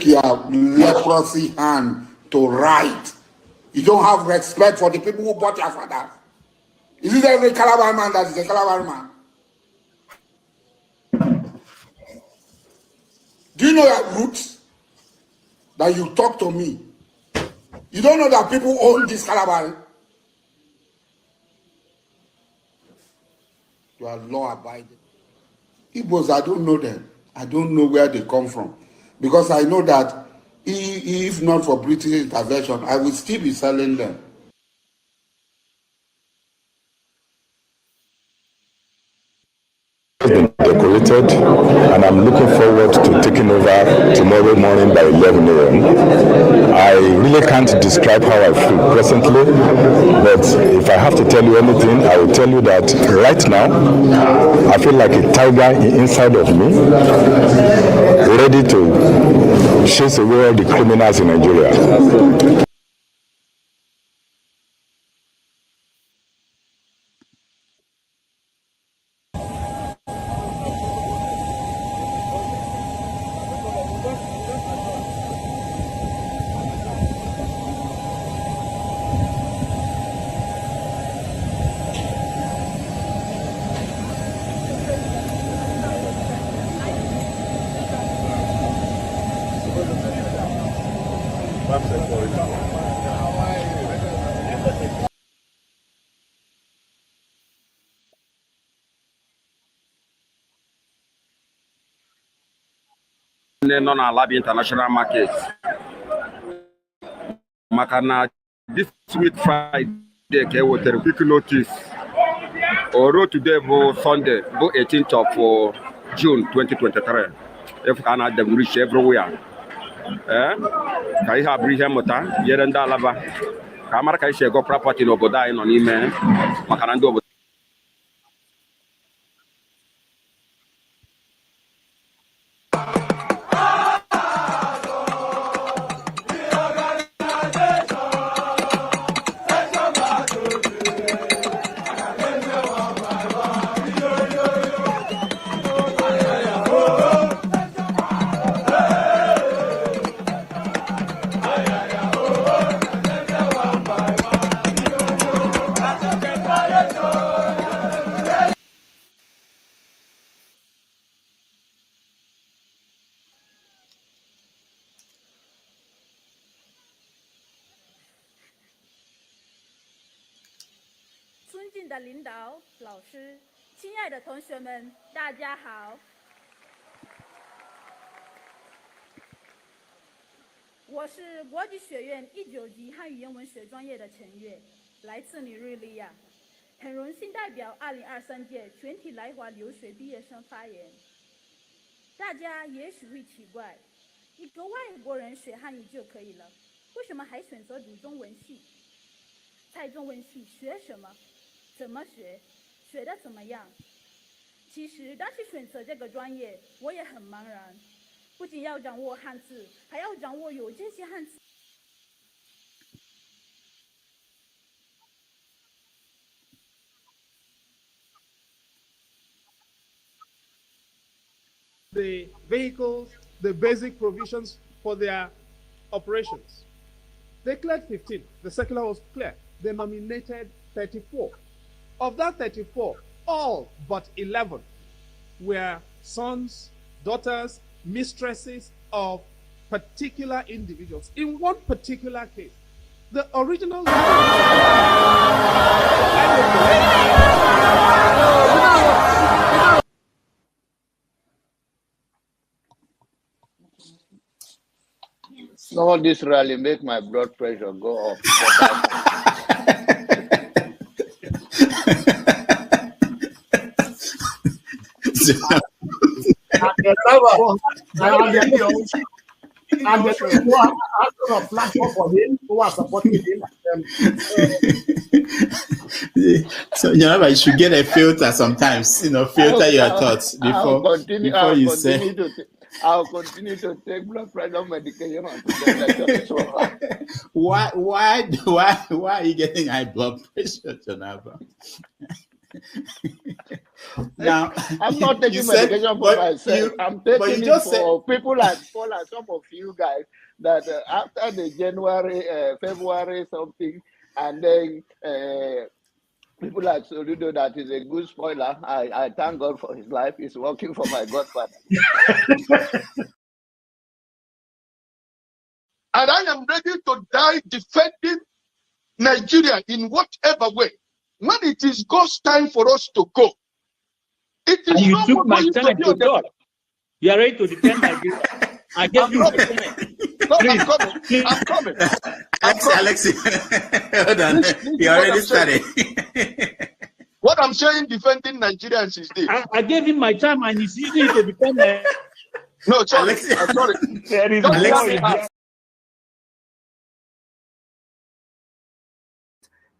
your leprosy hand to write. You don't have respect for the people who bought your father. Is it every Calabar man that is a Calabar man? Do you know your roots? That you talk to me. You don't know that people own this Calabar. You are law-abiding. Igbos, I don't know them. I don't know where they come from. Because I know that if not for British intervention, I will still be selling them. Been decorated, and I'm looking forward to taking over tomorrow morning by 11 a.m. I really can't describe how I feel presently, but if I have to tell you anything, I will tell you that right now, I feel like a tiger inside of me, ready to chase away all the criminals in Nigeria. nọ na Labor International Market maka na this week Friday ka ewetere quick notice oro today bụ Sunday bụ 18th of June 2023 if ka na demolish everywhere ka ihe abụrụ ihe mmụta nyere ndị Alaba ka amara ka isi ego property n'obodo anyị nọ n'ime maka na ndị obodo的领导、老师、亲爱的同学们，大家好！我是国际学院19级汉语言文学专业的陈月，来自尼日利亚，很荣幸代表2023届全体来华留学毕业生发言。大家也许会奇怪，一个外国人学汉语就可以了，为什么还选择读中文系？在中文系学什么？怎么学？学得怎么样？其实当时选择这个专业，我也很茫然，不仅要掌握汉字，还要掌握有这些汉字。The vehicles, the basic provisions for their operations. They cleared 15. The circular was clear. They nominated 34. Of that 34, all but 11 were sons, daughters, mistresses of particular individuals. In one particular case, the original Some of this rally make my blood pressure go up. So you should get a filter sometimes, filter your thoughts before you say. I'll continue to take blood pressure medication. Why are you getting high blood pressure, Janaba? Now, I'm not taking medication for myself. I'm taking it for people like Paul and some of you guys that after the January, February something, and then people like Soludo, that is a good spoiler. I thank God for his life. He's working for my godfather. And I am ready to die defending Nigeria in whatever way. When it is God's time for us to go, it is you not took my going time to talk. You are ready to defend Nigeria. I gave you my time. No, I'm coming. Alexi, hold on. You already started. What I'm saying, defending Nigerians is this. I gave him my time and he's using it to defend No, sorry. Alexi. I'm sorry. There is Alexi.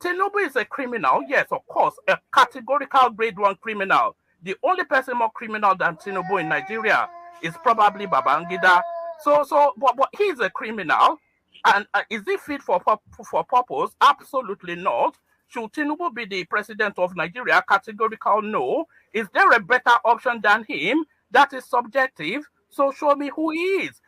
Tinubu is a criminal, yes, of course, a categorical grade 1 criminal. The only person more criminal than Tinubu in Nigeria is probably Babangida. But he's a criminal, and is he fit for purpose? Absolutely not. Should Tinubu be the president of Nigeria? Categorical no. Is there a better option than him? That is subjective. So show me who he is.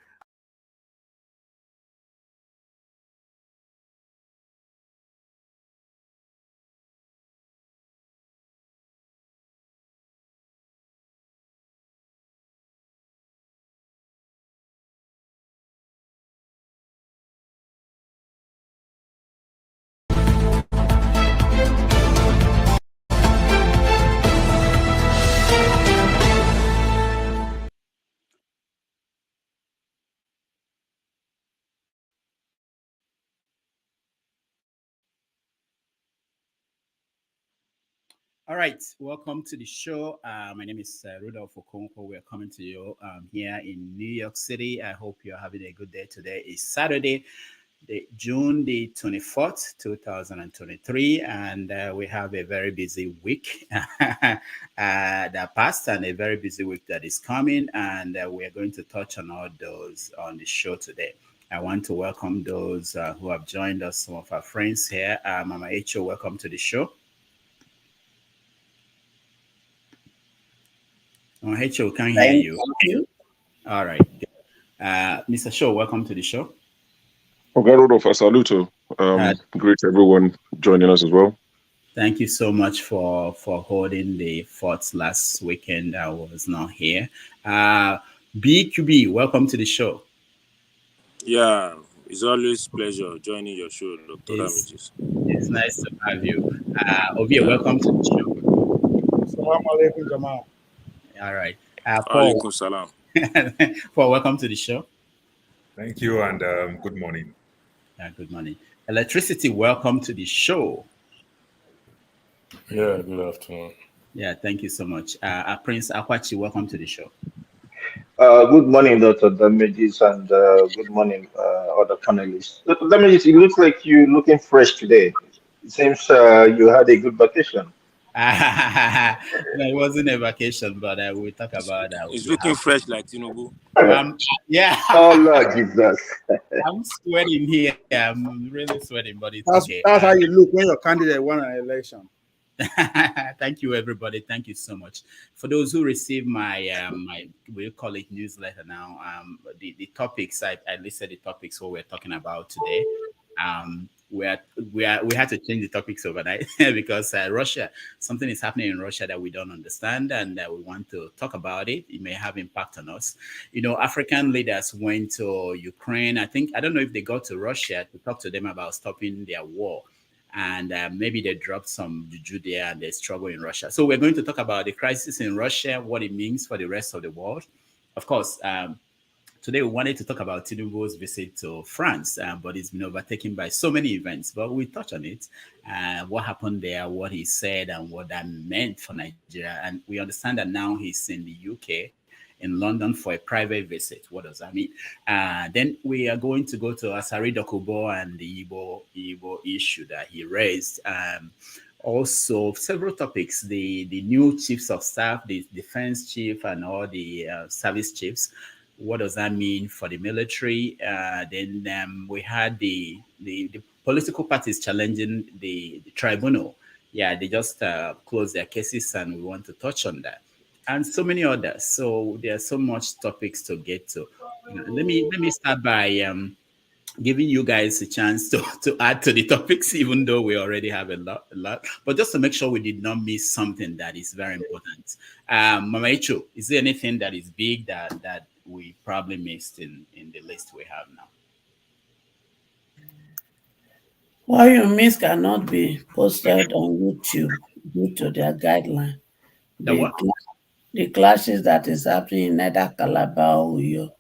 All right, welcome to the show. My name is Rudolph Okonkwo. We're coming to you here in New York City. I hope you're having a good day. Today is Saturday, June the 24th, 2023, and we have a very busy week that passed and a very busy week that is coming, and we're going to touch on all those on the show today. I want to welcome those who have joined us, some of our friends here. Mama Echo, welcome to the show. Oh, H.O. can't hear you. All right. Mr. Shaw, welcome to the show. Okay, Rodolfo, saluto. Great everyone joining us as well. Thank you so much for holding the forts last weekend. I was not here. BQB, welcome to the show. Yeah, it's always a pleasure joining your show, Dr. Damages. It's nice to have you. Ovia, welcome to the show. Assalamu alaikum, Jamal. All right. Alaikum salam. Paul, welcome to the show. Thank you, and good morning. Good morning. Electricity, welcome to the show. Yeah, good afternoon. Yeah, thank you so much. Prince Akwachi, welcome to the show. Good morning, Dr. Damages, and good morning, other panelists. Dr. Damages, it looks like you're looking fresh today. It seems you had a good vacation. No, it wasn't a vacation, but we'll talk about that. It's looking fresh like Tinubu. Yeah. Oh, Lord Jesus. I'm sweating here. I'm really sweating, but it's okay. That's how you look when your candidate won an election. Thank you, everybody. Thank you so much. For those who receive my we'll call it newsletter now. The topics I listed the topics what we're talking about today. We had to change the topics overnight because Russia, something is happening in Russia that we don't understand, and we want to talk about it. It may have impact on us. You know, African leaders went to Ukraine. I don't know if they got to Russia to talk to them about stopping their war. And maybe they dropped some juju there and they struggle in Russia. So we're going to talk about the crisis in Russia, what it means for the rest of the world. Of course, today we wanted to talk about Tinubu's visit to France, but it's been overtaken by so many events. But we touch on it, what happened there, what he said, and what that meant for Nigeria. And we understand that now he's in the UK, in London, for a private visit. What does that mean? Then we are going to go to Asari Dokubo and the Igbo issue that he raised. Also, several topics, the new chiefs of staff, the defense chief and all the service chiefs. What does that mean for the military? Then we had the political parties challenging the tribunal yeah, they just closed their cases, and we want to touch on that, and so many others. So there's so much topics to get to. Let me start by giving you guys a chance to add to the topics, even though we already have a lot. But just to make sure we did not miss something that is very important. Mama Icho, is there anything that is big that we probably missed in the list we have now? What you miss cannot be posted on YouTube due to their guideline. The clashes that is happening in either Calabar or Uyo.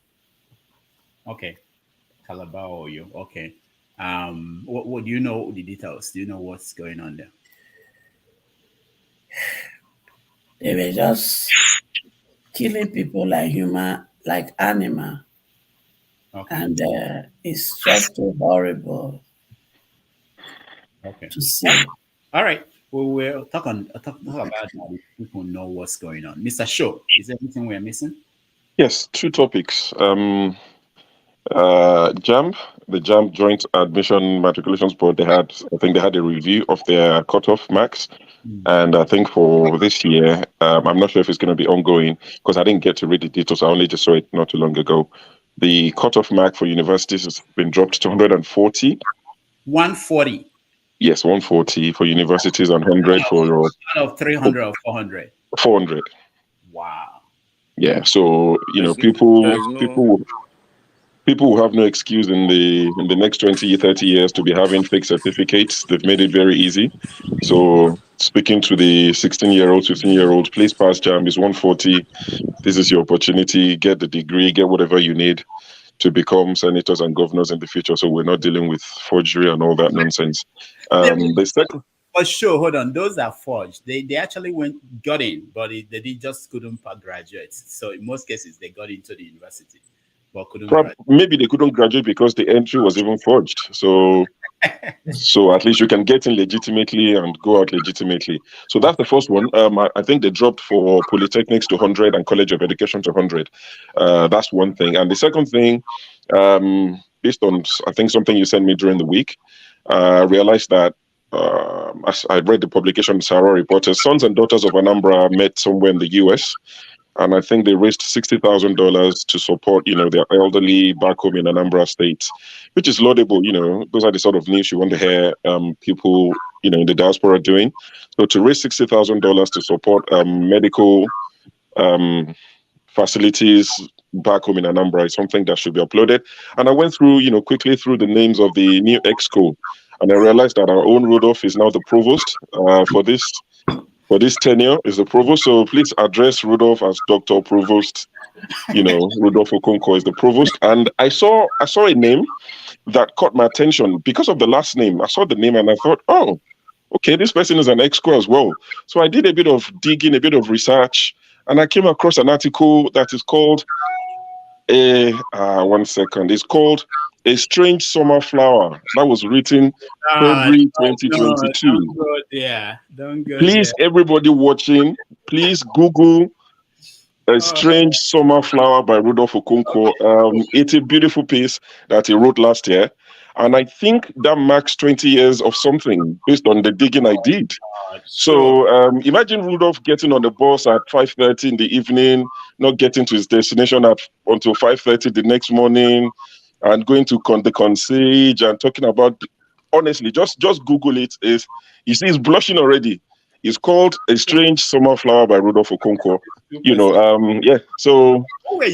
Okay, Calabar or Uyo. Okay. What do you know the details? Do you know what's going on there? They were just killing people like animal. Okay. And it's just too horrible to see. All right. We'll talk about that if people know what's going on. Mr. Shaw, is there anything we're missing? Yes, two topics. JAMB, the JAMB Joint Admission Matriculations Board, I think they had a review of their cutoff marks. And I think for this year, I'm not sure if it's going to be ongoing because I didn't get to read the details. I only just saw it not too long ago. The cutoff mark for universities has been dropped to 140. 140? Yes, 140 for universities and 100 for your... Out of 300 or 400? 400. Wow. Yeah, so, people will have no excuse in the next 20, 30 years to be having fake certificates. They've made it very easy. So speaking to the 16-year-olds, 15-year-olds, please pass JAMB. It's 140. This is your opportunity. Get the degree, get whatever you need to become senators and governors in the future. So we're not dealing with forgery and all that nonsense. For sure, hold on. Those are forged. They actually got in, but they just couldn't graduate. So in most cases, they got into the university. Maybe they couldn't graduate because the entry was even forged. So at least you can get in legitimately and go out legitimately. So that's the first one. I think they dropped for polytechnics to 100 and College of Education to 100. That's one thing. And the second thing, based on I think something you sent me during the week, I realized that as I read the publication, Sarah reported, sons and daughters of Anambra met somewhere in the US. And I think they raised $60,000 to support, their elderly back home in Anambra State, which is laudable. Those are the sort of news you want to hear people, in the diaspora doing. So to raise $60,000 to support medical facilities back home in Anambra is something that should be uploaded. And I went through, quickly through the names of the new exco, and I realized that our own Rudolph is now the provost for this tenure is the provost. So please address Rudolph as Dr. Provost. Rudolph Okonkwo is the provost. And I saw a name that caught my attention because of the last name. I saw the name and I thought, oh, okay, this person is an exco as well. So I did a bit of digging, a bit of research, and I came across an article that is called one second. It's called A Strange Summer Flower. That was written February 2022. Don't go Please, there. everybody watching, please Google A Strange Summer Flower by Rudolph Okonkwo. It's a beautiful piece that he wrote last year. And I think that marks 20 years of something based on the digging I did. So imagine Rudolph getting on the bus at 5:30 in the evening, not getting to his destination until 5:30 the next morning, and going to the concierge and talking about, honestly, just Google it. You see, he's blushing already. It's called A Strange Summer Flower by Rudolph Okonkwo. So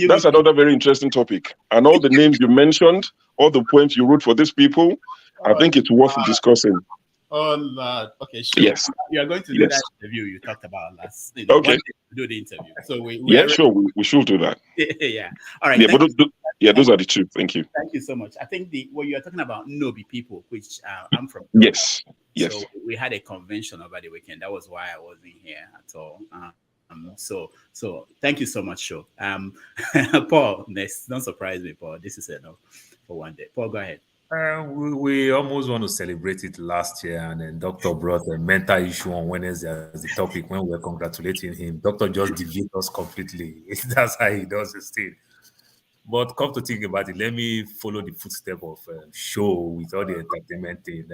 that's another very interesting topic. And all the names you mentioned, all the poems you wrote for these people, I think it's worth discussing. Oh, Lord. Okay, sure. Yes. You are going to do that interview you talked about last. Okay. Do the interview. So we sure. We should do that. Yeah. All right. Yeah, those are the two. Thank you. Thank you so much. I think what you are talking about, Nobi people, which I'm from. Yes. So we had a convention over the weekend. That was why I wasn't here at all. So thank you so much, Sho. Paul, next. Don't surprise me, Paul. This is enough for one day. Paul, go ahead. We almost want to celebrate it last year, and then Doctor brought a mental issue on Wednesday as the topic when we were congratulating him. Doctor just deviated us completely. That's how he does his thing. But come to think about it, let me follow the footstep of Show with all the entertainment thing.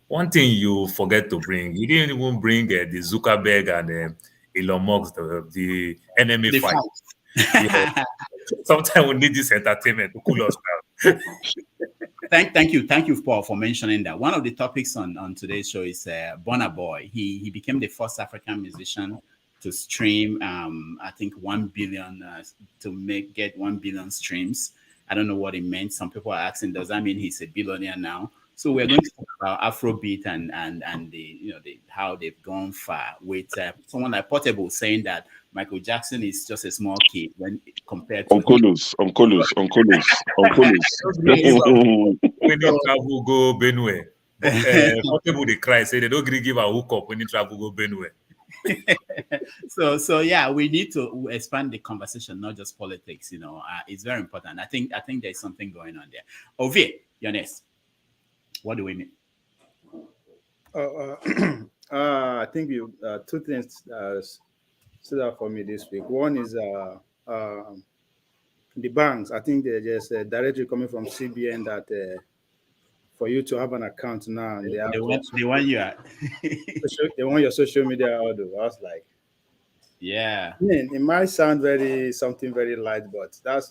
One thing you forget to bring, you didn't even bring the Zuckerberg and Elon Musk, the enemy The fight. fight. Yeah. Sometimes we need this entertainment to cool us down. Thank you, Paul, for mentioning that. One of the topics on today's show is Burna Boy. He became the first African musician to stream, I think 1 billion get 1 billion streams. I don't know what it meant. Some people are asking, does that mean he's a billionaire now? So we're going to talk about Afrobeat and the how they've gone far with someone like Portable saying that Michael Jackson is just a small kid when compared to Onkolos. When you travel go Benue, Portable they cry say they don't really give a hookup when you travel go Benue. So yeah, we need to expand the conversation, not just politics. It's very important. I think there's something going on there. Ovie, you're next. What do we mean? I think you two things stood out for me this week. One is the banks. I think there's a directive coming from CBN that for you to have an account now, and they want you at. They want your social media order. I was like, yeah. I mean, it might sound something very light, but that's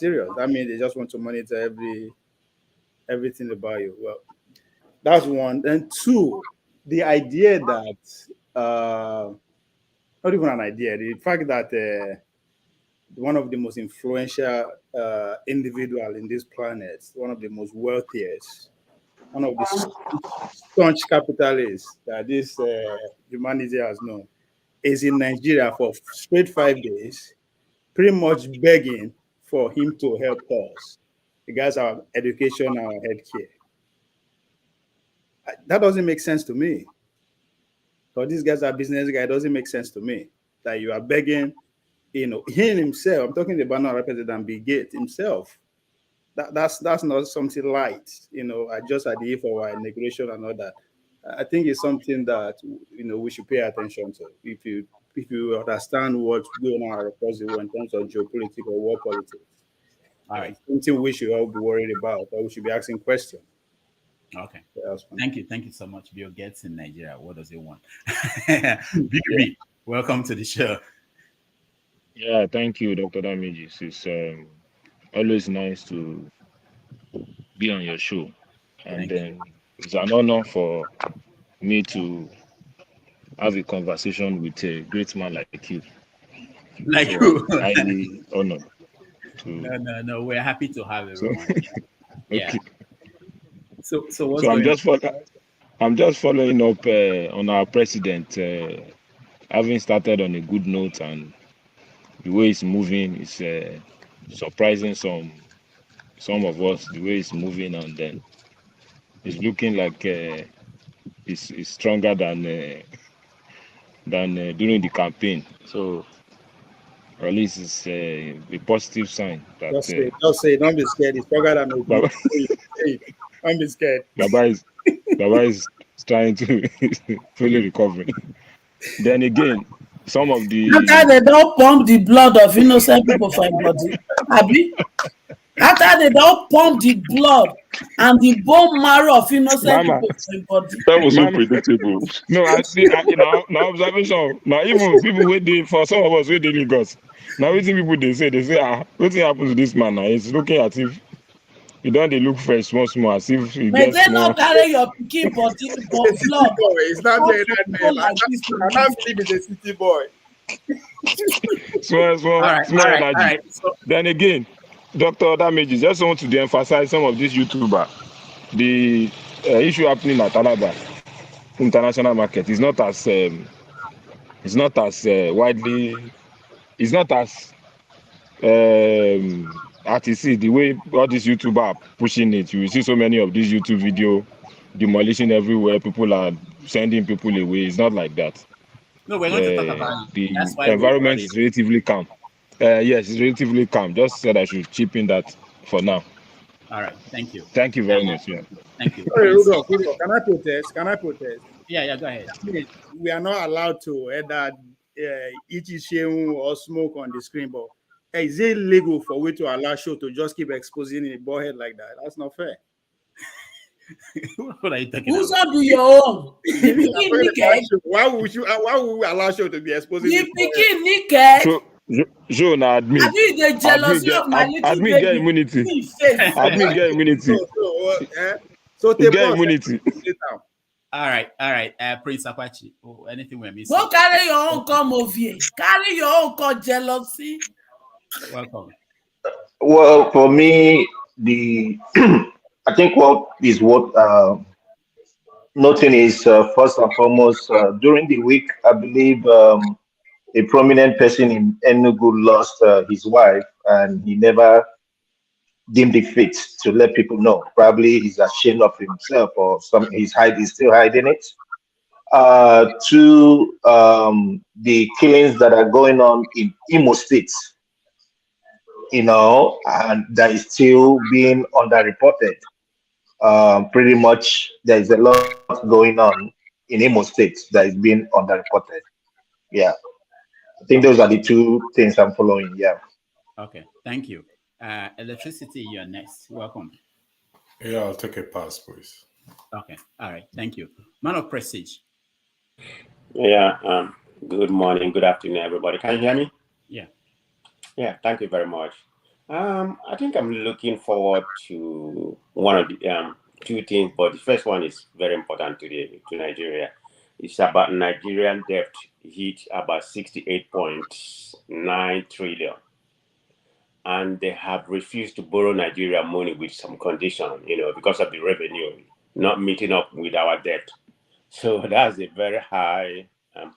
serious. I mean, they just want to monitor everything about you. Well, that's one. And two, the idea that not even an idea, the fact that one of the most influential individual in this planet, one of the most wealthiest, one of the staunch capitalists that this humanity has known, is in Nigeria for straight 5 days, pretty much begging for him to help us. Regards our education, our healthcare. That doesn't make sense to me. Because these guys are business guys, it doesn't make sense to me that you are begging, he himself, I'm talking about not President Bill Gates himself. That's not something light, just at the for our integration and all that. I think it's something that we should pay attention to. If you understand what's going on across the world in terms of geopolitical or war politics. All right. Something we should all be worried about, or we should be asking questions. Okay. Thank you so much. Bill Gates in Nigeria. What does he want? BB, welcome to the show. Yeah, thank you, Dr. Damages. It's always nice to be on your show. And then it's an honor for me to have a conversation with a great man like you. Like you. Highly honored. No, we're happy to have everyone. Yeah. Okay. So what's I'm just following up on our president, having started on a good note, and the way it's moving is surprising some of us. The way it's moving, and then it's looking like it's stronger than during the campaign. So at least it's a positive sign. That, just say, don't be scared. It's stronger than Obi. Don't be scared. Baba is trying to fully recover. Then again, some of the after they don't pump the blood of innocent people for your body, Abi. After they don't pump the blood and the bone marrow of innocent people for your body. That was so predictable. No, I see. Now observation. Now even people waiting for some of us waiting in Lagos. Now waiting people they say what happened to this man now? He's looking at if you don't they look fresh small as if he May gets they not carry your pikin body for blood. It's not doing that name. I can't believe it's a city boy. Small energy. Right. So, then again, Dr. Damages, just want to emphasize some of these YouTubers. The issue happening at Alaba international market is not as widely. It's not as RTC, the way all these YouTubers are pushing it. You will see so many of these YouTube video demolition everywhere. People are sending people away. It's not like that. No, we're going to talk about the environment is relatively calm. Yes, it's relatively calm. Just said I should chip in that for now. All right, thank you. Thank you very much. Yeah. Thank you. Sorry, Rudolph, can I protest? Yeah, go ahead. We are not allowed to either eat shame or smoke on the screen, but is it legal for we to allow show to just keep exposing a bald head like that? That's not fair. What are you talking Who's about? on do your own? Why would we allow show to be exposing The this? pikin naked. Show na admin. I do the jealousy of my little Admin baby. get immunity. Face. Admin get immunity. So he get immunity. All right. Prince Apache. Oh, anything we're missing? Go carry your own come over here. Carry your own come jealousy. Welcome. Well, for me, I think what is noting is first and foremost during the week, I believe a prominent person in Enugu lost his wife, and he never deemed it fit to let people know. Probably he's ashamed of himself, or he's still hiding it. To the killings that are going on in Imo State, and that is still being underreported. Pretty much, there is a lot going on in Imo State that is being underreported. Yeah, I think those are the two things I'm following. Yeah. Okay, thank you. Electricity, you're next. Welcome. Yeah, I'll take a pass, please. Okay, all right, thank you. Man of Prestige. Yeah, good morning, good afternoon, everybody. Can you hear me? Yeah. Yeah, thank you very much. I think I'm looking forward to one of the two things, but the first one is very important to Nigeria. It's about Nigerian debt hit about 68.9 trillion. And they have refused to borrow Nigeria money with some condition, because of the revenue not meeting up with our debt. So that's a very high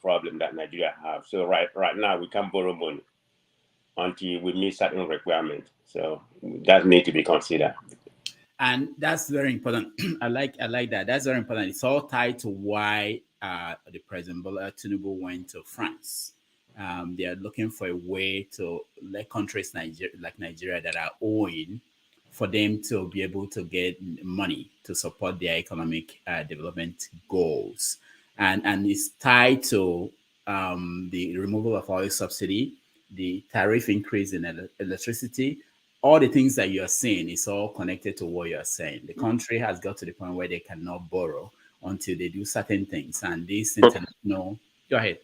problem that Nigeria have. So right now we can't borrow money until we meet certain requirements. So that need to be considered. And that's very important. I like that. That's very important. It's all tied to why the President Bola Tinubu went to France. They are looking for a way to let countries like Nigeria that are owing for them to be able to get money to support their economic development goals. And it's tied to the removal of oil subsidy, the tariff increase in electricity. All the things that you're saying is all connected to what you're saying. The country has got to the point where they cannot borrow until they do certain things. And this international... Go ahead.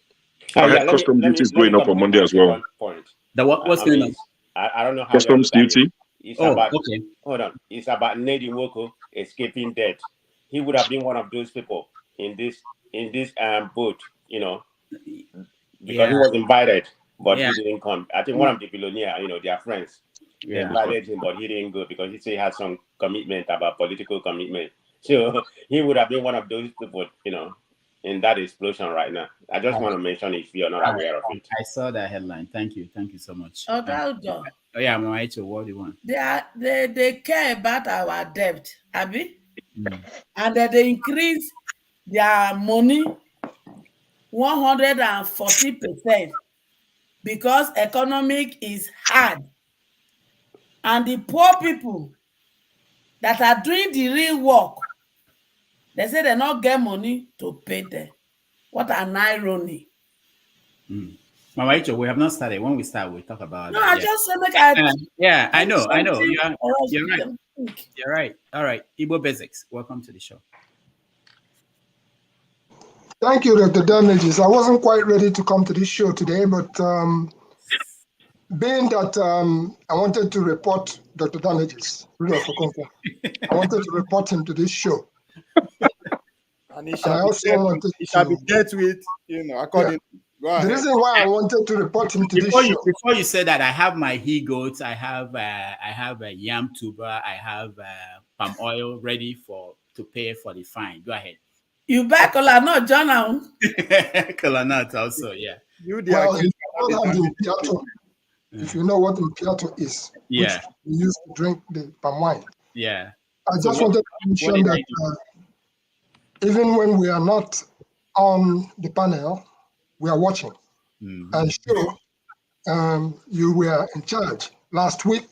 I heard custom duty is going up on Monday as well. What's going on? I don't know how customs duty. Okay. Hold on. It's about Nedi Nwoko escaping debt. He would have been one of those people in this boat, because he was invited, but he didn't come. I think one of the billionaires, their friends, they invited him, but he didn't go because he said he had some commitment about political commitment. So he would have been one of those people, in that explosion right now. I just want to mention if you're not aware of it. I saw that headline. Thank you so much. Okay, yeah, I'm right. What do you want? They care about our debt, Abi, and that they increase their money 140% because economic is hard, and the poor people that are doing the real work, they say they not get money to pay them. What an irony. Mama Icho, we have not started. When we start, we'll talk about No, I just said like I know. You're right. You're right. All right. Igbo Basics, welcome to the show. Thank you, Dr. Damages. I wasn't quite ready to come to this show today, but being that I wanted to report Dr. Damages, I wanted to report him to this show. And he shall be dealt with, according. Yeah. The reason why I wanted to report him to this show. Before you say that, I have my he-goats, I have a yam tuber, I have palm oil ready to pay for the fine. Go ahead. You buy kola nut, John? Kola nut also, yeah. If you know what impiato is, which we use to drink the palm wine. Yeah. I just wanted to mention that even when we are not on the panel, we are watching. And sure, you were in charge last week,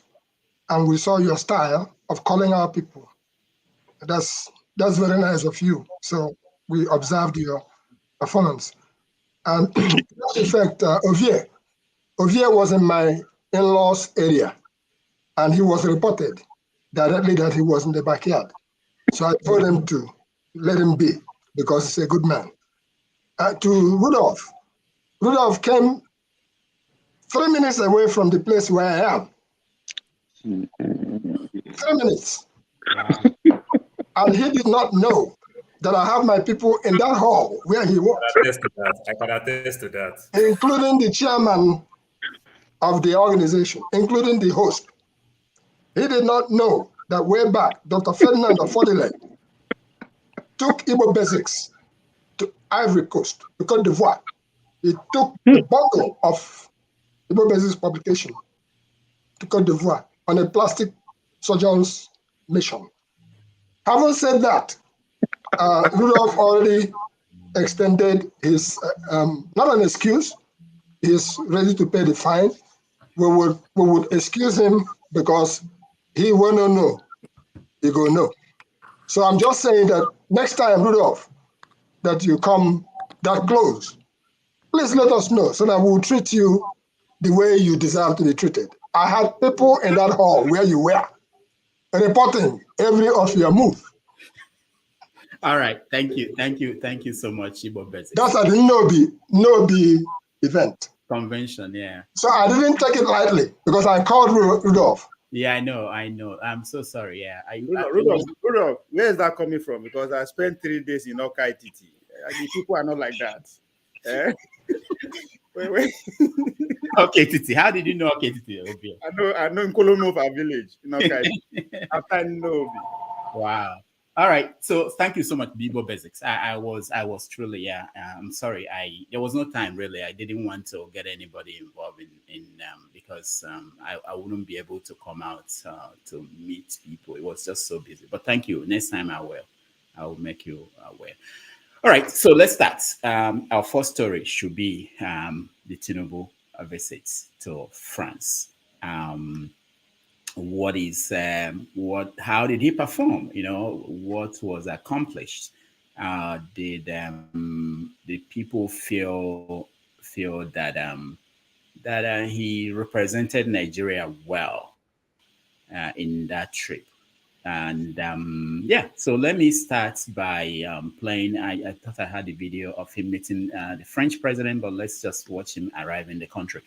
and we saw your style of calling our people. That's very nice of you. So we observed your performance. And to that effect, Ovie was in my in-laws area, and he was reported directly that he was in the backyard. So I told him to let him be because he's a good man. To Rudolph. Rudolph came 3 minutes away from the place where I am. 3 minutes. And he did not know that I have my people in that hall where he was. I can attest to that. Including the chairman of the organization, including the host. He did not know that way back, Dr. Ferdinand of Fodile took Igbo basics to Ivory Coast, to Cote d'Ivoire. He took a bundle of Igbo basics publication to Cote d'Ivoire on a plastic surgeon's mission. Having said that, Rudolph already extended his, not an excuse, he's ready to pay the fine. We would excuse him because he will not know. He go no. So I'm just saying that next time, Rudolph, that you come that close, please let us know so that we'll treat you the way you deserve to be treated. I had people in that hall where you were reporting every of your move. All right, thank you so much, Igbo Basics. That's a no-be event. Convention, yeah. So I didn't take it lightly because I called Rudolph. Yeah, I know. I'm so sorry. Yeah, Rudolph, where is that coming from? Because I spent 3 days in Okai Titi. The people are not like that. Eh? wait. Okay, Titi. How did you know Okay Titi? I know in Kolonova village in Okai. After Nobi. Wow. All right. So thank you so much, Igbo Basics. I was truly, yeah. I'm sorry. There was no time really. I didn't want to get anybody involved in because I wouldn't be able to come out to meet people. It was just so busy. But thank you. Next time I will make you aware. All right. So let's start. Our first story should be the Tinubu visit to France. How did he perform? What was accomplished? Did people feel that he represented Nigeria well in that trip? And so let me start by playing. I thought I had a video of him meeting the French president, but let's just watch him arrive in the country.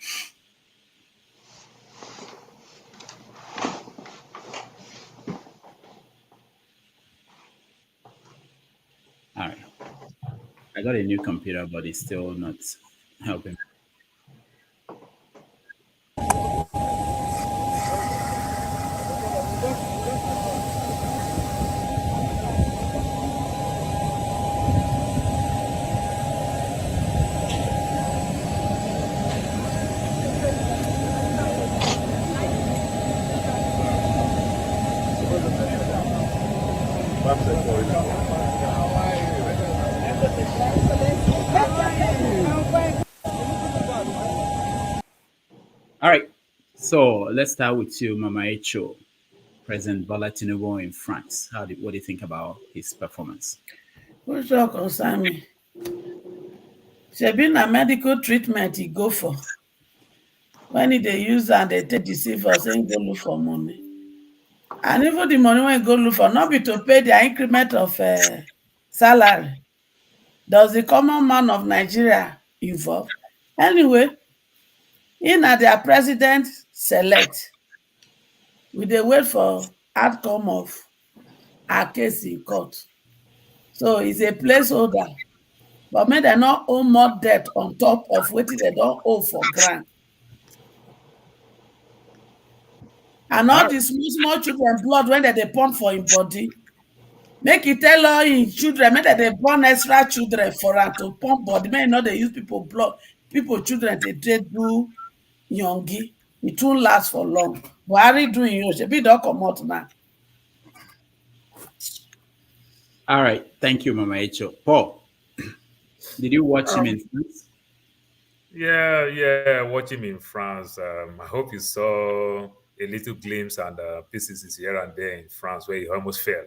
All right. I got a new computer, but it's still not helping. All right, so let's start with you, Mama Echo. President Bola Tinubu in France. What do you think about his performance? Who's your concern me? She been a medical treatment he go for. When they use and they take deceive us, saying go look for money. And even the money when go look for, not be to pay the increment of salary. Does the common man of Nigeria involve? Anyway, in their president select, we dey wait for outcome of our case in court. So it's a placeholder. But may they not owe more debt on top of what they don't owe for grant. And all the small children blood when they pump for him body. Make it tell all in children, make they born extra children for her to pump body. May not they use people blood, people children they do yongi. It won't last for long. Buhari doing you, she be don't come out now. All right, thank you, Mama Echo. Paul, did you watch him in France? Yeah, watch him in France. I hope you saw a little glimpse and pieces here and there in France where he almost fell.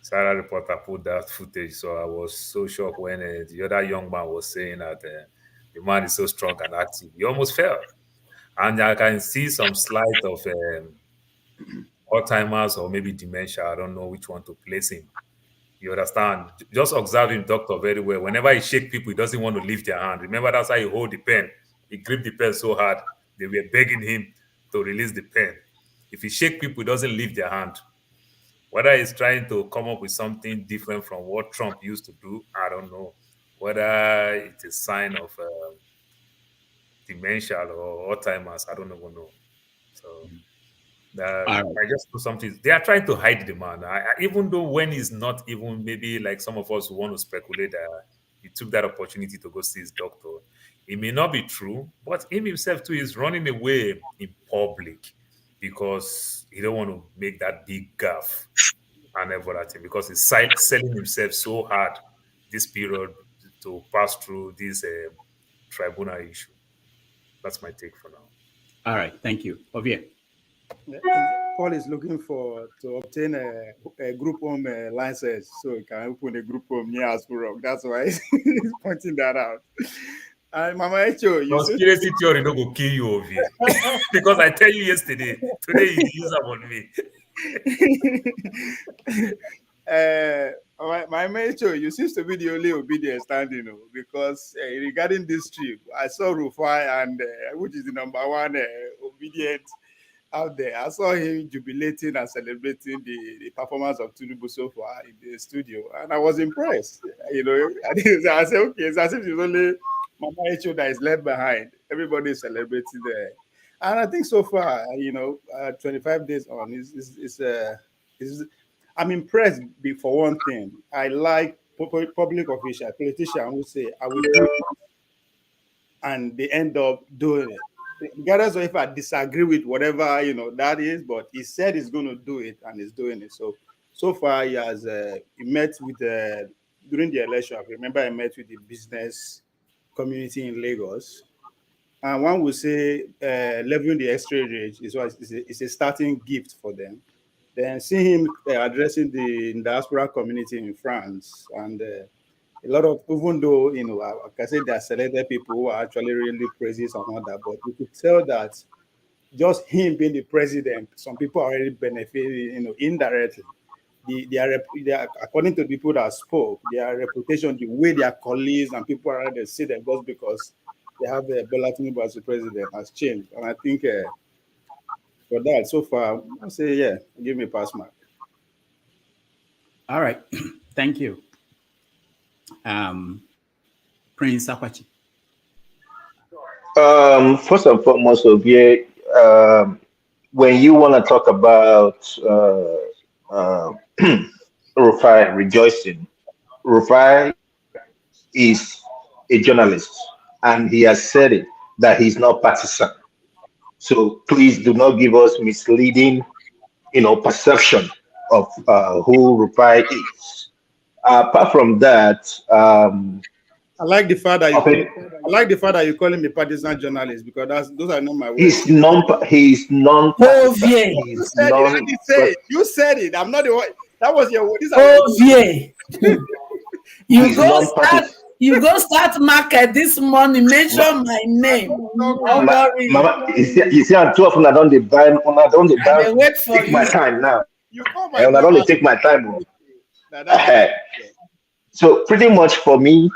Sarah reporter put that footage, so I was so shocked when the other young man was saying that the man is so strong and active. He almost fell. And I can see some slight of Alzheimer's or maybe dementia. I don't know which one to place him. You understand? Just observe him, doctor, very well. Whenever he shake people, he doesn't want to lift their hand. Remember, that's how he hold the pen. He gripped the pen so hard, they were begging him to release the pen. If he shake people, he doesn't lift their hand. Whether he's trying to come up with something different from what Trump used to do, I don't know. Whether it's a sign of dementia or Alzheimer's, I don't even know. So I just do something. They are trying to hide the man. Even though when he's not even, maybe like some of us who want to speculate that he took that opportunity to go see his doctor. It may not be true, but him himself too is running away in public because he don't want to make that big gaffe and everything, because he's selling himself so hard this period to pass through this tribunal issue. That's my take for now. All right, thank you. Ovie. Paul is looking to obtain a group home license so he can open a group home near Asura. That's why he's pointing that out. Mama Echo, conspiracy theory no go kill you, Ovie. Because I tell you yesterday, today you use them on me. My mentor, you seems to be the only obedient standing, because regarding this trip, I saw Rufai, and which is the number one obedient out there. I saw him jubilating and celebrating the performance of Tinubu so far in the studio, and I was impressed. I said, okay, it's as if it's only Mama Echo that is left behind. Everybody is celebrating there. And I think so far, 25 days on, I'm impressed. For one thing, I like public officials, politicians who say, I will do it, and they end up doing it. Regardless of if I disagree with whatever, that is, but he said he's going to do it, and he's doing it. So far, he met with, during the election, I remember he met with the business community in Lagos. And one would say leveling the exchange rate is a starting gift for them. Then see him addressing the diaspora community in France, and a lot of, even though, like I said, there are selected people who are actually really praises and all that, but you could tell that just him being the president, some people are already benefiting, indirectly. According to the people that spoke, their reputation, the way their colleagues and people around them see them, just because they have Bola Tinubu as the president, has changed. And I think for that, so far, I'll say, yeah, give me a pass mark. All right, thank you. Prince Akwachi. First and foremost, Ovie, when you want to talk about Rufai rejoicing, Rufai is a journalist, and he has said it, that he's not partisan. So please do not give us misleading, perception of who Rufai is. Apart from that, I like the fact that you call him a partisan journalist, because those are not my words. He's non. You said it. I'm not the one. That was your word. You go start market this morning. Mention my name. Mama, you see, I'm too often I don't buy. Wait for take you. my time now. I don't take my time. So pretty much for me,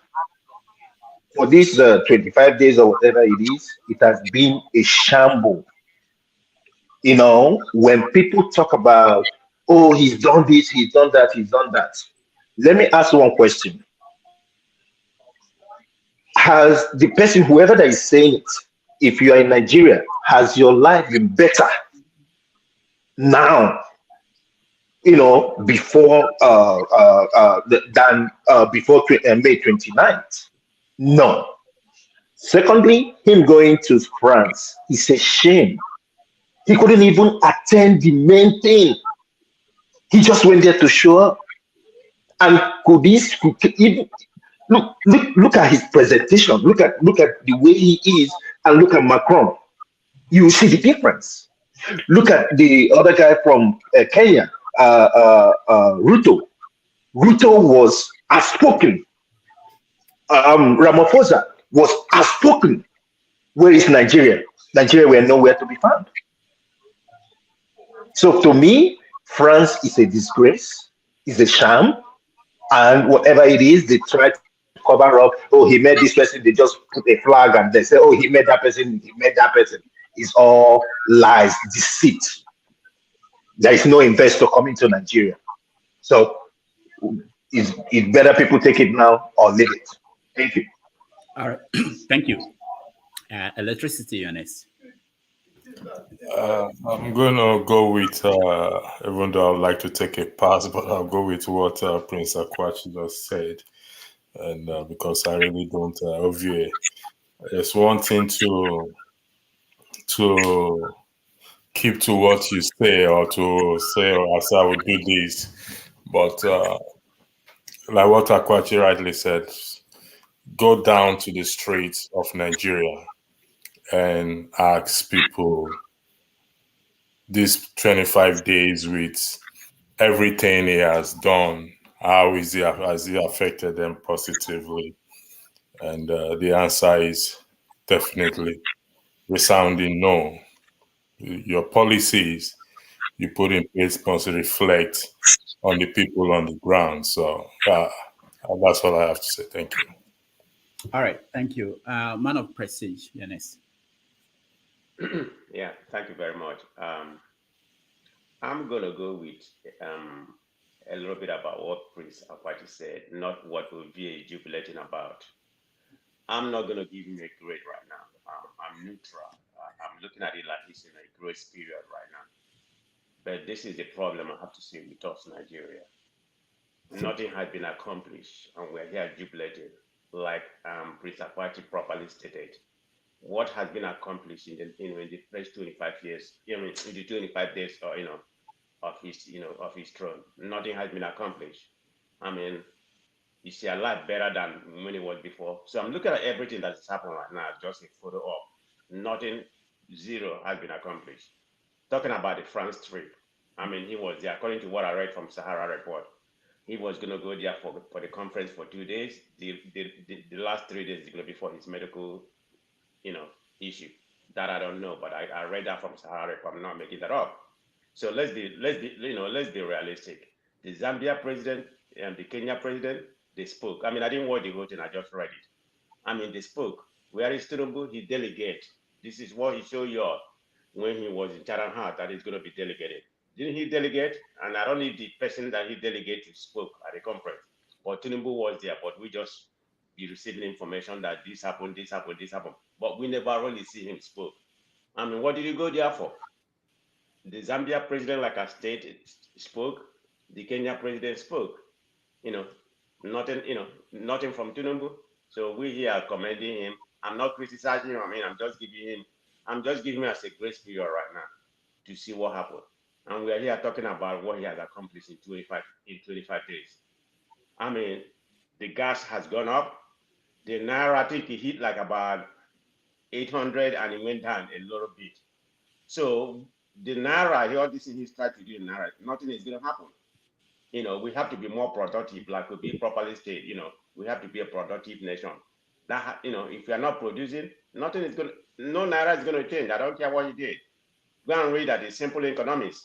for these 25 days or whatever it is, it has been a shambles. When people talk about, oh, he's done this, he's done that, he's done that. Let me ask one question. Has the person, whoever that is saying it, if you are in Nigeria, has your life been better now, before than before May 29th? No. Secondly, him going to France is a shame. He couldn't even attend the main thing. He just went there to show up. And look at his presentation. Look at the way he is, and look at Macron. You see the difference. Look at the other guy from Kenya, Ruto. Ruto was outspoken. Ramaphosa was outspoken. Where is Nigeria? Nigeria were nowhere to be found. So to me, France is a disgrace, is a sham, and whatever it is, they try to cover up. Oh, he met this person. They just put a flag and they say, oh, he met that person. He met that person. It's all lies, deceit. There is no investor coming to Nigeria. So it's better people take it now or leave it. Thank you. All right. Thank you. Electricity, honest. I'm going to go with, even though I would like to take a pass, but I'll go with what Prince Akwachi just said. And because I really don't overview it. It's one thing to keep to what you say or to say, oh, as I would do this. But like what Akwachi rightly said, go down to the streets of Nigeria and ask people these 25 days with everything he has done, how has he affected them positively? And the answer is definitely resounding no. Your policies you put in place must reflect on the people on the ground. So that's all I have to say. Thank you. All right, thank you. Man of prestige, Yanis. Yeah, thank you very much. I'm gonna go with a little bit about what Prince Akwachi said, not what Ovie is jubilating about. I'm not gonna give him a grade right now. I'm neutral. I'm looking at it like he's in a grace period right now. But this is the problem I have to say with us, Nigeria. Nothing has been accomplished, and we're here jubilating, like Prince Akwachi properly stated. What has been accomplished in the first 25 years, in the 25 days, or of his throne? Nothing has been accomplished. I mean, it's a lot better than when it was before. So I'm looking at everything that's happened right now, just a photo of nothing, zero has been accomplished. Talking about the France trip, I mean, he was there, according to what I read from Sahara Report, he was going to go there for the conference for 2 days. The last 3 days is going to be for his medical, issue. That I don't know, but I read that from Sahara Report. I'm not making that up. So let's be realistic. The Zambia president and the Kenya president, they spoke. I mean, I didn't watch the whole thing, I just read it. I mean, they spoke. Where is Tinubu? He delegate. This is what he showed you when he was in Chatham House, that he's going to be delegated. Didn't he delegate? And I don't need the person that he delegated spoke at the conference. But Tinubu was there, but we just be receiving information that this happened, this happened, this happened. But we never really see him spoke. I mean, what did he go there for? The Zambia president, like I stated, spoke. The Kenya president spoke. Nothing from Tinubu. So we here are commending him. I'm not criticizing him. I mean, I'm just giving him as a grace period right now to see what happened. And we are here talking about what he has accomplished in 25 days. I mean, the gas has gone up. The Naira, I think he hit like about 800 and it went down a little bit. So the Naira, all this he's trying to do in Naira, nothing is going to happen. We have to be more productive, like we be properly stated. We have to be a productive nation. That, if we are not producing, no Naira is going to change. I don't care what you did. Go and read that. It's simple economics.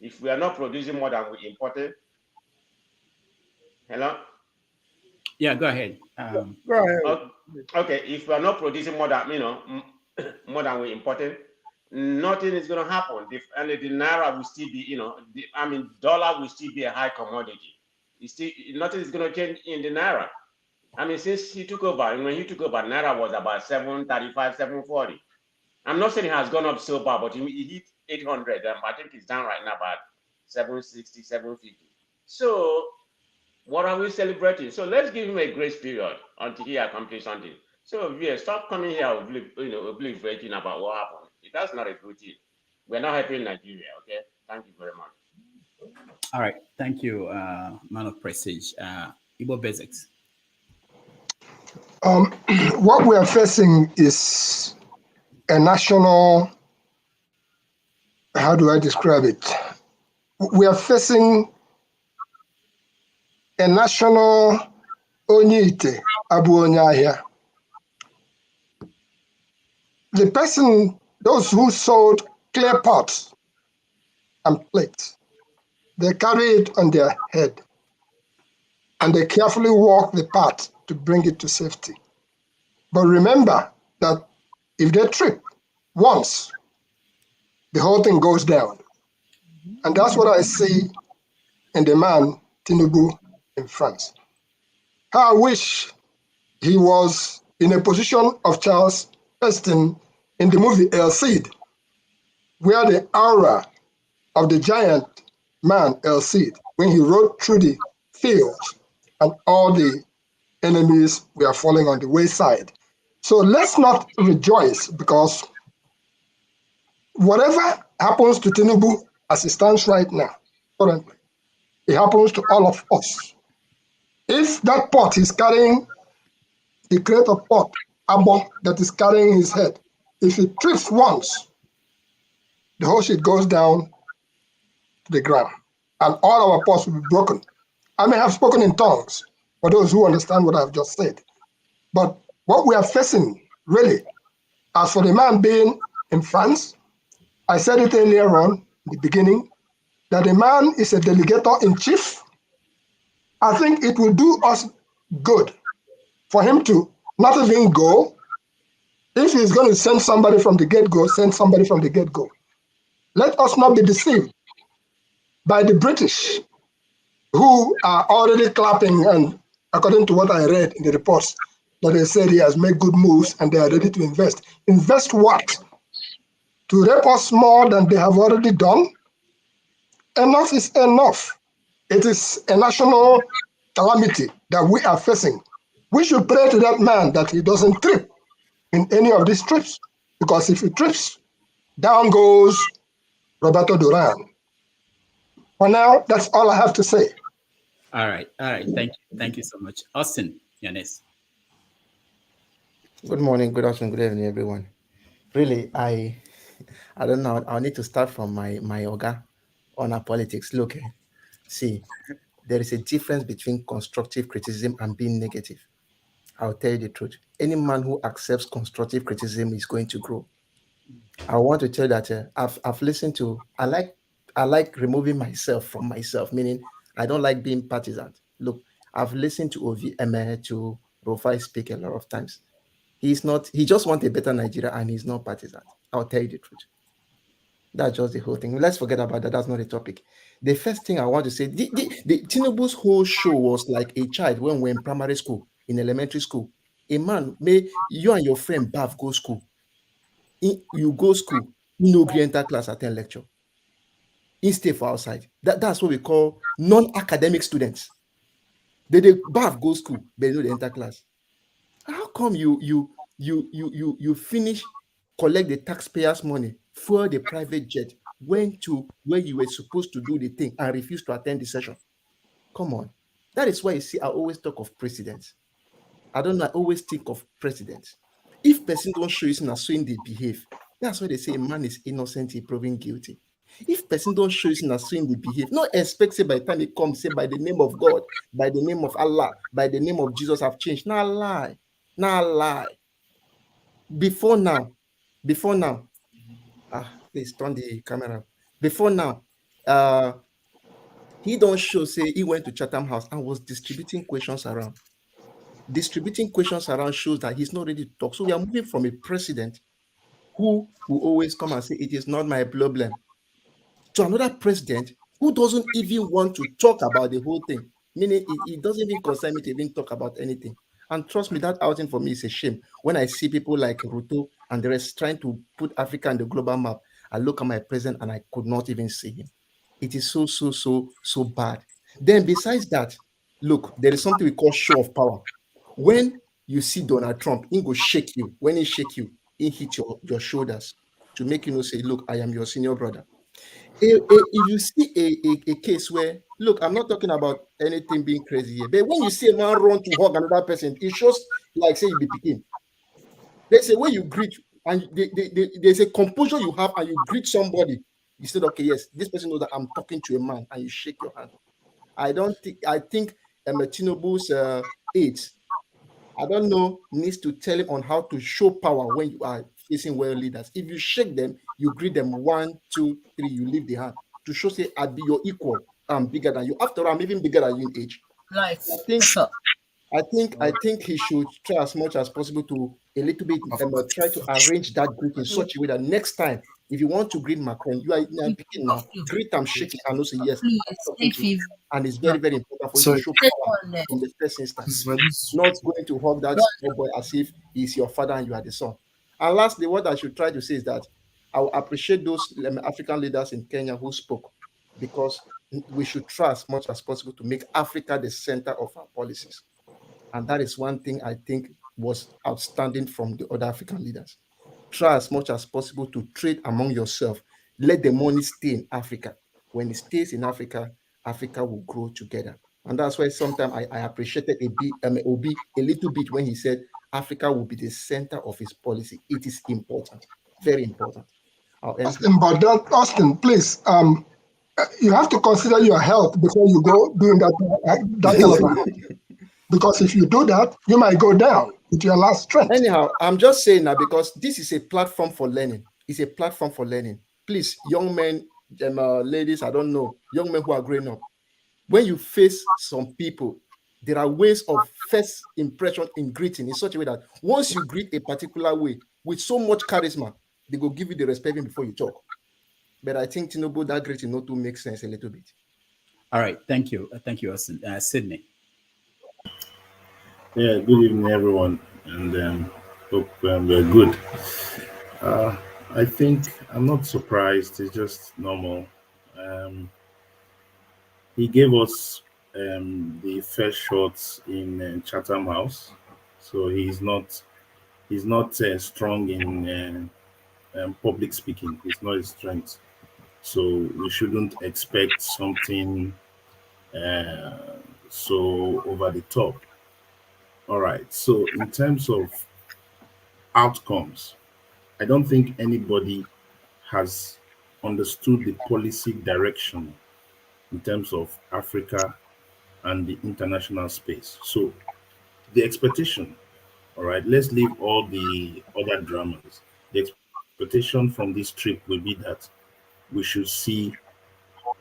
If we are not producing more than we imported, hello? Yeah, go ahead. Go ahead. Okay, if we are not producing more than more than we imported, nothing is going to happen. And the Naira will still be, dollar will still be a high commodity. Nothing is going to change in the Naira. I mean, since he took over, when he took over, Naira was about 735, 740. I'm not saying it has gone up so bad, but he hit 800. I think it's down right now about 760, 750. So what are we celebrating? So let's give him a grace period until he accomplishes something. So yeah, stop coming here, obliterating about what happened. That's not a good thing. We're not helping Nigeria. Okay. Thank you very much. All right. Thank you, man of prestige. Igbo Basics. What we are facing is a national, how do I describe it? We are facing a national Onyite Abu Onyahia. The person, those who sold clear pots and plate. They carry it on their head, and they carefully walk the path to bring it to safety. But remember that if they trip once, the whole thing goes down. And that's what I see in the man, Tinubu, in France. How I wish he was in a position of Charles Heston in the movie El Cid, where the aura of the giant man El Cid, when he rode through the fields and all the enemies were falling on the wayside. So let's not rejoice, because whatever happens to Tinubu as it stands right now, currently, it happens to all of us. If that pot is carrying, the crate of pot, abo, that is carrying his head, if it trips once, the whole shit goes down to the ground, and all our pots will be broken. I may have spoken in tongues for those who understand what I've just said. But what we are facing, really, as for the man being in France, I said it earlier on, in the beginning, that the man is a delegator in chief. I think it will do us good for him to not even go. If he's going to send somebody from the get-go, send somebody from the get-go. Let us not be deceived by the British, who are already clapping, and according to what I read in the reports, that they said he has made good moves and they are ready to invest. Invest what? To rape us more than they have already done? Enough is enough. It is a national calamity that we are facing. We should pray to that man that he doesn't trip in any of these trips, because if he trips, down goes Roberto Duran. For now, that's all I have to say. All right. Thank you so much. Austin, Yanis. Good morning, good afternoon, good evening, everyone. Really, I don't know. I'll need to start from my Oga on our politics. Look, see, there is a difference between constructive criticism and being negative. I'll tell you the truth. Any man who accepts constructive criticism is going to grow. I want to tell you that I've listened to. I like removing myself from myself, meaning I don't like being partisan. Look, I've listened to to Rufai speak a lot of times. He just wants a better Nigeria, and he's not partisan. I'll tell you the truth. That's just the whole thing. Let's forget about that. That's not the topic. The first thing I want to say, the Tinubu's whole show was like a child when we're in primary school, in elementary school. A man, you and your friend Bav go school. You go school, you no gree enter class, attend lecture. You stay for outside. That's what we call non-academic students. They Bav go school, but they enter class. How come you finish, collect the taxpayers' money, fuel the private jet, went to where you were supposed to do the thing and refuse to attend the session? Come on. That is why you see I always talk of presidents. I always think of presidents. If person don't show you as showing they behave, that's why they say a man is innocent, he proven guilty. If person don't show you as showing they behave, not expect say by the time it comes, say by the name of God, by the name of Allah, by the name of Jesus have changed. Not lie. Before now, please turn the camera. Before now, he don't show say he went to Chatham House and was distributing questions around. Distributing questions around shows that he's not ready to talk. So we are moving from a president who will always come and say it is not my problem, to another president who doesn't even want to talk about the whole thing. Meaning it doesn't even concern me to even talk about anything. And trust me, that outing for me is a shame. When I see people like Ruto and the rest trying to put Africa on the global map, I look at my president and I could not even see him. It is so bad. Then besides that, look, there is something we call show of power. When you see Donald Trump, he will shake you. When he shake you, he hit your shoulders to make you know, say, look, I am your senior brother. If you see a case where, look, I'm not talking about anything being crazy here, but when you see a man run to hug another person, it shows like, say, you be picking. There's a way you greet, and there's a composure you have, and you greet somebody. You said, okay, yes, this person knows that I'm talking to a man, and you shake your hand. I think Tinubu's aides, I don't know, needs to tell him on how to show power when you are facing world leaders. If you shake them, you greet them 1, 2, 3, you leave the hand. to show say I'd be your equal. I'm bigger than you. After all, I'm even bigger than you in age. Right. I think he should try as much as possible to a little bit try to arrange that group in such a way that next time, if you want to greet Macron, you are picking now, greet him, shaking, and also yes, and it's very, very important for you to show power in the first instance, not going to hug that small boy as if he's your father and you are the son. And lastly, what I should try to say is that I will appreciate those African leaders in Kenya who spoke, because we should try as much as possible to make Africa the center of our policies. And that is one thing I think was outstanding from the other African leaders. Try as much as possible to trade among yourself. Let the money stay in Africa. When it stays in Africa, Africa will grow together. And that's why sometimes I appreciated Obi a little bit when he said Africa will be the center of his policy. It is important, very important. Austin, please, you have to consider your health before you go doing that kind of because if you do that, you might go down with your last strength. Anyhow, I'm just saying that because this is a platform for learning. It's a platform for learning. Please, young men, ladies, I don't know, young men who are growing up, when you face some people, there are ways of first impression in greeting in such a way that once you greet a particular way with so much charisma, they will give you the respect before you talk. But I think Tinubu, that greeting not to make sense a little bit. All right, thank you, Austin. Sydney. Yeah, good evening, everyone, and hope we're good. I think I'm not surprised. It's just normal. He gave us the first shots in Chatham House, so he's not strong in public speaking. It's not his strength, so we shouldn't expect something so over the top. All right. So in terms of outcomes, I don't think anybody has understood the policy direction in terms of Africa and the international space. So the expectation, all right, let's leave all the other dramas. The expectation from this trip will be that we should see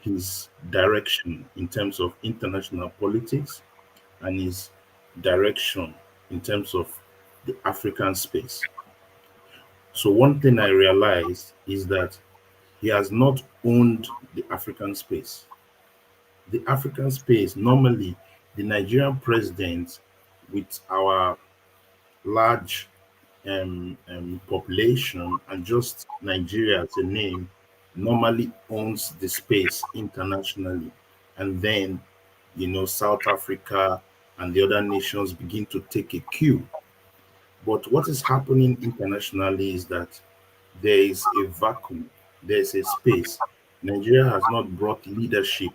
his direction in terms of international politics and his direction in terms of the African space. So one thing I realized is that he has not owned the African space. The African space, normally the Nigerian president with our large population and just Nigeria as a name normally owns the space internationally. And then, South Africa and the other nations begin to take a cue. But what is happening internationally is that there is a vacuum, there's a space. Nigeria has not brought leadership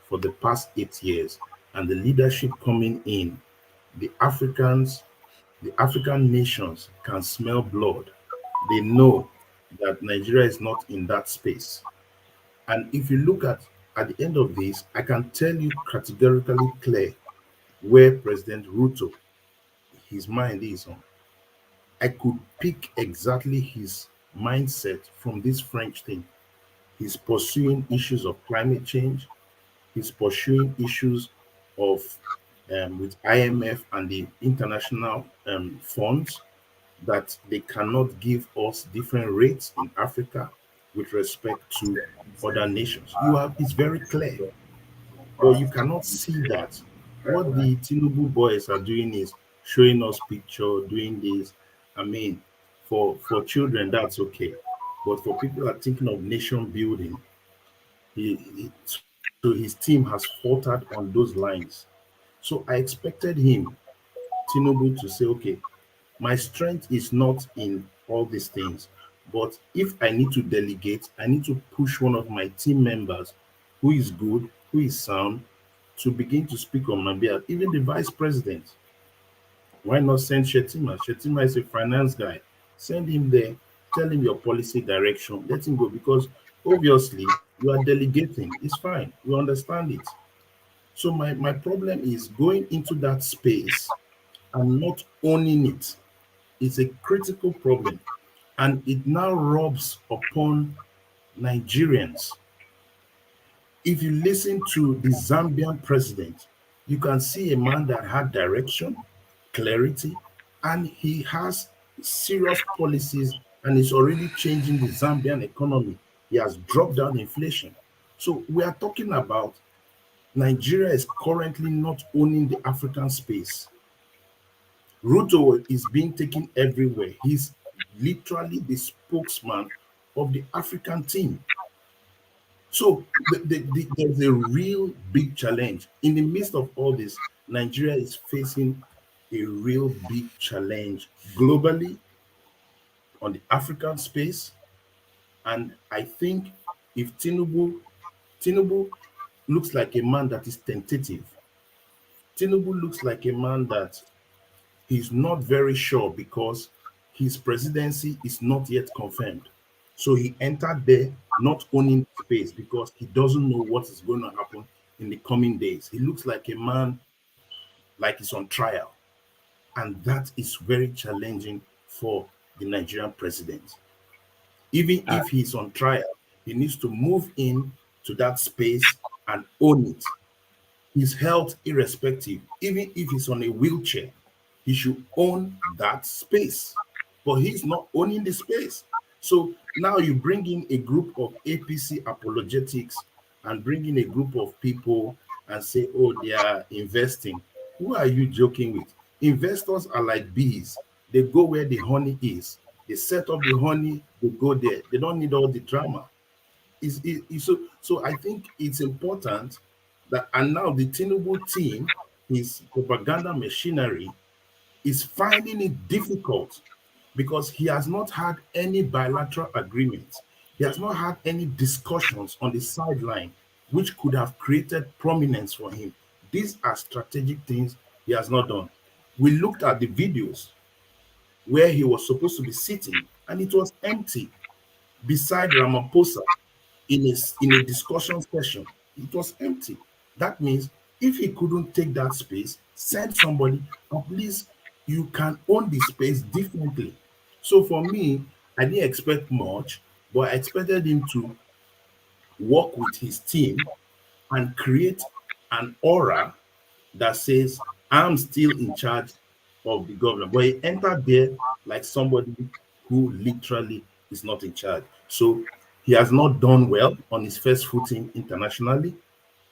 for the past 8 years, and the leadership coming in, the African nations can smell blood. They know that Nigeria is not in that space. And if you look at the end of this, I can tell you categorically clear where President Ruto, his mind is on. I could pick exactly his mindset from this French thing. He's pursuing issues of climate change. He's pursuing issues of with IMF and the international funds that they cannot give us different rates in Africa with respect to other nations. It's very clear, but you cannot see that. What the Tinubu boys are doing is showing us picture, doing this. I mean, for children, that's okay. But for people that are thinking of nation building, so his team has faltered on those lines. So I expected him, Tinubu, to say, okay, my strength is not in all these things, but if I need to delegate, I need to push one of my team members who is good, who is sound, to begin to speak on my behalf. Even the vice president. Why not send Shetima? Shetima is a finance guy. Send him there, tell him your policy direction, let him go, because obviously you are delegating. It's fine. We understand it. So my problem is going into that space and not owning it. It's a critical problem. And it now rubs upon Nigerians. if you listen to the Zambian president, you can see a man that had direction, clarity, and he has serious policies and is already changing the Zambian economy. He has dropped down inflation. So we are talking about Nigeria is currently not owning the African space. Ruto is being taken everywhere. He's literally the spokesman of the African team. So there's a real big challenge. In the midst of all this, Nigeria is facing a real big challenge globally on the African space. And I think if Tinubu looks like a man that is tentative. Tinubu looks like a man that he's not very sure because his presidency is not yet confirmed. So he entered there not owning space because he doesn't know what is going to happen in the coming days. He looks like a man like he's on trial. And that is very challenging for the Nigerian president. Even if he's on trial, he needs to move in to that space and own it. His health irrespective, even if he's on a wheelchair, he should own that space. But he's not owning the space. So now you bring in a group of APC apologetics and bring in a group of people and say, oh, they are investing. Who are you joking with? Investors are like bees. They go where the honey is. They set up the honey, they go there. They don't need all the drama. So I think it's important that, and now the Tinubu team, his propaganda machinery, is finding it difficult because he has not had any bilateral agreements. He has not had any discussions on the sideline which could have created prominence for him. These are strategic things he has not done. We looked at the videos where he was supposed to be sitting and it was empty beside Ramaphosa in a discussion session. It was empty. That means if he couldn't take that space, send somebody, at least you can own the space differently. So for me, I didn't expect much, but I expected him to work with his team and create an aura that says, I'm still in charge of the government. But he entered there like somebody who literally is not in charge. So he has not done well on his first footing internationally.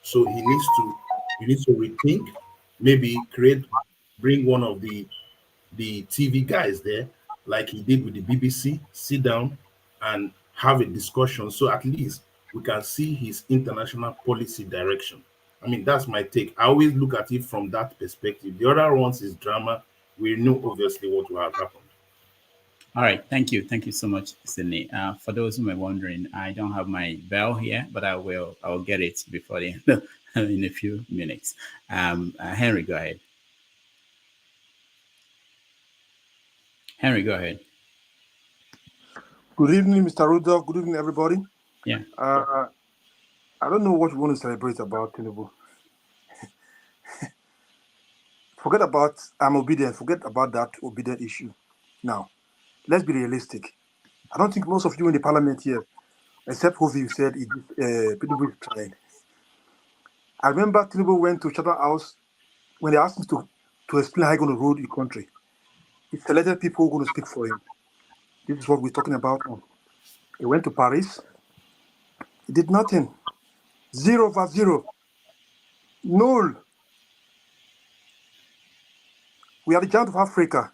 So he needs to rethink, maybe bring one of the TV guys there, like he did with the BBC, sit down and have a discussion. So at least we can see his international policy direction. I mean, that's my take. I always look at it from that perspective. The other ones is drama. We know obviously what will have happened. All right, thank you so much, Sydney. For those who are wondering, I don't have my bell here, but I'll get it before the end in a few minutes. Henry, go ahead. Henry, go ahead. Good evening, Mr. Rudolph. Good evening, everybody. Yeah. I don't know what you want to celebrate about Tinubu. Forget about I'm obedient. Forget about that obedient issue. Now, let's be realistic. I don't think most of you in the parliament here, except who you said Tinubu is trying. I remember Tinubu went to Chatham House when they asked him to explain how he's going to rule the country. He selected people who are going to speak for him. This is what we're talking about now. He went to Paris. He did nothing. 0/0. Null. We are the giant of Africa.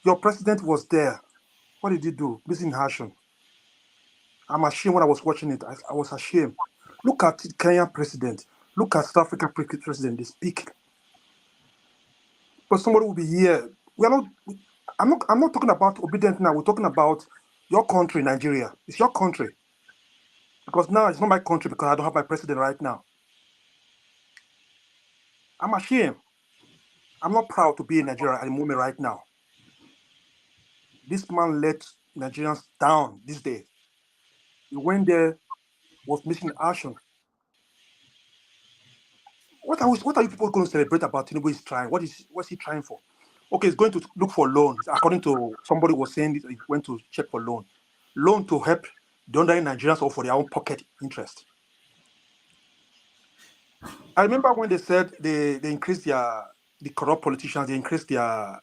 Your president was there. What did he do? Missing action. I'm ashamed when I was watching it. I was ashamed. Look at the Kenyan president. Look at South Africa president. They speak. But somebody will be here. I'm not talking about obedience now. We're talking about your country, Nigeria. It's your country. Because now it's not my country because I don't have my president right now. I'm ashamed. I'm not proud to be in Nigeria at the moment right now. This man let Nigerians down these days. He went there, was missing action. What are you people going to celebrate about Tinubu is trying? What's he trying for? Okay, he's going to look for loans. According to somebody was saying, he went to check for loan. Loan to help the underlying Nigerians or for their own pocket interest. I remember when they said they increased the corrupt politicians, they increased their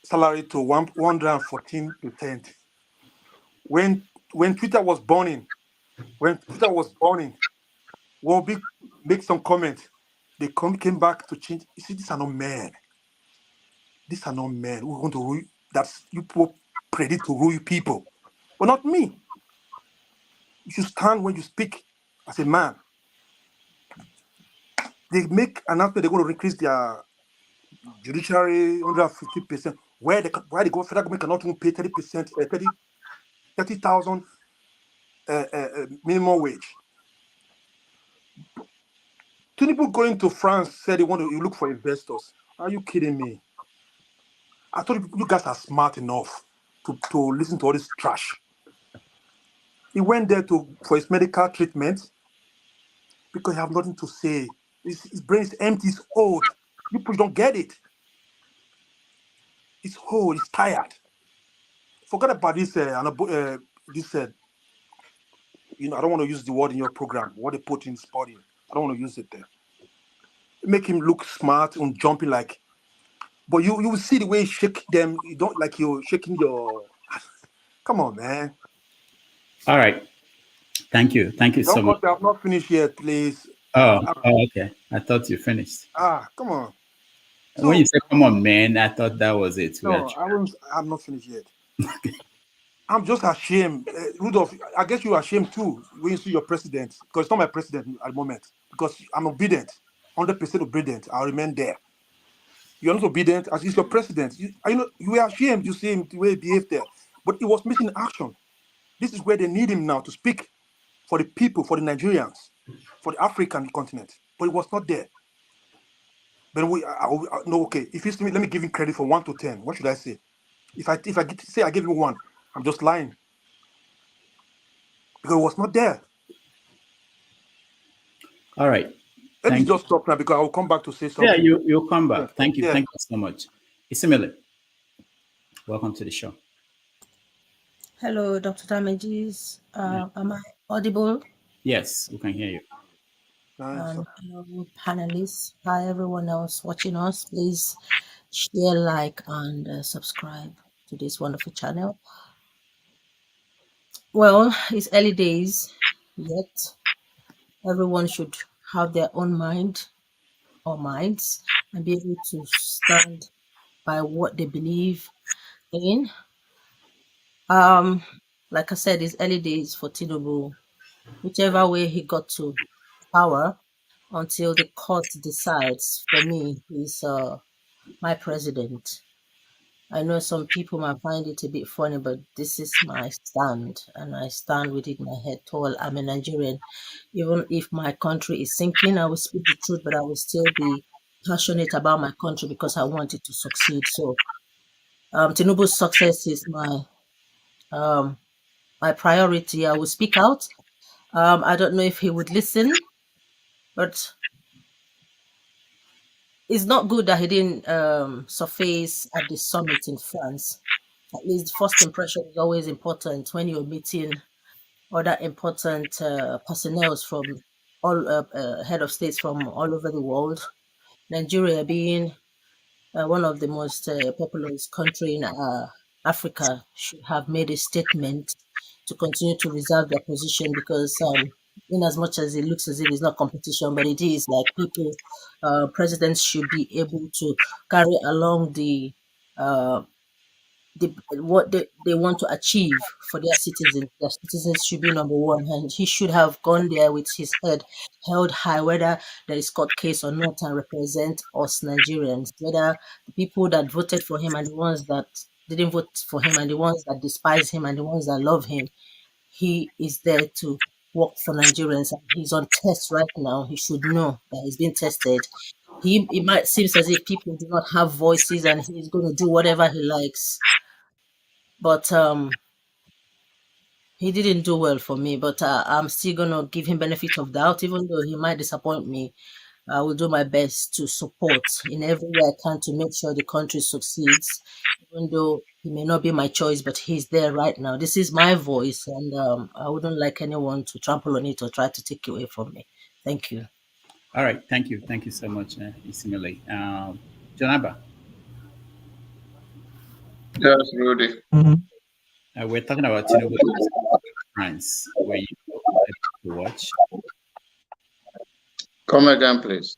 salary to 114%. When Twitter was burning, one big make some comment. They came back to change. You see, these are not men. These are not men who want to rule. That's you people predict to rule people, but not me. You should stand when you speak as a man. They make announcement they're going to increase their judiciary 150%. Why the federal government cannot even pay 30%, 30,000 minimum wage. Tinubu going to France said he want to look for investors. Are you kidding me? I thought you guys are smart enough to listen to all this trash. He went there for his medical treatment because he have nothing to say. His brain is empty, he's old. You people don't get it. He's old, he's tired. Forget about this. I don't want to use the word in your program. What they put in spotting. I don't want to use it there. Make him look smart and jumping like. But you will see the way he shake them. You don't like you're shaking your. Come on, man. All right. Thank you so much. I'm not finished yet, please. Okay. I thought you finished. Come on. So, when you say "come on, man," I thought that was it. No, I'm not finished yet. I'm just ashamed, Rudolph. I guess you're ashamed too when you see your president, because it's not my president at the moment. Because I'm obedient, 100% obedient. I'll remain there. You're not obedient as he's your president. You were ashamed. You see him the way he behaved there, but he was missing action. This is where they need him now to speak for the people, for the Nigerians, for the African continent. But he was not there. But okay. If he's let me give him credit from 1 to 10. What should I say? If I say I give him 1, I'm just lying because it was not there. All right. Let me just stop now because I will come back to say something. Yeah, you'll come back. Thank you. Yeah. Thank you so much. Isimile, welcome to the show. Hello, Dr. Damages. Am I audible? Yes, we can hear you. Hello, panelists. Hi, everyone else watching us. Please share, like, and subscribe to this wonderful channel. Well, it's early days, yet everyone should have their own mind or minds and be able to stand by what they believe in. Like I said, it's early days for Tinubu. Whichever way he got to power, until the court decides, for me, he's my president. I know some people might find it a bit funny, but this is my stand, and I stand with it my head tall. I'm a Nigerian. Even if my country is sinking, I will speak the truth, but I will still be passionate about my country because I want it to succeed. So Tinubu's success is my priority. I will speak out. I don't know if he would listen, but it's not good that he didn't surface at the summit in France. At least first impression is always important when you're meeting other important personnel from all head of states from all over the world. Nigeria being one of the most populous country in Africa should have made a statement to continue to reserve their position because in as much as it looks as if it's not competition, but it is like people, presidents should be able to carry along what they want to achieve for their citizens. Their citizens should be number one, and he should have gone there with his head held high, whether there is court case or not, and represent us Nigerians, whether the people that voted for him and the ones that didn't vote for him and the ones that despise him and the ones that love him. He is there to work for Nigerians, and he's on test right now. He should know that he's being tested. It might seem as if people do not have voices and he's going to do whatever he likes. But he didn't do well for me, but I'm still going to give him benefit of doubt, even though he might disappoint me. I will do my best to support in every way I can to make sure the country succeeds, even though he may not be my choice, but he's there right now. This is my voice, and I wouldn't like anyone to trample on it or try to take it away from me. Thank you. All right, thank you so much, Isimile. Jonaba, Yes, Rudy. we're talking about Tinubu France, where you able to watch. Come again, please.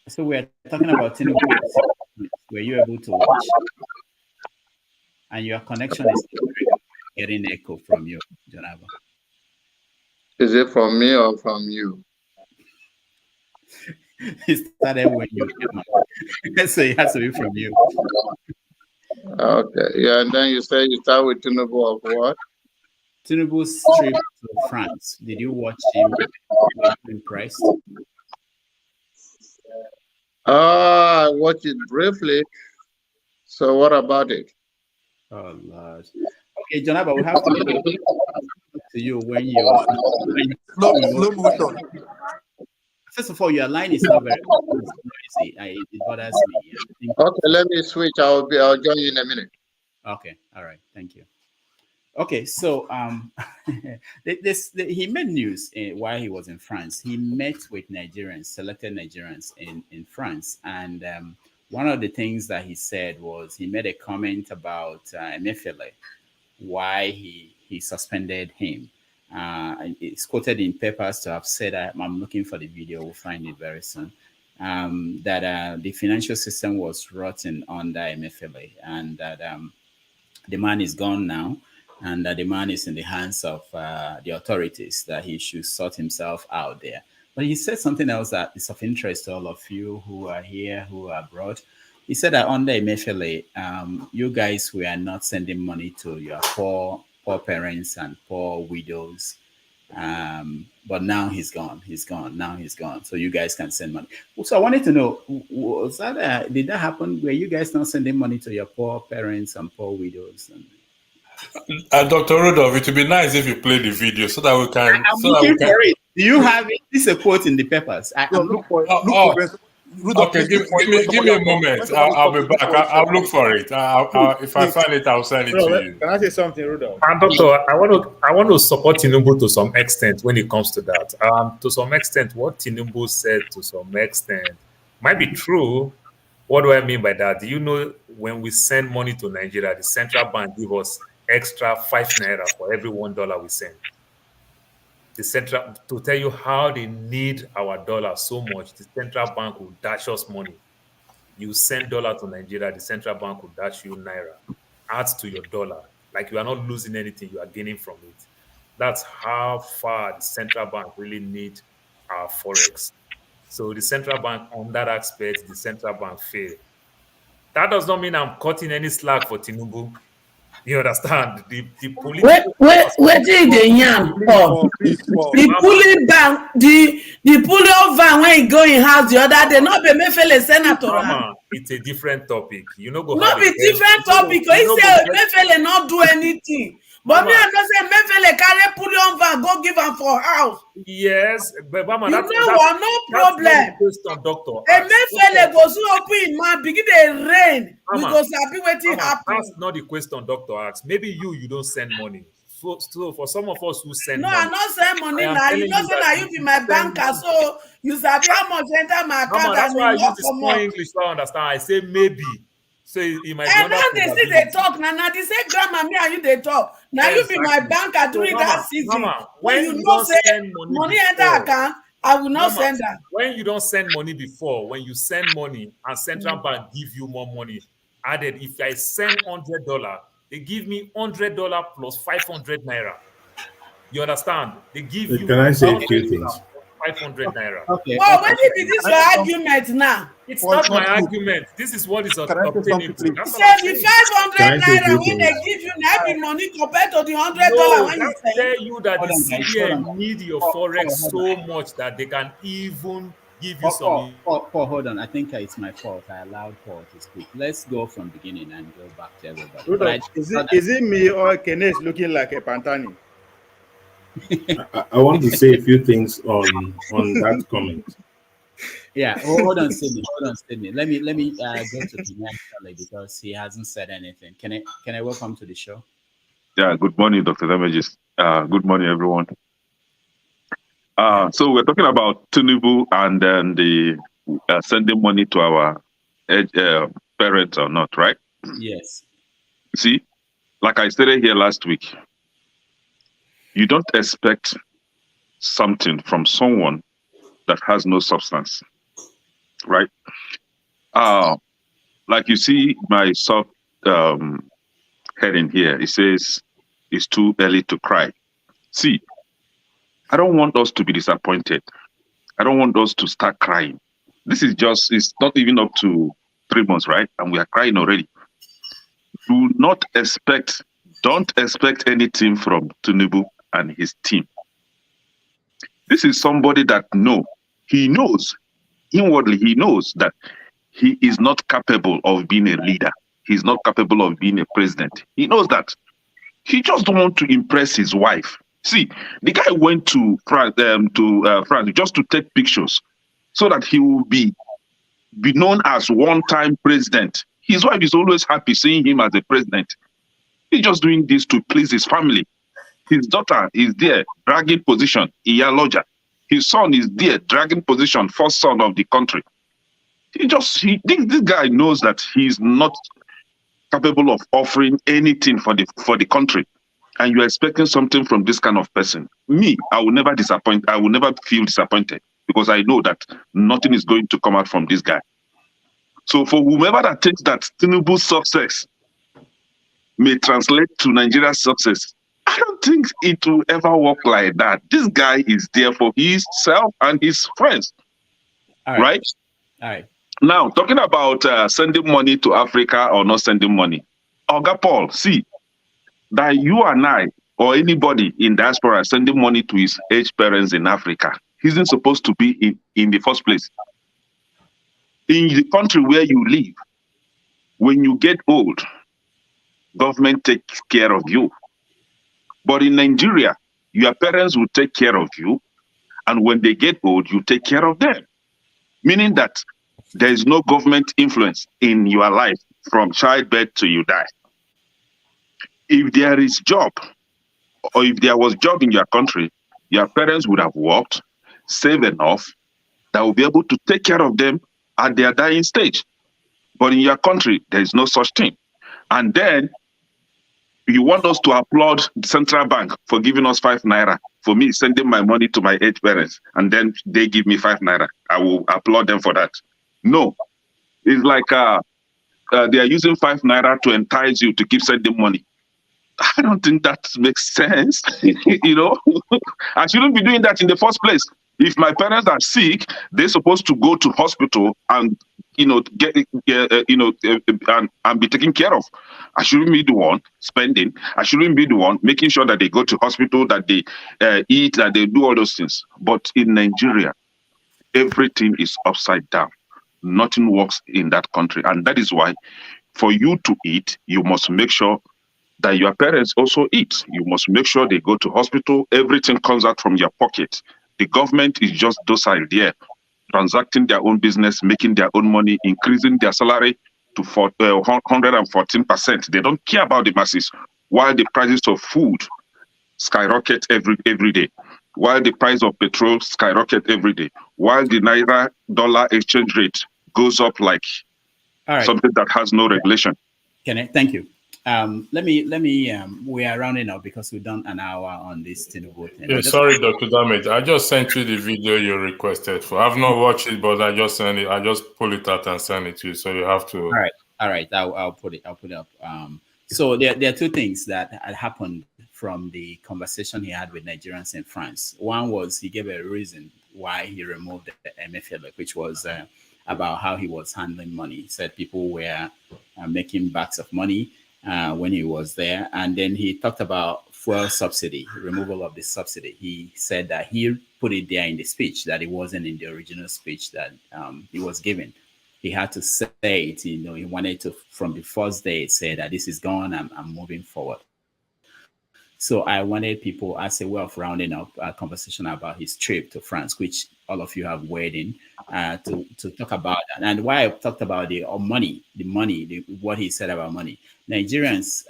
So we're talking about Tinubu. Were you able to watch? And your connection is getting echo from you, Jonaba. Is it from me or from you? It started when you came up. So it has to be from you. Okay. Yeah, and then you say you start with Tinubu of what? Tinubu's trip to France. Did you watch him? Were you impressed? I watched it briefly. So what about it? Oh Lord. Okay, Jonaba, we have to go to you when you're slow motion. First of all, your line is not very noisy. It bothers me. Okay, let me switch. I'll join you in a minute. Okay, all right, thank you. Okay, so he made news while he was in France. He met with Nigerians, selected Nigerians in France, and one of the things that he said was he made a comment about Emefiele, why he suspended him. It's quoted in papers to have said, I'm looking for the video, we'll find it very soon, that the financial system was rotten under Emefiele, and that the man is gone now, and that the man is in the hands of the authorities, that he should sort himself out there. But he said something else that is of interest to all of you who are here, who are abroad. He said that under Emefiele, you guys were not sending money to your poor parents and poor widows. But now he's gone. Now he's gone. So you guys can send money. So I wanted to know, was that did that happen? Were you guys not sending money to your poor parents and poor widows? Dr. Rudolph, it would be nice if you play the video so that we can. I'm looking for it. Do you have it? This is a quote in the papers. Look for it. Okay, give me a moment. I'll be back. I'll look for it. If I find it, I'll send it to you. Can I say something, Rudolph? And Doctor, I want to support Tinubu to some extent when it comes to that. To some extent, what Tinubu said to some extent might be true. What do I mean by that? Do you know when we send money to Nigeria, the central bank give us extra 5 naira for every $1 we send? The central, to tell you how they need our dollar so much, the central bank will dash us money. You send dollar to Nigeria, the central bank will dash you naira, adds to your dollar. Like you are not losing anything, you are gaining from it. That's how far the central bank really need our forex. So the central bank, on that aspect, the central bank failed. That does not mean I'm cutting any slack for Tinubu. You understand? The political wait till the yam the pulling bank the pulling van when he go in house the other day not be Emefiele senator. Mama, it's a different topic. You know, go not be different topic. He say Emefiele not do anything. But me, I know say Emefiele carry pulling van go give am for house. Yes, but Mama, that's no problem. Question, doctor. Emefiele go soon open him mouth begin dey rain. We go sabi wetin happen. That's not the question doctor asks. Maybe you don't send money. So for some of us who send money. No, I not send money now. You know say na you be my banker, so you sabi how much enter my account. Mama, that's why I use the small English so I understand. I say maybe. So it might be. And now they see they talk. Now they say grandma me and you they talk. Now you be my banker during that season. Mama, when you don't send money enter account, I will not send that. When you don't send money before, when you send money and central bank give you more money added, if I send $100, they give me $100 plus 500 naira. You understand? They give you. Can I say a few things? 500 naira. Okay. Well, when did this your argument now? It's not my argument. This is what is obtainable. Say the 500 naira when they give you now be money compared to the $100 when you say. Tell you that the CBN need your forex so much that they can even give you some. Paul, hold on. I think it's my fault. I allowed Paul to speak. Let's go from beginning and go back to everybody. Rudolph, is it me or Kenneth looking like a Pantani? I want to say a few things on that comment. Yeah, hold on, Sydney. Let me go to the next because he hasn't said anything. Can I welcome to the show? Yeah. Good morning, Dr. Damages. Good morning, everyone. So we're talking about Tinubu and then the sending money to our parents or not, right? Yes. See, like I stated here last week, you don't expect something from someone that has no substance, right? Like you see my soft heading here, it says it's too early to cry. See, I don't want us to be disappointed. I don't want us to start crying. This is just, it's not even up to 3 months, right? And we are crying already. Don't expect anything from Tinubu and his team. This is somebody that he knows, inwardly, he knows that he is not capable of being a leader. He's not capable of being a president. He knows that. He just don't want to impress his wife. See, the guy went to France just to take pictures so that he will be known as one-time president. His wife is always happy seeing him as a president. He's just doing this to please his family. His daughter is there, dragging position, Iyaloja. His son is there, dragging position, first son of the country. This guy knows that he's not capable of offering anything for the country. And you're expecting something from this kind of person. Me, I will never disappoint. I will never feel disappointed because I know that nothing is going to come out from this guy. So for whomever that thinks that Tinubu's success may translate to Nigeria's success, I don't think it will ever work like that. This guy is there for himself and his friends. Right? All right. Now, talking about sending money to Africa or not sending money. Oga Paul, see, that you and I or anybody in diaspora sending money to his aged parents in Africa isn't supposed to be in the first place. In the country where you live, when you get old, government takes care of you. But in Nigeria, your parents will take care of you, and when they get old, you take care of them. Meaning that there is no government influence in your life from childbirth till you die. If there is job, or if there was job in your country, your parents would have worked, saved enough, that will be able to take care of them at their dying stage. But in your country, there is no such thing. And then you want us to applaud the central bank for giving us 5 naira, for me sending my money to my aged parents, and then they give me 5 naira. I will applaud them for that. No, it's like they are using 5 naira to entice you to keep sending money. I don't think that makes sense. I shouldn't be doing that in the first place. If my parents are sick, they're supposed to go to hospital and get and be taken care of. I shouldn't be the one spending. I shouldn't be the one making sure that they go to hospital, that they eat, that they do all those things. But in Nigeria, everything is upside down. Nothing works in that country, and that is why, for you to eat, you must make sure that your parents also eat. You must make sure they go to hospital. Everything comes out from your pocket. The government is just docile there, transacting their own business, making their own money, increasing their salary to 114%. They don't care about the masses, while the prices of food skyrocket every day, while the price of petrol skyrocket every day, while the Naira-dollar exchange rate goes up like something that has no regulation. Thank you. Let me. We are rounding up because we've done an hour on this Tinubu thing. Yeah, sorry, Dr. Damage. I just sent you the video you requested for. I've not watched it, but I just sent it. I just pull it out and send it to you. So you have to. All right. I'll put it up. So there are 2 things that had happened from the conversation he had with Nigerians in France. One was he gave a reason why he removed the MFL, which was about how he was handling money. He said people were making bags of money when he was there. And then he talked about fuel subsidy, removal of the subsidy. He said that he put it there in the speech, that it wasn't in the original speech that he was given. He had to say it, he wanted to, from the first day, say that this is gone, I'm moving forward. So I wanted people, as a way of rounding up a conversation about his trip to France, which all of you have weighed in, to talk about that. And why I talked about the money, what he said about money. Nigerians,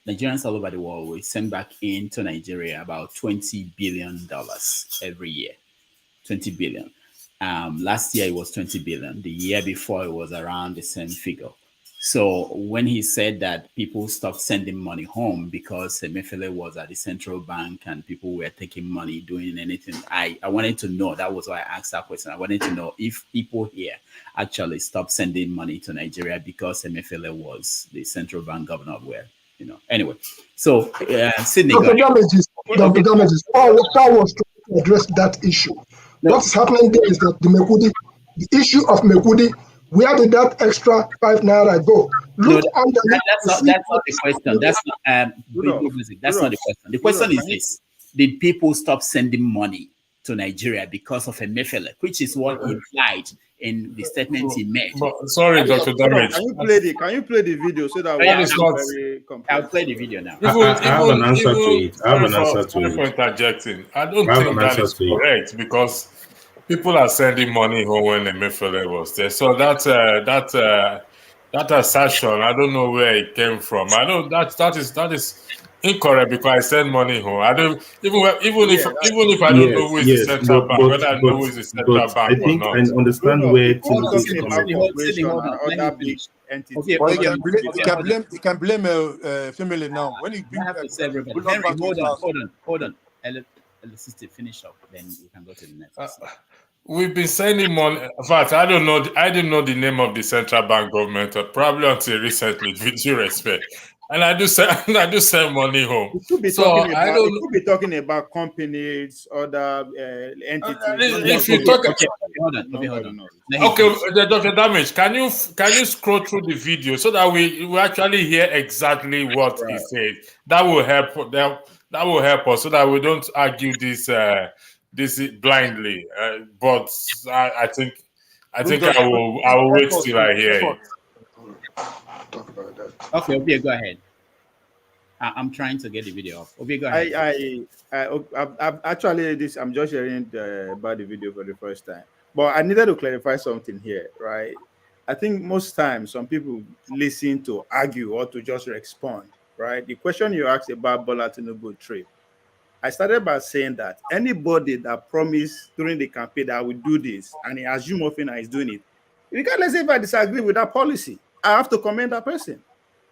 Nigerians all over the world will send back into Nigeria about $20 billion every year. 20 billion. Last year it was 20 billion. The year before it was around the same figure. So when he said that people stopped sending money home because Emefiele was at the central bank and people were taking money, doing anything, I wanted to know. That was why I asked that question. I wanted to know if people here actually stopped sending money to Nigeria because Emefiele was the central bank governor. Where, anyway. So Sydney, Dr. Damages, Paul was trying to address that issue. What's happening there is that the issue of Mekudi, where did that extra 5 naira go? Look that's not the question. That's not that's not the question. The question is this: did people stop sending money to Nigeria because of Emefiele, which is what he implied in the statement he made? Sorry, Dr. Damage. Can you play the video so that I'll play the video now. I have an answer to it. Sorry for interjecting. I don't think that is correct because people are sending money home when Emefiele was there. So that assertion, I don't know where it came from. I know that is incorrect because I send money home. I don't even if I don't know who is the central bank, whether I know who is the central bank I think or not. I understand where Tinubu is coming from. You can blame family now. When you have to say everybody. Henry, hold on. Sister, finish up, then we can go to the next. We've been sending money. In fact, I didn't know the name of the central bank government, probably until recently, with due respect. And I do send money home. We could be talking about companies, other entities. If you talk, hold on. Okay, Dr. Damage, can you scroll through the video so that we actually hear exactly what he said? That will help. That will help us so that we don't argue this blindly. But I think I will wait till I hear it. Talk about that. Okay, Obia, go ahead. I'm trying to get the video off. Obia, go ahead. I'm just hearing about the video for the first time. But I needed to clarify something here, right? I think most times some people listen to argue or to just respond, right? The question you asked about Bola Tinubu trip, I started by saying that anybody that promised during the campaign that I will do this and he assumes often that he's doing it, regardless if I disagree with that policy, I have to commend that person,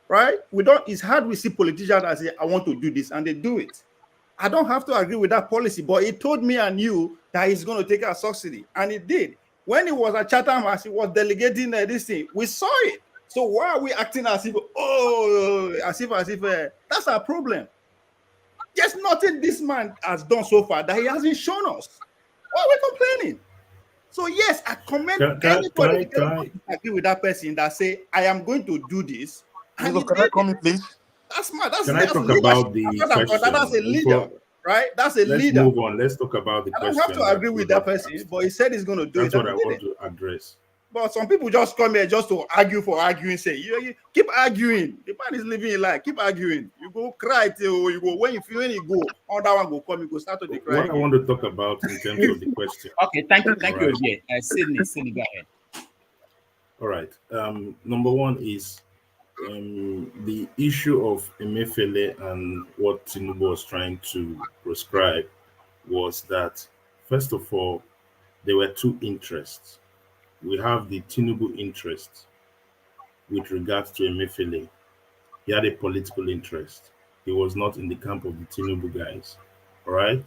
right? It's hard we see politicians that say, I want to do this, and they do it. I don't have to agree with that policy, but he told me and you that he's going to take our subsidy, and he did. When he was at Chatham, as he was delegating this thing, we saw it. So why are we acting as if that's our problem? There's nothing this man has done so far that he hasn't shown us. Why are we complaining? So yes, I commend anybody that agree with that person that say, I am going to do this. Can I comment, please? That's smart. Can I talk about the question? That's a leader, right? That's a leader. Let's move on. Let's talk about the question. I don't have to agree with that person, but he said he's going to do it. That's what I want to address. But some people just come here just to argue for arguing. Say, you keep arguing. The man is living a life. Keep arguing. You go cry till you go. When you go, all that one go come. You go start to cry. What I want to talk about in terms of the question. Okay, thank you. Yeah, Sydney, go ahead. All right. Number one is the issue of Emefiele and what Tinubu was trying to prescribe was that, first of all, there were two interests. We have the Tinubu interest with regards to Emefiele. He had a political interest. He was not in the camp of the Tinubu guys. All right?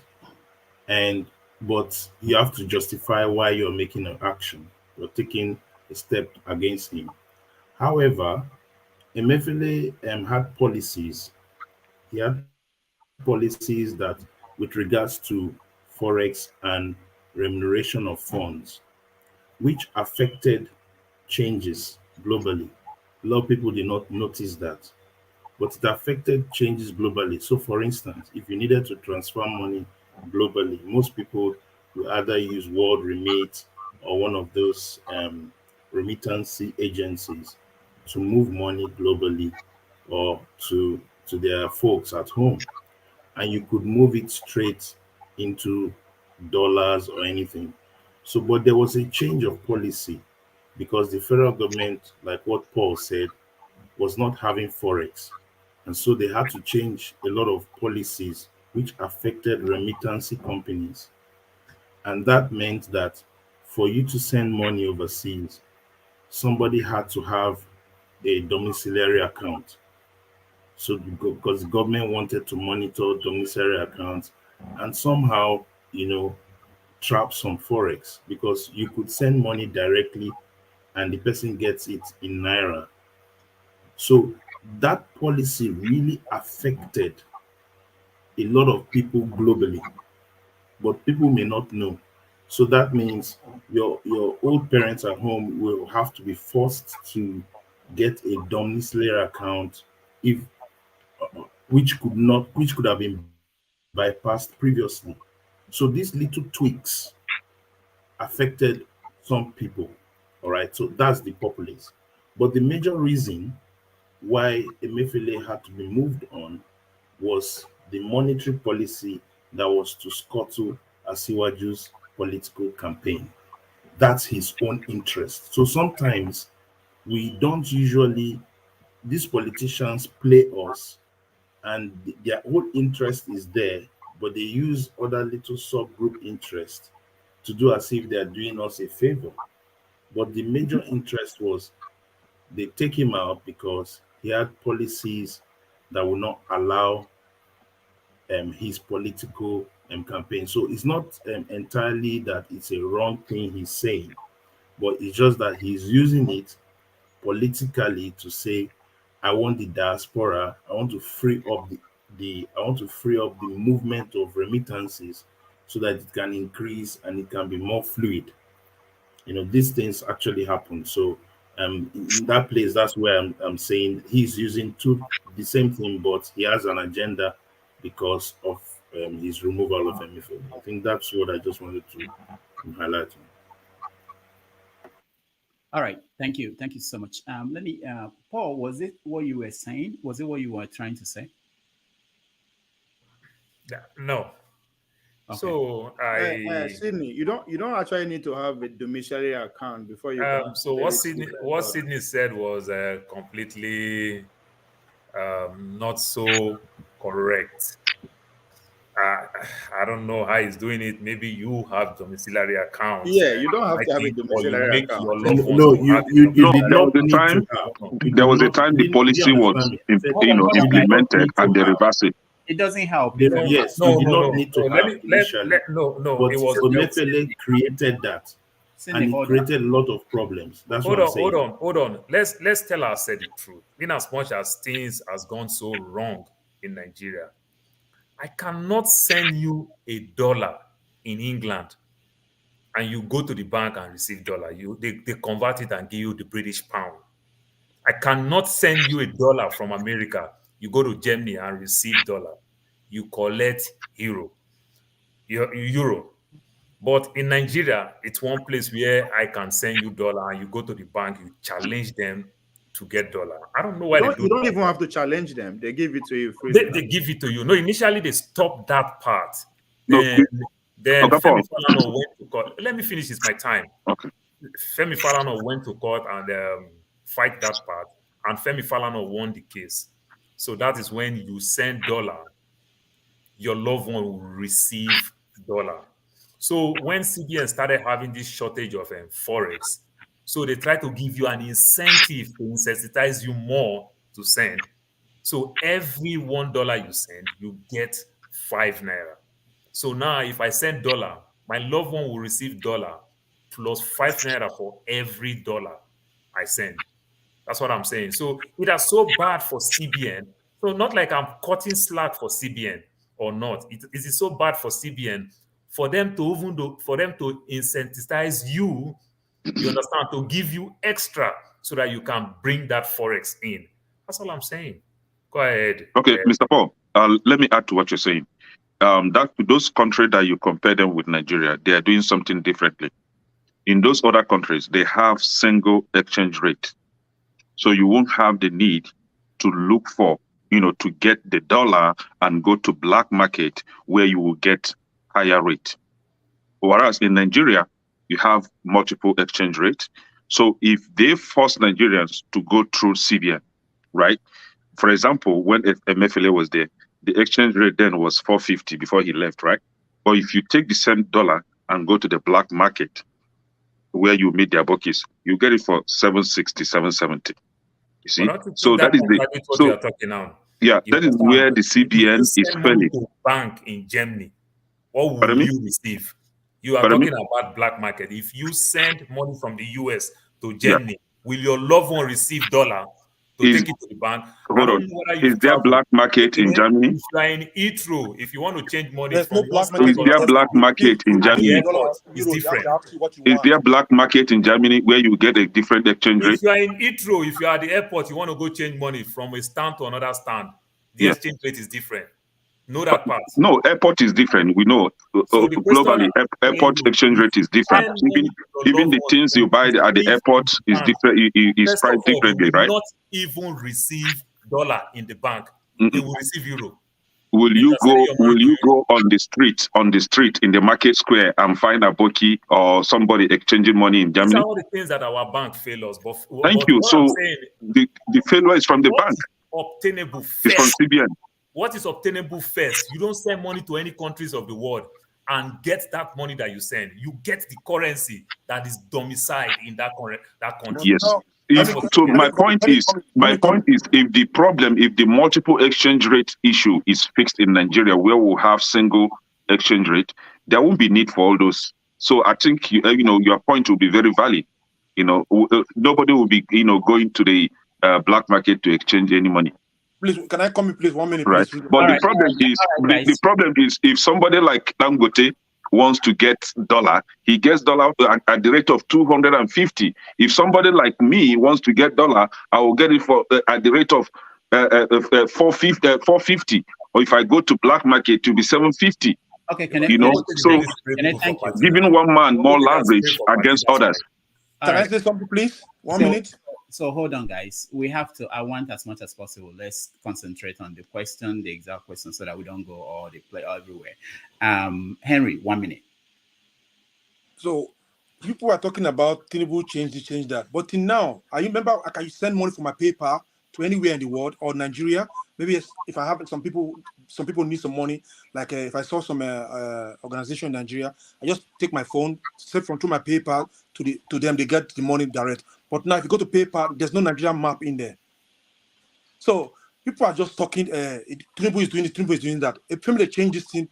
But you have to justify why you're making an action. You're taking a step against him. However, Emefiele had policies. He had policies that, with regards to forex and remuneration of funds, which affected changes globally. A lot of people did not notice that, but it affected changes globally. So, for instance, if you needed to transfer money globally, most people will either use World Remit or one of those remittance agencies to move money globally or to their folks at home. And you could move it straight into dollars or anything. So, but there was a change of policy because the federal government, like what Paul said, was not having forex. And so they had to change a lot of policies which affected remittance companies. And that meant that for you to send money overseas, somebody had to have a domiciliary account. So because the government wanted to monitor domiciliary accounts and somehow, trap some forex, because you could send money directly and the person gets it in naira. So that policy really affected a lot of people globally, but people may not know. So that means your old parents at home will have to be forced to get a domiciliary account, if which could have been bypassed previously. So these little tweaks affected some people. All right, so that's the populace. But the major reason why Emefiele had to be moved on was the monetary policy that was to scuttle Asiwaju's political campaign. That's his own interest. So sometimes we don't usually, these politicians play us, and their whole interest is there, but they use other little subgroup interest to do as if they are doing us a favor. But the major interest was they take him out because he had policies that will not allow his political campaign. So it's not entirely that it's a wrong thing he's saying, but it's just that he's using it politically to say, I want the diaspora, I want to free up the movement of remittances so that it can increase and it can be more fluid. These things actually happen. So in that place, that's where I'm saying he's using the same thing, but he has an agenda because of his removal of Emefiele. I think that's what I just wanted to highlight. All right, thank you so much. Let me, Paul, was it what you were saying? Was it what you were trying to say? No. Okay. So Sydney, you don't actually need to have a domiciliary account before you can. So what Sydney said was completely not so correct. I don't know how he's doing it. Maybe you have domiciliary accounts. Yeah, you don't have to have a domiciliary account. No, you did not need to have. There was a time the policy was implemented and they reversed it. It doesn't help. Yes, you did not need to have initially. No, it was Emefiele created that, and it created a lot of problems. That's what I'm saying. Hold on. Let's tell ourselves the truth. In as much as things has gone so wrong in Nigeria, I cannot send you $1 in England and you go to the bank and receive dollar. They convert it and give you the British pound. I cannot send you $1 from America. You go to Germany and receive dollar. You collect euro. But in Nigeria, it's one place where I can send you dollar and you go to the bank, you challenge them to get dollar. I don't know why they do. You don't even have to challenge them. They give it to you free. They give it to you. No, initially they stopped that part. Then Femi Falana went to court. Let me finish. It's my time. Okay. Femi Falana went to court and fight that part, and Femi Falana won the case. So that is when you send dollar, your loved one will receive dollar. So when CBN started having this shortage of forex, so they try to give you an incentive to incentivize you more to send. So every $1 you send, you get 5 naira. So now if I send dollar, my loved one will receive dollar plus 5 naira for every dollar I send. That's what I'm saying. So it is so bad for CBN. So not like I'm cutting slack for CBN or not. It is so bad for CBN for them to incentivize you, you understand, to give you extra so that you can bring that forex in. That's all I'm saying. Go ahead. Okay, Mr. Paul, let me add to what you're saying. Those countries that you compare them with Nigeria, they are doing something differently. In those other countries, they have single exchange rate. So you won't have the need to look for, to get the dollar and go to black market where you will get higher rate. Whereas in Nigeria, you have multiple exchange rates. So if they force Nigerians to go through CBN, right, For example, when Emefiele was there, the exchange rate then was 450 before he left, right? Or if you take the same dollar and go to the black market where you made their bookies, you get it for 760, 770. You see? So that is the what you are talking now. Yeah, that is where the CBN is failing. To bank in Germany, what will you receive? You are talking about black market. If you send money from the US to Germany, will your loved one receive dollar to take it to the bank? Hold on. Is there black market in Germany? If you are in Heathrow, if you want to change money There's from no black one Is there black market in Germany? It's different. Is there black market in Germany where you get a different exchange rate? If you are in Heathrow, if you are at the airport, you want to go change money from a stand to another stand, the exchange rate is different. Know that part. No, airport is different. We know globally, airport exchange rate is different. Even the things you buy at the airport is different. Is priced differently, right? Not even receive dollar in the bank. They will receive euro. Will you go on the street in the market square and find a bookie or somebody exchanging money in Germany? These are all the things that our bank fail us. But Thank you. So the failure is from the bank. Obtainable first. It's from CBN. What is obtainable first? You don't send money to any countries of the world and get that money that you send. You get the currency that is domiciled in that country. Yes. So my point is, if the multiple exchange rate issue is fixed in Nigeria, where we'll have single exchange rate, there won't be need for all those. So I think your point will be very valid. Nobody will be going to the black market to exchange any money. Please, can I come in, please? 1 minute, right. Please. But the problem is if somebody like Dangote wants to get dollar, he gets dollar at the rate of 250. If somebody like me wants to get dollar, I will get it for at the rate of 450. Or if I go to black market, to be 750. Okay, so thank you. Giving one man more leverage against others. Can I say something, please? 1 minute. So hold on, guys. I want as much as possible. Let's concentrate on the question, the exact question, so that we don't go all the play everywhere. Henry, 1 minute. So people are talking about Tinubu change that. But till now, I remember I can send money from my PayPal to anywhere in the world or Nigeria. Maybe if I have some people need some money, like if I saw some organization in Nigeria, I just take my phone, send through my PayPal to them, they get the money direct. But now if you go to PayPal, there's no Nigerian map in there. So people are just talking, Tinubu is doing this, Tinubu is doing that. If they change this thing,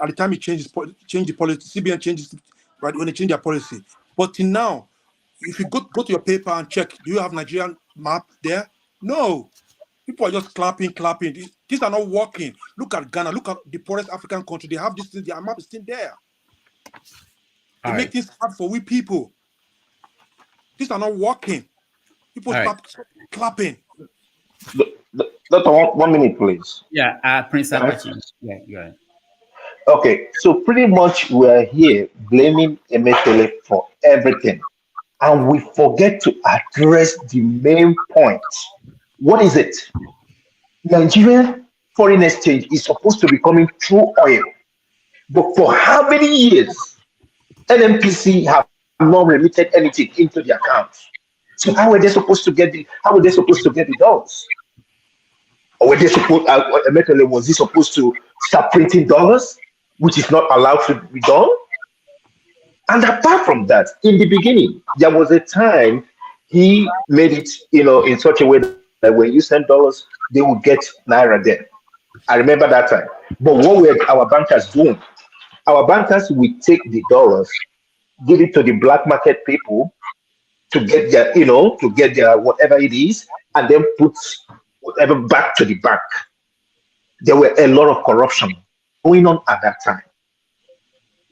at the time he change the policy, CBN changes right when they change their policy. But till now, if you go to your PayPal and check, do you have Nigerian map there? No. People are just clapping. These are not working. Look at Ghana. Look at the poorest African country. They have this thing. Their map is still there. They make things hard for we people. These are not working. People stop clapping. Doctor, 1 minute, please. Yeah, Prince Albert. Yeah, go ahead. Okay, so pretty much we're here blaming Emefiele for everything, and we forget to address the main point. What is it? Nigerian foreign exchange is supposed to be coming through oil, but for how many years NMPC have not remitted anything into the accounts? So how were they supposed to get the dollars? Or were they supposed? Was he supposed to start printing dollars, which is not allowed to be done? And apart from that, in the beginning, there was a time he made it, in such a way that when you send dollars, they would get naira then. I remember that time. But what were our bankers doing? Our bankers would take the dollars, give it to the black market people to get their whatever it is, and then put whatever back to the bank. There were a lot of corruption going on at that time.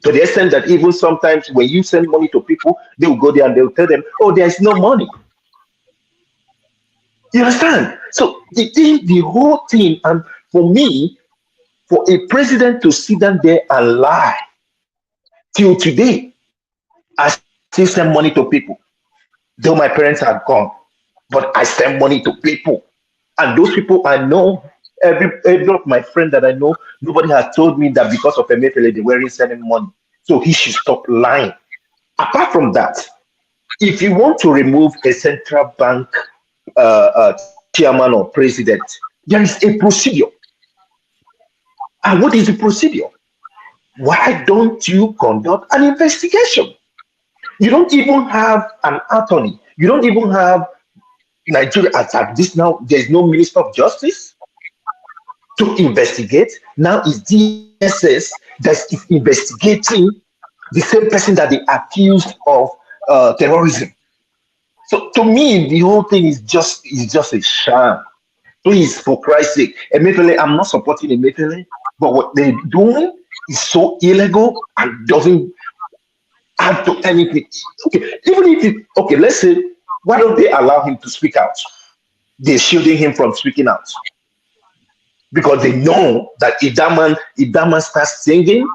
To the extent that even sometimes when you send money to people, they will go there and they'll tell them, oh, there's no money. You understand? So the whole thing, and for me, for a president to sit down there and lie till today, I still send money to people. Though my parents are gone, but I send money to people. And those people I know, every of my friends that I know, nobody has told me that because of Emefiele, they weren't sending money. So he should stop lying. Apart from that, if you want to remove a central bank chairman or president, There is a procedure. And what is the procedure? Why don't you conduct an investigation? You don't even have an attorney. You don't even have Nigeria at this now. There's no Minister of Justice to investigate. Now it's DSS that is investigating the same person that they accused of terrorism. So to me, the whole thing is just a sham. Please, for Christ's sake, Emefiele, I'm not supporting Emefiele, but what they're doing is so illegal and doesn't add to anything. Okay, even if let's say, why don't they allow him to speak out? They're shielding him from speaking out because they know that if that man starts singing,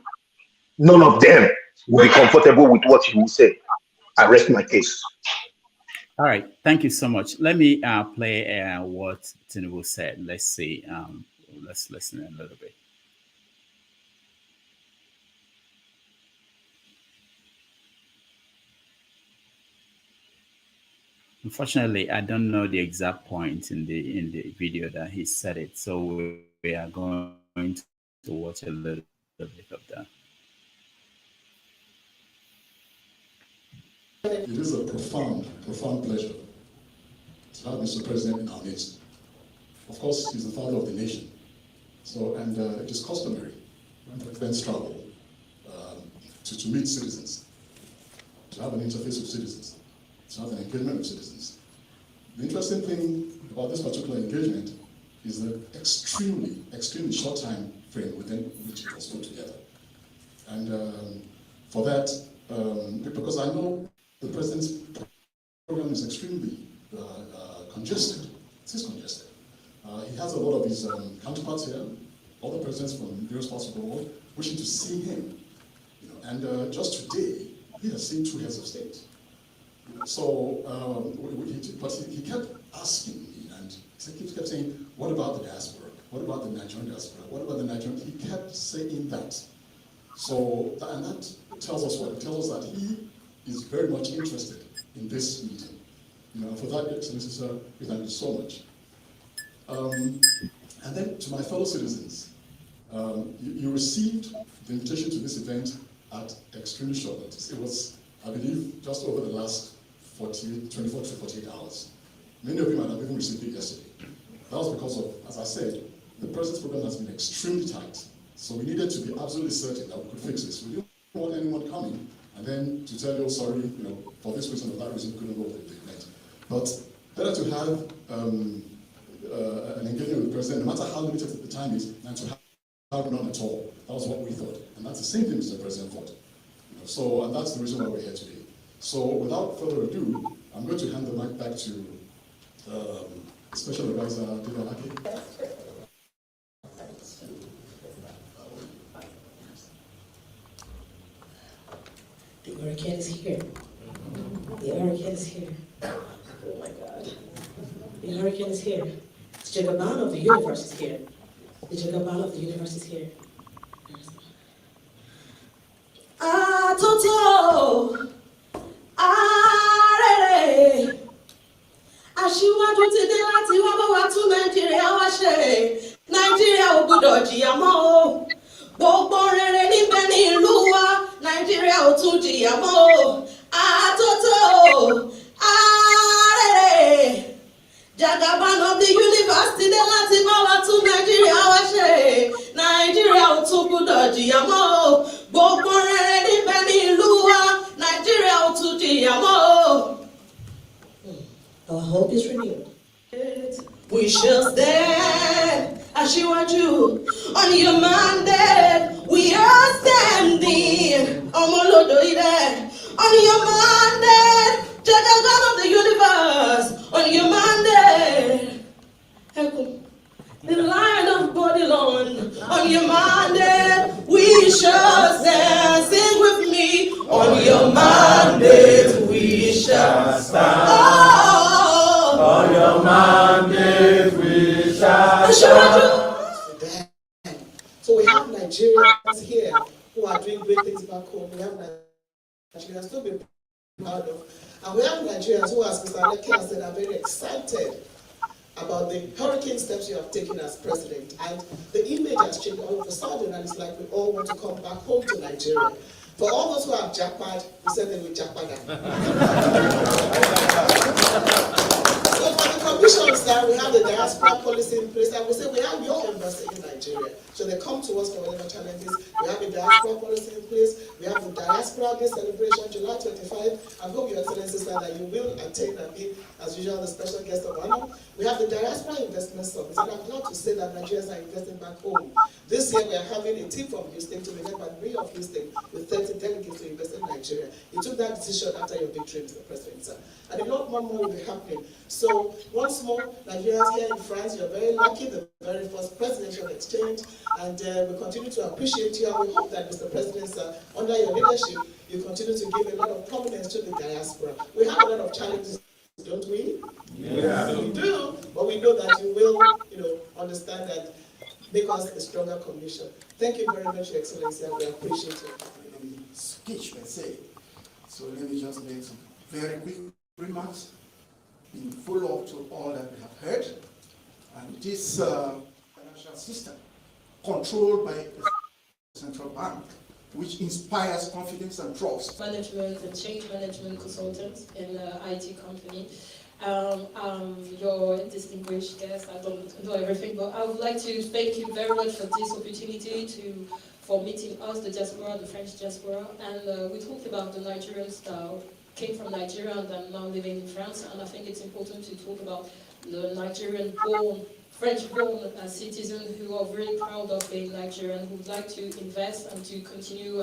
none of them will be comfortable with what he will say. I rest my case. All right, thank you so much. Let me play what Tinubu said. Let's see. Let's listen a little bit. Unfortunately, I don't know the exact point in the video that he said it, so we are going to watch a little bit of that. It is a profound pleasure to have Mr. President in our midst. Of course, he's the father of the nation. So, and it is customary when presidents travel to meet citizens, to have an interface with citizens, to have an engagement with citizens. The interesting thing about this particular engagement is the extremely short time frame within which it was put together. And for that, because I know the president's program is extremely congested. It is congested. He has a lot of his counterparts here, other presidents from various parts of the world, wishing to see him. You know, and just today, he has seen 2 heads of state. So, but he kept asking me, and he kept saying, "What about the diaspora? What about the Nigerian diaspora? What about the Nigerian?" He kept saying that. So, and that tells us what? It tells us that he is very much interested in this meeting. You know, and for that, Excellency, sir, we thank you so much. And then to my fellow citizens, you received the invitation to this event at extremely short notice. It was, I believe, just over the last 24 to 48 hours. Many of you might have even received it yesterday. That was because of, as I said, the president's program has been extremely tight. So we needed to be absolutely certain that we could fix this. We didn't want anyone coming and then to tell you, oh, sorry, you know, for this reason or that reason, we couldn't go with the event. But better to have an engagement with the president, no matter how limited the time is, than to have none at all. That was what we thought. And that's the same thing Mr. President thought. You know, so, and that's the reason why we're here today. So without further ado, I'm going to hand the mic back to Special Advisor Audiomack. The hurricane is here. The hurricane is here. Oh my God. The hurricane is here. The Jagaban of the universe is here. The Jagaban of the universe is here. Toto! Arere! Aṣíwájú ti dé láti wá bá wa tún Nàìjíríà wá ṣe. Nàìjíríà ò gbọdọ̀ jìyà mọ́ o. Gbogbo rere níbẹ̀ ní ìlú wa. Nàìjíríà ò tún jìyà mọ́ o. Àtótó! Arere! Jagaban of the universe ti dé láti bá wa tún Nàìjíríà wá ṣe. Nàìjíríà ò tún gbọdọ̀ jìyà mọ́ o. Gbogbo rere níbẹ̀ ní ìlú wa. Nàìjíríà ò tún jìyà mọ́ o. Our hope is renewed. We shall stand, Aṣíwájú, on your mandate. We are standing, Ọmọlódò Idẹ, on your mandate. Jagaban of the universe, on your mandate. The Lion of Babylon, on your mandate. We shall stand. Sing with me. On your mandate, we shall stand. Oh, on your mandate, we shall stand. So we have Nigerians here who are doing great things back home. We have Nigerians to be proud of. And we have Nigerians who, as Mr. Aleki has said, are very excited about the hurricane steps you have taken as president, and the image has changed all of a sudden, and it's like we all want to come back home to Nigeria. For all those who have jackpot, we said they will jackpot. So for the commissions that we have the diaspora policy in place, I will say we have your embassy in Nigeria. So they come to us for whatever challenges. We have a diaspora policy in place. We have the Diaspora Day celebration, July 25. I hope your excellencies that you will attend and be, as usual, the special guest of honor. We have the Diaspora Investment Summit, and I'm glad to say that Nigerians are investing back home. This year we are having a team from Houston to be led by Mayor of Houston with 30 delegates to invest in Nigeria. You took that decision after your victory, Mr. President, sir. And a lot more will be happening. So once more, Nigerians here in France, you're very lucky, the very first presidential exchange, and we continue to appreciate you, and we hope that, Mr. President, sir, under your leadership, you continue to give a lot of prominence to the diaspora. We have a lot of challenges, don't we? Yeah. We do, but we know that you will, understand that, make us a stronger commission. Thank you very much, Your Excellency, and we appreciate it. Speech per se. So let me just make some very quick remarks in follow-up to all that we have heard. And this financial system controlled by a central bank, which inspires confidence and trust. Management and change management consultant in an IT company. Your distinguished guest, I don't know everything, but I would like to thank you very much for this opportunity for meeting us, the diaspora, the French diaspora, and we talked about the Nigerian style, came from Nigeria and I'm now living in France, and I think it's important to talk about the Nigerian-born, French-born citizens who are very proud of being Nigerian, who would like to invest and to continue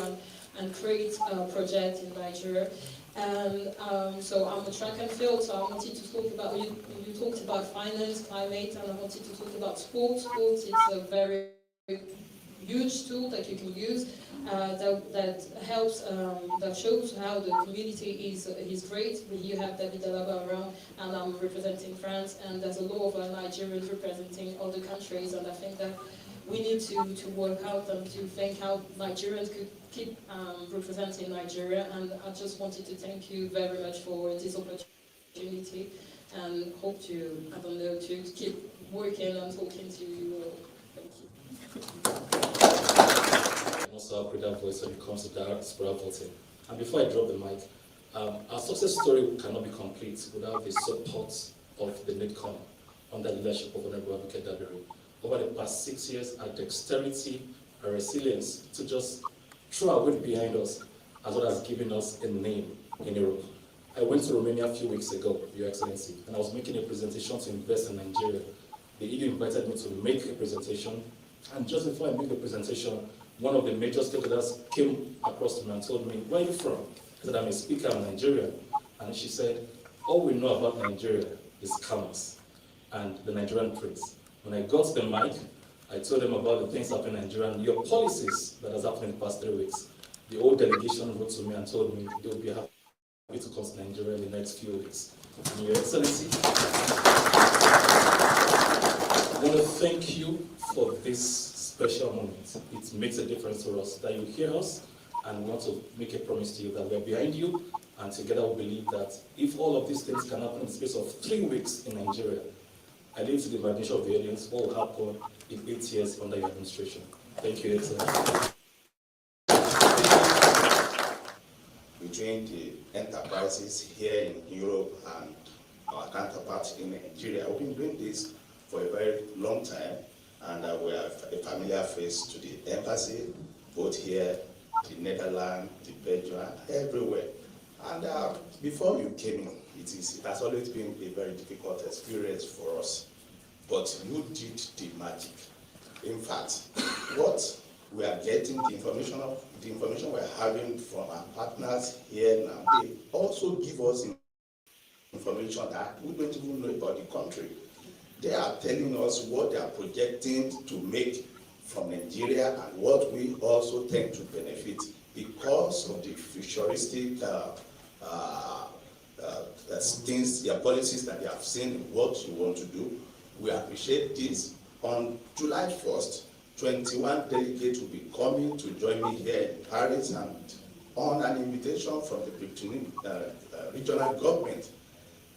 and create a project in Nigeria. And so I'm a track and field, so I wanted to talk about, you talked about finance, climate, and I wanted to talk about sports. Sports is a very huge tool that you can use that helps, that shows how the community is great. You have David Alaba around, and I'm representing France, and there's a lot of Nigerians representing other countries, and I think that we need to work out and to think how Nigerians could keep representing Nigeria, and I just wanted to thank you very much for this opportunity, and hope to, I don't know, to keep working and talking to you all. Thank you. Also, a greater voice when it comes to diaspora voting. And before I drop the mic, our success story cannot be complete without the support of the NIDCOM under the leadership of Honorable Advocate Dabiri. Over the past 6 years, our dexterity, our resilience to just throw our weight behind us, as well as giving us a name in Europe. I went to Romania a few weeks ago, Your Excellency, and I was making a presentation to invest in Nigeria. The EU invited me to make a presentation, and just before I made the presentation, one of the major stakeholders came across to me and told me, "Where are you from?" I said, "I'm a speaker, I'm Nigerian." And she said, "All we know about Nigeria is scammers and the Nigerian prince." When I got to the mic, I told them about the things happening in Nigeria and your policies that has happened in the past 3 weeks. The whole delegation wrote to me and told me they would be happy to come to Nigeria in the next few weeks. And Your Excellency, I want to thank you for this special moment. It makes a difference to us that you hear us, and we want to make a promise to you that we're behind you, and together we believe that if all of these things can happen in the space of 3 weeks in Nigeria, I leave to the imagination of the audience what will happen in 8 years under your administration. Thank you, Excellency. Between the enterprises here in Europe and our counterparts in Nigeria, we've been doing this for a very long time, and we are a familiar face to the embassy, both here, the Netherlands, the Belgium, everywhere. And before you came in, it has always been a very difficult experience for us. But you did the magic. In fact, what we are getting, the information we're having from our partners here now, they also give us information that we don't even know about the country. They are telling us what they are projecting to make from Nigeria and what we also tend to benefit because of the futuristic things, their policies that they have seen, what you want to do. We appreciate this. On July 1st, 21 delegates will be coming to join me here in Paris, and on an invitation from the regional government,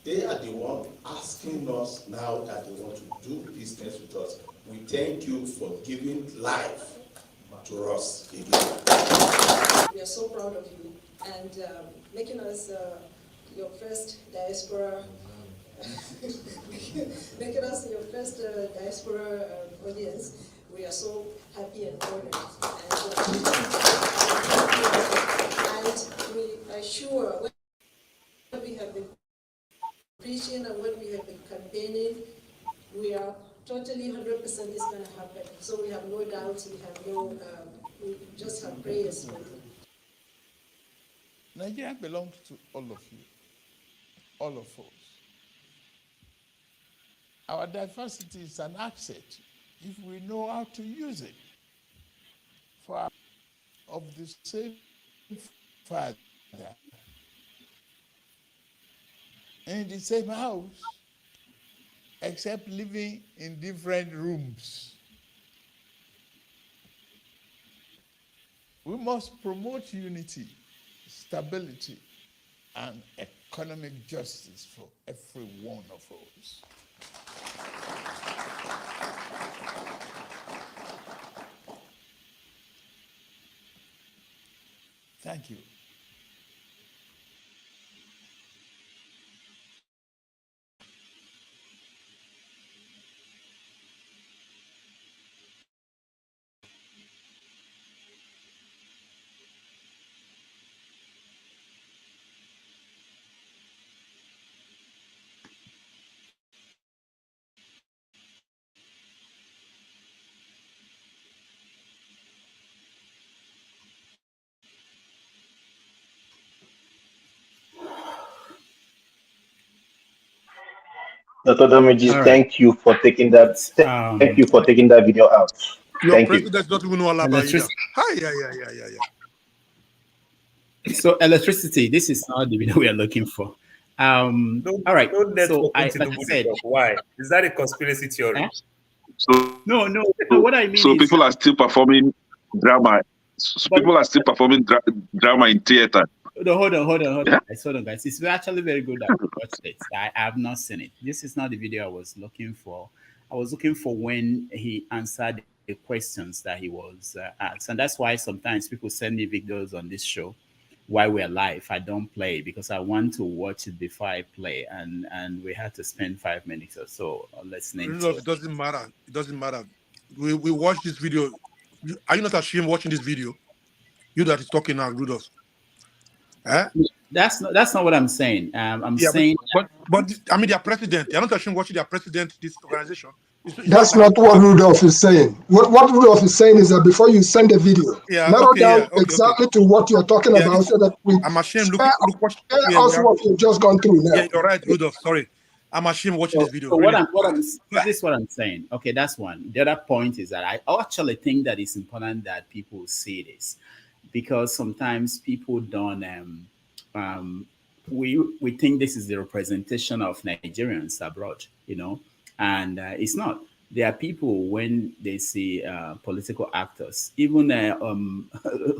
They are the one asking us now that they want to do business with us. We thank you for giving life to us again. We are so proud of you and making us your first diaspora, making us your first diaspora audience. We are so happy and honored. And we are sure what we have been preaching and what we have been campaigning, we are totally 100% is going to happen. So we have no doubts, we have no, we just have prayers for you. Nigeria belongs to all of you, all of us. Our diversity is an asset if we know how to use it. For our, of the same Father, in the same house, except living in different rooms. We must promote unity, stability, and economic justice for every one of us. Thank you. Dr. Damiji, All right. thank you for taking that. Thank you for taking that video out. Your Thank you. president doesn't even know Alaba either. Hi, yeah. So electricity, this is not the video we are looking for. All right. Don't let So like I said, why? Is that a conspiracy theory? Eh? So, No. What I mean so is people are still performing drama. So people are still performing drama in theater. Hold on. Yeah? Hold on, guys. It's actually very good that you watched it. I have not seen it. This is not the video I was looking for. I was looking for when he answered the questions that he was asked. And that's why sometimes people send me videos on this show while we're live. I don't play because I want to watch it before I play. And we had to spend 5 minutes or so listening Rudolph, to it doesn't matter. It doesn't matter. We watched this video. Are you not ashamed watching this video? You that is talking now, Rudolph. Eh? That's not what I'm saying. I'm saying, but I mean, their president. They're not ashamed watching their president. This organization. That's not what Rudolph is saying. What Rudolph is saying is that before you send a video, narrow down exactly to what you're talking about so that we I'm ashamed. spare us what you've just gone through now. Yeah, you're right, Rudolph. Sorry. I'm ashamed watching this video. So really. this is what I'm saying. Okay, that's one. The other point is that I actually think that it's important that people see this, because sometimes people don't. We think this is the representation of Nigerians abroad, and it's not. There are people when they see political actors, even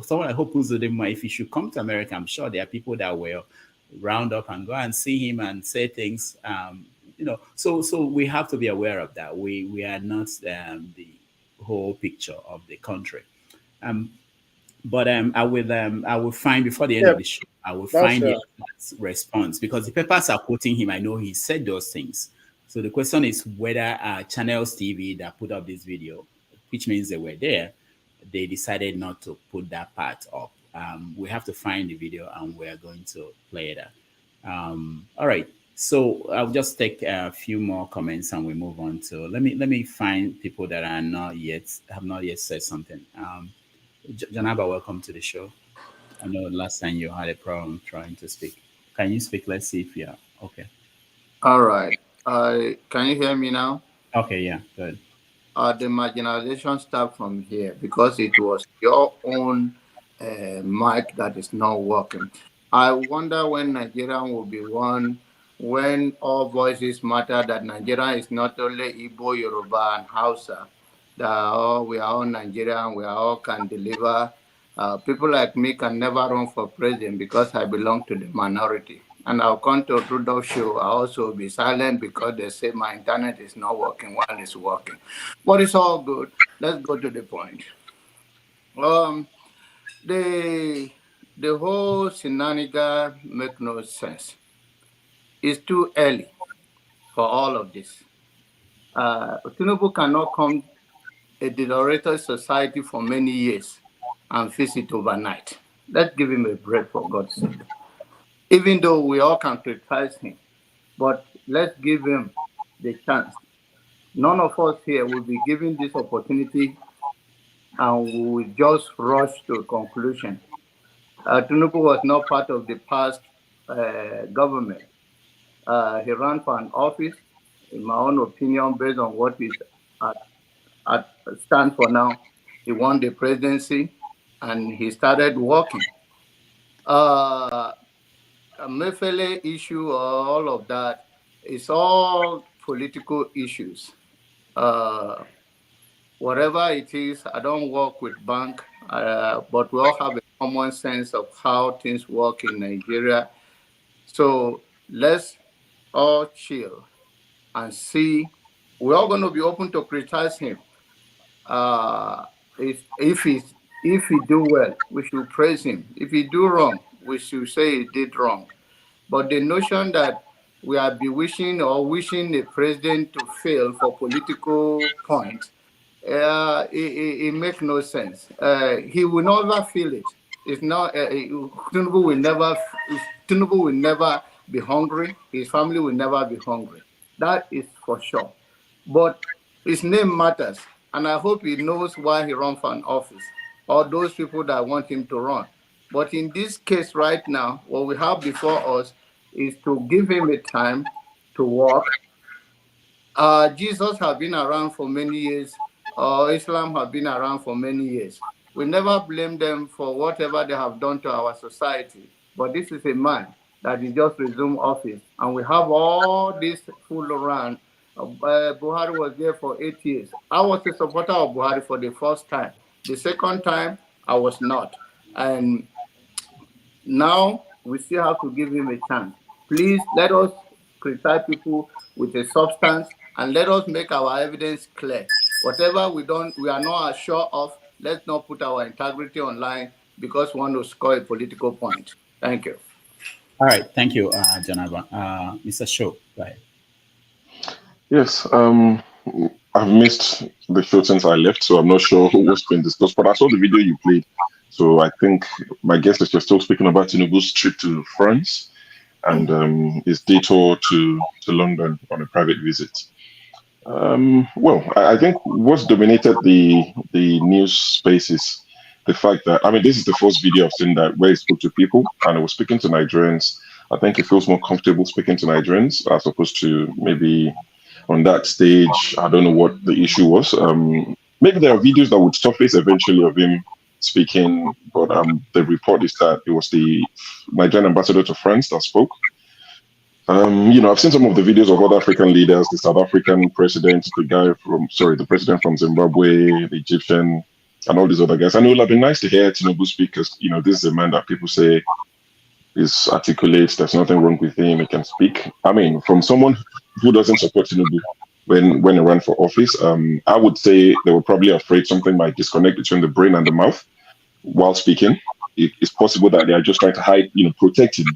someone I hope Uzodinma, if he should come to America, I'm sure there are people that will round up and go and see him and say things. So we have to be aware of that. We are not the whole picture of the country. But I will find before the end of the show, I will find the response, because the papers are quoting him. I know he said those things. So the question is whether Channels TV that put up this video, which means they were there, they decided not to put that part up. We have to find the video and we're going to play that. All right. So I'll just take a few more comments and we move on to let me find people that have not yet said something. Janaba, welcome to the show. I know last time you had a problem trying to speak. Can you speak? Let's see if you're okay. All right. Can you hear me now? Okay, yeah, good. The marginalization starts from here because it was your own mic that is not working. I wonder when Nigeria will be one, when all voices matter, that Nigeria is not only Igbo, Yoruba, and Hausa, that we are all Nigerian, we all can deliver. People like me can never run for president because I belong to the minority. and I'll come to Rudolph's show. I'll also be silent because they say my internet is not working while it's working. But it's all good. Let's go to the point. The whole shenanigan make no sense. It's too early for all of this. Tinubu cannot come a deteriorated society for many years and fix it overnight. Let's give him a break, for God's sake. Even though we all can criticize him, but let's give him the chance. None of us here will be given this opportunity and we will just rush to a conclusion. Tinubu was not part of the past government. He ran for an office, in my own opinion, based on what is at stand for now. He won the presidency and he started working. Mefele issue, all of that, it's all political issues. Whatever it is, I don't work with bank, but we all have a common sense of how things work in Nigeria. So let's all chill and see. We're all going to be open to criticize him. If he do well, we should praise him. If he do wrong, we should say he did wrong. But the notion that we are bewishing or wishing the president to fail for political points, it makes no sense. He will never feel it. It's not. Tinubu will never be hungry. His family will never be hungry. That is for sure. But his name matters, and I hope he knows why he ran for an office, or those people that want him to run. But in this case right now, what we have before us is to give him a time to work. Jesus has been around for many years. Islam has been around for many years. We never blame them for whatever they have done to our society. But this is a man that he just resumed office. And we have all this full around. Buhari was there for 8 years. I was a supporter of Buhari for the first time. The second time, I was not. And now we still have to give him a chance. Please let us criticize people with a substance and let us make our evidence clear. Whatever we are not sure of, let's not put our integrity online because we want to score a political point. Thank you. All right, thank you, Jonathan. Mr. Show, go ahead. Yes, I've missed the show since I left, so I'm not sure what's been discussed, but I saw the video you played. So I think my guess is you're still speaking about Tinubu's trip to France and his detour to London on a private visit. Well, I think what's dominated the news space is the fact that, I mean, this is the first video I've seen that where he spoke to people and he was speaking to Nigerians. I think he feels more comfortable speaking to Nigerians as opposed to maybe on that stage. I don't know what the issue was. Maybe there are videos that would surface eventually of him speaking, but the report is that it was the Nigerian ambassador to France that spoke. I've seen some of the videos of other African leaders, the South African president, the president from Zimbabwe, the Egyptian, and all these other guys. And it would have been nice to hear Tinubu speak because, this is a man that people say is articulate, there's nothing wrong with him, he can speak. I mean, from someone who doesn't support Tinubu when he ran for office, I would say they were probably afraid something might disconnect between the brain and the mouth while speaking. It's possible that they are just trying to hide, protect him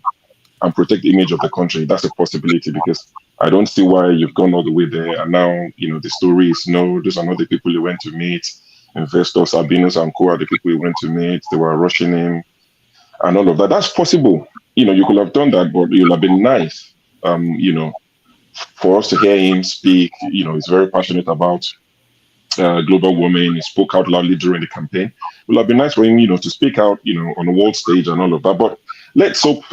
and protect the image of the country. That's a possibility because I don't see why you've gone all the way there. And now, the story is, no, those are not the people you went to meet. Investors, Sabinos and Co are the people you went to meet. They were rushing him and all of that. That's possible. You could have done that, but it would have been nice, for us to hear him speak. He's very passionate about global warming. He spoke out loudly during the campaign. It would have been nice for him, to speak out, on the world stage and all of that. But let's hope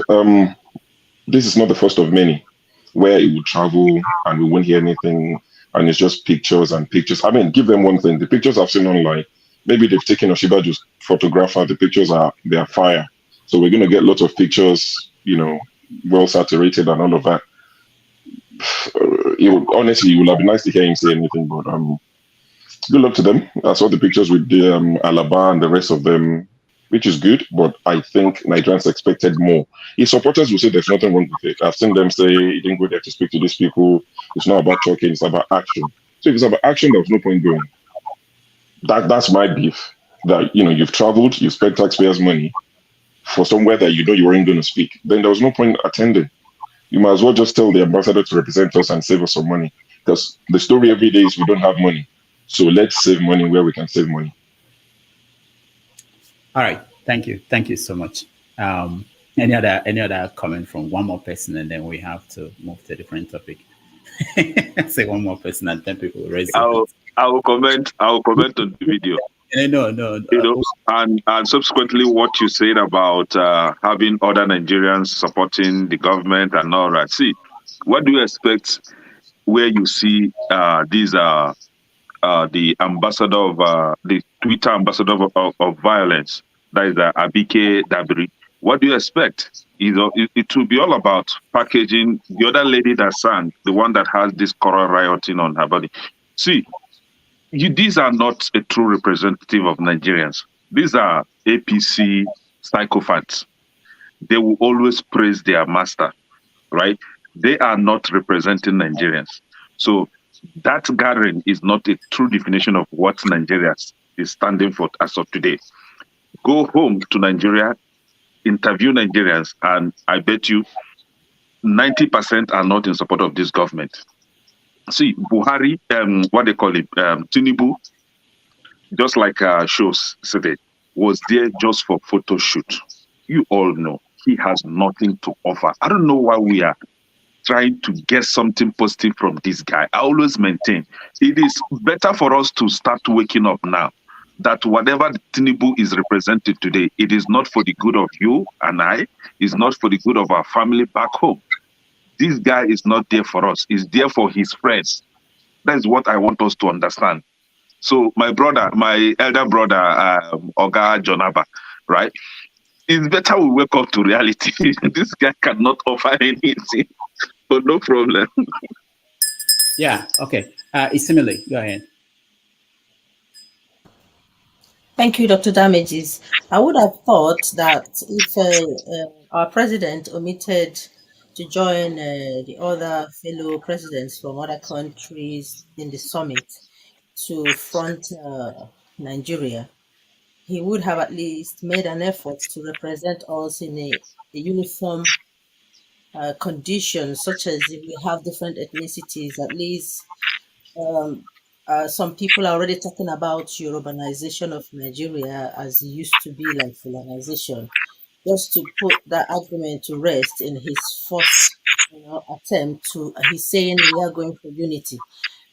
this is not the first of many where he will travel and we won't hear anything and it's just pictures and pictures. I mean, give them one thing. The pictures I've seen online, maybe they've taken Oshibaju's photographer. The pictures are fire. So we're going to get lots of pictures, well saturated and all of that. Honestly, it would have been nice to hear him say anything, but good luck to them. I saw the pictures with the Alaba and the rest of them. which is good, but I think Nigerians expected more. His supporters will say there's nothing wrong with it. I've seen them say he didn't go there to speak to these people. It's not about talking, it's about action. So if it's about action, there's no point going. That's my beef. That you've traveled, you spent taxpayers' money for somewhere that you weren't going to speak. Then there was no point attending. You might as well just tell the ambassador to represent us and save us some money. Because the story every day is we don't have money. So let's save money where we can save money. All right. Thank you. Thank you so much. Any other comment from one more person, and then we have to move to a different topic. Say one more person, and 10 people will raise their hands. I will comment on the video. No. And subsequently, what you said about having other Nigerians supporting the government and all that. See, what do you expect where you see these the ambassador of the Twitter ambassador of violence, that is Abike Dabiri? What do you expect? It will be all about packaging the other lady that sang, the one that has this coral rioting on her body. See, these are not a true representative of Nigerians. These are APC psychopaths. They will always praise their master, right? They are not representing Nigerians. So that gathering is not a true definition of what Nigeria is standing for as of today. Go home to Nigeria, interview Nigerians, and I bet you 90% are not in support of this government. See, Buhari, what they call it, Tinubu, just like shows today, was there just for photo shoot. You all know he has nothing to offer. I don't know why we are trying to get something positive from this guy. I always maintain it is better for us to start waking up now, that whatever Tinubu is representing today, it is not for the good of you and I, it's not for the good of our family back home. This guy is not there for us, he's there for his friends. That is what I want us to understand. So my elder brother, Oga Jonaba, right? It's better we wake up to reality. This guy cannot offer anything. But no problem. Yeah, okay. Isimile, go ahead. Thank you, Dr. Damages. I would have thought that if our president omitted to join the other fellow presidents from other countries in the summit to front Nigeria, he would have at least made an effort to represent us in a uniform condition, such as if we have different ethnicities, at least some people are already talking about Yorubanization of Nigeria as it used to be like Fulanization. Just to put that argument to rest in his first attempt to, he's saying we are going for unity.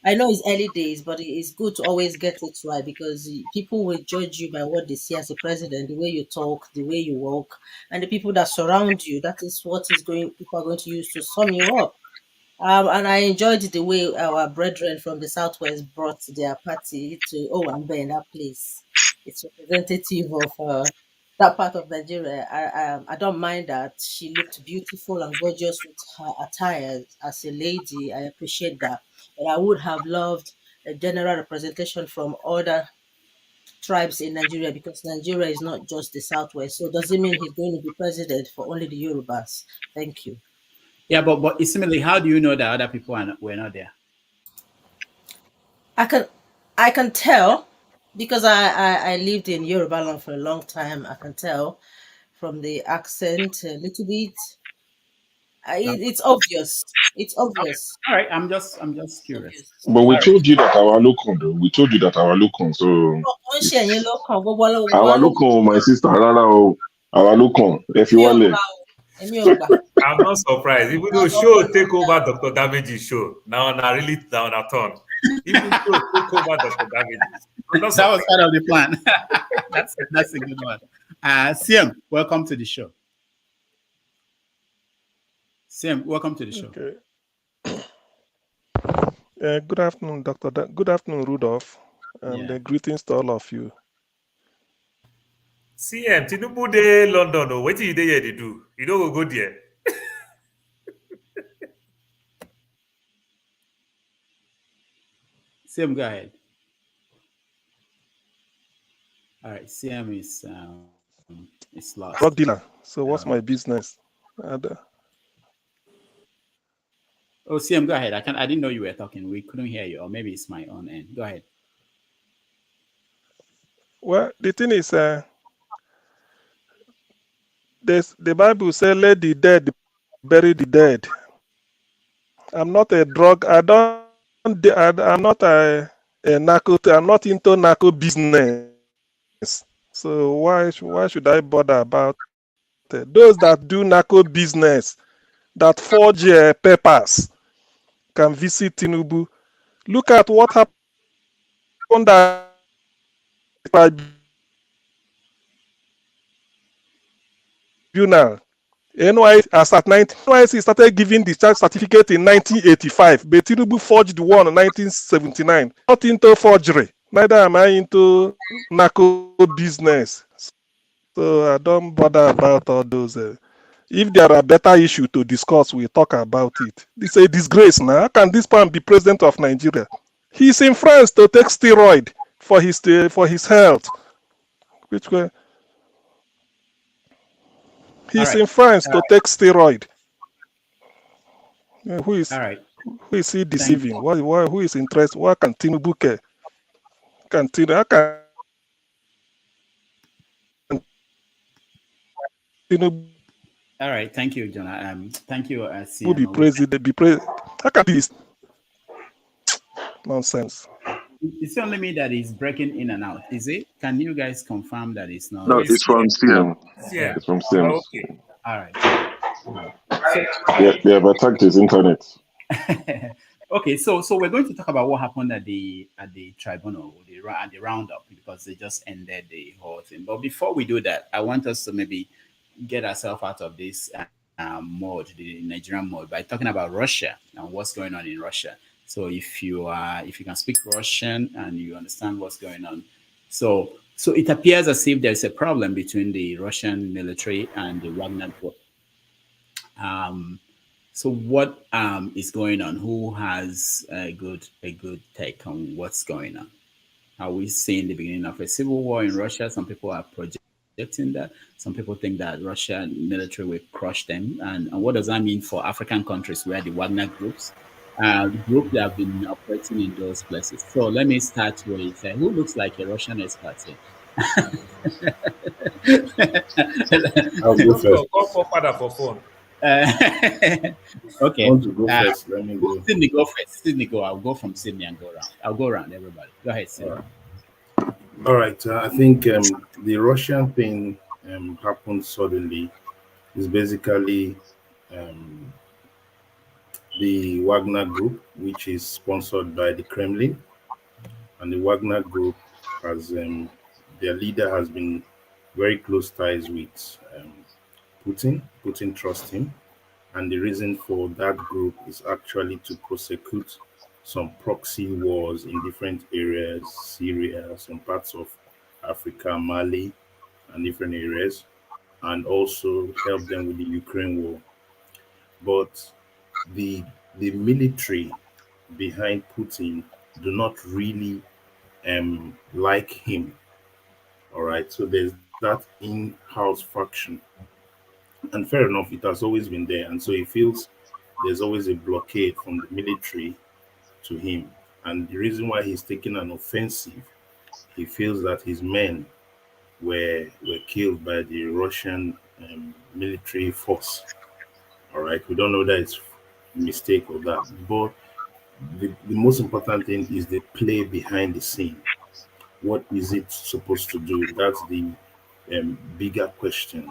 I know it's early days, but it's good to always get it right because people will judge you by what they see as a president, the way you talk, the way you walk, and the people that surround you. That is what people are going to use to sum you up. And I enjoyed the way our brethren from the Southwest brought their party to Owambe in that place. It's representative of that part of Nigeria. I don't mind that. She looked beautiful and gorgeous with her attire as a lady. I appreciate that. But I would have loved a general representation from other tribes in Nigeria because Nigeria is not just the Southwest. So does it mean he's going to be president for only the Yorubas? Thank you. Yeah, but Isimile, how do you know that other people were not there? I can tell because I lived in Yoruba land for a long time. I can tell from the accent a little bit. It's obvious. It's obvious. All right, I'm just curious. But we told you that our local, though. We told you that our local. So our local, my sister, our local. If you want to. I'm not surprised. Even though show take over Dr. Damage's show. Now really down a turn. Even show take over Dr. Damage's. That was part of the plan. That's a good one. Siem, welcome to the show. Siem, welcome to the show. Okay. Good afternoon, Doctor. Good afternoon, Rudolph. And greetings to all of you. CM, Tinubu de London. Oh, what did they do? You don't go there. Siem, go ahead. All right, Siem is It's lost. Drug dealer. So what's my business? Oh, CM, go ahead. I didn't know you were talking. We couldn't hear you, or maybe it's my own end. Go ahead. Well, the thing is, the Bible says, "Let the dead bury the dead." I'm not a drug. I'm not a narco. I'm not into narco business. So why should I bother about it? Those that do narco business, that forge papers, can visit Tinubu. Look at what happened at Tribunal. As at 19, NYC started giving discharge certificate in 1985, but Tinubu forged one in 1979. Not into forgery. Neither am I into narco business. So I don't bother about all those. If there are better issues to discuss, we talk about it. It's a disgrace now. How can this man be president of Nigeria? He's in France to take steroid for his health. Which way? He's in France to take steroid. Who is he deceiving? Who is interested? What can Tinubu care? How can Tinubu All right, thank you, Jonah. Thank you, CM. be president? How can this nonsense? It's only me that is breaking in and out. Is it? Can you guys confirm that it's not? No, it's from CM. Yeah, it's from CM. Okay. All right. They have attacked his internet. Okay, so we're going to talk about what happened at the tribunal, at the roundup, because they just ended the whole thing. But before we do that, I want us to maybe get ourselves out of this mode, the Nigerian mode, by talking about Russia and what's going on in Russia. So if you can speak Russian and you understand what's going on, so it appears as if there's a problem between the Russian military and the Wagner group. So what is going on? Who has a good take on what's going on? Are we seeing the beginning of a civil war in Russia? Some people are projecting that. Some people think that Russian military will crush them. And what does that mean for African countries where the Wagner groups, group that have been operating in those places? So let me start with who looks like a Russian expert here? I'll go first. Go for father for phone. Okay. I want to go first. Let me go. Sydney, go first. Sydney, go. I'll go from Sydney and go around. I'll go around everybody. Go ahead, Sydney. All right. I think the Russian thing happened suddenly. Is basically the Wagner Group, which is sponsored by the Kremlin, and the Wagner Group has their leader has been very close ties with Putin. Putin trusts him, and the reason for that group is actually to prosecute some proxy wars in different areas, Syria, some parts of Africa, Mali, and different areas, and also help them with the Ukraine war. But the military behind Putin do not really like him. All right, so there's that in-house faction, and fair enough, it has always been there, and so he feels there's always a blockade from the military to him. And the reason why he's taking an offensive, he feels that his men were killed by the Russian military force. All right, we don't know that it's a mistake or that, but the most important thing is the play behind the scene. What is it supposed to do? That's the bigger question.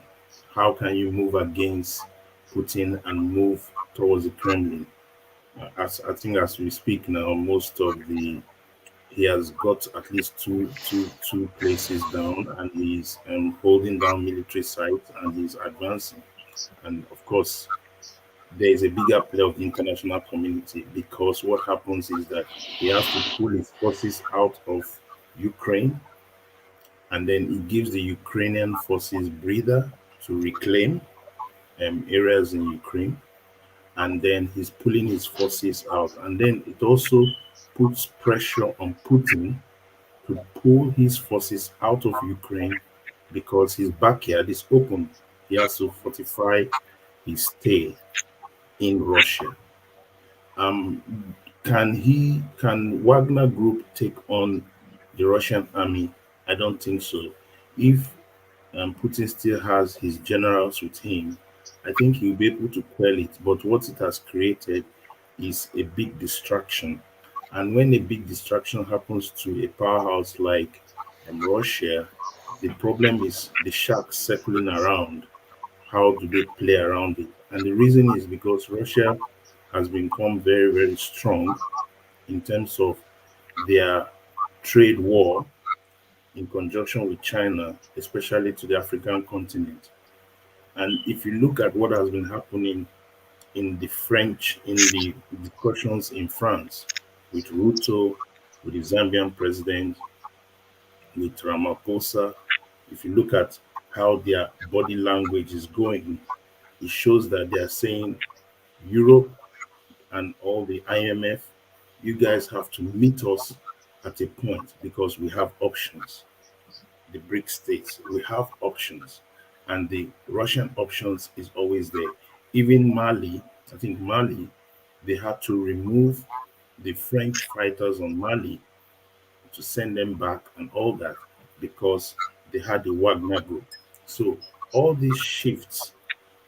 How can you move against Putin and move towards the Kremlin? As I think as we speak now, he has got at least two places down, and he's holding down military sites, and he's advancing. And of course, there is a bigger play of the international community, because what happens is that he has to pull his forces out of Ukraine, and then he gives the Ukrainian forces breather to reclaim areas in Ukraine, and then he's pulling his forces out, and then it also puts pressure on Putin to pull his forces out of Ukraine because his backyard is open. He has to fortify his stay in Russia. Can Wagner Group take on the Russian army? I don't think so. If Putin still has his generals with him, I think he'll be able to quell it. But what it has created is a big distraction. And when a big distraction happens to a powerhouse like Russia, the problem is the sharks circling around. How do they play around it? And the reason is because Russia has become very, very strong in terms of their trade war in conjunction with China, especially to the African continent. And if you look at what has been happening in the discussions in France with Ruto, with the Zambian president, with Ramaphosa, if you look at how their body language is going, it shows that they are saying Europe and all the IMF, you guys have to meet us at a point because we have options. The BRIC states, we have options, and the Russian options is always there. Even Mali, I think Mali, they had to remove the French fighters on Mali to send them back and all that because they had the Wagner group. So all these shifts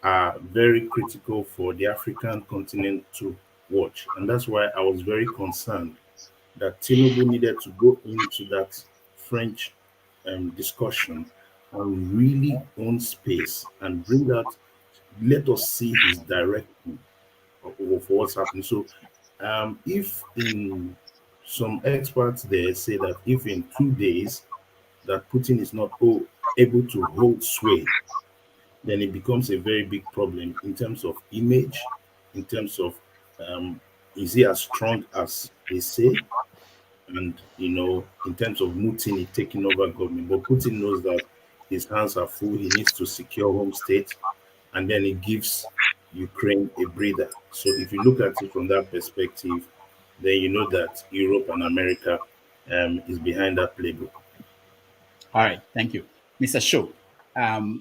are very critical for the African continent to watch. And that's why I was very concerned that Tinubu needed to go into that French discussion and really own space and bring out, let us see his direction of what's happening. So if in some experts there say that if in 2 days that Putin is not able to hold sway, then it becomes a very big problem in terms of image, in terms of is he as strong as they say, and in terms of Mutiny taking over government. But Putin knows that his hands are full. He needs to secure home state, and then it gives Ukraine a breather. So if you look at it from that perspective, then you know that Europe and America is behind that playbook. All right, thank you, Mr. Shaw.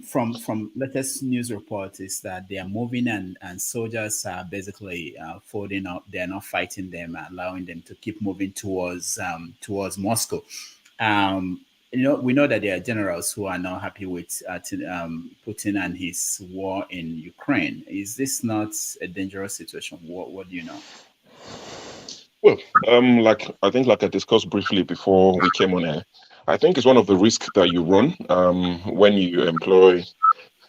From latest news report is that they are moving and soldiers are basically folding out. They are not fighting them, allowing them to keep moving towards Moscow. We know that there are generals who are not happy with Putin and his war in Ukraine. Is this not a dangerous situation? What do you know? Well, I think I discussed briefly before we came on air, I think it's one of the risks that you run when you employ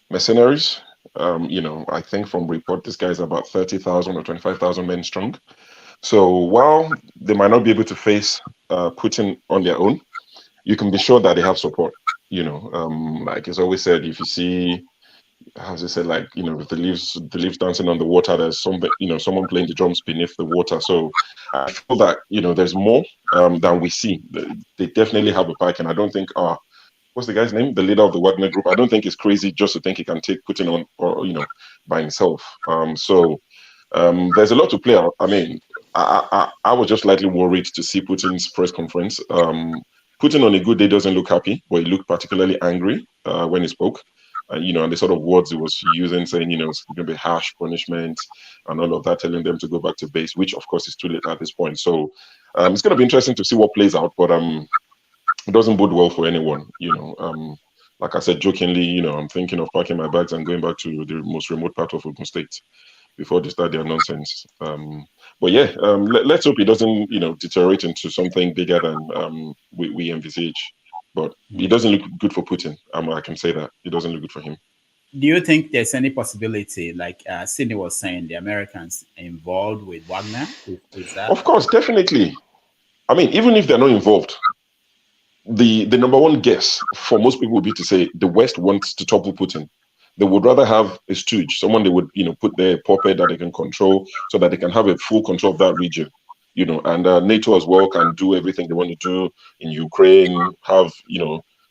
mercenaries. I think from report, this guy's about 30,000 or 25,000 men strong. So while they might not be able to face Putin on their own, you can be sure that they have support. Like it's always said, if you see, how's it said, with the leaves dancing on the water, there's someone playing the drums beneath the water. So I feel that there's more than we see. They definitely have a back, and I don't think what's the guy's name, the leader of the Wagner group, I don't think it's crazy just to think he can take Putin on or by himself. So there's a lot to play out. I mean, I was just slightly worried to see Putin's press conference. Putin on a good day doesn't look happy, but he looked particularly angry when he spoke. And the sort of words he was using, saying, it's going to be harsh punishment and all of that, telling them to go back to base, which of course is too late at this point. So it's going to be interesting to see what plays out, but it doesn't bode well for anyone. Like I said jokingly, I'm thinking of packing my bags and going back to the most remote part of Ogun State before they start their nonsense. But yeah, let's hope it doesn't, deteriorate into something bigger than we envisage. But it doesn't look good for Putin. I can say that. It doesn't look good for him. Do you think there's any possibility, like Sydney was saying, the Americans involved with Wagner? Is that? Of course, definitely. I mean, even if they're not involved, the number one guess for most people would be to say the West wants to topple Putin. They would rather have a stooge, someone they would, put their puppet that they can control so that they can have a full control of that region. And NATO as well can do everything they want to do in Ukraine, have,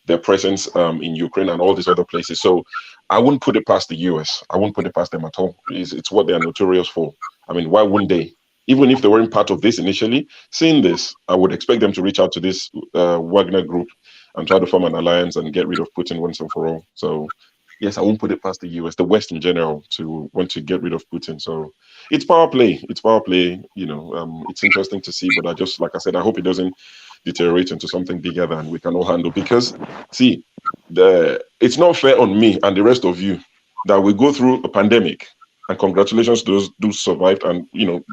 their presence in Ukraine and all these other places. So I wouldn't put it past the US. I wouldn't put it past them at all. It's what they're notorious for. I mean, why wouldn't they? Even if they weren't part of this initially, seeing this, I would expect them to reach out to this Wagner group and try to form an alliance and get rid of Putin once and for all. So yes, I won't put it past the US, the West in general, to want to get rid of Putin. So it's power play. It's power play. It's interesting to see, but like I said, I hope it doesn't deteriorate into something bigger than we can all handle. Because see, it's not fair on me and the rest of you that we go through a pandemic. And congratulations to those who survived, and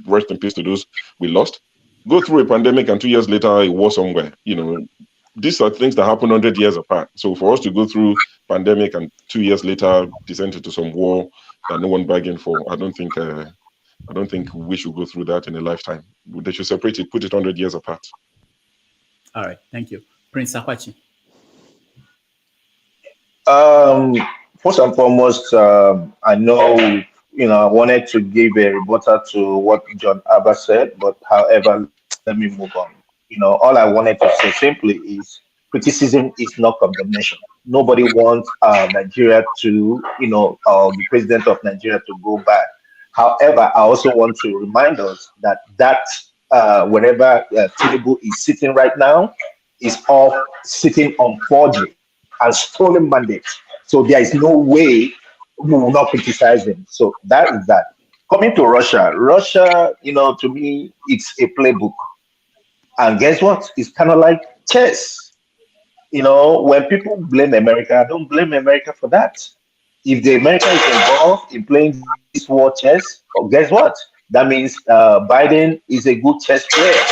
rest in peace to those we lost. Go through a pandemic, and 2 years later, a war somewhere. These are things that happen 100 years apart. So for us to go through pandemic and 2 years later descend into some war that no one bargained for, I don't think we should go through that in a lifetime. They should separate it, put it 100 years apart. All right, thank you, Prince Akwachi. First and foremost, I know. I wanted to give a rebuttal to what John Abba said, but however, let me move on. All I wanted to say simply is criticism is not condemnation. Nobody wants Nigeria to, or the president of Nigeria to go back. However, I also want to remind us that wherever Tinubu is sitting right now is all sitting on forgery and stolen mandates. So there is no way we will not criticize him. So that is that. Coming to Russia, to me, it's a playbook. And guess what? It's kind of like chess. When people blame America, I don't blame America for that. If the America is involved in playing this war chess, guess what? That means Biden is a good chess player.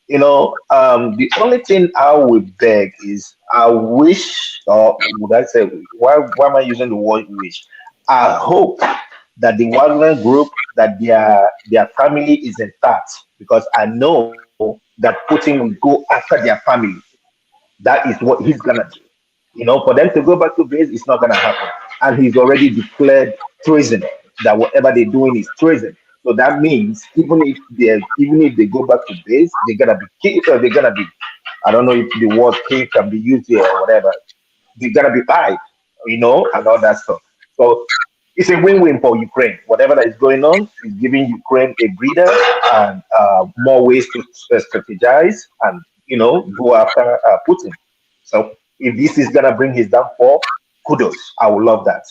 The only thing I would beg is I wish, or would I say, why am I using the word wish? I hope that the Wagner group, that their family is intact, because I know that Putin will go after their family. That is what he's gonna do. For them to go back to base, it's not gonna happen. And he's already declared treason, that whatever they're doing is treason. So that means even if they go back to base, they're gonna be killed, or they're gonna be, I don't know if the word kill can be used here or whatever. They're gonna be fired, and all that stuff. So it's a win-win for Ukraine. Whatever that is going on is giving Ukraine a breather and more ways to strategize and go after Putin. So if this is gonna bring his downfall, kudos. I would love that.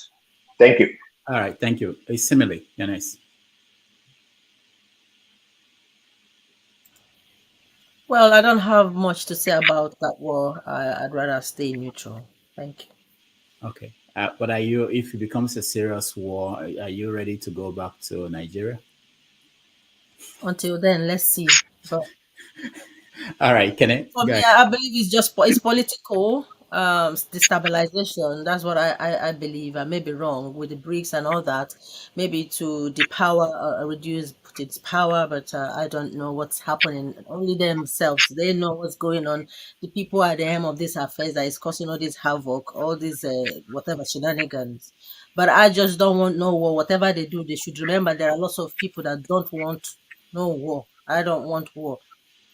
Thank you. All right, thank you. Similarly, Yanis. Well, I don't have much to say about that war. I'd rather stay neutral. Thank you. Okay. But if it becomes a serious war, are you ready to go back to Nigeria? Until then, let's see. But all right, can I? For me, I believe it's political destabilization. That's what I believe. I may be wrong with the BRICS and all that. Maybe to depower, reduce Putin's power, but I don't know what's happening. Only themselves, they know what's going on. The people at the helm of this affairs that is causing all this havoc, all these whatever shenanigans. But I just don't want no war. Whatever they do, they should remember there are lots of people that don't want no war. I don't want war.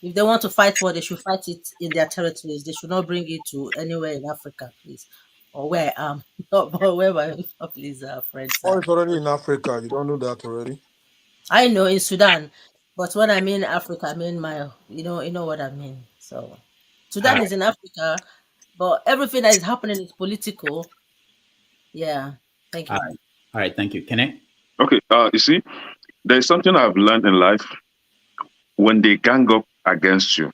If they want to fight war, they should fight it in their territories. They should not bring it to anywhere in Africa, please. Or where I am. Not where my please, friends. Oh, it's already in Africa. You don't know that already? I know, in Sudan. But when I mean Africa, I mean you know what I mean. So Sudan is in Africa, but everything that is happening is political. Yeah. Thank you. All right, thank you. Can I? Okay, you see, there's something I've learned in life. When they gang up against you,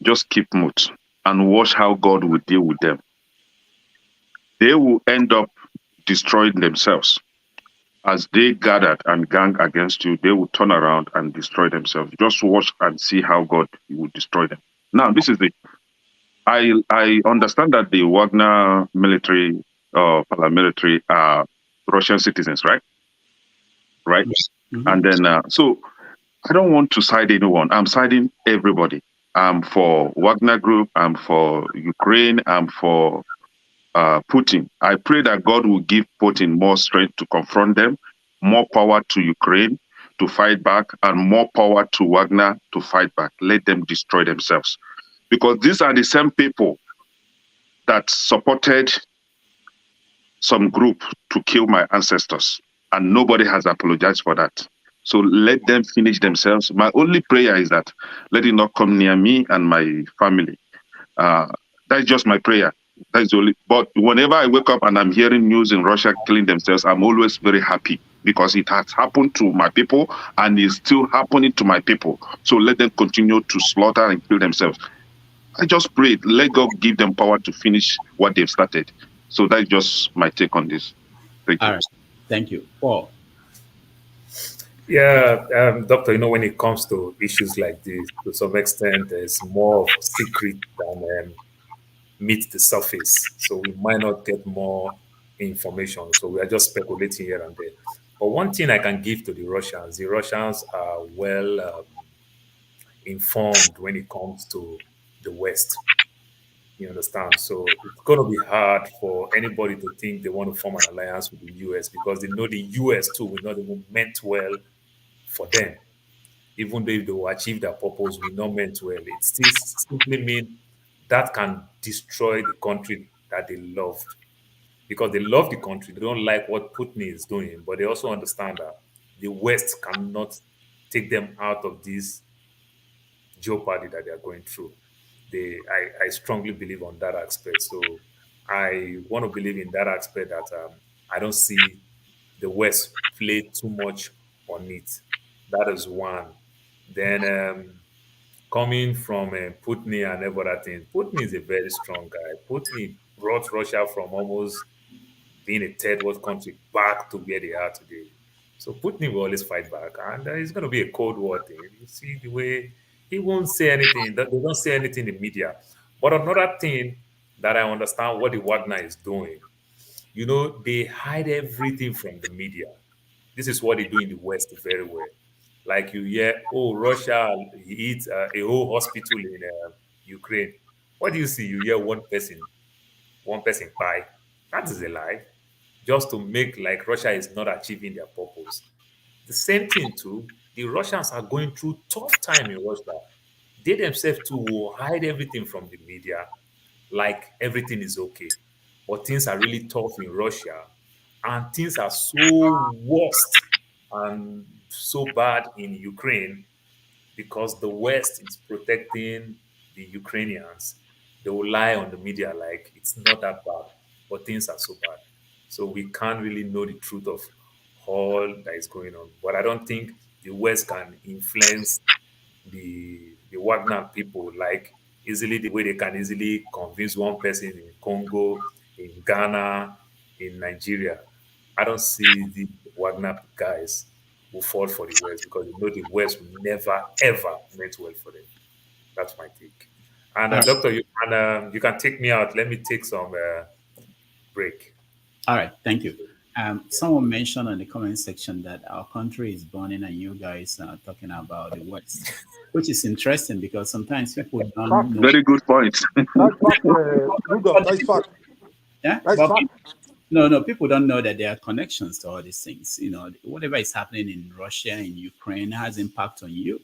just keep mute and watch how God will deal with them. They will end up destroying themselves. As they gathered and gang against you, they will turn around and destroy themselves. Just watch and see how God will destroy them. Now, this is I understand that the Wagner military or paramilitary are Russian citizens, right? Right? Mm-hmm. And then, so I don't want to side anyone. I'm siding everybody. I'm for Wagner Group. I'm for Ukraine. I'm for Putin. I pray that God will give Putin more strength to confront them, more power to Ukraine to fight back, and more power to Wagner to fight back. Let them destroy themselves. Because these are the same people that supported some group to kill my ancestors, and nobody has apologized for that. So let them finish themselves. My only prayer is that let it not come near me and my family. That That's just my prayer. That's only. But whenever I wake up and I'm hearing news in Russia killing themselves, I'm always very happy because it has happened to my people and is still happening to my people. So let them continue to slaughter and kill themselves. I just pray, let God give them power to finish what they've started. So that's just my take on this. Thank you. All right. Thank you. Paul. Yeah, Doctor, when it comes to issues like this, to some extent, there's more of secret than meet the surface. So we might not get more information. So we are just speculating here and there. But one thing I can give to the Russians are well informed when it comes to the West. You understand? So it's going to be hard for anybody to think they want to form an alliance with the US because they know the US too will not even meant well for them. Even though if they will achieve their purpose, we not meant well. It still simply means that can destroy the country that they loved. Because they love the country, they don't like what Putin is doing, but they also understand that the West cannot take them out of this jeopardy that they are going through. I strongly believe on that aspect. So I want to believe in that aspect that I don't see the West play too much on it. That is one. Then coming from Putin and every other thing, Putin is a very strong guy. Putin brought Russia from almost being a third world country back to where they are today. So Putin will always fight back, and it's going to be a Cold War thing. You see the way he won't say anything. They don't say anything in the media. But another thing that I understand what the Wagner is doing, they hide everything from the media. This is what they do in the West very well. Like you hear, oh, Russia hit a whole hospital in Ukraine. What do you see? You hear one person buy. That is a lie. Just to make like Russia is not achieving their purpose. The same thing too, the Russians are going through tough time in Russia. They themselves too will hide everything from the media, like everything is okay. But things are really tough in Russia, and things are so worst and so bad in Ukraine because the West is protecting the Ukrainians. They will lie on the media like it's not that bad, but things are so bad. So we can't really know the truth of all that is going on. But I don't think the West can influence the Wagner people like easily the way they can easily convince one person in Congo, in Ghana, in Nigeria. I don't see the Wagner guys who fall for the West because they know the West will never ever meant well for them. That's my take. And Doctor, you can take me out. Let me take some break. All right, thank you. Someone mentioned in the comment section that our country is burning and you guys are talking about the West, which is interesting because sometimes people don't know. Very good point. That's fact. Yeah, That's but fact. no, people don't know that there are connections to all these things. Whatever is happening in Russia, in Ukraine has impact on you.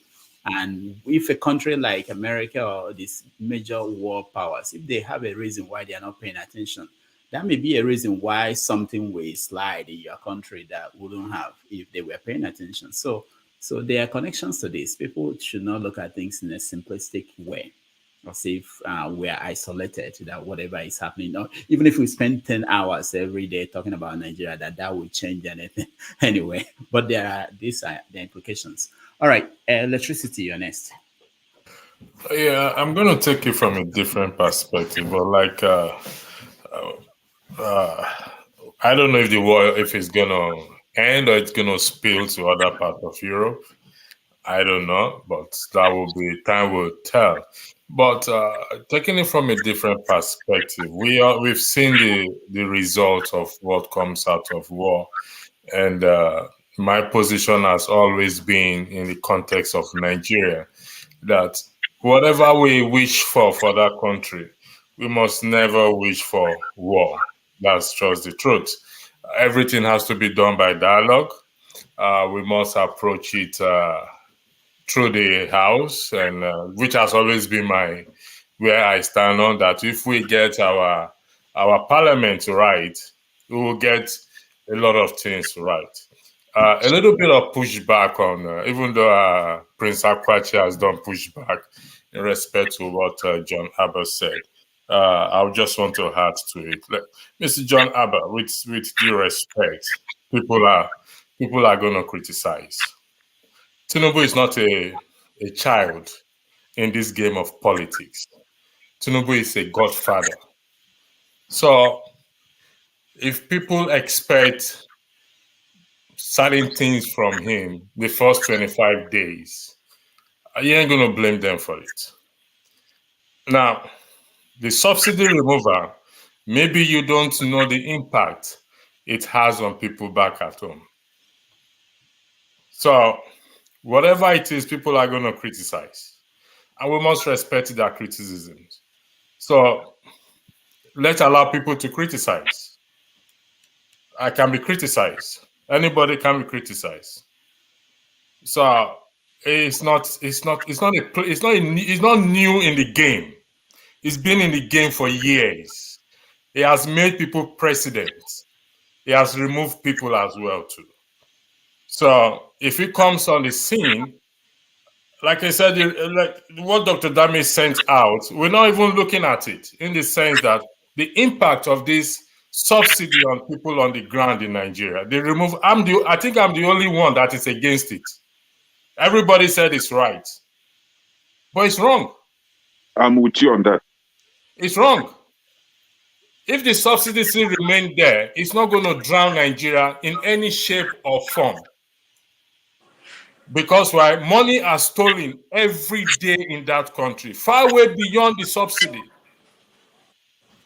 And if a country like America or these major world powers, if they have a reason why they are not paying attention, that may be a reason why something will slide in your country that wouldn't have if they were paying attention. So there are connections to this. People should not look at things in a simplistic way, as if we are isolated to that whatever is happening. No, even if we spend 10 hours every day talking about Nigeria, that will change anything anyway. But these are the implications. All right, electricity, you're next. Yeah, I'm going to take it from a different perspective, but I don't know if the war, if it's going to end or it's going to spill to other parts of Europe. I don't know, but that will be time will tell. But taking it from a different perspective, we've seen the result of what comes out of war, and my position has always been in the context of Nigeria that whatever we wish for that country, we must never wish for war. That's just the truth. Everything has to be done by dialogue. We must approach it through the house, and which has always been where I stand on that. If we get our parliament right, we will get a lot of things right. A little bit of pushback on, even though Prince Akwachi has done pushback in respect to what John Abbott said. I just want to add to it. Mr. John Abba, with due respect, people are going to criticize. Tinubu is not a child in this game of politics. Tinubu is a godfather. So if people expect certain things from him the first 25 days, you ain't going to blame them for it. Now, the subsidy removal, maybe you don't know the impact it has on people back at home. So whatever it is, people are going to criticize. And we must respect their criticisms. So let's allow people to criticize. I can be criticized. Anybody can be criticized. So it's not new in the game. It's been in the game for years. He has made people president. He has removed people as well too. So if he comes on the scene, like I said, like what Dr. Dami sent out, we're not even looking at it in the sense that the impact of this subsidy on people on the ground in Nigeria, they remove. I think I'm the only one that is against it. Everybody said it's right, but it's wrong. I'm with you on that. It's wrong. If the subsidy still remain there, it's not going to drown Nigeria in any shape or form. Because why? Money are stolen every day in that country, far way beyond the subsidy.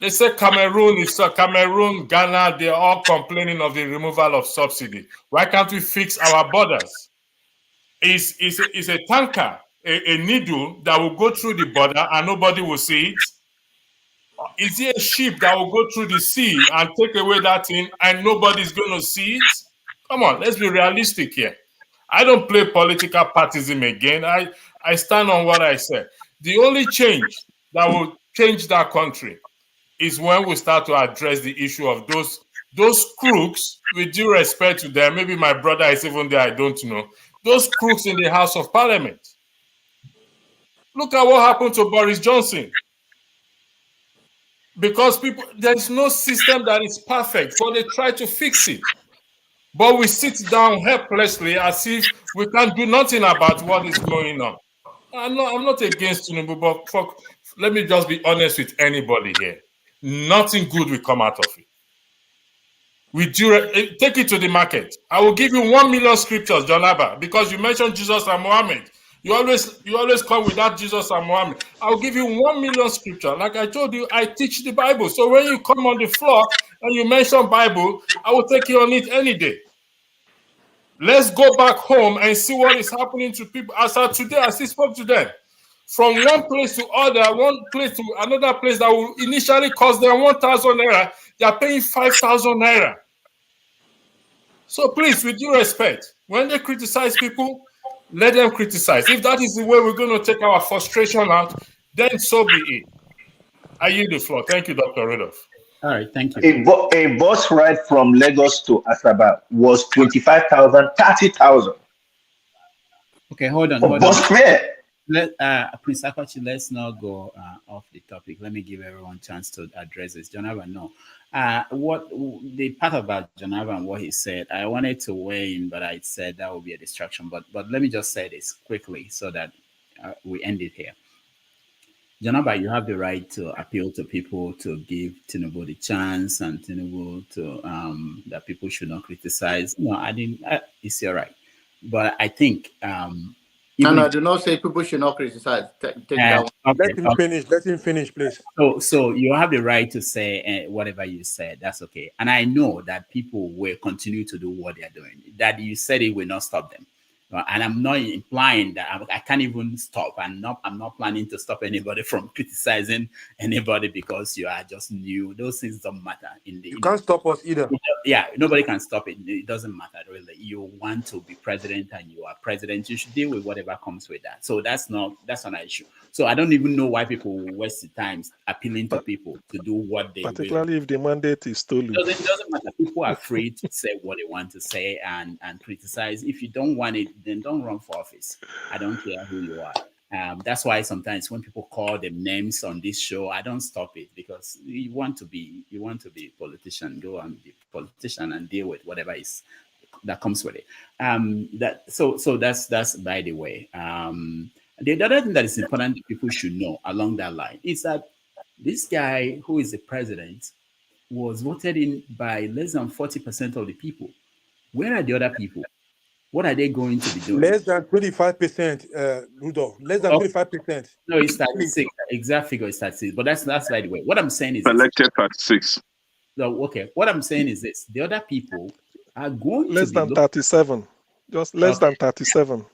They say Cameroon, Ghana, they're all complaining of the removal of subsidy. Why can't we fix our borders? It's a tanker, a needle that will go through the border and nobody will see it? Is it a ship that will go through the sea and take away that thing and nobody's going to see it? Come on, let's be realistic here. I don't play political partism again. I stand on what I said. The only change that will change that country is when we start to address the issue of those crooks, with due respect to them. Maybe my brother is even there, I don't know. Those crooks in the House of Parliament. Look at what happened to Boris Johnson. Because there's no system that is perfect, so they try to fix it. But we sit down helplessly as if we can't do nothing about what is going on. I'm not against Tinubu, but let me just be honest with anybody here. Nothing good will come out of it. Take it to the market. I will give you 1 million scriptures, John Abba, because you mentioned Jesus and Muhammad. You always come with that Jesus and Muhammad. I'll give you 1 million scripture. Like I told you, I teach the Bible. So when you come on the floor and you mention Bible, I will take you on it any day. Let's go back home and see what is happening to people. As of today, I still spoke to them. From one place to one place to another place that will initially cost them 1,000 naira, they are paying 5,000 naira. So please, with due respect, when they criticize people, let them criticize. If that is the way we're going to take our frustration out, then so be it. I yield the floor. Thank you, Dr. Rudolph. All right, thank you. A bus ride from Lagos to Asaba was 25,000, 30,000. Okay, hold on. Bus fare. Prince Akachi, let's not go off the topic. Let me give everyone a chance to address this. Jonathan, no. What the part about Jonathan and what he said, I wanted to weigh in, but I said that would be a distraction. But let me just say this quickly so that we end it here. Jonathan, you have the right to appeal to people to give Tinubu the chance and Tinubu to that people should not criticize. No, I didn't. It's your right, but I think. And I do not say people should not criticize. Take that one. Let him finish. Let him finish, please. So you have the right to say whatever you said. That's okay. And I know that people will continue to do what they are doing. That you said it will not stop them. And I'm not implying that I can't even stop. I'm not planning to stop anybody from criticizing anybody because you are just new. Those things don't matter. You can't stop us either. Yeah, nobody can stop it. It doesn't matter really. You want to be president and you are president. You should deal with whatever comes with that. So that's not an issue. So I don't even know why people waste the time appealing to people to do what they particularly if the mandate is stolen. It doesn't matter. People are free to say what they want to say and criticize. If you don't want it, then don't run for office. I don't care who you are. That's why sometimes when people call them names on this show, I don't stop it, because you want to be politician, go and be politician and deal with whatever is that comes with it. So that's by the way. The other thing that is important that people should know along that line is that this guy who is the president was voted in by less than 40% of the people. Where are the other people? What are they going to be doing? Less than 25%, Rudolph. Less than 25%. No, it's 36. Exact figure is 36. But that's by the way. What I'm saying is elected 36. So, okay. What I'm saying is this: the other people are going less to be than 37. Just less than 37.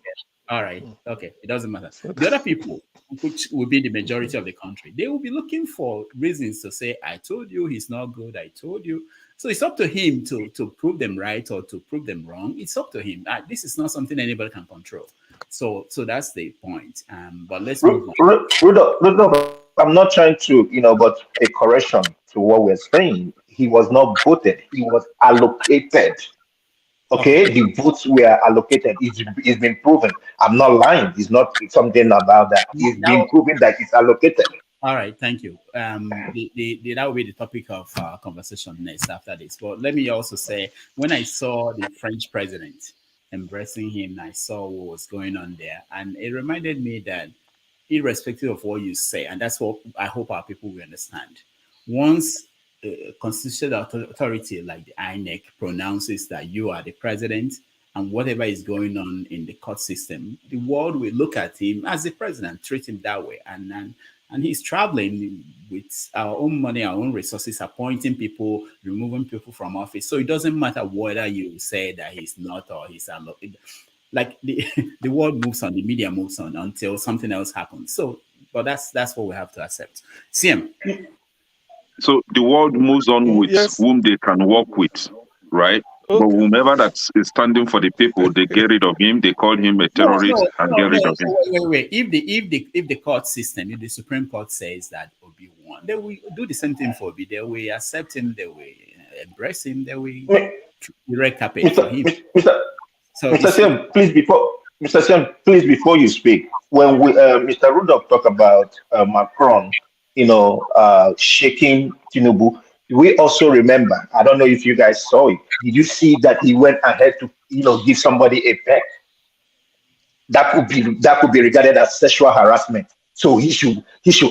All right. Okay. It doesn't matter. The other people, which will be the majority of the country, they will be looking for reasons to say, I told you he's not good. I told you. So it's up to him to prove them right or to prove them wrong. It's up to him. This is not something anybody can control. So that's the point. But let's move on. Rudolph, I'm not trying to, but a correction to what we're saying. He was not voted. He was allocated. Okay, the votes were allocated. It's been proven. I'm not lying. It's not something about that. It's been proven that it's allocated. All right, thank you. That will be the topic of conversation next after this. But let me also say, when I saw the French president embracing him, I saw what was going on there, and it reminded me that, irrespective of what you say, and that's what I hope our people will understand, once a constitutional authority like the INEC pronounces that you are the president, and whatever is going on in the court system, the world will look at him as the president, treat him that way, and he's traveling with our own money, our own resources, appointing people, removing people from office. So it doesn't matter whether you say that he's not or he's allocated. Like the world moves on, the media moves on until something else happens. So, but that's what we have to accept. CM. So the world moves on with whom they can work with, right? Okay. But whomever that is standing for the people, they get rid of him. They call him a terrorist and get rid of him. Wait. If the court system, if the Supreme Court says that Obi won, they will do the same thing for Obi. They will accept him. They will embrace him. They will direct campaign for him. Mr. Siam, please, before you speak, when Mr. Rudolph talk about Macron, shaking Tinubu, we also remember, I don't know if you guys saw it, did you see that he went ahead to give somebody a peck? That could be regarded as sexual harassment. So he should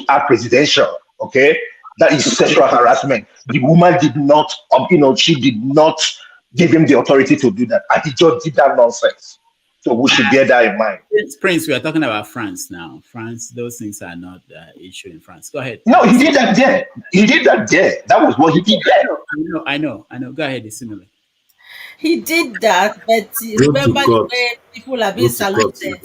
act presidential, okay? That is sexual harassment. The woman did not, she did not give him the authority to do that, and he just did that nonsense. So we should bear that in mind. Prince, we are talking about France now. France, those things are not issue in France. Go ahead. No, he did that there. That was what he did there. I know. Go ahead, similar. He did that, but remember the way people are being saluted,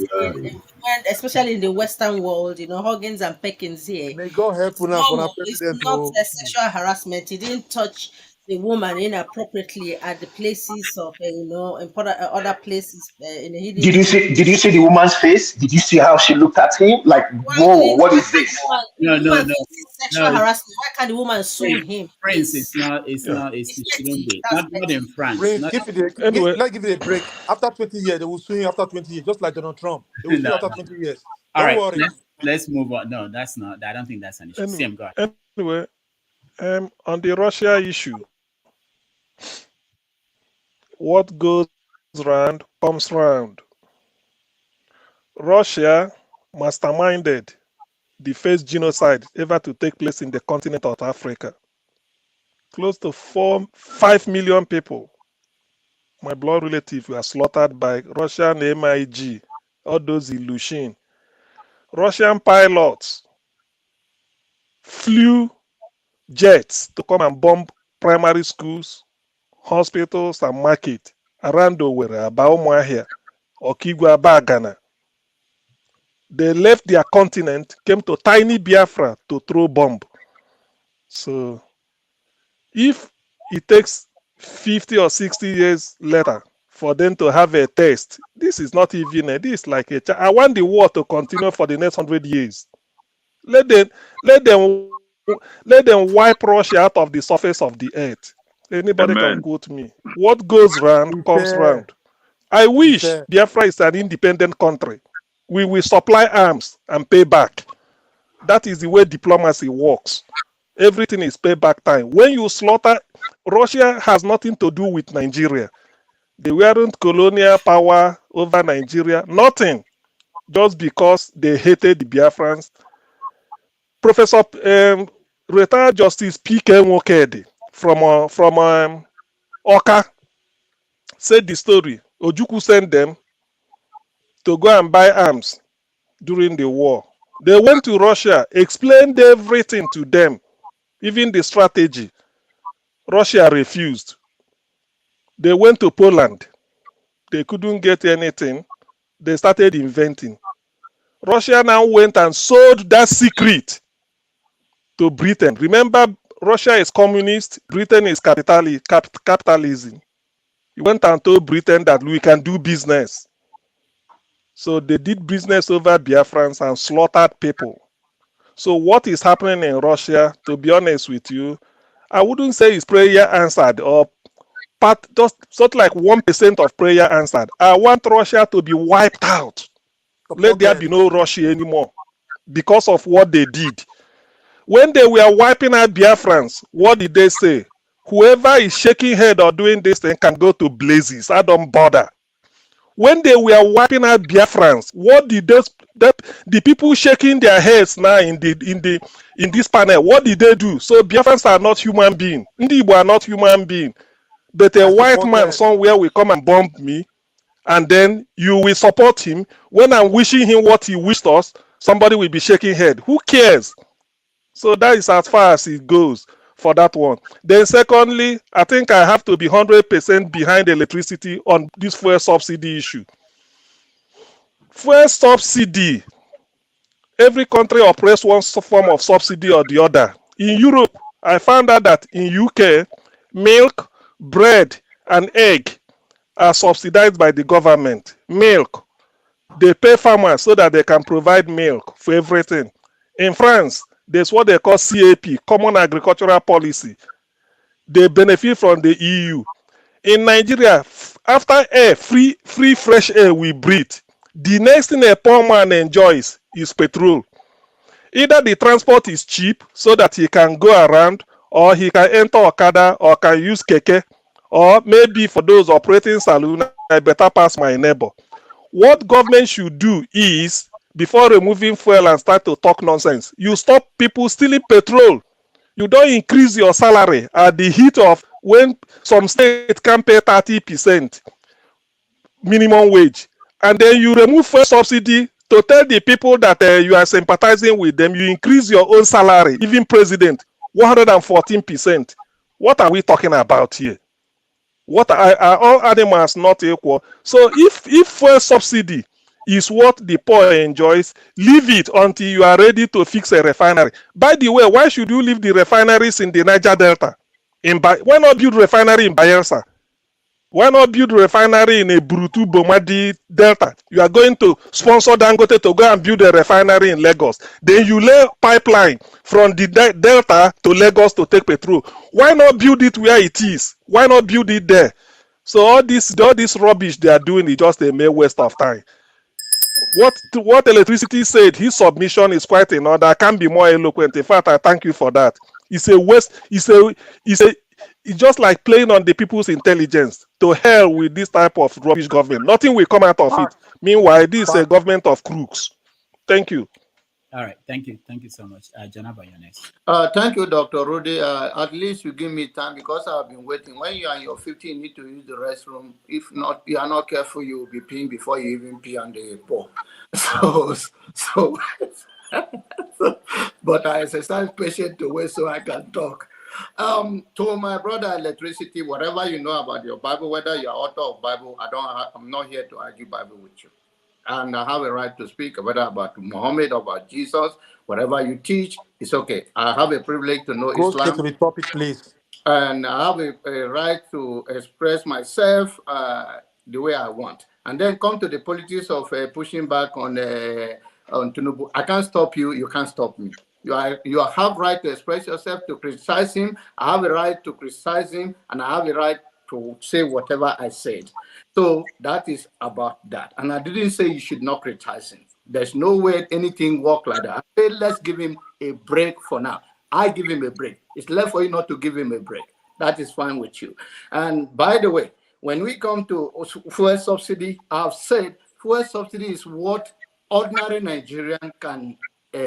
especially in the Western world, Huggins and Peckins here. May God help you now. It's not a sexual harassment. He didn't touch the woman inappropriately at the places of important other places. Did you see the woman's face? Did you see how she looked at him? Like, whoa, what is this? No. Sexual harassment. Why can't the woman sue him? Prince, it shouldn't be. Not in France. Prince, let's give it a break. After 20 years, they will sue him after 20 years, just like Donald Trump. They will sue after 20 years. Don't worry. Let's move on. No, that's not. I don't think that's an issue. Same guy. Anyway, on the Russia issue, what goes round comes round. Russia masterminded the first genocide ever to take place in the continent of Africa. Close to 5 million people, my blood relatives, were slaughtered by Russian MiG, all those Ilyushin. Russian pilots flew jets to come and bomb primary schools, hospitals, and market around Owerri, Abaumuahia, Okigwe, Ghana. They left their continent, came to tiny Biafra to throw bomb. So if it takes 50 or 60 years later for them to have a test, this is not even this is like I want the war to continue for the next 100 years. Let them wipe Russia out of the surface of the earth. Anybody can quote me. What goes round comes round. I wish Biafra is an independent country. We will supply arms and pay back. That is the way diplomacy works. Everything is payback time. When you slaughter, Russia has nothing to do with Nigeria. They weren't colonial power over Nigeria. Nothing. Just because they hated the Biafrans. Professor retired Justice P.K. Nwokedi from Oka said the story. Ojukwu sent them to go and buy arms during the war. They went to Russia, explained everything to them, even the strategy. Russia refused. They went to Poland. They couldn't get anything. They started inventing. Russia now went and sold that secret to Britain. Remember, Russia is communist, Britain is capitalism. He went and told Britain that we can do business. So they did business over Biafrans and slaughtered people. So what is happening in Russia, to be honest with you, I wouldn't say it's prayer answered or just sort of like 1% of prayer answered. I want Russia to be wiped out. Let there be no Russia anymore because of what they did. When they were wiping out Biafrans, what did they say? Whoever is shaking head or doing this thing can go to blazes. I don't bother. When they were wiping out Biafrans, what did the people shaking their heads now in this panel? What did they do? So Biafrans are not human beings. Ndị Igbo are not human beings. But a white man somewhere will come and bomb me, and then you will support him. When I'm wishing him what he wished us, somebody will be shaking head. Who cares? So that is as far as it goes for that one. Then secondly, I think I have to be 100% behind electricity on this fuel subsidy issue. Fuel subsidy, every country operates one form of subsidy or the other. In Europe, I found out that in UK, milk, bread, and egg are subsidized by the government. Milk, they pay farmers so that they can provide milk for everything. In France, there's what they call CAP, Common Agricultural Policy. They benefit from the EU. In Nigeria, after air, free fresh air we breathe, the next thing a poor man enjoys is petrol. Either the transport is cheap so that he can go around, or he can enter Okada, or can use keke, or maybe for those operating saloon, I better pass my neighbor. What government should do is, before removing fuel and start to talk nonsense, you stop people stealing petrol. You don't increase your salary at the heat of when some states can pay 30% minimum wage. And then you remove fuel subsidy to tell the people that you are sympathizing with them. You increase your own salary, even president, 114%. What are we talking about here? What are all animals not equal? So if fuel subsidy is what the poor enjoys, leave it until you are ready to fix a refinery. By the way, why should you leave the refineries in the Niger Delta? Why not build refinery in Bayelsa? Why not build refinery in a Burutu Bomadi Delta? You are going to sponsor Dangote to go and build a refinery in Lagos. Then you lay pipeline from the Delta to Lagos to take petrol. Why not build it where it is? Why not build it there? So all this rubbish they are doing is just a mere waste of time. What electricity said, his submission is quite in order. I can't be more eloquent. In fact, I thank you for that. It's a waste. It's just like playing on the people's intelligence. To hell with this type of rubbish government. Nothing will come out of it. Meanwhile, this is a government of crooks. Thank you. All right. Thank you. Thank you so much. Janaba, you're next. Thank you, Dr. Rudy. At least you give me time because I've been waiting. When you are in your 50, you need to use the restroom. If not, you are not careful, you will be peeing before you even pee on the pole. But I exercise patience to wait so I can talk. To my brother electricity, whatever you know about your Bible, whether you're author of Bible, I'm not here to argue Bible with you. And I have a right to speak whether about Muhammad or about Jesus, whatever you teach, it's okay. I have a privilege to know Islam. Go to the topic, please. And I have a right to express myself the way I want. And then come to the politics of pushing back on Tinubu. I can't stop you. You can't stop me. You have right to express yourself, to criticize him. I have a right to criticize him, and I have a right to say whatever I said. So that is about that. And I didn't say you should not criticize him. There's no way anything work like that. I say, let's give him a break for now. I give him a break. It's left for you not to give him a break. That is fine with you. And by the way, when we come to fuel subsidy, I've said fuel subsidy is what ordinary Nigerian can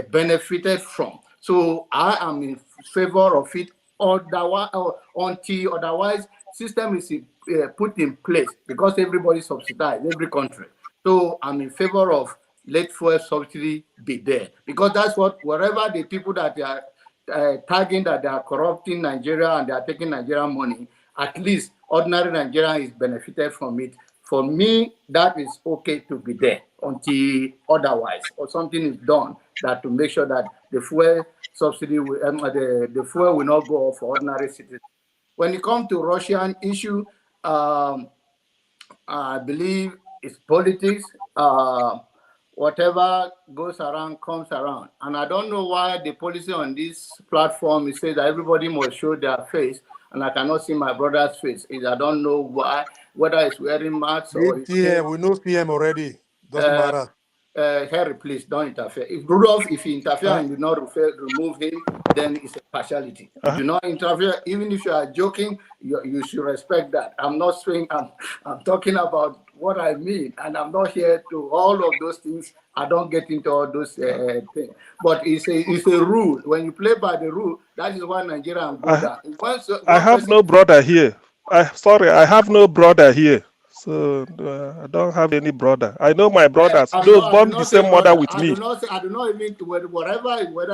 benefit from. So I am in favor of it. Otherwise, until otherwise, system is put in place because everybody subsidized, every country. So I'm in favor of let fuel subsidy be there because that's what wherever the people that they are tagging that they are corrupting Nigeria and they are taking Nigerian money, at least ordinary Nigerian is benefited from it. For me, that is okay to be there until otherwise or something is done that to make sure that the fuel subsidy, the fuel will not go off for ordinary citizens. When it comes to Russian issue, I believe it's politics. Whatever goes around comes around. And I don't know why the policy on this platform is saying that everybody must show their face, and I cannot see my brother's face. I don't know why, whether he's wearing masks or we know PM already. Doesn't matter. Harry, please don't interfere. If Rudolph, if he interferes and you not remove him, then it's a partiality. You do not interfere, even if you are joking, you should respect that. I'm not saying I'm talking about what I mean, and I'm not here to all of those things. I don't get into all those things. But it's a rule. When you play by the rule, that is why Nigerians go down. I have no brother here. I have no brother here. So I don't have any brother. I know my brothers. Those born the same mother with me. I do not even whether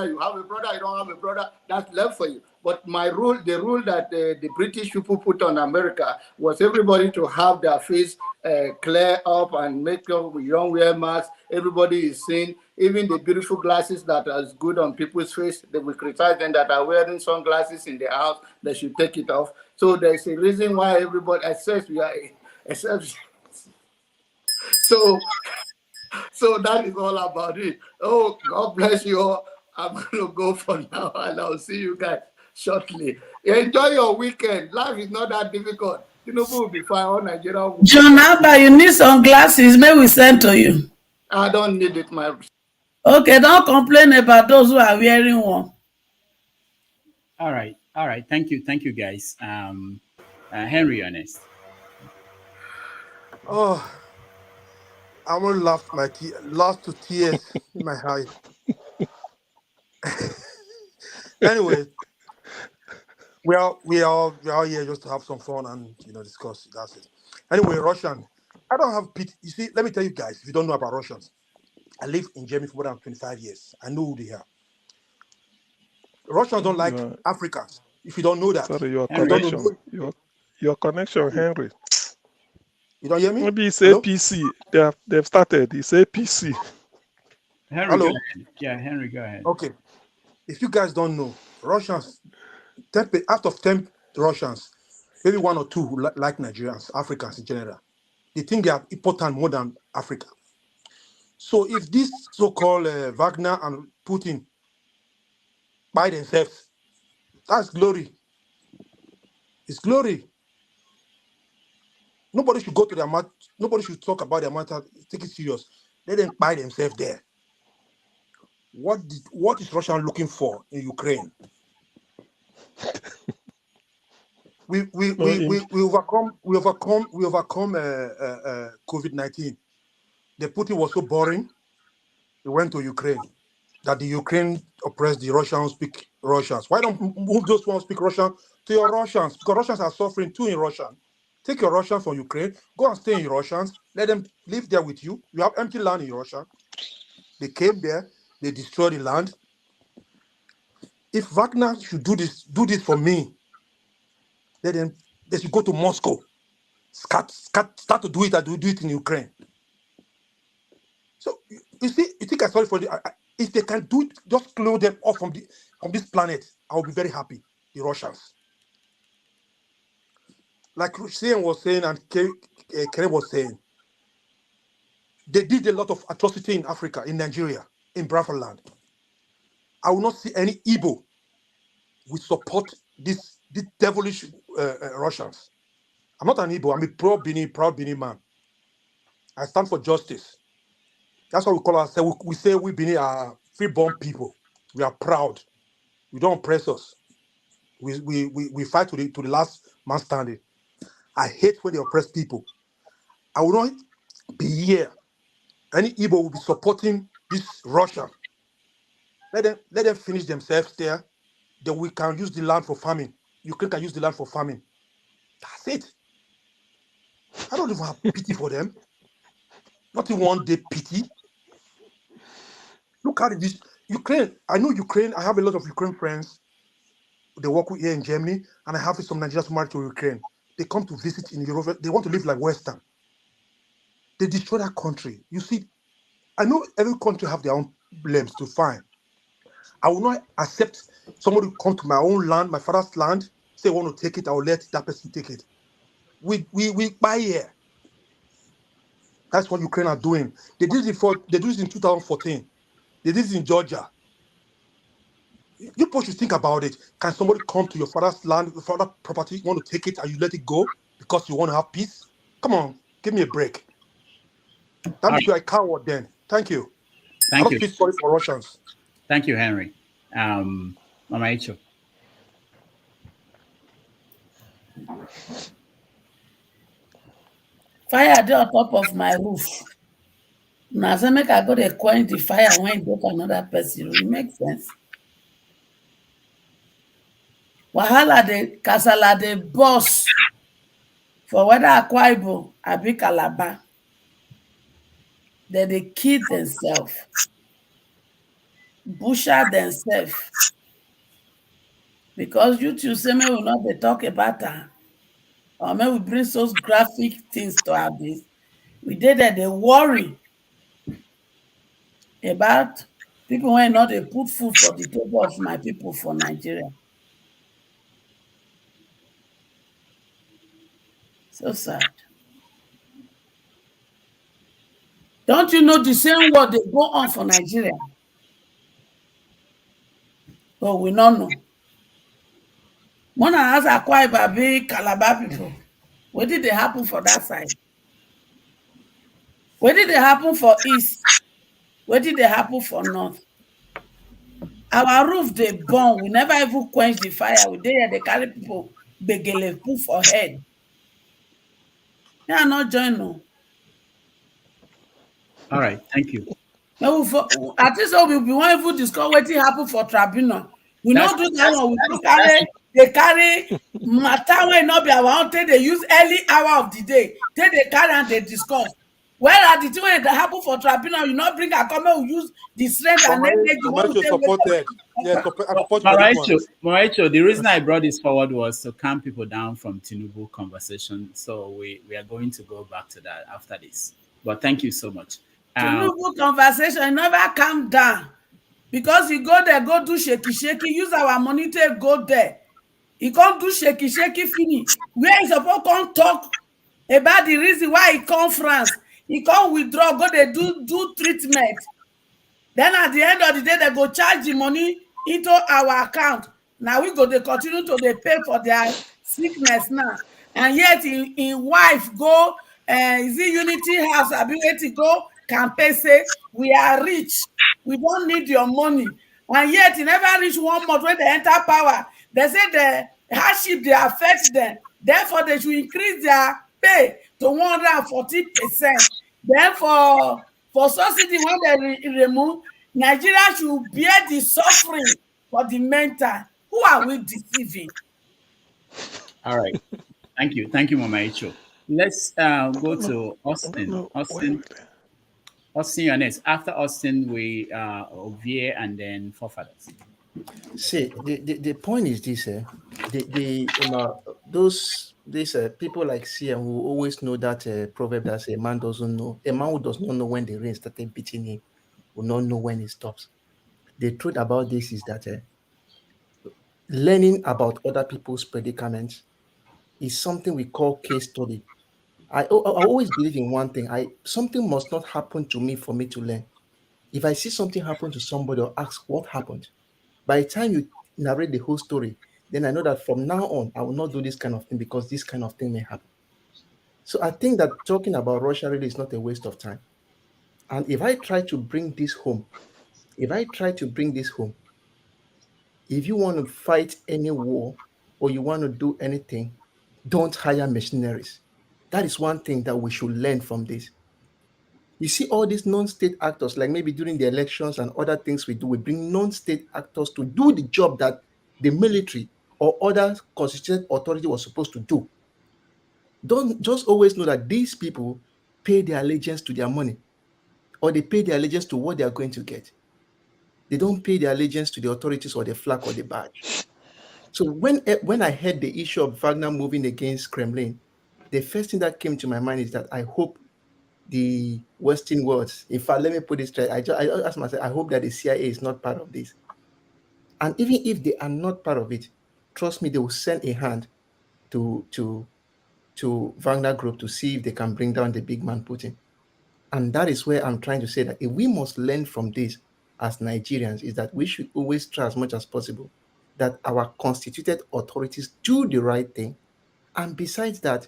you have a brother, you don't have a brother, that's left for you. But my rule, the rule that the British people put on America was everybody to have their face clear up and make sure you don't wear masks. Everybody is seen. Even the beautiful glasses that are good on people's face, they will criticize them that are wearing sunglasses in the house. They should take it off. So there's a reason why everybody accepts we are. So that is all about it. Oh, God bless you all. I'm going to go for now, and I'll see you guys shortly. Enjoy your weekend. Life is not that difficult. Tinubu will be fine. All Nigeria will be John Abba, you need some glasses. May we send to you? I don't need it, my. Okay, don't complain about those who are wearing one. All right. Thank you, guys. Henry, honest. Oh, I almost lost to tears in my eyes. Anyway, we are here just to have some fun and discuss. That's it. Anyway, Russian. I don't have pity. You see, let me tell you guys, if you don't know about Russians, I lived in Germany for more than 25 years. I know who they are. Russians don't like Africans. If you don't know that. Sorry, your connection. Your connection, Henry. You don't hear me? Maybe it's APC. They've started. It's APC. Henry, hello. Go ahead. Yeah, Henry, go ahead. Okay. If you guys don't know, Russians, out of 10 Russians, maybe 1 or 2 who like Nigerians, Africans in general. They think they are important more than Africa. So if this so-called Wagner and Putin by themselves, that's glory. It's glory. Nobody should go to their matter. Nobody should talk about their matter. Take it serious. Let them buy themselves there. What is Russia looking for in Ukraine? We overcome COVID-19. The Putin was so boring. He went to Ukraine. That the Ukraine oppressed the Russians speak Russians. Why don't move those who speak Russian to your Russians? Because Russians are suffering too in Russian. Take your Russians from Ukraine, go and stay in Russians, let them live there with you. You have empty land in Russia. They came there, they destroyed the land. If Wagner should do this for me, they should go to Moscow. Start to do it and do it in Ukraine. So you see, you think I'm sorry for if they can do it, just clear them off from this planet, I will be very happy. The Russians. Like Hussein was saying and Karen was saying, they did a lot of atrocity in Africa, in Nigeria, in Biafra land. I will not see any Igbo will support these devilish Russians. I'm not an Igbo, I'm a proud Bini man. I stand for justice. That's what we call ourselves. We say we Benin are freeborn people. We are proud. We don't oppress us. We fight to the last man standing. I hate when they oppress people. I will not be here. Any Igbo will be supporting this Russia. Let them finish themselves there. Then we can use the land for farming. Ukraine can use the land for farming. That's it. I don't even have pity for them. Not in one day pity. Look at this Ukraine. I know Ukraine. I have a lot of Ukraine friends. They work here in Germany, and I have some Nigerians who married to Ukraine. They come to visit in Europe. They want to live like Western. They destroy that country. You see, I know every country have their own problems to find. I will not accept somebody to come to my own land, my father's land, say I want to take it. I will let that person take it. We buy here. That's what Ukraine are doing. They did it in 2014. They did it in Georgia. You people should think about it. Can somebody come to your father's land, your father's property, you want to take it and you let it go because you want to have peace? Come on, give me a break. That means you're a coward then. Thank you. Thank I don't you. feel sorry for Russians. Thank you, Henry. Mama Icho. Fire dey on top of my roof. Now say make I go dey quench the fire when it go for another person. It makes sense. Wahala dey kasala dey burst for whether Akwa Ibom abi Calabar. They dey kill themselves, butcher themselves. Because you two say may we not dey talk about that. Or may we bring those graphic things to our base. We did that they worry about people when not they put food for the table of my people for Nigeria. So sad. Don't you know the same word they go on for Nigeria? Oh, we don't know. When I ask Akwa Ibom, Calabar people, what did they happen for that side? What did they happen for East? What did they happen for North? Our roof they burn. We never even quench the fire. We there they carry people begele put for head. They are not join no. All right, thank you. No, at least we be one even discuss what happened for Tribunal. We not do that one. We do carry they carry matter when not be our own. They use early hour of the day. They carry and they discuss. Whereas the thing when it happen for Tribunal, you not bring a comment. We use the strength and energy. Supported. Yes, I support you on this one. Maricho, the reason I brought this forward was to calm people down from Tinubu conversation. So we are going to go back to that after this. But thank you so much. Tinubu conversation never calm down because you go there, go do shaky, use our money to go there. He can't do shaky, finish. Where he supposed to talk about the reason why he come France. He can't withdraw, go there, do treatment. Then at the end of the day, they go charge the money into our account. Now we go, they continue to they pay for their sickness now. And yet in wife go, is it Unity House? I be waiting go campaign say we are rich. We don't need your money. And yet he never reach 1 month when they enter power. They say the hardship they affect them. Therefore, they should increase their pay to 140%. Then for subsidy, when they remove, Nigeria should bear the suffering for the mental. Who are we deceiving? All right. Thank you. Thank you, Mama Icho. Let's go to Austin. Austin, you're next. After Austin, we Ovier and then Forefathers. See, the point is this: these people like CM who always know that proverb that a man doesn't know, a man who does not know when the rain started beating him will not know when it stops. The truth about this is that learning about other people's predicaments is something we call case study. I always believe in one thing: something must not happen to me for me to learn. If I see something happen to somebody or ask what happened, by the time you narrate the whole story, then I know that from now on, I will not do this kind of thing because this kind of thing may happen. So I think that talking about Russia really is not a waste of time. And if I try to bring this home, if you want to fight any war or you want to do anything, don't hire mercenaries. That is one thing that we should learn from this. You see all these non-state actors, like maybe during the elections and other things we do, we bring non-state actors to do the job that the military or other constituted authority was supposed to do. Don't just always know that these people pay their allegiance to their money, or they pay their allegiance to what they are going to get. They don't pay their allegiance to the authorities or the flag or the badge. So when I heard the issue of Wagner moving against Kremlin, the first thing that came to my mind is that I hope the Western worlds, in fact, let me put it straight, I asked myself, I hope that the CIA is not part of this. And even if they are not part of it, trust me, they will send a hand to Wagner Group to see if they can bring down the big man Putin. And that is where I'm trying to say that if we must learn from this as Nigerians, is that we should always try as much as possible that our constituted authorities do the right thing. And besides that,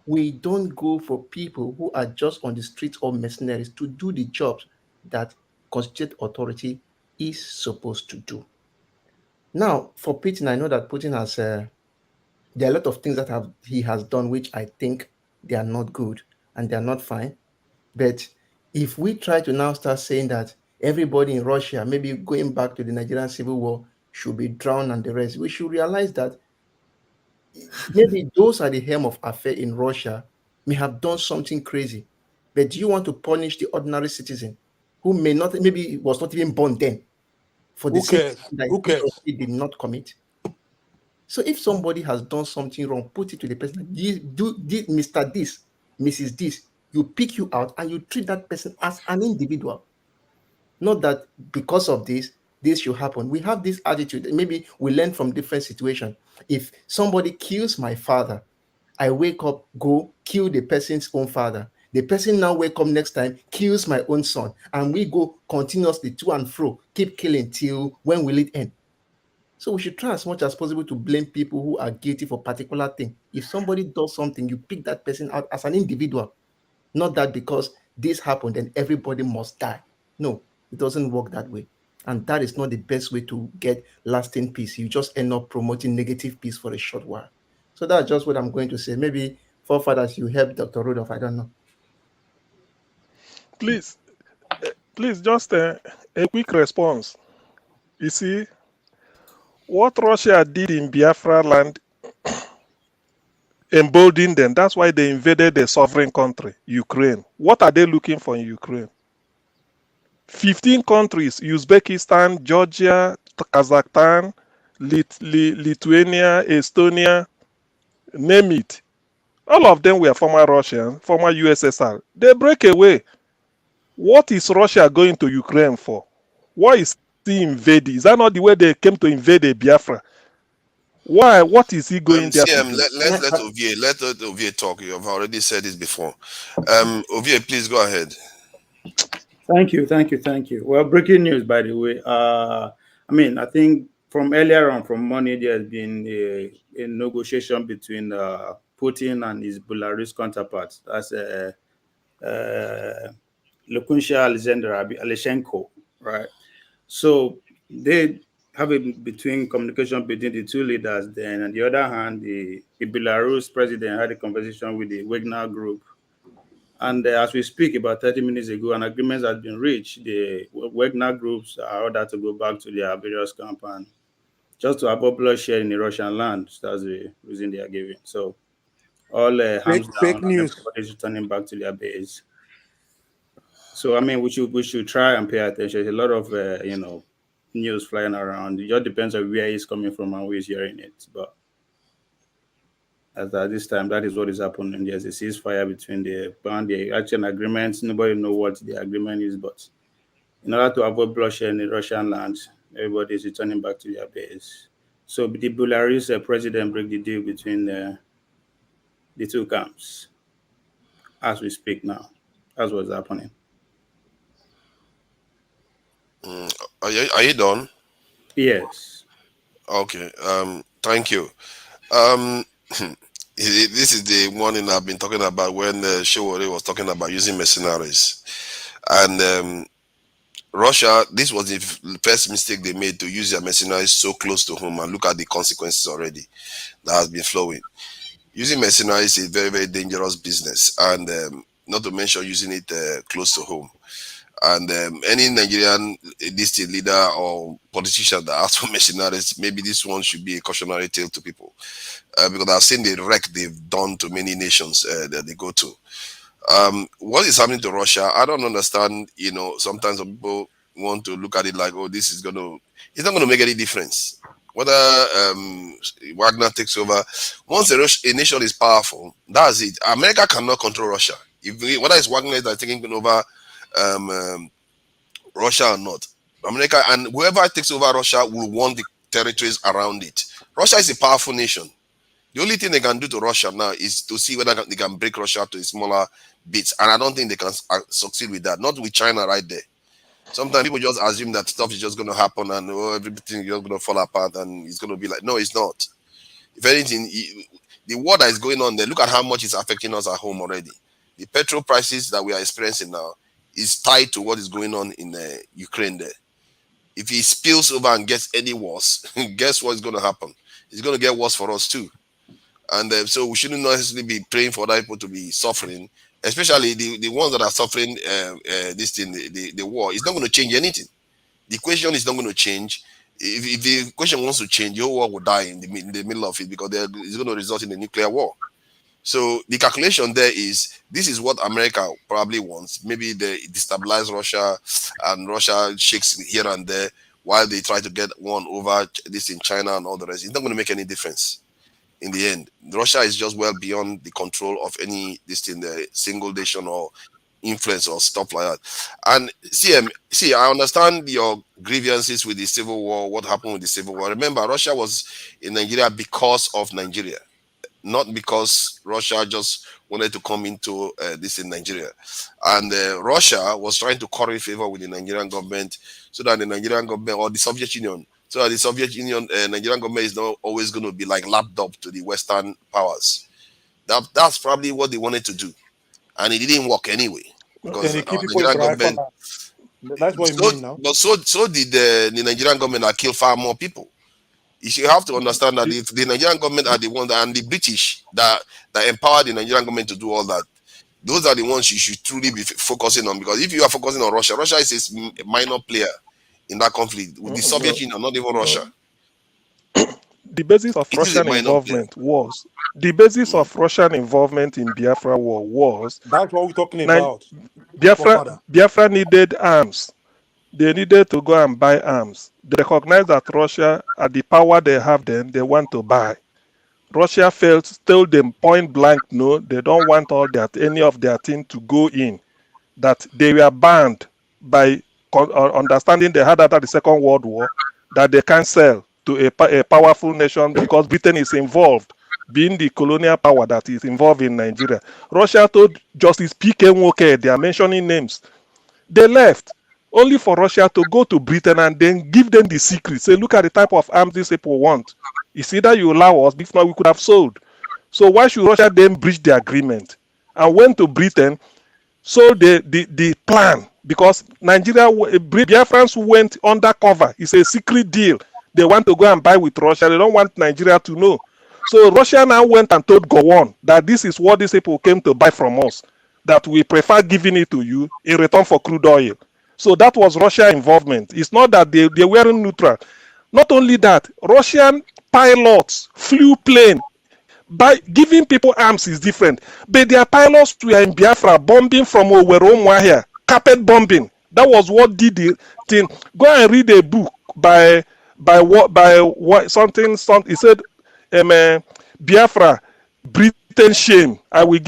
we don't go for people who are just on the streets or mercenaries to do the jobs that constituted authority is supposed to do. Now, for Putin, I know that Putin has there are a lot of things that he has done which I think they are not good and they are not fine. But if we try to now start saying that everybody in Russia, maybe going back to the Nigerian civil war, should be drowned and the rest, we should realize that maybe those at the helm of affair in Russia may have done something crazy. But do you want to punish the ordinary citizen who may not, maybe was not even born then, for the Who same cares? that Who cares? he did not commit? So if somebody has done something wrong, put it to the person. Mr. This, Mrs. This, you pick you out and you treat that person as an individual. Not that because of this should happen. We have this attitude. Maybe we learn from different situations. If somebody kills my father, I wake up, go kill the person's own father. The person now wake up next time, kills my own son, and we go continuously to and fro, keep killing till when will it end? So we should try as much as possible to blame people who are guilty for particular thing. If somebody does something, you pick that person out as an individual. Not that because this happened, then everybody must die. No, it doesn't work that way. And that is not the best way to get lasting peace. You just end up promoting negative peace for a short while. So that's just what I'm going to say. Maybe forefathers, you help Dr. Rudolph. I don't know. Please, just a quick response. You see, what Russia did in Biafra land emboldened them. That's why they invaded a sovereign country, Ukraine. What are they looking for in Ukraine? 15 countries, Uzbekistan, Georgia, Kazakhstan, Lithuania, Estonia, name it. All of them were former Russian, former USSR. They break away. What is Russia going to Ukraine for? Why is he invading? Is that not the way they came to invade Biafra? Why? What is he going there to do? Let Ovie talk. You have already said this before. Ovie, please go ahead. Thank you. Well, breaking news, by the way. I think from earlier on, from Monday, there has been a negotiation between Putin and his Belarus counterparts. That's Lukansha Alexander Aleshenko, right? So they have a between communication between the two leaders. Then, on the other hand, the Belarus president had a conversation with the Wagner group. And as we speak, about 30 minutes ago, an agreement has been reached. The Wagner groups are ordered to go back to their various camp and just to avoid bloodshed in the Russian land. That's the reason they are giving. So all hands down, and everybody's returning back to their base. So we should try and pay attention. There's a lot of news flying around. It just depends on where it's coming from and who is hearing it. But at this time, that is what is happening. There's a ceasefire between the action agreements. Nobody knows what the agreement is, but in order to avoid bloodshed in the Russian land, everybody is returning back to their base. So the Belarus president broke the deal between the two camps as we speak now. That's what's happening. Are you done? Yes. Okay. Thank you. This is the one thing I've been talking about when Showore was talking about using mercenaries. And Russia, this was the first mistake they made, to use their mercenaries so close to home, and look at the consequences already that has been flowing. Using mercenaries is a very, very dangerous business, and not to mention using it close to home. And any Nigerian district leader or politician that asks for mercenaries, maybe this one should be a cautionary tale to people, because I've seen the wreck they've done to many nations that they go to. What is happening to Russia? I don't understand. Sometimes people want to look at it like, oh, it's not going to make any difference whether Wagner takes over. Once a nation is powerful, that's it. America cannot control Russia. Whether it's Wagner that's taking over Russia or not, America and whoever takes over Russia will want the territories around it. Russia is a powerful nation. The only thing they can do to Russia now is to see whether they can break Russia to smaller bits, and I don't think they can succeed with that. Not with China right there. Sometimes people just assume that stuff is just going to happen and everything is just going to fall apart, and it's going to be like, no, it's not. If anything, the war that is going on there, look at how much it's affecting us at home already. The petrol prices that we are experiencing now is tied to what is going on in Ukraine there. If it spills over and gets any worse, guess what's going to happen? It's going to get worse for us too. And so we shouldn't necessarily be praying for other people to be suffering, especially the ones that are suffering the war. It's not going to change anything. The equation is not going to change. If the equation wants to change, the whole world will die in the middle of it, because it's going to result in a nuclear war. So the calculation there is, this is what America probably wants. Maybe they destabilize Russia and Russia shakes here and there while they try to get one over this in China and all the rest. It's not going to make any difference. In the end, Russia is just well beyond the control of any the single nation or influence or stuff like that. And see, I understand your grievances with the civil war, what happened with the civil war. Remember, Russia was in Nigeria because of Nigeria, not because Russia just wanted to come into this in Nigeria. And Russia was trying to curry favor with the Nigerian government, so that the Nigerian government or the Soviet Union, so that the Soviet Union, Nigerian government is not always going to be like lapped up to the Western powers. That's probably what they wanted to do, and it didn't work anyway. Because Nigerian government, that's what you mean now. But so did the Nigerian government that killed far more people. You have to understand that the Nigerian government are the ones and the British that empowered the Nigerian government to do all that. Those are the ones you should truly be focusing on, because if you are focusing on Russia is a minor player in that conflict with the Soviet Union, not even Russia. The basis of Russian involvement was Russian involvement in Biafra war was that's what we're talking about. Biafra needed arms. They needed to go and buy arms. They recognized that Russia, at the power they have then, they want to buy. Russia told them point blank, no, they don't want any of their thing to go in. That they were banned by understanding they had after the Second World War, that they can't sell to a powerful nation because Britain is involved, being the colonial power that is involved in Nigeria. Russia told Justice P.K. Nwoke, they are mentioning names. They left, only for Russia to go to Britain and then give them the secret. Say, look at the type of arms these people want. It's either you allow us, if not, we could have sold. So why should Russia then breach the agreement? And went to Britain, sold the plan, because Biafrans went undercover. It's a secret deal. They want to go and buy with Russia. They don't want Nigeria to know. So Russia now went and told Gowon that this is what these people came to buy from us, that we prefer giving it to you in return for crude oil. So that was Russia involvement. It's not that they weren't neutral. Not only that, Russian pilots flew plane. By giving people arms is different. But their pilots were in Biafra bombing from Owerri, carpet bombing. That was what did the thing. Go and read a book by something. He said, Biafra, Britain shame. I will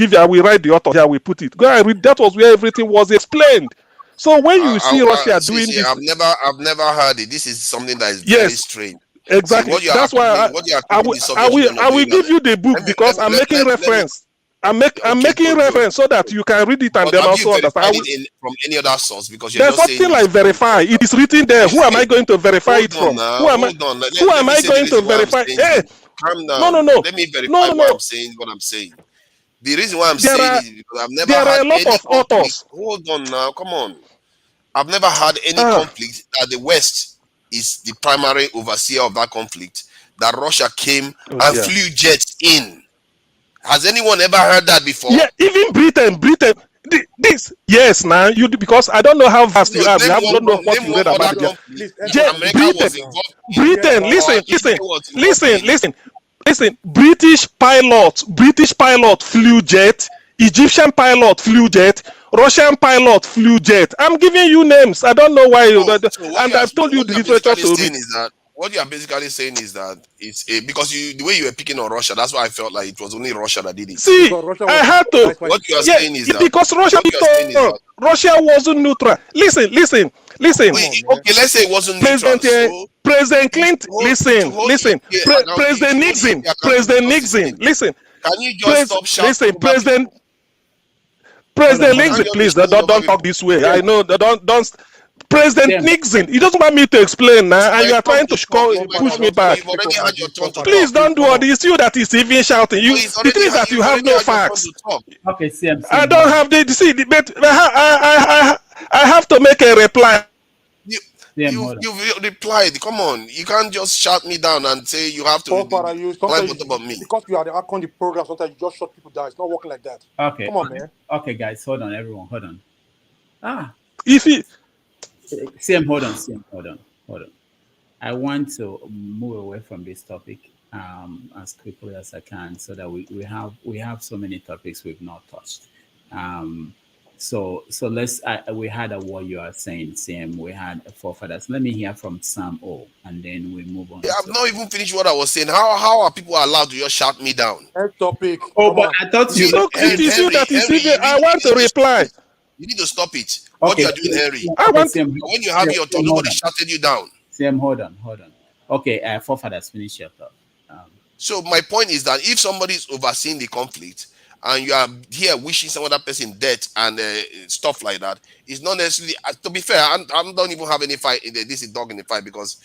write the author here. We put it. Go and read. That was where everything was explained. So when you see Russia doing this, I've never heard it. This is something that is very strange. Exactly. That's why I will give you the book because I'm making reference. I'm making reference so that you can read it and then also understand. From any other source, because there's nothing like verify. It is written there. Who am I going to verify it from? Who am I going to verify? Hey, calm down. No. Let me verify what I'm saying. The reason why I'm There saying are is because I've never had a lot any of conflict. authors. Hold on now, come on. I've never had any conflict that the West is the primary overseer of that conflict, that Russia came and Dear. flew jets in. Has anyone ever heard that before? Yeah, even Britain. This yes, now you because I don't know how vast you have. Don't know what you read about it. America was involved in. Britain, listen. British pilot flew jet. Egyptian pilot flew jet. Russian pilot flew jet. I'm giving you names. I don't know why. And I've told you the literature to read. What you are basically saying is that it's because the way you were picking on Russia, that's why I felt like it was only Russia that did it. See, I had to. What you are saying is that because Russia wasn't neutral. Listen. Okay, let's say it wasn't neutral. President Clinton, listen. President Nixon, listen. Can you just stop shouting? President Nixon, please don't talk this way. I know don't. President Nixon, he doesn't want me to explain now, and you are trying to push me back. Please don't do all this. You that is even shouting. The thing is that you have no facts. Okay, CM. I don't have the but I have to make a reply. You replied. Come on, you can't just shout me down and say you have to reply about me. Because you are the on the program, sometimes you just shut people down. It's not working like that. Okay. Come on, man. Okay, guys, hold on, everyone, hold on. If he CM, hold on. I want to move away from this topic as quickly as I can, so that we have so many topics we've not touched. So let's. We had what you are saying, CM. We had forefathers. Let me hear from Sam O, and then we move on. Yeah, I've not even finished what I was saying. How are people allowed to just shout me down? Topic. Oh, but I thought you. It is you that is even. I want to reply. You need to stop it. What you are doing, Henry. When you have your turn, nobody shouted you down. CM, hold on. Okay, forefathers, finish your thought. So my point is that if somebody is overseeing the conflict and you are here wishing some other person death and stuff like that, it's not necessarily. To be fair, I don't even have any fight. This is dog in the fight, because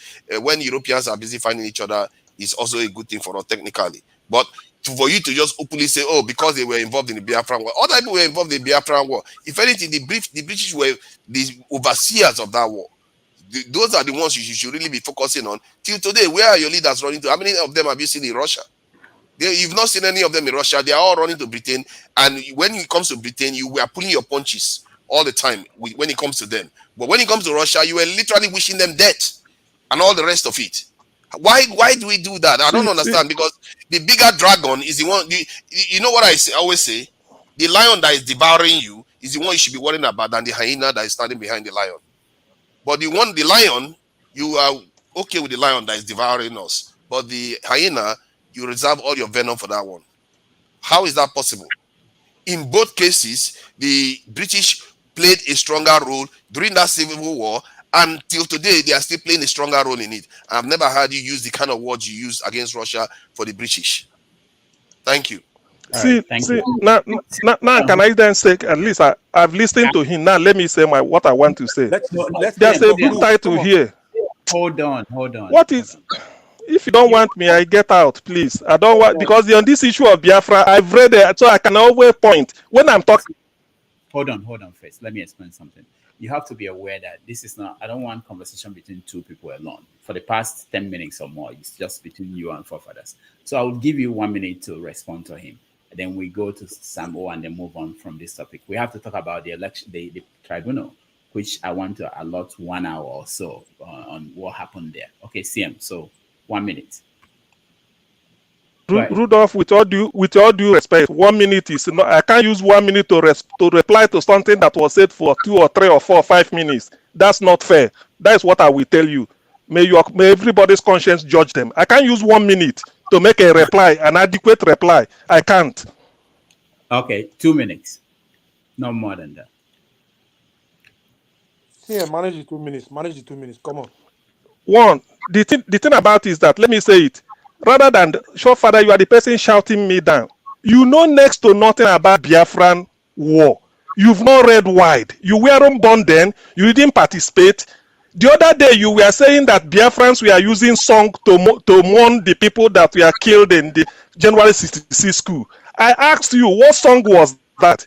when Europeans are busy fighting each other, it's also a good thing for us technically. But for you to just openly say, oh, because they were involved in the Biafran war, other people were involved in the Biafran war. If anything, the British were the overseers of that war. Those are the ones you should really be focusing on. Till today, where are your leaders running to? How many of them have you seen in Russia? You've not seen any of them in Russia. They are all running to Britain. And when it comes to Britain, you were pulling your punches all the time when it comes to them. But when it comes to Russia, you were literally wishing them death and all the rest of it. Why do we do that? I don't understand, because the bigger dragon is the one. You know what I always say? The lion that is devouring you is the one you should be worrying about than the hyena that is standing behind the lion. But the lion, you are okay with the lion that is devouring us. But the hyena, you reserve all your venom for that one. How is that possible? In both cases, the British played a stronger role during that civil war, and till today, they are still playing a stronger role in it. I've never heard you use the kind of words you used against Russia for the British. Thank you. Now, can I then say, at least I've listened to him. Now, let me say what I want to say. There's a good title here. Hold on. What is... If you don't want me, I get out, please. I don't want, because on this issue of Biafra, I've read it, so I can always point when I'm talking. Hold on first. Let me explain something. You have to be aware that this is not, I don't want conversation between two people alone. For the past 10 minutes or more, it's just between you and forefathers. So I will give you 1 minute to respond to him. And then we go to Sam O and then move on from this topic. We have to talk about the election, the tribunal, which I want to allot 1 hour or so on what happened there. Okay, CM, so 1 minute. Rudolph, with all due respect, 1 minute is not. I can't use 1 minute to reply to something that was said for 2 or 3 or 4 or 5 minutes. That's not fair. That's what I will tell you. May everybody's conscience judge them. I can't use 1 minute to make a reply, an adequate reply. I can't. Okay, 2 minutes. No more than that. Yeah, manage the 2 minutes. Manage the 2 minutes. Come on. One, the thing about it is that, let me say it, rather than show father, you are the person shouting me down. You know next to nothing about Biafran war. You've not read wide. You weren't born then. You didn't participate. The other day you were saying that Biafrans were using song to mourn the people that were killed in the January 66 coup. I asked you, what song was that?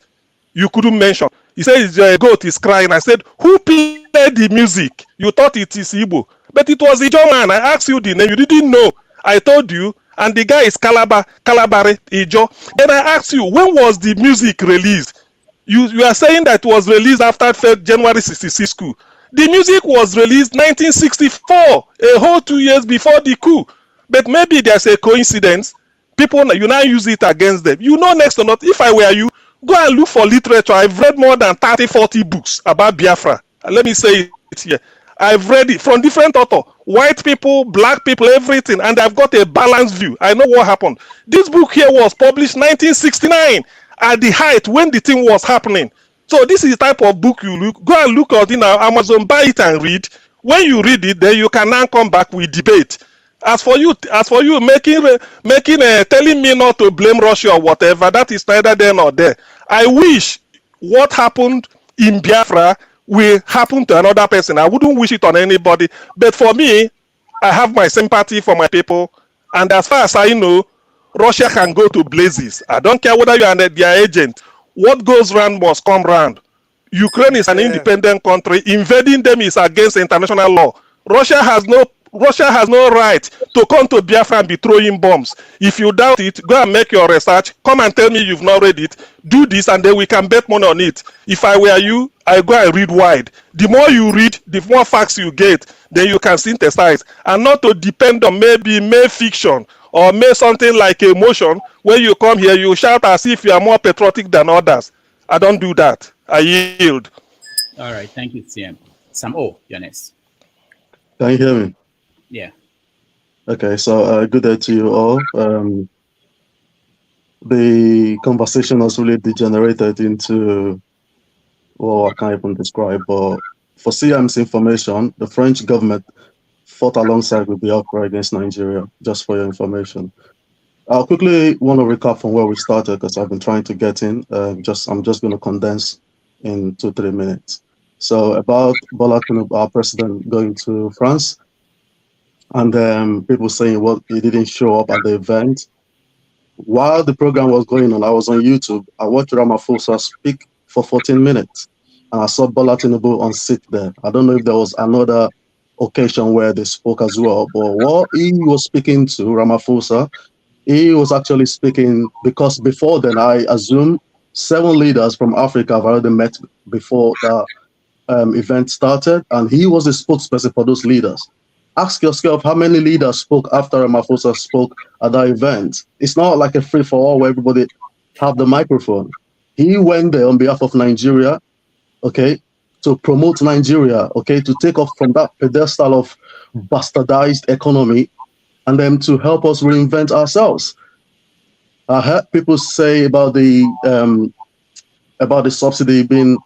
You couldn't mention. He said, the goat is crying. I said, who played the music? You thought it is Igbo. But it was Ijo man. I asked you the name. You didn't know. I told you. And the guy is Calabare Ijo. Then I asked you, when was the music released? You are saying that it was released after January 66 coup. The music was released 1964, a whole 2 years before the coup. But maybe there's a coincidence. People, you now use it against them. You know, next to not, if I were you, go and look for literature. I've read more than 30, 40 books about Biafra. Let me say it here. I've read it from different authors, white people, black people, everything, and I've got a balanced view. I know what happened. This book here was published 1969 at the height when the thing was happening. So this is the type of book you look. Go and look at it now, Amazon, buy it and read. When you read it, then you can now come back with debate. As for you telling me not to blame Russia or whatever, that is neither there nor there. I wish what happened in Biafra will happen to another person. I wouldn't wish it on anybody. But for me, I have my sympathy for my people. And as far as I know, Russia can go to blazes. I don't care whether you are their agent. What goes round must come round. Ukraine is an independent country. Invading them is against international law. Russia has no right to come to Biafra and be throwing bombs. If you doubt it, go and make your research. Come and tell me you've not read it. Do this and then we can bet money on it. If I were you, I go and read wide. The more you read, the more facts you get. Then you can synthesize. And not to depend on maybe fiction or something like emotion. When you come here, you shout as if you are more patriotic than others. I don't do that. I yield. All right. Thank you, TM. Sam O, you're next. Can you hear me? Yeah. Okay, so good day to you all. The conversation has really degenerated into, well, I can't even describe, but for CM's information, the French government fought alongside with Biafra against Nigeria, just for your information. I'll quickly want to recap from where we started because I've been trying to get in. I'm just going to condense in 2-3 minutes. So about Bola Tinubu, our president, going to France, and people saying what he didn't show up at the event. While the program was going on, I was on YouTube. I watched Ramaphosa speak for 14 minutes, and I saw Bola Tinubu on sit there. I don't know if there was another occasion where they spoke as well, but what he was speaking to Ramaphosa, he was actually speaking because before then, I assume 7 leaders from Africa have already met before the event started, and he was the spokesperson for those leaders. Ask yourself how many leaders spoke after Ramaphosa spoke at that event. It's not like a free-for-all where everybody have the microphone. He went there on behalf of Nigeria, okay, to promote Nigeria, okay, to take off from that pedestal of bastardized economy and then to help us reinvent ourselves. I heard people say about the subsidy being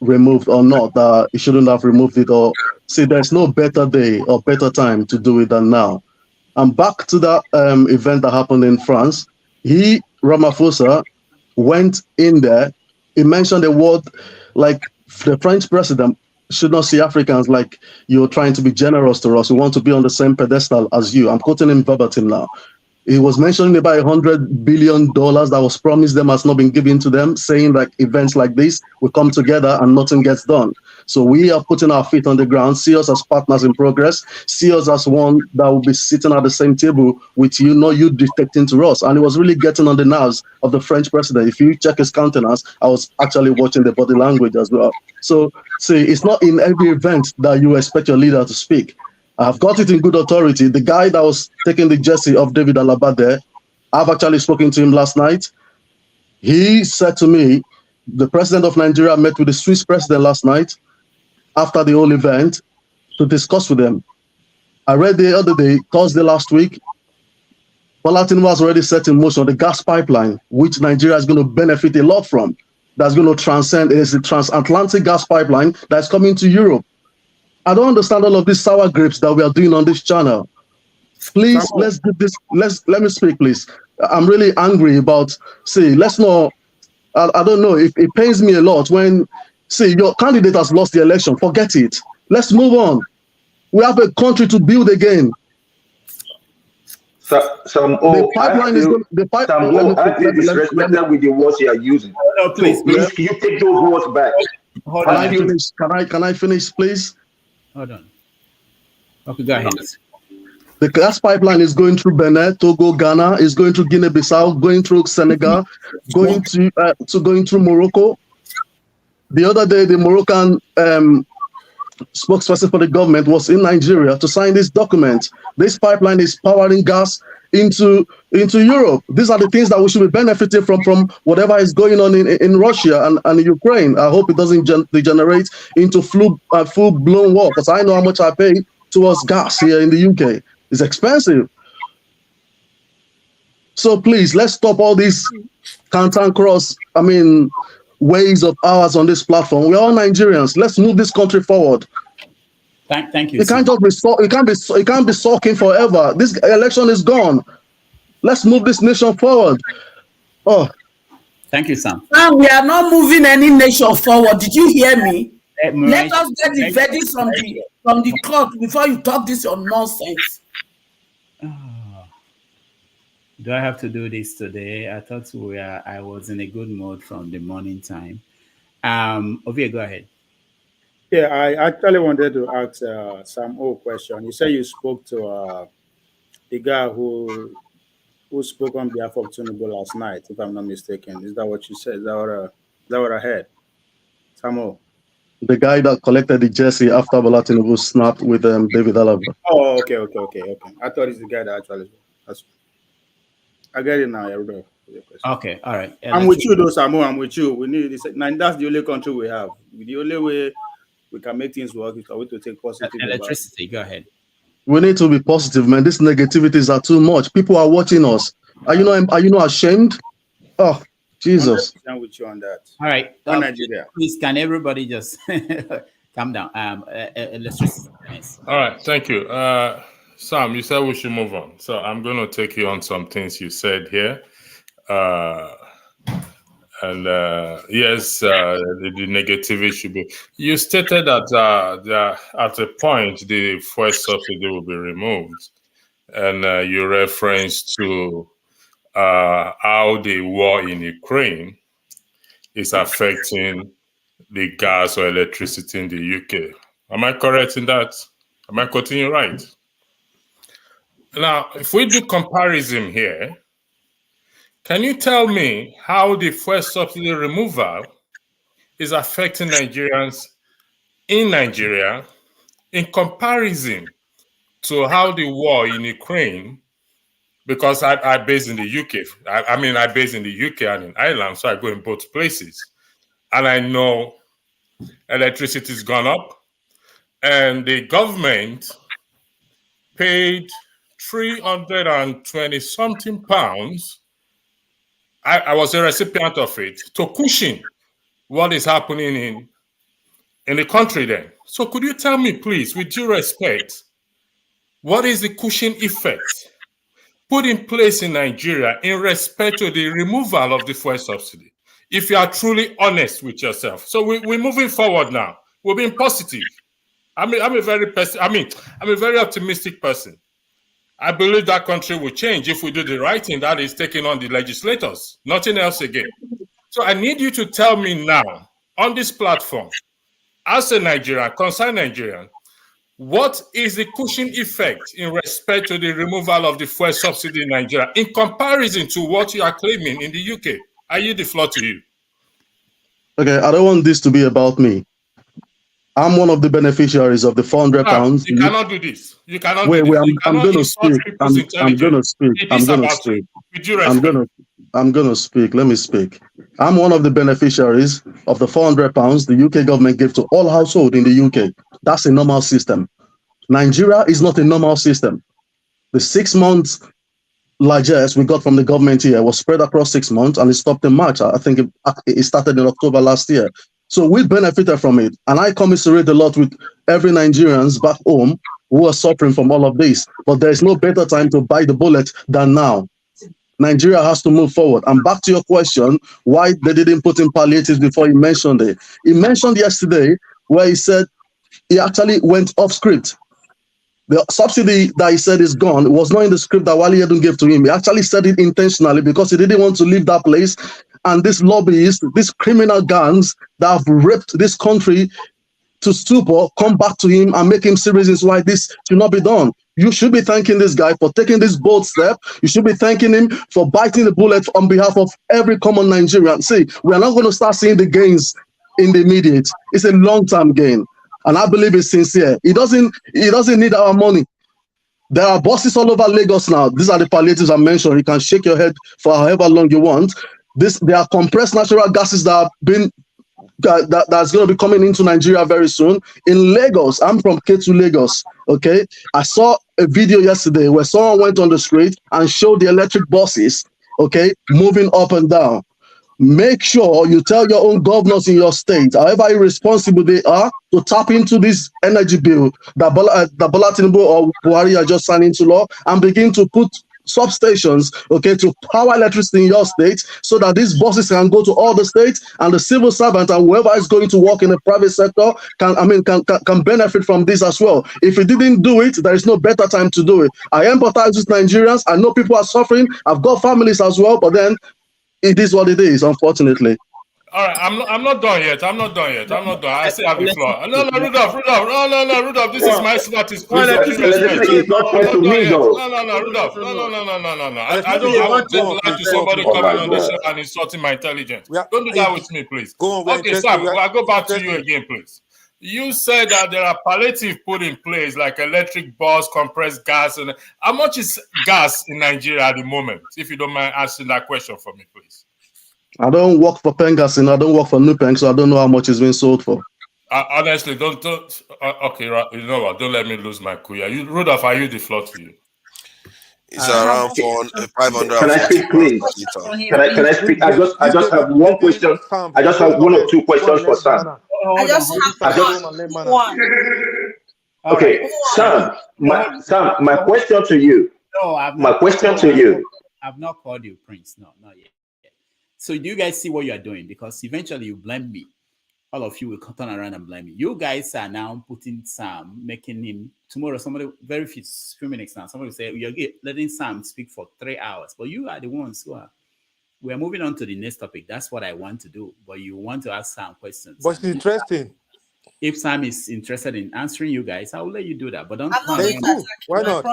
removed or not, that he shouldn't have removed it, or see, there's no better day or better time to do it than now. And back to that event that happened in France, Ramaphosa, went in there. He mentioned a word like the French president should not see Africans like you're trying to be generous to us. We want to be on the same pedestal as you. I'm quoting him verbatim now. He was mentioning about $100 billion that was promised them has not been given to them, saying that events like this will come together and nothing gets done. So we are putting our feet on the ground, see us as partners in progress, see us as one that will be sitting at the same table with you, not you dictating to us. And it was really getting on the nerves of the French president. If you check his countenance, I was actually watching the body language as well. So see, it's not in every event that you expect your leader to speak. I've got it in good authority. The guy that was taking the jersey of David Alaba there, I've actually spoken to him last night. He said to me, the president of Nigeria met with the Swiss president last night after the whole event to discuss with them. I read the other day, Thursday last week, Bola Tinubu has already set in motion the gas pipeline, which Nigeria is going to benefit a lot from. That's going to transcend. It is the transatlantic gas pipeline that's coming to Europe. I don't understand all of these sour grapes that we are doing on this channel. Please, let's do this. Let me speak, please. I'm really angry about, let's not, I don't know, it pains me a lot when, your candidate has lost the election. Forget it. Let's move on. We have a country to build again. Some the pipeline is going. The pipeline. aren't you disrespected with the words you are using? No, please, so please, can you take those words back? Can I finish? Can I finish, please? Hold on. Okay, go ahead. The gas pipeline is going through Benin, Togo, Ghana. Is going through Guinea-Bissau, going through Senegal, going through Morocco. The other day, the Moroccan spokesperson for the government was in Nigeria to sign this document. This pipeline is powering gas into Europe. These are the things that we should be benefiting from whatever is going on in Russia and Ukraine. I hope it doesn't degenerate into full-blown war, because I know how much I pay towards gas here in the UK. It's expensive. So please, let's stop all these counter-cross, ways of ours on this platform. We're all Nigerians. Let's move this country forward. Thank you. It can't just be it can't be sulking forever. This election is gone. Let's move this nation forward. Oh, thank you, Sam. And we are not moving any nation forward. Did you hear me? Let us get the verdict from the court before you talk this your nonsense. Do I have to do this today? I thought I was in a good mood from the morning time. Ovie, go ahead. Yeah, I actually wanted to ask Sam a question. You said you spoke to the guy who spoke on behalf of Tinubu last night, if I'm not mistaken. Is that what you said? Is that what I heard? Sam? The guy that collected the jersey after Bola Tinubu snapped with David Alaba. Oh, okay. I thought it's the guy that actually. I get it now, everybody. Okay, all right. I'm with you, though, Samu. I'm with you. We need this. That's the only country we have. The only way we can make things work is for we to take positive. Electricity. Go ahead. We need to be positive, man. These negativities are too much. People are watching us. Are you not ashamed? Oh, Jesus. I'm with you on that. All right. Nigeria. Please, can everybody just calm down? Electricity. Nice. All right. Thank you. Sam, you said we should move on. So I'm going to take you on some things you said here. Yes, the negativity should be. You stated that at a point the fuel subsidy will be removed, and you referenced to how the war in Ukraine is affecting the gas or electricity in the UK. Am I correct in that? Am I continuing right? Now, if we do comparison here, can you tell me how the fuel subsidy removal is affecting Nigerians in Nigeria in comparison to how the war in Ukraine, because I base in the UK, I base in the UK and in Ireland, so I go in both places. And I know electricity has gone up, and the government paid 320 something pounds. I was a recipient of it to cushion what is happening in the country then. So could you tell me, please, with due respect, what is the cushion effect put in place in Nigeria in respect to the removal of the fuel subsidy? If you are truly honest with yourself. So we're moving forward now. We're being positive. I'm a very optimistic person. I believe that country will change if we do the right thing, that is taking on the legislators, nothing else again. So I need you to tell me now on this platform, as a Nigerian, concerned Nigerian, what is the cushion effect in respect to the removal of the fuel subsidy in Nigeria in comparison to what you are claiming in the UK? I yield the floor to you. Okay, I don't want this to be about me. I'm one of the beneficiaries of the 400 pounds. You cannot do this. You cannot do this. I'm going to speak. I'm going to speak. I'm going to speak. Let me speak. I'm one of the beneficiaries of the 400 pounds the UK government gave to all households in the UK. That's a normal system. Nigeria is not a normal system. The 6 months largesse we got from the government here was spread across 6 months, and it stopped in March. I think it started in October last year. So we benefited from it. And I commiserate a lot with every Nigerians back home who are suffering from all of this. But there is no better time to bite the bullet than now. Nigeria has to move forward. And back to your question, why they didn't put in palliatives before he mentioned it. He mentioned yesterday where he said he actually went off script. The subsidy that he said is gone was not in the script that Wale Edun gave to him. He actually said it intentionally because he didn't want to leave that place. And these lobbyists, these criminal gangs that have raped this country to stupor, come back to him and make him see reasons why this should not be done. You should be thanking this guy for taking this bold step. You should be thanking him for biting the bullet on behalf of every common Nigerian. See, we are not going to start seeing the gains in the immediate. It's a long-term gain. And I believe it's sincere. He doesn't need our money. There are bosses all over Lagos now. These are the palliatives I mentioned. You can shake your head for however long you want. There are compressed natural gases that have been that's going to be coming into Nigeria very soon. In Lagos, I'm from Ketu, Lagos. Okay, I saw a video yesterday where someone went on the street and showed the electric buses. Okay, moving up and down. Make sure you tell your own governors in your state, however irresponsible they are, to tap into this energy bill that Bola Tinubu or Buhari are just signing into law and begin to put substations, okay, to power electricity in your state so that these buses can go to all the states and the civil servant and whoever is going to work in the private sector can benefit from this as well. If we didn't do it, there is no better time to do it. I empathize with Nigerians. I know people are suffering. I've got families as well, but then it is what it is, unfortunately. All right, I'm not done yet. I'm not done. I still have the floor. No, Rudolph. This is my slot. It's not fair to me, though. No, Rudolph. No. I don't like to somebody coming on this show and insulting my intelligence. Don't do that with me, please. Okay, Sam, I'll go back to you again, please. You said that there are palliative put in place, like electric bus, compressed gas. And how much is gas in Nigeria at the moment? If you don't mind asking that question for me, please. I don't work for Pengas and I don't work for Nupeng, so I don't know how much it's been sold for. Honestly, don't. Okay, you know what? Don't let me lose my kuya. Rudolph, I use the floor to you. It's around 500. Can I speak, please? Can I speak? I just have one question. I just have one or two questions for Sam. One. Okay, Sam. My question to you. No, my question to you. I've not called you Prince. No, not yet. So do you guys see what you are doing? Because eventually you blame me. All of you will turn around and blame me. You guys are now putting Sam, making him tomorrow. Somebody very few minutes now. Somebody will say you're letting Sam speak for 3 hours, but you are the ones who are. We are moving on to the next topic. That's what I want to do. But you want to ask Sam questions. But it's interesting. If Sam is interested in answering you guys, I will let you do that. But don't why not?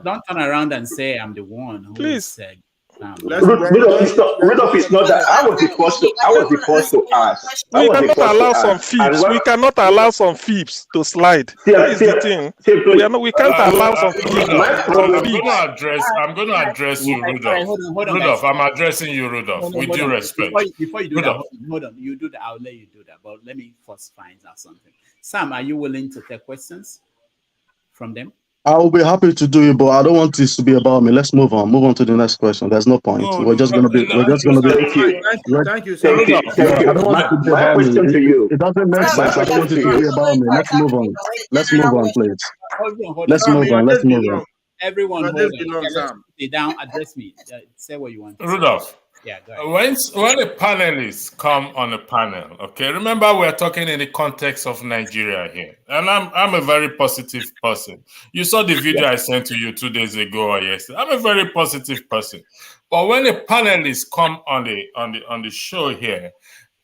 Don't turn around and say I'm the one who said. Rudolph is not that. I was the first to ask. We cannot allow some fibs. We cannot allow some fibs to slide. That is the thing. We can't allow some fibs. I'm going to address you, Rudolph. Rudolph, I'm addressing you, Rudolph, with due respect. Before you do that, hold on. You do that. I'll let you do that. But let me first find out something. Sam, are you willing to take questions from them? I will be happy to do it, but I don't want this to be about me. Let's move on. Move on to the next question. There's no point. We're just gonna be. Thank you. I don't want it to be about me. It doesn't make sense. I don't want it to be about me. Let's move on. Let's move on, please. Let's move on. Everyone, hold on. Sit down. Address me. Say what you want. Rudolph. Yeah, go ahead. When the panelists come on a panel, okay, remember we're talking in the context of Nigeria here, and I'm a very positive person. You saw the video I sent to you 2 days ago or yesterday. I'm a very positive person, but when the panelists come on the show here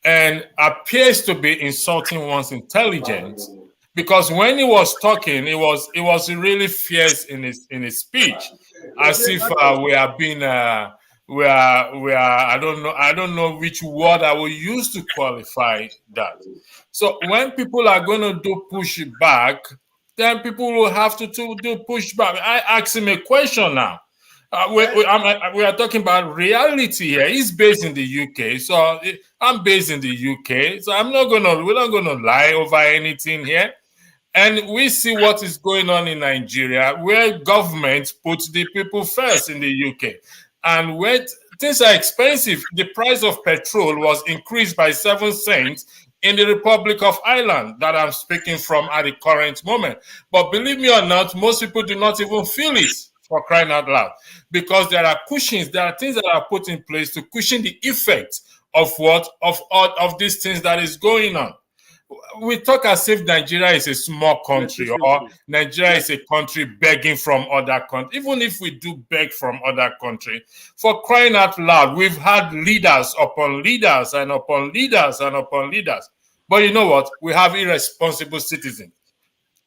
and appears to be insulting one's intelligence, because when he was talking, it was really fierce in his speech, as if we are being. We are I don't know which word I will use to qualify that. So when people are going to do pushback, then people will have to do pushback. I ask him a question now. We are talking about reality here. He's based in the UK, so I'm based in the UK. So we're not gonna lie over anything here. And we see what is going on in Nigeria, where government puts the people first in the UK. And when things are expensive, the price of petrol was increased by 7 cents in the Republic of Ireland that I'm speaking from at the current moment. But believe me or not, most people do not even feel it, for crying out loud, because there are cushions, there are things that are put in place to cushion the effect of these things that is going on. we talk as if Nigeria is a small country or Nigeria is a country begging from other countries. Even if we do beg from other countries, for crying out loud, we've had leaders upon leaders and upon leaders and upon leaders. But you know what? We have irresponsible citizens.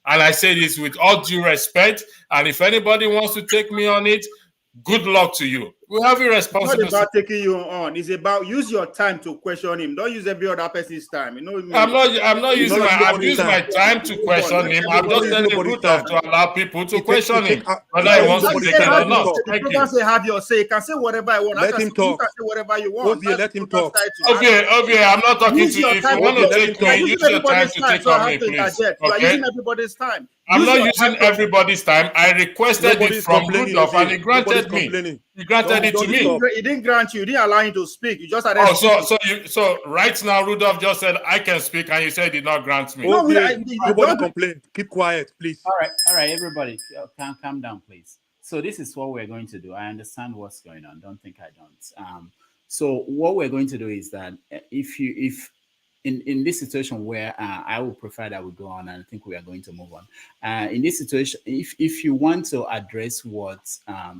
And I say this with all due respect. And if anybody wants to take me on it, good luck to you. We have irresponsible. It's not about taking you on. It's about use your time to question him. Don't use every other person's time. You know what I mean? I'm not using I've used my time to question him. I'm just telling the truth to allow people to question him, whether he wants to take it or not. The program say have your say. You can say whatever I want. Let him talk. You can say whatever you want. Let him talk. Okay, I'm not talking to you. If you want to take me, use your time to take on me, please. You are using everybody's time. I'm not using everybody's time. I requested it from Rudolph and he granted me. He granted it to me. He didn't grant you. He didn't allow you to speak. You just arrested. So right now Rudolph just said I can speak and you said he did not grant me. Nobody complain. Keep quiet, please. All right, everybody, calm down, please. So this is what we're going to do. I understand what's going on. Don't think I don't. So what we're going to do is that if in this situation where I would prefer that we go on, and I think we are going to move on. In this situation, if you want to address what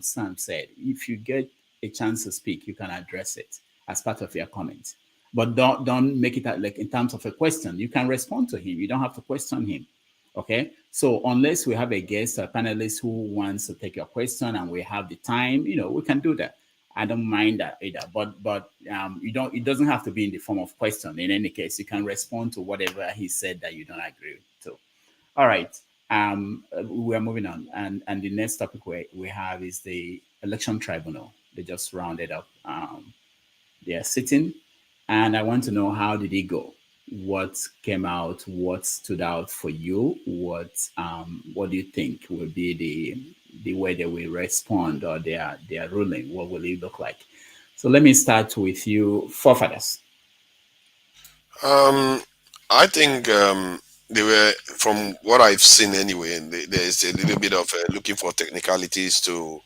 Sam said, if you get a chance to speak, you can address it as part of your comment. But don't make it like in terms of a question. You can respond to him. You don't have to question him. Okay. So unless we have a guest or panelist who wants to take your question and we have the time, we can do that. I don't mind that either, but you don't. It doesn't have to be in the form of question. In any case, you can respond to whatever he said that you don't agree to. All right, we are moving on, and the next topic we have is the election tribunal. They just rounded up. They are sitting, and I want to know how did it go? What came out? What stood out for you? What do you think will be the way they will respond or their ruling? What will it look like? So let me start with you, forefathers. I think they were, from what I've seen anyway, there's a little bit of looking for technicalities to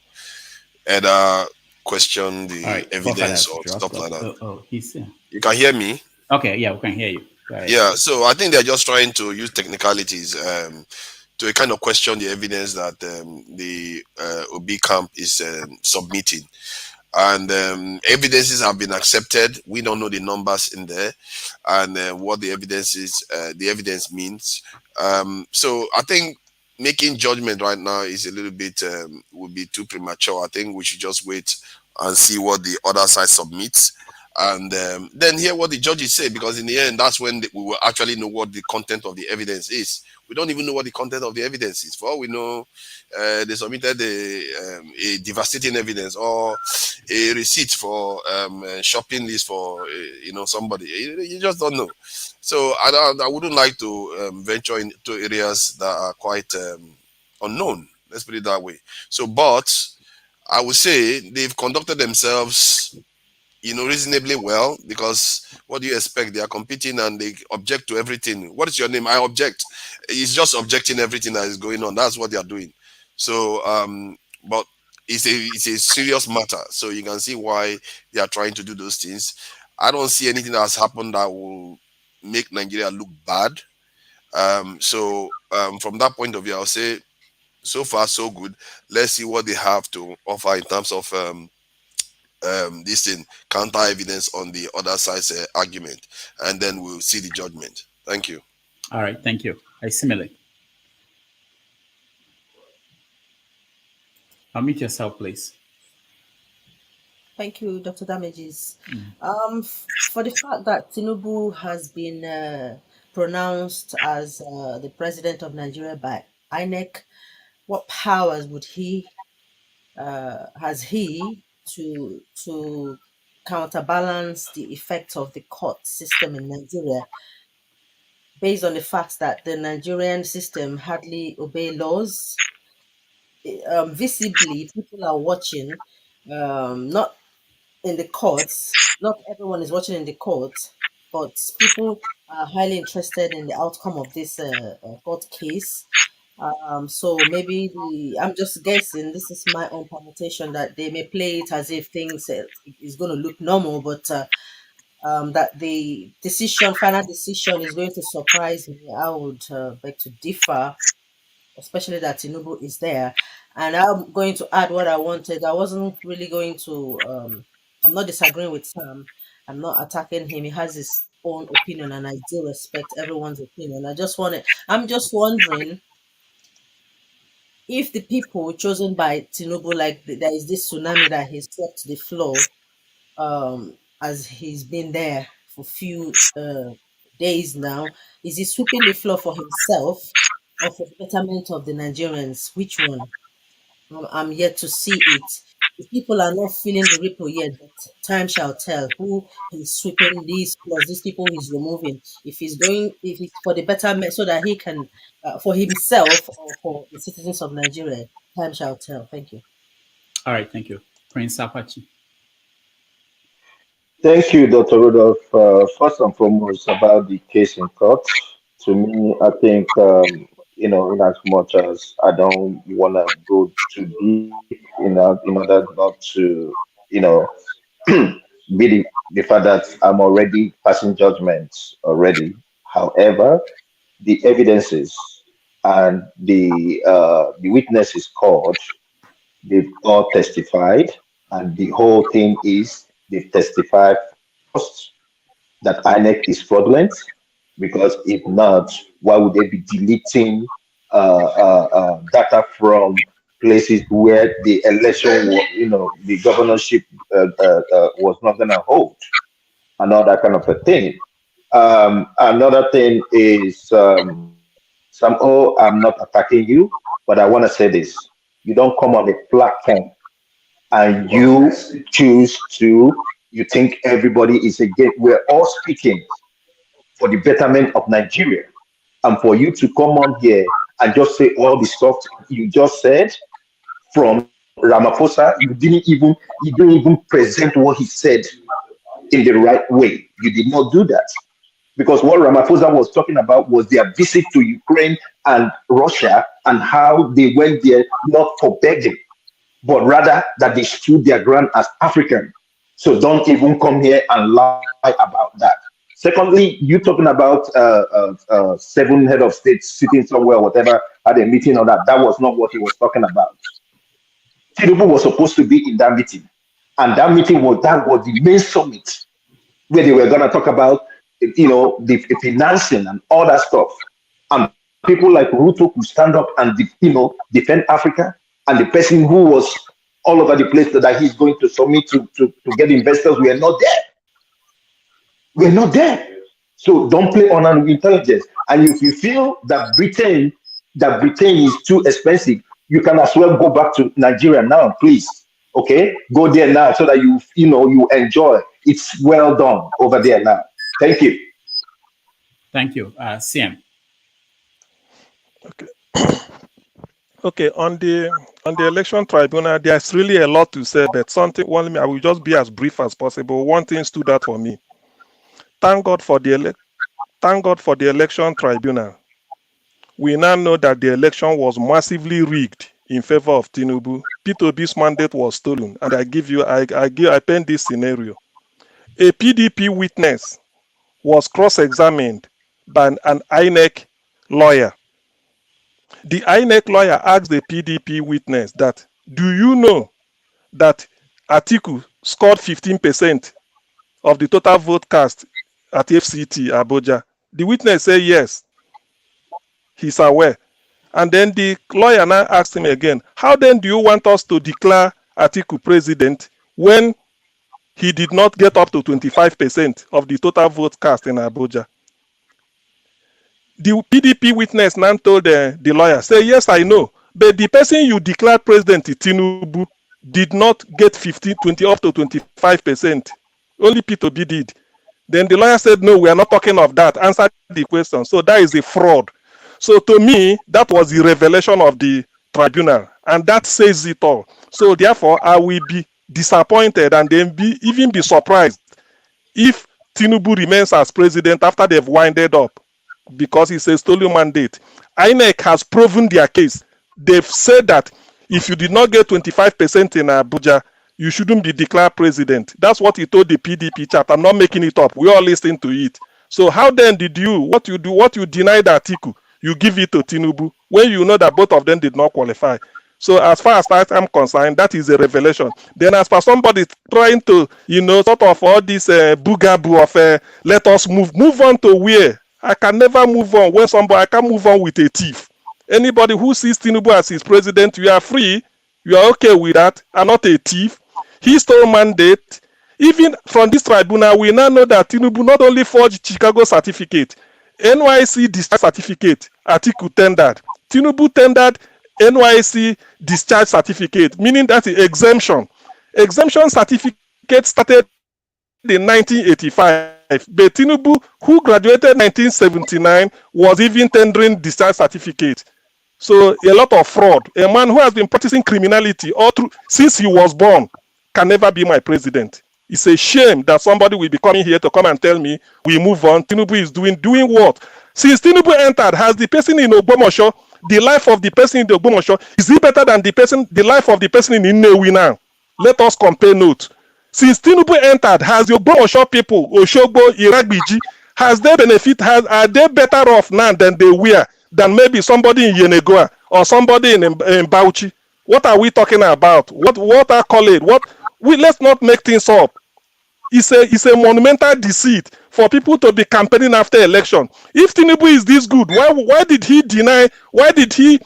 either question the evidence or stuff like that. Oh, he's here. You can hear me? Okay, yeah, we can hear you. Yeah, so I think they're just trying to use technicalities to kind of question the evidence that the Obi camp is submitting. And evidences have been accepted. We don't know the numbers in there and what the evidence is, the evidence means. So I think making judgment right now is a little bit, would be too premature. I think we should just wait and see what the other side submits. And then hear what the judges say, because in the end, that's when we will actually know what the content of the evidence is. We don't even know what the content of the evidence is. For all we know, they submitted a devastating evidence or a receipt for a shopping list for somebody. You just don't know. So I wouldn't like to venture into areas that are quite unknown. Let's put it that way. So, but I would say they've conducted themselves reasonably well, because what do you expect? They are competing and they object to everything. What is your name? I object. It's just objecting everything that is going on. That's what they are doing. So, but it's a serious matter. So you can see why they are trying to do those things. I don't see anything that has happened that will make Nigeria look bad. So from that point of view, I'll say so far so good. Let's see what they have to offer in terms of this thing, counter evidence on the other side's argument, and then we'll see the judgment. Thank you. All right, thank you. I assimilate. Unmute yourself, please. Thank you, Dr. Damages. For the fact that Tinubu has been pronounced as the president of Nigeria by INEC, what powers would has he to counterbalance the effects of the court system in Nigeria, based on the fact that the Nigerian system hardly obey laws? Visibly, people are watching, not in the courts. Not everyone is watching in the courts, but people are highly interested in the outcome of this court case. So maybe I'm just guessing, this is my own permutation, that they may play it as if things is going to look normal, but that the final decision is going to surprise me. I would beg to differ, especially that Tinubu is there. And I'm going to add what I wanted. I wasn't really going to, I'm not disagreeing with Sam. I'm not attacking him. He has his own opinion, and I do respect everyone's opinion. I'm just wondering if the people chosen by Tinubu, like there is this tsunami that he swept the floor, as he's been there for few days now, is he sweeping the floor for himself or for the betterment of the Nigerians? Which one? I'm yet to see it. The people are not feeling the ripple yet, but time shall tell who he's sweeping these floors, these people he's removing. If it's for the betterment, so that he can, for himself or for the citizens of Nigeria, time shall tell. Thank you. All right, thank you. Prince Apache. Thank you, Dr. Rudolph. First and foremost, about the case in court, to me, I think, in as much as I don't want to go too deep in order not to, be the fact that I'm already passing judgments already. However, the evidences and the witnesses called, they've all testified, and the whole thing is they've testified first that INEC is fraudulent, because if not, why would they be deleting data from places where the election, the governorship was not going to hold, and all that kind of a thing. Another thing is, somehow I'm not attacking you, but I want to say this: you don't come on a platform and you you think everybody is against. We're all speaking for the betterment of Nigeria, and for you to come on here and just say all the stuff you just said from Ramaphosa, you didn't even present what he said in the right way. You did not do that, because what Ramaphosa was talking about was their visit to Ukraine and Russia, and how they went there not for begging, but rather that they stood their ground as African. So don't even come here and lie about that. Secondly, you talking about 7 head of states sitting somewhere, whatever, at a meeting or that. That was not what he was talking about. Tinubu was supposed to be in that meeting, and that meeting was the main summit where they were going to talk about, the financing and all that stuff. And people like Ruto could stand up and defend Africa, and the person who was all over the place that he's going to submit to get investors, we are not there. We're not there. So don't play on intelligence. And if you feel that Britain is too expensive, you can as well go back to Nigeria now, please. Okay, go there now so that you enjoy. It's well done over there now. Thank you. Thank you, CM. Okay. Okay, on the election tribunal, there's really a lot to say, but I will just be as brief as possible. One thing stood out for me. Thank God for the election tribunal. We now know that the election was massively rigged in favor of Tinubu. P2B's mandate was stolen, and I pen this scenario. A PDP witness was cross-examined by an INEC lawyer. The INEC lawyer asked the PDP witness that, do you know that Atiku scored 15% of the total vote cast at FCT Abuja? The witness said yes, he's aware. And then the lawyer now asked him again, how then do you want us to declare Atiku president when he did not get up to 25% of the total vote cast in Abuja? The PDP witness now told the lawyer, say, yes, I know, but the person you declared president, Tinubu, did not get 20 up to 25%. Only P2B did. Then the lawyer said, no, we are not talking of that. Answer the question. So that is a fraud. So to me, that was the revelation of the tribunal, and that says it all. So therefore, I will be disappointed and then even be surprised if Tinubu remains as president after they've winded up, because it's a stolen mandate. INEC has proven their case. They've said that if you did not get 25% in Abuja, you shouldn't be declared president. That's what he told the PDP chat. I'm not making it up. We all listening to it. So how then did you, what you denied Atiku, you give it to Tinubu when you know that both of them did not qualify? So as far as I'm concerned, that is a revelation. Then as for somebody trying to, sort of all this boogaboo of let us move on to where? I can never move on when I can move on with a thief. Anybody who sees Tinubu as his president, you are free. You are okay with that. I'm not a thief. He stole mandate. Even from this tribunal, we now know that Tinubu not only forged Chicago certificate, NYC discharge certificate, Atiku tendered. Tinubu tendered NYC discharge certificate, meaning that the exemption. Exemption certificate started in 1985. But Tinubu, who graduated in 1979, was even tendering discharge certificate. So a lot of fraud. A man who has been practicing criminality all through since he was born can never be my president. It's a shame that somebody will be coming here to come and tell me we move on. Tinubu is doing what? Since Tinubu entered, has the person in Ogbomosho, the life of the person in the Ogbomosho, is it better than the life of the person in Nnewi now? Let us compare notes. Since Tinubu entered, has the Ogbomosho people, Oshogbo, Iragbiji, are they better off now than they were, than maybe somebody in Yenegoa or somebody in Bauchi? What are we talking about? What I call it? Let's not make things up. It's a monumental deceit for people to be campaigning after election. If Tinubu is this good, why did he deny? Why did he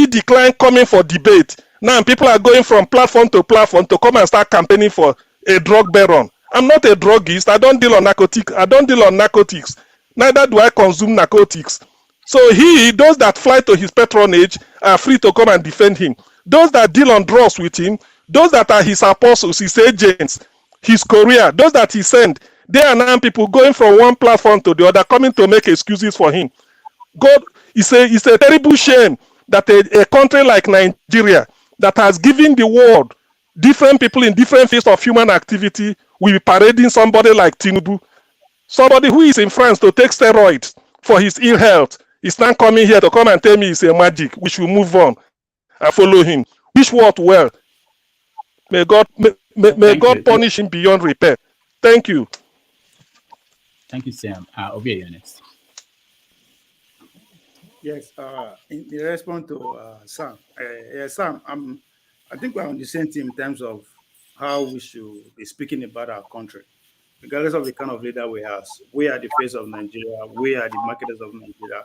decline coming for debate? Now people are going from platform to platform to come and start campaigning for a drug baron. I'm not a druggist. I don't deal on narcotics. Neither do I consume narcotics. So those that fly to his patronage are free to come and defend him. Those that deal on drugs with him, those that are his apostles, his agents, his courier, those that he sent, they are now people going from one platform to the other, coming to make excuses for him. God, it's a terrible shame that a country like Nigeria that has given the world different people in different fields of human activity will be parading somebody like Tinubu, somebody who is in France to take steroids for his ill health. He's not coming here to come and tell me it's a magic. We should move on and follow him. Wish what well. May God punish him beyond repair. Thank you. Thank you, Sam. Obia, you're next. Yes, in response to Sam, Sam, I think we're on the same team in terms of how we should be speaking about our country, regardless of the kind of leader we have. We are the face of Nigeria. We are the marketers of Nigeria.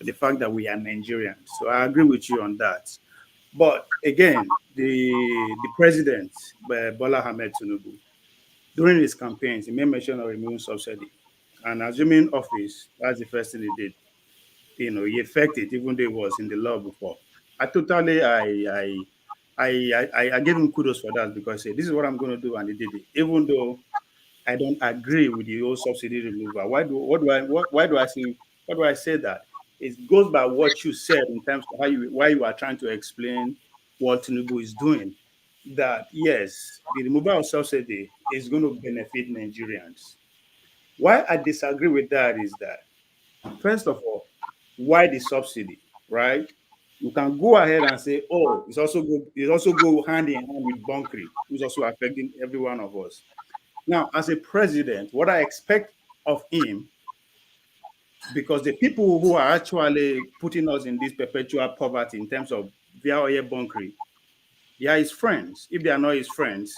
The fact that we are Nigerians. So I agree with you on that. But again, the president, Bola Tinubu, during his campaigns, he made mention of removing subsidy. And assuming office, that's the first thing he did. He effected, even though it was in the law before. I gave him kudos for that because I said, this is what I'm going to do, and he did it. Even though I don't agree with the whole subsidy removal. Why do I say that? It goes by what you said in terms of why you are trying to explain what Tinubu is doing. That yes, the removal of subsidy is going to benefit Nigerians. Why I disagree with that is that, first of all, why the subsidy, right? You can go ahead and say, oh, it's also go hand in hand with bunkering, which is also affecting every one of us. Now, as a president, what I expect of him, because the people who are actually putting us in this perpetual poverty in terms of via oil bunkering, they are his friends. If they are not his friends,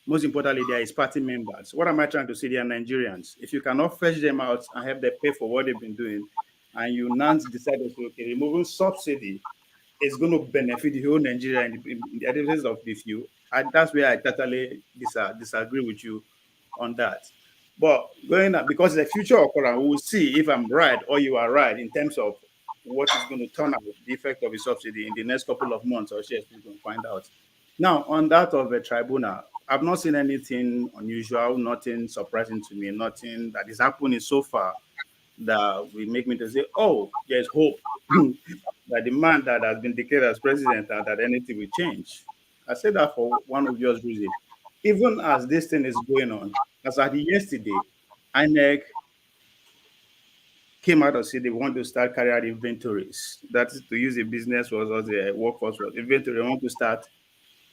most importantly, they are his party members. What am I trying to say? They are Nigerians. If you cannot fetch them out and help them pay for what they've been doing, and you now decided to removing subsidy is going to benefit the whole Nigeria in the interest of the few, and that's where I totally disagree with you on that. But going up, because the future occurrence, we will see if I'm right or you are right in terms of what is going to turn out the effect of the subsidy in the next couple of months or years. We're going to find out. Now, on that of a tribunal, I've not seen anything unusual, nothing surprising to me, nothing that is happening so far that will make me to say, oh, there's hope that the man that has been declared as president and that anything will change. I said that for one obvious reason. Even as this thing is going on, as at yesterday, INEC came out and said they want to start carrying out inventories. That is to use a business was or the workforce was inventory. They want to start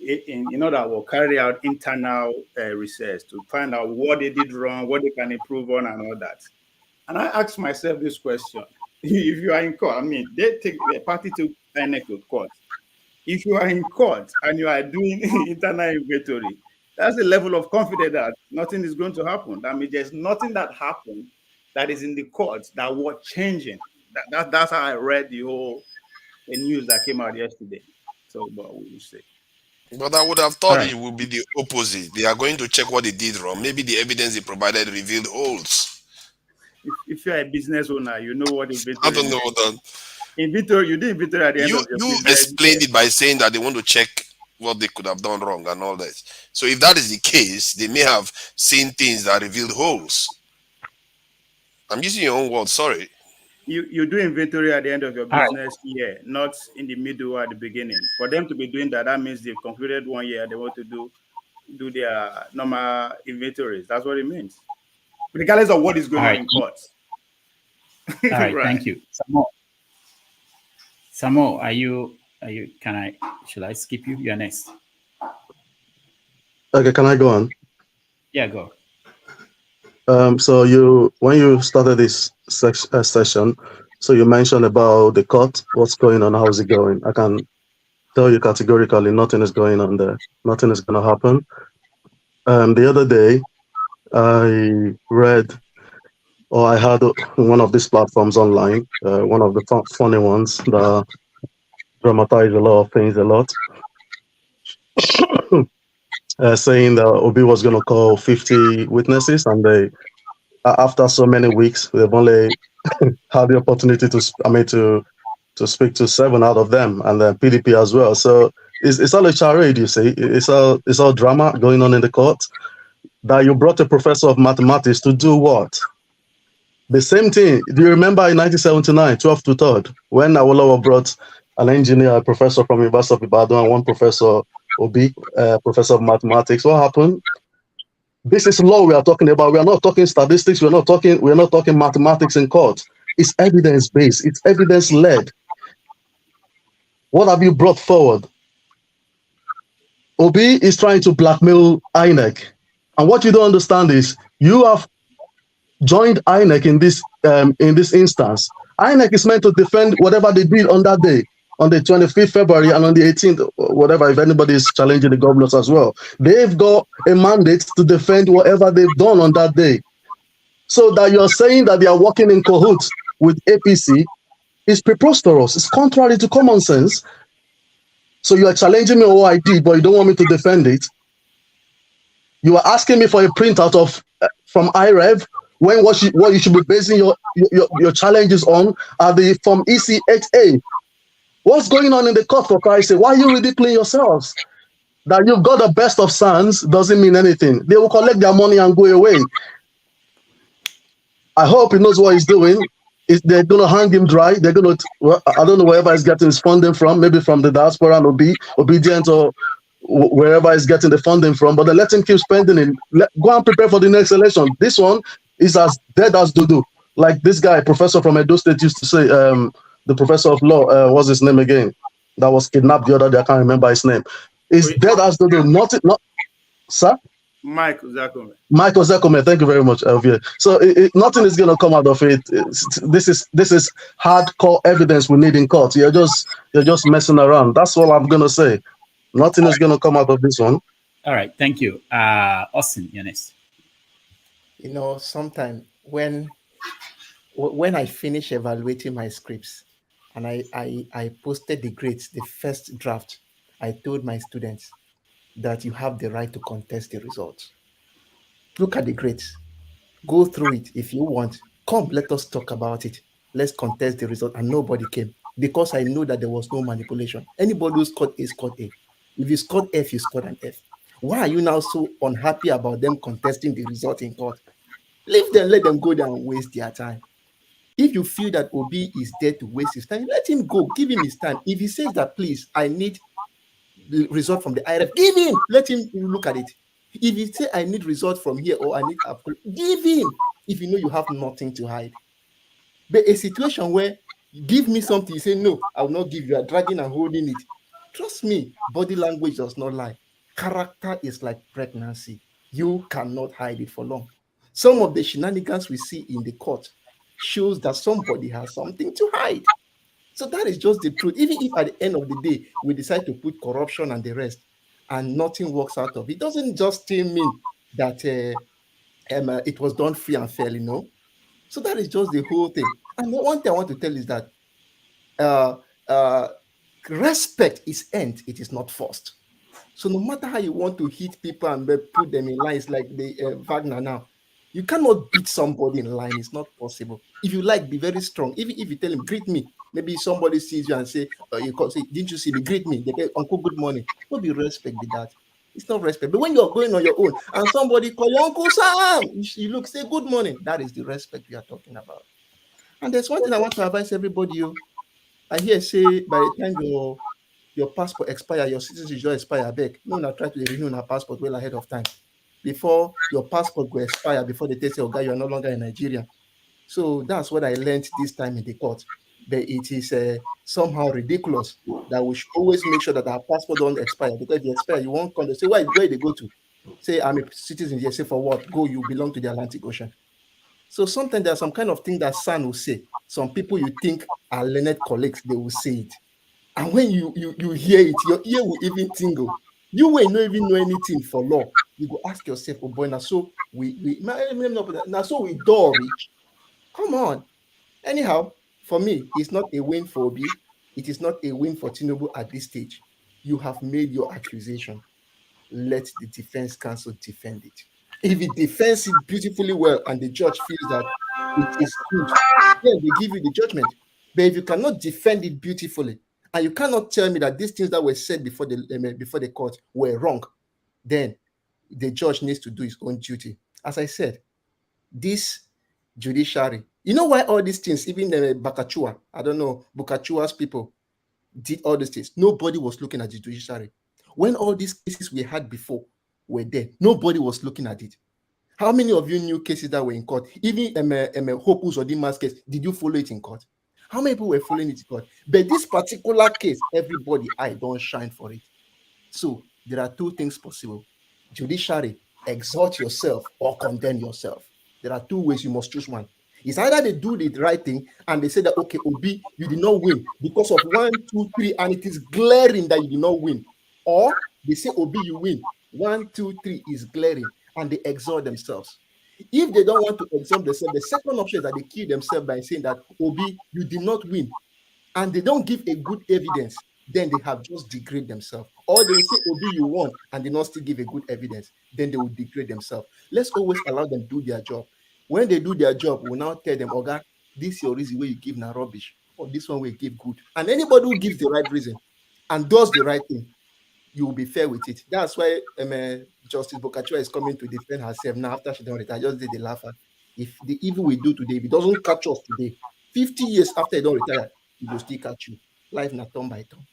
in order will carry out internal research to find out what they did wrong, what they can improve on, and all that. And I asked myself this question: if you are in court, I mean, they take a party to INEC to court. If you are in court and you are doing internal inventory, that's the level of confidence that nothing is going to happen. That means there's nothing that happened that is in the courts that was changing. That's how I read the news that came out yesterday. So, but we will see. But I would have thought it would be the opposite. They are going to check what they did wrong. Maybe the evidence they provided revealed holes. If you're a business owner, you know what inventory. I don't know that. Inventory, you did inventory at the end of your business. You explained it by saying that they want to check what they could have done wrong and all that. So if that is the case, they may have seen things that revealed holes. I'm using your own words, sorry. You do inventory at the end of your business year, not in the middle or at the beginning. For them to be doing that, that means they've concluded 1 year. They want to do their normal inventories. That's what it means, regardless of what is going on in court. All right, thank you. Samo, are you? Should I skip you? You're next. Okay, can I go on? Yeah, go. So when you started this session, so you mentioned about the court, what's going on, how's it going? I can tell you categorically, nothing is going on there. Nothing is going to happen. The other day, I read, or I heard one of these platforms online, one of the funny ones that dramatize a lot of things a lot, saying that Obi was going to call 50 witnesses, and they, after so many weeks, they've only had the opportunity to speak to 7 out of them, and then PDP as well. So it's all a charade, you see. It's all drama going on in the court. That you brought a professor of mathematics to do what? The same thing. Do you remember in 1979, 12th to 3rd, when Awolowo brought an engineer, a professor from University of Ibadan, and one professor, Obi, professor of mathematics? What happened? This is law we are talking about. We are not talking statistics. We're not talking mathematics in court. It's evidence-based. It's evidence-led. What have you brought forward? Obi is trying to blackmail INEC. And what you don't understand is you have joined INEC in this instance. INEC is meant to defend whatever they did on that day, on the 25th February and on the 18th, whatever, if anybody is challenging the governors as well. They've got a mandate to defend whatever they've done on that day. So that you're saying that they are working in cahoots with APC is preposterous. It's contrary to common sense. So you are challenging me on what I did, but you don't want me to defend it. You are asking me for a printout of from IREV when what you should be basing your challenges on are the from EC8A. What's going on in the court, for Christ's sake? Why are you ridiculing yourselves? That you've got the best of sons doesn't mean anything. They will collect their money and go away. I hope he knows what he's doing. They're going to hang him dry. They're going to, well, I don't know wherever he's getting his funding from, maybe from the diaspora and obedient or wherever he's getting the funding from, but then let him keep spending it. Go and prepare for the next election. This one is as dead as dodo. Like this guy, professor from Edo State used to say, the professor of law, what's his name again? That was kidnapped the other day. I can't remember his name. Is dead as dodo. Not, sir? Michael Zakome, thank you very much, Elvia. So nothing is going to come out of it. This is hardcore evidence we need in court. You're just messing around. That's all I'm going to say. Nothing is going to come out of this one. All right, thank you. Austin, you're next. You know, sometimes when I finish evaluating my scripts and I posted the grades, the first draft, I told my students that you have the right to contest the results. Look at the grades. Go through it if you want. Come, let us talk about it. Let's contest the result. And nobody came because I know that there was no manipulation. Anybody who scored A scored A. If you scored F, you scored an F. Why are you now so unhappy about them contesting the result in court? Leave them, let them go down and waste their time. If you feel that Obi is there to waste his time, let him go. Give him his time. If he says that, please, I need the result from the IRF, give him. Let him look at it. If you say I need result from here or I need give him. If you know you have nothing to hide. But a situation where give me something, you say no, I will not give you. You are dragging and holding it. Trust me, body language does not lie. Character is like pregnancy. You cannot hide it for long. Some of the shenanigans we see in the court shows that somebody has something to hide. So that is just the truth. Even if at the end of the day we decide to put corruption and the rest, and nothing works out of it, doesn't just still mean that it was done free and fairly. No. So that is just the whole thing. And one thing I want to tell is that uh, uh, respect is earned; it is not forced. So no matter how you want to hit people and put them in lines like the Wagner now, you cannot beat somebody in line. It's not possible. If you like, be very strong. Even if you tell him, greet me, maybe somebody sees you and say, you call, say, didn't you see me? Greet me. They say, Uncle, good morning. Don't be respect with that. It's not respect. But when you're going on your own and somebody call you Uncle Sam, you look, say good morning. That is the respect we are talking about. And there's one thing I want to advise everybody. I hear say by the time your passport expire, your citizenship expire back. No, now try to renew your passport well ahead of time. Before your passport will expire, before they say, oh, God, you are no longer in Nigeria. So that's what I learned this time in the court. But it is somehow ridiculous that we should always make sure that our passport don't expire. Because if you expire, you won't come to say, where they go to? Say, I'm a citizen here. Say, for what? Go, you belong to the Atlantic Ocean. So sometimes there's some kind of thing that San will say. Some people you think are learned colleagues, they will say it. And when you hear it, your ear will even tingle. You will not even know anything for law. You go ask yourself, oh boy, now so we door reach. Come on. Anyhow, for me, it's not a win for Obi. It is not a win for Tinubu at this stage. You have made your accusation. Let the defense counsel defend it. If it defends it beautifully well and the judge feels that it is good, then they give you the judgment. But if you cannot defend it beautifully, and you cannot tell me that these things that were said before the court were wrong, then the judge needs to do his own duty. As I said, this judiciary, you know why all these things, even Bakachua, I don't know, Bukachua's people did all these things. Nobody was looking at the judiciary. When all these cases we had before were there, nobody was looking at it. How many of you knew cases that were in court? Even Hopus or Dima's case, did you follow it in court? How many people were following it in court? But this particular case, everybody, I don't shine for it. So there are two things possible. Judiciary, exalt yourself or condemn yourself. There are two ways, you must choose one. It's either they do the right thing and they say that, okay, Obi, you did not win because of 1, 2, 3, and it is glaring that you did not win. Or they say, Obi, you win. 1, 2, 3 is glaring, and they exalt themselves. If they don't want to exalt themselves, the second option is that they kill themselves by saying that, Obi, you did not win. And they don't give a good evidence, then they have just degraded themselves. Or they will say, Obi, you won, and they not still give a good evidence, then they will degrade themselves. Let's always allow them to do their job. When they do their job, we'll now tell them, Oga, this is your reason where you give na rubbish, or this one will give good. And anybody who gives the right reason and does the right thing, you will be fair with it. That's why Justice Bokachua is coming to defend herself now after she done retire. I just did the laugher. If the evil we do today, if it doesn't catch us today, 50 years after you don't retire, it will still catch you. Life not turn by turn.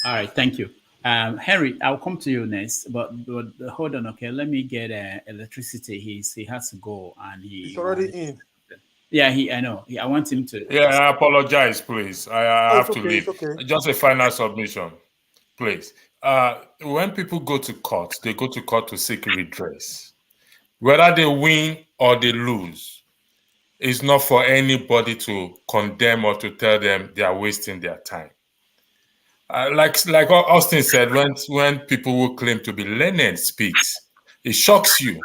All right, thank you. Henry, I'll come to you next, but hold on, okay? Let me get electricity. He has to go, and he's already in. Yeah, I know. I want him to. Yeah, I apologize, please. I have to leave. Okay. Just a final submission, please. When people go to court, they go to court to seek redress. Whether they win or they lose, it's not for anybody to condemn or to tell them they are wasting their time. Like Austin said, when people who claim to be learned speaks, it shocks you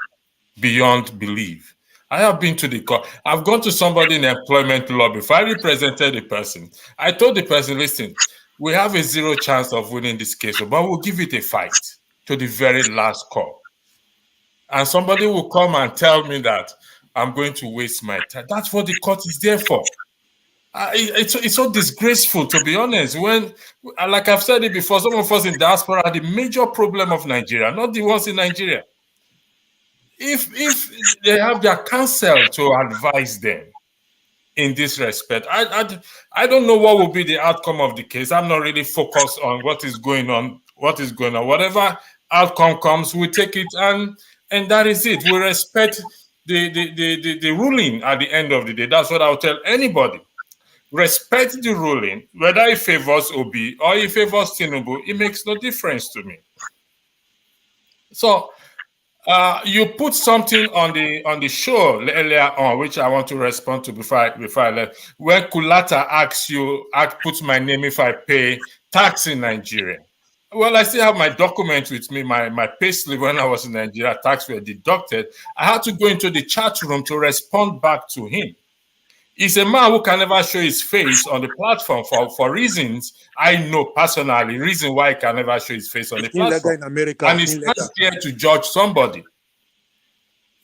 beyond belief. I have been to the court. I've gone to somebody in employment law before. I represented the person. I told the person, listen, we have a 0 chance of winning this case, but we'll give it a fight to the very last call. And somebody will come and tell me that I'm going to waste my time. That's what the court is there for. It's so disgraceful, to be honest. When, like I've said it before, some of us in diaspora are the major problem of Nigeria, not the ones in Nigeria. If they have their counsel to advise them in this respect, I don't know what will be the outcome of the case. I'm not really focused on what is going on. Whatever outcome comes, we take it, and that is it. We respect the ruling at the end of the day. That's what I'll tell anybody. respect the ruling, whether it favors Obi or it favors Tinubu, it makes no difference to me. So you put something on the show earlier on, which I want to respond to before I left. When Kulata asks you, put my name if I pay tax in Nigeria. Well, I still have my document with me, my payslip when I was in Nigeria, tax were deducted. I had to go into the chat room to respond back to him. He's a man who can never show his face on the platform for reasons I know personally, reason why he can never show his face on the platform. In America, and he's not here to judge somebody.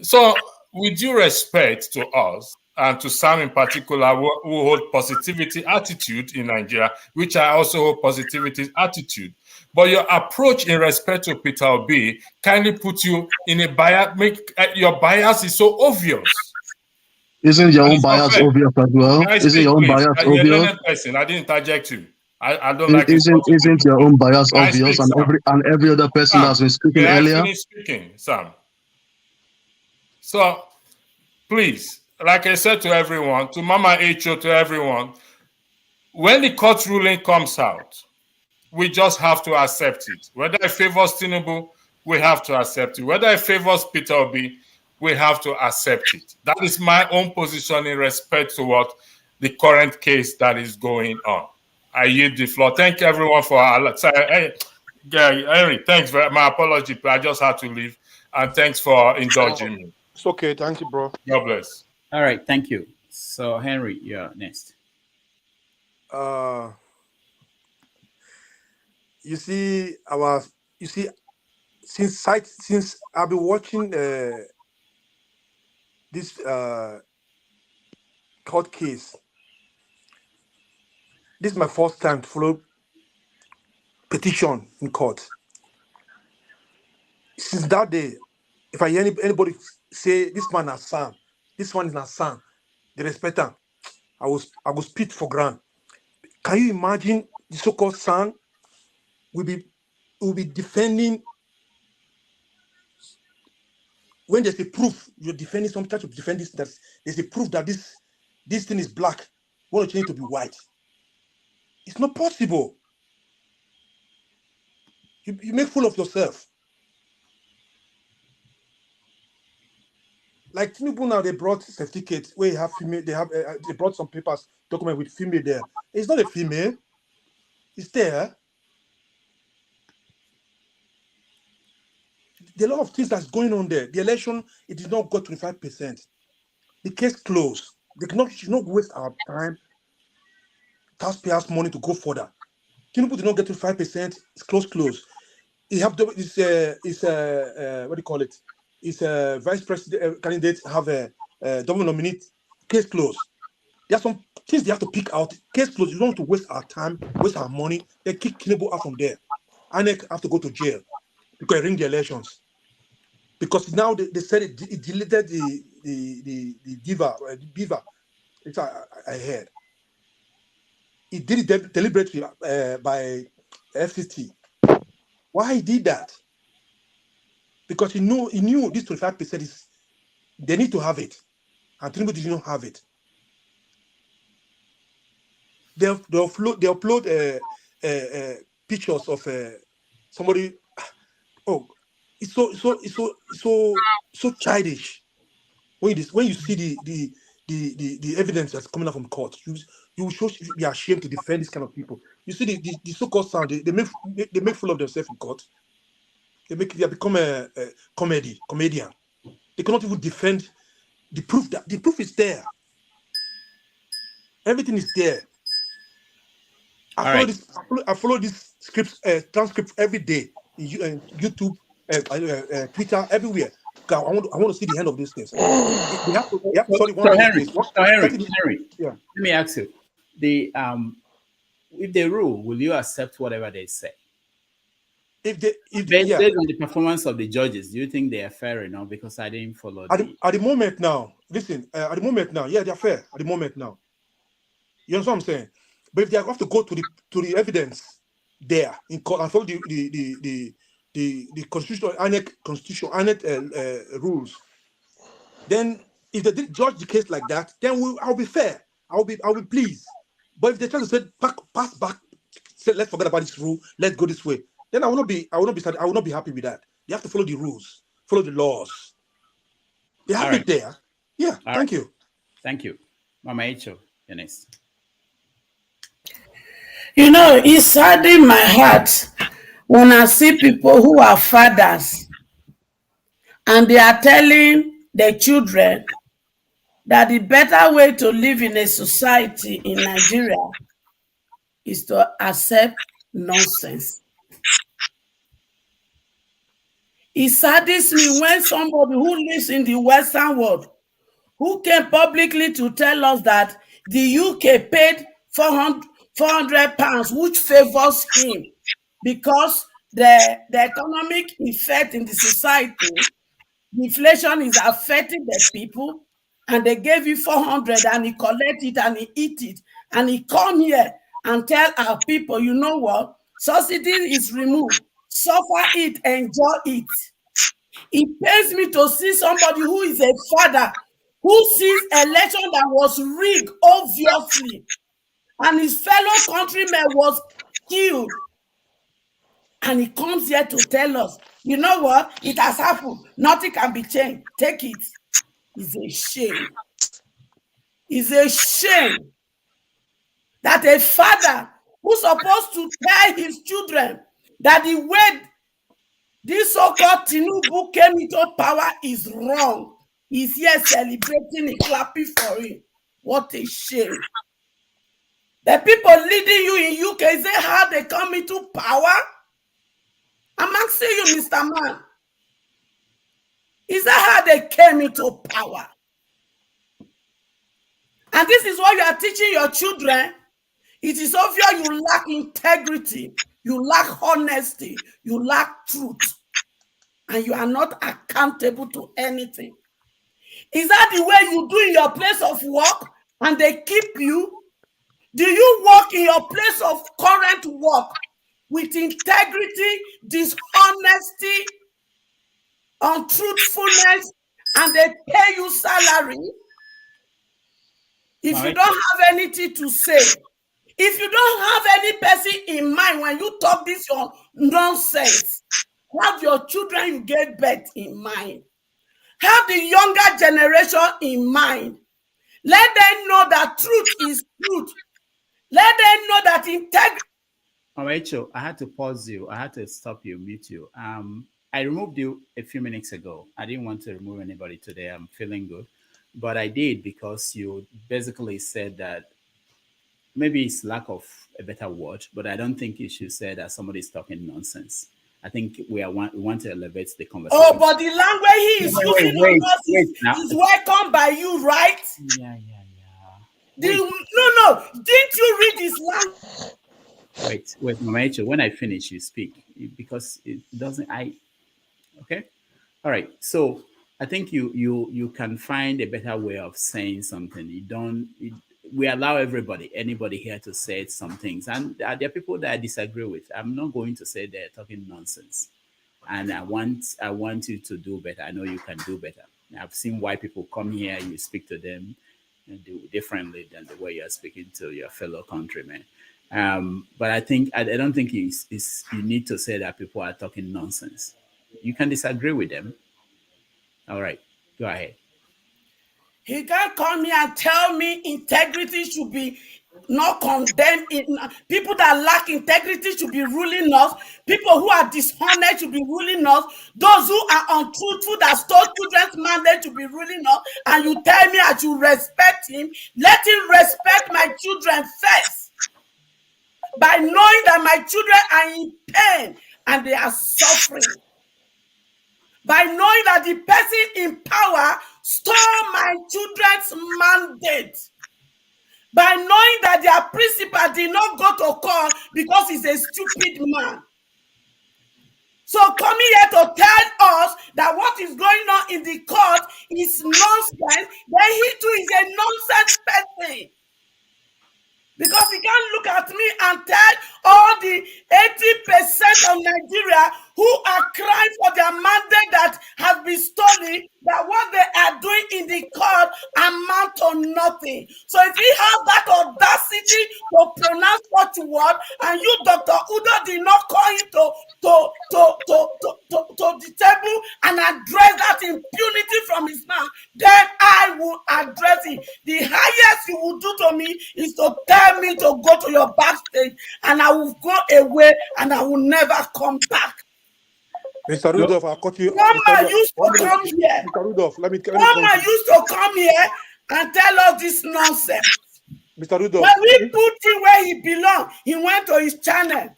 So, with due respect to us, and to some in particular who hold positivity attitude in Nigeria, which I also hold positivity attitude, but your approach in respect to Peter Obi kindly put you in a bias, your bias is so obvious. Isn't your own bias obvious as well? Isn't your own bias obvious? You're a learned person. I didn't interject you. I don't like it. Isn't your own bias obvious? And every other person that's been speaking earlier? Finish speaking, Sam. So, please, like I said to everyone, to Mama H.O., to everyone, when the court ruling comes out, we just have to accept it. Whether it favors Tinubu, we have to accept it. Whether it favors Peter Obi, we have to accept it. That is my own position in respect to what the current case that is going on. I yield the floor. Thank you, everyone, for Henry, thanks for my apology. I just had to leave. And thanks for indulging me. It's okay. Thank you, bro. God bless. All right. Thank you. So, Henry, you're next. You see, since I've been watching this court case, this is my first time to follow petition in court. Since that day, if I hear anybody say this man has son, this one is not son, they respect him, I will spit for ground. Can you imagine the so-called son will be defending when there's a proof you're defending some type of defend this, that there's a proof that this thing is black, you want to change it to be white. It's not possible. You make fool of yourself. Like Tinubu now, they brought certificates where you have female. They brought some papers, document with female there. It's not a female. It's there. There are a lot of things that's going on there. The election, it did not go 25%. The case closed. They should not waste our time, taxpayers' money to go further. Tinubu did not get 25%. It's closed. He have what do you call it? It's a vice president candidate have a double nominee. Case closed. There are some things they have to pick out. Case closed. You don't want to waste our time, waste our money. They kick Tinubu out from there. INEC have to go to jail because they ring the elections. Because now they said it deleted the beaver. It's I heard. It did it deliberately by FCT. Why he did that? Because he knew this 25% is they need to have it, and Tinubu did not have it. They upload pictures of somebody. Oh, it's so childish. When you see the evidence that's coming out from court, you will be ashamed to defend this kind of people. You see the so-called sound they make fool of themselves in court. They become a comedian. They cannot even defend the proof. That the proof is there. Everything is there. I follow this transcript every day in YouTube, Twitter, everywhere. I want to see the end of these things. We have to study one of these things. Henry, yeah. Let me ask you: if they rule, will you accept whatever they say? Based on the performance of the judges, do you think they are fair enough? Because I didn't follow. At the moment now, listen. At the moment now, yeah, they are fair. At the moment now, you understand what I'm saying? But if they have to go to the evidence there in court and follow the constitutional rules, then if they did judge the case like that, then I'll be fair. I'll be pleased. But if they try to say pass back, say let's forget about this rule, let's go this way, then I will not be happy with that. You have to follow the rules, follow the laws. They have it there. Yeah, thank you. Thank you. Mama Echo, you're next. You know, it's saddening my heart when I see people who are fathers and they are telling their children that the better way to live in a society in Nigeria is to accept nonsense. It saddens me when somebody who lives in the Western world, who came publicly to tell us that the UK paid 400 pounds, which favors him because the economic effect in the society, inflation is affecting the people, and they gave you 400 and he collect it and he eat it, and he come here and tell our people, you know what, subsidy is removed, suffer it, enjoy it. It pains me to see somebody who is a father who sees election that was rigged, obviously, and his fellow countrymen was killed. And he comes here to tell us, you know what? It has happened. Nothing can be changed. Take it. It's a shame. It's a shame that a father who's supposed to tell his children that the way this so-called Tinubu came into power is wrong. He's here celebrating and clapping for him. What a shame. The people leading you in UK, is that how they come into power? I'm asking you, Mr. Man. Is that how they came into power? And this is what you are teaching your children. It is obvious you lack integrity, you lack honesty, you lack truth, and you are not accountable to anything. Is that the way you do in your place of work and they keep you? Do you work in your place of current work with integrity, dishonesty, untruthfulness, and they pay you salary? If you don't have anything to say, if you don't have any person in mind when you talk this your nonsense, have your children you gave birth in mind. Have the younger generation in mind. Let them know that truth is truth. Let them know that integrity. Rachel, I had to pause you. I had to stop you, mute you. I removed you a few minutes ago. I didn't want to remove anybody today. I'm feeling good. But I did because you basically said that maybe it's lack of a better word, but I don't think you should say that somebody's talking nonsense. I think we want to elevate the conversation. Oh, but the language he is using is welcomed by you, right? Yeah. No. Didn't you read this language? Wait, Mama, when I finish, you speak because it doesn't. Okay, all right. So I think you can find a better way of saying something. We allow anybody here to say some things, and there are people that I disagree with. I'm not going to say they're talking nonsense, and I want you to do better. I know you can do better. I've seen why people come here. You speak to them and do differently than the way you're speaking to your fellow countrymen. But I don't think you need to say that people are talking nonsense. You can disagree with them. All right, go ahead. He can't come here and tell me integrity should be not condemned. People that lack integrity should be ruling us. People who are dishonest should be ruling us. Those who are untruthful that stole children's mandate should be ruling us. And you tell me I should respect him. Let him respect my children first. By knowing that my children are in pain and they are suffering. By knowing that the person in power stole my children's mandate. By knowing that their principal did not go to court because he's a stupid man. So coming here to tell us that what is going on in the court is nonsense, then he too is a nonsense person. Because he can't look at me and tell all the 80% of Nigeria who are crying for their mandate that has been stolen, that what they are doing in the court amount to nothing. So if he has that audacity to pronounce such word, and you, Dr. Udo, did not call him to the table and address that impunity from his mouth, then I will address it. The highest you will do to me is to tell me to go to your backstage, and I will go away and I will never come back. Mr. Rudolph, I'll cut you. Mama used to come here. Mr. Rudolph, let me Mama used to come here and tell us this nonsense. Mr. Rudolph. When we put him where he belongs, he went to his channel.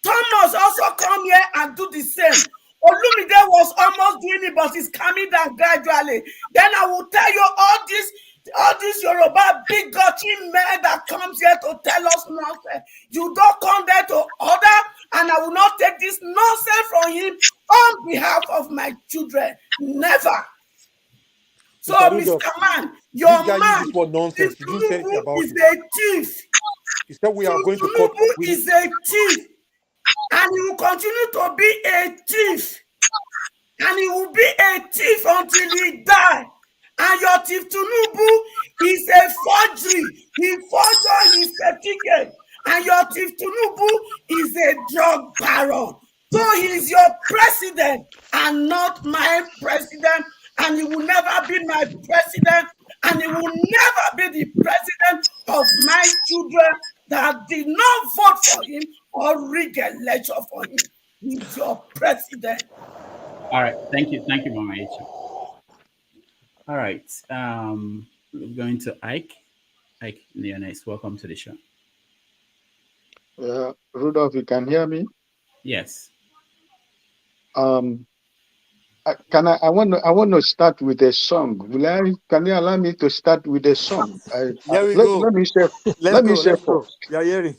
Thomas also come here and do the same. Olumide was almost doing it, but he's coming down gradually. Then I will tell you all this Yoruba big gutting man that comes here to tell us nonsense. You don't come there to order, and I will not take this nonsense from him on behalf of my children. Never. So, Mr. Man, your man is a thief. He said we are going to court. Tinubu is a thief. And he will continue to be a thief. And he will be a thief until he dies. And your thief Tinubu is a forgery. He forged his certificate. And your thief Tinubu is a drug baron. So he is your president and not my president. And he will never be my president. And he will never be the president of my children that did not vote for him or rig election for him. He's your president. All right. Thank you, Mama Echa. All right. We're going to Ike. Ike, you're next. Welcome to the show. Rudolph, you can hear me? Yes. I want to start with a song. Can you allow me to start with a song? Let me say first. Yeah, hearing.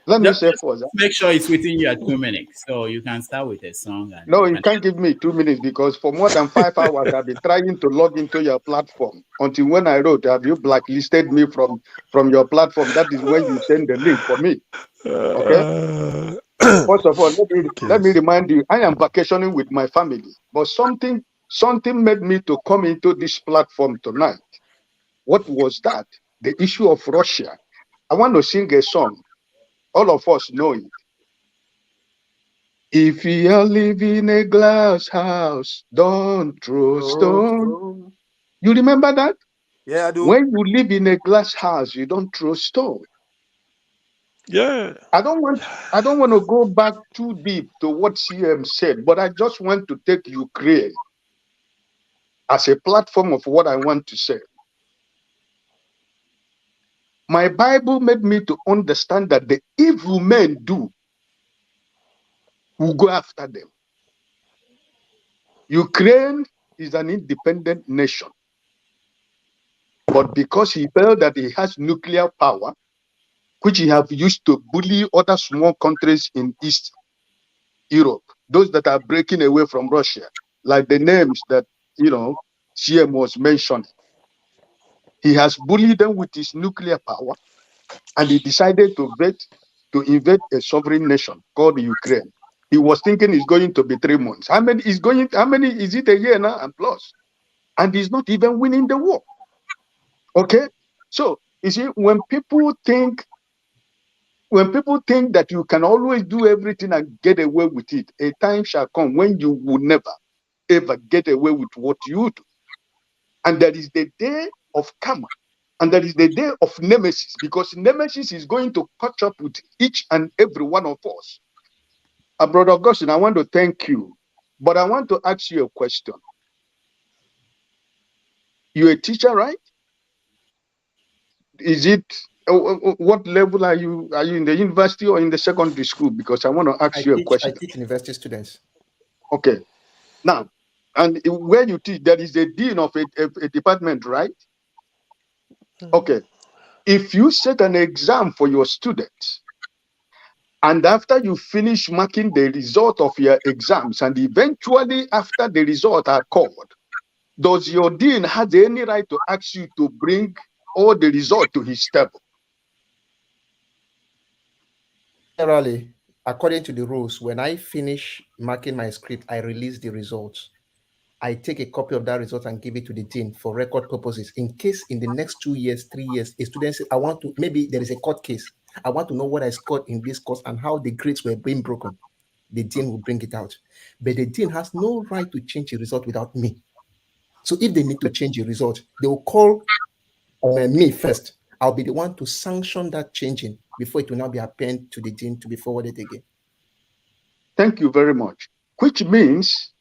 Let me say first. Make sure it's within your 2 minutes, so you can start with a song. And no, you can't give me 2 minutes because for more than 5 hours I've been trying to log into your platform. Until when I wrote, have you blacklisted me from your platform? That is when you send the link for me. Okay. First of all, let me remind you, I am vacationing with my family, but something made me to come into this platform tonight. What was that? The issue of Russia. I want to sing a song. All of us know it. If you are living in a glass house, don't throw stone. You remember that? Yeah, I do. When you live in a glass house, you don't throw stone. Yeah. I don't want to go back too deep to what CM said, but I just want to take Ukraine as a platform of what I want to say. My Bible made me to understand that the evil men do will go after them. Ukraine is an independent nation, but because he felt that he has nuclear power, which he have used to bully other small countries in East Europe, those that are breaking away from Russia, like the names that, CM was mentioning. He has bullied them with his nuclear power, and he decided to invade a sovereign nation called Ukraine. He was thinking it's going to be 3 months. How many is it a year now and plus? And he's not even winning the war. Okay? So, you see, when people think that you can always do everything and get away with it, a time shall come when you will never, ever get away with what you do. And that is the day of karma. And that is the day of nemesis, because nemesis is going to catch up with each and every one of us. Brother Augustine, I want to thank you, but I want to ask you a question. You're a teacher, right? Is it, what level are you? Are you in the university or in the secondary school? Because I want to ask you a question. I teach university students. Okay. Now, and where you teach, there is a dean of a department, right? Okay. If you set an exam for your students, and after you finish marking the result of your exams, and eventually after the results are called, does your dean have any right to ask you to bring all the result to his table? Generally, according to the rules, when I finish marking my script, I release the results. I take a copy of that result and give it to the dean for record purposes. In case in the next 2 years, 3 years, a student says, I want to, maybe there is a court case. I want to know what I scored in this course and how the grades were being broken. The dean will bring it out. But the dean has no right to change the result without me. So if they need to change the result, they will call me first. I'll be the one to sanction that changing before it will now be appended to the dean to be forwarded again. Thank you very much. Which means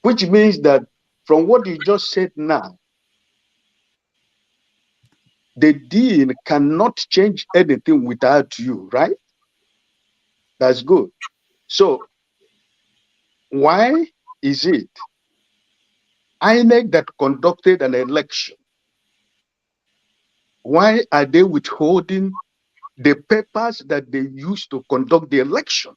that from what you just said now, the dean cannot change anything without you, right? That's good. So why is it INEC that conducted an election? Why are they withholding the papers that they used to conduct the election?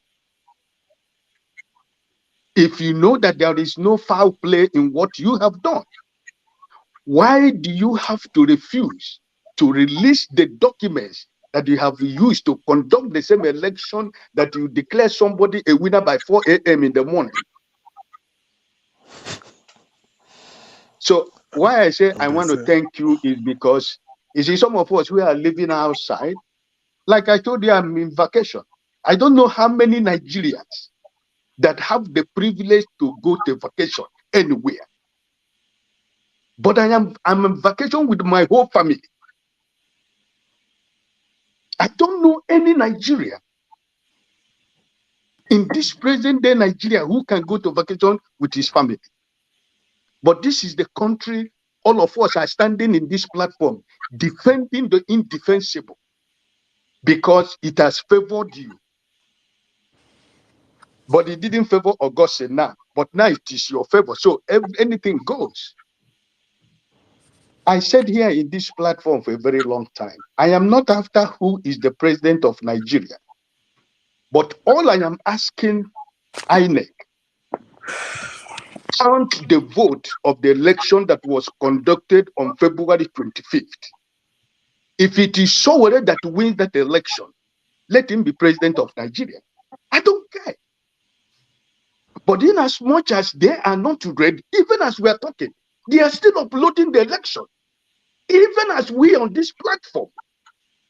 If you know that there is no foul play in what you have done, why do you have to refuse to release the documents that you have used to conduct the same election that you declare somebody a winner by 4 a.m. in the morning? So why I say I want to thank you is because you see, some of us who are living outside, like I told you, I'm in vacation. I don't know how many Nigerians that have the privilege to go to vacation anywhere. But I'm on vacation with my whole family. I don't know any Nigerian in this present day Nigeria who can go to vacation with his family. But this is the country all of us are standing in this platform defending the indefensible because it has favored you. But it didn't favor Augustine now. But now it is your favor. So anything goes. I said here in this platform for a very long time, I am not after who is the president of Nigeria. But all I am asking INEC, count the vote of the election that was conducted on February 25th. If it is Sowore that wins that election, let him be president of Nigeria. I don't care. But in as much as they are not ready, even as we are talking, they are still uploading the election. Even as we on this platform,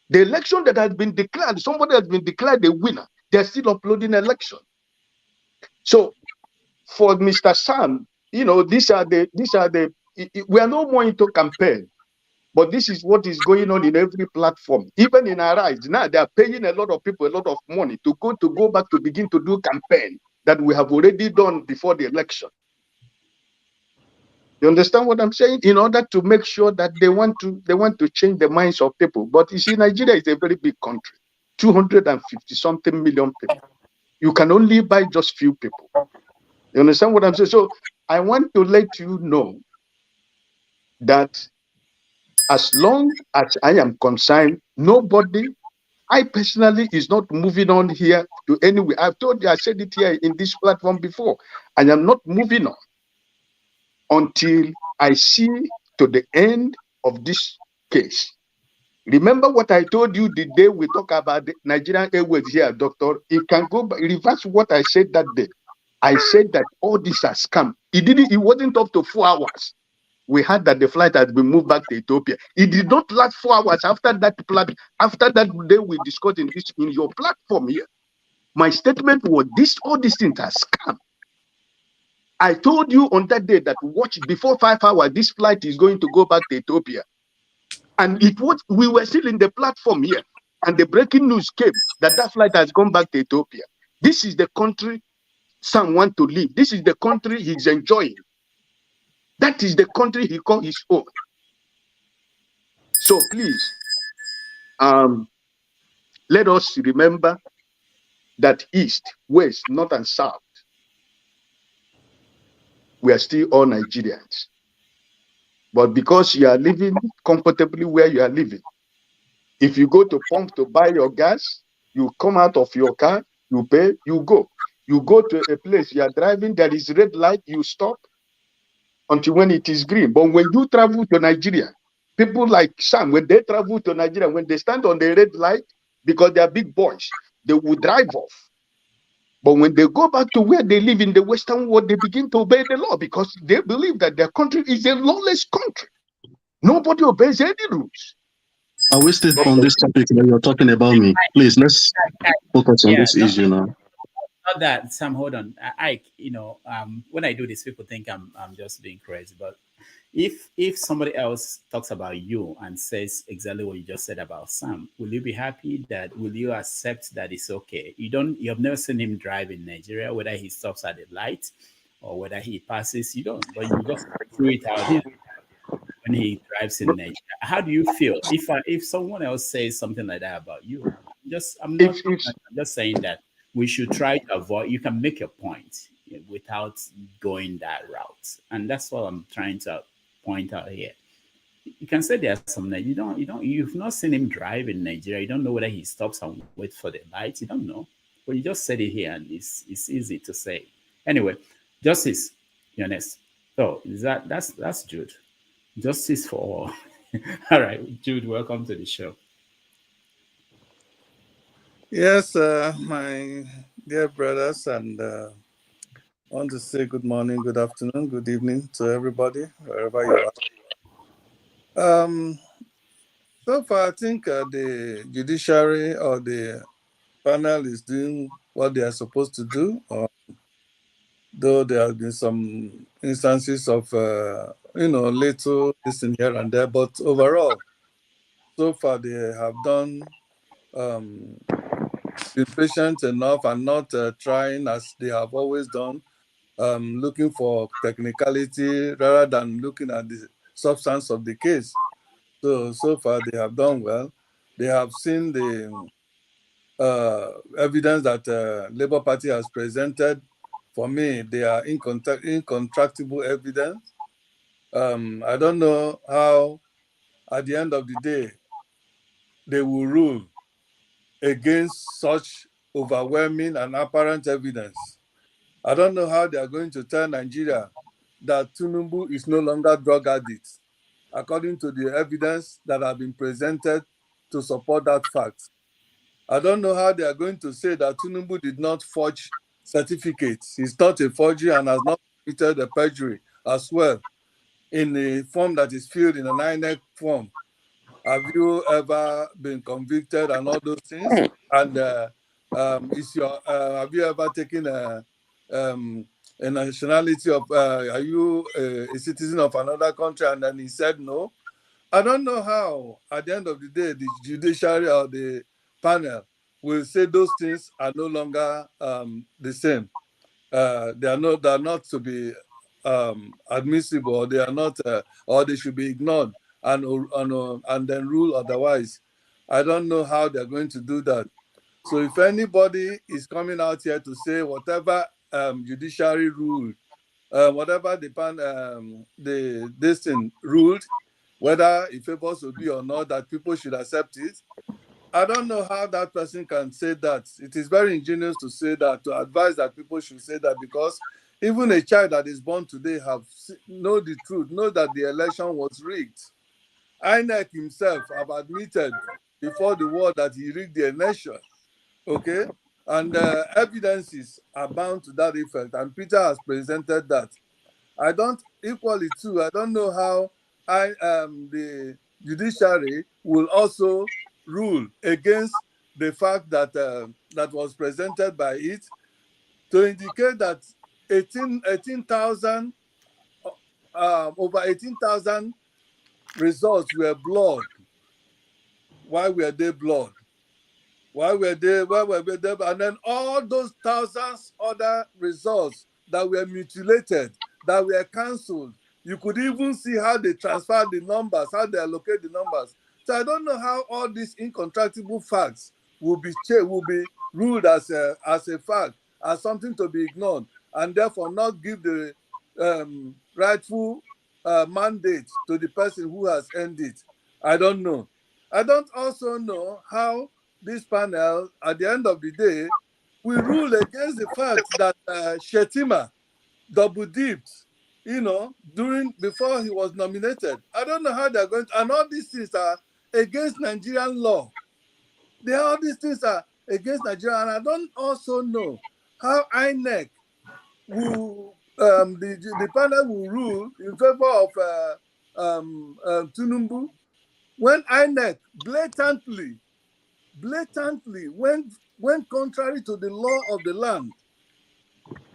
the election that has been declared, somebody has been declared the winner, they are still uploading election. So for Mr. Sam, you know, we are no more into campaign, but this is what is going on in every platform. Even in our eyes, now they are paying a lot of people a lot of money to go back to begin to do campaign that we have already done before the election. You understand what I'm saying? In order to make sure that they want to change the minds of people. But you see, Nigeria is a very big country, 250-something million people. You can only buy just few people. You understand what I'm saying? So I want to let you know that as long as I am concerned, nobody, I personally is not moving on here to anywhere. I've told you, I said it here in this platform before. I am not moving on until I see to the end of this case. Remember what I told you the day we talk about the Nigerian Airways here, doctor. You can go back, reverse what I said that day. I said that all this has come. It wasn't up to 4 hours. We heard that the flight had been moved back to Ethiopia. It did not last 4 hours after that. After that day we discussed in your platform here. My statement was all these things has come. I told you on that day that watch before 5 hours, this flight is going to go back to Ethiopia. And we were still in the platform here. And the breaking news came that flight has gone back to Ethiopia. This is the country Sam wants to live. This is the country he's enjoying. That is the country he calls his own. So please, let us remember that East, West, North, and South, we are still all Nigerians. But because you are living comfortably where you are living, if you go to pump to buy your gas, you come out of your car, you pay, you go. You go to a place, you are driving, there is red light, you stop until when it is green. But when you travel to Nigeria, people like Sam, when they travel to Nigeria, when they stand on the red light, because they are big boys, they will drive off. But when they go back to where they live in the Western world, they begin to obey the law because they believe that their country is a lawless country. Nobody obeys any rules. Are we still on this topic when you're talking about me? Please, let's focus on this issue now. Not that, Sam, hold on. Ike, when I do this, people think I'm just being crazy. But if somebody else talks about you and says exactly what you just said about Sam, will you be happy? Will you accept that it's okay? You have never seen him drive in Nigeria, whether he stops at the light or whether he passes, you don't. But you just threw it out there when he drives in Nigeria. How do you feel if someone else says something like that about you? I'm just saying that we should try to avoid. You can make your point without going that route, and that's what I'm trying to point out here. You can say there's some you've not seen him drive in Nigeria. You don't know whether he stops and waits for the lights. You don't know, but you just said it here, and it's easy to say. Anyway, justice, you're next. So that's Jude. Justice for all. All right, Jude, welcome to the show. Yes, my dear brothers, and I want to say good morning, good afternoon, good evening to everybody, wherever you are. So far, I think the judiciary or the panel is doing what they are supposed to do, though there have been some instances of, little this in here and there, but overall, so far they have done been patient enough and not trying as they have always done, looking for technicality rather than looking at the substance of the case. So far they have done well. They have seen the evidence that Labour Party has presented. For me, they are incontractable evidence. I don't know how, at the end of the day, they will rule against such overwhelming and apparent evidence. I don't know how they are going to tell Nigeria that Tinubu is no longer drug addict, according to the evidence that have been presented to support that fact. I don't know how they are going to say that Tinubu did not forge certificates. He's not a forgery and has not committed a perjury as well in the form that is filled in an INEC form. Have you ever been convicted and all those things? And have you ever taken a nationality of? Are you a citizen of another country? And then he said no. I don't know how. At the end of the day, the judiciary or the panel will say those things are no longer the same. They are not to be admissible, or they are not, or they should be ignored and then rule otherwise. I don't know how they're going to do that. So if anybody is coming out here to say whatever judiciary ruled, whatever this thing ruled, whether it favors Obi or not, that people should accept it, I don't know how that person can say that. It is very ingenious to say that, to advise that people should say that, because even a child that is born today know the truth, know that the election was rigged. INEC himself have admitted before the war that he rigged the election, okay? And evidences are bound to that effect, and Peter has presented that. I don't know how the judiciary will also rule against the fact that that was presented by it to indicate that 18,000 over 18,000 results were blood. Why were they blood? Why were they? And then all those thousands other results that were mutilated, that were cancelled. You could even see how they transfer the numbers, how they allocate the numbers. So I don't know how all these incontractable facts will be ruled as a fact, as something to be ignored, and therefore not give the rightful mandate to the person who has earned it. I don't know. I don't also know how this panel, at the end of the day, will rule against the fact that Shetima double-dipped, before he was nominated. I don't know how and all these things are against Nigerian law. All these things are against Nigeria, and I don't also know how INEC will the panel will rule in favor of Tinubu when INEC blatantly when contrary to the law of the land.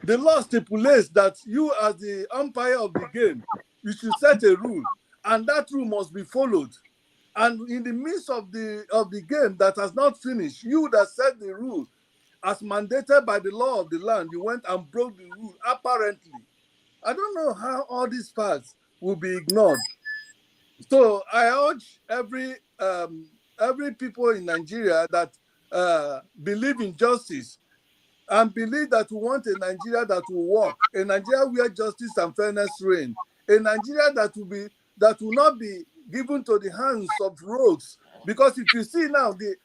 The law stipulates that you, as the umpire of the game, you should set a rule, and that rule must be followed. And in the midst of the game that has not finished, you that set the rule, as mandated by the law of the land, you went and broke the rule. Apparently, I don't know how all these facts will be ignored. So I urge every people in Nigeria that believe in justice and believe that we want a Nigeria that will work, a Nigeria where justice and fairness reign, a Nigeria that will not be given to the hands of rogues. Because if you see now, the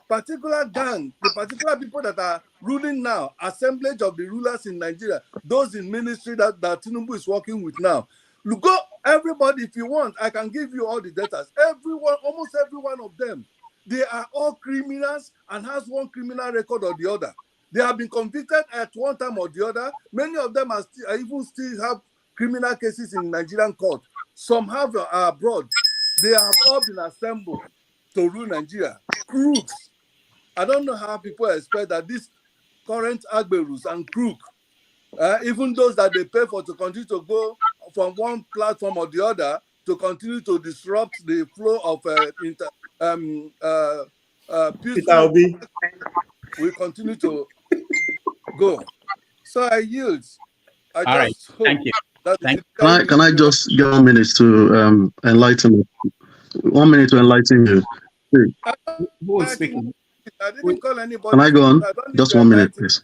particular gang, the particular people that are ruling now, assemblage of the rulers in Nigeria, those in ministry that Tinubu is working with now, look, go everybody, if you want, I can give you all the data. Everyone, almost every one of them, they are all criminals and has one criminal record or the other. They have been convicted at one time or the other. Many of them are even still have criminal cases in Nigerian court. Some have abroad. They have all been assembled to rule Nigeria. Crooks. I don't know how people expect that these current Agberus and crook, even those that they pay for to continue to go from one platform or the other to continue to disrupt the flow of peaceful, we continue to go. So I yield. I just hope thank you. That Can I just get 1 minute to enlighten me? 1 minute to enlighten you. Who is speaking? I didn't call anybody. Can I go on? I don't need Just to 1 minute, enlighten. please.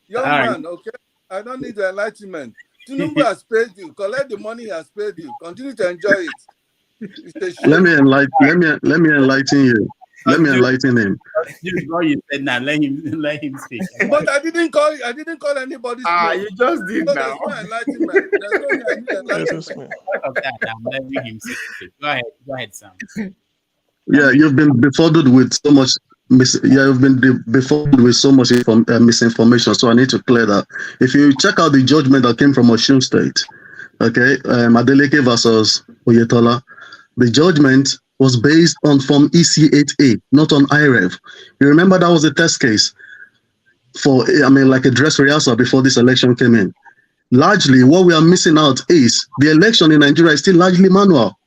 Young man, okay? I don't need the enlightenment. Tinubu has paid you. Collect the money he has paid you. Continue to enjoy it. It's a shame. Let me enlighten you. Let me enlighten him. You said now. Let him speak. But I didn't call anybody's name. You just did so now. There's no enlightenment. There's no enlightenment. I'm letting him speak. Go ahead, Sam. Yeah, you've been befuddled with so much. You've been befuddled with so much misinformation. So I need to clear that. If you check out the judgment that came from Osun State, okay, Adeleke versus Oyetola, the judgment was based on Form EC8A, not on IREV. You remember that was a test case for, like a dress rehearsal before this election came in. Largely, what we are missing out is the election in Nigeria is still largely manual.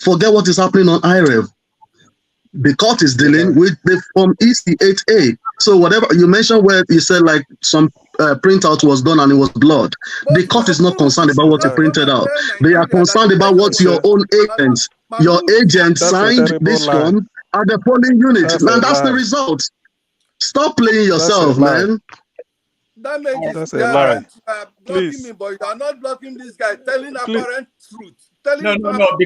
Forget what is happening on IREV. The court is dealing with the Form EC8A. So whatever you mentioned where you said like some printout was done and it was blood, the court is not concerned about what you printed out. They are concerned about what your own agent signed this form at the polling unit. And that's the result. Stop playing yourself, man. That makes That's a lie. Blocking me, but you are not blocking this guy telling apparent truth. No,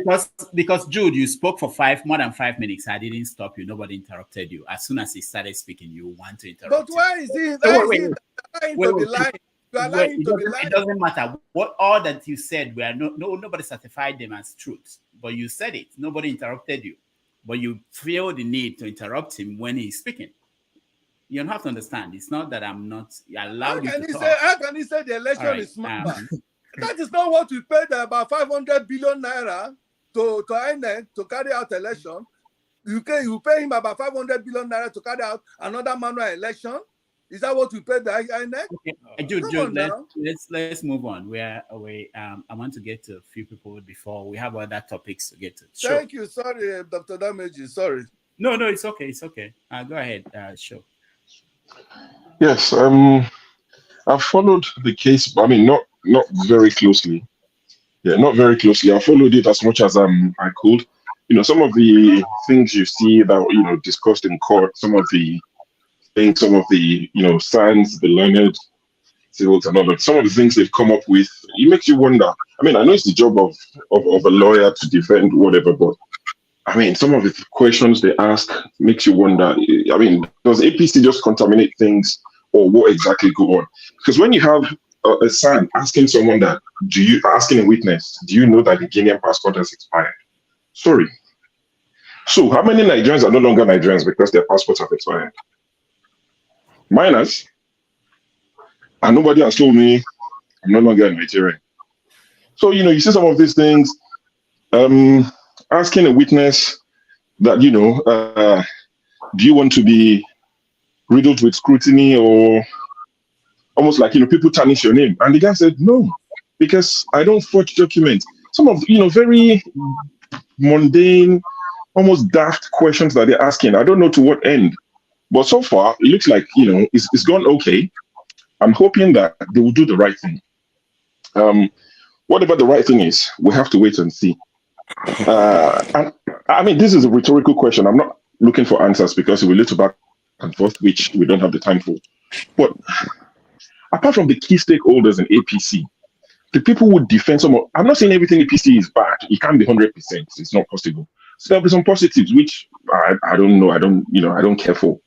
because Jude, you spoke for more than 5 minutes. I didn't stop you. Nobody interrupted you. As soon as he started speaking, you want to interrupt. But why is he lying to the line? You are lying to the line. It doesn't matter. What all that you said, nobody certified them as truth. But you said it. Nobody interrupted you. But you feel the need to interrupt him when he's speaking. You don't have to understand. It's not that I'm not allowed you to talk. How can he say the election is smart? That is not what we paid about 500 billion naira to INEC to carry out election. You pay him about 500 billion naira to carry out another manual election. Is that what we paid the INEC? Okay. Jude, let's move on. I want to get to a few people before we have other topics to get to. Sure. Thank you. Sorry, Dr. Dameji. Sorry. No, it's okay. It's okay. Go ahead. Sure. Yes. I've followed the case. I mean, not very closely. Yeah, not very closely. I followed it as much as I could. Some of the things you see that discussed in court, some of the things, some of the signs, the learned civils and all that, some of the things they've come up with, it makes you wonder. I mean, I know it's the job of a lawyer to defend whatever, but I mean, some of the questions they ask makes you wonder. I mean, does APC just contaminate things, or what exactly go on? Because when you have a sign asking someone asking a witness, do you know that the Guinean passport has expired? Sorry. So how many Nigerians are no longer Nigerians because their passports have expired? minors, and nobody has told me I'm no longer a Nigerian. So, you see some of these things, asking a witness that, do you want to be riddled with scrutiny, or almost like, people tarnish your name? And the guy said, no, because I don't forge documents. Some of, very mundane, almost daft questions that they're asking. I don't know to what end. But so far, it looks like, it's gone okay. I'm hoping that they will do the right thing. Whatever the right thing is, we have to wait and see. And I mean, this is a rhetorical question. I'm not looking for answers because it will lead to back and forth, which we don't have the time for. But apart from the key stakeholders in APC, the people who defend some of, I'm not saying everything APC is bad. It can't be 100%. It's not possible. So there'll be some positives, which I don't know. I don't care for.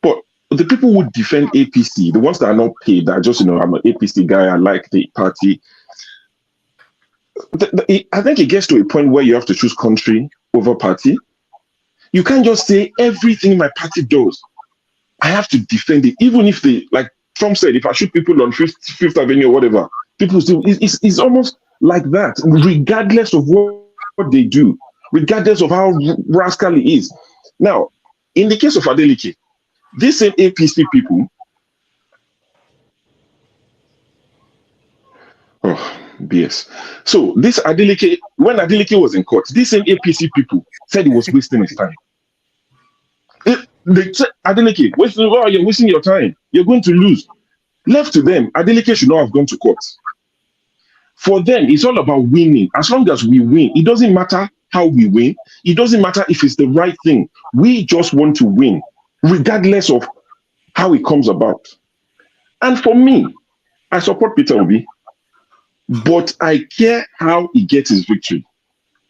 But the people who defend APC, the ones that are not paid, that are just, I'm an APC guy, I like the party. I think it gets to a point where you have to choose country over party. You can't just say everything my party does, I have to defend it. Even if they, like Trump said, if I shoot people on Fifth Avenue or whatever, people still, it's almost like that, regardless of what they do, regardless of how rascal it is. Now, in the case of Adeleke, these same APC people, BS. So this Adeleke, when Adeleke was in court, these same APC people said he was wasting his time. They said, Adeleke, you're wasting your time. You're going to lose. Left to them, Adeleke should not have gone to court. For them, it's all about winning. As long as we win, it doesn't matter how we win. It doesn't matter if it's the right thing. We just want to win, regardless of how it comes about. And for me, I support Peter Obi, but I care how he gets his victory.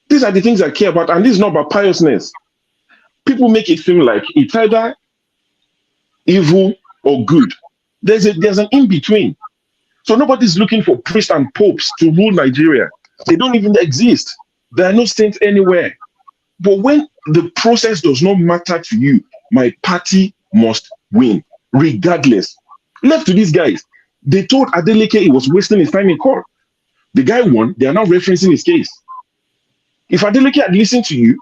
These are the things I care about, and this is not about piousness. People make it seem like it's either evil or good. There's an in-between. So nobody's looking for priests and popes to rule Nigeria. They don't even exist. There are no saints anywhere. But when the process does not matter to you, my party must win, regardless. Left to these guys, they told Adeleke he was wasting his time in court. The guy won. They are now referencing his case. If Adeleke had listened to you,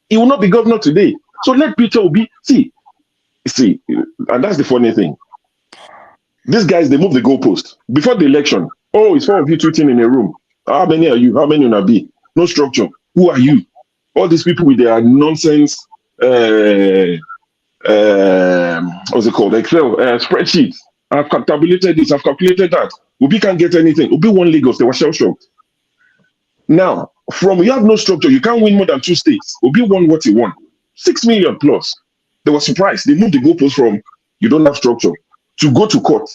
he will not be governor today. So let Peter Obi see, and that's the funny thing. These guys, they move the goalpost. Before the election, it's 4 of you tweeting in a room. How many are you? How many will be? No structure. Who are you? All these people with their nonsense, what's it called? Excel spreadsheets. I've tabulated this, I've calculated that. Obi can't get anything. Obi won Lagos, they were shell-shocked. Now, from you have no structure, you can't win more than 2 states. Obi won what he won. 6 million plus. They were surprised. They moved the goalpost from you don't have structure to go to court.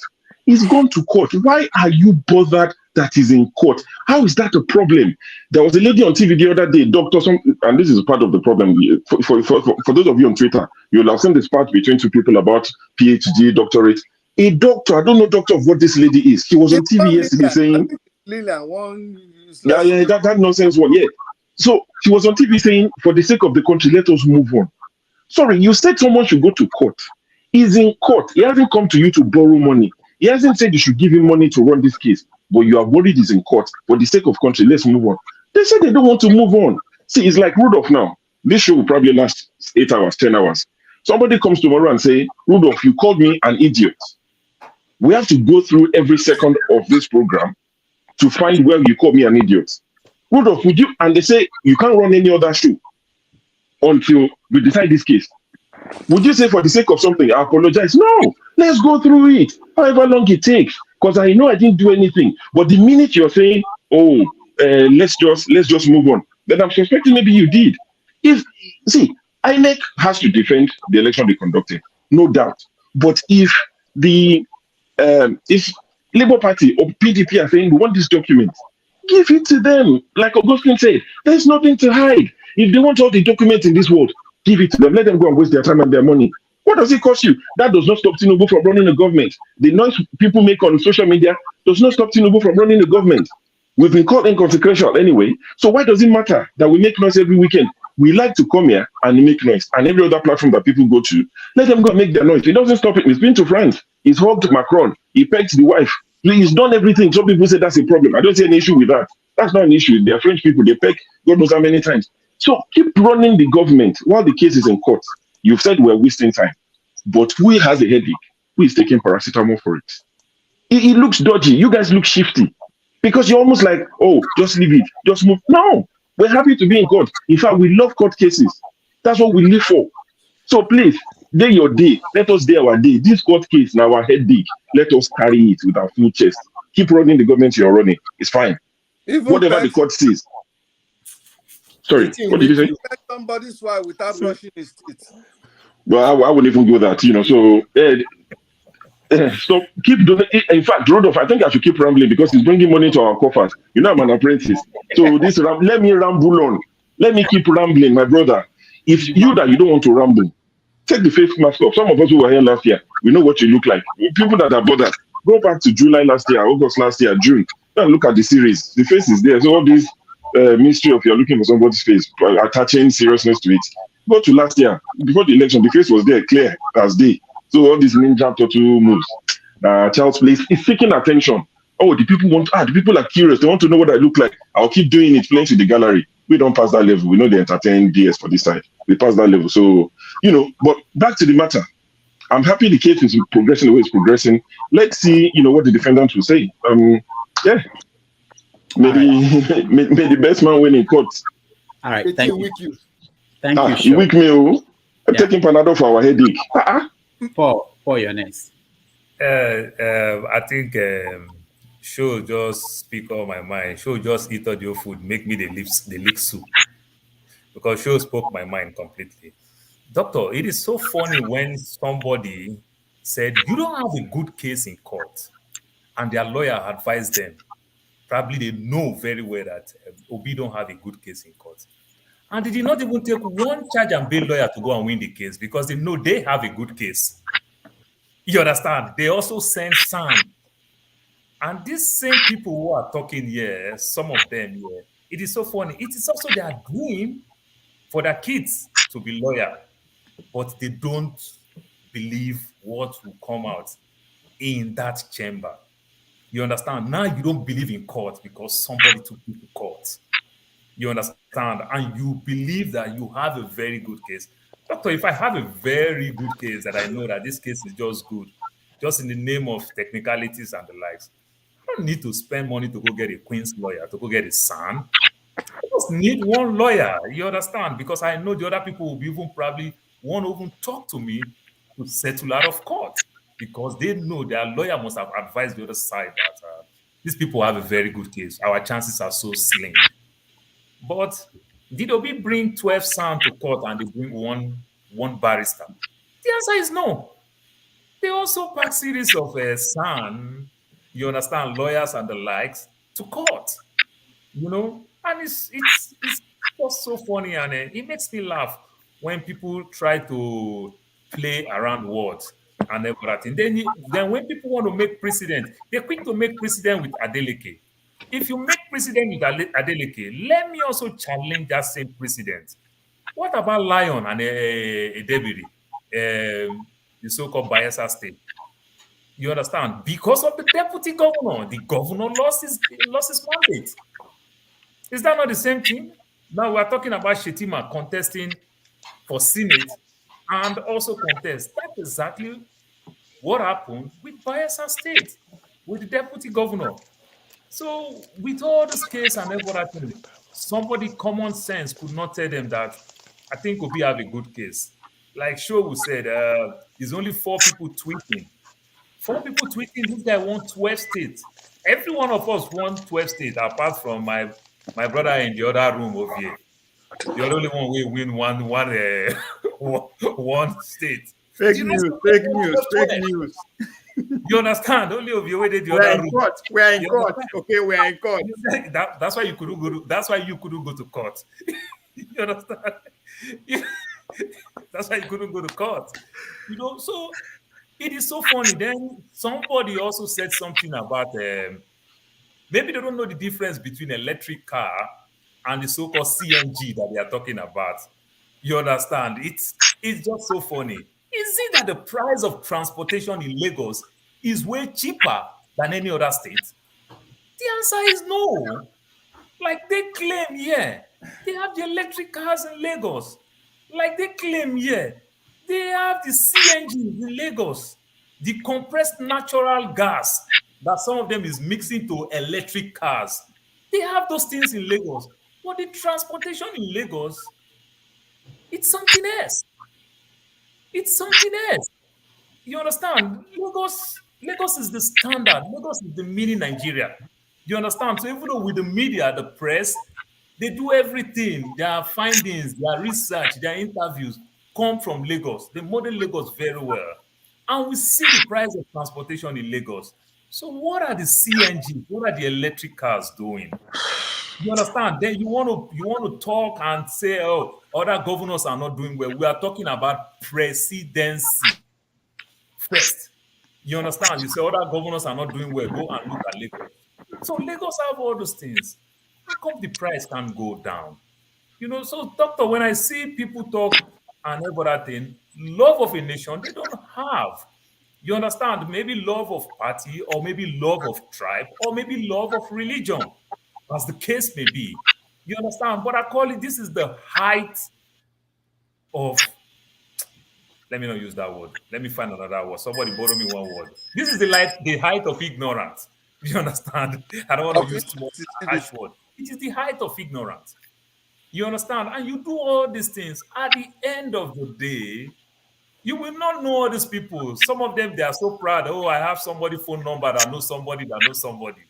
He's gone to court. Why are you bothered that he's in court? How is that a problem? There was a lady on TV the other day, and this is part of the problem. For those of you on Twitter, you'll have seen this part between 2 people about PhD, doctorate. A doctor, I don't know doctor of what this lady is. She was on TV yesterday saying, that nonsense one, yeah. So she was on TV saying, for the sake of the country, let us move on. Sorry, you said someone should go to court. He's in court. He hasn't come to you to borrow money. He hasn't said you should give him money to run this case. But you are worried he's in court. For the sake of country, let's move on. They said they don't want to move on. See, it's like Rudolph now. This show will probably last 8 hours, 10 hours. Somebody comes tomorrow and say, Rudolph, you called me an idiot. We have to go through every second of this program to find where you called me an idiot. Rudolph, would you? And they say, you can't run any other show until we decide this case. Would you say for the sake of something, I apologize? No, let's go through it, however long it takes, because I know I didn't do anything. But the minute you're saying, let's just move on, then I'm suspecting maybe you did. INEC has to defend the election they conducted, no doubt. But if Labour Party or PDP are saying we want this document, give it to them. Like Augustine said, there's nothing to hide. If they want all the documents in this world, give it to them. Let them go and waste their time and their money. What does it cost you? That does not stop Tinubu from running the government. The noise people make on social media does not stop Tinubu from running the government. We've been called inconsequential anyway. So why does it matter that we make noise every weekend? We like to come here and make noise. And every other platform that people go to, let them go and make their noise. It doesn't stop it. We've been to France. He's hugged Macron. He pecked the wife. He's done everything. Some people say that's a problem. I don't see any issue with that. That's not an issue. They're French people. They peck God knows how many times. So keep running the government while the case is in court. You've said we're wasting time. But who has a headache? Who is taking paracetamol for it? It looks dodgy. You guys look shifty. Because you're almost like, oh, just leave it. Just move. No. We're happy to be in court. In fact, we love court cases. That's what we live for. So please, day your day. Let us day our day. This court case now our headache. Let us carry it with our full chest. Keep running the government you're running. It's fine. Even whatever the court says. Sorry, what did you say? Somebody's wife without brushing his teeth. Well, I wouldn't even go that, So, so keep doing. In fact, Rodolph, I think I should keep rambling because it's bringing money to our coffers. I'm an apprentice, so this let me ramble on. Let me keep rambling, my brother. If you don't want to ramble, take the face mask off. Some of us who were here last year, we know what you look like. People that are bothered, go back to July last year, August last year, June. And look at the series. The face is there. So all this mystery of you're looking for somebody's face, attaching seriousness to it. Go to last year before the election, the face was there, clear as day. So all these ninja turtle moves, child's play is seeking attention. Oh, the people are curious. They want to know what I look like. I'll keep doing it, playing to the gallery. We don't pass that level. We know they entertain DS for this side. We pass that level. So, but back to the matter. I'm happy the case is progressing the way it's progressing. Let's see, what the defendant will say. Yeah. Maybe may the best man win in court. All right. Thank you. Thank you. You weak me, I'm taking Panadol for our headache. Paul, you're next. I think show just speak on my mind. Show just eat all your food, make me the lick soup. Because show spoke my mind completely. Doctor, it is so funny when somebody said, you don't have a good case in court, and their lawyer advised them. Probably they know very well that Obi don't have a good case in court. And they did not even take one charge and bail lawyer to go and win the case because they know they have a good case. You understand? They also send SAN. And these same people who are talking here, some of them here, it is so funny. It is also their dream for their kids to be lawyer, but they don't believe what will come out in that chamber. You understand? Now you don't believe in court because somebody took you to court. You understand? And you believe that you have a very good case. Doctor, if I have a very good case that I know that this case is just good, just in the name of technicalities and the likes, I don't need to spend money to go get a Queen's lawyer, to go get a son. I just need one lawyer. You understand? Because I know the other people will be won't even talk to me to settle out of court because they know their lawyer must have advised the other side that these people have a very good case. Our chances are so slim. But did Obi bring 12 SAN to court and they bring one barrister? The answer is no. They also pack series of SAN, you understand, lawyers and the likes, to court. And it's just so funny and it makes me laugh when people try to play around words and everything. Then when people want to make precedent, they're quick to make precedent with Adeleke. If you make precedent with Adeleke, let me also challenge that same precedent. What about Lion and Edebiri, the so-called Bayelsa State? You understand? Because of the deputy governor, the governor lost his mandate. Is that not the same thing? Now we're talking about Shetima contesting for Senate and also contest. That's exactly what happened with Bayelsa State, with the deputy governor. So with all this case and everything, somebody common sense could not tell them that I think Obi have a good case. Like Showu said, there's only 4 people tweeting. 4 people tweeting, this guy won 12 states. Every one of us won 12 states, apart from my brother in the other room over here. The only one we win one state. Fake news. You understand? Only of you waited the other room. We are in court. Okay, we are in court. That's why you couldn't go to. That's why you couldn't go to court. You understand? That's why you couldn't go to court. So it is so funny. Then somebody also said something about maybe they don't know the difference between electric car and the so-called CNG that they are talking about. You understand? It's just so funny. Is it that the price of transportation in Lagos is way cheaper than any other state? The answer is no. Like they claim, yeah, they have the electric cars in Lagos. Like they claim, yeah, they have the CNG in Lagos, the compressed natural gas that some of them is mixing to electric cars. They have those things in Lagos. But the transportation in Lagos, it's something else. It's something else. You understand? Lagos is the standard. Lagos is the mini Nigeria. You understand? So even though with the media, the press, they do everything. Their findings, their research, their interviews come from Lagos. They model Lagos very well. And we see the price of transportation in Lagos. So what are the CNG? What are the electric cars doing? You understand? Then you want to talk and say, oh, other governors are not doing well. We are talking about presidency first. You understand? You say other governors are not doing well. Go and look at Lagos. So Lagos have all those things. How come the price can go down? You know, so doctor, when I see people talk and every other thing, love of a nation, they don't have. You understand? Maybe love of party, or maybe love of tribe, or maybe love of religion, as the case may be. You understand? But I call it, this is the height of, let me not use that word. Let me find another word. Somebody borrow me one word. This is the height of ignorance. You understand? I don't want to use too much harsh word. It is the height of ignorance. You understand? And you do all these things. At the end of the day, you will not know all these people. Some of them, they are so proud. Oh, I have somebody phone number that knows somebody that knows somebody.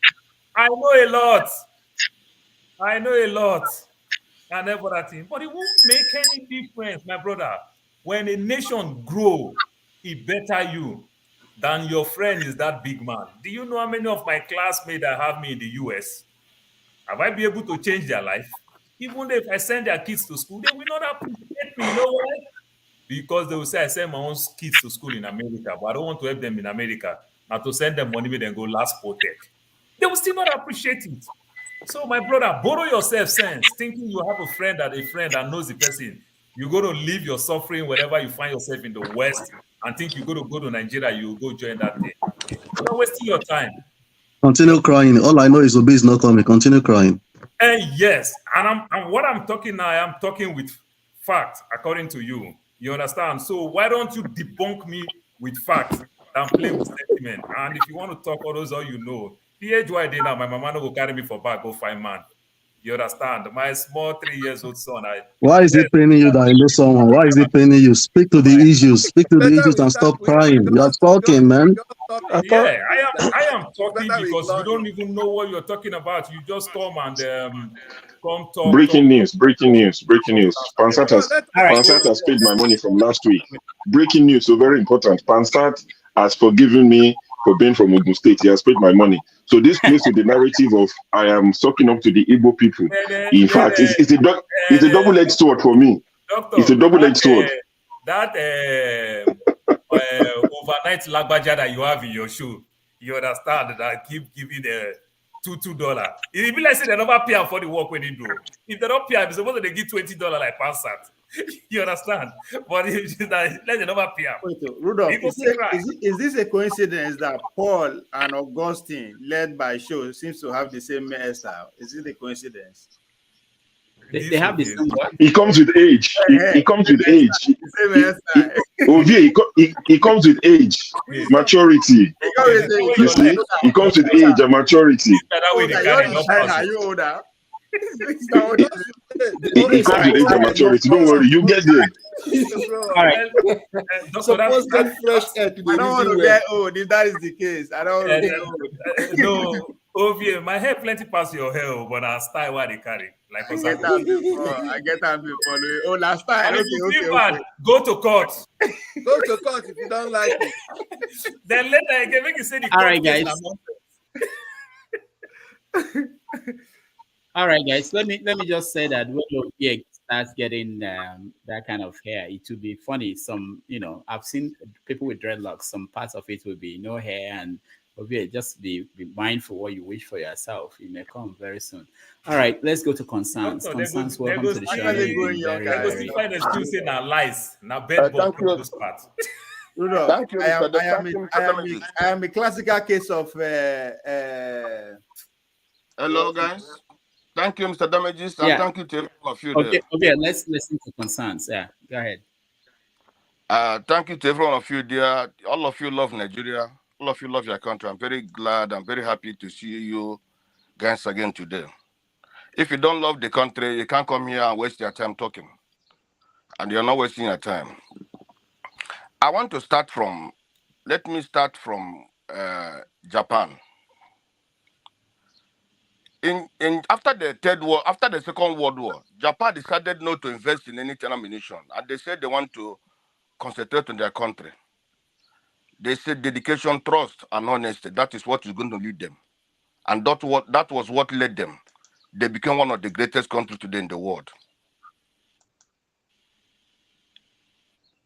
I know a lot. I know a lot. And everything. But it won't make any difference, my brother. When a nation grow, it better you than your friend is that big man. Do you know how many of my classmates that have me in the US? Have I been able to change their life? Even if I send their kids to school, they will not appreciate me. You know why? Because they will say I send my own kids to school in America, but I don't want to help them in America. Now to send them money, then go last protect. They will still not appreciate it. So, my brother, borrow yourself sense, thinking you have a friend that knows the person. You're going to leave your suffering wherever you find yourself in the West and think you're going to go to Nigeria, you go join that thing. You're wasting your time. Continue crying. All I know is Obi is not coming. Continue crying. And yes, and what I'm talking now, I'm talking with facts, according to you. You understand? So why don't you debunk me with facts and play with sentiment? And if you want to talk all those, all you know, the age why I did now, my mama no go carry me for back, go find man. You understand? My small 3 years old son. Why is it paining you that I know someone? Why is it paining you? Speak to the issues. Speak to the issues and stop crying. You are talking, man. Yeah, I am talking because you don't even know what you're talking about. You just come and come talk. Breaking news. Pansat has paid my money from last week. Breaking news, so very important. Pansat has forgiven me for being from Ogun State. He has paid my money. So this plays to the narrative of I am sucking up to the Igbo people. In fact, it's a double-edged sword for me. Doctor, it's a double-edged sword. That overnight lagbaja that you have in your shoe, you understand that keep giving the $2. It be like say they never pay for the work when they do. If they don't pay, it's supposed to give $20 like Pansat. You understand? But if let them never pay. Rudolph, is this a coincidence that Paul and Augustine, led by Shaw, seems to have the same hairstyle? Is it a coincidence? They have the same what? It comes with age. It comes with age. It comes with age, maturity. You see, it comes with age and maturity. Are you older? It comes with age and maturity. Don't worry, you get there. All right. Suppose get fresh air to the I don't want to get old. If that is the case, I don't want to get old. No, Ovie, my hair plenty past your hair, but I style what they carry. Like I get that before. Oh, last time. Okay. Go to court. Go to court if you don't like it. Then later again, make you say the court. All right, guys. All right, guys. Let me just say that when Ovie starts getting that kind of hair, it will be funny. Some, I've seen people with dreadlocks. Some parts of it will be no hair, and Ovie, just be mindful what you wish for yourself. It may come very soon. All right, let's go to concerns. Concerns, welcome to the show. Find excuse in our lies. Now bed those parts. Rudolph, Thank you, Mr. I am a classical case of hello, guys. Thank you, Mr. Damages, and thank you to all of you there. Okay, let's listen to concerns. Yeah, go ahead. Thank you to every one of you there. All of you love Nigeria. All of you love your country. I'm very glad. I'm very happy to see you guys again today. If you don't love the country, you can't come here and waste your time talking. And you're not wasting your time. I want to start from, let me start from Japan. After the Second World War, Japan decided not to invest in any China munition, and they said they want to concentrate on their country. They said dedication, trust, and honesty. That is what is going to lead them, and that was what led them. They became one of the greatest countries today in the world,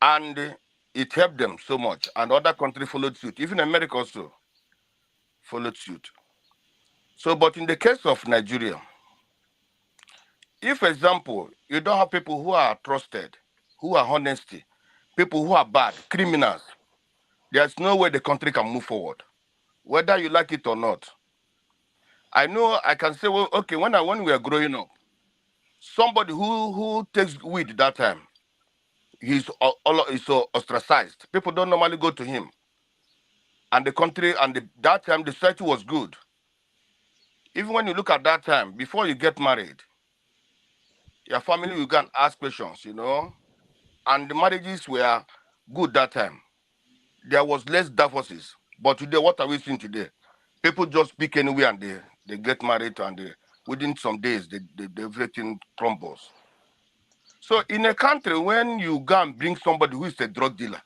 and it helped them so much. And other countries followed suit. Even America also followed suit. So, but in the case of Nigeria, if, for example, you don't have people who are trusted, who are honesty, people who are bad, criminals, there's no way the country can move forward, whether you like it or not. I know I can say, well, okay, when we were growing up, somebody who takes weed that time, he's ostracized. People don't normally go to him. And the country, that time, the society was good. Even when you look at that time, before you get married, your family will go and ask questions, you know, and the marriages were good that time. There was less divorces. But today, what are we seeing today? People just pick anywhere and they get married, and within some days, everything crumbles. So in a country, when you go and bring somebody who is a drug dealer,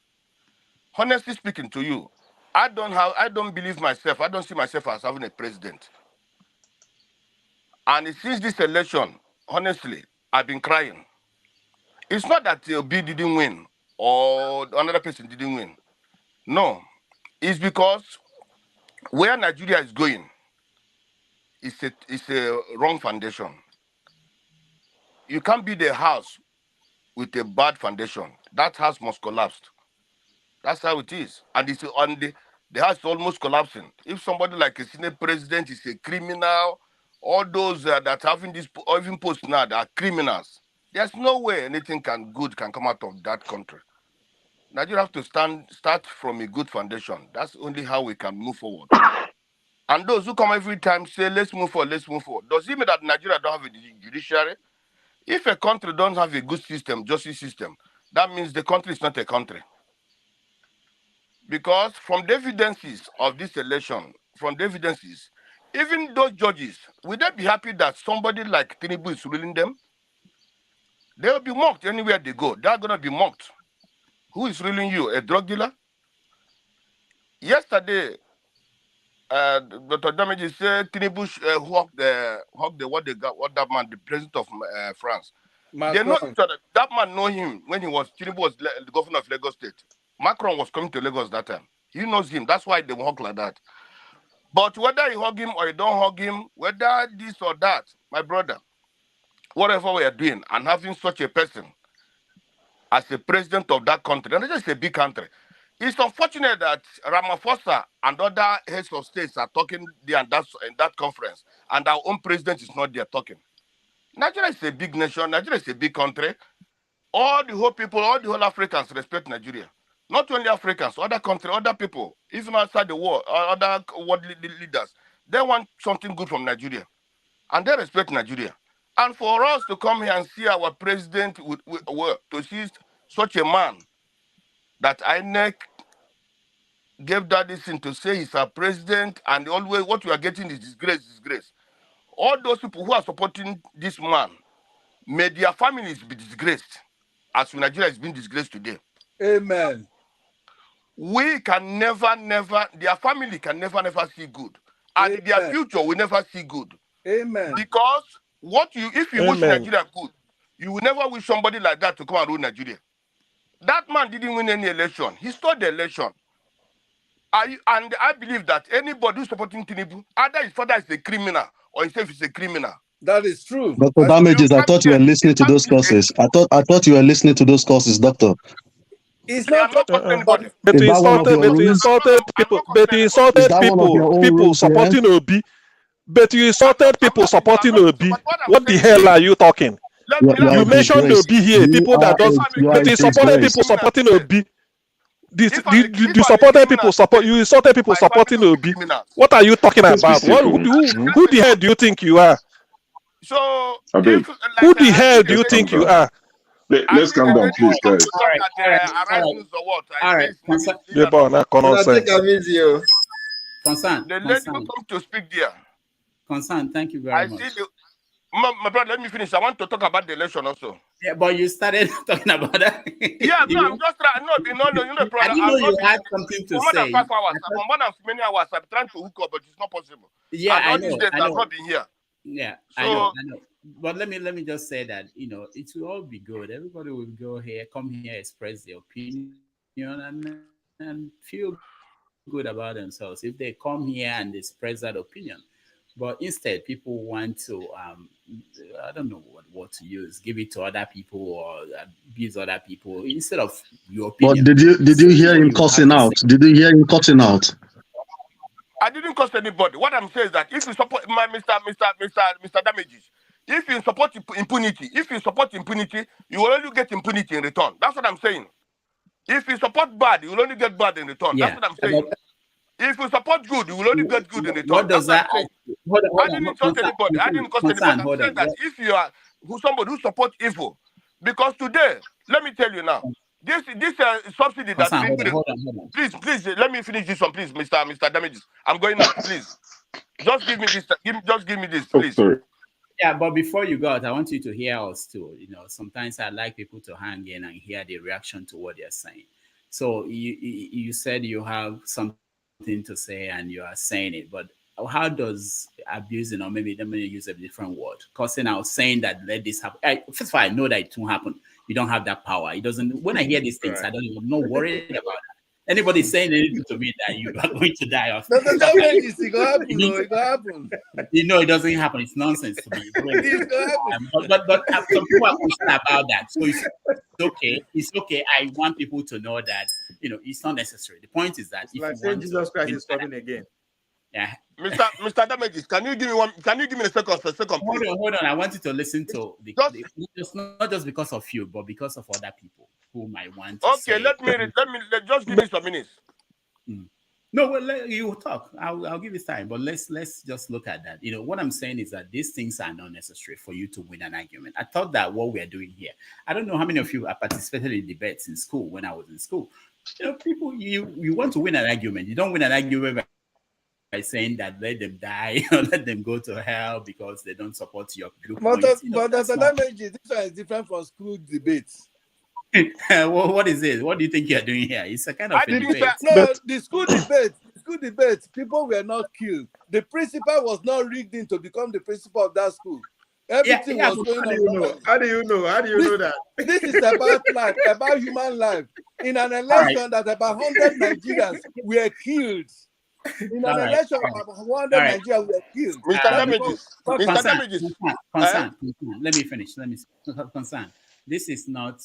honestly speaking to you, I don't believe myself. I don't see myself as having a president. And since this election, honestly, I've been crying. It's not that Obi didn't win or another person didn't win. No, it's because where Nigeria is going is a wrong foundation. You can't build a house with a bad foundation. That house must collapse. That's how it is. And it's on the house is almost collapsing. If somebody like a Senate president is a criminal, all those that having this or even post now that are criminals, there's no way anything good can come out of that country. Nigeria have to start from a good foundation. That's only how we can move forward. And those who come every time say, let's move forward, let's move forward. Does it mean that Nigeria don't have a judiciary? If a country don't have a good system, justice system, that means the country is not a country. Because from the evidences of this election, even those judges, will they be happy that somebody like Tinubu is ruling them? They will be mocked anywhere they go. They're going to be mocked. Who is ruling you? A drug dealer? Yesterday, Dr. Damages said Tinubu what that man, the president of France. Macron. They know each other. That man know him when Tinubu was the governor of Lagos State. Macron was coming to Lagos that time. He knows him. That's why they hug like that. But whether you hug him or you don't hug him, whether this or that, my brother, whatever we are doing and having such a person as a president of that country, and it's just a big country, it's unfortunate that Ramaphosa and other heads of states are talking there and in that conference, and our own president is not there talking. Nigeria is a big nation. Nigeria is a big country. All the whole Africans respect Nigeria. Not only Africans, other countries, other people, even outside the world, other world leaders, they want something good from Nigeria. And they respect Nigeria. And for us to come here and see our president, to see such a man that INEC gave that thing to say he's our president, and always what we are getting is disgrace. All those people who are supporting this man, may their families be disgraced, as Nigeria is being disgraced today. Amen. We can never, their family can never see good. And Amen. Their future will never see good. Amen. Because if you wish Nigeria good, you will never wish somebody like that to come and rule Nigeria. That man didn't win any election. He stole the election. And I believe that anybody who's supporting Tinubu, either his father is a criminal or himself is a criminal. That is true. Dr. Damages, I thought you were listening to those courses. I thought you were listening to those courses, Doctor. It's I am not not talking anybody. But Is you that one of insulted, your but you rules? insulted people, but you Is insulted that one of your own people rules here? supporting Obi. But you insulted people supporting Obi. But what I'm What the saying hell is, are you talking? let You, me you let are me You a finish. mentioned disgrace. Obi here, You people that are does, you are but a you supported disgrace. people supporting Obi. If I'm a You supported people support. You insulted people my family supporting will be Obi. criminals. What are you talking Let's be about? What, civil. who the hell do you think you are? So I beg. if Who like the I hell see do the you Let's calm think lady, you down. are? I Let's see calm the down, lady please, talk, guys. talk at Arise News or what? I say his name is Yeah, leader. boy, not Take nonsense. a video. Concern, The lady who concern, come to speak there. concern. Thank you very I much. see the my brother. Let me finish. I want to talk about the election also. Yeah, but you started talking about that. Yeah, no, I'm just trying. No, I brother. didn't know I've you not been had something to for more than say. 5 hours. For more than many hours, I'm trying to hook up, but it's not possible. Yeah, And I all these know, days, I I've know. not been here. Yeah, So I know. But let me just say that it will all be good. Everybody will come here, express their opinion, and feel good about themselves if they come here and express that opinion. But instead, people want to I don't know what to use, give it to other people or abuse other people instead of your But opinion. did you Say hear what him you have cussing to out? say. Did you hear him cussing out? I didn't cost anybody. What I'm saying is that if you support my Mr. Damages, if you support impunity, you will only get impunity in return. That's what I'm saying. If you support bad, you will only get bad in return. That's Yeah. what I'm saying. If you support good, you will only get good in return. What That's does what I'm that? saying. Hold I on, didn't trust anybody. I didn't cost anybody. I'm hold saying on. that if you are somebody who supports evil, because today, let me tell you now, this subsidy that Concern, being given. hold on. Please, let me finish this one, please, Mr. Damages. I'm going out, please. Just give me this. Just give me this, Oh, please. sorry. Yeah, but before you go out, I want you to hear us too. Sometimes I like people to hang in and hear the reaction to what they're saying. So you said you have something to say and you are saying it, but how does abusing, or maybe let me use a different word, cussing out, saying that let this happen? First of all, I know that it won't happen. You don't have that power. It doesn't. When I hear these things, I don't even know worried about that. Anybody saying anything to me that you are going to die of, No, damages. It go happen. No, it go happen. it doesn't happen. It's nonsense to me. It go happen. But some people are concerned about that. So it's okay. It's okay. I want people to know that it's not necessary. The point is that It's like saying Jesus Christ is coming again. Yeah. Mr. Damages, can you give me one? Can you give me a second? Hold on. I want you to listen to it's not just because of you, but because of other people who might want to. Okay, let just give me some minutes. No, well, you talk. I'll give you time, but let's just look at that. What I'm saying is that these things are not necessary for you to win an argument. I thought that what we are doing here. I don't know how many of you participated in debates in school when I was in school. People, you want to win an argument. You don't win an argument by saying that let them die or let them go to hell because they don't support your viewpoint. But Dr. Damages, this one is different from school debates. Well, what is it? What do you think you're doing here? It's a kind of a debate. The school debate, people were not killed. The principal was not rigged in to become the principal of that school. Everything was going on. How do you know that? This is about life, about human life. In an election that about 100 Nigerians were killed. In an election, about 100 Nigerians were killed. Mr. Damages. Concern. Let me finish. Concern. This is not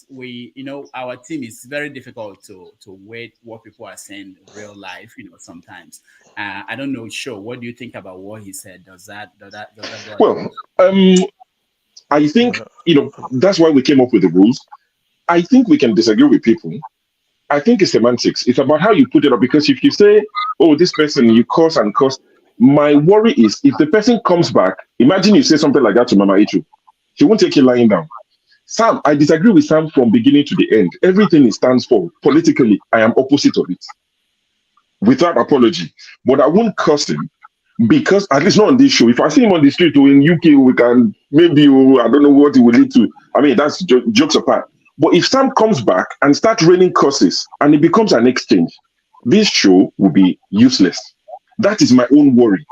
our team is very difficult to wait what people are saying in real life. Sometimes I don't know. Sure, what do you think about what he said? Does that Well, I think that's why we came up with the rules. I think we can disagree with people. I think it's semantics. It's about how you put it up. Because if you say, "Oh, this person," you curse and curse. My worry is if the person comes back. Imagine you say something like that to Mama Ichu. She won't take you lying down. Sam, I disagree with Sam from beginning to the end. Everything he stands for politically, I am opposite of it, without apology. But I won't curse him because, at least not on this show. If I see him on the street or in UK, we can maybe I don't know what it will lead to. I mean, that's jokes apart. But if Sam comes back and starts raining curses and it becomes an exchange, this show will be useless. That is my own worry.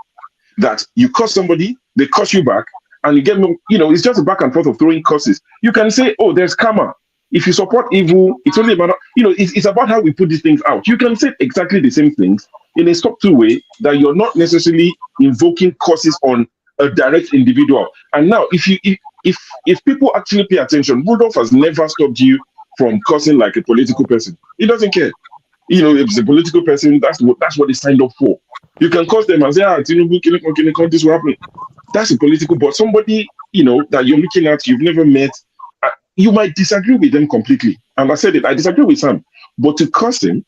That you curse somebody, they curse you back, and you get it's just a back and forth of throwing curses. You can say, "Oh, there's karma." If you support evil, it's only about it's about how we put these things out. You can say exactly the same things in a subtle way that you're not necessarily invoking curses on a direct individual. And now, if people actually pay attention, Rudolph has never stopped you from cursing like a political person. He doesn't care. You know, if it's a political person, that's what they signed up for. You can curse them and say, Tinubu, this will happen. That's a political, but somebody, you know, that you're looking at, you've never met, you might disagree with them completely. And I said it, I disagree with Sam. But to curse him,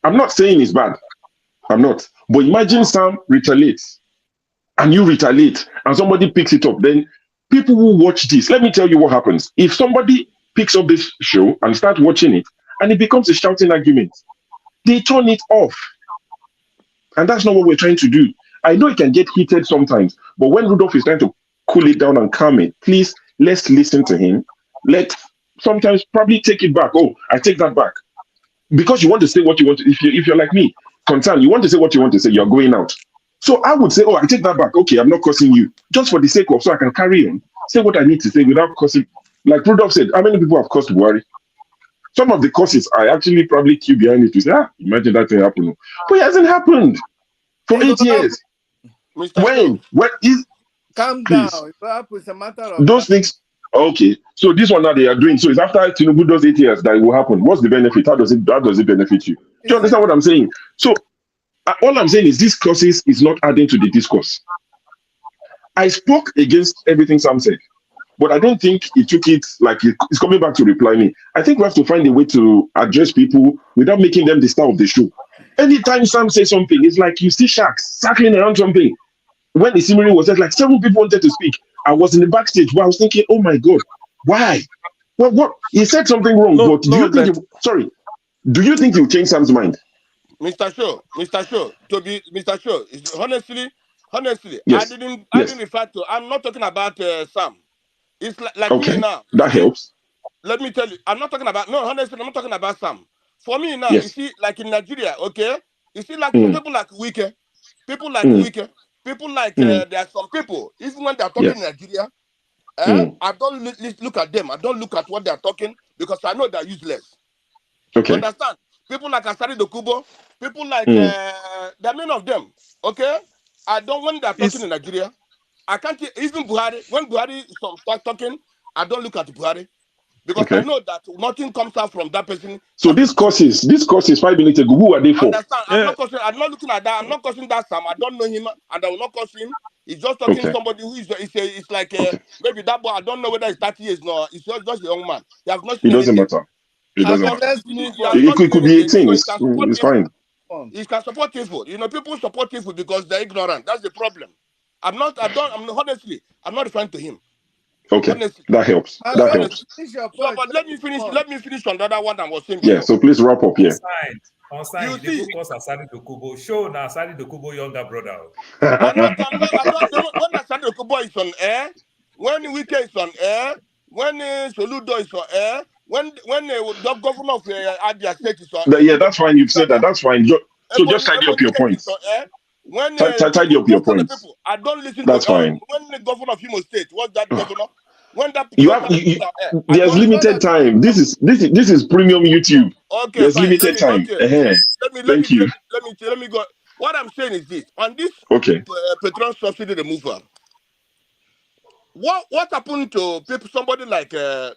I'm not saying it's bad. I'm not. But imagine Sam retaliates and you retaliate and somebody picks it up. Then people will watch this. Let me tell you what happens. If somebody picks up this show and starts watching it and it becomes a shouting argument, they turn it off. And that's not what we're trying to do. I know it can get heated sometimes, but when Rudolph is trying to cool it down and calm it, please, let's listen to him. Let's sometimes probably take it back. Oh, I take that back. Because you want to say what you want to, if you're like me, concerned, you want to say what you want to say, you're going out. So I would say, oh, I take that back. Okay, I'm not cursing you. Just for the sake of, so I can carry on, say what I need to say without cursing. Like Rudolph said, how many people have cursed Buhari? Some of the causes I actually probably queue behind it to say, imagine that thing happened. But it hasn't happened for 8 years. When is calm please. down. It's a matter of Those things. Okay, so this one that they are doing. So it's after Tinubu does 8 years that it will happen. What's the benefit? How does it benefit you? Do you understand what I'm saying? So all I'm saying is this causes is not adding to the discourse. I spoke against everything Sam said, but I don't think he took it like it's coming back to reply me. I think we have to find a way to address people without making them the star of the show. Anytime Sam says something, it's like you see sharks circling around something. When the Isimiri was there, like 7 people wanted to speak. I was in the backstage where I was thinking, oh my God, why? Well, what? He said something wrong, but do you think, do you think he'll change Sam's mind? Mr. Shaw, Mr. Shaw, honestly, Yes. I didn't refer to, I'm not talking about Sam. It's like okay. me now. That helps. Let me tell you, honestly, I'm not talking about Sam. For me now, Yes. you see, like in Nigeria, okay? You see, like people like Wike, people like there are some people, even when they're talking in Nigeria, I don't look at them. I don't look at what they're talking because I know they're useless. Okay. Understand? People like Asari Dokubo, people like there are many of them. Okay, I don't when they're talking in Nigeria. I can't even Buhari. When Buhari start talking, I don't look at Buhari because I know that nothing comes out from that person. So this courses 5 minutes ago. Who are they for? Understand? I'm not looking at that. I'm not cursing that Sam. I don't know him, and I will not curse him. He's just talking somebody who is. It's like maybe that boy. I don't know whether he's 30 years now. He's just a young man. He has not seen It doesn't anything. matter. It doesn't matter. It Could be 18. It's fine. He can support people. You know, people support people because they're ignorant. That's the problem. I'm honestly, I'm not referring to him. Okay, honestly. that helps. That helps. So, but let me finish on the other one I was saying. Yeah, so please wrap up here. Consign, they go cause Asari Dokubo. Show now Asari Dokubo younger brother. I don't know when Asari Dokubo is on air, when Wike is on air, when Soludo is on air, when the governor of Abia State is on air. Yeah, that's fine. You've said that. That's fine. So just tidy up your points. When tidy up your points. People, I don't listen that's to fine. When the governor of Imo State, what's that governor? When that there's limited time. This is premium YouTube. Okay, there's limited time. Okay. Thank you. Let me go. What I'm saying is this: on this petrol subsidy removal, what happened to people? Somebody like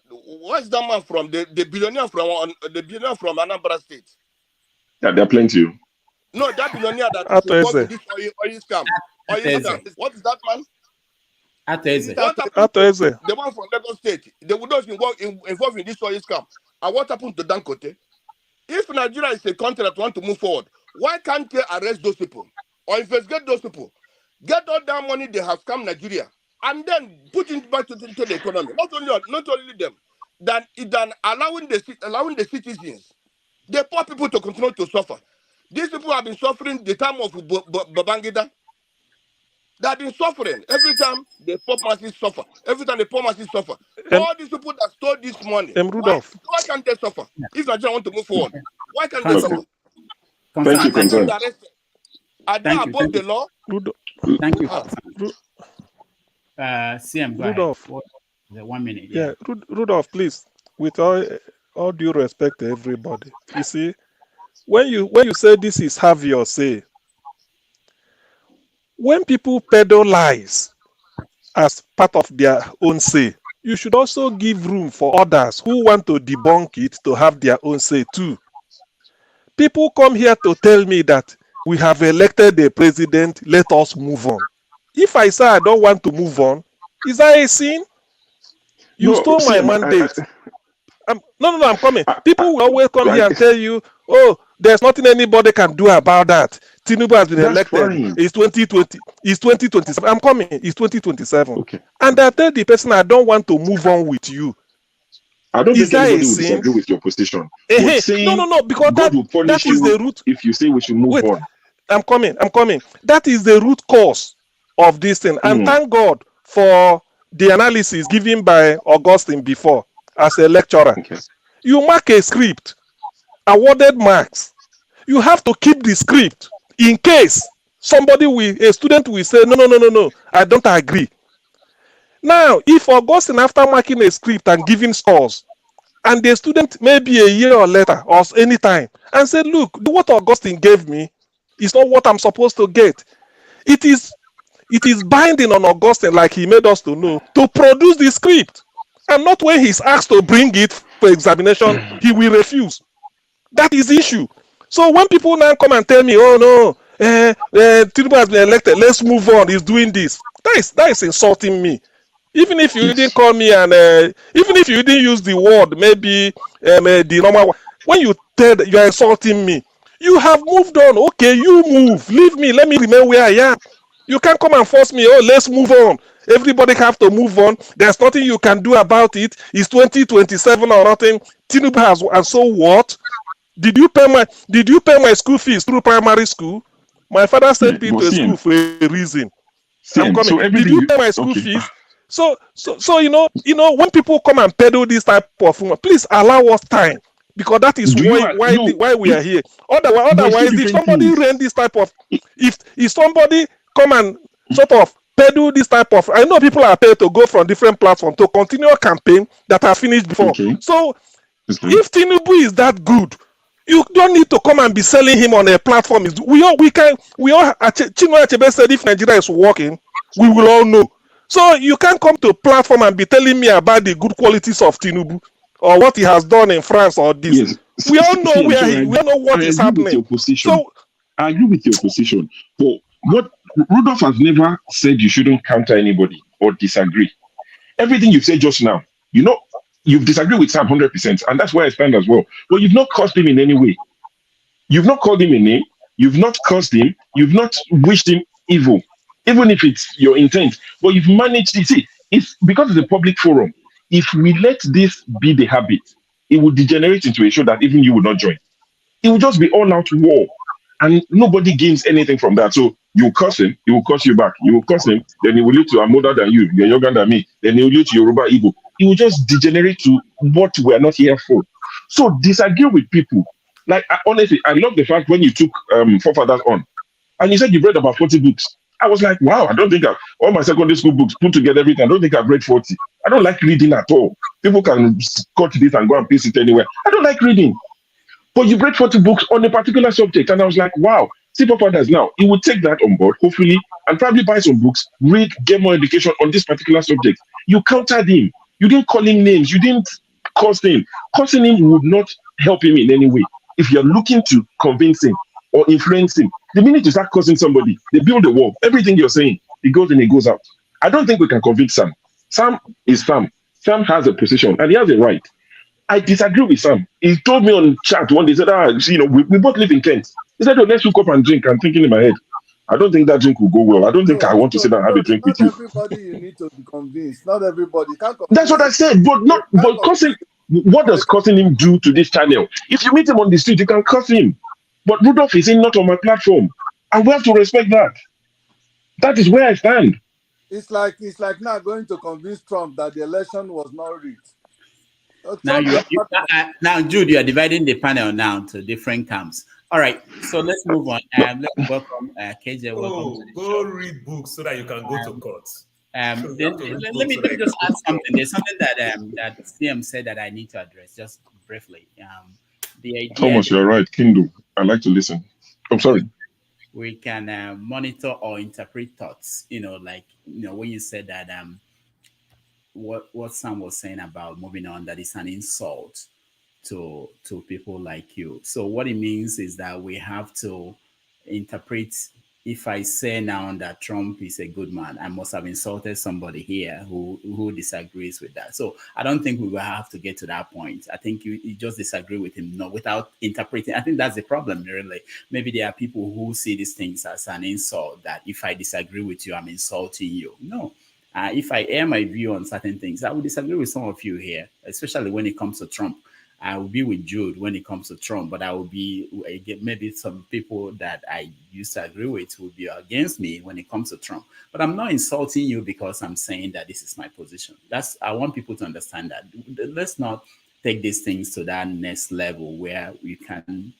what's that man from the billionaire from Anambra State? Yeah, there are plenty. No, that billionaire that is involved in this oil scam. What is that man? The one from Lagos State. They would not involved in this oil scam. And what happened to Dangote? If Nigeria is a country that wants to move forward, why can't they arrest those people or investigate those people? Get all that money they have scammed Nigeria and then put it back into the economy. Not only them, than allowing the citizens, the poor people to continue to suffer. These people have been suffering the time of Babangida. They have been suffering. Every time the poor masses suffer. Every time the poor masses suffer. All these people that stole this money, why can't they suffer? If Nigeria want to move forward, why can't they suffer? Thank you, concern. Are they above the law? Thank you. CM, go Rudolph. ahead. The 1 minute. Yeah, Rudolph, please, with all due respect to everybody, you see, when you say this is have your say, when people peddle lies as part of their own say, you should also give room for others who want to debunk it to have their own say too. People come here to tell me that we have elected a president, let us move on. If I say I don't want to move on, is that a sin? You No, stole my see, mandate. No, I'm coming. People will always come here I- and tell you, oh, there's nothing anybody can do about that. Tinubu has been That's elected. fine. It's 2020. It's 2027. I'm coming. It's 2027. Okay. And I tell the person I don't want to move on with you. I don't Is think that a anybody will sin? disagree with your position. Eh, But eh. saying No, because God will that punish is you the root. if you say we should move Wait, on. I'm coming. That is the root cause of this thing. And thank God for the analysis given by Augustine before as a lecturer. Okay. You mark a script, awarded marks. You have to keep the script in case a student will say, no, I don't agree. Now, if Augustine, after marking a script and giving scores, and the student maybe a year or later or any time and say, look, what Augustine gave me is not what I'm supposed to get. It is binding on Augustine, like he made us to know, to produce the script. And not when he's asked to bring it for examination, he will refuse. That is the issue. So when people now come and tell me, oh no, Tinubu has been elected, let's move on, he's doing this. That is insulting me. Even if you didn't call me and even if you didn't use the word, maybe the normal one, when you tell that you are insulting me, you have moved on. Okay, you move. Leave me. Let me remain where I am. You can't come and force me. Oh, let's move on. Everybody have to move on. There's nothing you can do about it. It's 2027 or nothing. Tinubu has, and so what? Did you pay my school fees through primary school? My father sent me But to a school for a reason. I'm coming. so Did everything you pay my school okay. fees? So when people come and peddle this type of rumor, please allow us time, because that is Do you why we are here. Otherwise, There's two if different somebody things. ran this type of, if somebody come and sort of peddle this type of, I know people are paid to go from different platforms to continue a campaign that has finished before. Okay. So if Tinubu is that good, you don't need to come and be selling him on a platform. Chinua Achebe said if Nigeria is working, we will all know. So you can't come to a platform and be telling me about the good qualities of Tinubu or what he has done in France or this. Yes. We all know We all know what is agree with your happening. position. So I agree with your position. But what Rudolph has never said you shouldn't counter anybody or disagree. Everything you've said just now, you've disagreed with Sam 100%, and that's where I stand as well. But you've not caused him in any way. You've not called him a name. You've not cursed him. You've not wished him evil, even if it's your intent. But you've managed to see, it's because it's a public forum. If we let this be the habit, it will degenerate into a show that even you will not join. It will just be all out war, and nobody gains anything from that. So you curse him, he will curse you back. You will curse him, then he will lead to I'm older than you, you're younger than me. Then he will lead to Yoruba Igbo. It will just degenerate to what we're not here for. So disagree with people. Like honestly, I love the fact when you took Forefathers on, and you said you've read about 40 books. I was like, wow, I don't think all my secondary school books put together everything. I don't think I've read 40. I don't like reading at all. People can cut this and go and paste it anywhere. I don't like reading. But you read 40 books on a particular subject, and I was like, wow, see Forefathers now. He would take that on board, hopefully, and probably buy some books, read, get more education on this particular subject. You countered him. You didn't call him names. You didn't curse him. Cursing him would not help him in any way. If you're looking to convince him or influence him, the minute you start cursing somebody, they build a wall. Everything you're saying, it goes in, it goes out. I don't think we can convince Sam. Sam is Sam. Sam has a position, and he has a right. I disagree with Sam. He told me on chat one day, he said, we both live in Kent. He said, oh, let's hook up and drink. I'm thinking in my head, I don't think that drink will go well. I don't think I want to sit down and have a drink with you. Not everybody you need to be convinced. Not everybody. You can't convince. That's what I said. But cursing, what does cursing him do to this channel? If you meet him on the street, you can curse him. But Rudolph is not on my platform. And we have to respect that. That is where I stand. It's like now going to convince Trump that the election was not rigged. Now, Jude, you are dividing the panel now to different camps. All right, so let's move on. Let's welcome KJ. Welcome. Go read books so that you can go to court. Let me just add something. There's something that CM said that I need to address just briefly. The idea Thomas, you're right. Kindle. I like to listen. I'm sorry. We can monitor or interpret thoughts. When you said that what Sam was saying about moving on, that is an insult to people like you. So what it means is that we have to interpret. If I say now that Trump is a good man, I must have insulted somebody here who disagrees with that. So I don't think we will have to get to that point. I think you just disagree with him, no, without interpreting. I think that's the problem, really. Maybe there are people who see these things as an insult, that if I disagree with you, I'm insulting you. No. If I air my view on certain things, I would disagree with some of you here, especially when it comes to Trump. I will be with Jude when it comes to Trump, but I will be, maybe some people that I used to agree with will be against me when it comes to Trump. But I'm not insulting you because I'm saying that this is my position. I want people to understand that. Let's not take these things to that next level where we can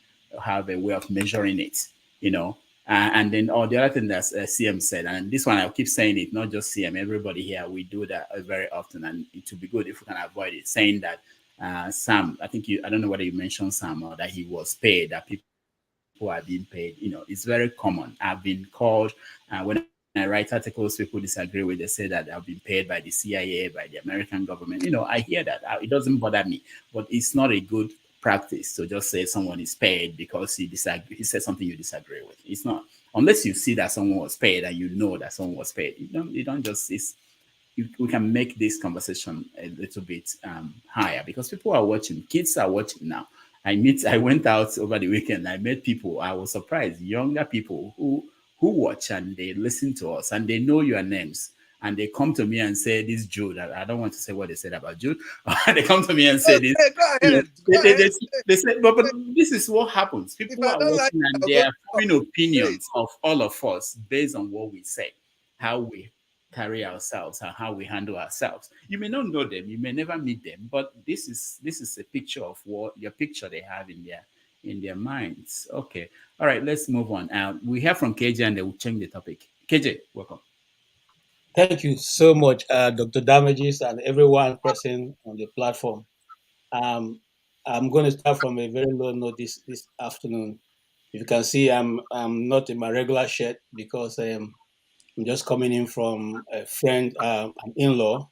have a way of measuring it, you know. And then, the other thing that CM said, and this one I'll keep saying it, not just CM, everybody here, we do that very often, and it would be good if we can avoid it, saying that Sam, I don't know whether you mentioned Sam or that he was paid, that people are being paid. You know, it's very common. I've been called, when I write articles, people disagree with, they say that I've been paid by the CIA, by the American government. You know, I hear that. It doesn't bother me, but it's not a good practice to just say someone is paid because he said something you disagree with. It's not, unless you see that someone was paid and you know that someone was paid. You don't just, we can make this conversation a little bit higher, because people are watching. Kids are watching now. I went out over the weekend. I met people. I was surprised. Younger people who watch and they listen to us and they know your names. And they come to me and say, this Jude, I don't want to say what they said about Jude. They come to me and say this. They say, but this is what happens. People are watching and they are forming opinions of all of us based on what we say, how we carry ourselves and how we handle ourselves. You may not know them, you may never meet them, but this is a picture of what your picture they have in their minds. Okay. All right, let's move on. We hear from KJ and they will change the topic. KJ, welcome. Thank you so much, Dr. Damages and everyone present on the platform. I'm going to start from a very low note this afternoon. If you can see, I'm not in my regular shirt because I'm just coming in from a friend, an in-law,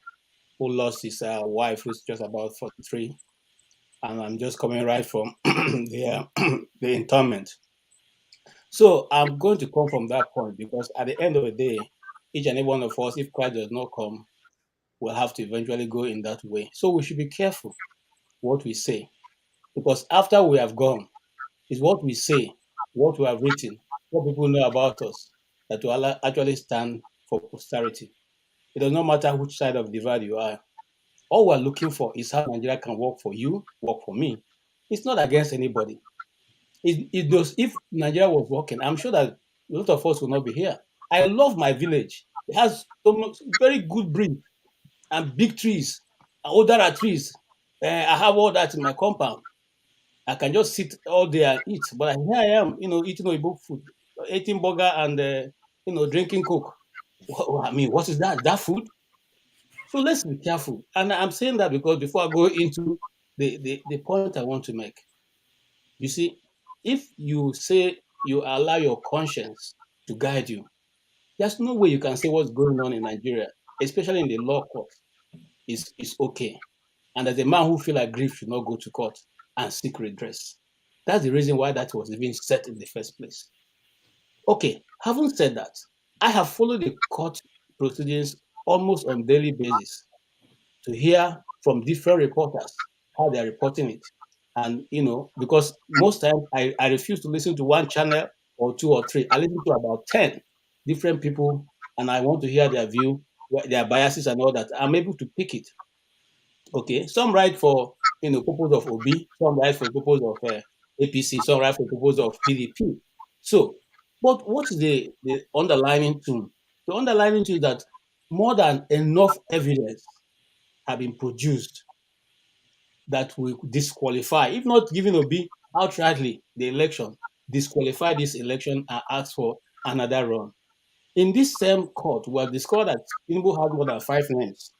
who lost his wife, who's just about 43. And I'm just coming right from the interment. So I'm going to come from that point, because at the end of the day, each and every one of us, if Christ does not come, will have to eventually go in that way. So we should be careful what we say, because after we have gone, it's what we say, what we have written, what people know about us, that will actually stand for posterity. It does not matter which side of the divide you are. All we're looking for is how Nigeria can work for you, work for me. It's not against anybody. It does. If Nigeria was working, I'm sure that a lot of us will not be here. I love my village. It has so much, very good breed and big trees, and older trees. I have all that in my compound. I can just sit all day and eat. But here I am, eating Igbo food, eating burger and drinking Coke. I mean, what is that? That food? So let's be careful. And I'm saying that because before I go into the point I want to make, you see, if you say you allow your conscience to guide you, there's no way you can say what's going on in Nigeria, especially in the law court, is okay. And as a man who feel like grief should not go to court and seek redress. That's the reason why that was even set in the first place. Okay, having said that, I have followed the court proceedings almost on a daily basis to hear from different reporters how they're reporting it. And, because most times I refuse to listen to one channel or two or three. I listen to about 10 different people, and I want to hear their view, their biases and all that. I'm able to pick it. Okay, some write for purpose of OB, some write for purpose of APC, some write for purpose of PDP. So, but what is the underlying tune? The underlying tune is that more than enough evidence have been produced that will disqualify, if not giving OB outrightly the election, disqualify this election and ask for another run. In this same court, we have discovered that Tinubu had more than 5 names.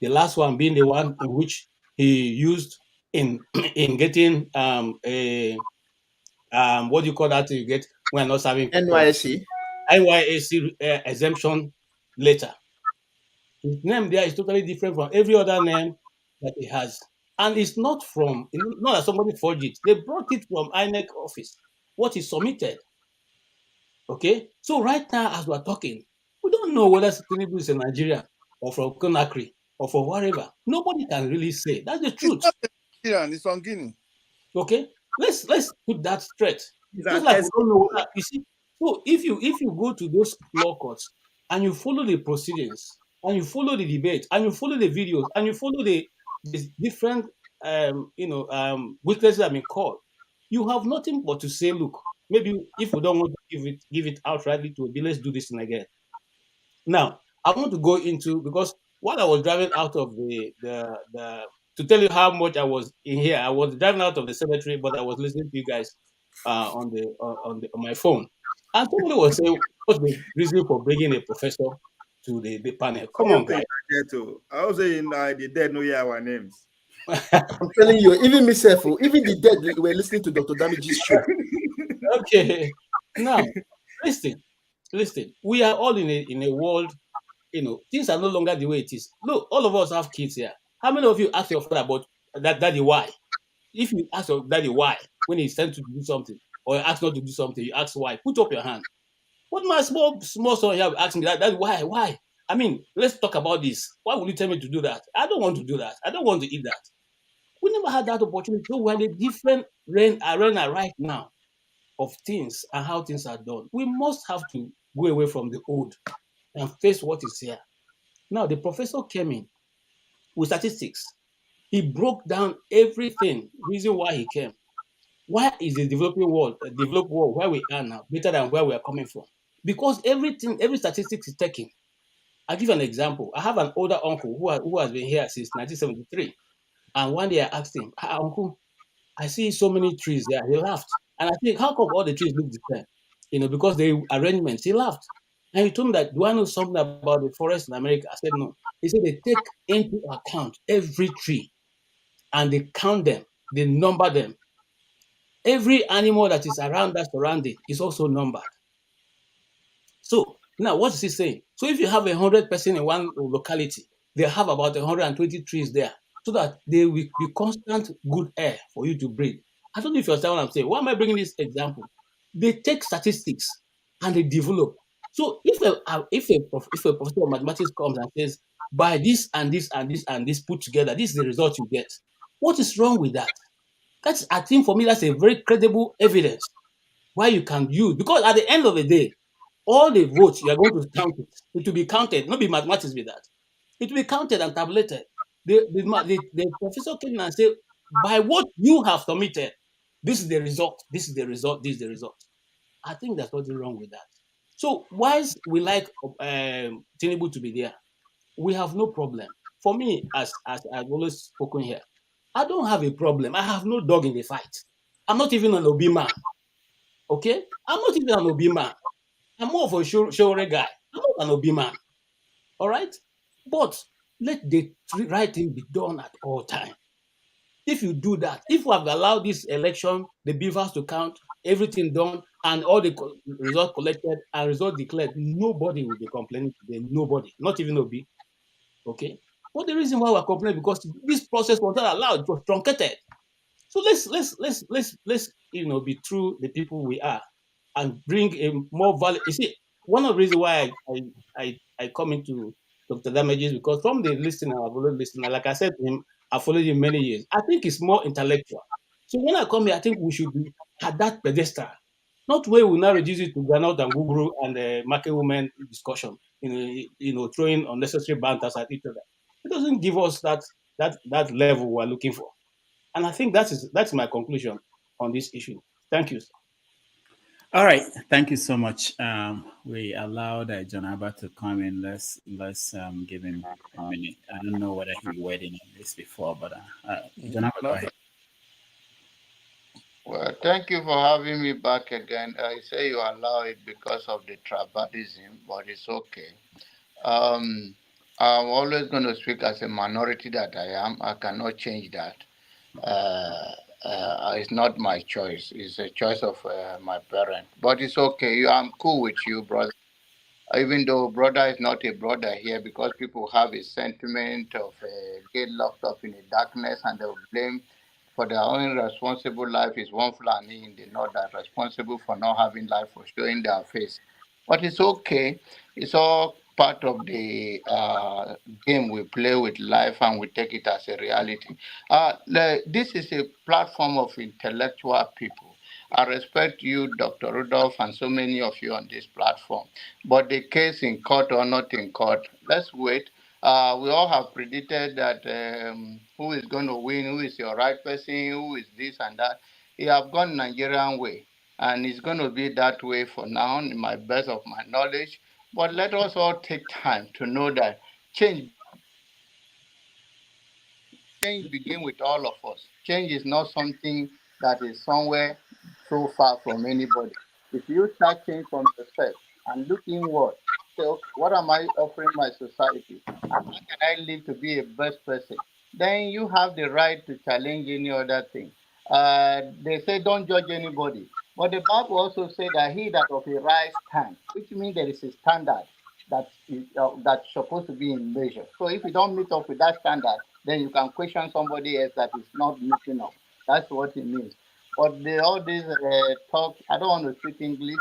The last one being the one in which he used in getting what do you call that you get when not serving NYSC exemption letter. His name there is totally different from every other name that he has. And it's not that somebody forged it. They brought it from INEC office, what he submitted. Okay? So right now, as we're talking, we don't know whether Tinubu is a Nigerian or from Conakry or from wherever. Nobody can really say. That's the truth. Nigerian, it's from Guinea. Okay? Let's put that straight. He's Just an like we Esco. don't know that. You see, so if you go to those law courts and you follow the proceedings and you follow the debate and you follow the videos and you follow the different witnesses that have been called, you have nothing but to say, look, maybe if we don't want to give it outrightly to Obi, let's do this thing again. Now, I want to go into, because while I was driving out of the to tell you how much I was in here, I was driving out of the cemetery, but I was listening to you guys on my phone, and somebody was saying, "What's the reason for bringing a professor to the panel?" Come on, guys. I was saying the dead know our names. I'm telling you, even myself, even the dead were listening to Dr. Damage's show. Okay, now listen. We are all in a world. Things are no longer the way it is. Look, all of us have kids here. How many of you ask your father about that, daddy, why? If you ask your daddy why, when he's sent to do something, or you ask not to do something, you ask why, put up your hand. What my small son here ask me that why? I mean, let's talk about this. Why would you tell me to do that? I don't want to do that. I don't want to eat that. We never had that opportunity. So we're in a different arena right now of things and how things are done. We must have to go away from the old and face what is here. Now, the professor came in with statistics. He broke down everything, reason why he came. Why is the developed world where we are now better than where we are coming from? Because every statistics is taken. I'll give you an example. I have an older uncle who has been here since 1973. And one day I asked him, Uncle, I see so many trees there. He laughed. And I think, how come all the trees look the same? Because the arrangements. He laughed. And he told me that, do I know something about the forest in America? I said, no. He said they take into account every tree and they count them, they number them. Every animal that is around that surrounding is also numbered. So now what is he saying? So if you have 100 person in one locality, they have about 120 trees there, so that they will be constant good air for you to breathe. I don't know if you understand what I'm saying. Why am I bringing this example? They take statistics and they develop. So if a professor of mathematics comes and says, by this and this and this and this put together, this is the result you get. What is wrong with that? I think for me, that's a very credible evidence why you can use, because at the end of the day, all the votes you are going to count it. It will be counted, not be mathematics with that. It will be counted and tabulated. The professor came in and said, by what you have submitted, this is the result, this is the result, this is the result. I think there's nothing wrong with that. So whilst we like Tinubu to be there, we have no problem. For me, as I've always spoken here, I don't have a problem. I have no dog in the fight. I'm not even an Obi man. Okay? I'm not even an Obi man. I'm more of a Shore guy. I'm not an Obi man. All right? But let the right thing be done at all time. If you do that, if we have allowed this election, the beavers to count, everything done, and all the results collected and results declared, nobody will be complaining today. Nobody. Not even Obi. Okay? But the reason why we're complaining, because this process was not allowed, it was truncated. So let's be true the people we are and bring a more value. You see, one of the reasons why I come into Dr. Damages, because from the listener, I've always listened. Like I said to him, I followed him many years. I think it's more intellectual. So when I come here, I think we should be at that pedestal, not where we now reduce it to Granot and Gubru and market women discussion. Throwing unnecessary banters at each other. It doesn't give us that level we're looking for. And I think that's my conclusion on this issue. Thank you, sir. All right, thank you so much. We allowed John Abba to come in. Let's give him a minute. I don't know whether he weighed in on this before, but John Abba, go ahead. Well, thank you for having me back again. I say you allow it because of the tribalism, but it's okay. I'm always going to speak as a minority that I am. I cannot change that. It's not my choice. It's a choice of my parent. But it's okay. I'm cool with you, brother. even though brother is not a brother here, because people have a sentiment of get locked up in the darkness and they will blame for their own responsible life is one Fulani in the north that responsible for not having life for showing their face. But it's okay. It's all part of the game we play with life and we take it as a reality. This is a platform of intellectual people. I respect you, Dr. Rudolph, and so many of you on this platform. But the case in court or not in court, let's wait. We all have predicted that who is going to win, who is your right person, who is this and that. You have gone Nigerian way, and it's going to be that way for now, in my best of my knowledge. But let us all take time to know that change begin with all of us. Change is not something that is somewhere so far from anybody. If you start change from yourself and look inward, say, okay, what am I offering my society? And how can I live to be a best person? Then you have the right to challenge any other thing. They say don't judge anybody. But the Bible also said that he that of a right stand, which means there is a standard that's supposed to be in measure. So if you don't meet up with that standard, then you can question somebody else that is not meeting up. That's what it means. But all these talk, I don't want to speak English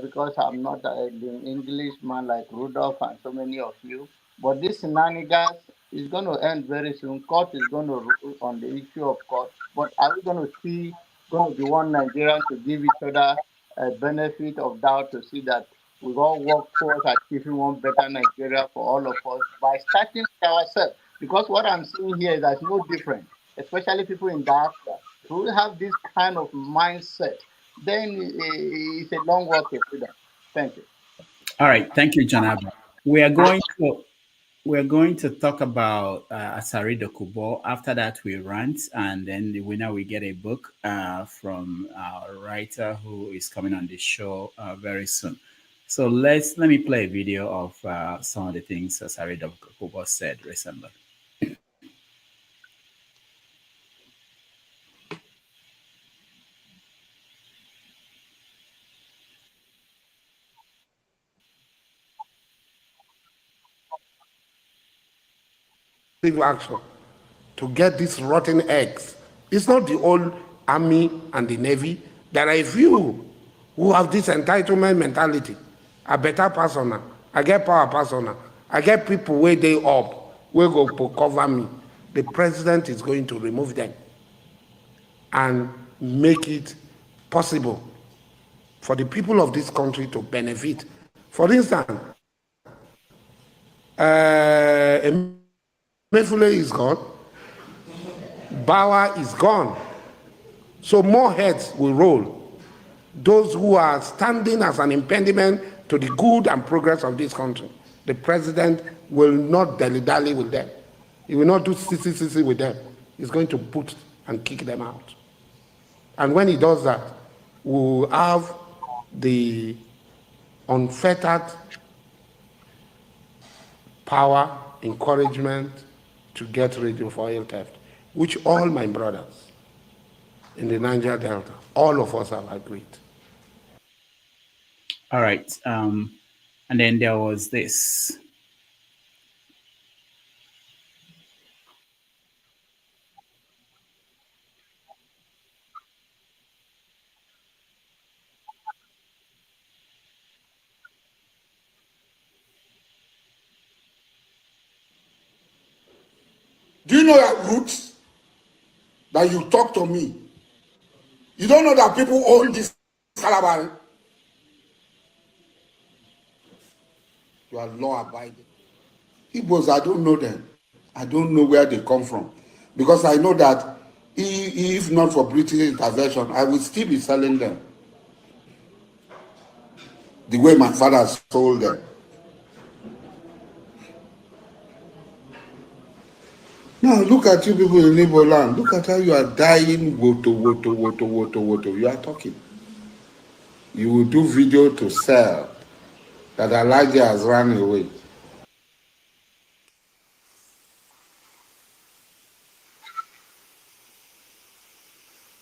because I'm not the Englishman like Rudolph and so many of you. But this shenanigans is going to end very soon. Court is going to rule on the issue of court. But are we going to see, going to be one Nigerian to give each other a benefit of doubt to see that we all work towards achieving one better Nigeria for all of us by starting with ourselves? Because what I'm seeing here is that's no different, especially people in diaspora. If we have this kind of mindset, then it's a long walk to freedom. Thank you. All right, thank you, John Abba. We are going to talk about Asari Dokubo. After that, we rant, and then the winner will get a book from a writer who is coming on the show very soon. So let me play a video of some of the things Asari Dokubo said recently. Action to get these rotten eggs. It's not the old army and the navy. There are a few who have this entitlement mentality. A better persona, I get power persona, I get people where they up, where go cover me. The president is going to remove them and make it possible for the people of this country to benefit. For instance, Mefule is gone, Bauer is gone. So more heads will roll. Those who are standing as an impediment to the good and progress of this country. The president will not dilly-dally with them. He will not do CCCC with them. He's going to put and kick them out. And when he does that, we'll have the unfettered power, encouragement to get rid of oil theft, which all my brothers in the Niger Delta, all of us have agreed. All right. And then there was this. Do you know that roots that you talk to me? You don't know that people own this Calabar. You are law abiding. Igbos, I don't know them. I don't know where they come from. Because I know that if not for British intervention, I would still be selling them. The way my father sold them. Now look at you people in Igbo land. Look at how you are dying. Woto. You are talking. You will do video to sell that Elijah has run away.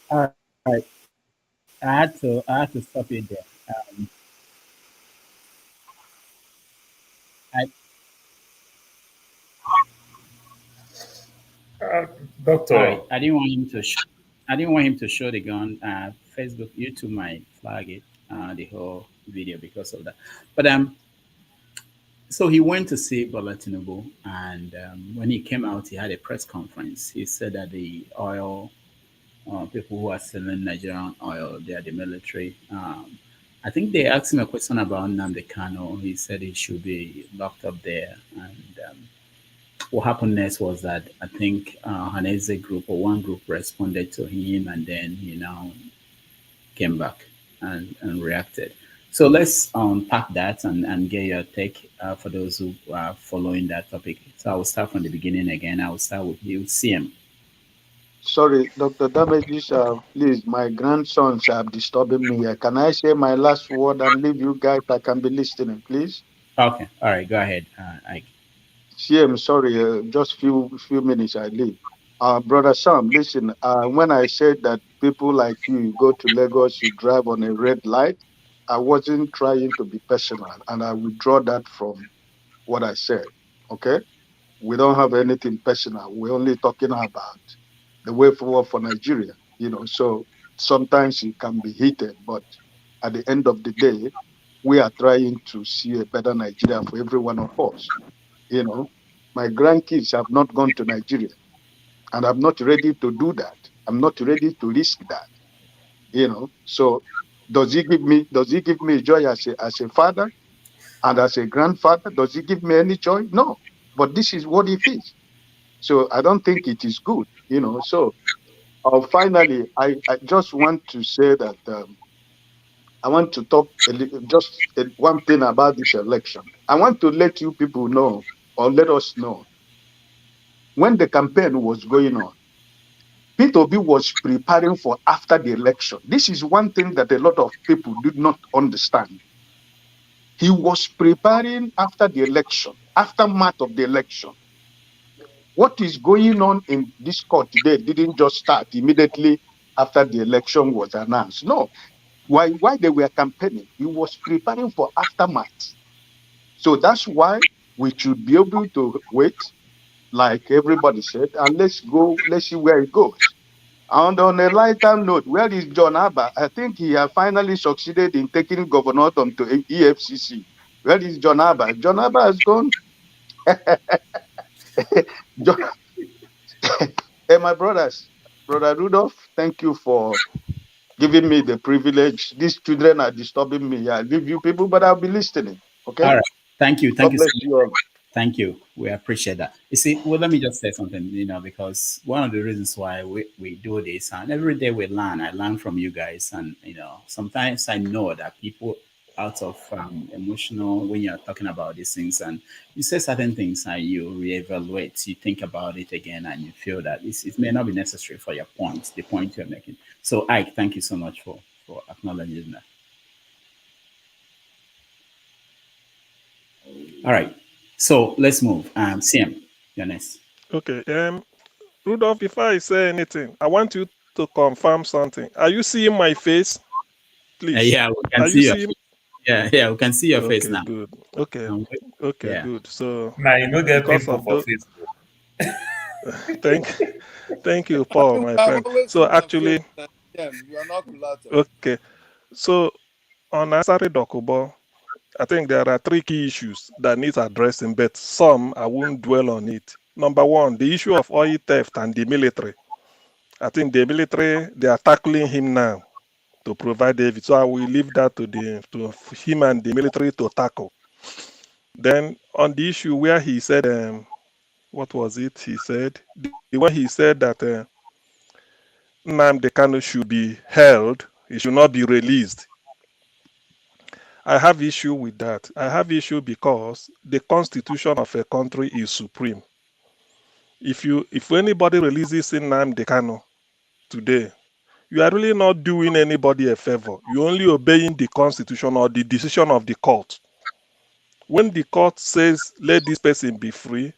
All right. I had to stop it there. Doctor. All right. I didn't want him to. I didn't want him to show the gun. Facebook, YouTube might flag it, the whole video because of that. But so he went to see Bola Tinubu, and when he came out, he had a press conference. He said that the oil people who are selling Nigerian oil, they are the military. I think they asked him a question about Nnamdi Kanu. He said he should be locked up there, and what happened next was that I think Hanese group or one group responded to him, and then he now came back and reacted. So let's unpack that and get your take for those who are following that topic. So I will start from the beginning again. I will start with you, CM. Sorry, Dr. Damages, please, my grandsons are disturbing me here. Can I say my last word and leave you guys? I can be listening, please. Okay, all right, go ahead, Ike. CM, sorry, just few minutes I leave. Brother Sam, listen, when I said that people like you go to Lagos, you drive on a red light, I wasn't trying to be personal, and I withdraw that from what I said, okay? We don't have anything personal. We're only talking about the way forward for Nigeria, so sometimes it can be heated, but at the end of the day, we are trying to see a better Nigeria for every one of us. My grandkids have not gone to Nigeria, and I'm not ready to do that. I'm not ready to risk that. So does he give me joy as a father and as a grandfather? Does he give me any joy? No. But this is what it is. So I don't think it is good. So finally, I just want to say that I want to talk one thing about this election. I want to let you people know, or let us know, when the campaign was going on, Peter Obi was preparing for after the election. This is one thing that a lot of people did not understand. He was preparing after the election, aftermath of the election. What is going on in this court today didn't just start immediately after the election was announced. No. Why they were campaigning, he was preparing for aftermath. So that's why we should be able to wait, like everybody said, and let's see where it goes. And on a lighter note, where is John Abba? I think he has finally succeeded in taking Governor Tom to EFCC. Where is John Abba? John Abba has gone. John, hey, my brothers, Brother Rudolph, thank you for giving me the privilege. These children are disturbing me. I leave you people, but I'll be listening. Okay? All right. Thank you. Thank God you bless so much. you all. Thank you. We appreciate that. You see, well, let me just say something, because one of the reasons why we do this, and every day we learn, I learn from you guys. And, sometimes I know that people out of emotional, when you're talking about these things and you say certain things and you reevaluate, you think about it again and you feel that it may not be necessary for your point, the point you're making. So, Ike, thank you so much for acknowledging that. All right. So let's move. CM, you're next. Okay. Rudolph, before I say anything, I want you to confirm something. Are you seeing my face? Please. Yeah, we can Are see you your seeing? face. Yeah, we can see your face now. Good. Okay. Okay, yeah. good. So Now you don't get because people of for those, Facebook. thank you, Paul, my friend. So actually, you are not flattered. okay. So on Asari Dokubo, I think there are 3 key issues that need addressing, but some I won't dwell on it. Number 1, the issue of oil theft and the military. I think the military, they are tackling him now to provide David. So I will leave that to him and the military to tackle. Then on the issue where he said, what was it? He said the one he said that Nnamdi Kanu should be held, he should not be released. I have issue with that. I have issue because the constitution of a country is supreme. If anybody releases Nnamdi Kanu today, you are really not doing anybody a favor. You're only obeying the constitution or the decision of the court. When the court says, let this person be free,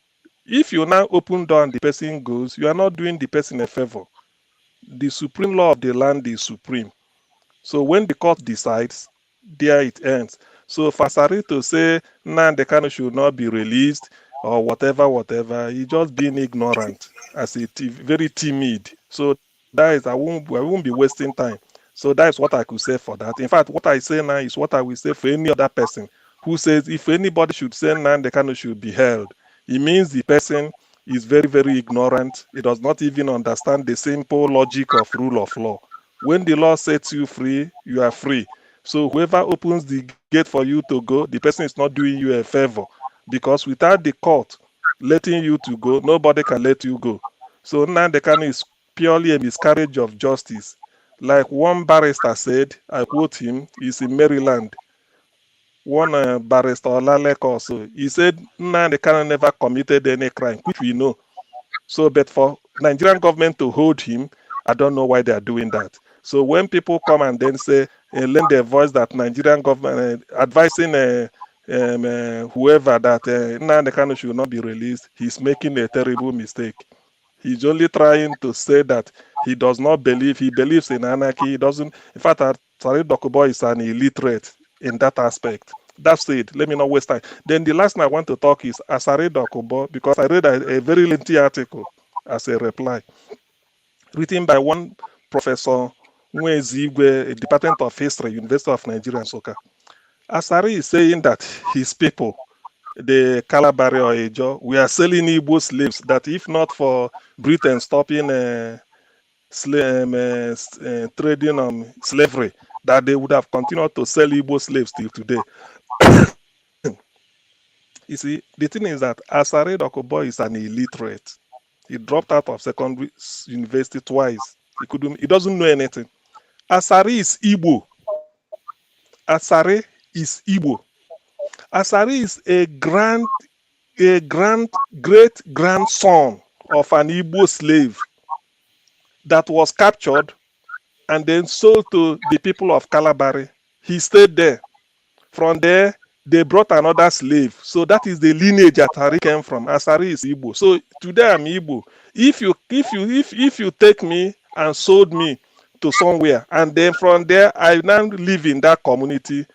if you now open door and the person goes, you are not doing the person a favor. The supreme law of the land is supreme. So when the court decides, there it ends. So for Asari to say Nnamdi Kanu should not be released, or whatever. He just being ignorant as very timid. So that is, I won't be wasting time. So that is what I could say for that. In fact, what I say now is what I will say for any other person who says if anybody should say Nnamdi Kanu should be held, it means the person is very, very ignorant. He does not even understand the simple logic of rule of law. When the law sets you free, you are free. So whoever opens the gate for you to go, the person is not doing you a favor, because without the court letting you to go, nobody can let you go. So Nnamdi Kanu is purely a miscarriage of justice. Like one barrister said, I quote him, he's in Maryland. One barrister, Olalek also, he said Nnamdi Kanu never committed any crime, which we know. So, but for Nigerian government to hold him, I don't know why they are doing that. So when people come and then say, lend their voice that Nigerian government advising whoever that Nnamdi Kanu should not be released, he's making a terrible mistake. He's only trying to say that he does not believe, he believes in anarchy. He doesn't, in fact, Asari Dokubo is an illiterate in that aspect. That's it. Let me not waste time. Then the last thing I want to talk is Asari Dokubo, because I read a very lengthy article as a reply, written by one Professor Nwezi Igwe, a Department of History, University of Nigeria, Nsukka. Asari is saying that his people, the Kalabari or Ejo, we are selling Igbo slaves, that if not for Britain stopping trading on slavery, that they would have continued to sell Igbo slaves till today. You see, the thing is that Asari Dokubo is an illiterate. He dropped out of secondary university twice. He doesn't know anything. Asari is Igbo. Asari is Igbo. Asari is a great grandson of an Igbo slave that was captured and then sold to the people of Kalabari. He stayed there. From there, they brought another slave. So that is the lineage Asari came from. Asari is Igbo. So today I'm Igbo. If you take me and sold me to somewhere, and then from there I now live in that community,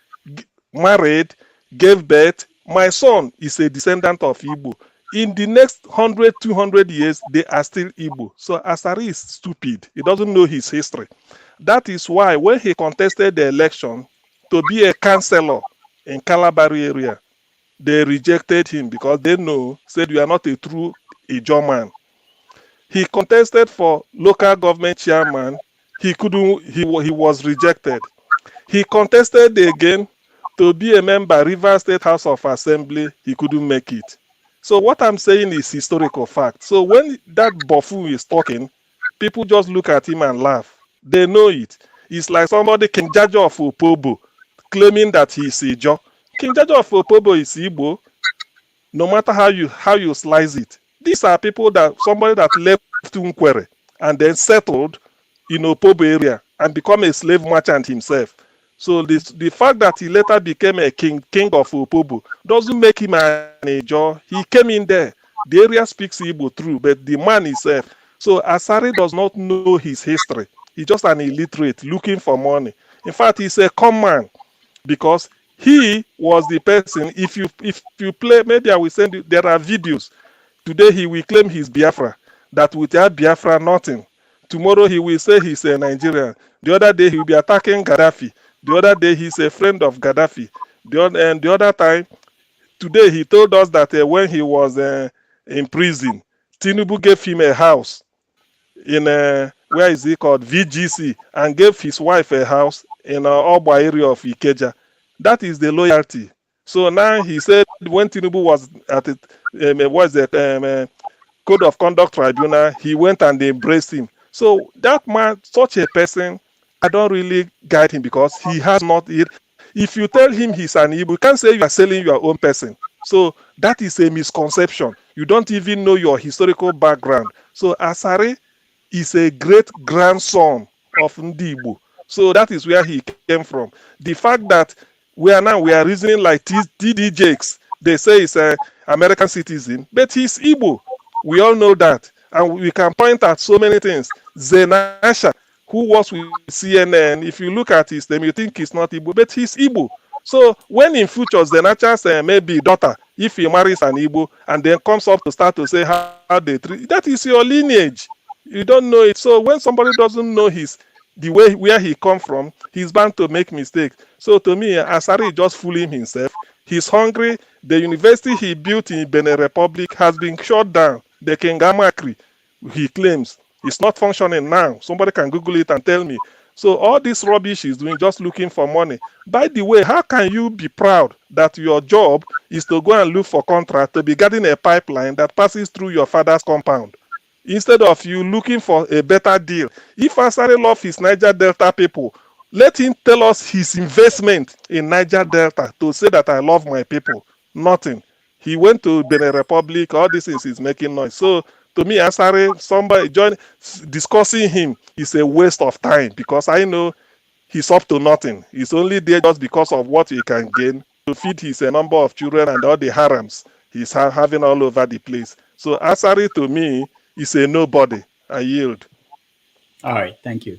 married, gave birth, my son is a descendant of Igbo. In the next 100, 200 years, they are still Igbo. So Asari is stupid. He doesn't know his history. That is why when he contested the election to be a councillor in Kalabari area, they rejected him because they said you are not a true Ijo man. He contested for local government chairman. He was rejected. He contested again to be a member Rivers State House of Assembly. He couldn't make it. So what I'm saying is historical fact. So when that buffoon is talking, people just look at him and laugh. They know it. It's like somebody, King Jaja of Opobo, claiming that he's Ijo. King Jaja of Opobo is Igbo, no matter how you slice it. These are people somebody that left Nkwere and then settled in Opobo area and become a slave merchant himself. So the fact that he later became a king of Opobo doesn't make him an Ijo. He came in there. The area speaks Igbo true, but the man himself. So Asari does not know his history. He's just an illiterate looking for money. In fact, he's a con man because he was the person. If you play, maybe I will send you. There are videos. Today he will claim he's Biafra. That without Biafra, nothing. Tomorrow he will say he's a Nigerian. The other day he will be attacking Gaddafi. The other day he's a friend of Gaddafi. The other time, today he told us that when he was in prison, Tinubu gave him a house in where is it called VGC, and gave his wife a house in Oba area of Ikeja. That is the loyalty. So now he said when Tinubu was at the Code of Conduct Tribunal, he went and embraced him. So that man, such a person, I don't really guide him because he has not it. If you tell him he's an Igbo, you can't say you are selling your own person. So that is a misconception. You don't even know your historical background. So Asari is a great grandson of Ndi Igbo. So that is where he came from. The fact that we are reasoning like TD Jakes. They say he's an American citizen, but he's Igbo. We all know that. And we can point at so many things. Zenasha, who was with CNN, if you look at his name, you think he's not Igbo, but he's Igbo. So when in future Zenasha's maybe daughter if he marries an Igbo and then comes up to start to say how they treat, that is your lineage. You don't know it. So when somebody doesn't know the way where he come from, he's bound to make mistakes. So to me, Asari is just fooling himself. He's hungry. The university he built in Benin Republic has been shut down. The Kengamakri, he claims, it's not functioning now. Somebody can Google it and tell me. So all this rubbish he's doing, just looking for money. By the way, how can you be proud that your job is to go and look for contract to be guarding a pipeline that passes through your father's compound, instead of you looking for a better deal? If Asari love his Niger Delta people, let him tell us his investment in Niger Delta to say that I love my people. Nothing. He went to Benin Republic. All this is making noise. So to me, Asari, somebody discussing him is a waste of time, because I know he's up to nothing. He's only there just because of what he can gain to feed his a number of children and all the harems he's having all over the place. So Asari to me is a nobody. I yield. All right, thank you,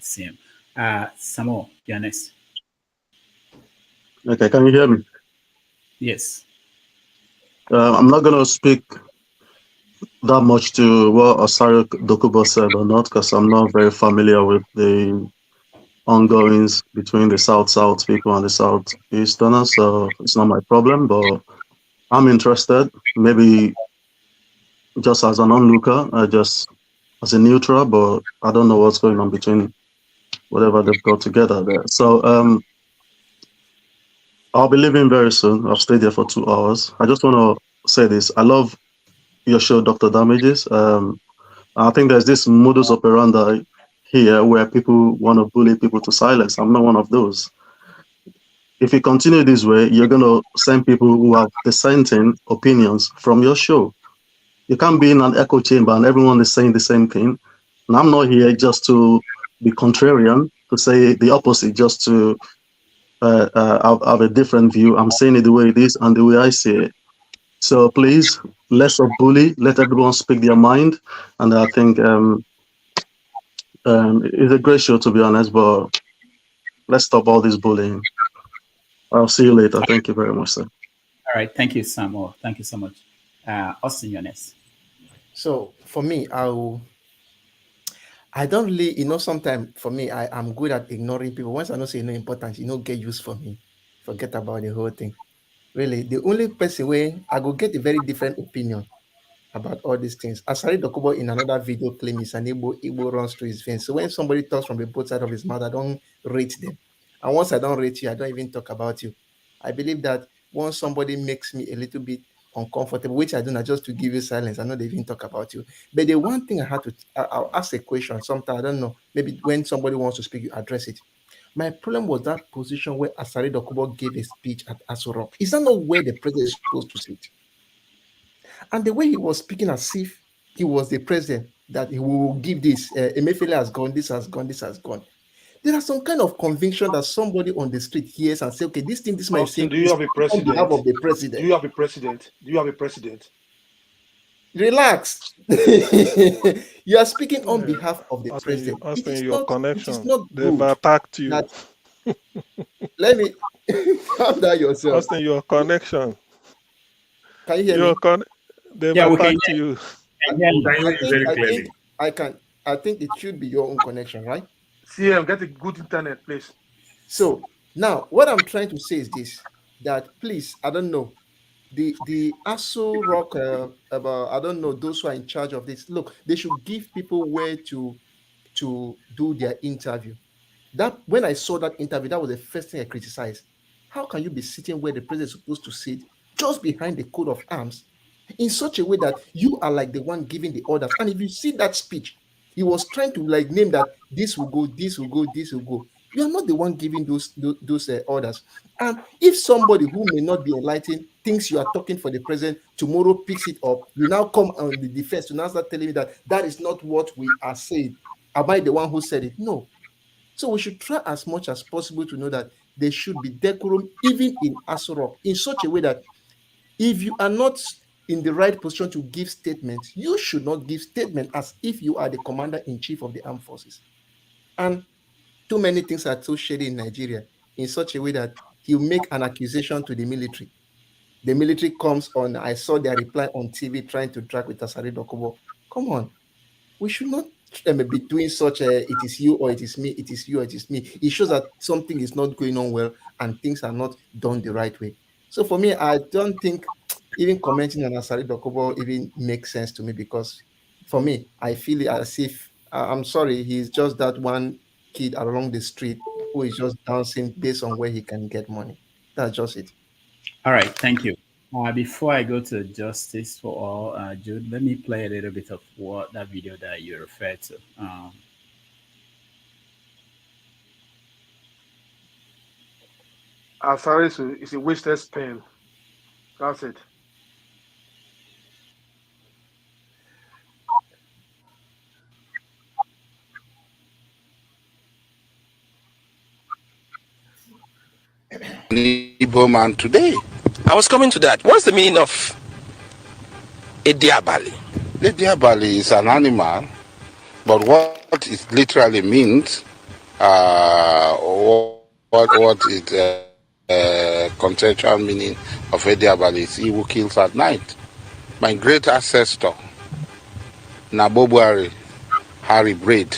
Sim. Samuel, you're next. Okay, can you hear me? Yes. I'm not going to speak that much to what Asari Dokubo said or not, because I'm not very familiar with the ongoings between the South people and the Southeasterners, so it's not my problem, but I'm interested, maybe just as an onlooker, just as a neutral, but I don't know what's going on between whatever they've got together there. So I'll be leaving very soon. I've stayed here for 2 hours. I just want to say this. I love your show, Dr. Damages. I think there's this modus operandi here where people want to bully people to silence. I'm not one of those. If you continue this way, you're going to send people who have dissenting opinions from your show. You can't be in an echo chamber and everyone is saying the same thing. And I'm not here just to be contrarian, to say the opposite, just to have a different view. I'm saying it the way it is and the way I see it. So please, less of bully, let everyone speak their mind. And I think it's a great show, to be honest, but let's stop all this bullying. I'll see you later. Thank you very much, sir. All right, thank you, Samuel. Thank you so much. Austin, you're next. So for me, I don't really, sometimes for me, I'm good at ignoring people. Once I know say no importance, get used for me. Forget about the whole thing. Really, the only person where I go get a very different opinion about all these things. Asari Dokubo in another video claim is an Igbo runs through his veins. So when somebody talks from the both side of his mouth, I don't rate them. And once I don't rate you, I don't even talk about you. I believe that once somebody makes me a little bit uncomfortable, which I do not, just to give you silence, I know they even talk about you. But the one thing I'll ask a question. Sometimes I don't know. Maybe when somebody wants to speak, you address it. My problem was that position where Asari Dokubo gave a speech at Aso Rock. Is that not where the president is supposed to sit? And the way he was speaking as if he was the president, that he will give this, Emefiele has gone, this has gone, this has gone. There are some kind of conviction that somebody on the street hears and say, okay, this thing, this might say Do you have a president? on behalf of the president. Do you have a president? Do you have a president? Relax. You are speaking on behalf of the president. Austin, your connection. It is not They've good attacked you. Let me calm down yourself. Austin, your connection. Can you hear me? They've attacked you. I think it should be your own connection, right? CM, get a good internet, please. So now what I'm trying to say is this, that please, I don't know, the Aso Rock, about, I don't know, those who are in charge of this, look, they should give people where to do their interview. That when I saw that interview, that was the first thing I criticized. How can you be sitting where the president is supposed to sit, just behind the coat of arms, in such a way that you are like the one giving the orders? And if you see that speech, he was trying to like name that this will go, this will go, this will go. You are not the one giving those orders. And if somebody who may not be enlightened thinks you are talking for the president, tomorrow picks it up, you now come on the defense to now start telling me that that is not what we are saying. Am I the one who said it? No. So we should try as much as possible to know that there should be decorum even in Aso Rock, in such a way that if you are not in the right position to give statements, you should not give statement as if you are the commander-in-chief of the armed forces. And too many things are so shady in Nigeria in such a way that he'll make an accusation to the military. The military comes on. I saw their reply on TV trying to drag with Asari Dokubo. Come on, we should not be doing such a it is you or it is me, it is you or it is me. It shows that something is not going on well and things are not done the right way. So for me, I don't think even commenting on Asari Dokubo even makes sense to me, because for me, I feel it as if I'm sorry, he's just that one kid along the street who is just dancing based on where he can get money. That's just it. All right, thank you. Before I go to justice for all, Jude, let me play a little bit of what that video that you referred to. Asari is a wasted spell. That's it. Igbo man today. I was coming to that. What's the meaning of a diabali? The diabali is an animal, but what it literally means, what is conceptual meaning of a diabali is he who kills at night. My great ancestor, Nabobuari Harry Braid,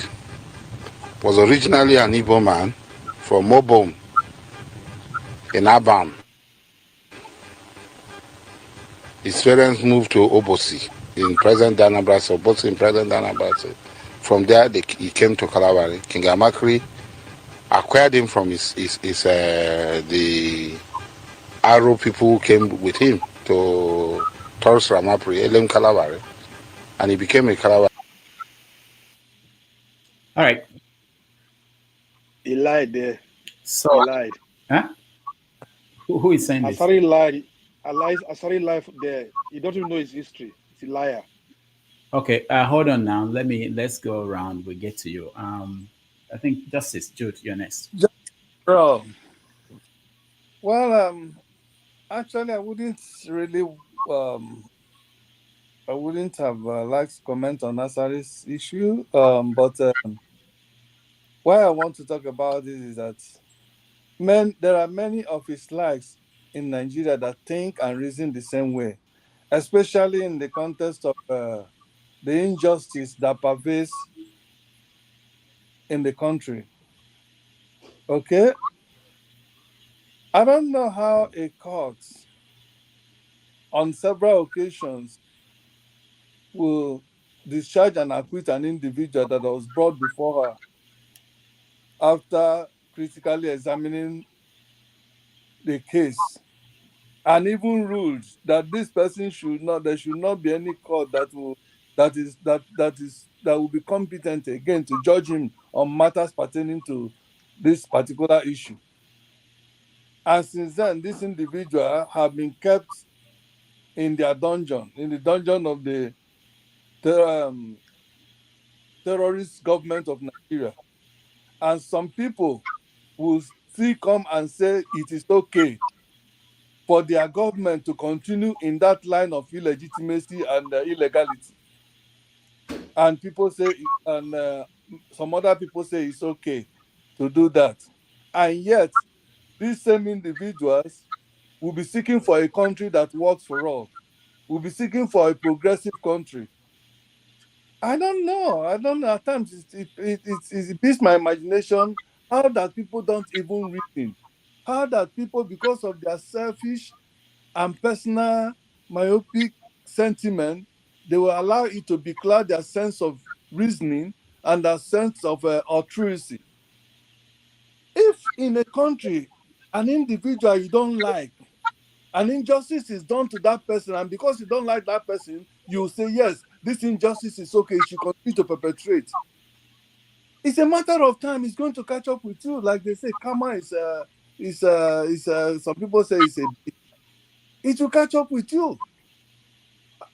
was originally an Igbo man from Mobom in Abam. His parents moved to Obosi in present Anambra, so both in present Anambra. From there, he came to Kalabari. King Amakri acquired him from the Aro people who came with him to Taurus Ramapri, Elim Kalabari, and he became a Kalabari. All right. He lied there. So, he lied. Huh? Who is saying this? Asari lied. Asari lied there. You don't even know his history. He's a liar. Okay, hold on now. Let's go around. We'll get to you. I think Justice Jude, you're next. Bro. Well, actually, I wouldn't really, I wouldn't have liked to comment on Asari's issue. But why I want to talk about this is that, there are many of his likes in Nigeria that think and reason the same way, especially in the context of the injustice that pervades in the country. Okay? I don't know how a court on several occasions will discharge and acquit an individual that was brought before her after critically examining the case and even ruled that this person there should not be any court that will be competent again to judge him on matters pertaining to this particular issue. And since then, this individual have been kept in their dungeon, in the dungeon of the terrorist government of Nigeria. And some people will still come and say it is okay for their government to continue in that line of illegitimacy and illegality. And people say, and some other people say it's okay to do that. And yet, these same individuals will be seeking for a country that works for all, will be seeking for a progressive country. I don't know. At times, it beats my imagination how that people don't even reason. How that people, because of their selfish and personal myopic sentiment, they will allow it to becloud their sense of reasoning and their sense of altruism. If in a country, an individual you don't like, an injustice is done to that person, and because you don't like that person, you say, yes, this injustice is okay, it should continue to perpetrate. It's a matter of time, it's going to catch up with you. Like they say, karma some people say it will catch up with you.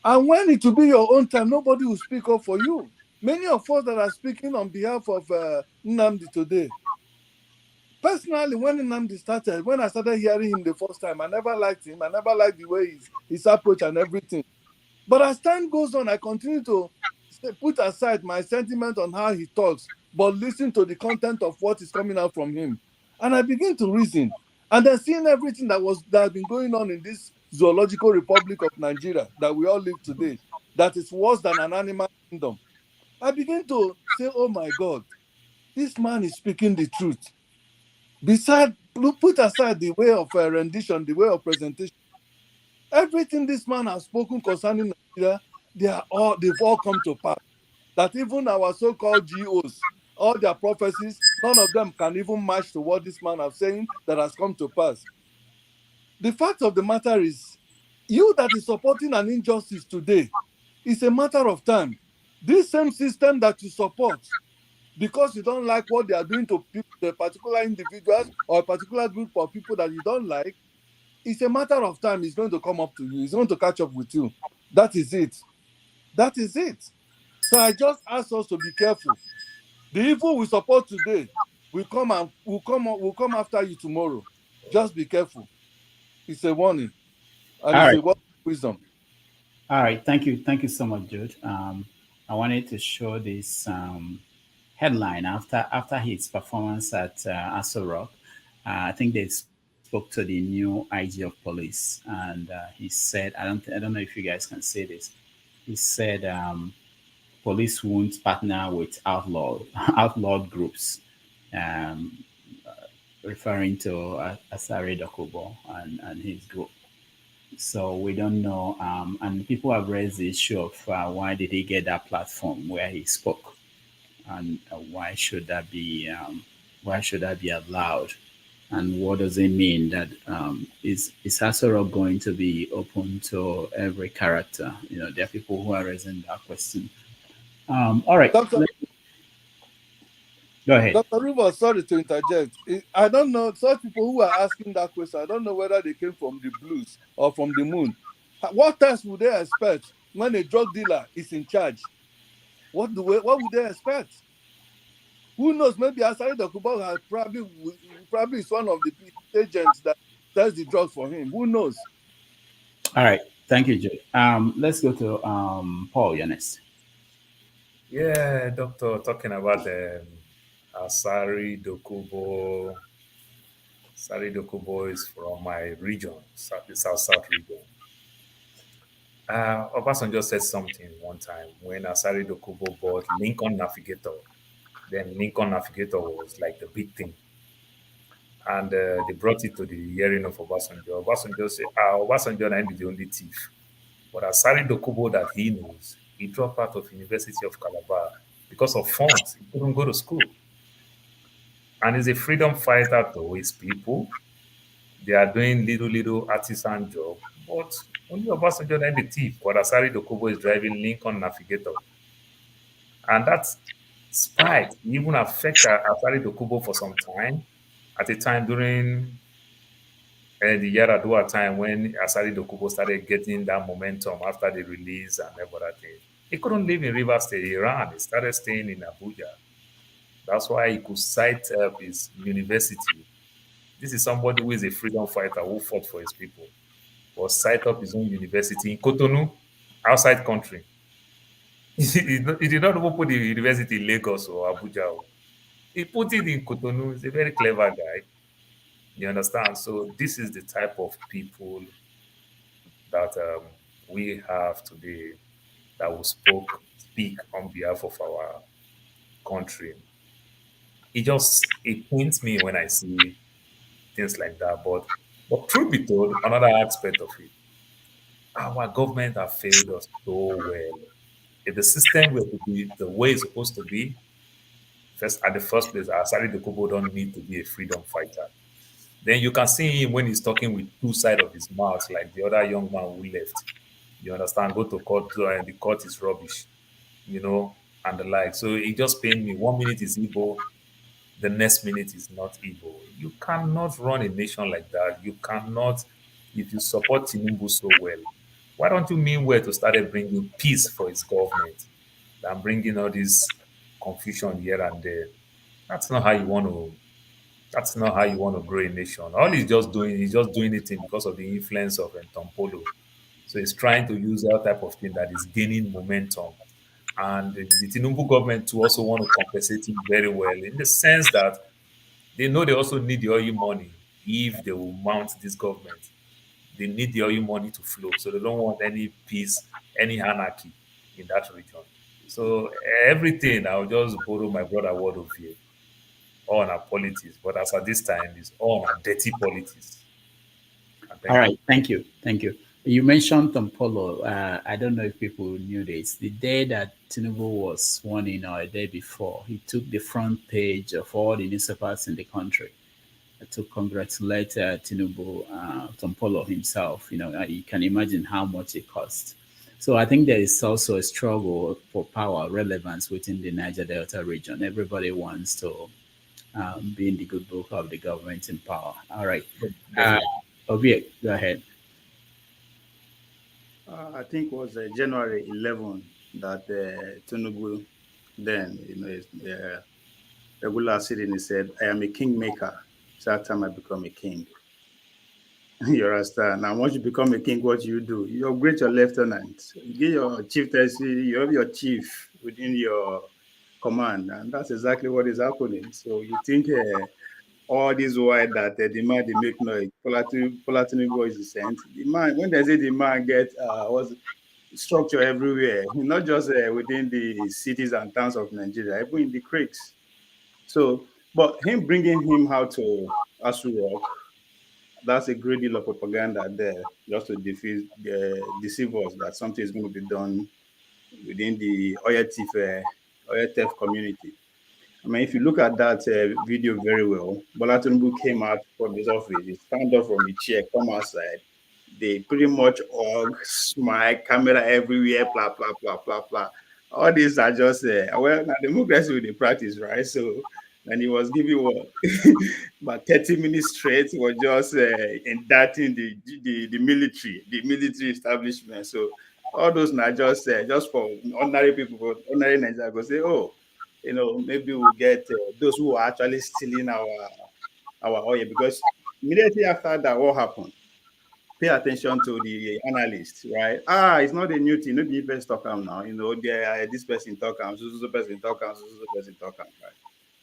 And when it will be your own time, nobody will speak up for you. Many of us that are speaking on behalf of Nnamdi today, personally, when I started hearing him the first time, I never liked him. I never liked the way his approach and everything. But as time goes on, I continue to put aside my sentiment on how he talks, but listen to the content of what is coming out from him. And I begin to reason. And then seeing everything that has been going on in this zoological republic of Nigeria that we all live today, that is worse than an animal kingdom, I begin to say, oh my God, this man is speaking the truth. Put aside the way of rendition, the way of presentation, everything this man has spoken concerning Nigeria, they've all come to pass. That even our so-called GOs, all their prophecies, none of them can even match to what this man is saying that has come to pass. The fact of the matter is, you that is supporting an injustice today, it's a matter of time. This same system that you support, because you don't like what they are doing to people, the particular individuals or a particular group of people that you don't like, it's a matter of time. It's going to come up to you. It's going to catch up with you. That is it. That is it. So I just ask us to be careful. The evil we support today will come after you tomorrow. Just be careful. It's a warning, and All it's right. a word of wisdom. All right. Thank you so much, Jude. I wanted to show this headline after his performance at Aso Rock. I think they spoke to the new IG of police, and he said, I don't know if you guys can see this. He said, police won't partner with outlawed groups, um, referring to Asari Dokubo and his group. So we don't know, and people have raised the issue of why did he get that platform where he spoke, and why should that be allowed, and what does it mean that is Asoro going to be open to every character? There are people who are raising that question. All right, Dr. go ahead. Dr. Rivers, sorry to interject. I don't know, such people who are asking that question, I don't know whether they came from the blues or from the moon. What else would they expect when a drug dealer is in charge? What would they expect? Who knows? Maybe Asari Dokubo probably is one of the agents that sells the drugs for him. Who knows? All right, thank you, Joe. Let's go to Paul. You're next. Yeah, doctor, talking about Asari Dokubo. Asari Dokubo is from my region, the South region. Obasanjo said something one time when Asari Dokubo bought Lincoln Navigator. Then Lincoln Navigator was like the big thing. And they brought it to the hearing of Obasanjo. Obasanjo said, Obasanjo and I be the only thief. But Asari Dokubo that he knows, he dropped out of University of Calabar because of funds. He couldn't go to school. And he's a freedom fighter to his people. They are doing little artisan job. But only Obasanjo and the thief. But Asari Dokubo is driving Lincoln Navigator. And that spite even affected Asari Dokubo for some time. At a time during the Yaradua time when Asari Dokubo started getting that momentum after the release and everything. He couldn't live in Rivers State. He ran. He started staying in Abuja. That's why he could cite his university. This is somebody who is a freedom fighter who fought for his people. But cite up his own university in Cotonou, outside country. He did not even put the university in Lagos or Abuja. He put it in Cotonou. He's a very clever guy. You understand? So this is the type of people that we have today that will speak on behalf of our country. It pains me when I see things like that. But truth be told, another aspect of it, our government have failed us so well. If the system were to be the way it's supposed to be, at the first place, Asari Dokubo don't need to be a freedom fighter. Then you can see him when he's talking with two sides of his mouth, like the other young man who left. You understand? Go to court, and the court is rubbish, and the like. So it just pained me. 1 minute is Igbo, the next minute is not Igbo. You cannot run a nation like that. You cannot, if you support Tinubu so well, why don't you mean well to start bringing peace for his government than bringing all this confusion here and there? That's not how you want to. That's not how you want to grow a nation. All he's just doing it because of the influence of Ntompolo. So he's trying to use that type of thing that is gaining momentum. And the Tinubu government to also want to compensate him very well in the sense that they know they also need the oil money if they will mount this government. they need the oil money to flow, so they don't want any peace, any anarchy in that region. So everything, I'll just borrow my brother word of view, all on our politics. But as at this time, it's all on our dirty politics. And All thank you. right, thank you, thank you. You mentioned Tom Polo. I don't know if people knew this. The day that Tinubu was sworn in, or a day before, he took the front page of all the newspapers in the country to congratulate Tinubu, Tom Polo himself. You can imagine how much it cost. So I think there is also a struggle for power relevance within the Niger Delta region. Everybody wants to be in the good book of the government in power. All right. Definitely. Ovie, go ahead. I think it was January 11 that Tinubu then, is regular sitting, he said, "I am a kingmaker. It's that time I become a king." You understand? Now, once you become a king, what do? You upgrade your lieutenant. You get your chieftaincy, you have your chief within your command, and that's exactly what is happening. So you think all this while that the man they make noise, Palatine voice is sent. The man, when they say the man get was structure everywhere, not just within the cities and towns of Nigeria, even in the creeks. So, but him bringing him out to Asu Rock, that's a great deal of propaganda there, just to deceive us that something is going to be done within the oil theft community. I mean, if you look at that video very well, Bola Tinubu came out from his office, he stand up from his chair, come outside. They pretty much hug, smile, camera everywhere, blah, blah, blah, blah, blah. All these are just, well, now democracy with the practice, right? So, and he was giving what? About 30 minutes straight, he was just indicting the military establishment. So, all those now just for ordinary people, for ordinary Nigerians, go say, oh, maybe we'll get those who are actually stealing our oil, because immediately after that, what happened? Pay attention to the analysts, right? It's not a new thing. Not the first talk now. This person talk so person talk so person talk right?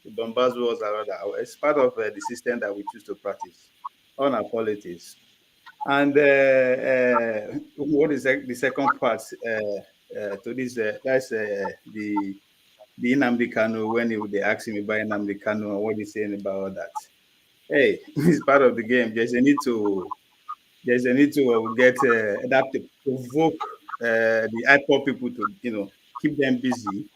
The bombast was another. It's part of the system that we choose to practice on our politics. And what is the second part to this? That's the Nnamdi Kanu, when they ask him about Nnamdi Kanu and what he's saying about that. Hey, it's part of the game. There's a need to get that to provoke the IPOP people to keep them busy.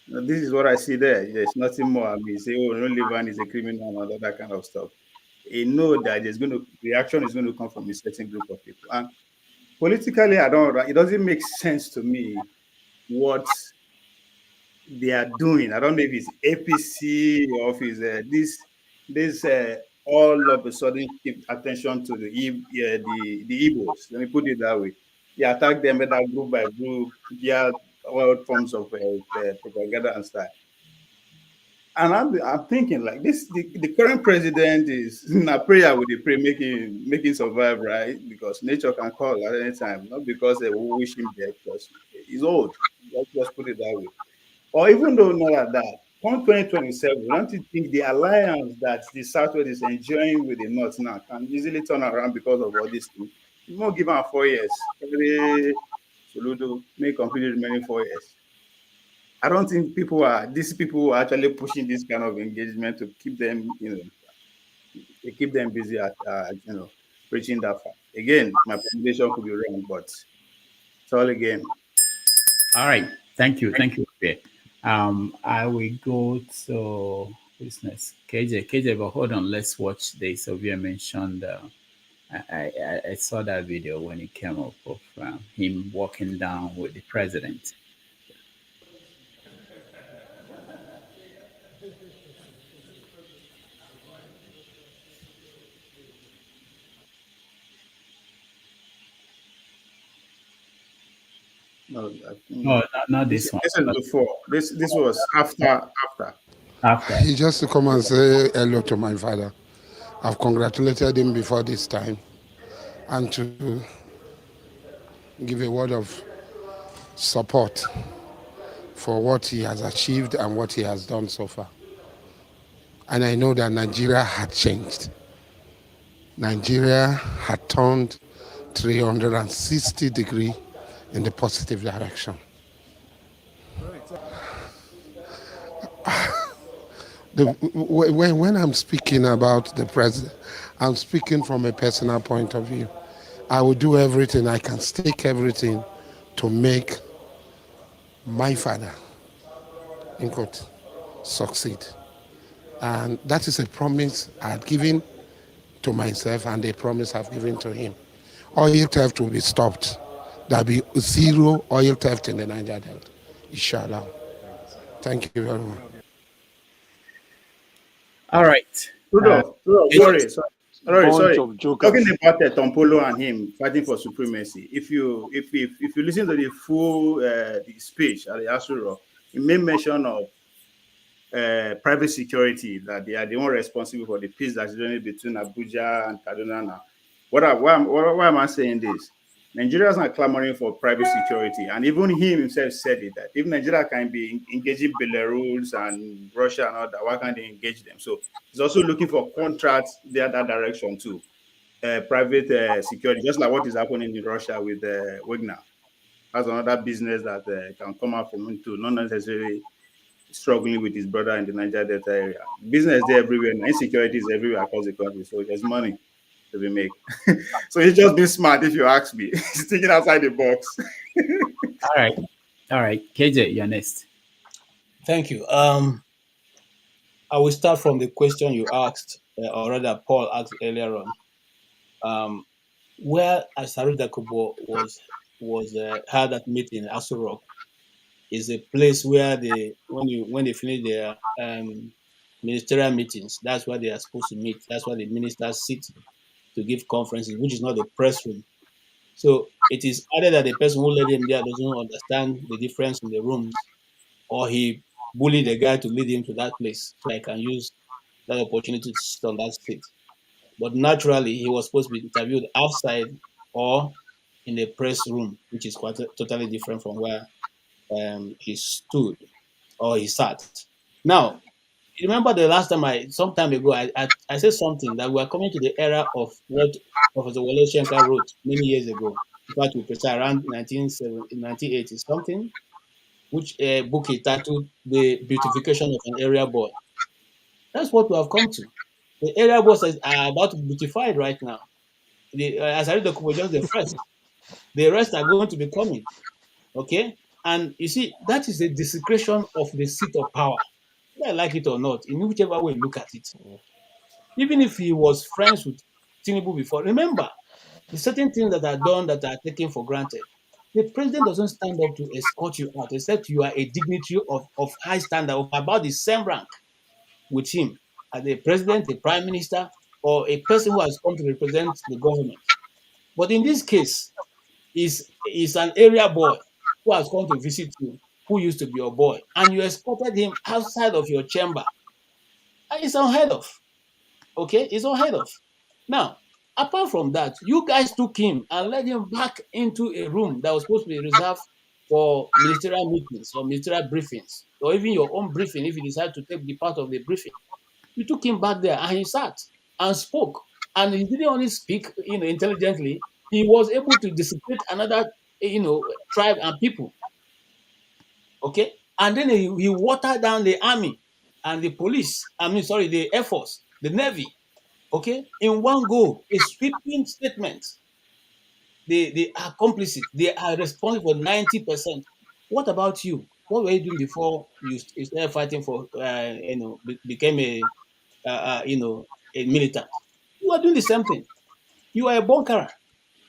This is what I see there. There's nothing more. I mean, say, oh, no, Levan is a criminal and all that kind of stuff. They know that reaction is going to come from a certain group of people. And politically, it doesn't make sense to me what they are doing. I don't know if it's APC or if it's this all of a sudden keep attention to the Igbos. Let me put it that way. They attack them whether group by group via all forms of propaganda and stuff. And I'm thinking like this: the current president is a prayer with the pray making survive, right? Because nature can call at any time, not because we wish him dead, because he's old. Let's just put it that way. Or even though not like that, come 2027, don't you think the alliance that the Southwest is enjoying with the North now can easily turn around because of all these things? You won't give them 4 years. Every Soludo may complete the remaining 4 years. I don't think these people are actually pushing this kind of engagement to keep them, they keep them busy at, reaching that far. Again, my presentation could be wrong, but it's all a game. All right. Thank you. Thank you. I will go to business. KJ, but hold on. Let's watch this. Ovia mentioned, I saw that video when it came up of him walking down with the president. No, not this one. This is before. This was after. He just to come and say hello to my father. I've congratulated him before this time, and to give a word of support for what he has achieved and what he has done so far. And I know that Nigeria had changed. Nigeria had turned 360 degrees in the positive direction. When I'm speaking about the president, I'm speaking from a personal point of view. I will do everything, I can stake everything to make my father, in quote, succeed. And that is a promise I had given to myself and a promise I've given to him. Oil theft will be stopped. There'll be zero oil theft in the Niger Delta, inshallah. Thank you very much. All right. Sorry. Talking about Tompolo and him fighting for supremacy. If you listen to the full the speech at the Asura, he made mention of private security, that they are the one responsible for the peace that's running between Abuja and Kaduna now. Why am I saying this? Nigerians are clamoring for private security, and even him himself said it, that if Nigeria can be engaging Belarus and Russia and all that, why can't they engage them? So he's also looking for contracts the other direction too, private security, just like what is happening in Russia with Wagner. That's another business that can come out from him too, not necessarily struggling with his brother in the Niger Delta area. Business there everywhere, and insecurity is everywhere across the country. So there's money to be made. So he's just being smart, if you ask me. He's thinking outside the box. All right. KJ, you're next. Thank you. I will start from the question you asked, or rather Paul asked earlier on. Where Asari Dokubo was had that meeting in Aso Rock is a place where when they finish their ministerial meetings, that's where they are supposed to meet. That's where the ministers sit to give conferences, which is not the press room. So it is either that the person who led him there doesn't understand the difference in the rooms, or he bullied the guy to lead him to that place so I can use that opportunity to sit on that seat. But naturally, he was supposed to be interviewed outside or in a press room, which is quite totally different from where he stood or he sat. Now, you remember the last time some time ago, I said something that we are coming to the era of what Professor Wole Soyinka wrote many years ago. In fact, we precise around 1980 something, which book he titled "The Beautification of an Area Boy." That's what we have come to. The area boys are about to be beautified right now. The Asari Dokubo just the first. The rest are going to be coming. Okay? And you see, that is a desecration of the seat of power. Whether I like it or not, in whichever way you look at it. Even if he was friends with Tinubu before, remember, the certain things that are done that are taken for granted. The president doesn't stand up to escort you out, except you are a dignitary of high standard, of about the same rank with him as a president, a prime minister, or a person who has come to represent the government. But in this case, is an area boy who has come to visit you, who used to be your boy, and you escorted him outside of your chamber. And it's unheard of. Okay, it's unheard of. Now, apart from that, you guys took him and led him back into a room that was supposed to be reserved for ministerial meetings or ministerial briefings, or even your own briefing if you decide to take the part of the briefing. You took him back there and he sat and spoke. And he didn't only speak, intelligently, he was able to dissipate another, tribe and people. Okay? And then he watered down the army and the police, the Air Force, the Navy. Okay? In one go, a sweeping statement. They are complicit. They are responsible for 90%. What about you? What were you doing before you started fighting for, became a militant? You are doing the same thing. You are a bunkerer.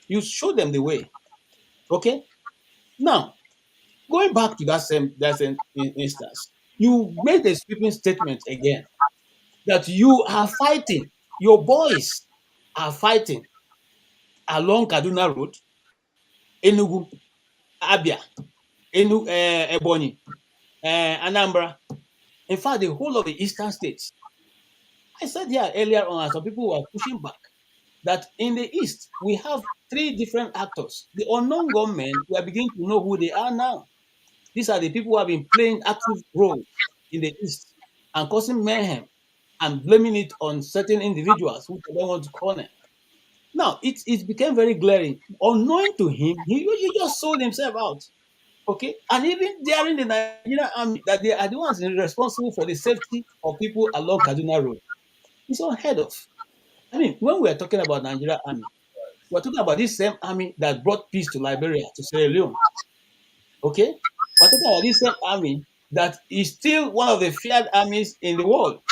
You show them the way. Okay? Now, going back to that same instance, you made a sweeping statement again that you are fighting, your boys are fighting along Kaduna Road, Enugu, Abia, Ebonyi, Anambra. In fact, the whole of the eastern states. I said here earlier on, and some people were pushing back, that in the East, we have three different actors. The unknown gunmen, we are beginning to know who they are now. These are the people who have been playing active roles in the East and causing mayhem and blaming it on certain individuals who they don't want to call them. Now, it became very glaring. Unknowing to him, he just sold himself out. Okay? And even during the Nigerian army, that they are the ones responsible for the safety of people along Kaduna Road. It's unheard of. I mean, when we are talking about Nigerian army, we're talking about this same army that brought peace to Liberia, to Sierra Leone. Okay? We're talking about this same army that is still one of the feared armies in the world.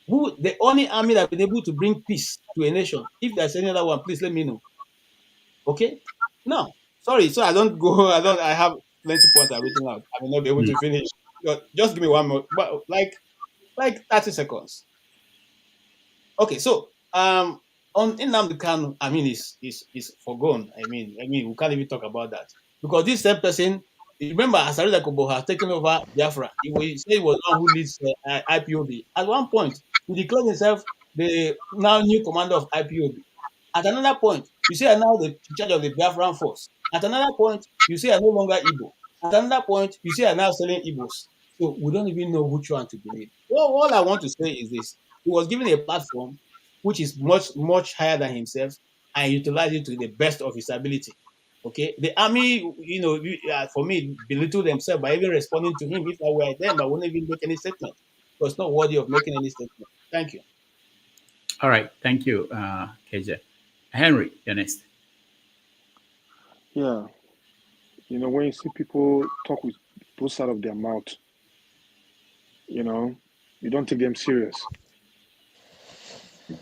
Who the only army that been able to bring peace to a nation. If there's any other one, please let me know. Okay? Now, sorry, so I don't go, I have plenty points I've written out. I may not be able to finish. Just give me one more, but like 30 seconds. Okay, so on Nnamdi Kanu, I mean, is forgone. I mean, we can't even talk about that because this same person. Remember, Asari Dokubo has taken over Biafra. He said he was the one who leads IPOB. At one point, he declared himself the now new commander of IPOB. At another point, you say now the in charge of the Biafran force. At another point, you say no longer Igbo. At another point, you say now selling Igbos. So we don't even know which one to believe. Well, all I want to say is this: he was given a platform which is much higher than himself, and utilized it to the best of his ability. Okay, the army, for me, belittled themselves by even responding to him. If I were them, I wouldn't even make any statement. It was not worthy of making any statement. Thank you. All right. Thank you, KJ. Henry, you're next. Yeah. When you see people talk with both sides of their mouth, you don't take them serious.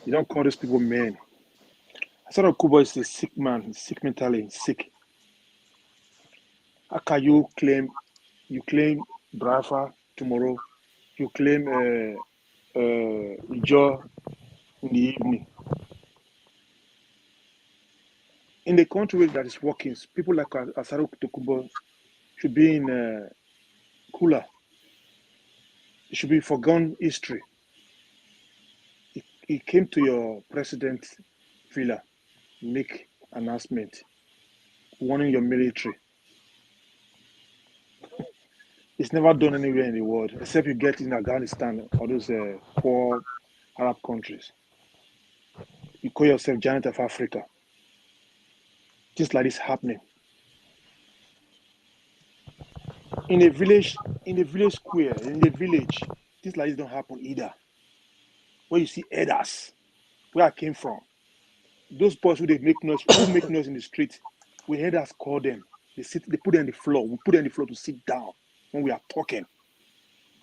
You don't call these people men. Asari Dokubo is a sick man. He's sick mentally. He's sick. How can you claim Brafa tomorrow? You claim Ijo in the evening. In the country that is working, people like Asari Dokubo should be in cooler. It should be forgone history. He came to your president villa, make announcement, warning your military. It's never done anywhere in the world, except you get in Afghanistan or those poor Arab countries. You call yourself giant of Africa. Just like this happening. In a village square, in the village, things like this don't happen either. Where you see elders, where I came from, those boys who make noise in the street, we elders call them. They put them on the floor. We put them on the floor to sit down when we are talking.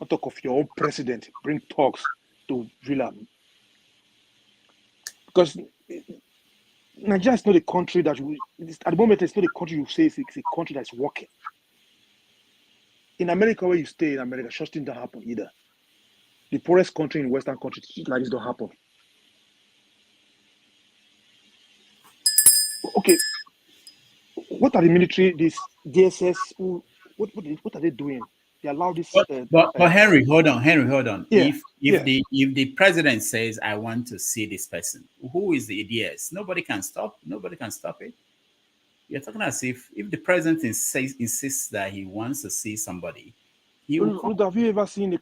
Not talk of your own president. Bring talks to Villa. Because Nigeria is not a country that at the moment it's not a country you say it's a country that's working. In America, where you stay in America, such things don't happen either. The poorest country in Western countries, shit like this don't happen. Okay, what are the military, this DSS, what are they doing? They allow this. But Henry, hold on. Yeah, If the president says, "I want to see this person," who is the DS? Nobody can stop it. You're talking as if the president insists that he wants to see somebody, he will come. Have you ever seen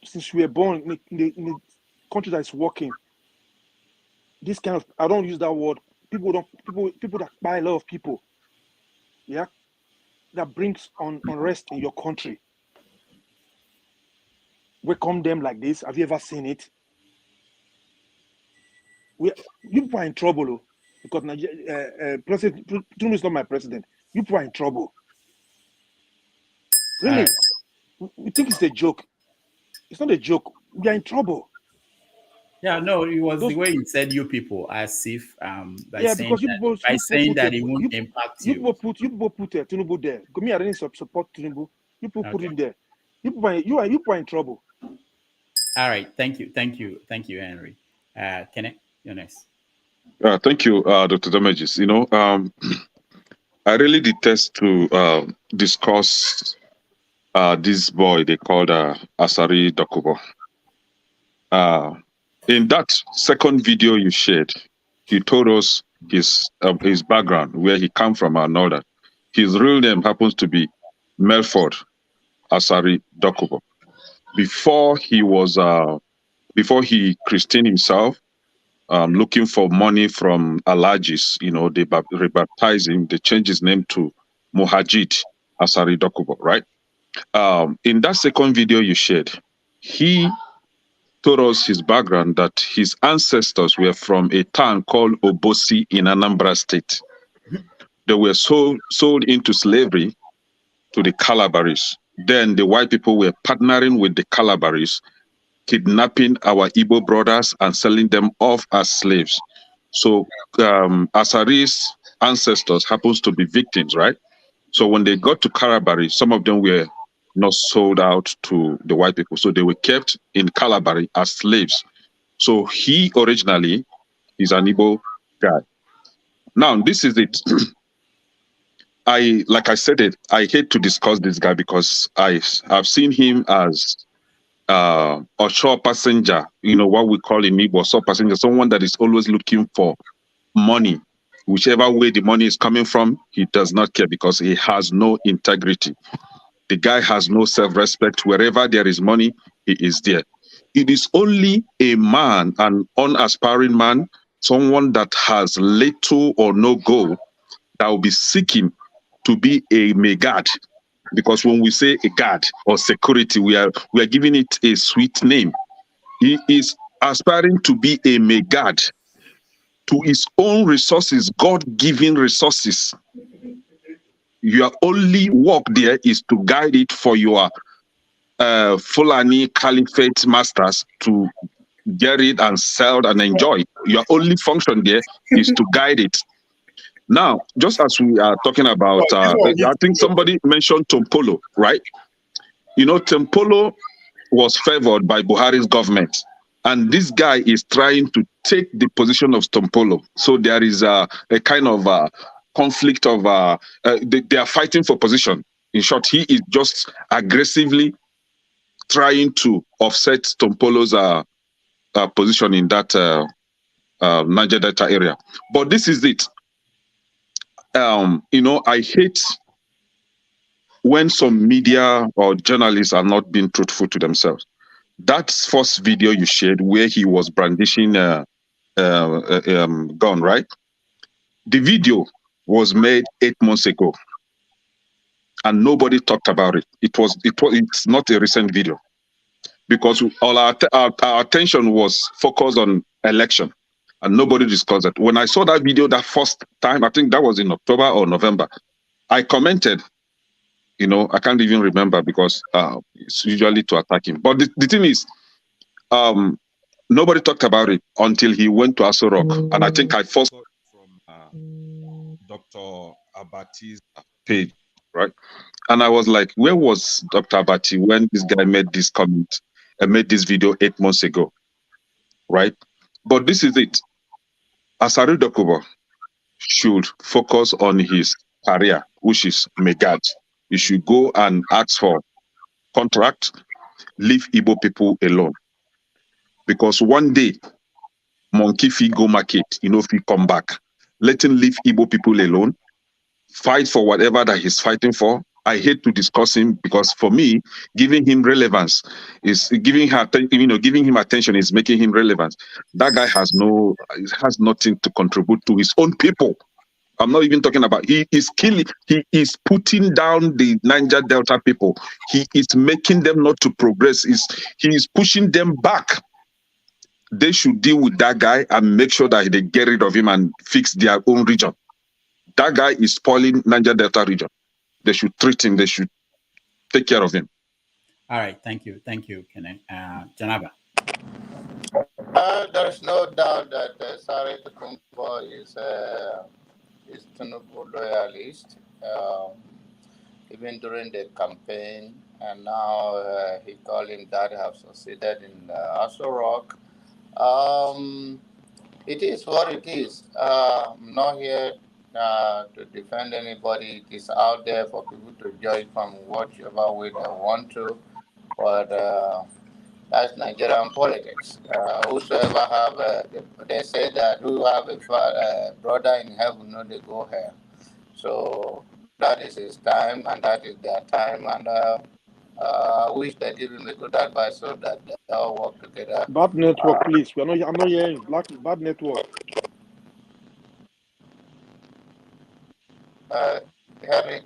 since we were born in a country that is working? This kind of, I don't use that word. People that buy a lot of people. Yeah, that brings unrest in your country. Welcome them like this. Have you ever seen it? You people are in trouble, because President Tinubu is not my president. You people are in trouble. Really? We think it's a joke. It's not a joke. We are in trouble. Yeah, no, it was the way he said "you people," as if by saying that it won't impact you. You people put Tinubu there. Me, I didn't support Tinubu. You people put him there. You are in trouble. All right, thank you, Henry. Kenneth, you're next. Thank you, Dr. Damages. I really detest to discuss this boy they called Asari Dokubo. In that second video you shared, he told us his background, where he come from and all that. His real name happens to be Melford Asari Dokubo. Before he christened himself looking for money from Alajis. They rebaptize him. They change his name to Muhajid Asari Dokubo, right? In that second video you shared, he told us his background, that his ancestors were from a town called Obosi in Anambra State. They were sold into slavery to the Calabaris. Then the white people were partnering with the Calabaris, kidnapping our Igbo brothers and selling them off as slaves. So Asari's ancestors happens to be victims, right? So when they got to Kalabari, some of them were not sold out to the white people. So they were kept in Kalabari as slaves. So he originally is an Igbo guy. Now, this is it. Like I said it, I hate to discuss this guy because I've seen him as a shore passenger, what we call in Igbo, shore passenger, someone that is always looking for money. Whichever way the money is coming from, he does not care because he has no integrity. The guy has no self-respect. Wherever there is money, he is there. It is only a man, an unaspiring man, someone that has little or no goal, that will be seeking to be a megad. Because when we say a guard or security, we are giving it a sweet name. He is aspiring to be a megad to his own resources, God-given resources. Your only work there is to guide it for your Fulani Caliphate masters to get it and sell and enjoy. Your only function there is to guide it. Now, just as we are talking about, I think somebody mentioned Tompolo, right? Tompolo was favored by Buhari's government. And this guy is trying to take the position of Tompolo. So there is a kind of conflict of, they are fighting for position. In short, he is just aggressively trying to offset Tompolo's position in that Niger Delta area. But this is it. I hate when some media or journalists are not being truthful to themselves. That first video you shared where he was brandishing a gun, right? The video was made 8 months ago, and nobody talked about it. It's not a recent video, because all our attention was focused on election, and nobody discussed it. When I saw that video that first time, I think that was in October or November, I commented. I can't even remember because it's usually to attack him. But the thing is, nobody talked about it until he went to Aso Rock. And I think I first got from Dr. Abati's page, right? And I was like, where was Dr. Abati when this guy made this comment and made this video 8 months ago, right? But this is it. Asari Dokubo should focus on his career, which is Megad. He should go and ask for contract, leave Igbo people alone. Because one day, monkey fee go market, fee come back. Let him leave Igbo people alone, fight for whatever that he's fighting for. I hate to discuss him because for me, giving him relevance is giving him attention is making him relevant. That guy has nothing to contribute to his own people. I'm not even talking about, he is killing, he is putting down the Niger Delta people. He is making them not to progress. He is pushing them back. They should deal with that guy and make sure that they get rid of him and fix their own region. That guy is spoiling Niger Delta region. They should treat him. They should take care of him. All right. Thank you. Thank you, Kenneth. Janaba. There's no doubt that Asari Dokubo is Tinubu loyalist, even during the campaign, and now he called him that have succeeded in Aso Rock. It is what it is. I'm not here to defend anybody. It is out there for people to judge from whichever way they want to, but that's Nigerian politics. Whosoever have, they say that who have a brother in heaven, no, they go here. So that is his time, and that is their time, and I wish they give him a good advice so that they all work together. Bad network, please. I'm not hearing. Bad network. Harry,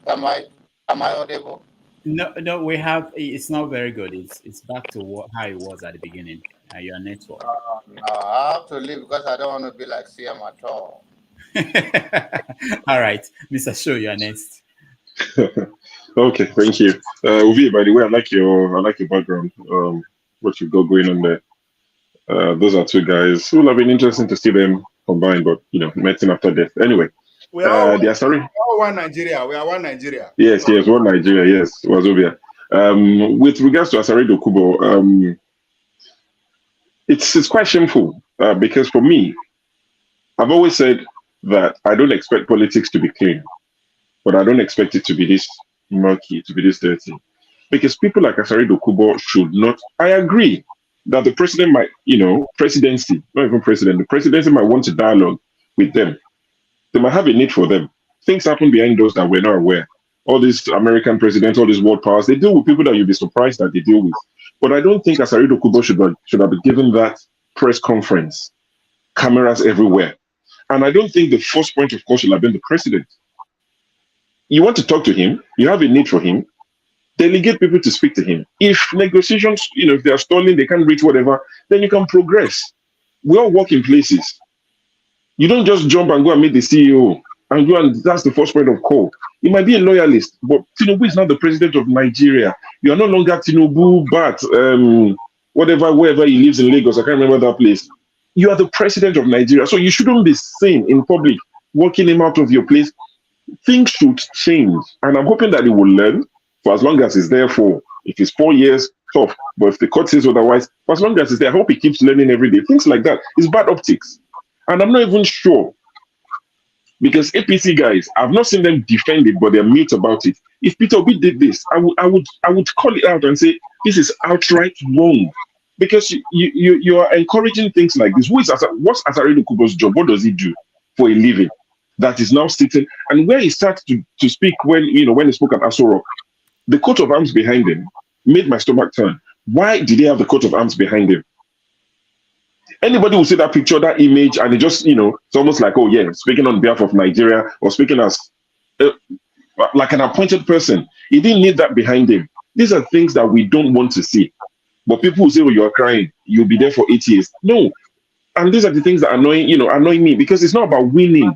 am I audible? No, we have. It's not very good. It's back to how it was at the beginning. Your network. No, I have to leave because I don't want to be like CM at all. All right, Mr. Show, you're next. Okay, thank you. Uvi, by the way, I like your background. What you've got going on there. Those are two guys who will have been interesting to see them combined, but meeting after death. Anyway, We are one Nigeria. We are one Nigeria. Yes, one Nigeria. Yes, Wazobia. With regards to Asari Dokubo, it's quite shameful because for me, I've always said that I don't expect politics to be clean, but I don't expect it to be this murky, to be this dirty. Because people like Asari Dokubo should not. I agree that the president might, presidency, not even president, the presidency might want to dialogue with them. They might have a need for them. Things happen behind doors that we're not aware. All these American presidents, all these world powers, they deal with people that you'll be surprised that they deal with. But I don't think Asari Dokubo should have been given that press conference, cameras everywhere. And I don't think the first point of call should have been the president. You want to talk to him, you have a need for him, delegate people to speak to him. If negotiations, if they are stalling, they can't reach whatever, then you can progress. We all work in places. You don't just jump and go and meet the CEO and go and that's the first point of call. You might be a loyalist, but Tinubu is not the president of Nigeria. You are no longer Tinubu, but wherever he lives in Lagos, I can't remember that place. You are the president of Nigeria, so you shouldn't be seen in public walking him out of your place. Things should change, and I'm hoping that he will learn for as long as he's there for. If it's 4 years, tough. But if the court says otherwise, for as long as he's there, I hope he keeps learning every day. Things like that. It's bad optics. And I'm not even sure, because APC guys, I've not seen them defend it, but they're mute about it. If Peter Obi did this, I would call it out and say this is outright wrong, because you are encouraging things like this. What's Asari Dokubo's job? What does he do for a living? That is now sitting, and where he starts to speak when he spoke at Aso Rock, the coat of arms behind him made my stomach turn. Why did they have the coat of arms behind him? Anybody will see that picture, that image, and it just, it's almost like, oh yeah, speaking on behalf of Nigeria or speaking as like an appointed person. He didn't need that behind him. These are things that we don't want to see. But people will say, oh, you're crying, you'll be there for 8 years. No. And these are the things that annoy me, because it's not about winning.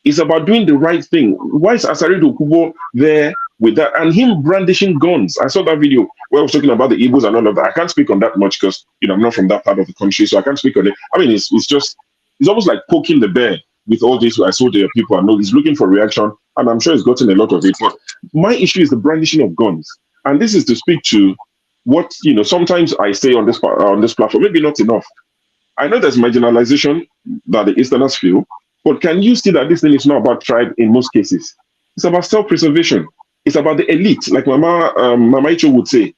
It's about doing the right thing. Why is Asari Dokubo there with that? And him brandishing guns. I saw that video where I was talking about the Igbos and all of that. I can't speak on that much because I'm not from that part of the country, so I can't speak on it. I mean, it's almost like poking the bear with all this. I saw there people, I know he's looking for reaction, and I'm sure he's gotten a lot of it. But my issue is the brandishing of guns. And this is to speak to what sometimes I say on this platform, maybe not enough. I know there's marginalization that the Easterners feel, but can you see that this thing is not about tribe in most cases? It's about self-preservation. It's about the elite, like Mama Icho would say,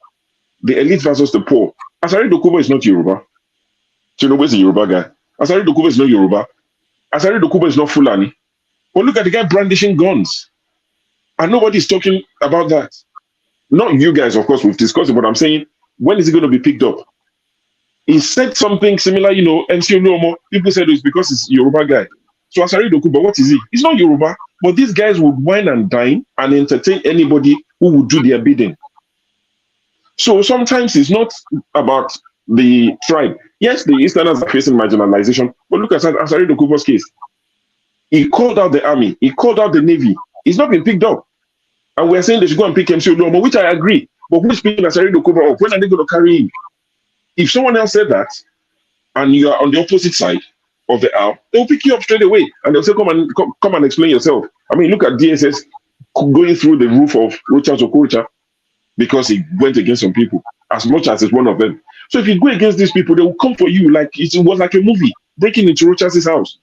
the elite versus the poor. Asari Dokubo is not Yoruba. Tinubu is a Yoruba guy. Asari Dokubo is not Yoruba. Asari Dokubo is not Fulani. But look at the guy brandishing guns. And nobody's talking about that. Not you guys, of course, we've discussed it, but I'm saying, when is it going to be picked up? He said something similar, MC Oluomo, people said it's because he's a Yoruba guy. So Asari Dokubo, what is he? He's not Yoruba, but these guys would wine and dine and entertain anybody who would do their bidding. So sometimes it's not about the tribe. Yes, the Easterners are facing marginalization, but look at Asari Dokubo's case. He called out the army, he called out the navy. He's not been picked up. And we're saying they should go and pick MC Oluomo, which I agree. But who's picking Asari Dokubo up? When are they going to carry him? If someone else said that, and you are on the opposite side of the aisle, they'll pick you up straight away, and they'll say, come and explain yourself. I mean, look at DSS going through the roof of Rocha Okorocha because he went against some people, as much as it's one of them. So if you go against these people, they will come for you like it was like a movie, breaking into Rocha's house.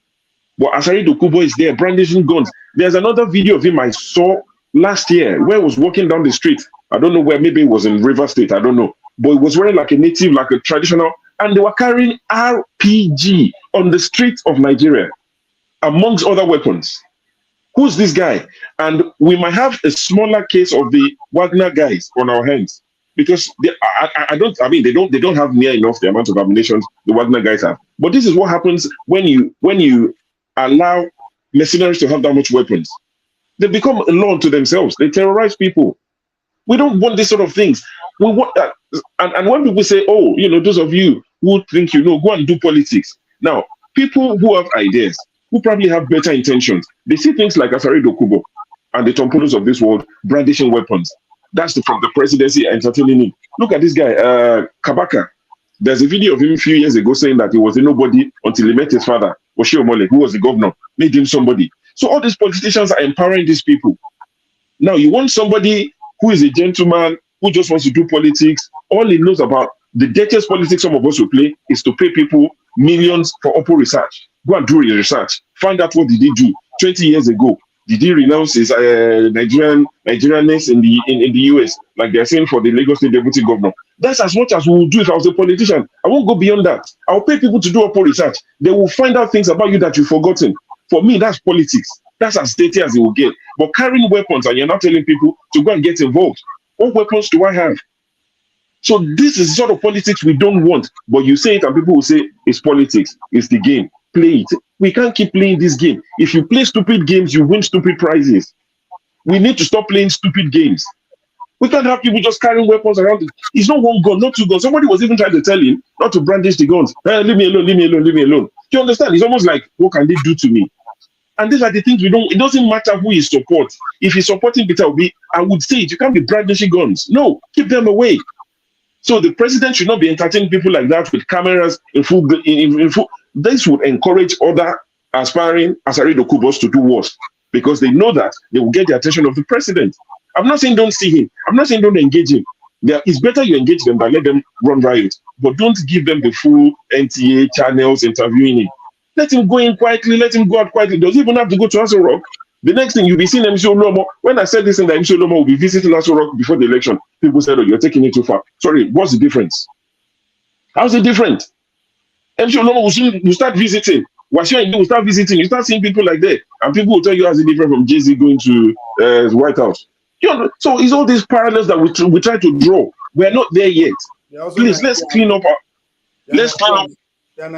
But Asari Dokubo is there, brandishing guns. There's another video of him I saw last year where he was walking down the street. I don't know where, maybe it was in River State, I don't know. But he was wearing like a native, like a traditional, and they were carrying RPG on the streets of Nigeria, amongst other weapons. Who's this guy? And we might have a smaller case of the Wagner guys on our hands because I don't. I mean, they don't have near enough the amount of ammunition the Wagner guys have. But this is what happens when you allow mercenaries to have that much weapons. They become a law to themselves. They terrorize people. We don't want these sort of things. We want that. And when people say, "Oh, those of you who think go and do politics," now people who have ideas, who probably have better intentions, they see things like Asari Dokubo and the Tompolos of this world brandishing weapons. That's from the presidency entertaining it. Look at this guy, Kabaka. There's a video of him a few years ago saying that he was a nobody until he met his father, Oshiomole, who was the governor, made him somebody. So all these politicians are empowering these people. Now you want somebody who is a gentleman, who just wants to do politics. All he knows about the dirtiest politics some of us will play is to pay people millions for Oppo research. Go and do your research. Find out what did he do 20 years ago. Did he renounce his Nigerianness in the US, like they're saying for the Lagos State Deputy Governor? That's as much as we will do if I was a politician. I won't go beyond that. I'll pay people to do Oppo research. They will find out things about you that you've forgotten. For me, that's politics. That's as dirty as it will get. But carrying weapons and you're not telling people to go and get involved. What weapons do I have? So this is the sort of politics we don't want. But you say it and people will say it's politics. It's the game. Play it. We can't keep playing this game. If you play stupid games, you win stupid prizes. We need to stop playing stupid games. We can't have people just carrying weapons around. It's not one gun, not two guns. Somebody was even trying to tell him not to brandish the guns. Hey, leave me alone, leave me alone, leave me alone. You understand? It's almost like, what can they do to me? And these are the things it doesn't matter who he supports. If he's supporting Peter Obi, I would say it. You can't be brandishing guns. No, keep them away. So the president should not be entertaining people like that with cameras in full. This would encourage other aspiring Asari Dokubos to do worse because they know that they will get the attention of the president. I'm not saying don't see him. I'm not saying don't engage him. It's better you engage them than let them run riot. But don't give them the full NTA channels interviewing him. Let him go in quietly. Let him go out quietly. Does he even have to go to Aso Rock? The next thing you'll be seeing MC Olomo. When I said this thing that MC Olomo will be visiting Aso Rock before the election, people said, "Oh, you're taking it too far." Sorry, what's the difference? How's it different? MC Olomo will start visiting. Washington will start visiting. You start seeing people like that, and people will tell you how's it different from Jay-Z going to the White House. So it's all these parallels that we try to draw. We're not there yet. Please, let's clean up. Let's clean up.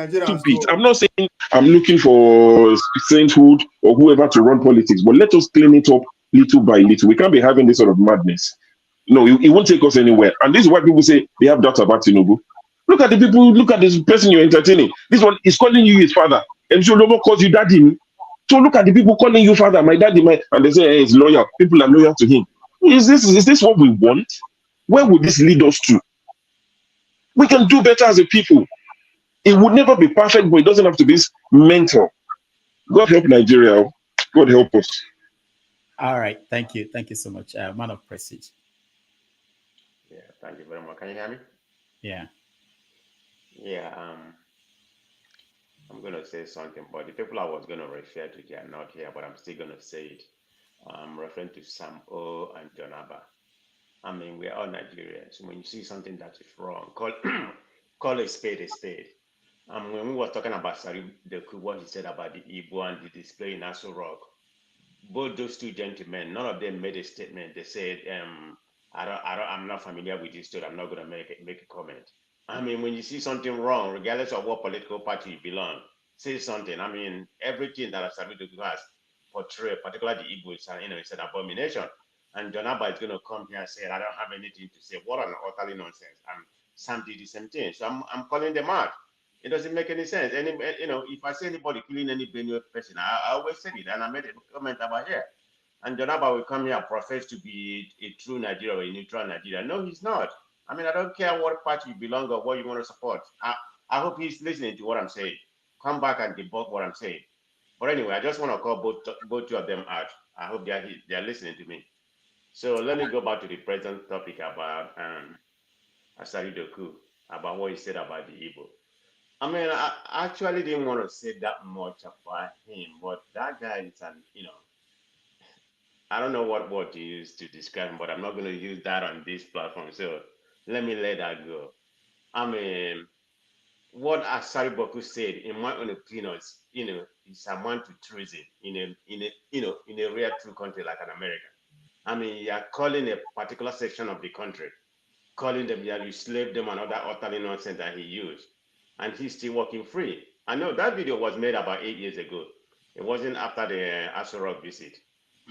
Stupid. I'm not saying I'm looking for sainthood or whoever to run politics, but let us clean it up little by little. We can't be having this sort of madness. No, it won't take us anywhere. And this is why people say they have doubts about Tinubu. Look at the people, look at this person you're entertaining. This one is calling you his father. And Sholomo calls you daddy. So look at the people calling you father, my daddy, and they say, hey, he's loyal. People are loyal to him. Is this what we want? Where would this lead us to? We can do better as a people. It would never be perfect, but it doesn't have to be mental. God help Nigeria. God help us. All right. Thank you. Thank you so much. Man of Prestige. Yeah, thank you very much. Can you hear me? Yeah. Yeah, I'm going to say something, but the people I was going to refer to, they are not here, but I'm still going to say it. I'm referring to Sam O and John Abba. I mean, we're all Nigerians. When you see something that is wrong, call a spade a spade. When we were talking about Asari Dokubo, what he said about the Igbo and the display in Aso Rock, both those two gentlemen, none of them made a statement. They said, I'm not familiar with this story. I'm not going to make a comment. I mean, when you see something wrong, regardless of what political party you belong, say something. I mean, everything that Asari Dokubo has portrayed, particularly the Igbo, it's an abomination. And John Abba is going to come here and say, I don't have anything to say. What an utterly nonsense. And Sam did the same thing. So I'm calling them out. It doesn't make any sense. If I see anybody killing any Benue person, I always say it, and I made a comment about here. And John Abba will come here and profess to be a true Nigeria or a neutral Nigeria. No, he's not. I mean, I don't care what party you belong or what you want to support. I hope he's listening to what I'm saying. Come back and debunk what I'm saying. But anyway, I just want to call both two of them out. I hope they're listening to me. So let me go back to the present topic about Asari Dokubo, about what he said about the Igbo. I mean, I actually didn't want to say that much about him, but that guy is I don't know what word to use to describe him, but I'm not going to use that on this platform. So let me let that go. I mean, what Asari Dokubo said, in my own opinion, is amount to treason in a real true country like an America. I mean, you are calling a particular section of the country, calling them, you slave them and other utterly nonsense that he used, and he's still working free. I know that video was made about 8 years ago. It wasn't after the Aso Rock visit,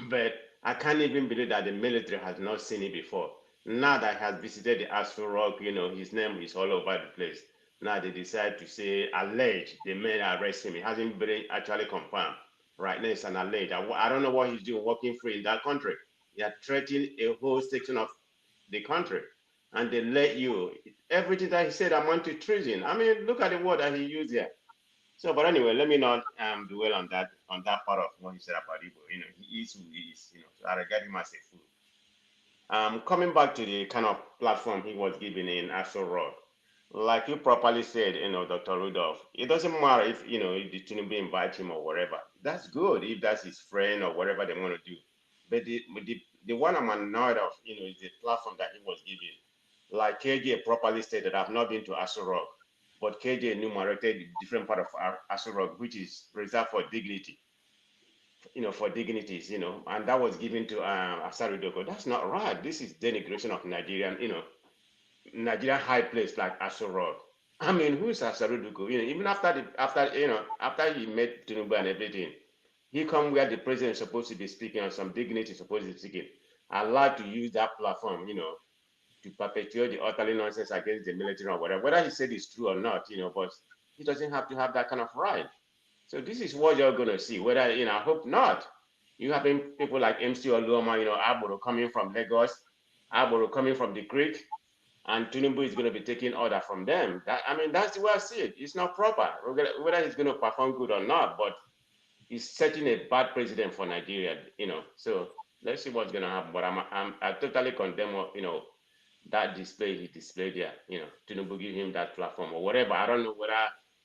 but I can't even believe that the military has not seen it before. Now that he has visited the Aso Rock, his name is all over the place. Now they decide to say alleged they may arrest him. It hasn't been actually confirmed. Right now it's an alleged. I don't know what he's doing working free in that country. They are threatening a whole section of the country, and they let you. Everything that he said amount to treason. I mean, look at the word that he used here. So, but anyway, let me not dwell on that part of what he said about Igbo. He is who he is. So I regard him as a fool. Coming back to the kind of platform he was given in Aso Rock, like you properly said, Dr. Rudolph, it doesn't matter if if the Tinubu invite him or whatever. That's good if that's his friend or whatever they want to do. But the one I'm annoyed of, is the platform that he was given. Like KJ properly stated, I've not been to Aso Rock, but KJ enumerated the different part of Aso Rock, which is reserved for dignity, for dignities, and that was given to Asari Dokubo. That's not right. This is denigration of Nigerian, Nigerian high place like Aso Rock. I mean, who's Asari Dokubo? Even after he met Tinubu and everything, he come where the president is supposed to be speaking on some dignity supposed to be speaking. I like to use that platform, to perpetuate the utterly nonsense against the military or whatever. Whether he said it's true or not, but he doesn't have to have that kind of right. So this is what you're going to see. Whether, I hope not. You have people like MC Oluoma, Aboro coming from Lagos, Aboro coming from the Creek, and Tinubu is going to be taking order from them. That's the way I see it. It's not proper. Whether he's going to perform good or not, but he's setting a bad precedent for Nigeria, So let's see what's going to happen. But I totally condemn, that display he displayed there. Tinubu give him that platform or whatever. I don't know whether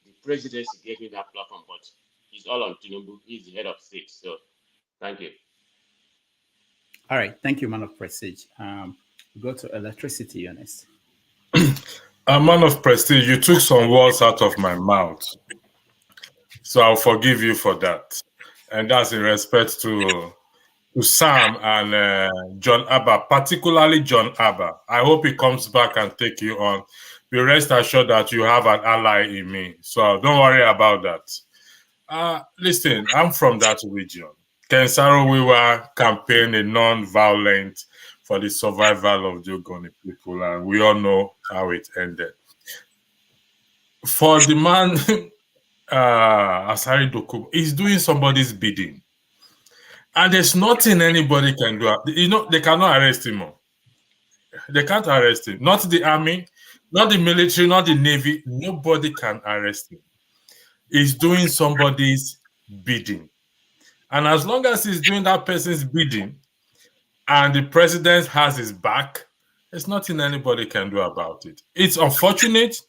the presidency gave him that platform, but it's all on Tinubu. He's the head of state. So thank you. All right. Thank you, man of prestige. Go to electricity, Ernest. A man of prestige, you took some words out of my mouth. So I'll forgive you for that. And that's in respect to Sam and John Abba, particularly John Abba. I hope he comes back and take you on. Be rest assured that you have an ally in me. So don't worry about that. Listen, I'm from that region. Kensaro Wiwa campaigned a non-violent for the survival of the Ogoni people, and we all know how it ended. For the man, Asari Dokubo, he's doing somebody's bidding. And there's nothing anybody can do. They cannot arrest him. They can't arrest him. Not the army, not the military, not the navy. Nobody can arrest him. He's doing somebody's bidding. And as long as he's doing that person's bidding and the president has his back, there's nothing anybody can do about it. It's unfortunate.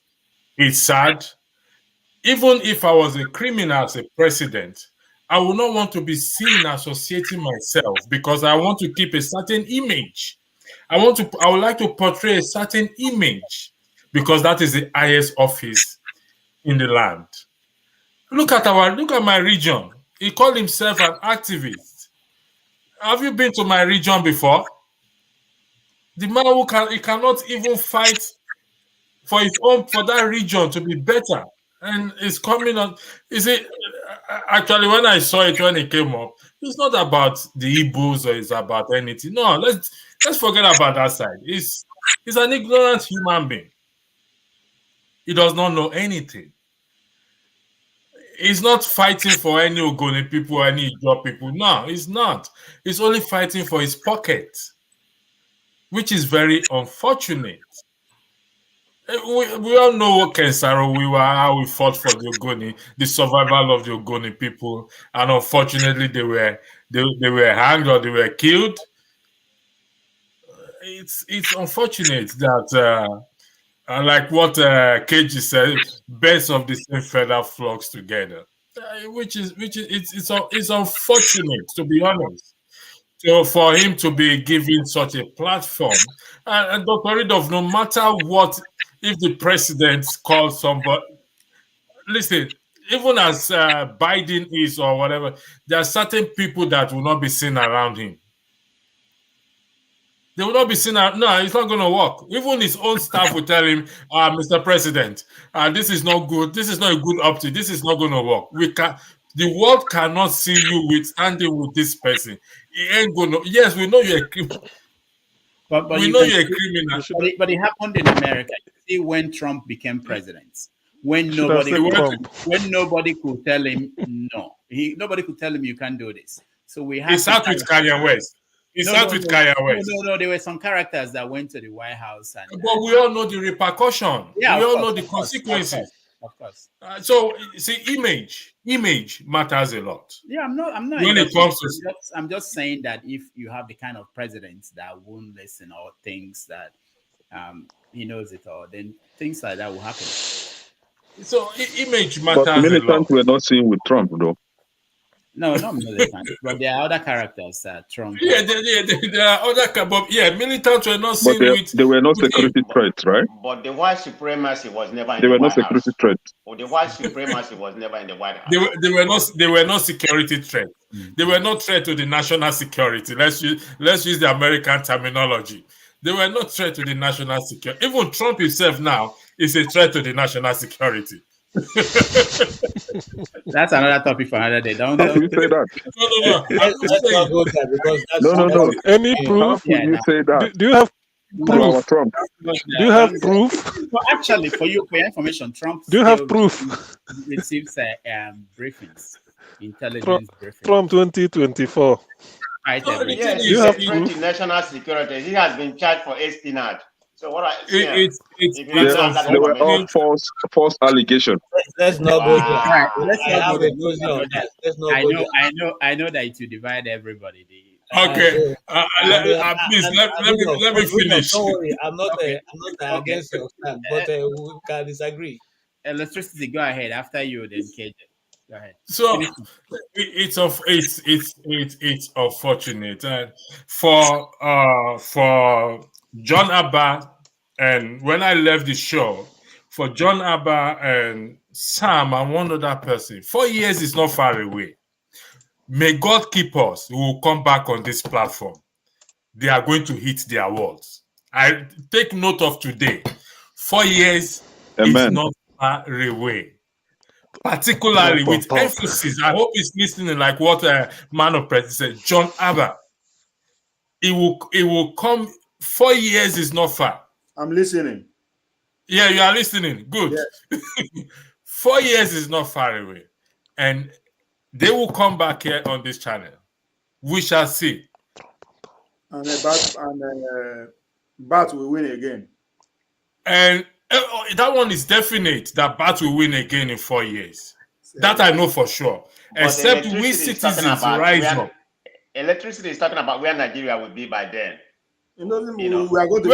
It's sad. Even if I was a criminal as a president, I would not want to be seen associating myself because I want to keep a certain image. I would like to portray a certain image because that is the highest office in the land. Look at my region. He called himself an activist. Have you been to my region before? The man he cannot even fight for that region to be better. And it's coming on. Is it actually when I saw it when it came up? It's not about the Igbos or it's about anything. No, let's forget about that side. He's an ignorant human being. He does not know anything. He's not fighting for any Ogoni people, any Igbo people. No, he's not. He's only fighting for his pocket, which is very unfortunate. We all know what Kensaro we were, how we fought for the Ogoni, the survival of the Ogoni people, and unfortunately they were hanged or they were killed. It's unfortunate that like what KG said, birds of the same feather flocks together, which is it's unfortunate, to be honest. So for him to be given such a platform, and Dr. Ridolph, no matter what, if the president calls somebody, listen, even as Biden is or whatever, there are certain people that will not be seen around him. They will not be seen. No, it's not going to work. Even his own staff will tell him, Mr. President, this is not good. This is not a good option. This is not going to work. The world cannot see you standing with this person. It ain't going to. Yes, we know you're a criminal. But we know you're a criminal. But it happened in America. You see, when Trump became president, when nobody could tell him no, nobody could tell him you can't do this. So we have. He's out with Kanye West. Kanye West. No, there were some characters that went to the White House, but we all know the repercussion. Yeah, we all know the consequences. Of course. So see, image matters a lot. Yeah, I'm not. When it comes to, I'm just saying that if you have the kind of president that won't listen or thinks that he knows it all, then things like that will happen. So image matters but militants were not seen with Trump, though. No, not militant, but there are other characters that Trump. Yeah, there are other, but militants were not seen with. They were not security threats, right? But the white supremacy was never in they the were White not security House. threats. Or the white supremacy was never in the White House. They were not security threats. They were not threat to the national security. Let's use the American terminology. They were not threat to the national security. Even Trump himself now is a threat to the national security. That's another topic for another day. Don't you say that? No. Any proof? How could you say that? Do you have proof? Trump. Do you have proof? Well, actually, for your information, Trump. Do you have proof? Receives briefings, intelligence briefings. From 2024. Yes, you have proof? National security. He has been charged for espionage. So what they were all false allegations. Let's not go there. I know that it will divide everybody. Okay, please let me finish. Don't worry, I'm not against your stand, but we can disagree. Electricity, go ahead. After you, then KJ. Go ahead. So it's unfortunate, and for John Abba, and when I left the show, for John Abba and Sam and one other person, 4 years is not far away. May God keep us. We will come back on this platform. They are going to hit their walls. I take note of today. 4 years is not far away. Particularly with emphasis. I hope he's listening like what Man of President said. John Abba. It will come. 4 years is not far. I'm listening. Yeah, you are listening. Good. Yes. 4 years is not far away. And they will come back here on this channel. We shall see. And Bat will win again. And that one is definite that Bat will win again in 4 years. That I know for sure. But except we citizens rise up. Electricity is talking about where Nigeria will be by then. We are going to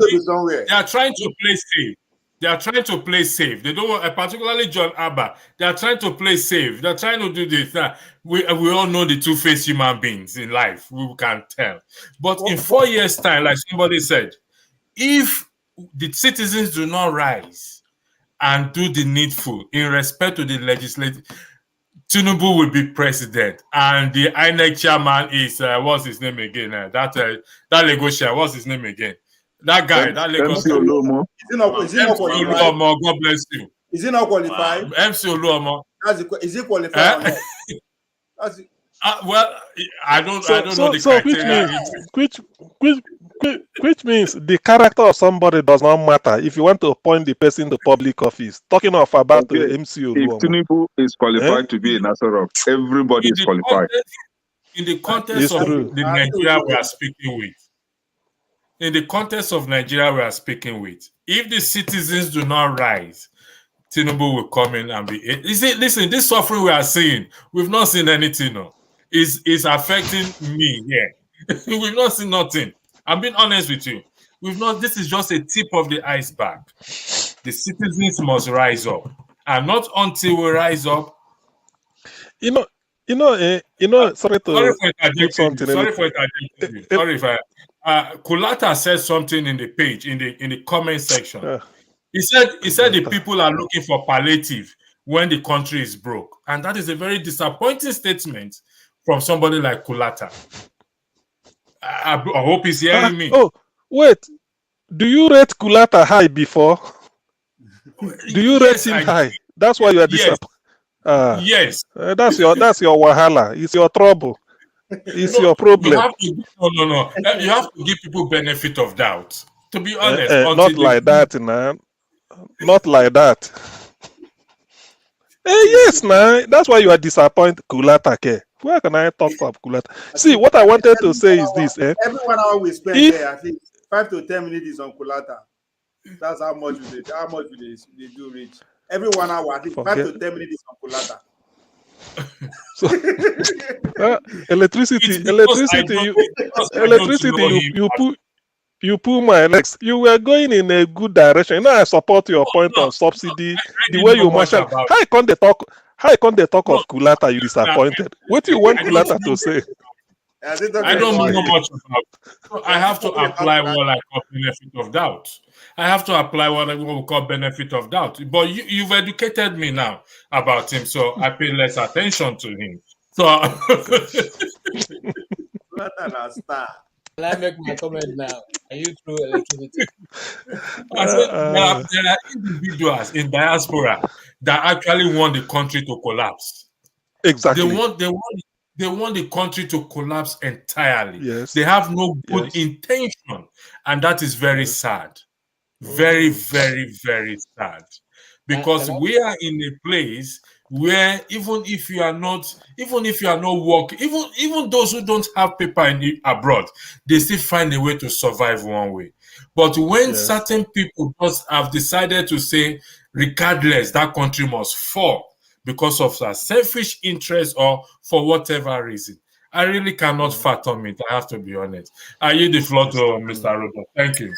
be somewhere. They are trying to play safe. They are trying to play safe. They don't want, particularly John Abba. They are trying to play safe. They are trying to do this. We all know the two-faced human beings in life. We can tell. But in 4 years' time, like somebody said, if the citizens do not rise and do the needful in respect to the legislative, Tinubu will be president, and the INEC chairman is what's his name again? That Lagosian, what's his name again? That guy, that Lagos. MC Oluomo. Is he not qualified? God bless you. Is he not qualified? MC Oluomo. Is he qualified? Well, I don't know the criteria. Which means the character of somebody does not matter if you want to appoint the person to public office. Talking about the MC Oluomo. If Tinubu is qualified to be in Asari, everybody is qualified. In the context of the Nigeria we are speaking with, if the citizens do not rise, Tinubu will come in and be. Listen, this suffering we are seeing, we've not seen anything. No, is affecting me here. We've not seen nothing. I'm being honest with you. This is just a tip of the iceberg. The citizens must rise up. And not until we rise up. Sorry for interjecting you. Sorry if Kulata said something in the page, in the comment section. He said the people are looking for palliative. when the country is broke. And that is a very disappointing statement from somebody like Kulata. I hope he's hearing me. Oh, wait. Do you rate Kulata high before? Do you rate him high? That's why you are disappointed. Yes. That's your wahala. It's your trouble. It's your problem. You have to, no. You have to give people benefit of doubt. To be honest, Not like that, man. Not like that. Yes, man. That's why you are disappointed, Kulata. Ke. Where can I talk for Kulata? See, what I wanted to say is this. Every 1 hour we spend there, at least 5 to 10 minutes is on Kulata. That's how much they do reach. Every 1 hour, I think 5 to 10 minutes is on Kulata. Electricity. You pull my legs. You were going in a good direction. You know, I support your point on subsidy. The way you marshal. How can they talk of Kulata? You disappointed. What do you want Kulata to say? I don't know much about it. So I have to apply what I call benefit of doubt. I have to apply what I call benefit of doubt. But you've educated me now about him, so I pay less attention to him. So Can I make my comment now? Are you through electricity? I said there are individuals in diaspora that actually want the country to collapse. Exactly. They want the country to collapse entirely. Yes. They have no good intention, and that is very sad. Very, very, very sad. Because we are in a place where even if you are not working, even those who don't have paper abroad, they still find a way to survive one way. But when certain people just have decided to say, regardless, that country must fall because of a selfish interest or for whatever reason, I really cannot fathom it. I have to be honest. I yield the floor to Mr. Rodo. Thank you.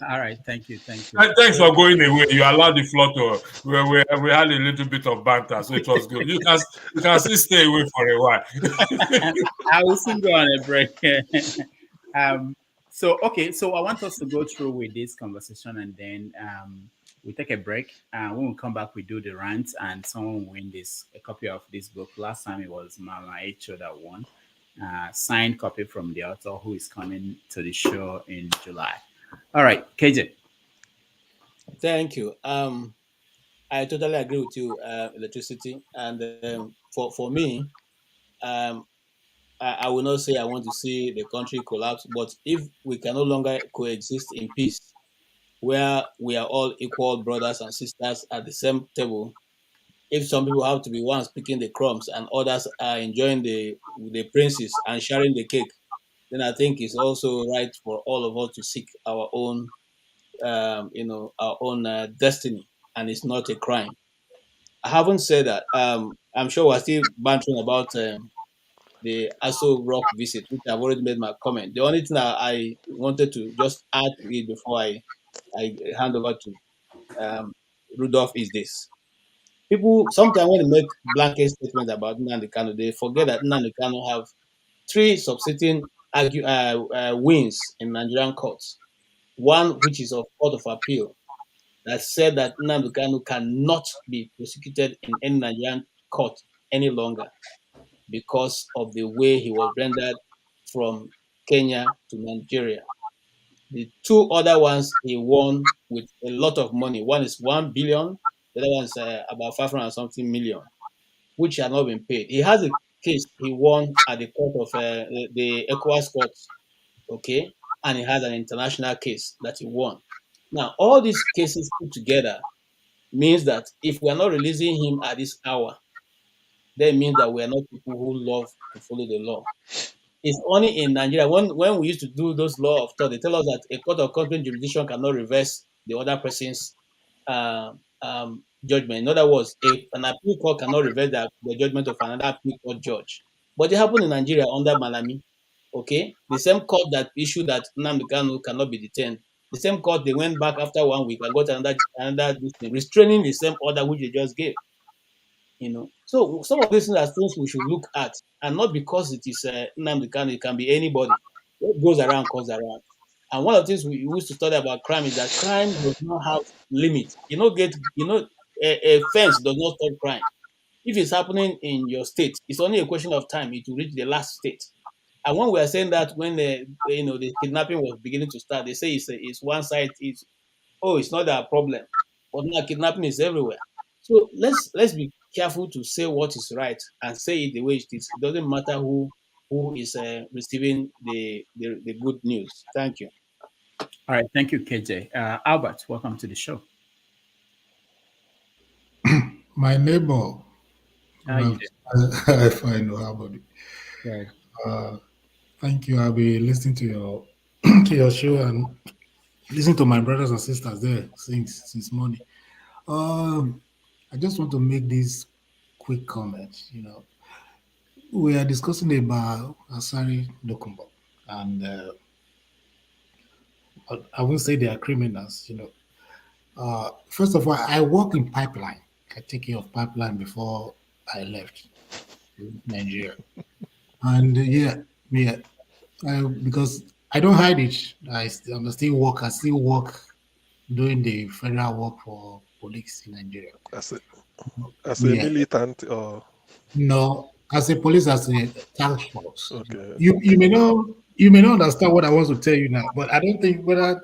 All right, thank you. Thanks for going away. You allowed the floor to. We had a little bit of banter, so it was good. You can still stay away for a while. I will soon go on a break. So I want us to go through with this conversation, and then we take a break. When we come back, we do the rants, and someone will win a copy of this book. Last time it was Mama Echo that won. Signed copy from the author who is coming to the show in July. All right, KJ. Thank you. I totally agree with you, electricity. And for me, I will not say I want to see the country collapse, but if we can no longer coexist in peace, where we are all equal brothers and sisters at the same table, if some people have to be ones picking the crumbs and others are enjoying the princes and sharing the cake, then I think it's also right for all of us to seek our own, our own destiny, and it's not a crime. I haven't said that. I'm sure we're still bantering about the Aso Rock visit, which I've already made my comment. The only thing that I wanted to just add to it before I hand over to Rudolph is this. People sometimes when they make blanket statements about Nnamdi Kanu, they forget that Nnamdi Kanu have 3 subsisting wins in Nigerian courts. One which is of Court of Appeal that said that Nnamdi Kanu cannot be prosecuted in any Nigerian court any longer because of the way he was rendered from Kenya to Nigeria. The 2 other ones he won with a lot of money. One is 1 billion, the other one is about 500 something million, which had not been paid. He has a case he won at the court of the ECOWAS court, okay, and he has an international case that he won. Now, all these cases put together means that if we are not releasing him at this hour, that means that we are not people who love to follow the law. It's only in Nigeria, when we used to do those law of thought, they tell us that a court of competent jurisdiction cannot reverse the other person's judgment. In other words, an appeal court cannot reverse the judgment of another appeal court judge. But it happened in Nigeria under Malami. Okay, the same court that issued that Nnamdi Kanu cannot be detained. The same court, they went back after 1 week and got another restraining the same order which they just gave. So some of these things are things we should look at, and not because it is Nnamdi Kanu, it can be anybody. What goes around comes around. And one of the things we used to study about crime is that crime does not have limit. a fence does not stop crime. If it's happening in your state, it's only a question of time it will reach the last state. And when we are saying that, when the kidnapping was beginning to start, they say it's one side. It's not a problem, but now kidnapping is everywhere. So let's be careful to say what is right and say it the way it is. It doesn't matter who is receiving the good news. Thank you. All right, thank you, KJ. Albert, welcome to the show. My neighbor. How you I find how about it. Right. Thank you. I'll be listening to your to your show and listening to my brothers and sisters there since morning. I just want to make this quick comment. We are discussing about Asari Dokubo, and I won't say they are criminals. First of all, I work in pipeline. I take care of pipeline before I left Nigeria, and because I don't hide it. I'm still work. I still work doing the federal work for police in Nigeria. As a militant or no, as a police, as a task force. Okay. You may not understand what I want to tell you now, but I don't think whether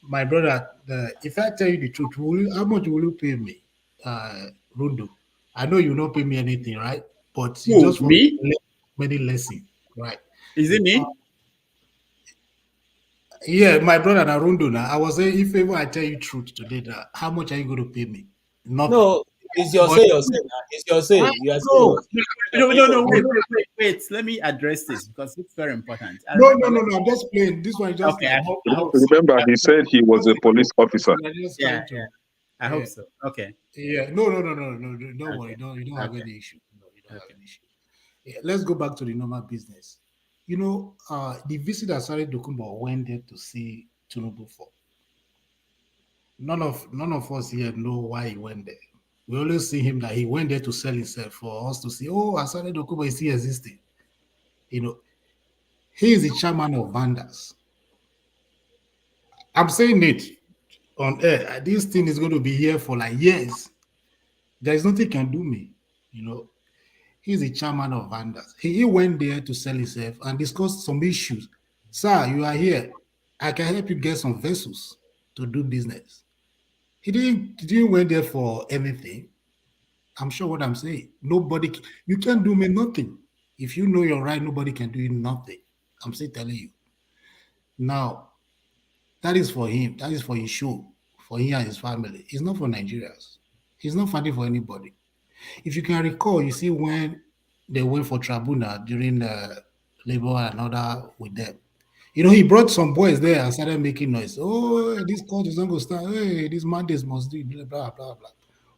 my brother, if I tell you the truth, how much will you pay me, Rundo? I know you don't pay me anything, right? But you just want me? many lessons, right? Is it me? Yeah, my brother Narundo. Now I was saying, if ever I tell you truth today, that how much are you going to pay me? Nothing. No, it's your say. It's your say. You are saying. No. Wait. Let me address this because it's very important. No. I'm just playing. This one is just okay. like, I hope Remember, he said he was a police officer. Yeah. I hope so. Okay. Yeah. No. Don't worry. You don't have any issue. No, you don't have any issue. Yeah, let's go back to the normal business. The visit that Asari Dokubo went there to see Tinubu for. None of us here know why he went there. We always see him that he went there to sell himself for us to see, Asari Dokubo is still existing. He is the chairman of Vanders. I'm saying it on air. This thing is going to be here for like years. There is nothing can do me. He's the chairman of Vanders. He went there to sell himself and discuss some issues. Sir, you are here. I can help you get some vessels to do business. He didn't went there for anything. I'm sure what I'm saying. You can't do me nothing. If you know you're right, nobody can do you nothing. I'm still telling you. Now, that is for him. That is for his show, for him and his family. It's not for Nigerians. He's not fighting for anybody. If you can recall, you see when they went for Tribunal during Labor and order with them. He brought some boys there and started making noise. Oh, this court is not going to start. Hey, this mandates must do blah, blah, blah, blah.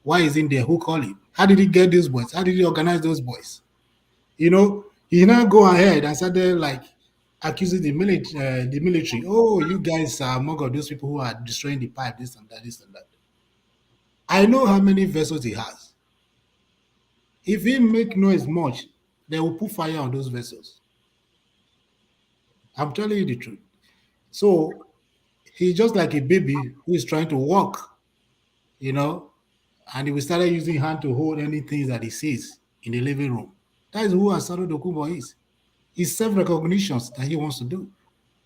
Why is in there? Who called him? How did he get these boys? How did he organize those boys? He now go ahead and started like accusing the military. Oh, you guys are among of those people who are destroying the pipe, this and that, this and that. I know how many vessels he has. If he make noise much, they will put fire on those vessels. I'm telling you the truth. So he's just like a baby who is trying to walk, and he will start using hand to hold anything that he sees in the living room. That is who Asari Dokubo is. It's self-recognition that he wants to do.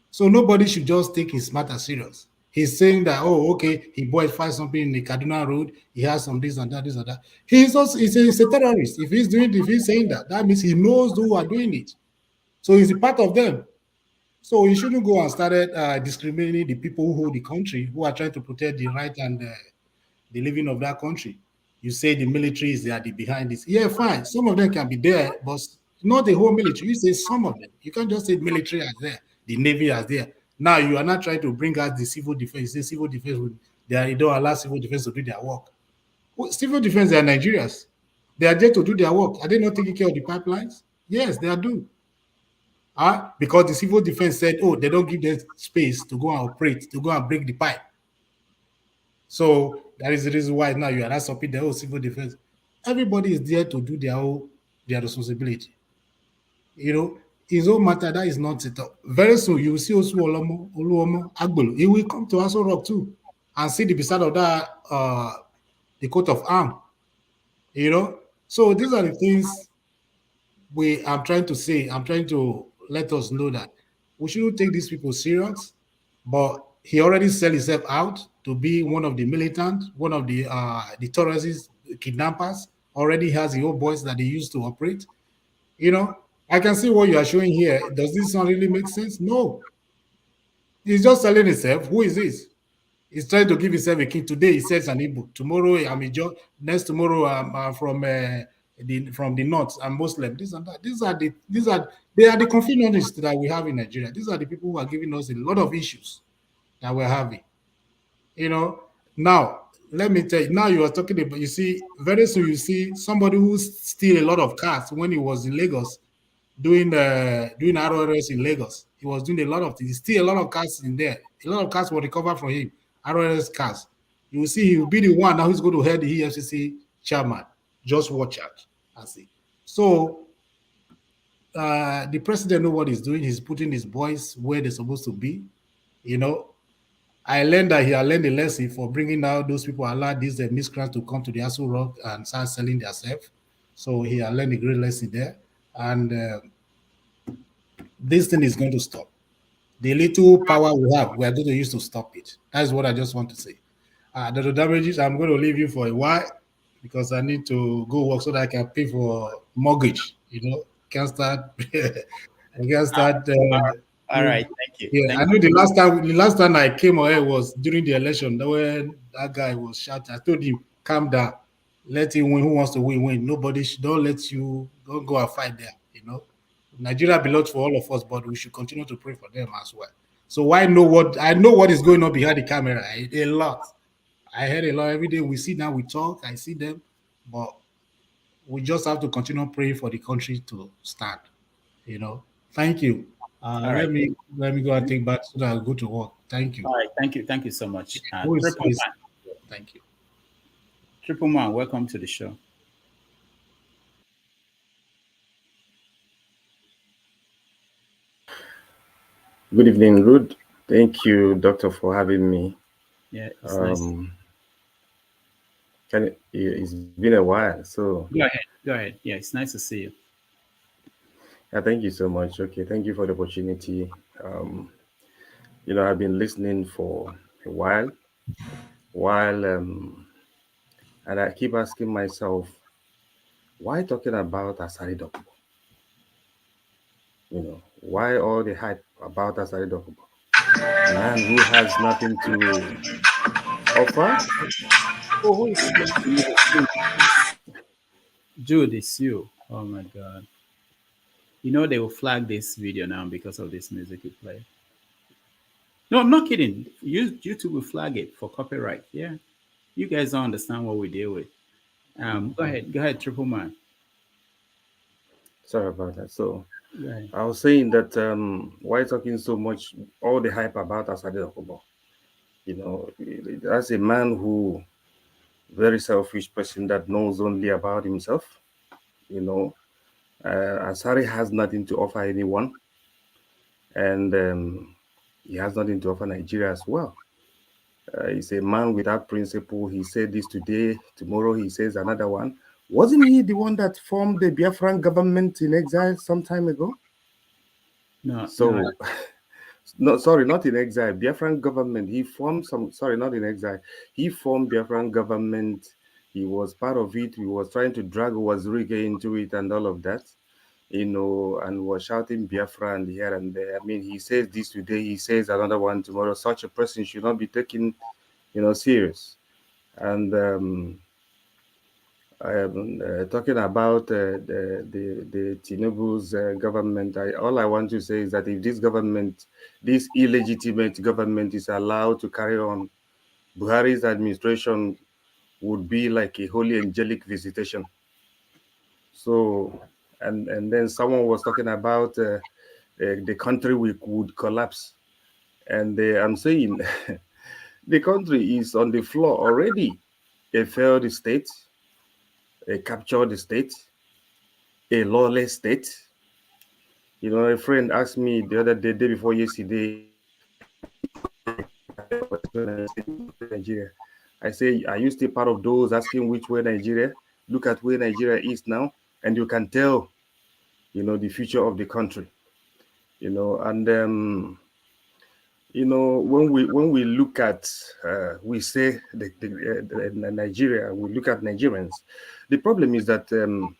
So nobody should just take his matter serious. He's saying that, he boy find something in the Kaduna Road, he has some this and that, this and that. He's a terrorist. If he's saying that, that means he knows who are doing it. So he's a part of them. So he shouldn't go and start discriminating the people who hold the country, who are trying to protect the right and the living of that country. You say the military is there behind this. Yeah, fine. Some of them can be there, but not the whole military. You say some of them. You can't just say the military is there, the navy is there. Now you are not trying to bring out the civil defense. You say civil defense, they don't allow civil defense to do their work. Civil defense, they are Nigerians. They are there to do their work. Are they not taking care of the pipelines? Yes, they are doing. Because the civil defense said, they don't give them space to go and operate, to go and break the pipe. So that is the reason why now you are not stopping the whole civil defense. Everybody is there to do their responsibility. His own matter, that is not it. Very soon you will see also Oluomo Agbolo. He will come to Aso Rock too and see the beside of that the coat of arm. So these are the things I'm trying to say. I'm trying to let us know that we shouldn't take these people serious. But he already sell himself out to be one of the militant, one of the terrorists, kidnappers. Already has the old boys that they used to operate. I can see what you are showing here. Does this not really make sense? No. He's just selling himself. Who is this? He's trying to give himself a king. Today he says an Igbo. Tomorrow I'm a Jew. Next tomorrow I'm from the north. I'm Muslim. This and that. They are the confucionists that we have in Nigeria. These are the people who are giving us a lot of issues that we're having. Now let me tell you. Now you are talking about. You see, very soon you see somebody who steal a lot of cars when he was in Lagos doing RRS in Lagos. He was doing a lot of things. He steal a lot of cars in there. A lot of cars were recovered from him. RRS cars. You will see he will be the one now who's going to head the EFCC chairman. Just watch out and see. So the president knows what he's doing. He's putting his boys where they're supposed to be. I learned that he had learned a lesson for bringing out those people, allowed these miscreants to come to the Asu Rock and start selling themselves. So he had learned a great lesson there. And this thing is going to stop. The little power we have, we are going to use to stop it. That's what I just want to say. Dr. Damages, I'm going to leave you for a while because I need to go work so that I can pay for mortgage. Can't start. I can't start. All right, thank you. Yeah, I know the last time I came on air was during the election. When that guy was shouting, I told him, "Calm down, let him win. Who wants to win? Nobody don't let you. Don't go and fight there." Nigeria belongs for all of us, but we should continue to pray for them as well. So I know what is going on behind the camera. A lot. I heard a lot every day. We see now, we talk. I see them, but we just have to continue praying for the country to stand. Thank you. Let me go and take back so that I'll go to work. Thank you. All right, thank you so much. Thank you. Triple Man, welcome to the show. Good evening, Rude. Thank you, Doctor, for having me. Yeah, it's nice. It's been a while, so Go ahead. Yeah, it's nice to see you. Yeah, thank you so much. Okay, thank you for the opportunity. I've been listening for a while, and I keep asking myself, why talking about Asari Dokubo? Why all the hype about Asari Dokubo? A man who has nothing to offer. Oh, who is Jude, it's you. Oh my God. They will flag this video now because of this music you play. No, I'm not kidding. YouTube will flag it for copyright. Yeah. You guys don't understand what we deal with. Go ahead, Triple Man. Sorry about that. So I was saying that why talking so much, all the hype about Asari Dokubo? As a man who, very selfish person that knows only about himself. Asari has nothing to offer anyone, and he has nothing to offer Nigeria as well. He's a man without principle. He said this today, tomorrow he says another one. Wasn't he the one that formed the Biafran government in exile some time ago? No. So, no, sorry, not in exile. Biafran government. He formed not in exile. He formed Biafran government. He was part of it. He was trying to drag Wazirike into it and all of that, and was shouting Biafran here and there. I mean, he says this today, he says another one tomorrow. Such a person should not be taken, serious. And talking about the Tinubu's government, all I want to say is that if this illegitimate government is allowed to carry on, Buhari's administration would be like a holy angelic visitation. So, and then someone was talking about the country would collapse. And I'm saying the country is on the floor already. A failed state, a captured state, a lawless state. A friend asked me the other day before yesterday, Nigeria. I say, are you still part of those asking which way Nigeria? Look at where Nigeria is now, and you can tell, the future of the country. And when we look at we say the Nigeria, we look at Nigerians. The problem is that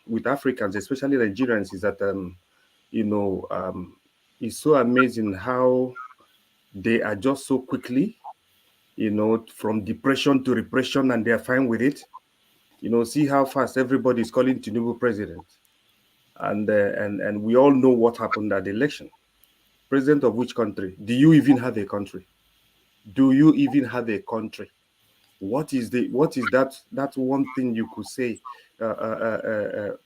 with Africans, especially Nigerians, is that it's so amazing how they adjust so quickly, from depression to repression, and they're fine with it. See how fast everybody is calling Tinubu president, and we all know what happened at the election. President of which country? Do you even have a country? Do you even have a country? What is that one thing you could say that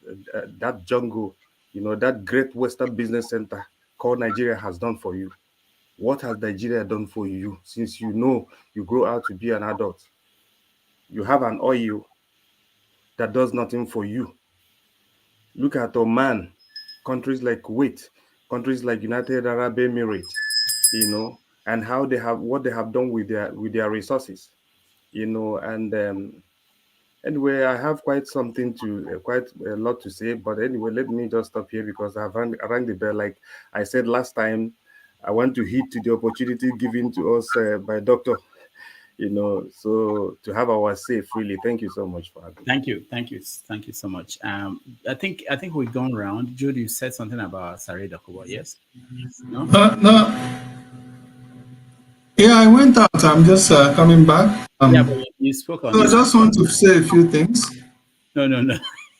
jungle, that great Western business center called Nigeria has done for you? What has Nigeria done for you since you grow out to be an adult? You have an oil that does nothing for you. Look at Oman, countries like Kuwait, countries like United Arab Emirates, and how what they have done with their resources, and anyway, I have quite a lot to say, but anyway, let me just stop here because I've rang the bell. Like I said last time, I want to heed to the opportunity given to us by Doctor, so to have our say freely. Thank you so much for having me. Thank you so much. I think we've gone around. Judy, you said something about Asari Dokubo, yes? No. No. Yeah, I went out. I'm just coming back. Yeah, but you spoke on. So I just want to say a few things. No.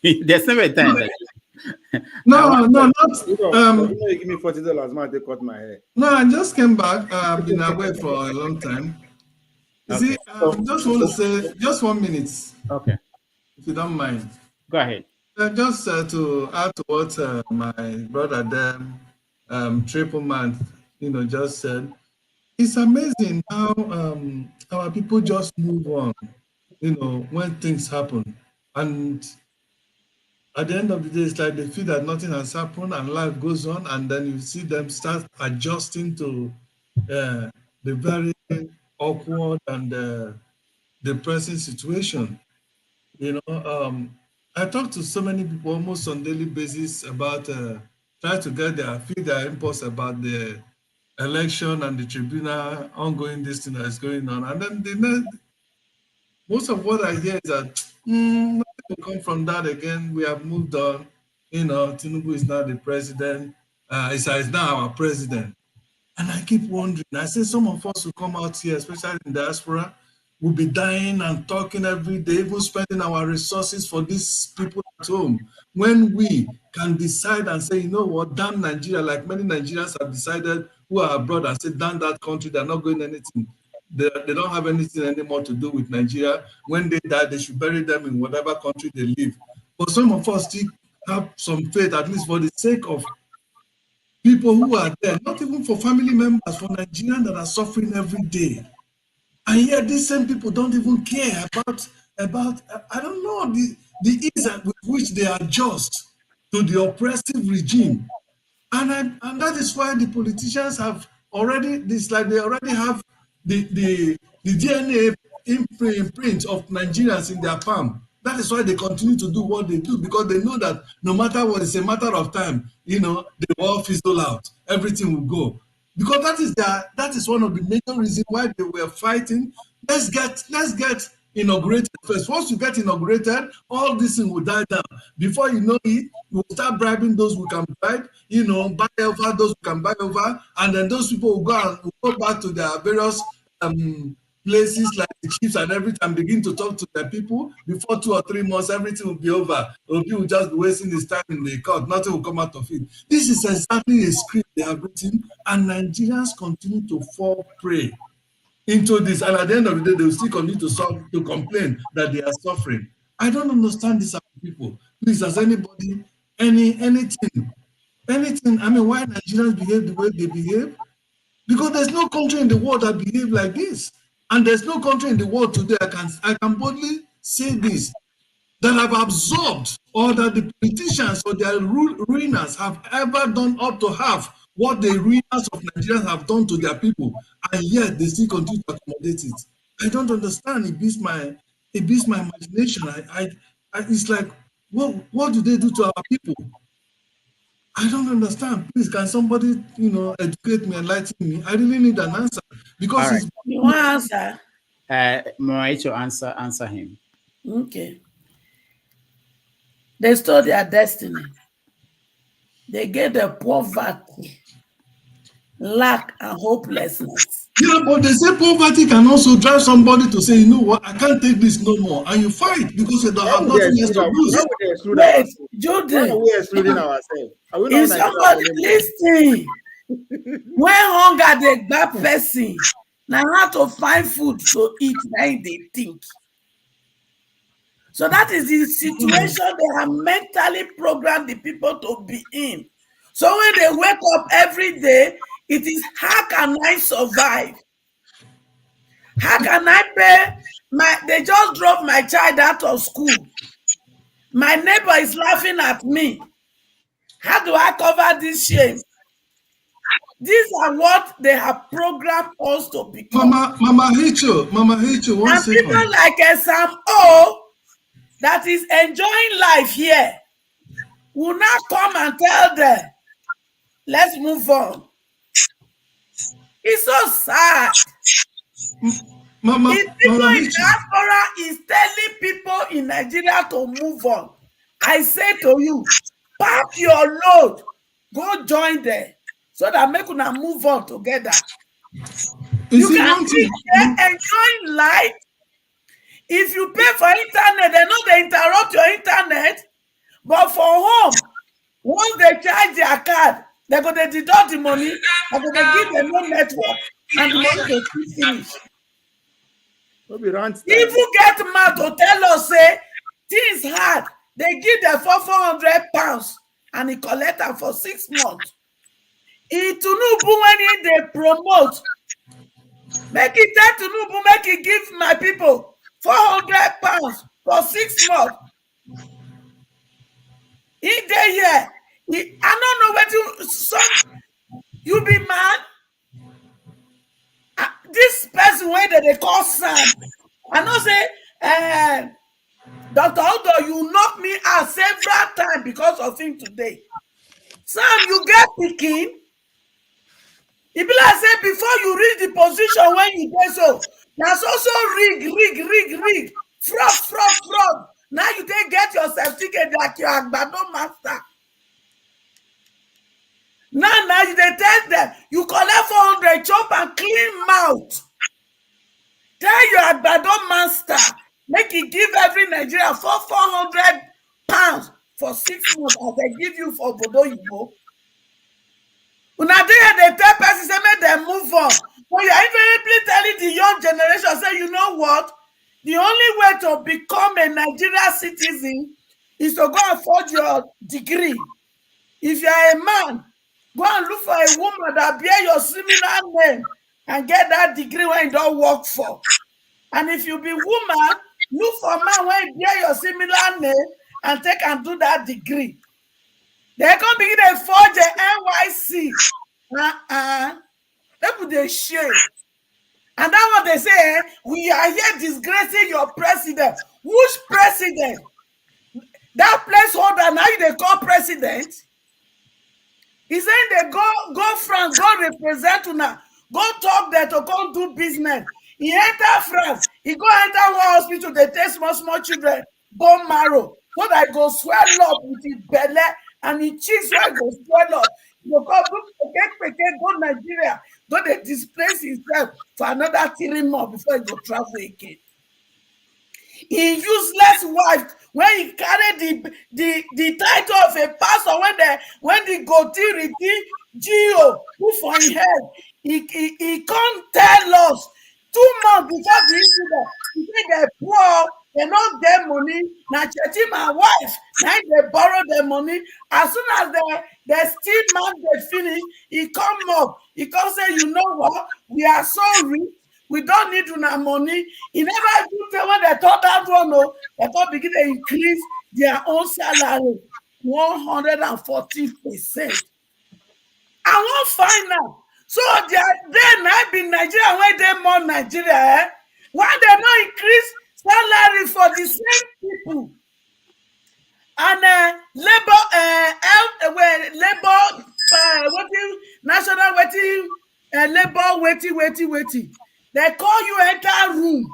There's never a time that. No, not. Give me $40. Man, they cut my hair. No, I just came back. I've been away for a long time. You see, just want to say just 1 minute. Okay. If you don't mind. Go ahead. Just to add to what my brother there, Triple Man, just said. It's amazing how our people just move on, when things happen. And at the end of the day, it's like they feel that nothing has happened and life goes on. And then you see them start adjusting to the very awkward and depressing situation. I talk to so many people almost on daily basis about trying to feel their impulse about the election and the tribunal ongoing this thing that is going on. And then most of what I hear is that nothing will come from that again. We have moved on. Tinubu is now the president. Is now our president. And I keep wondering, I say some of us who come out here, especially in diaspora, will be dying and talking every day, even spending our resources for these people at home. When we can decide and say, you know what, damn Nigeria, like many Nigerians have decided who are abroad and say, damn that country, they're not going anything. They don't have anything anymore to do with Nigeria. When they die, they should bury them in whatever country they live. But some of us still have some faith, at least for the sake of people who are there, not even for family members, for Nigerians that are suffering every day. And yet these same people don't even care about I don't know, the ease with which they adjust to the oppressive regime. And that is why the politicians have already, they already have the DNA imprint of Nigerians in their palm. That is why they continue to do what they do, because they know that no matter what, it's a matter of time, they will all fizzle out. Everything will go. Because that is one of the major reasons why they were fighting. Let's get inaugurated first. Once you get inaugurated, all this thing will die down. Before you know it, you will start bribing those who can bribe, buy over those who can buy over, and then those people will go back to their various places like the chiefs and everything, begin to talk to their people. Before 2 or 3 months, everything will be over. Obi will just be wasting his time in the court. Nothing will come out of it. This is exactly a script they have written, and Nigerians continue to fall prey into this. And at the end of the day, they will still continue to complain that they are suffering. I don't understand these people. Please, has anybody, anything? I mean, why Nigerians behave the way they behave? Because there's no country in the world that behave like this. And there's no country in the world today, I can boldly say this, that have absorbed or that the politicians or their ruiners have ever done up to half what the ruiners of Nigerians have done to their people, and yet they still continue to accommodate it. I don't understand. It beats my imagination. It's like, what do they do to our people? I don't understand. Please, can somebody, educate me, enlighten me? I really need an answer because All right. it's. You want answer? Moraito, answer him. Okay. They stole their destiny. They get the poverty, lack, and hopelessness. Yeah, but they say poverty can also drive somebody to say, you know what, I can't take this no more. And you fight because you don't have nothing else to lose. Why would they exclude Wait, ourselves? Why Judy. are we excluding ourselves? Are we not If somebody listen, when hunger they grab person, now how to find food to eat, now they think. So that is the situation they have mentally programmed the people to be in. So when they wake up every day, it is how can I survive? How can I pay they just drove my child out of school. My neighbor is laughing at me. How do I cover this shame? These are what they have programmed us to become. Mama Hicho, one and second. people like Sam O that is enjoying life here will not come and tell them, let's move on. It's so sad. If people in diaspora is telling people in Nigeria to move on, I say to you, pack your load, go join them so that make una move on together. You can be there enjoying life. If you pay for internet, they know they interrupt your internet. But for home, once they charge their card, they're going to deduct the money, they're going to give them no network, and the money will finish. Even get mad to tell us, say, things hard. They give them for £400 and he collect them for 6 months. In Tinubu, when they promote, make it tell Tinubu, make it give my people £400 for 6 months. In the year, I don't know where you be mad. This person where they call Sam, I know say, Dr. Odo, you knocked me out several times because of him today. Sam, you get picking. It be like say before you reach the position when you get so, there's also rig, fraud. Now you can get your certificate like your Agbado master. Now you they tell them you collect 400 chop and clean mouth. Tell your Agbado master, make it give every Nigerian £400 for 6 months as they give you for Bodo Igbo. Una they tell person say make them move on. But you are invariably telling the young generation, say, you know what? The only way to become a Nigerian citizen is to go and forge your degree. If you are a man, go and look for a woman that bear your similar name and get that degree when you don't work for. And if you be woman, look for a man when you bear your similar name and take and do that degree. They're going to begin to forge the NYC. They put the shame. And that's what they say, we are here disgracing your president. Which president? That placeholder now they call president. He saying they go France, go represent una, go talk there to come do business. He enter France, he go enter one hospital, they take small children, bone marrow, so that he go swell up with his belly and his cheeks where go swell up. He go come go Nigeria, go they displace himself for another 3 months before he go travel again. He useless wife when he carry the title of a pastor when the goatee Gio who for his head he can't tell us 2 months before the incident. He say they poor, they not get money. Now Chechi my wife, now they borrow their money. As soon as they steal man they finish, he come up. He come say, you know what? We are so rich. We don't need una money. He never do tell when they thought that one, no, they thought begin to increase their own salary 140%. I won't find out. So then I be Nigeria where they more Nigeria. Why they not increase salary for the same people? And labor, national waiting. They call you enter room.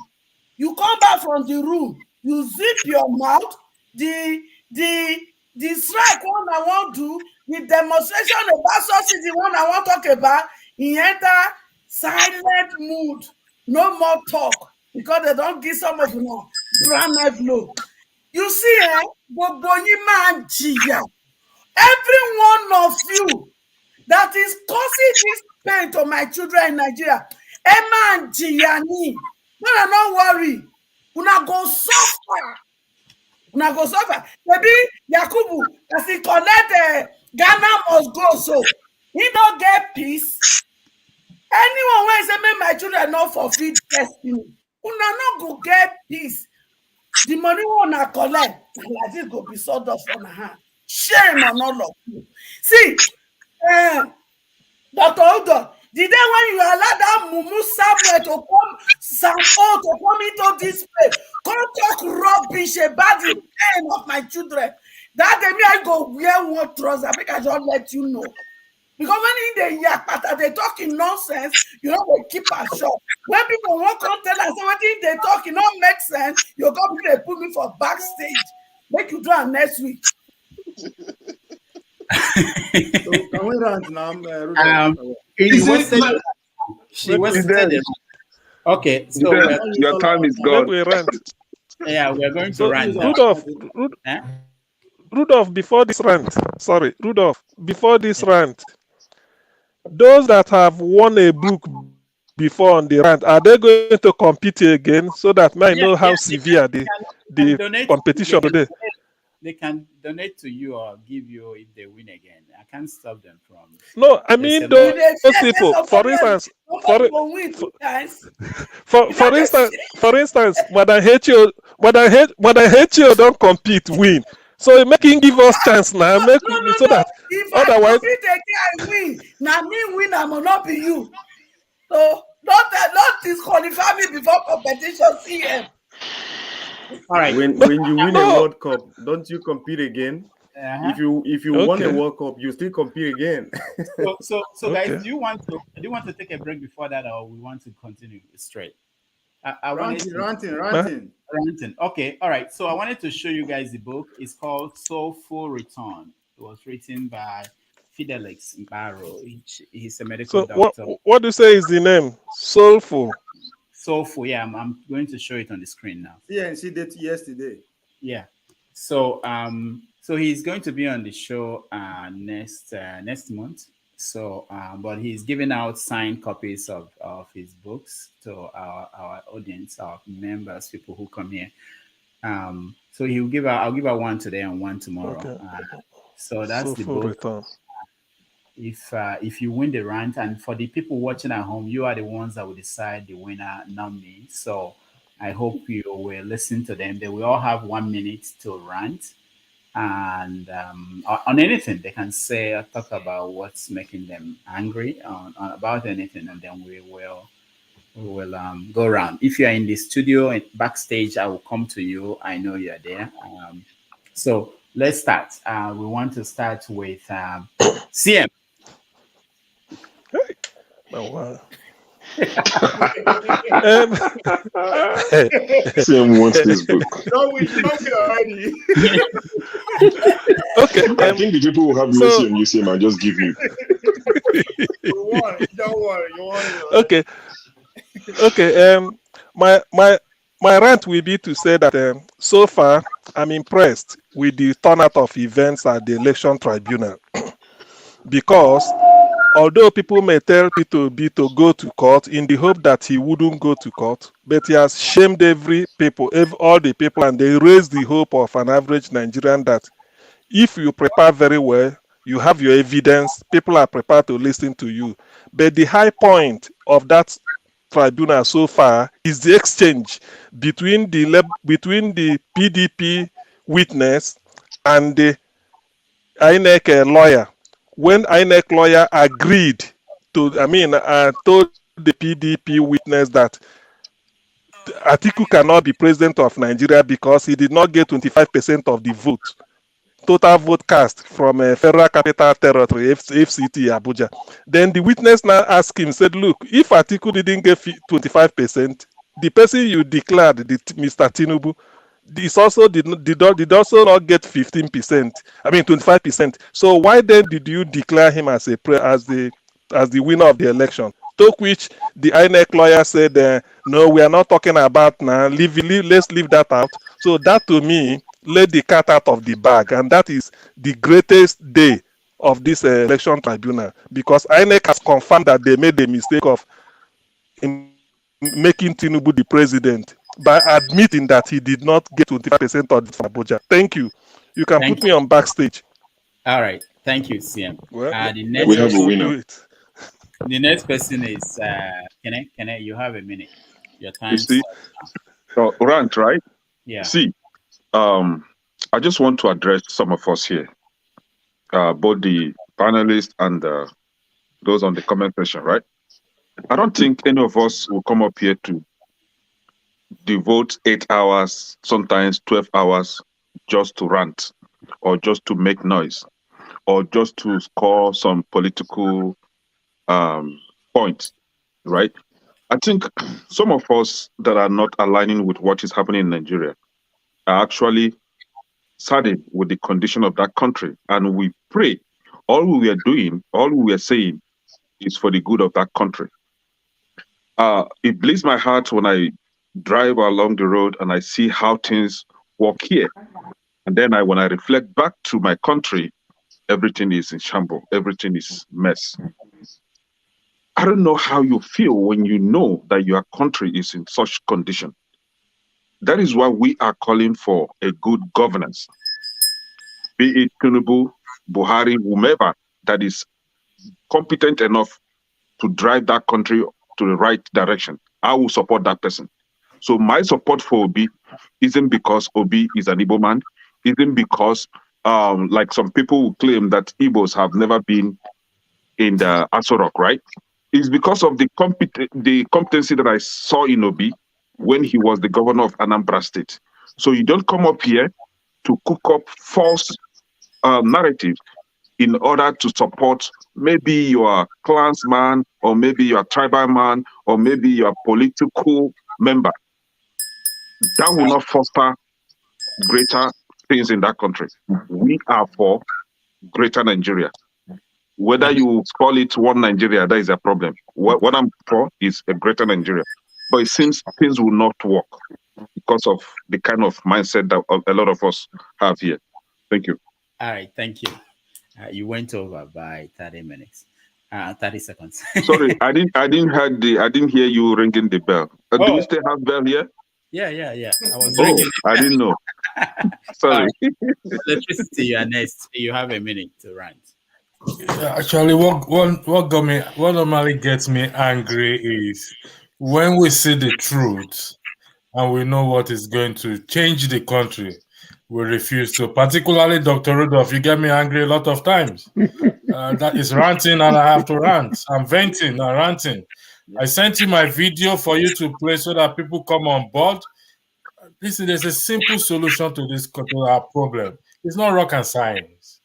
You come back from the room. You zip your mouth. The strike one I want do, the demonstration about subsidy one I want talk about. He enter silent mood. No more talk because they don't give some of them brand blow. You see, gbogbo yín máa jìyà. Every one of you that is causing this pain to my children in Nigeria, ẹ máa jìyà ni. No, don't worry. Una go suffer. Una go suffer. Maybe Yakubu, as he collect Ghana must go so. He don't get peace. Anyone wey say make my children not fulfill destiny, una no go get peace. The money una collect like this go be sort of on hand. Shame on all of you. See, Dr. Odo, the day when you allow that Mumu Samuel to come into this place, come talk rubbish about the pain of my children, that day me I go wear one trouser. I think I just let you know. Because when in the yakpata they talking nonsense, you know they keep us short. When people won't come tell us what they talking not make sense, you come they put me for backstage. Make you do it next week. So can we rant now? Okay, so your time is gone. We rant. Yeah, we are going to rant. Rudolph, before this rant, before this rant, those that have won a book before on the rant, are they going to compete again so that I know how severe the competition today? They can donate to you or give you if they win again. I can't stop them from. No, I mean those people. For instance, for instance, Madam H.O. don't compete, win. So making give us chance now, so that if otherwise I compete again, I win. Now me win, I will not be you. So not disqualify me before competition. CM. All right. When you win a World Cup, don't you compete again? If you won a World Cup, you still compete again. So guys, do you want to take a break before that, or we want to continue straight? Ranting. Okay, all right. So I wanted to show you guys the book. It's called Soulful Return. It was written by Fidelix Barrow. He's a medical doctor. What do you say is the name? Soulful. Soulful. Yeah, I'm going to show it on the screen now. Yeah, and she did yesterday. Yeah. So so he's going to be on the show next month. So, but he's giving out signed copies of his books to our audience, our members, people who come here. So I'll give out one today and one tomorrow. Okay. So that's the book. Return. If you win the rant, and for the people watching at home, you are the ones that will decide the winner, not me. So I hope you will listen to them. They will all have 1 minute to rant. And on anything they can say or talk about what's making them angry on about anything, and then we will go around. If you are in the studio and backstage, I will come to you. I know you are there. So let's start. We want to start with CM. Oh, wow. CM wants this book. No, we know it already. Okay. I think the people who have mercy on you, CM, and just give you. Don't worry. You want it. Okay. Okay. My rant will be to say that so far I'm impressed with the turnout of events at the election tribunal because although people may tell P2B to go to court in the hope that he wouldn't go to court, but he has shamed all the people, and they raised the hope of an average Nigerian that if you prepare very well, you have your evidence, people are prepared to listen to you. But the high point of that tribunal so far is the exchange between the PDP witness and the INEC lawyer. When INEC lawyer agreed to, told the PDP witness that Atiku cannot be president of Nigeria because he did not get 25% of the vote, total vote cast from Federal Capital Territory, FCT, Abuja. Then the witness now asked him, said, look, if Atiku didn't get 25%, the person you declared, Mr. Tinubu, this also did also not get 15%. I mean 25%. So why then did you declare him as the winner of the election? To which the INEC lawyer said, no, we are not talking about now. Let's leave that out. So that to me let the cat out of the bag, and that is the greatest day of this election tribunal, because INEC has confirmed that they made the mistake of making Tinubu the president by admitting that he did not get 25% of the Abuja. Thank you. You can put me on backstage. All right. Thank you, CM. Well, The next we have a winner. The next person is can I you have a minute. Your time. You see, rant, right? Yeah. See, I just want to address some of us here, both the panelists and those on the comment section, right? I don't think any of us will come up here to devote 8 hours, sometimes 12 hours, just to rant, or just to make noise, or just to score some political points, right? I think some of us that are not aligning with what is happening in Nigeria are actually saddened with the condition of that country. And we pray. All we are doing, all we are saying is for the good of that country. It bleeds my heart when I drive along the road and I see how things work here. And then when I reflect back to my country, everything is in shambles. Everything is mess. I don't know how you feel when you know that your country is in such condition. That is why we are calling for a good governance. Be it Tinubu, Buhari, whomever that is competent enough to drive that country to the right direction. I will support that person. So my support for Obi isn't because Obi is an Igbo man, isn't because like some people who claim that Igbos have never been in the Asorok, right? It's because of the competency that I saw in Obi when he was the governor of Anambra State. So you don't come up here to cook up false narratives in order to support maybe your clansman, or maybe your tribal man, or maybe your political member. That will not foster greater things in that country. We are for greater Nigeria. Whether you call it one Nigeria, that is a problem. What I'm for is a greater Nigeria. But it seems things will not work because of the kind of mindset that a lot of us have here. Thank you. All right, thank you. You went over by 30 minutes, 30 seconds. Sorry, I didn't hear you ringing the bell. Do we still have bell here? Yeah. I was ringing. I didn't know. Sorry. Electricity, you are next. You have a minute to rant. Yeah, actually, what normally gets me angry is when we see the truth and we know what is going to change the country, we refuse to. Particularly Dr. Rudolph, you get me angry a lot of times. That is ranting, and I have to rant. I'm venting and ranting. I sent you my video for you to play so that people come on board. Listen, there's a simple solution to this problem. It's not rocket science.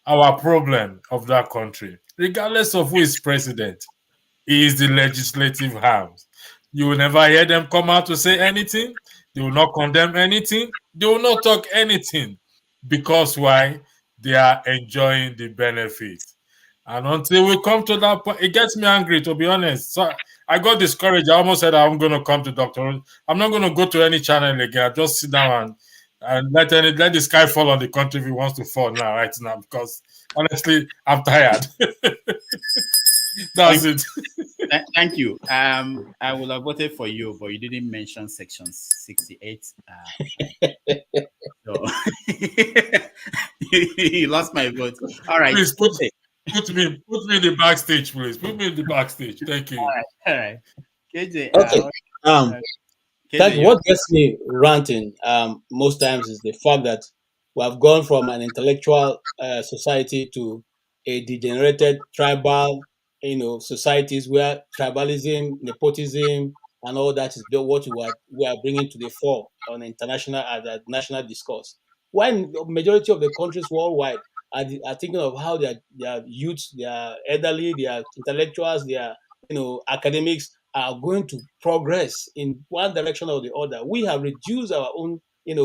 Our problem of that country, regardless of who is president, is the legislative arms. You will never hear them come out to say anything. They will not condemn anything. They will not talk anything. Because why? They are enjoying the benefits. And until we come to that point, it gets me angry, to be honest. So I got discouraged. I almost said I'm going to come to Dr. I'm not going to go to any channel again. I'll just sit down and let the sky fall on the country if it wants to fall right now, because honestly, I'm tired. That's it. Thank you. I will have voted for you, but you didn't mention section 68. So you lost my vote. All right. Please put me in the backstage, please. Put me in the backstage. Thank you. All right. KJ. Okay. KJ, What gets me ranting most times is the fact that we have gone from an intellectual society to a degenerated tribal, societies where tribalism, nepotism, and all that is what we are bringing to the fore on international and national discourse. While the majority of the countries worldwide are thinking of how their youths, their elderly, their intellectuals, their academics are going to progress in one direction or the other. We have reduced our own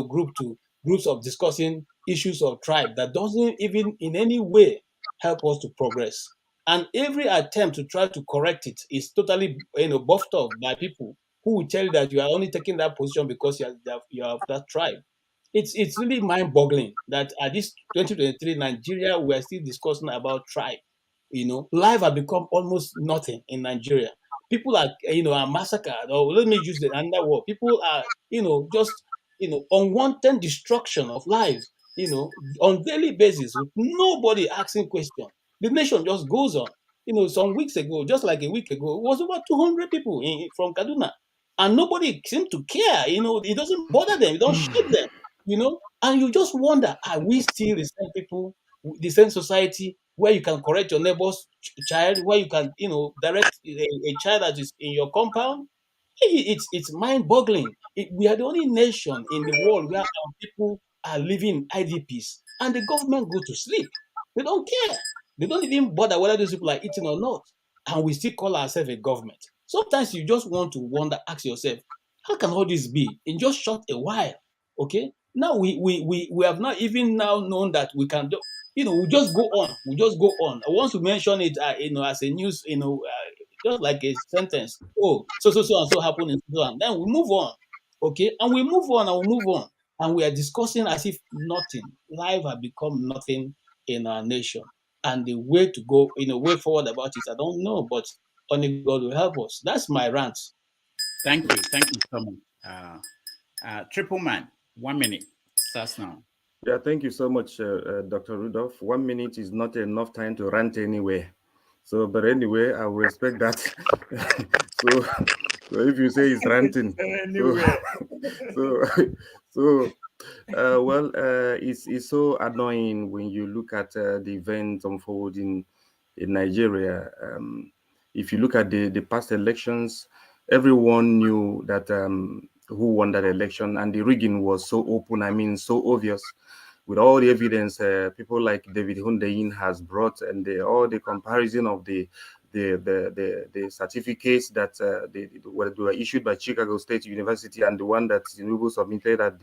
group to groups of discussing issues of tribe that doesn't even in any way help us to progress. And every attempt to try to correct it is totally buffed off by people who will tell you that you are only taking that position because you are of that tribe. It's really mind-boggling that at this 2023 Nigeria we are still discussing about tribe. Life has become almost nothing in Nigeria. People are massacred, or let me use the another word. People are just unwanted destruction of life. On daily basis with nobody asking question. The nation just goes on. Some weeks ago, just like a week ago, it was over 200 people from Kaduna, and nobody seemed to care. It doesn't bother them. It don't shake them. And you just wonder, are we still the same people, the same society where you can correct your neighbor's child, where you can, direct a child that is in your compound? It's mind-boggling. We are the only nation in the world where our people are living IDPs, and the government go to sleep. They don't care. They don't even bother whether those people are eating or not, and we still call ourselves a government. Sometimes you just want to wonder, ask yourself, how can all this be in just short a while? Okay, now we have not even now known that we can do. We just go on. We just go on. Once we mention it, as a news, just like a sentence. Oh, so and so happened in so and then we move on. Okay, and we move on and we move on, and we are discussing as if nothing. Life has become nothing in our nation, and the way to go, way forward about it, I don't know, but only God will help us. That's my rant. Thank you so much. Triple Man, 1 minute starts now. Yeah, thank you so much, Dr. Rudolph. 1 minute is not enough time to rant anyway. So, but anyway, I will respect that. so if you say it's ranting, it's so annoying when you look at the events unfolding in Nigeria. If you look at the past elections, everyone knew that who won that election, and the rigging was so open. I mean, so obvious. With all the evidence, people like David Hundeyin has brought, and all the comparison of the certificates that were issued by Chicago State University and the one that Tinubu submitted at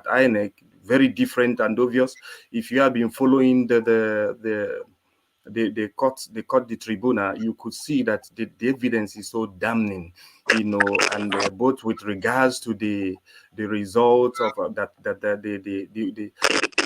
INEC, very different and obvious. If you have been following the tribunal, you could see that the evidence is so damning, and both with regards to the results of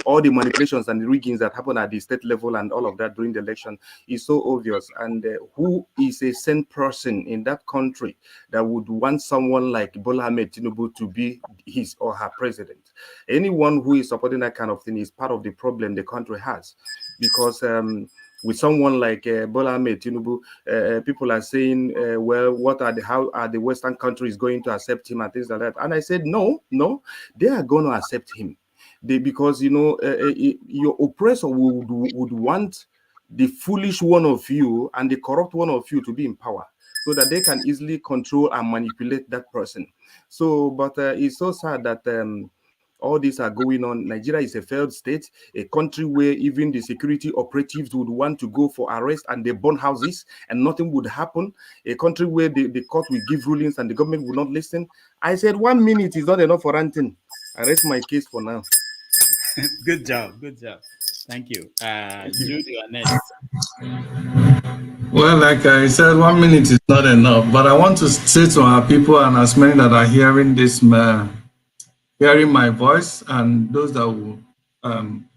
all the manipulations and the riggings that happen at the state level and all of that during the election is so obvious. And who is a sane person in that country that would want someone like Bola Tinubu to be his or her president? Anyone who is supporting that kind of thing is part of the problem the country has, because with someone like Bola Tinubu, people are saying, well, how are the Western countries going to accept him and things like that? And I said, no, they are going to accept him. Because your oppressor would want the foolish one of you and the corrupt one of you to be in power, so that they can easily control and manipulate that person. So, but it's so sad that all these are going on. Nigeria is a failed state, a country where even the security operatives would want to go for arrest and they burn houses and nothing would happen. A country where the court will give rulings and the government will not listen. I said 1 minute is not enough for ranting. I rest my case for now. Good job. Thank you. Jude, you are next. Well, like I said, 1 minute is not enough, but I want to say to our people and as many that are hearing this, hearing my voice, and those that will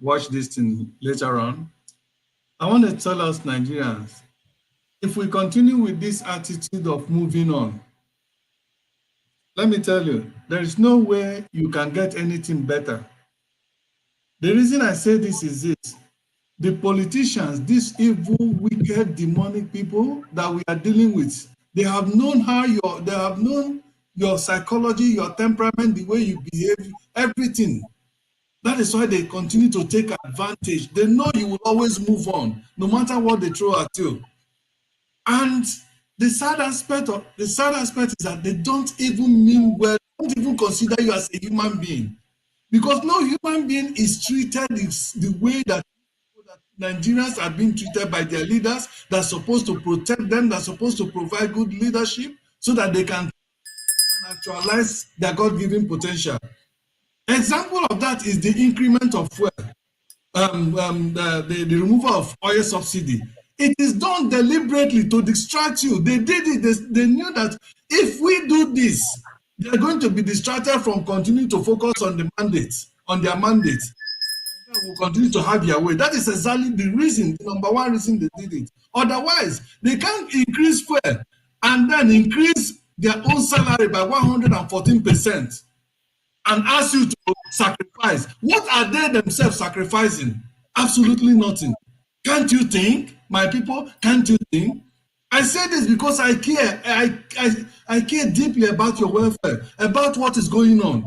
watch this thing later on, I want to tell us Nigerians, if we continue with this attitude of moving on, let me tell you, there is no way you can get anything better. The reason I say this is this: the politicians, these evil, wicked, demonic people that we are dealing with, they have known your psychology, your temperament, the way you behave, everything. That is why they continue to take advantage. They know you will always move on, no matter what they throw at you. And The sad aspect is that they don't even mean well, don't even consider you as a human being. Because no human being is treated the way that Nigerians are being treated by their leaders that's supposed to protect them, that's supposed to provide good leadership so that they can actualize their God-given potential. Example of that is the increment of fuel, the removal of oil subsidy. It is done deliberately to distract you. They did it. They knew that if we do this, they're going to be distracted from continuing to focus on the mandates, on their mandates. Will continue to have their way. That is exactly the reason, the number one reason they did it. Otherwise, they can't increase fuel and then increase their own salary by 114% and ask you to sacrifice. What are they themselves sacrificing? Absolutely nothing. Can't you think, my people? Can't you think? I say this because I care. I care deeply about your welfare, about what is going on.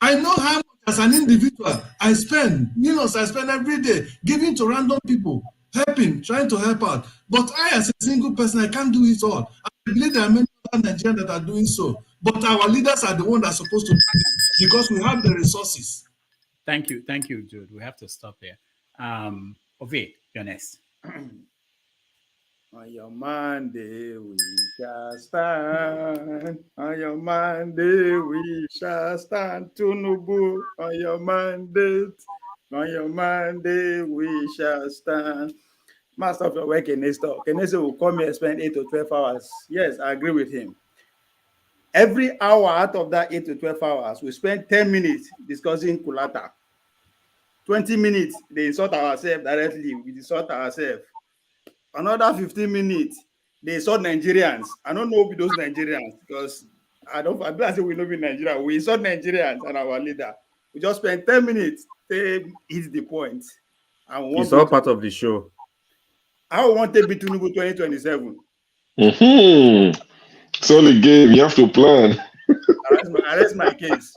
I know how much as an individual I spend, I spend every day giving to random people, helping, trying to help out. But I, as a single person, I can't do it all. I believe there are many other Nigerians that are doing so. But our leaders are the ones that are supposed to do this because we have the resources. Thank you, Jude. We have to stop there. Ove, you're next. On your Monday we shall stand. On your Monday we shall stand. Tinubu. On your mandate. On your Monday we shall stand. Master of your work, Kenese will come here and spend 8 to 12 hours. Yes, I agree with him. Every hour out of that 8 to 12 hours, we spend 10 minutes discussing Kulata. 20 minutes, they insult ourselves directly. We insult ourselves. Another 15 minutes, they insult Nigerians. I don't know those Nigerians because I say we know be Nigerian. We insult Nigerians and our leader. We just spend 10 minutes to hit the point. And it's all part of the show. I want to be Tinubu 2027. It's all a game. You have to plan. I rest my case.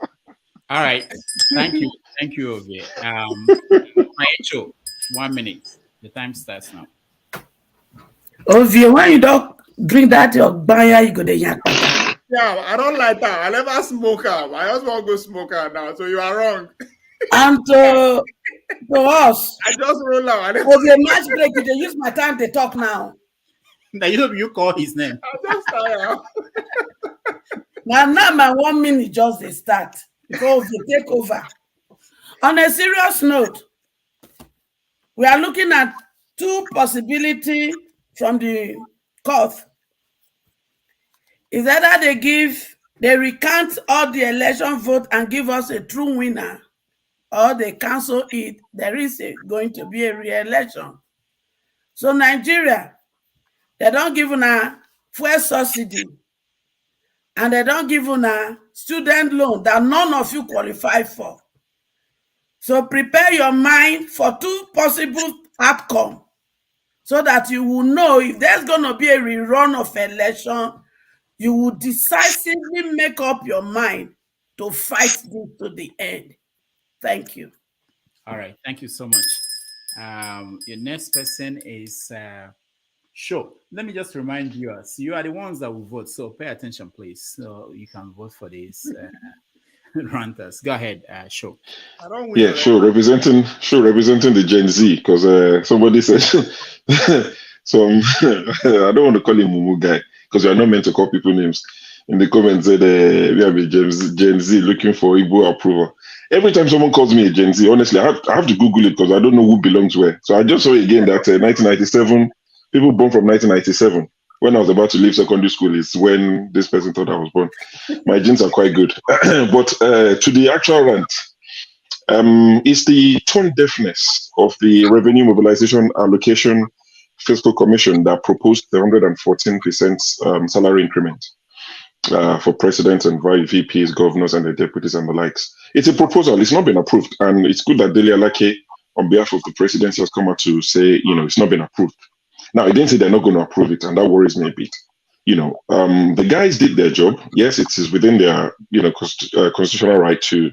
All right. Thank you, Ove. My HO, 1 minute. The time starts now. Ovie, when you don't drink that your banya, you go to yak. Yeah, I don't like that. I never smoke her. I just want to go smoke her now. So you are wrong. And to us, I just roll out. Ovie, match break, you use my time to talk now. Now you call his name. I just tired. Now my 1 minute just they start. Go take over. On a serious note, we are looking at two possibilities from the court. Is either they recount all the election vote and give us a true winner, or they cancel it. There is going to be a re-election. So Nigeria, they don't give una fuel subsidy, and they don't give una student loan that none of you qualify for. So prepare your mind for two possible outcomes so that you will know if there's going to be a rerun of election, you will decisively make up your mind to fight this to the end. Thank you. All right. Thank you so much. Your next person is Sure. Let me just remind viewers, you are the ones that will vote, so pay attention, please. So you can vote for these ranters. Go ahead, Sure. Yeah, sure. Representing the Gen Z, because somebody said so. I don't want to call him Mumu guy because you are not meant to call people names. In the comments, said we have a Gen Z looking for Igbo approval. Every time someone calls me a Gen Z, honestly, I have to Google it because I don't know who belongs where. So I just saw again that 1997. People born from 1997, when I was about to leave secondary school, is when this person thought I was born. My genes are quite good. But to the actual rant, it's the tone deafness of the Revenue Mobilization Allocation Fiscal Commission that proposed the 114% salary increment for presidents and VPs, governors, and the deputies and the likes. It's a proposal. It's not been approved. And it's good that Dele Alake, on behalf of the presidency, has come out to say, it's not been approved. Now, I didn't say they're not going to approve it, and that worries me a bit. The guys did their job. Yes, it is within their, constitutional right to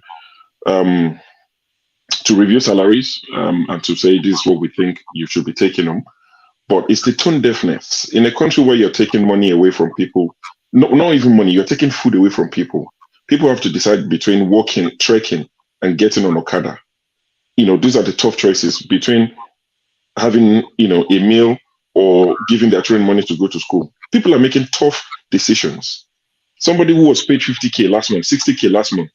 review salaries and to say this is what we think you should be taking on. but it's the tone deafness. In a country where you're taking money away from people, not even money, you're taking food away from people. People have to decide between walking, trekking, and getting on Okada. These are the tough choices between having, a meal or giving their children money to go to school. People are making tough decisions. Somebody who was paid 50K last month, 60K last month,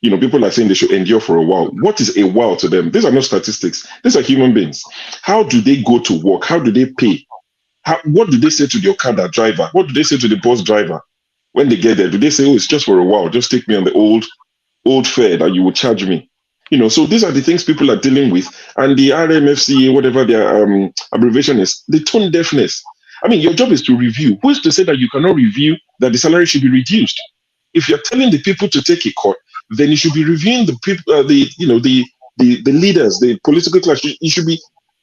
people are saying they should endure for a while. What is a while to them? These are not statistics. These are human beings. How do they go to work? How do they pay? What do they say to the Okada driver? What do they say to the bus driver when they get there? Do they say, oh, it's just for a while, just take me on the old fare that you would charge me? So these are the things people are dealing with. And the RMFCA, whatever their abbreviation is, the tone deafness. I mean, your job is to review. Who is to say that you cannot review that the salary should be reduced? If you're telling the people to take a cut, then you should be reviewing the people, the leaders, the political class. You should be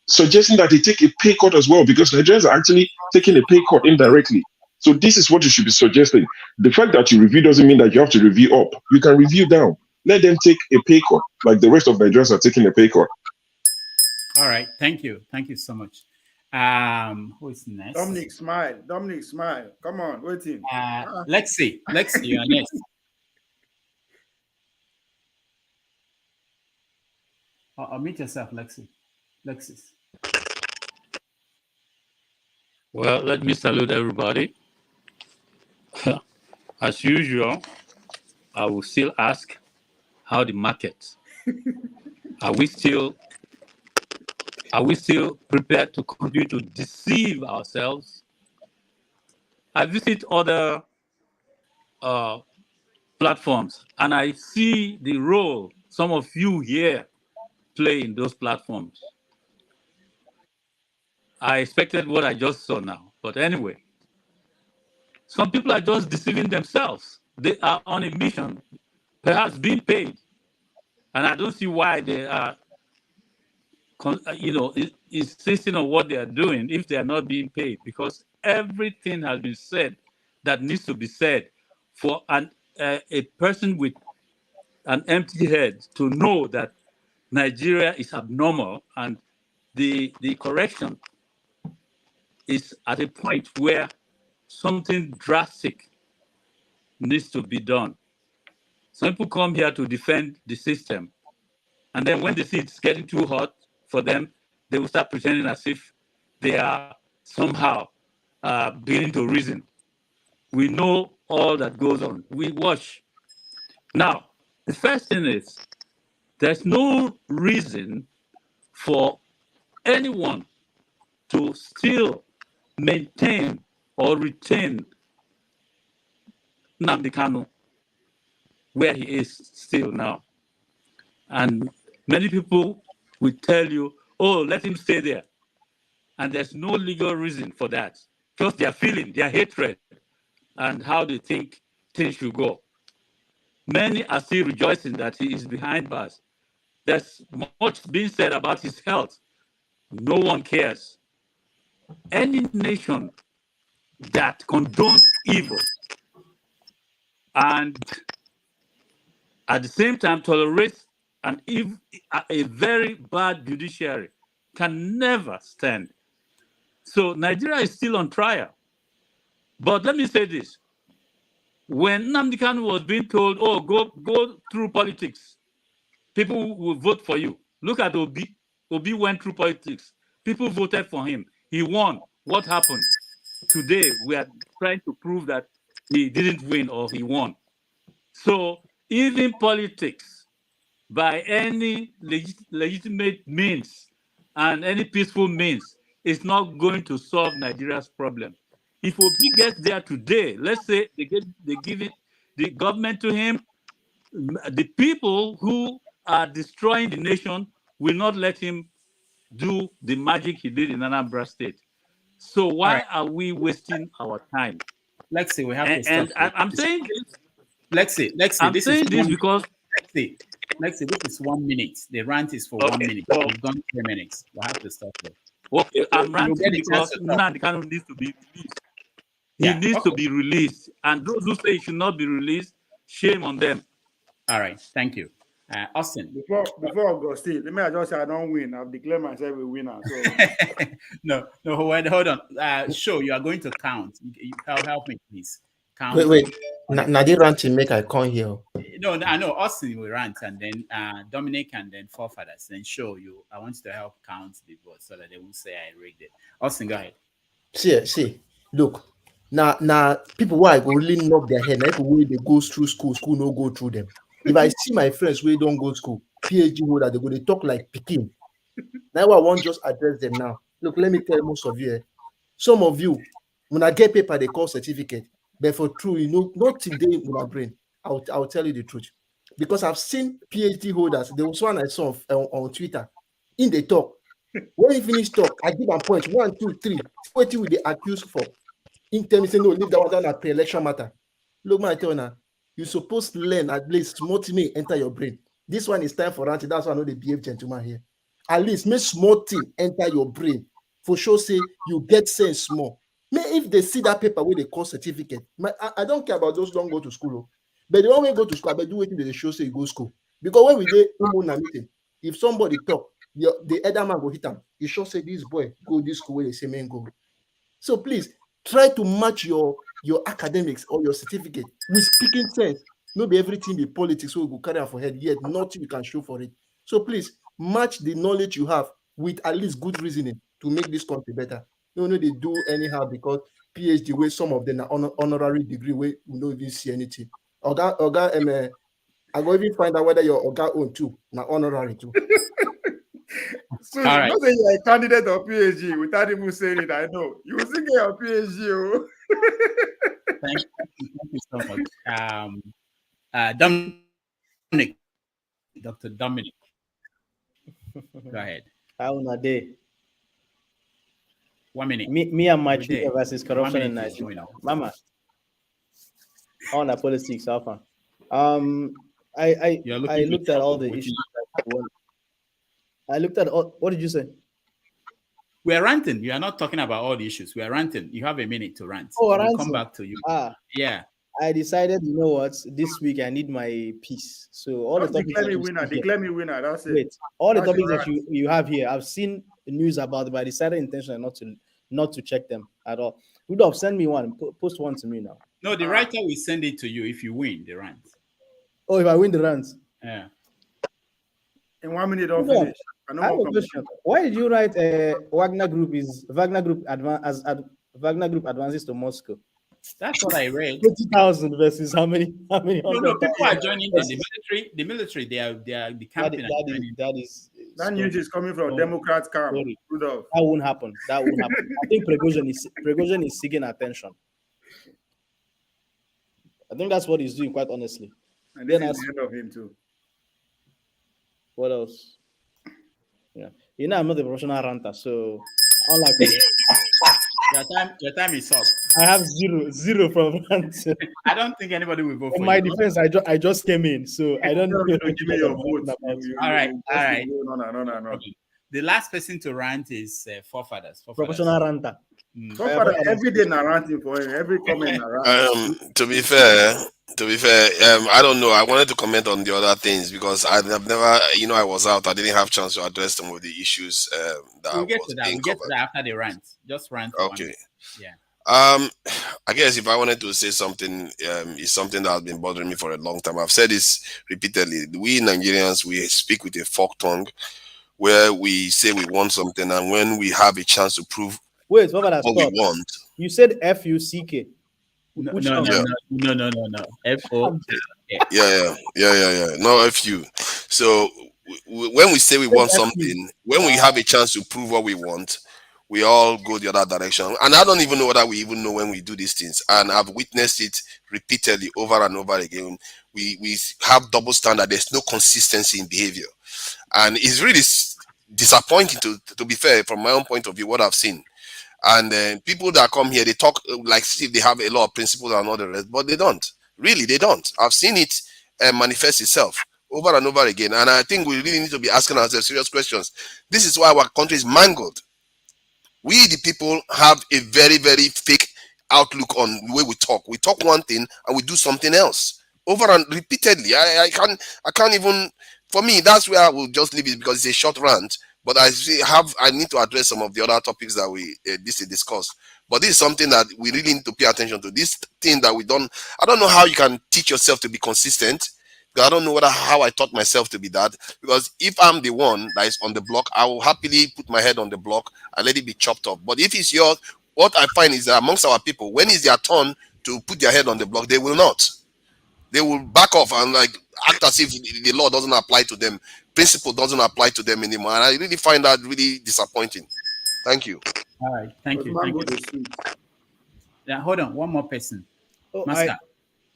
suggesting that they take a pay cut as well, because Nigerians are actually taking a pay cut indirectly. So this is what you should be suggesting. The fact that you review doesn't mean that you have to review up. You can review down. Let them take a pay cut, like the rest of Nigerians are taking a pay cut. All right, thank you so much. Who is next? Dominic, smile. Come on, waiting. Lexi, you're next. Meet yourself, Lexis. Well, let me salute everybody. As usual, I will still ask how the market. Are we still prepared to continue to deceive ourselves? I visit other platforms and I see the role some of you here play in those platforms. I expected what I just saw now, but anyway, some people are just deceiving themselves. They are on a mission, perhaps being paid, and I don't see why they are, insisting on what they are doing if they are not being paid, because everything has been said that needs to be said for a person with an empty head to know that Nigeria is abnormal and the correction is at a point where something drastic needs to be done. Some people come here to defend the system, and then when they see it's getting too hot for them, they will start pretending as if they are somehow beginning to reason. We know all that goes on. We watch. Now, the first thing is, there's no reason for anyone to still maintain or retain Nnamdi Kanu where he is still now. And many people will tell you, oh, let him stay there. And there's no legal reason for that. Just their feeling, their hatred, and how they think things should go. Many are still rejoicing that he is behind bars. There's much being said about his health. No one cares. Any nation that condones evil and at the same time tolerates a very bad judiciary can never stand. So Nigeria is still on trial. But let me say this. When Nnamdi Kanu was being told, oh, go through politics, people will vote for you. Look at Obi. Obi went through politics. People voted for him. He won. What happened? Today, we are trying to prove that he didn't win or he won. So even politics, by any legitimate means and any peaceful means, is not going to solve Nigeria's problem. If Obi gets there today, let's say they give the government to him, the people who are destroying the nation will not let him do the magic he did in Anambra State. So why are we wasting our time? Lexi, we have to stop. And I'm saying this. Lexi, I'm this saying is this because Lexi, this is 1 minute. The rant is for 1 minute. So, We've done 3 minutes. We have to stop there. Okay, I'm You'll ranting get a chance because to talk. Nnamdi Kanu needs to be released. Yeah, He needs okay. to be released. And those who say he should not be released, shame on them. All right, thank you. Austin. Before Augustine, let me just say I don't win. I've declared myself a winner. So no, hold on. Show you are going to count. Help me, please. Count. Wait. Nadir ranting make I come here. No, I know Austin will rant, and then Dominic, and then forefathers. Then show you. I want you to help count the votes so that they won't say I rigged it. Austin, go ahead. See. Look, now people why go really knock their head. Now people wey they go through school no go through them. If I see my friends who don't go to school, PhD holder, they go they talk like Peking. Now I won't just address them now. Look, let me tell most of you. Some of you, when I get paper, they call certificate. But for true, not today in my brain. I'll tell you the truth. Because I've seen PhD holders. There was one I saw on Twitter. In the talk. When he finish talk, I give them points. 1, 2, 3. What will they accuse for? In tell me say no, leave that one down at pre-election matter. Look, my turn now. You're supposed to learn at least small thing may enter your brain. This one is time for ranting. That's why I know they behave gentleman here. At least make small thing enter your brain. For sure, say you get sense small. May if they see that paper where they call certificate, I don't care about those don't go to school. But they don't go to school, but do it they show say you go to school. Because when we did meeting, if somebody talk, the other man go hit them. You sure say this boy go this school where they say man go. So please try to match your academics or your certificate with speaking sense. Not be everything be politics so we go carry on for head, yet nothing you can show for it. So please match the knowledge you have with at least good reasoning to make this country better. You know they do anyhow because PhD where some of them are honorary degree where we don't even see anything. Oga, I go even find out whether your Oga own too, not honorary too. So you know that you're a candidate of PhD without even saying it. I know you will still get your PhD. Thank you so much. Dominic, Dr. Dominic, go ahead. How on a day? 1 minute. Me and my Twitter versus corruption in Nigeria. Mama, on a politics, how far? I looked at all the issues. I looked at all. What did you say? We are ranting. You are not talking about all the issues. We are ranting. You have a minute to rant. Oh, we'll come back to you. Yeah. I decided, you know what? This week I need my peace. So all the topics. Declare me winner. That's it. Wait, all the topics that you have here, I've seen news about, but I decided intentionally not to check them at all. Rudolph, send me one. Post one to me now. No, the writer will send it to you if you win the rant. Oh, if I win the rant. Yeah. In 1 minute, don't finish. I have a question. Why did you write Wagner Group advances to Moscow? That's what I read. 20,000 versus how many? No, people are joining the military. They are the campaign. That news is coming from Democrats camp. That won't happen. I think Prigozhin is seeking attention. I think that's what he's doing, quite honestly. And then that's the end of him too. What else? Yeah, you know I'm not a professional ranter, so unlike your time is up. I have zero from ranting. I don't think anybody will vote for in my you. defense, I just came in, so I don't know. Give me your vote. All right. No. The last person to rant is forefathers. Professional ranter. Every day na ranting for him. Every comment na ranting. To be fair, I don't know. I wanted to comment on the other things because I've never, I was out. I didn't have a chance to address some of the issues that we'll get to that. We'll get to that after the rant. Just rant. Okay. Yeah. I guess if I wanted to say something, it's something that has been bothering me for a long time. I've said this repeatedly. We Nigerians, we speak with a forked tongue, where we say we want something, and when we have a chance to prove what we want, you said FUCK. No. FO. Yeah. No FU. So when we say we want something, when we have a chance to prove what we want, we all go the other direction. And I don't even know whether we even know when we do these things. And I've witnessed it repeatedly over and over again. We have double standard. There's no consistency in behavior. And it's really disappointing to be fair, from my own point of view, what I've seen. And people that come here, they talk like if they have a lot of principles and all the rest, but they don't. Really, they don't. I've seen it manifest itself over and over again. And I think we really need to be asking ourselves serious questions. This is why our country is mangled. We, the people, have a very, very fake outlook on the way we talk. We talk one thing and we do something else over and repeatedly. I can't even For me, that's where I will just leave it because it's a short rant. But I need to address some of the other topics that we discussed. But this is something that we really need to pay attention to. This thing that we don't. I don't know how you can teach yourself to be consistent. Because I don't know how I taught myself to be that. Because if I'm the one that is on the block, I will happily put my head on the block and let it be chopped off. But if it's yours, what I find is that amongst our people, when it's their turn to put their head on the block, they will not. They will back off and like act as if the law doesn't apply to them, principle doesn't apply to them anymore. And I really find that really disappointing. Thank you. All right, thank you. Thank you. Yeah, hold on, one more person. Oh, Master.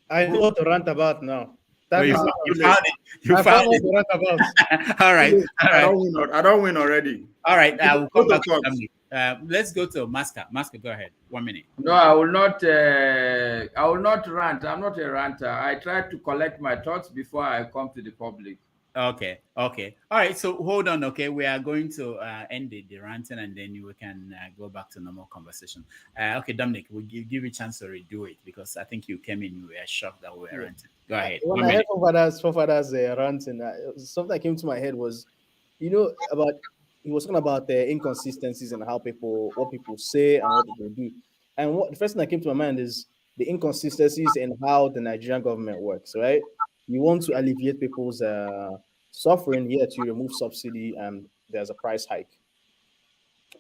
I know what to rant about now. Oh, you found it. You found it. What to rant about. All right. I don't win already. All right. I will come back to Dominic. Let's go to Master. Master, go ahead. 1 minute. No, I will not. I will not rant. I'm not a ranter. I try to collect my thoughts before I come to the public. Okay. All right. So hold on. Okay, we are going to end the ranting, and then we can go back to normal conversation. Okay, Dominic, we'll give you a chance to redo it because I think you came in, you were shocked that we were ranting. Go ahead. When I heard forefathers ranting, something that came to my head was, he was talking about the inconsistencies and what people say and what people do. And the first thing that came to my mind is the inconsistencies in how the Nigerian government works, right? You want to alleviate people's suffering, yet you remove subsidy and there's a price hike.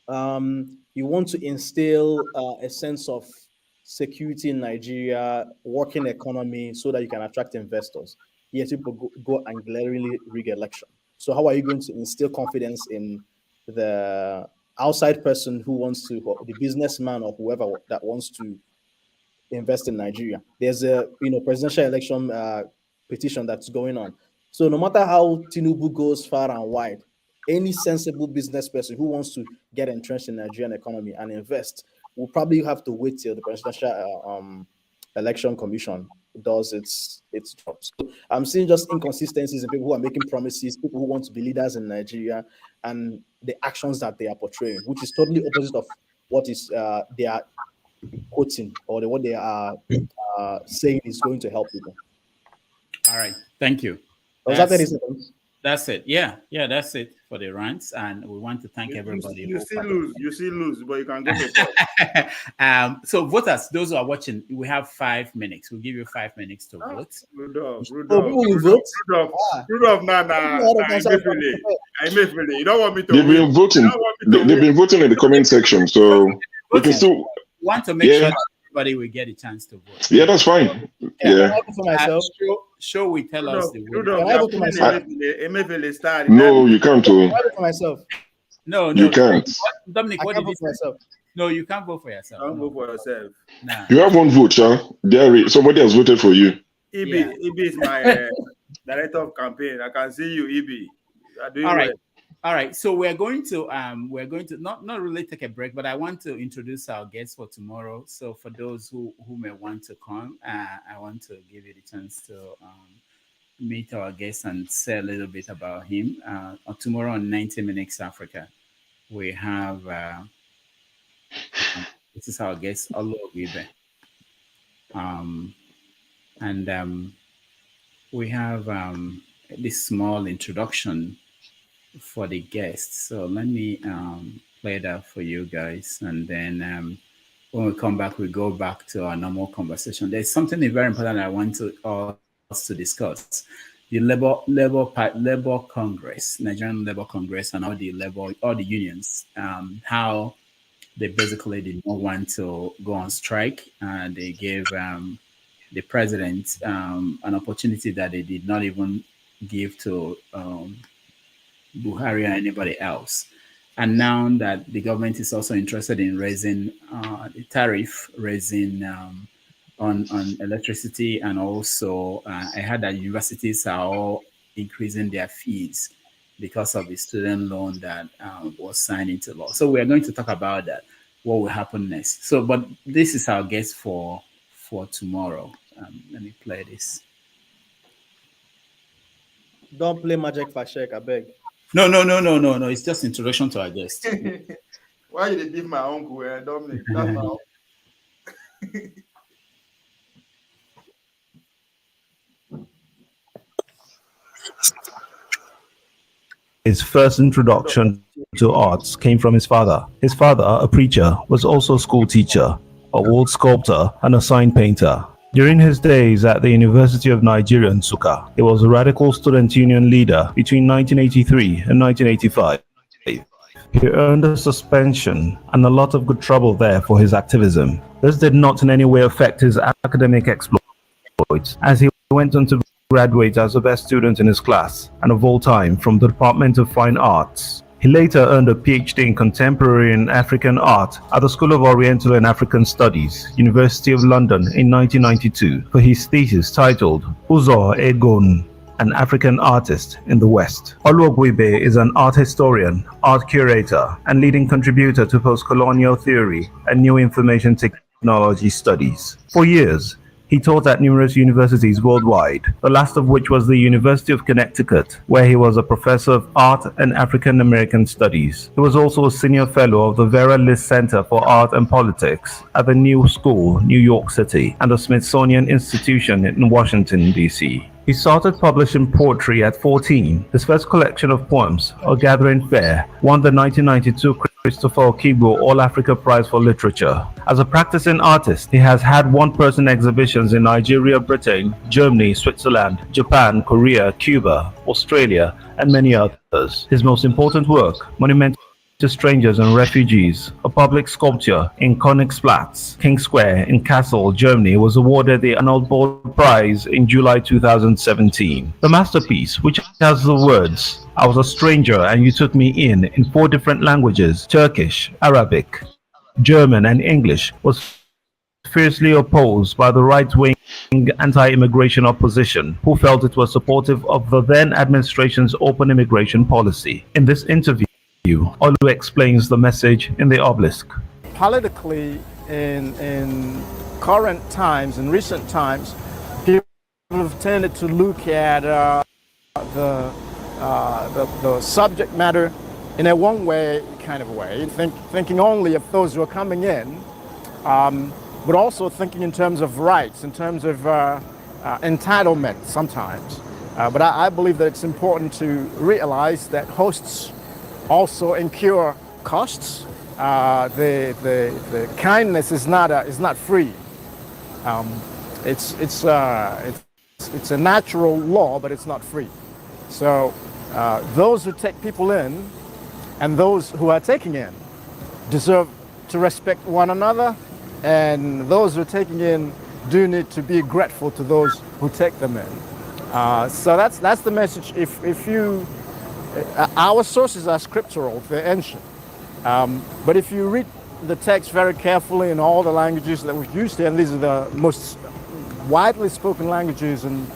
You want to instill a sense of security in Nigeria, working economy, so that you can attract investors. Yet people go and glaringly rig election. So how are you going to instill confidence in the outside person who wants to, the businessman or whoever that wants to invest in Nigeria? There's a presidential election petition that's going on. So no matter how Tinubu goes far and wide, any sensible business person who wants to get entrenched in the Nigerian economy and invest will probably have to wait till the presidential election commission does its job. So I'm seeing just inconsistencies in people who are making promises, people who want to be leaders in Nigeria, and the actions that they are portraying, which is totally opposite of what is they are quoting or what they are saying is going to help people. All right, thank you. Was that 30 seconds? That's it. Yeah, that's it for the rants, and we want to thank everybody. You still lose, but you can go to so voters, those who are watching, we have 5 minutes. We'll give you 5 minutes to vote. Rudolph, you don't want me to They've been voting. They've been voting in the comment section, so we can still want to make sure that everybody will get a chance to vote. Yeah, that's fine. Yeah. Show we tell us the vote. No, you can't. For myself. No, you can't. Dominic, what did you say? Myself. No, you can't vote for yourself. Don't vote for yourself. Nah. You have one vote, Cha. Somebody has voted for you. EB is my director of campaign. I can see you, EB. All right. All right, so we're going to not really take a break, but I want to introduce our guests for tomorrow. So for those who may want to come, I want to give you the chance to meet our guest and say a little bit about him. Tomorrow on 90 Minutes Africa, we have this is our guest, Audiomack. And we have this small introduction for the guests. So let me play that for you guys, and then when we come back, we go back to our normal conversation. There's something very important I want us to discuss: the Labor Congress, Nigerian Labor Congress, and all the unions. How they basically did not want to go on strike, and they gave the president an opportunity that they did not even give to Buhari or anybody else. And now that the government is also interested in raising the tariff, raising on electricity, and also I heard that universities are all increasing their fees because of the student loan that was signed into law. So we're going to talk about that, what will happen next. So, but this is our guest for tomorrow. Let me play this. Don't play Magic Fashek, I beg. No. It's just introduction to our guest. Why you leave my uncle, Dominic? That's now. His first introduction to arts came from his father. His father, a preacher, was also a school teacher, a wall sculptor, and a sign painter. During his days at the University of Nigeria in Nsukka, he was a radical student union leader between 1983 and 1985. He earned a suspension and a lot of good trouble there for his activism. This did not in any way affect his academic exploits, as he went on to graduate as the best student in his class and of all time from the Department of Fine Arts. He later earned a PhD in Contemporary and African Art at the School of Oriental and African Studies, University of London in 1992 for his thesis titled Uzo Egon, an African artist in the West. Oluogwebe is an art historian, art curator, and leading contributor to post-colonial theory and new information technology studies. For years, he taught at numerous universities worldwide, the last of which was the University of Connecticut, where he was a professor of art and African American studies. He was also a senior fellow of the Vera List Center for Art and Politics at the New School, New York City, and the Smithsonian Institution in Washington, D.C. He started publishing poetry at 14. His first collection of poems, A Gathering Fair, won the 1992 Christopher Okigbo All-Africa Prize for Literature. As a practicing artist, he has had one-person exhibitions in Nigeria, Britain, Germany, Switzerland, Japan, Korea, Cuba, Australia, and many others. His most important work, Monument to Strangers and Refugees, a public sculpture in Königsplatz, King Square in Kassel, Germany, was awarded the Arnold Bold Prize in July 2017. The masterpiece, which has the words, "I was a stranger and you took me in 4 different languages, Turkish, Arabic, German, and English, was fiercely opposed by the right-wing anti-immigration opposition, who felt it was supportive of the then administration's open immigration policy." In this interview, Olu explains the message in the obelisk. Politically, in current times, in recent times, people have tended to look at the subject matter in a one-way kind of way, thinking only of those who are coming in, but also thinking in terms of rights, in terms of entitlement sometimes. But I believe that it's important to realize that hosts also incur costs. The kindness is not free. It's a natural law, but it's not free. So those who take people in and those who are taking in deserve to respect one another, and those who are taking in do need to be grateful to those who take them in. So that's the message. If you our sources are scriptural, they're ancient. But if you read the text very carefully in all the languages that we've used here, and these are the most widely spoken languages in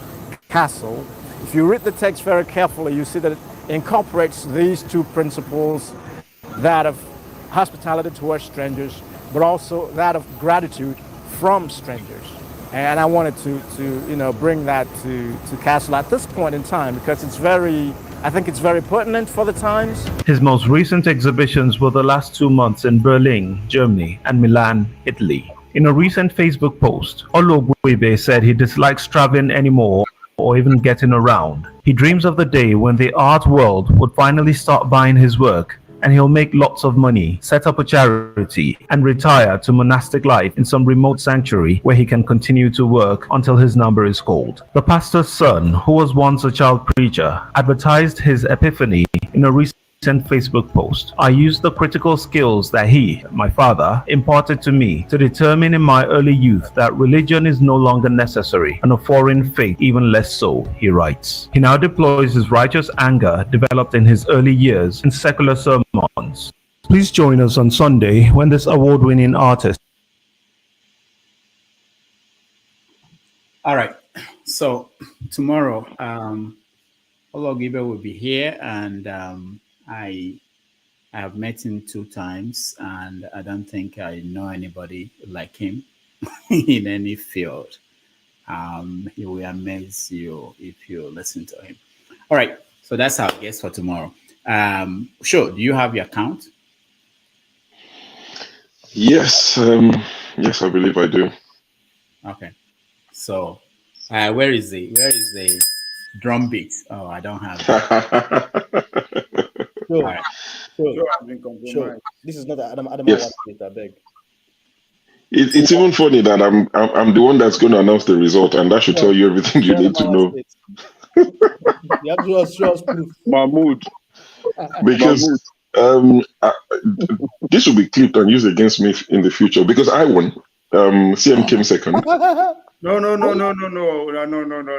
Kassel, if you read the text very carefully, you see that it incorporates these 2 principles, that of hospitality towards strangers, but also that of gratitude from strangers. And I wanted to bring that to Kassel at this point in time, because I think it's very pertinent for the times. His most recent exhibitions were the last 2 months in Berlin, Germany, and Milan, Italy. In a recent Facebook post, Oluogwebe said he dislikes traveling anymore or even getting around. He dreams of the day when the art world would finally start buying his work, and he'll make lots of money, set up a charity, and retire to monastic life in some remote sanctuary where he can continue to work until his number is called. The pastor's son, who was once a child preacher, advertised his epiphany in a recent Facebook post. "I used the critical skills that he, my father, imparted to me to determine in my early youth that religion is no longer necessary, and a foreign faith even less so," he writes. He now deploys his righteous anger developed in his early years in secular sermons. Please join us on Sunday when this award-winning artist. All right. So tomorrow, Oluogwebe will be here, and I have met him 2 times, and I don't think I know anybody like him in any field. He will amaze you if you listen to him. All right, so that's our guest for tomorrow. Sure, do you have your account? Yes, yes, I believe I do. Okay, so where is the Drum beat. Oh, I don't have that. Sure. All right. Sure. has been compromised. Sure. This is not Adam Yes. Watson, I beg. It's even funny that I'm the one that's going to announce the result, and that should tell you everything you need to know. You have to show us proof. Mahmoud. Because this will be clipped and used against me in the future because I won. CM came second. No.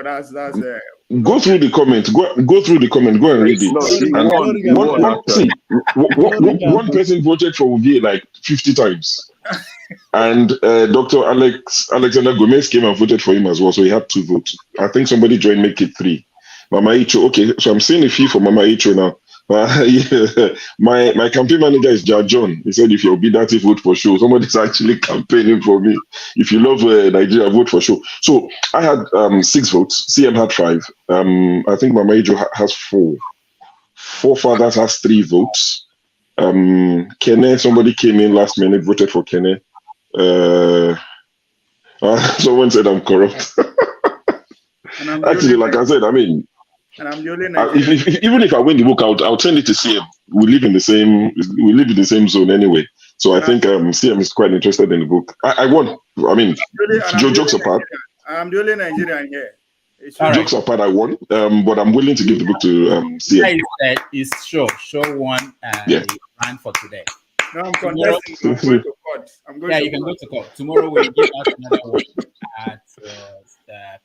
That's Go through the comment. Go through the comment. Go and read it. And one person voted for Ovie like 50 times, and Dr. Alexander Gomez came and voted for him as well. So he had 2 votes. I think somebody joined, make it 3. Mama Icho. Okay, so I'm seeing a fee for Mama Icho now. My campaign manager is John. He said, if you're Obidati, vote for show. Somebody's actually campaigning for me. If you love Nigeria, vote for show. So I had 6 votes. CM had 5. I think Mama Ijo has 4. 4 fathers has 3 votes. Kene, somebody came in last minute, voted for Kene. Someone said I'm corrupt. Actually, like I said, I mean, and I'm the only even if I win the book, I'll send it to CM. We live in the same zone anyway. So I think CM is quite interested in the book. I won. I mean, jokes apart. I'm the only Nigerian here. Jokes apart, I won. But I'm willing to give the book to CM. Is show one the plan for today. No, I'm contesting. I'm going to court. You can go to court. Tomorrow we'll give out another one at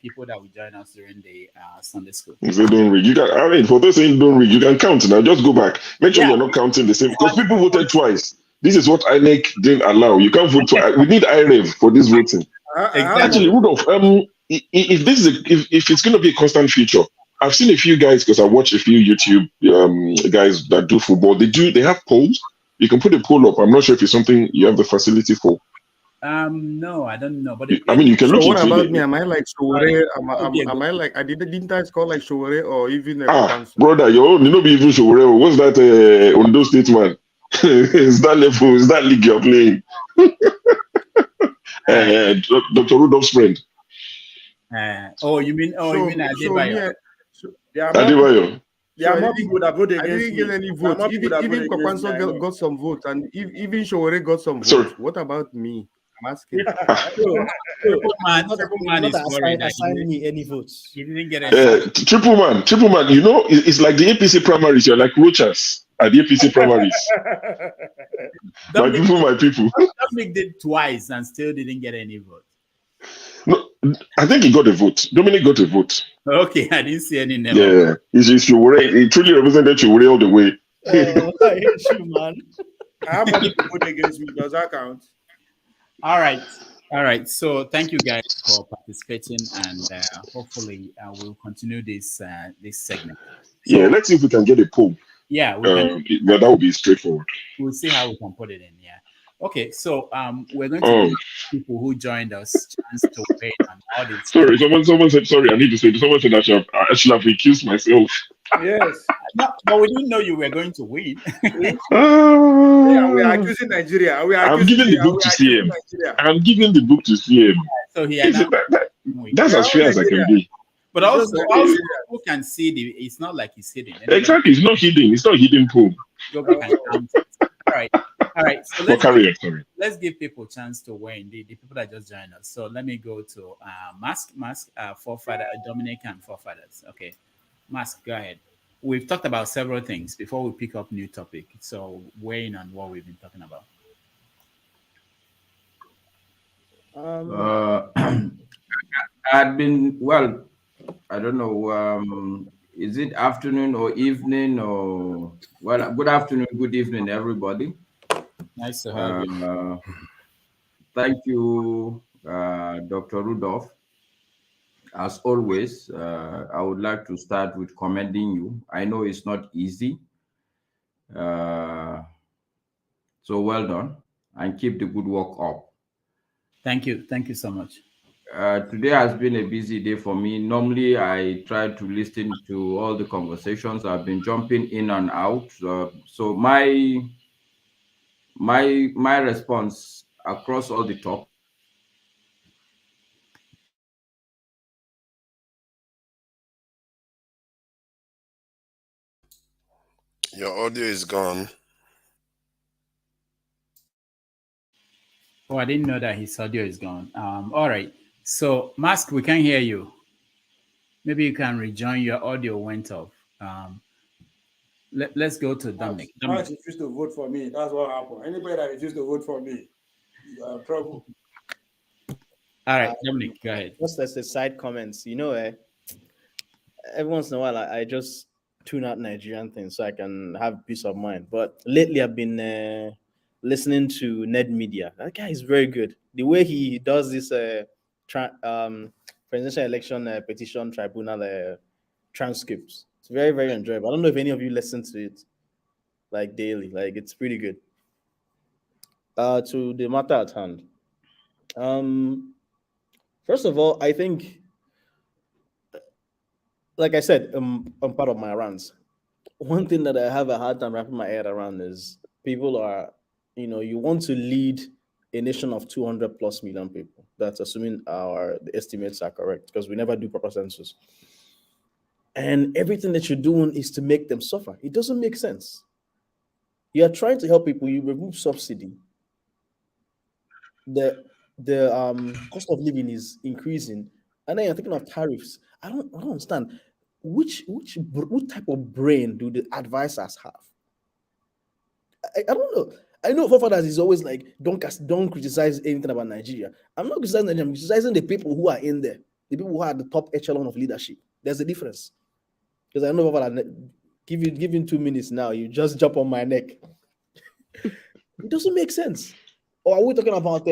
people that will join us during the Sunday school. If they don't read, you can. I mean, for those saying don't read, you can count now. Just go back. Make sure you're not counting the same because people voted twice. This is what INEC didn't allow. You can't vote twice. We need IREV for this voting. Actually, Rudolph, if this is if it's going to be a constant feature, I've seen a few guys because I watch a few YouTube guys that do football. They have polls. You can put a poll up. I'm not sure if it's something you have the facility for. No, I don't know. But I mean, you can look so what into about it. me? Am I like Showore? Am I like didn't I score like Showore or even brother, you know be even Showore. What's that Ondo State man? Is that level? Is that league you're playing? Dr. Rudolph's friend. You mean Adebayo? Adebayo. Yeah, more people that voted I against didn't get any votes. Even Kwakwanso got some votes, and even Showore got some votes. Sorry. What about me? I'm asking. Assign me any votes. He didn't get any. Triple man. You know, it's like the APC primaries. You're like roaches at the APC primaries. My people. Dominic did twice and still didn't get any vote. No, I think he got a vote. Dominic got a vote. Okay, I didn't see any name. Yeah, he truly represented Showore all the way. I hate you, man. How many people voted against me? Does that count? All right. So thank you guys for participating, and hopefully we'll continue this segment. So, yeah, let's see if we can get a poll. Yeah, that would be straightforward. We'll see how we can put it in. Yeah. Okay, so we're going to give people who joined us chance to weigh on all this. Sorry, someone said sorry. I need to say someone said I should have accused myself. Yes. No, but we didn't know you were going to win. Yeah, we are accusing Nigeria. I'm giving the book to CM. I'm giving the book to CM. So that's as fair as I can be. But also people can see it's not like it's hidden. Exactly, it's not hidden. It's not hidden pool. All right. So let's give people a chance to win. The people that just joined us. So let me go to Mask, Forefather, Dominic, and Forefathers. Okay, Mask, go ahead. We've talked about several things before we pick up new topic. So weighing on what we've been talking about. I've been I don't know. Is it afternoon or evening or good afternoon, good evening, everybody. Nice to have you. Thank you, Dr. Rudolph. As always, I would like to start with commending you. I know it's not easy. So well done, and keep the good work up. Thank you. Thank you so much. Today has been a busy day for me. Normally, I try to listen to all the conversations. I've been jumping in and out. So my response across all the topics Your audio is gone. Oh, I didn't know that his audio is gone. All right. So, Mask, we can't hear you. Maybe you can rejoin. Your audio went off. Let's go to Dominic. Max refused to vote for me. That's what happened. Anybody that refused to vote for me, you are in trouble. All right, Dominic, go ahead. Just as a side comments, every once in a while I just tune out Nigerian things so I can have peace of mind. But lately I've been listening to Ned Media. That guy is very good. The way he does this presidential election petition tribunal transcripts. It's very, very enjoyable. I don't know if any of you listen to it like daily. Like it's pretty good. To the matter at hand. First of all, I think, like I said, I'm part of my rants. One thing that I have a hard time wrapping my head around is people are, you want to lead a nation of 200 plus million people. That's assuming the estimates are correct, because we never do proper census. And everything that you're doing is to make them suffer. It doesn't make sense. You are trying to help people, you remove subsidy. The cost of living is increasing, and then you're thinking of tariffs. I don't understand. What type of brain do the advisors have? I don't know. I know forefathers is always like, don't criticize anything about Nigeria. I'm not criticizing Nigeria. I'm criticizing the people who are in there, the people who are at the top echelon of leadership. There's a difference. Because I know forefathers give you 2 minutes now, you just jump on my neck. It doesn't make sense. Or are we talking about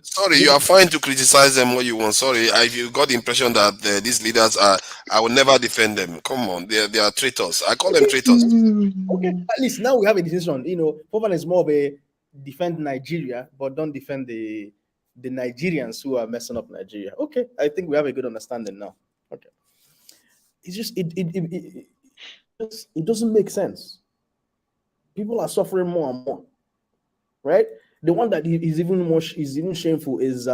Sorry, you are fine to criticize them what you want. Sorry, you got the impression that these leaders are. I will never defend them. Come on, they are traitors. I call them traitors. Okay, at least now we have a decision. Popan is more of a defend Nigeria, but don't defend the Nigerians who are messing up Nigeria. Okay, I think we have a good understanding now. Okay, it's just it doesn't make sense. People are suffering more and more, right? The one that is even shameful is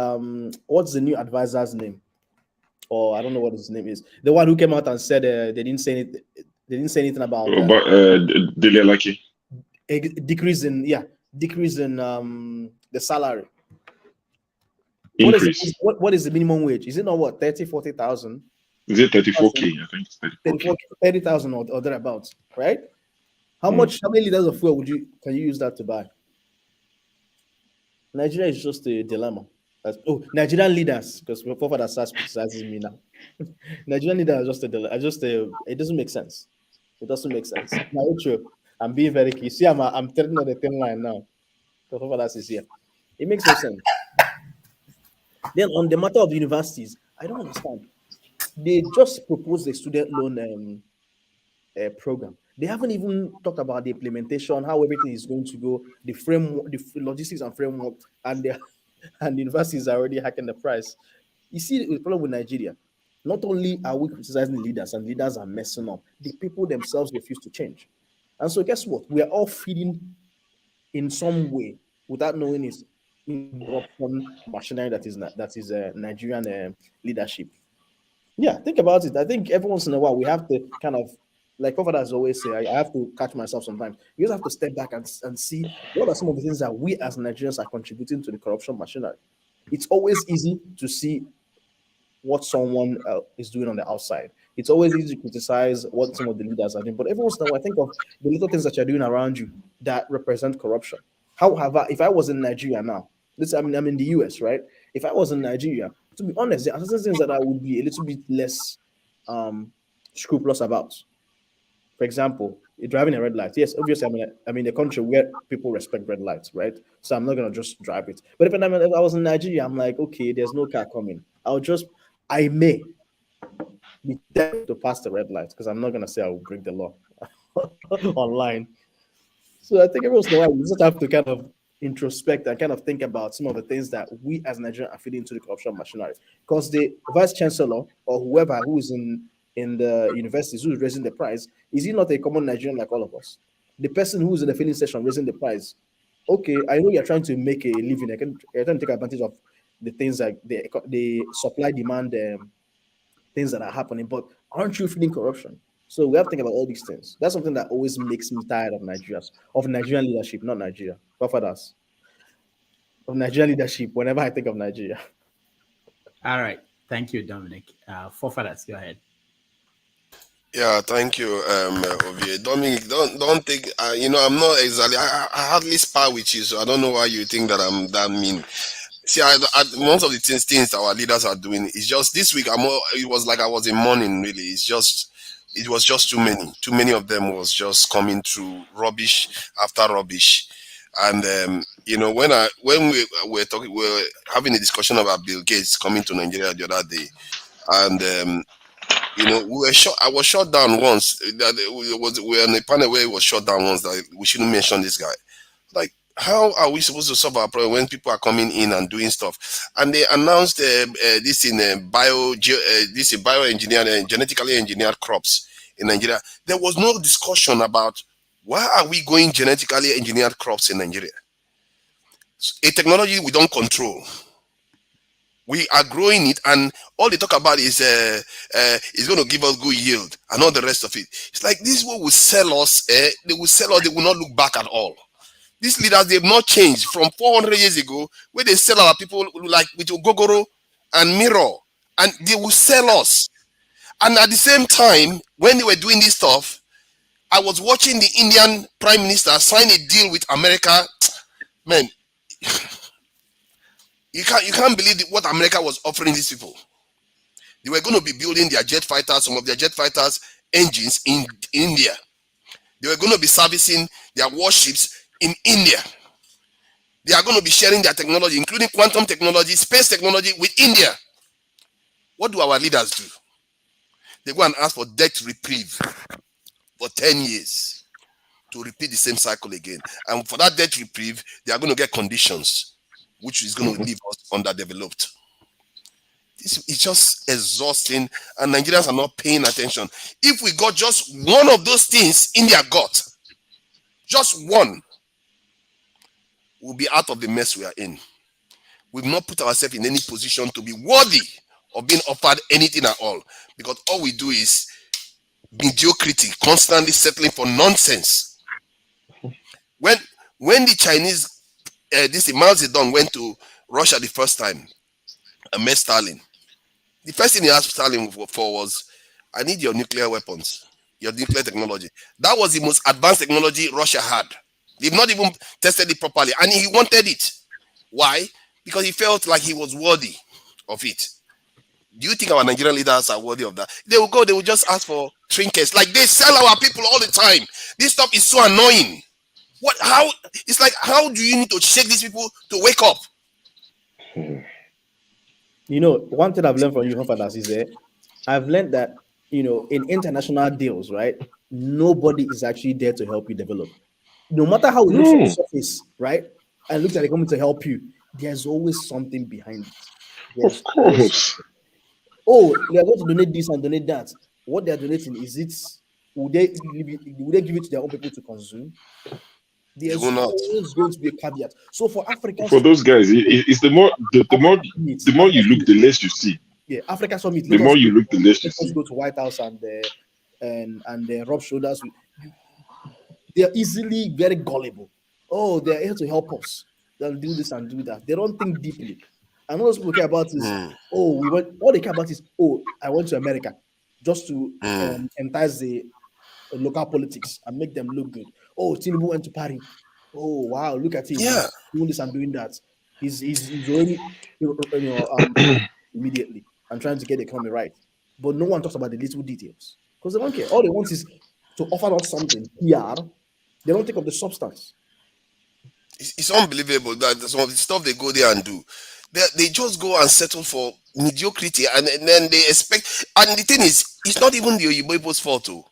what's the new advisor's name? Or I don't know what his name is. The one who came out and said they didn't say anything. They didn't say anything about decrease in the salary. Increase. What is the minimum wage? Is it not what 40,000? Is it 34K? I think it's 34K. 30,000 or thereabouts, right? How many liters of fuel can you use that to buy? Nigeria is just a dilemma. Nigerian leaders, because before that starts criticizing me now. Nigerian leaders are just a dilemma. It doesn't make sense. It doesn't make sense. Now, I'm being very key. See, I'm turning on the thin line now. Before that is here. It makes no sense. Then on the matter of the universities, I don't understand. They just proposed a student loan program. They haven't even talked about the implementation, how everything is going to go, the framework, the logistics and framework, and the universities are already hacking the price. You see the problem with Nigeria. Not only are we criticizing the leaders, and leaders are messing up, the people themselves refuse to change. And so guess what? We are all feeding in some way without knowing it's corruption machinery that is Nigerian leadership. Yeah, think about it. I think every once in a while we have to kind of, like Fathers always say, I have to catch myself sometimes. You just have to step back and see what are some of the things that we as Nigerians are contributing to the corruption machinery. It's always easy to see what someone is doing on the outside. It's always easy to criticize what some of the leaders are doing. But every once in a while, I think of the little things that you're doing around you that represent corruption. However, if I was in Nigeria now, I'm in the US, right? If I was in Nigeria, to be honest, there are certain things that I would be a little bit less scrupulous about. For example, you're driving a red light. Yes, obviously, I'm in a country where people respect red lights, right? So I'm not gonna just drive it. But if I was in Nigeria, I'm like, okay, there's no car coming. I may be tempted to pass the red light because I'm not gonna say I will break the law online. So I think every once in a while, we just have to kind of introspect and kind of think about some of the things that we as Nigerians are feeding into the corruption machinery. Because the vice chancellor or whoever who is in the universities who is raising the price, is he not a common Nigerian like all of us? The person who's in the filling station raising the price, okay, I know you're trying to make a living. You're trying to take advantage of the things like the supply demand things that are happening, but aren't you feeling corruption? So we have to think about all these things. That's something that always makes me tired of Nigerian leadership, not Nigeria. Forefathers. Of Nigerian leadership whenever I think of Nigeria. All right. Thank you, Dominic. Forefathers, go ahead. Yeah, thank you, Ovie. Dominic, don't think. I'm not exactly. I hardly spar with you, so I don't know why you think that I'm that mean. See, most of the things our leaders are doing is just this week. It was like I was in mourning. Really, it was just too many. Too many of them was just coming through rubbish after rubbish, and when we were talking, we were having a discussion about Bill Gates coming to Nigeria the other day, and we were shot. I was shot down once. We were on a panel where it was shot down once that we shouldn't mention this guy. Like, how are we supposed to solve our problem when people are coming in and doing stuff? And they announced this in bioengineered, genetically engineered crops in Nigeria. There was no discussion about why are we going genetically engineered crops in Nigeria? A technology we don't control. We are growing it, and all they talk about is it's going to give us good yield and all the rest of it. It's like this will sell us. They will sell us. They will not look back at all. These leaders, they have not changed from 400 years ago, where they sell our people like with Ogogoro and Mirror, and they will sell us. And at the same time, when they were doing this stuff, I was watching the Indian Prime Minister sign a deal with America. Man, you can't believe what America was offering these people. They were going to be building their jet fighters, some of their jet fighters engines in India. They were going to be servicing their warships in India. They are going to be sharing their technology, including quantum technology, space technology with India. What do our leaders do? They go and ask for debt reprieve for 10 years to repeat the same cycle again. And for that debt reprieve, they are going to get conditions which is going to leave us underdeveloped. It's just exhausting, and Nigerians are not paying attention. If we got just one of those things India got, just one, we'll be out of the mess we are in. We've not put ourselves in any position to be worthy of being offered anything at all, because all we do is mediocrity, constantly settling for nonsense. When the Chinese, Mao Zedong went to Russia the first time and met Stalin, the first thing he asked Stalin for was, I need your nuclear weapons, your nuclear technology. That was the most advanced technology Russia had. They've not even tested it properly, and he wanted it. Why? Because he felt like he was worthy of it. Do you think our Nigerian leaders are worthy of that? They will just ask for trinkets. Like they sell our people all the time. This stuff is so annoying. How do you need to shake these people to wake up? One thing I've learned from you, fathers, is I've learned that, in international deals, right, nobody is actually there to help you develop. No matter how it looks on the surface, right, and it looks like they're coming to help you, there's always something behind it. Of course. They are going to donate this and donate that. What they are donating, would they give it to their own people to consume? There's always going to be a caveat. So for Africans, for those guys, it's the more you look, the less you see. Yeah, Africa Summit. The more you look, the less you see. Go to White House and rub shoulders. They are easily very gullible. Oh, they are here to help us. They'll do this and do that. They don't think deeply. And all people care about is, all they care about is, I went to America just to entice the local politics and make them look good. Oh, Tinubu went to Paris. Oh, wow, look at him. Yeah. Doing this and doing that. He's already immediately and trying to get the economy right. But no one talks about the little details because they don't care. All they want is to offer us something, PR. They don't think of the substance. It's unbelievable that some of the stuff they go there and do. They just go and settle for mediocrity, and then they expect. And the thing is, it's not even the Oyibo's fault, too.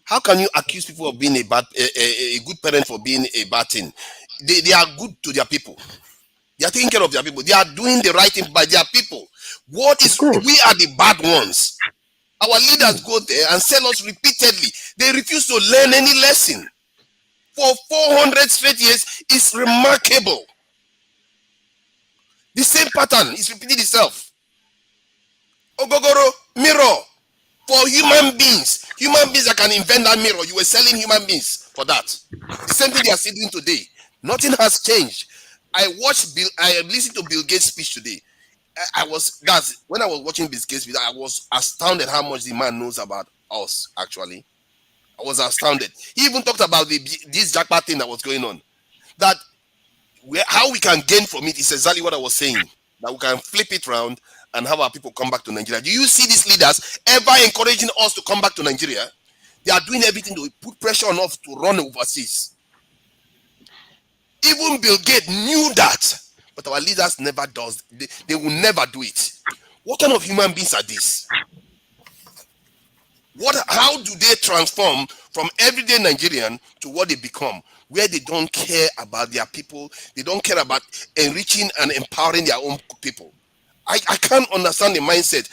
How can you accuse people of being a good parent for being a bad thing? They are good to their people. They are taking care of their people. They are doing the right thing by their people. We are the bad ones. Our leaders go there and sell us repeatedly. They refuse to learn any lesson. For 400 straight years, it's remarkable. The same pattern is repeating itself. Ogogoro, mirror. For human beings Human beings that can invent that mirror, you were selling human beings for that. The same thing they are doing today. Nothing has changed. I listened to Bill Gates' speech today. When I was watching Bill Gates' speech, I was astounded how much the man knows about us, actually. I was astounded. He even talked about this jackpot thing that was going on. That how we can gain from it is exactly what I was saying. That we can flip it around and have our people come back to Nigeria. Do you see these leaders ever encouraging us to come back to Nigeria? They are doing everything to put pressure on us to run overseas. Even Bill Gates knew that, but our leaders never does. They will never do it. What kind of human beings are these? How do they transform from everyday Nigerian to what they become, where they don't care about their people, they don't care about enriching and empowering their own people? I can't understand the mindset.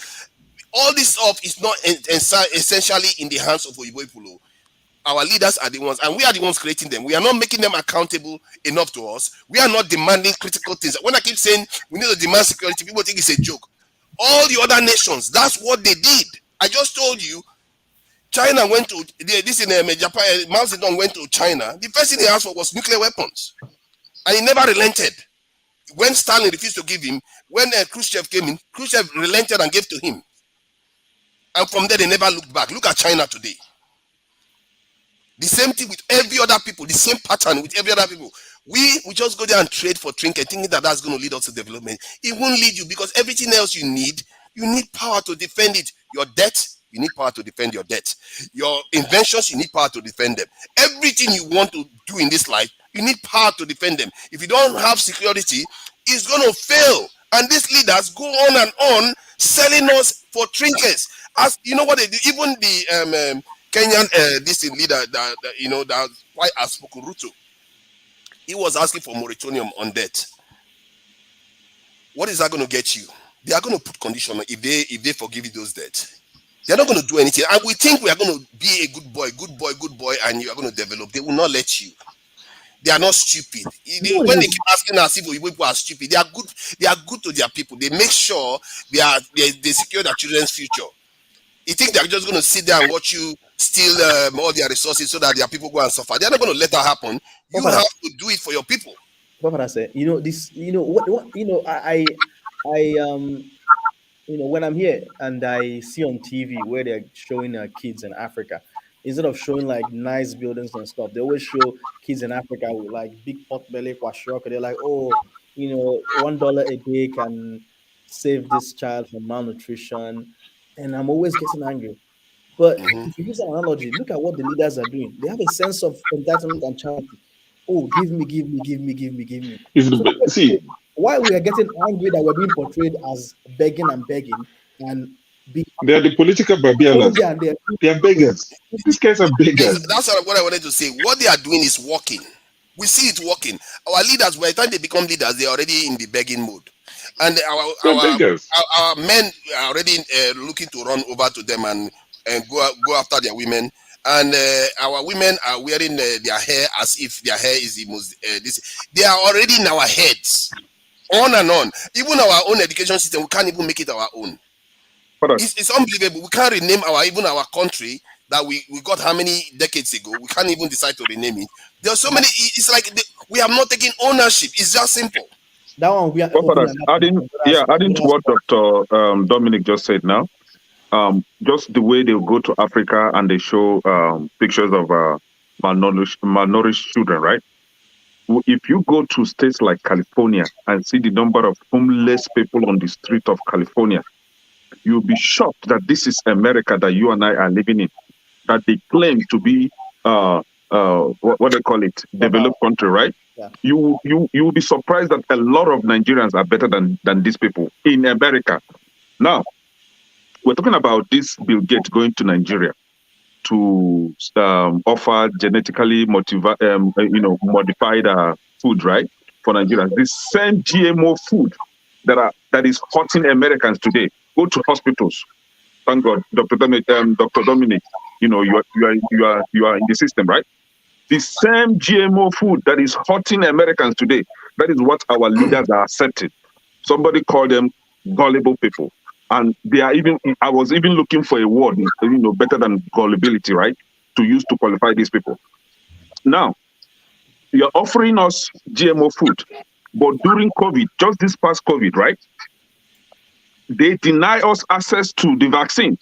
All this stuff is not essentially in the hands of Oyibo people. Our leaders are the ones, and we are the ones creating them. We are not making them accountable enough to us. We are not demanding critical things. When I keep saying we need to demand security, people think it's a joke. All the other nations, that's what they did. I just told you, China went to this in Japan. Mao Zedong went to China. The first thing he asked for was nuclear weapons, and he never relented. When Stalin refused to give him, when Khrushchev came in, Khrushchev relented and gave to him. And from there, they never looked back. Look at China today. The same thing with every other people, the same pattern with every other people. We just go there and trade for trinket, thinking that that's going to lead us to development. It won't lead you, because everything else you need power to defend it. Your debt, you need power to defend your debt. Your inventions, you need power to defend them. Everything you want to do in this life, you need power to defend them. If you don't have security, it's going to fail. And these leaders go on and on selling us for trinkets. As you know what they do, even the Kenyan this leader that quite outspoken, Ruto, he was asking for moratorium on debt. What is that going to get you? They are going to put condition if they forgive you those debts. They are not going to do anything. And we think we are going to be a good boy, and you are going to develop. They will not let you. They are not stupid. When they keep asking us if people are stupid, they are good. They are good to their people. They make sure they secure their children's future. You think they are just going to sit there and watch you steal all their resources so that their people go and suffer? They are not going to let that happen. You have to do it for your people. What I say, when I'm here and I see on TV where they're showing kids in Africa, instead of showing like nice buildings and stuff, they always show kids in Africa with like big pot belly, kwashiorkor. They're like, $1 a day can save this child from malnutrition. And I'm always getting angry. But if you use an analogy, look at what the leaders are doing. They have a sense of entitlement and charity. Oh, give me. See, why we are getting angry that we're being portrayed as begging, and they are the political barbarians. They are beggars. These guys are beggars. That's what I wanted to say. What they are doing is working. We see it working. Our leaders, by the time they become leaders, they are already in the begging mode. And our men are already looking to run over to them and go after their women. And our women are wearing their hair as if their hair is the most. They are already in our heads, on and on. Even our own education system, we can't even make it our own. It's unbelievable. We can't rename our country that we got how many decades ago. We can't even decide to rename it. There are so many. It's like we have not taken ownership. It's just simple. That one we are adding to what Dr. Dominic just said now. Just the way they go to Africa and they show pictures of malnourished children, right? If you go to states like California and see the number of homeless people on the street of California, you'll be shocked that this is America that you and I are living in, that they claim to be what they call it, developed country, right? Yeah. You will be surprised that a lot of Nigerians are better than these people in America. Now, we're talking about this Bill Gates going to Nigeria to offer genetically modified food, right, for Nigerians. This same GMO food that is hurting Americans today. Go to hospitals. Thank God, Dr. Dominic, you are in the system, right? The same GMO food that is hurting Americans today. That is what our leaders are accepting. Somebody called them gullible people. And they are even, I was even looking for a word, better than gullibility, right? To use to qualify these people. Now, you're offering us GMO food, but during COVID, just this past COVID, right? They deny us access to the vaccine.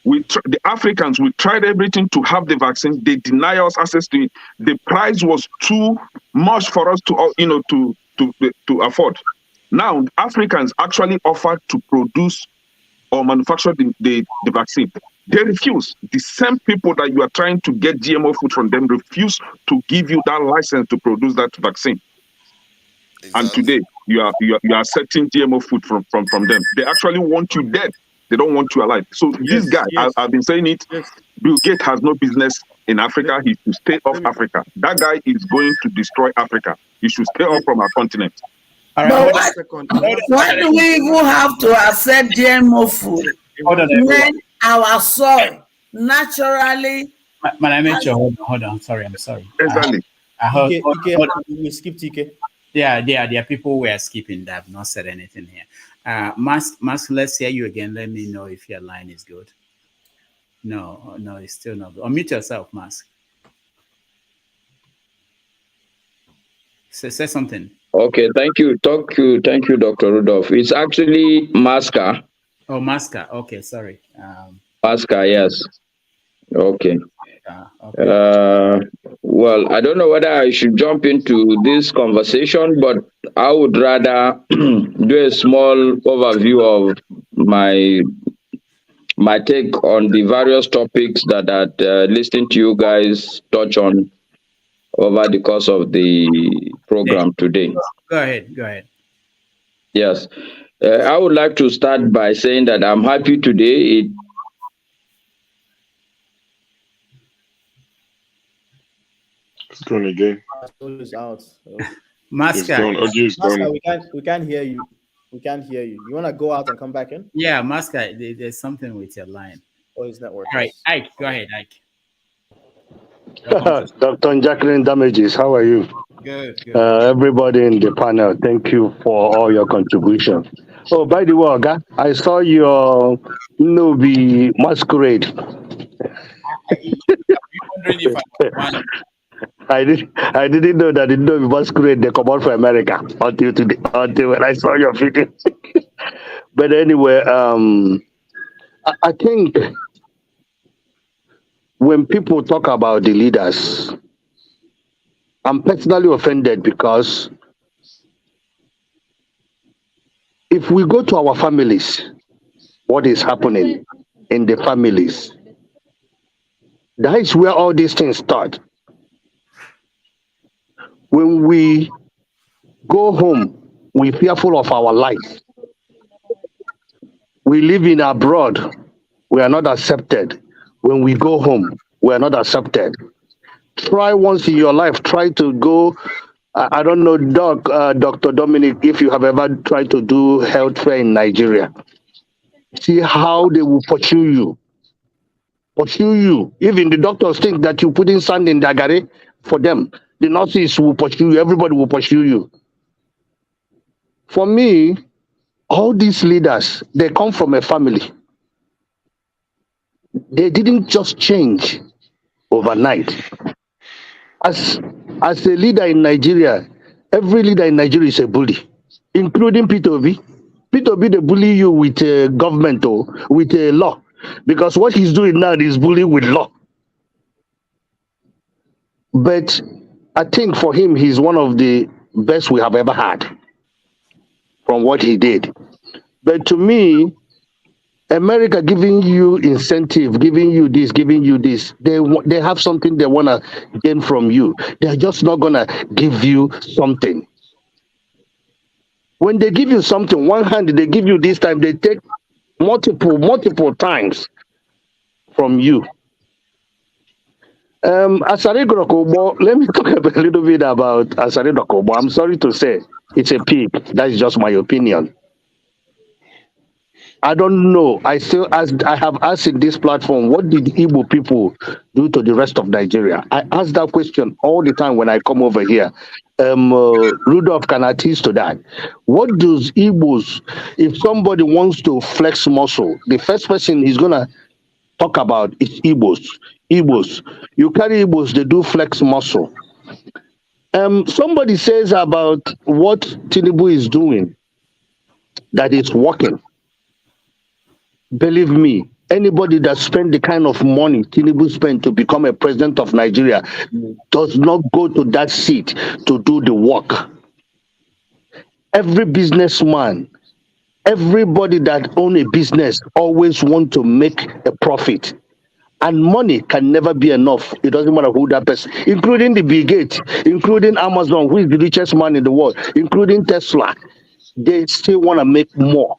The Africans, we tried everything to have the vaccine. They deny us access to it. The price was too much for us to afford. Now, Africans actually offer to produce or manufacture the vaccine. They refuse. The same people that you are trying to get GMO food from them refuse to give you that license to produce that vaccine. Exactly. And today you are accepting GMO food from them. They actually want you dead. They don't want you alive. So this guy, I've been saying it, Bill Gates has no business in Africa. He should stay off Africa. That guy is going to destroy Africa. He should stay off from our continent. But why do we even have to accept GMO food when our soil naturally? Hold on. Sorry, I'm sorry. Exactly. We skip TK. Yeah, there are people who are skipping that have not said anything here. Mask, let's hear you again. Let me know if your line is good. No, it's still not good. Unmute yourself, Mask. Say something. Okay, thank you, Dr. Rudolph. It's actually Maska. Oh, Maska. Okay, sorry. Maska, yes. Okay. Well, I don't know whether I should jump into this conversation, but I would rather do a small overview of my take on the various topics that listening to you guys touch on over the course of the program today. Go ahead. Yes. I would like to start by saying that I'm happy today. It's going again. It's out. Maska, we can't hear you. We can't hear you. You want to go out and come back in? Yeah, Maska, there's something with your line. Oh, his network. All right, Ike, go ahead, Ike. Dr. Jacqueline Damages, how are you? Good. Everybody in the panel, thank you for all your contributions. Oh, by the way, Oga, I saw your Nubi masquerade. I didn't know that the Nubi masquerade they come out from America until when I saw your video. But anyway, I think when people talk about the leaders, I'm personally offended because if we go to our families, what is happening in the families, that is where all these things start. When we go home, we're fearful of our life. We live in abroad, we are not accepted. When we go home, we are not accepted. Try once in your life, try to go, I don't know, Dr. Dominic, if you have ever tried to do health fair in Nigeria. See how they will pursue you. Even the doctors think that you put in sand in Dagare for them. The nurses will pursue you, everybody will pursue you. For me, all these leaders, they come from a family. They didn't just change overnight. As a leader in Nigeria, every leader in Nigeria is a bully, including Peter Obi. Peter Obi, they bully you with a government or with a law, because what he's doing now is bullying with law. But I think for him, he's one of the best we have ever had from what he did. But to me, America giving you incentive, giving you this, they have something they want to gain from you. They're just not going to give you something. When they give you something, one hand they give you this time, they take multiple times from you. Asari Dokubo, let me talk a little bit about Asari Dokubo. I'm sorry to say, it's a pig. That's just my opinion. I don't know. I have asked in this platform, what did Igbo people do to the rest of Nigeria? I ask that question all the time when I come over here. Rudolph can attest to that. What does Igbos, if somebody wants to flex muscle, the first person he's gonna talk about is Igbos. Igbos. You carry Igbos, they do flex muscle. Somebody says about what Tinubu is doing, that it's working. Believe me, anybody that spent the kind of money Tinubu spent to become a president of Nigeria does not go to that seat to do the work. Every businessman, everybody that own a business always want to make a profit. And money can never be enough. It doesn't matter who that person, including the Bill Gates, including Amazon, who is the richest man in the world, including Tesla. They still want to make more.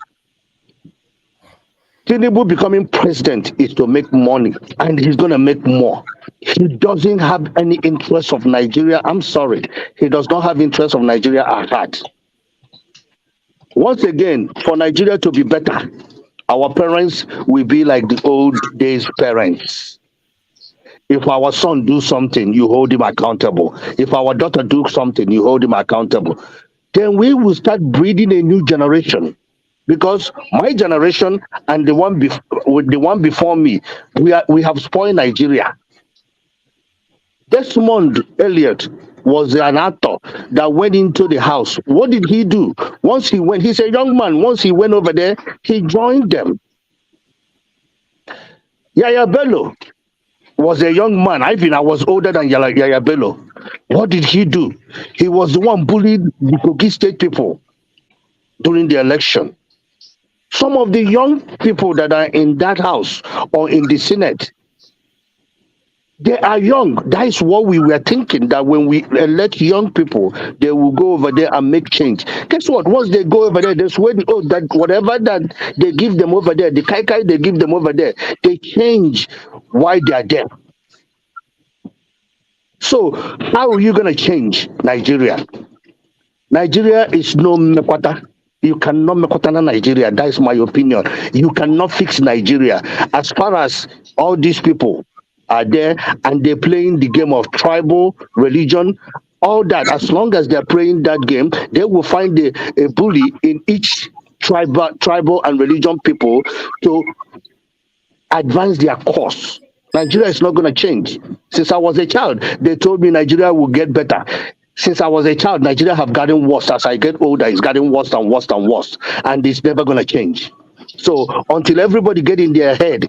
Tinubu becoming president is to make money, and he's going to make more. He doesn't have any interest of Nigeria. I'm sorry. He does not have interest of Nigeria at heart. Once again, for Nigeria to be better, our parents will be like the old days parents. If our son do something, you hold him accountable. If our daughter do something, you hold him accountable. Then we will start breeding a new generation. Because my generation and the one before me, we have spoiled Nigeria. Desmond Elliott was an actor that went into the house. What did he do? Once he went, he's a young man. Once he went over there, he joined them. Yaya Bello was a young man. I was older than Yaya Bello. What did he do? He was the one bullied the Kogi State people during the election. Some of the young people that are in that house or in the Senate, they are young. That is what we were thinking, that when we elect young people, they will go over there and make change. Guess what? Once they go over there, they swear that whatever that they give them over there, the kai they give them over there, they change why they are there. So how are you going to change Nigeria? Nigeria is no mekwata. You cannot mekwata Nigeria. That is my opinion. You cannot fix Nigeria. As far as all these people are there and they're playing the game of tribal, religion, all that, as long as they're playing that game, they will find a bully in each tribal and religion people to advance their cause. Nigeria is not going to change. Since I was a child, they told me Nigeria will get better. Since I was a child, Nigeria have gotten worse. As I get older, it's getting worse and worse and worse. And it's never going to change. So until everybody get in their head,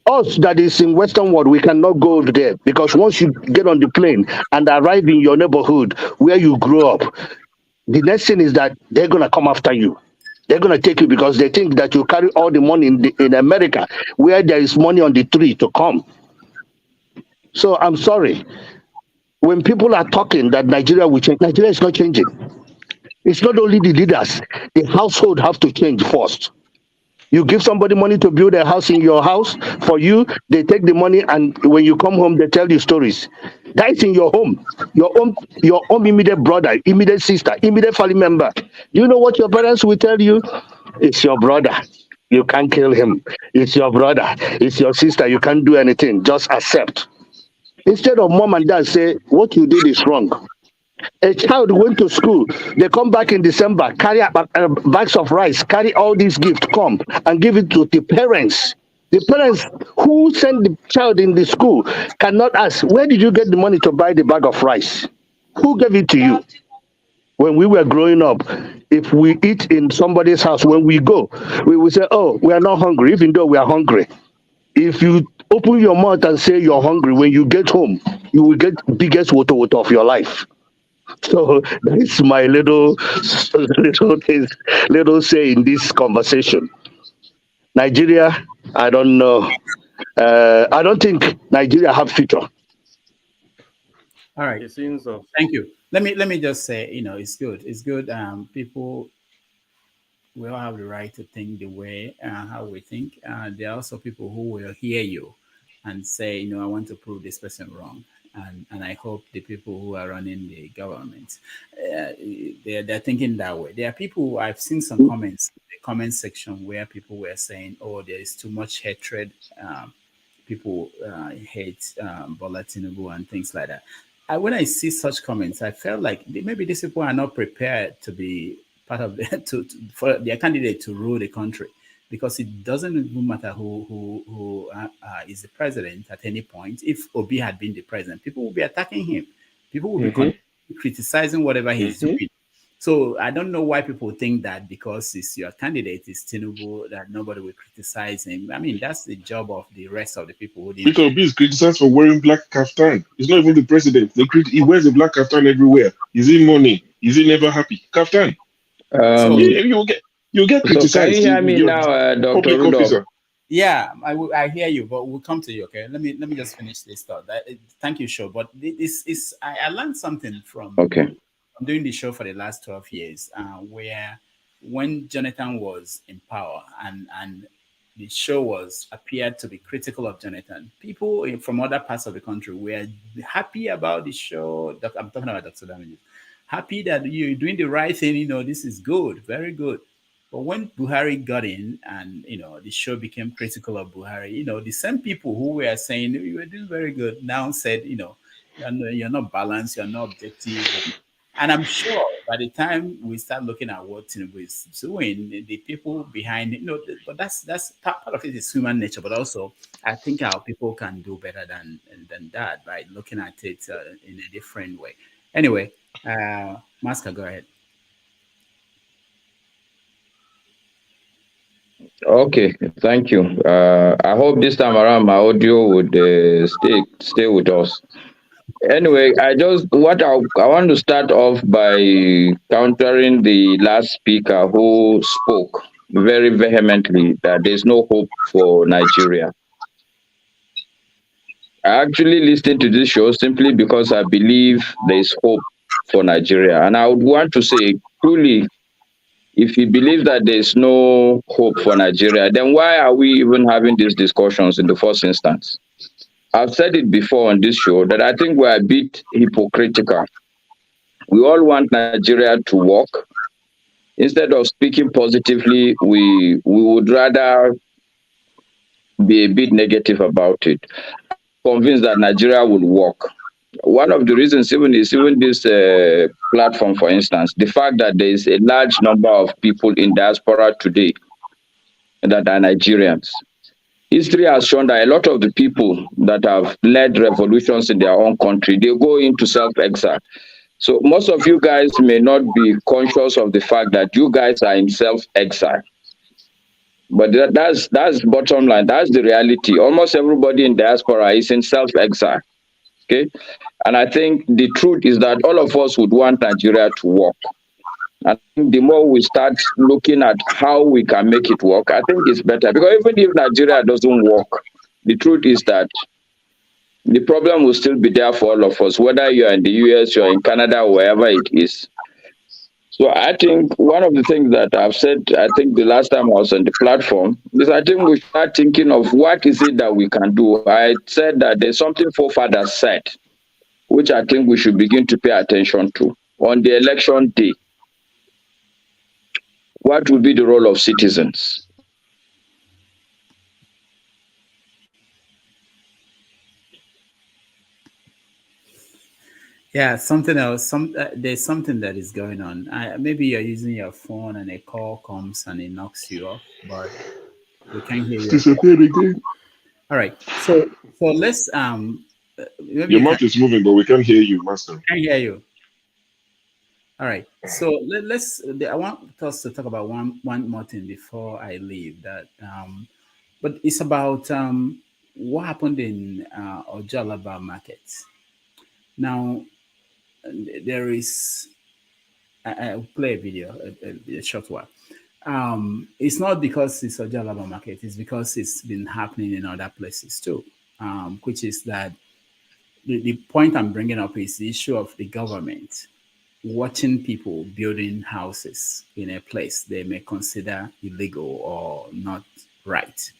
us that is in Western world, we cannot go over there. Because once you get on the plane and arrive in your neighborhood where you grew up, the next thing is that they're going to come after you. They're going to take you because they think that you carry all the money in America, where there is money on the tree to come. So I'm sorry. When people are talking that Nigeria will change, Nigeria is not changing. It's not only the leaders. The household have to change first. You give somebody money to build a house in your house for you, they take the money, and when you come home, they tell you stories. That is in your home. Your own immediate brother, immediate sister, immediate family member. Do you know what your parents will tell you? It's your brother. You can't kill him. It's your brother. It's your sister. You can't do anything. Just accept. Instead of mom and dad say, what you did is wrong. A child went to school, they come back in December, carry bags of rice, carry all these gifts, come and give it to the parents. The parents who sent the child in the school cannot ask, where did you get the money to buy the bag of rice? Who gave it to you? When we were growing up, if we eat in somebody's house, when we go, we will say, oh, we are not hungry, even though we are hungry. If you open your mouth and say you're hungry, when you get home, you will get biggest water of your life. So that's my little say in this conversation. Nigeria, I don't know. I don't think Nigeria have future. All right. Thank you. Let me just say, it's good. It's good. People, we all have the right to think the way how we think. There are also people who will hear you and say, I want to prove this person wrong. and I hope the people who are running the government, they're thinking that way. There are people, I've seen some comments in the comment section where people were saying, oh, there is too much hatred. People hate Bola Tinubu and things like that. When I see such comments, I felt like maybe these people are not prepared to be part of for their candidate to rule the country, because it doesn't even matter who is the president at any point. If Obi had been the president, people will be attacking him. People will be criticizing whatever he's doing. So I don't know why people think that because it's your candidate is Tinubu that nobody will criticize him. I mean, that's the job of the rest of the people who didn't. Peter Obi is criticized for wearing black kaftan. He's not even the president. He wears a black kaftan everywhere. Is he mourning? Is he never happy? Kaftan. So you'll get criticized. So can you hear me now, Dr. Rudolph? Yeah, I hear you, but we'll come to you. Okay, let me just finish this thought. Thank you, Show. But this is I learned something from doing the show for the last 12 years, where when Jonathan was in power and the show appeared to be critical of Jonathan, people from other parts of the country were happy about the show. I'm talking about Dr. Damages. Happy that you're doing the right thing. This is good, very good. But when Buhari got in and, the show became critical of Buhari, the same people who were saying you were doing very good now said, you're not balanced, you're not objective. And I'm sure by the time we start looking at what Tinubu is doing, the people behind it, but that's part of it is human nature. But also, I think our people can do better than that by looking at it in a different way. Anyway, Masker, go ahead. Okay, thank you. I hope this time around my audio would stay with us. Anyway, I want to start off by countering the last speaker who spoke very vehemently that there's no hope for Nigeria. I actually listened to this show simply because I believe there's hope for Nigeria. And I would want to say, truly, if you believe that there's no hope for Nigeria, then why are we even having these discussions in the first instance? I've said it before on this show that I think we're a bit hypocritical. We all want Nigeria to work. Instead of speaking positively, we would rather be a bit negative about it. I'm convinced that Nigeria will work. One of the reasons even this platform, for instance, the fact that there is a large number of people in diaspora today that are Nigerians. History has shown that a lot of the people that have led revolutions in their own country, they go into self-exile. So most of you guys may not be conscious of the fact that you guys are in self-exile. But that's bottom line. That's the reality. Almost everybody in diaspora is in self-exile. Okay? And I think the truth is that all of us would want Nigeria to work. I think the more we start looking at how we can make it work, I think it's better. Because even if Nigeria doesn't work, the truth is that the problem will still be there for all of us, whether you're in the US, you're in Canada, wherever it is. So I think one of the things that I've said, I think the last time I was on the platform, is I think we start thinking of what is it that we can do. I said that there's something forefathers said, which I think we should begin to pay attention to. On the election day, what will be the role of citizens? Yeah, something else. There's something that is going on. Maybe you're using your phone and a call comes and it knocks you off, but we can't hear you. Disappeared again. All right. So let's Your mouth is moving, but we can't hear you, Master. Can't hear you. All right. So let's. I want us to talk about one more thing before I leave. But it's about what happened in Ojalaba market. Now, there is. I'll play a video, a short one. It's not because it's Ojalaba market. It's because it's been happening in other places too. Which is that the point I'm bringing up is the issue of the government watching people building houses in a place they may consider illegal or not right.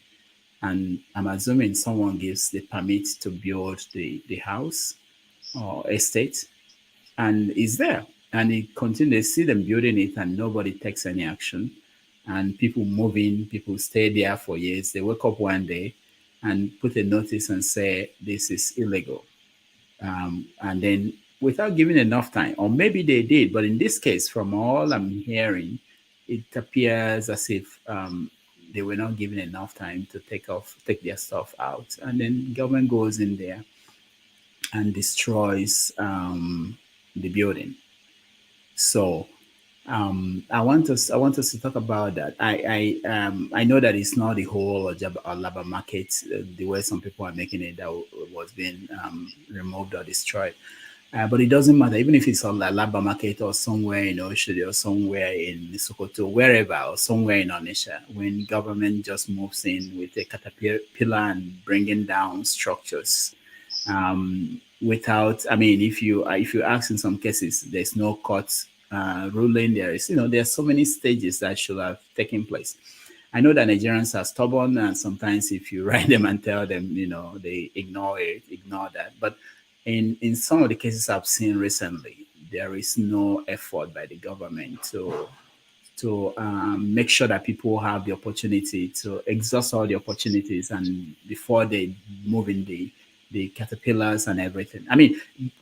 And I'm assuming someone gives the permit to build the house, or estate, and it's there. And it continues, see them building it and nobody takes any action. And people move in, people stay there for years. They wake up one day and put a notice and say, this is illegal. And then without giving enough time, or maybe they did, but in this case, from all I'm hearing, it appears as if they were not given enough time to take their stuff out. And then government goes in there and destroys the building. So I want us to talk about that. I know that it's not the whole labor market the way some people are making it, that was being removed or destroyed. But it doesn't matter, even if it's on the labor market or somewhere in Oshodi or somewhere in Sokoto, wherever, or somewhere in Onisha, when government just moves in with a caterpillar and bringing down structures. Without, I mean, if you ask, in some cases, there's no court ruling. There is, there are so many stages that should have taken place. I know that Nigerians are stubborn, and sometimes if you write them and tell them, they ignore that. But in some of the cases I've seen recently, there is no effort by the government to make sure that people have the opportunity to exhaust all the opportunities, and before they move in the caterpillars and everything. I mean,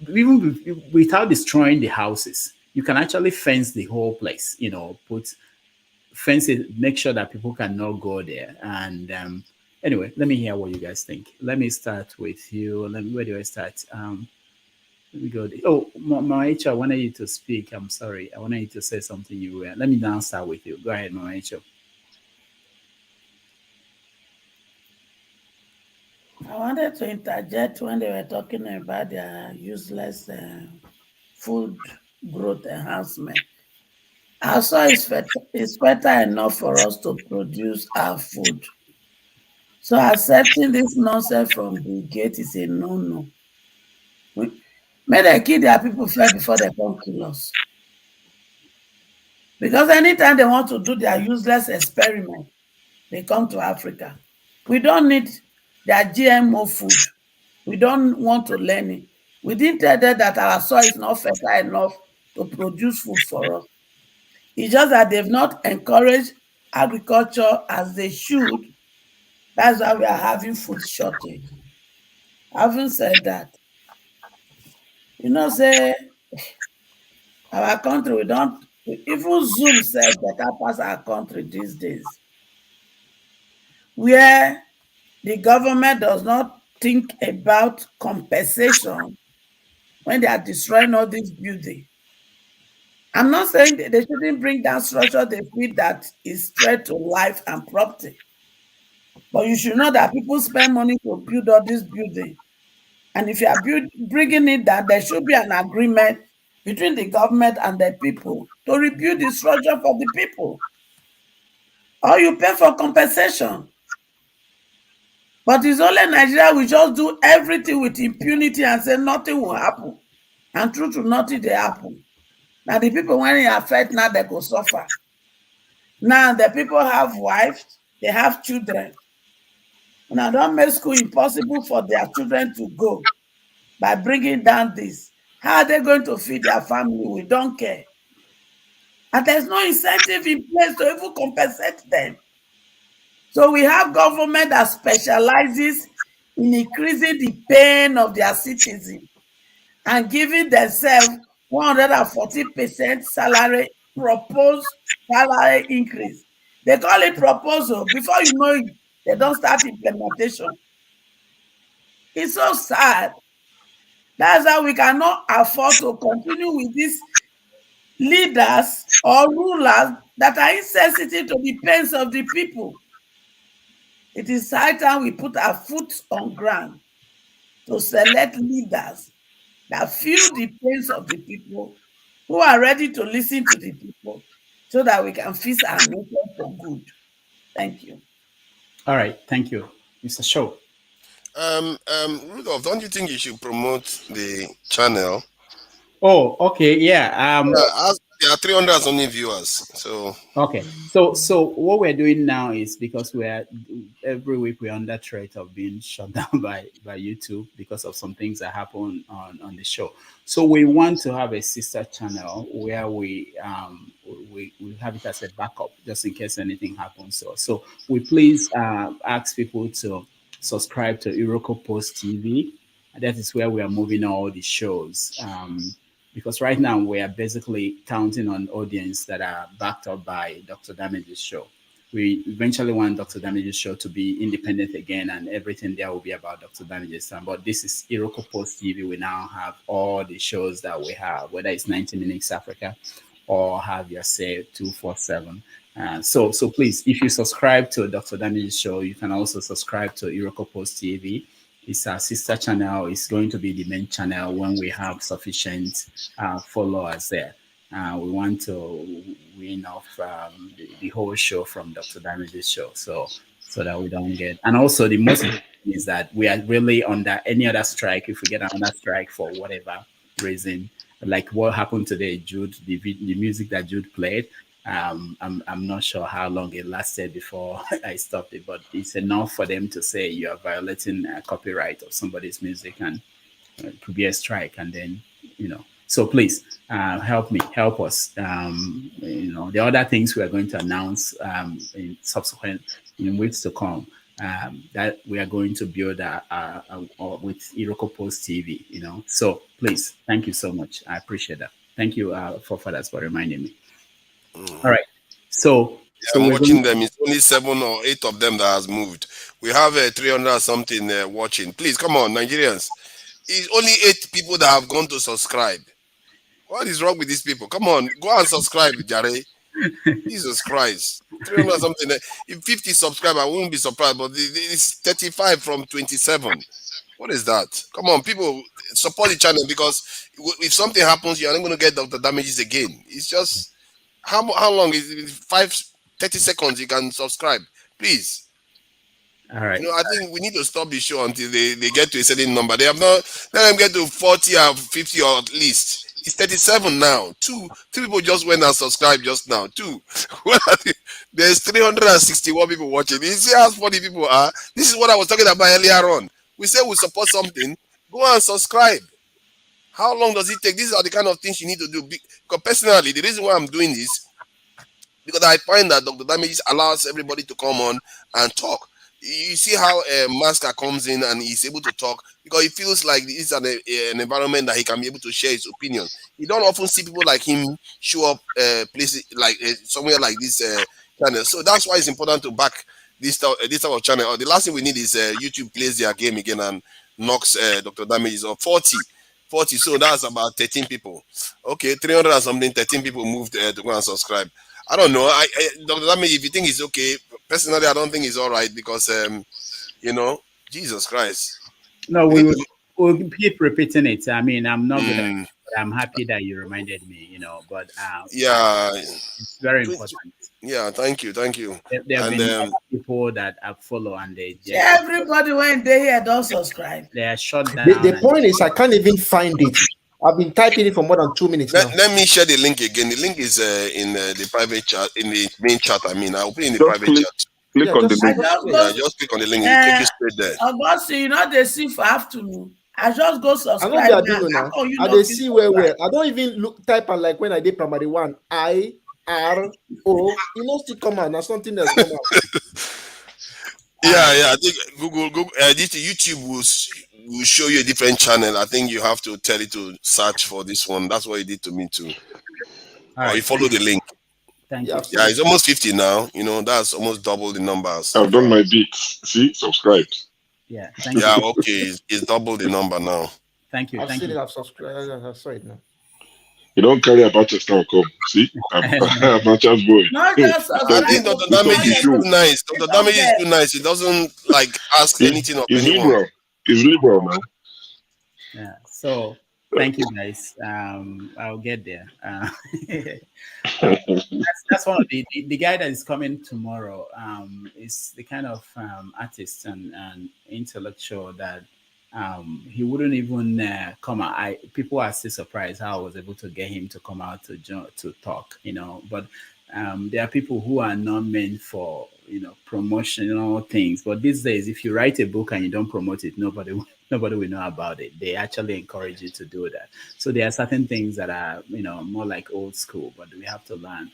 even without destroying the houses, you can actually fence the whole place, put fence it, make sure that people cannot go there. And anyway, let me hear what you guys think. Let me start with you. Where do I start? Let me go. Maicha, I wanted you to speak. I'm sorry. I wanted you to say something you were. Let me now start with you. Go ahead, Maicha. I wanted to interject when they were talking about their useless food growth enhancement. Our soil is fertile enough for us to produce our food. So accepting this nonsense from the gate is a no-no. May they kill their people first before they come kill us. Because anytime they want to do their useless experiment, they come to Africa. We don't need their GMO food. We don't want to learn it. We didn't tell them that our soil is not fertile enough to produce food for us. It's just that they've not encouraged agriculture as they should. That's why we are having food shortage. Having said that, say our country, we don't, even Zoom said better pass our country these days, where the government does not think about compensation when they are destroying all this building. I'm not saying they shouldn't bring down structure they feel that is threat to life and property. But you should know that people spend money to build all this building. And if you are bringing it down, there should be an agreement between the government and the people to rebuild the structure for the people. Or you pay for compensation. But it's only Nigeria will just do everything with impunity and say nothing will happen. And true to nothing they happen. Now the people, when they affect, now they go suffer. Now the people have wives, they have children. Now don't make school impossible for their children to go by bringing down this. How are they going to feed their family? We don't care. And there's no incentive in place to even compensate them. So we have government that specializes in increasing the pain of their citizens and giving themselves 140% salary, proposed salary increase. They call it proposal. Before you know it, they don't start implementation. It's so sad. That's how we cannot afford to continue with these leaders or rulers that are insensitive to the pains of the people. It is high time we put our foot on ground to select leaders that feel the pains of the people, who are ready to listen to the people, so that we can fix our nation for good. Thank you. All right, thank you, Mr. Shaw. Rudolph, don't you think you should promote the channel? Oh, okay, yeah. There are 300 something viewers. So Okay, so what we're doing now is, because we're every week we're under threat of being shut down by YouTube because of some things that happen on the show. So we want to have a sister channel where we have it as a backup just in case anything happens. So we please ask people to subscribe to Iroko Post TV. That is where we are moving all the shows. Because right now we are basically counting on audience that are backed up by Dr. Damage's show. We eventually want Dr. Damage's show to be independent again, and everything there will be about Dr. Damage's time. But this is Iroko Post TV. We now have all the shows that we have, whether it's 90 Minutes Africa or Have Your Say 247. So please, if you subscribe to Dr. Damage's show, you can also subscribe to Iroko Post TV. It's our sister channel. It's going to be the main channel when we have sufficient followers there. We want to win off the whole show from Dr. Damage's show, so that we don't get. And also, the most important thing is that we are really under any other strike. If we get another strike for whatever reason, like what happened today, Jude, the music that Jude played. I'm not sure how long it lasted before I stopped it, but it's enough for them to say you are violating copyright of somebody's music, and it could be a strike. And then, so please help us. The other things we are going to announce in subsequent weeks to come, that we are going to build with Iroko Post TV. So please, thank you so much. I appreciate that. Thank you, forefathers, for reminding me. All right. So I'm watching them. It's only 7 or 8 of them that has moved. We have 300 something watching. Please come on, Nigerians. It's only 8 people that have gone to subscribe. What is wrong with these people? Come on, go and subscribe, Jare. Jesus Christ. 300 something. If 50 subscribe, I wouldn't be surprised. But it's 35 from 27. What is that? Come on, people, support the channel, because if something happens, you're not going to get Dr. Damages again. It's just. How long is it? 30 seconds you can subscribe, please. All right. I think we need to stop the show until they get to a certain number. They have not let them get to 40 or 50 or at least. It's 37 now. 3 people just went and subscribed just now. 2. There's 361 people watching. You see how 40 people are? This is what I was talking about earlier on. We say we support something. Go and subscribe. How long does it take? These are the kind of things you need to do. Because personally, the reason why I'm doing this, because I find that Dr. Damages allows everybody to come on and talk. You see how Masker comes in and he's able to talk, because he feels like it's an environment that he can be able to share his opinion. You don't often see people like him show up places like somewhere like this channel. So that's why it's important to back this type of channel. The last thing we need is YouTube plays their game again and knocks Dr. Damages off 40. So that's about 13 people. Okay, 300 and something, 13 people moved to go and subscribe. I don't know. Dr. Damage, if you think it's okay, personally, I don't think it's all right, because, Jesus Christ. No, we'll keep repeating it. I mean, I'm not gonna. I'm happy that you reminded me. But yeah, it's very important. Yeah, thank you. There have been people that I follow, and they everybody when they here don't subscribe. They are shut down. The point is, I can't even find it. I've been typing it for more than 2 minutes now. Let me share the link again. The link is in the private chat, in the main chat. I mean, I'll put it in the private chat. Click on the link. Just click on the link. You take it straight there. Augustine, they see for afternoon. I just go subscribe. I know they are doing now. I see where. I don't even type and like when I did primary 1. IRO. Still come out. Now something else come out. Yeah. I think Google. YouTube will show you a different channel. I think you have to tell it to search for this one. That's what it did to me too. Or you follow the link. Thank you. Yeah, it's almost 50 now. That's almost double the numbers. I've done my bits. See, subscribed. Yeah. Yeah. Okay. It's double the number now. Thank you. I've seen it. I've subscribed. I saw it now. You don't carry a batch of stuff. Come, see, I'm a batch's boy. Not just I think Dr. Damage is too nice. Dr. Damage is too nice. He doesn't ask anything of anyone. He's liberal, man. Yeah. So thank you, guys. I'll get there. That's one of the guy that is coming tomorrow. Is the kind of artist and intellectual that he wouldn't even come out. People are still surprised how I was able to get him to come out to talk, but there are people who are not meant for promotional things. But these days, if you write a book and you don't promote it, nobody will know about it. They actually encourage you to do that. So there are certain things that are more like old school, but we have to learn.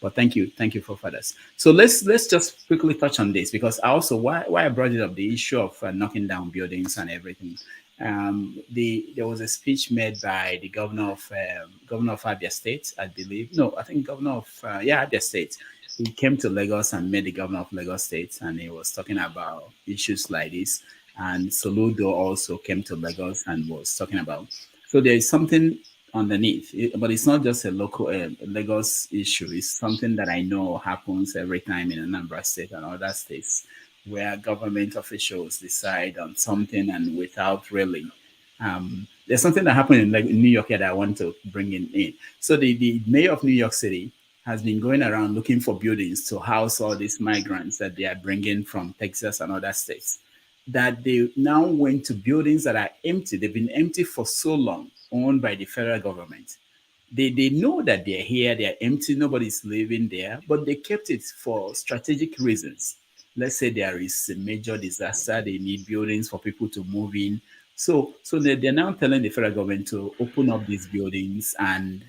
But thank you for fathers. So let's just quickly touch on this, because I also why I brought it up, the issue of knocking down buildings and everything. There was a speech made by the governor of Abia State, I believe. No, I think governor of Abia State. He came to Lagos and met the governor of Lagos State, and he was talking about issues like this. And Soludo also came to Lagos and was talking about. So there is something underneath, but it's not just a local Lagos issue. It's something that I know happens every time in Anambra State and other states, where government officials decide on something and without really. There's something that happened in New York that I want to bring in. So the mayor of New York City has been going around looking for buildings to house all these migrants that they are bringing from Texas and other states. That they now went to buildings that are empty. They've been empty for so long, owned by the federal government. They know that they're here, they're empty, nobody's living there, but they kept it for strategic reasons. Let's say there is a major disaster, they need buildings for people to move in. So they're now telling the federal government to open up these buildings and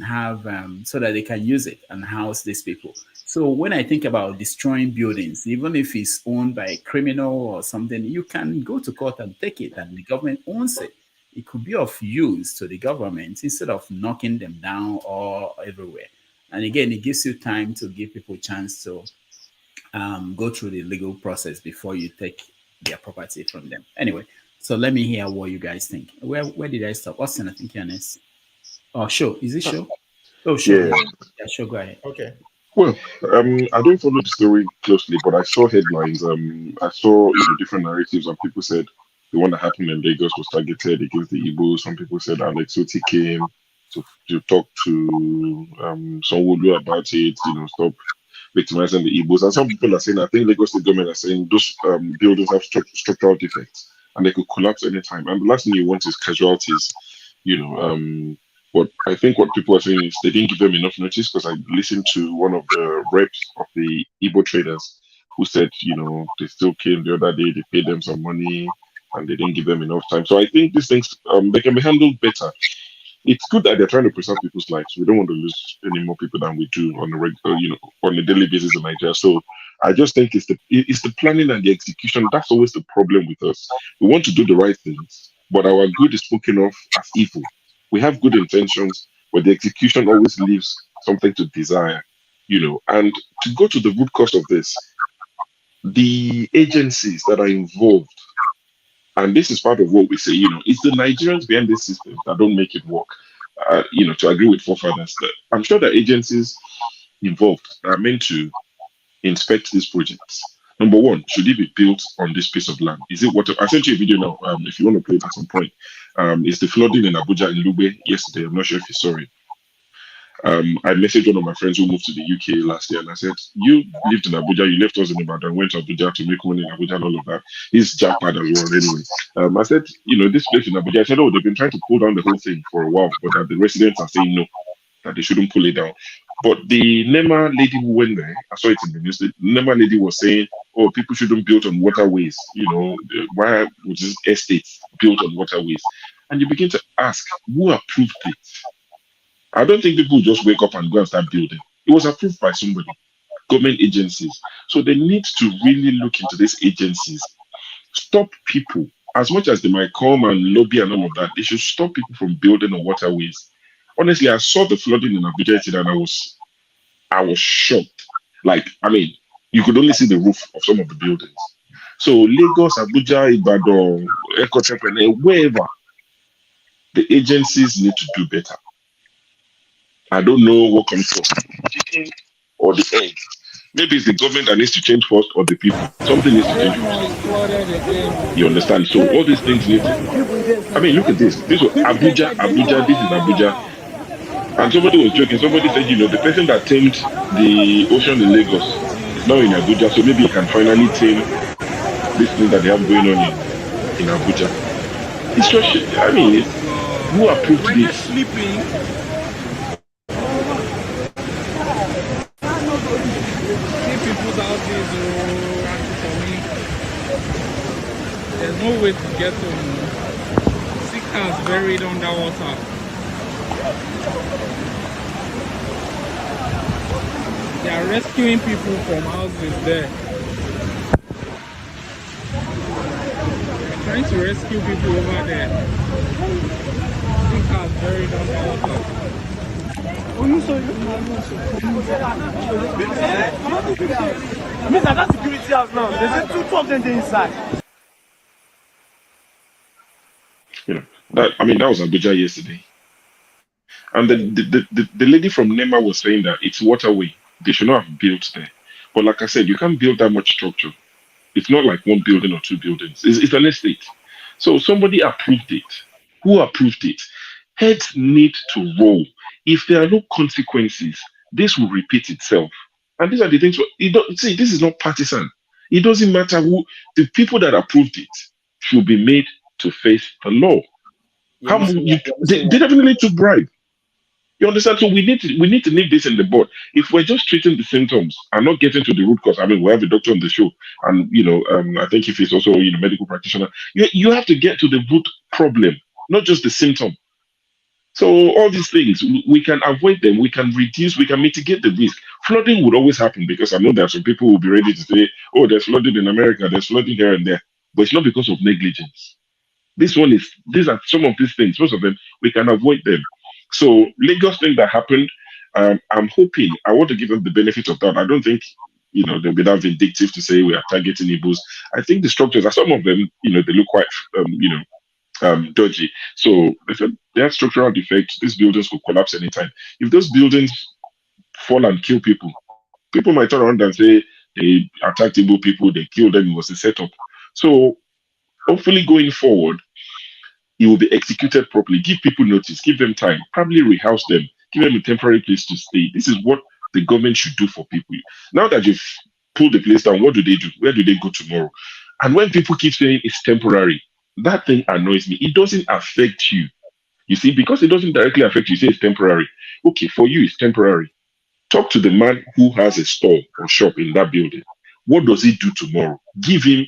have so that they can use it and house these people. So when I think about destroying buildings, even if it's owned by a criminal or something, you can go to court and take it, and the government owns it. It could be of use to the government instead of knocking them down all everywhere. And again, it gives you time to give people a chance to go through the legal process before you take their property from them. Anyway, so let me hear what you guys think. Where did I stop? Austin, I think you're next. Oh, sure. Is it sure? Oh, sure. Yeah. Yeah, sure. Go ahead. Okay. Well, I don't follow the story closely, but I saw headlines. I saw different narratives, and people said the one that happened in Lagos was targeted against the Igbo. Some people said Alex Oti came to talk to Sanwo-Olu about it, stop victimizing the Igbos. And some people are saying, I think Lagos State government are saying those buildings have structural defects and they could collapse anytime. And the last thing you want is casualties, But I think what people are saying is they didn't give them enough notice, because I listened to one of the reps of the Igbo traders who said, they still came the other day, they paid them some money and they didn't give them enough time. So I think these things, they can be handled better. It's good that they're trying to preserve people's lives. We don't want to lose any more people than we do on a regular, on a daily basis in Nigeria. So I just think it's the planning and the execution. That's always the problem with us. We want to do the right things, but our good is spoken of as evil. We have good intentions, but the execution always leaves something to desire, And to go to the root cause of this, the agencies that are involved, and this is part of what we say, it's the Nigerians behind this system that don't make it work. To agree with forefathers, I'm sure the agencies involved are meant to inspect these projects. Number one, should it be built on this piece of land? Is it water? I sent you a video now. If you want to play it at some point, it's the flooding in Abuja in Lube yesterday. I'm not sure if you saw it. I messaged one of my friends who moved to the UK last year, and I said, "You lived in Abuja, you left us in Ibadan, went to Abuja to make money in Abuja and all of that." He's jackpot as well, anyway. I said, this place in Abuja. I said, "Oh, they've been trying to pull down the whole thing for a while, but the residents are saying no, that they shouldn't pull it down." But the NEMA lady who went there, I saw it in the news, the NEMA lady was saying, "Oh, people shouldn't build on waterways. Why was this estate built on waterways?" And you begin to ask, who approved it? I don't think people just wake up and go and start building. It was approved by somebody, government agencies. So they need to really look into these agencies. Stop people, as much as they might come and lobby and all of that, they should stop people from building on waterways. Honestly, I saw the flooding in Abuja and I was shocked. You could only see the roof of some of the buildings. So Lagos, Abuja, Ibadan, Ekotepene, wherever, the agencies need to do better. I don't know what comes first, the chicken or the egg. Maybe it's the government that needs to change first, or the people. Something needs to change first. You understand? So all these things need to. Look at this. This was Abuja. This is Abuja. And somebody was joking. Somebody said, the person that tamed the ocean in Lagos is now in Abuja, so maybe he can finally tame this thing that they have going on in Abuja. It's just, I mean, who approved When you're this? sleeping, see people's houses or there's no way to get to sick cars buried underwater. They are rescuing people from houses there. They're trying to rescue people over there. Sick cars buried underwater. I mean, that security house now. There's two of them inside. You know, that was Abuja yesterday. And the lady from NEMA was saying that it's waterway. They should not have built there. But like I said, you can't build that much structure. It's not like one building or two buildings. It's an estate. So somebody approved it. Who approved it? Heads need to roll. If there are no consequences, this will repeat itself. And these are the things. See, this is not partisan. It doesn't matter who. The people that approved it should be made to face the law. They definitely took bribe. You understand? So we need to leave this in the board. If we're just treating the symptoms and not getting to the root cause, I mean, we have a doctor on the show, and I think if he's also medical practitioner, you have to get to the root problem, not just the symptom. So all these things we can avoid them, we can reduce, we can mitigate the risk. Flooding would always happen because I know there are some people who will be ready to say, "Oh, there's flooding in America, there's flooding here and there," but it's not because of negligence. These are some of these things. Most of them we can avoid them. So Lagos thing that happened, I'm hoping. I want to give them the benefit of that. I don't think they'll be that vindictive to say we are targeting Igbos. I think the structures are some of them. They look quite dodgy. So if they have structural defects, these buildings could collapse anytime. If those buildings fall and kill people, people might turn around and say they attacked Igbo people, they killed them. It was a setup. So hopefully going forward, it will be executed properly. Give people notice, give them time, probably rehouse them, give them a temporary place to stay. This is what the government should do for people. Now that you've pulled the place down, what do they do? Where do they go tomorrow? And when people keep saying it's temporary, that thing annoys me. It doesn't affect you. You see, because it doesn't directly affect you, say it's temporary. Okay, for you, it's temporary. Talk to the man who has a store or shop in that building. What does he do tomorrow? Give him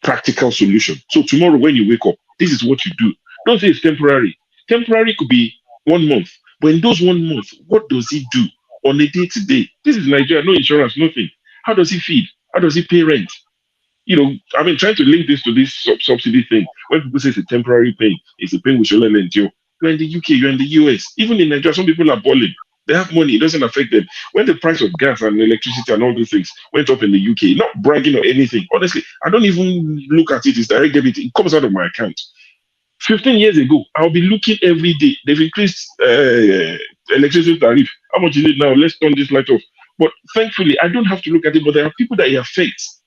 practical solution. So tomorrow when you wake up, this is what you do. Don't say it's temporary. Temporary could be 1 month. But in those 1 month, what does he do on a day-to-day? This is Nigeria, no insurance, nothing. How does he feed? How does he pay rent? Trying to link this to this subsidy thing. When people say it's a temporary pain, it's a pain we should endure. You're in the UK, you're in the US. Even in Nigeria, some people are balling. They have money, it doesn't affect them. When the price of gas and electricity and all these things went up in the UK, not bragging or anything, honestly, I don't even look at it as direct debit. It comes out of my account. 15 years ago, I'll be looking every day. They've increased electricity tariff. How much is it now? Let's turn this light off. But thankfully, I don't have to look at it, but there are people that it affects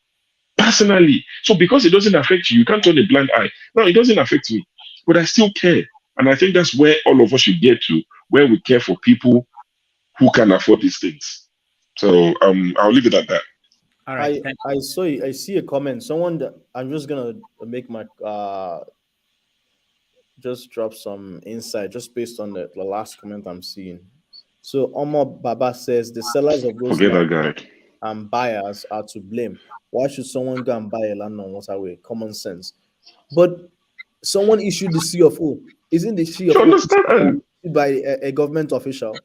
personally. So because it doesn't affect you, you can't turn a blind eye. No, it doesn't affect me, but I still care. And I think that's where all of us should get to, where we care for people who can afford these things. So I'll leave it at that. All right. I see a comment. Someone that I'm just gonna make my just drop some insight just based on the last comment I'm seeing. So Omar Baba says the sellers of those Forget that guy. and buyers are to blame. Why should someone go and buy a land on waterway? Common sense. But someone issued the CFO. Isn't the CFO by a government official?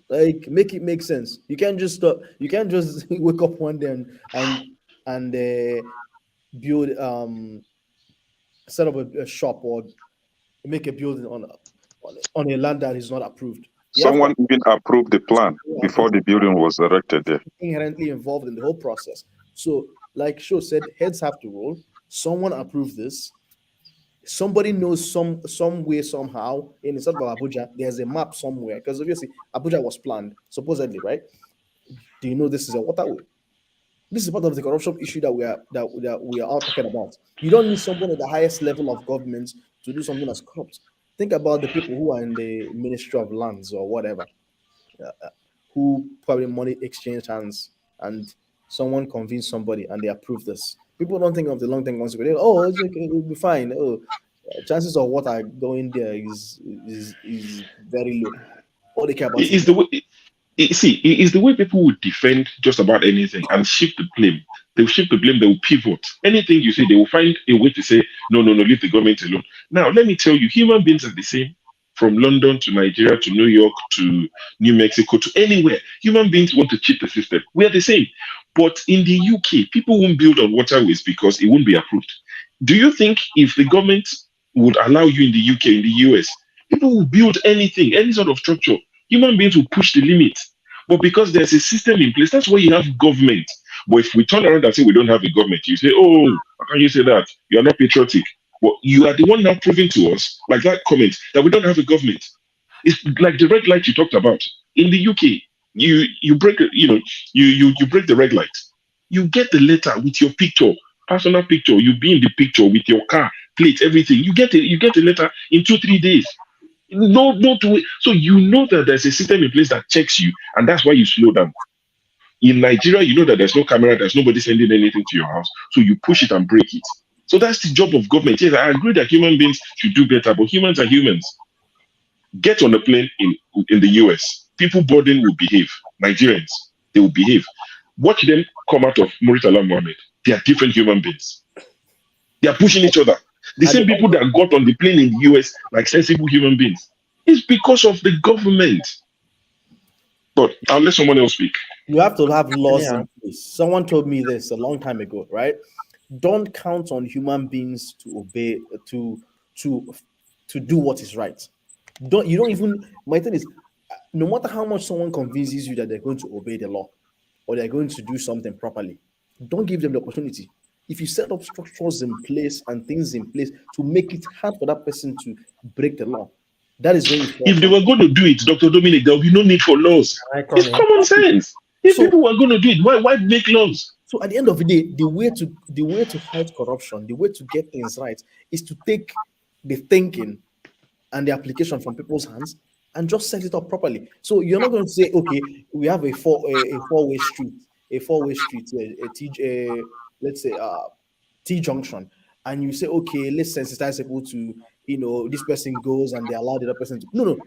Like, make it make sense. You can't just stop. You can't just wake up one day and build set up a shop or make a building on a land that is not approved. Someone even approved the plan before the building was erected there. Inherently involved in the whole process. So, like Sho said, heads have to roll. Someone approved this. Somebody knows some way, somehow, in the south of Abuja, there's a map somewhere. Because obviously, Abuja was planned, supposedly, right? Do you know this is a waterway? This is part of the corruption issue that we are all talking about. You don't need someone at the highest level of government to do something that's corrupt. Think about the people who are in the Ministry of Lands or whatever, who probably money exchange hands and someone convinced somebody and they approve this. People don't think of the long term consequences. Oh, it's okay, it'll be fine. Oh, chances of water going there is very low. All they care about It is is the way. See, it is the way people would defend just about anything and shift the blame. They will shift the blame. They will pivot. Anything you say, they will find a way to say, no, no, no, leave the government alone. Now, let me tell you, human beings are the same. From London to Nigeria to New York to New Mexico to anywhere, human beings want to cheat the system. We are the same. But in the UK, people won't build on waterways because it won't be approved. Do you think if the government would allow you in the UK, in the US, people will build anything, any sort of structure? Human beings will push the limit. But because there's a system in place, that's why you have government. But if we turn around and say we don't have a government, you say, oh, how can you say that? You're not patriotic. Well, you are the one now proving to us, like that comment, that we don't have a government. It's like the red light you talked about. In the UK, you break, you break the red light. You get the letter with your picture, personal picture. You be in the picture with your car, plate, everything. You get a letter in 2-3 days. No, not wait. So you know that there's a system in place that checks you, and that's why you slow down. In Nigeria, you know that there's no camera, there's nobody sending anything to your house, so you push it and break it. So that's the job of government. Yes, I agree that human beings should do better, but humans are humans. Get on a plane in the US. People boarding will behave. Nigerians, they will behave. Watch them come out of Muritala Mohammed. They are different human beings. They are pushing each other. The same people that got on the plane in the US like sensible human beings. It's because of the government. But I'll let someone else speak. You have to have laws in place. Someone told me this a long time ago, right? Don't count on human beings to obey, to do what is right. You don't even. My thing is, no matter how much someone convinces you that they're going to obey the law or they're going to do something properly, don't give them the opportunity. If you set up structures in place and things in place to make it hard for that person to break the law, that is when you fall. If they were going to do it, Dr. Dominic, there will be no need for laws. It's common sense. If people were going to do it, why make laws? So at the end of the day, the way to fight corruption, the way to get things right, is to take the thinking and the application from people's hands and just set it up properly. So you're not going to say, okay, we have a four-way street, let's say T junction, and you say, okay, let's sensitize people to, this person goes and they allow the other person to. No,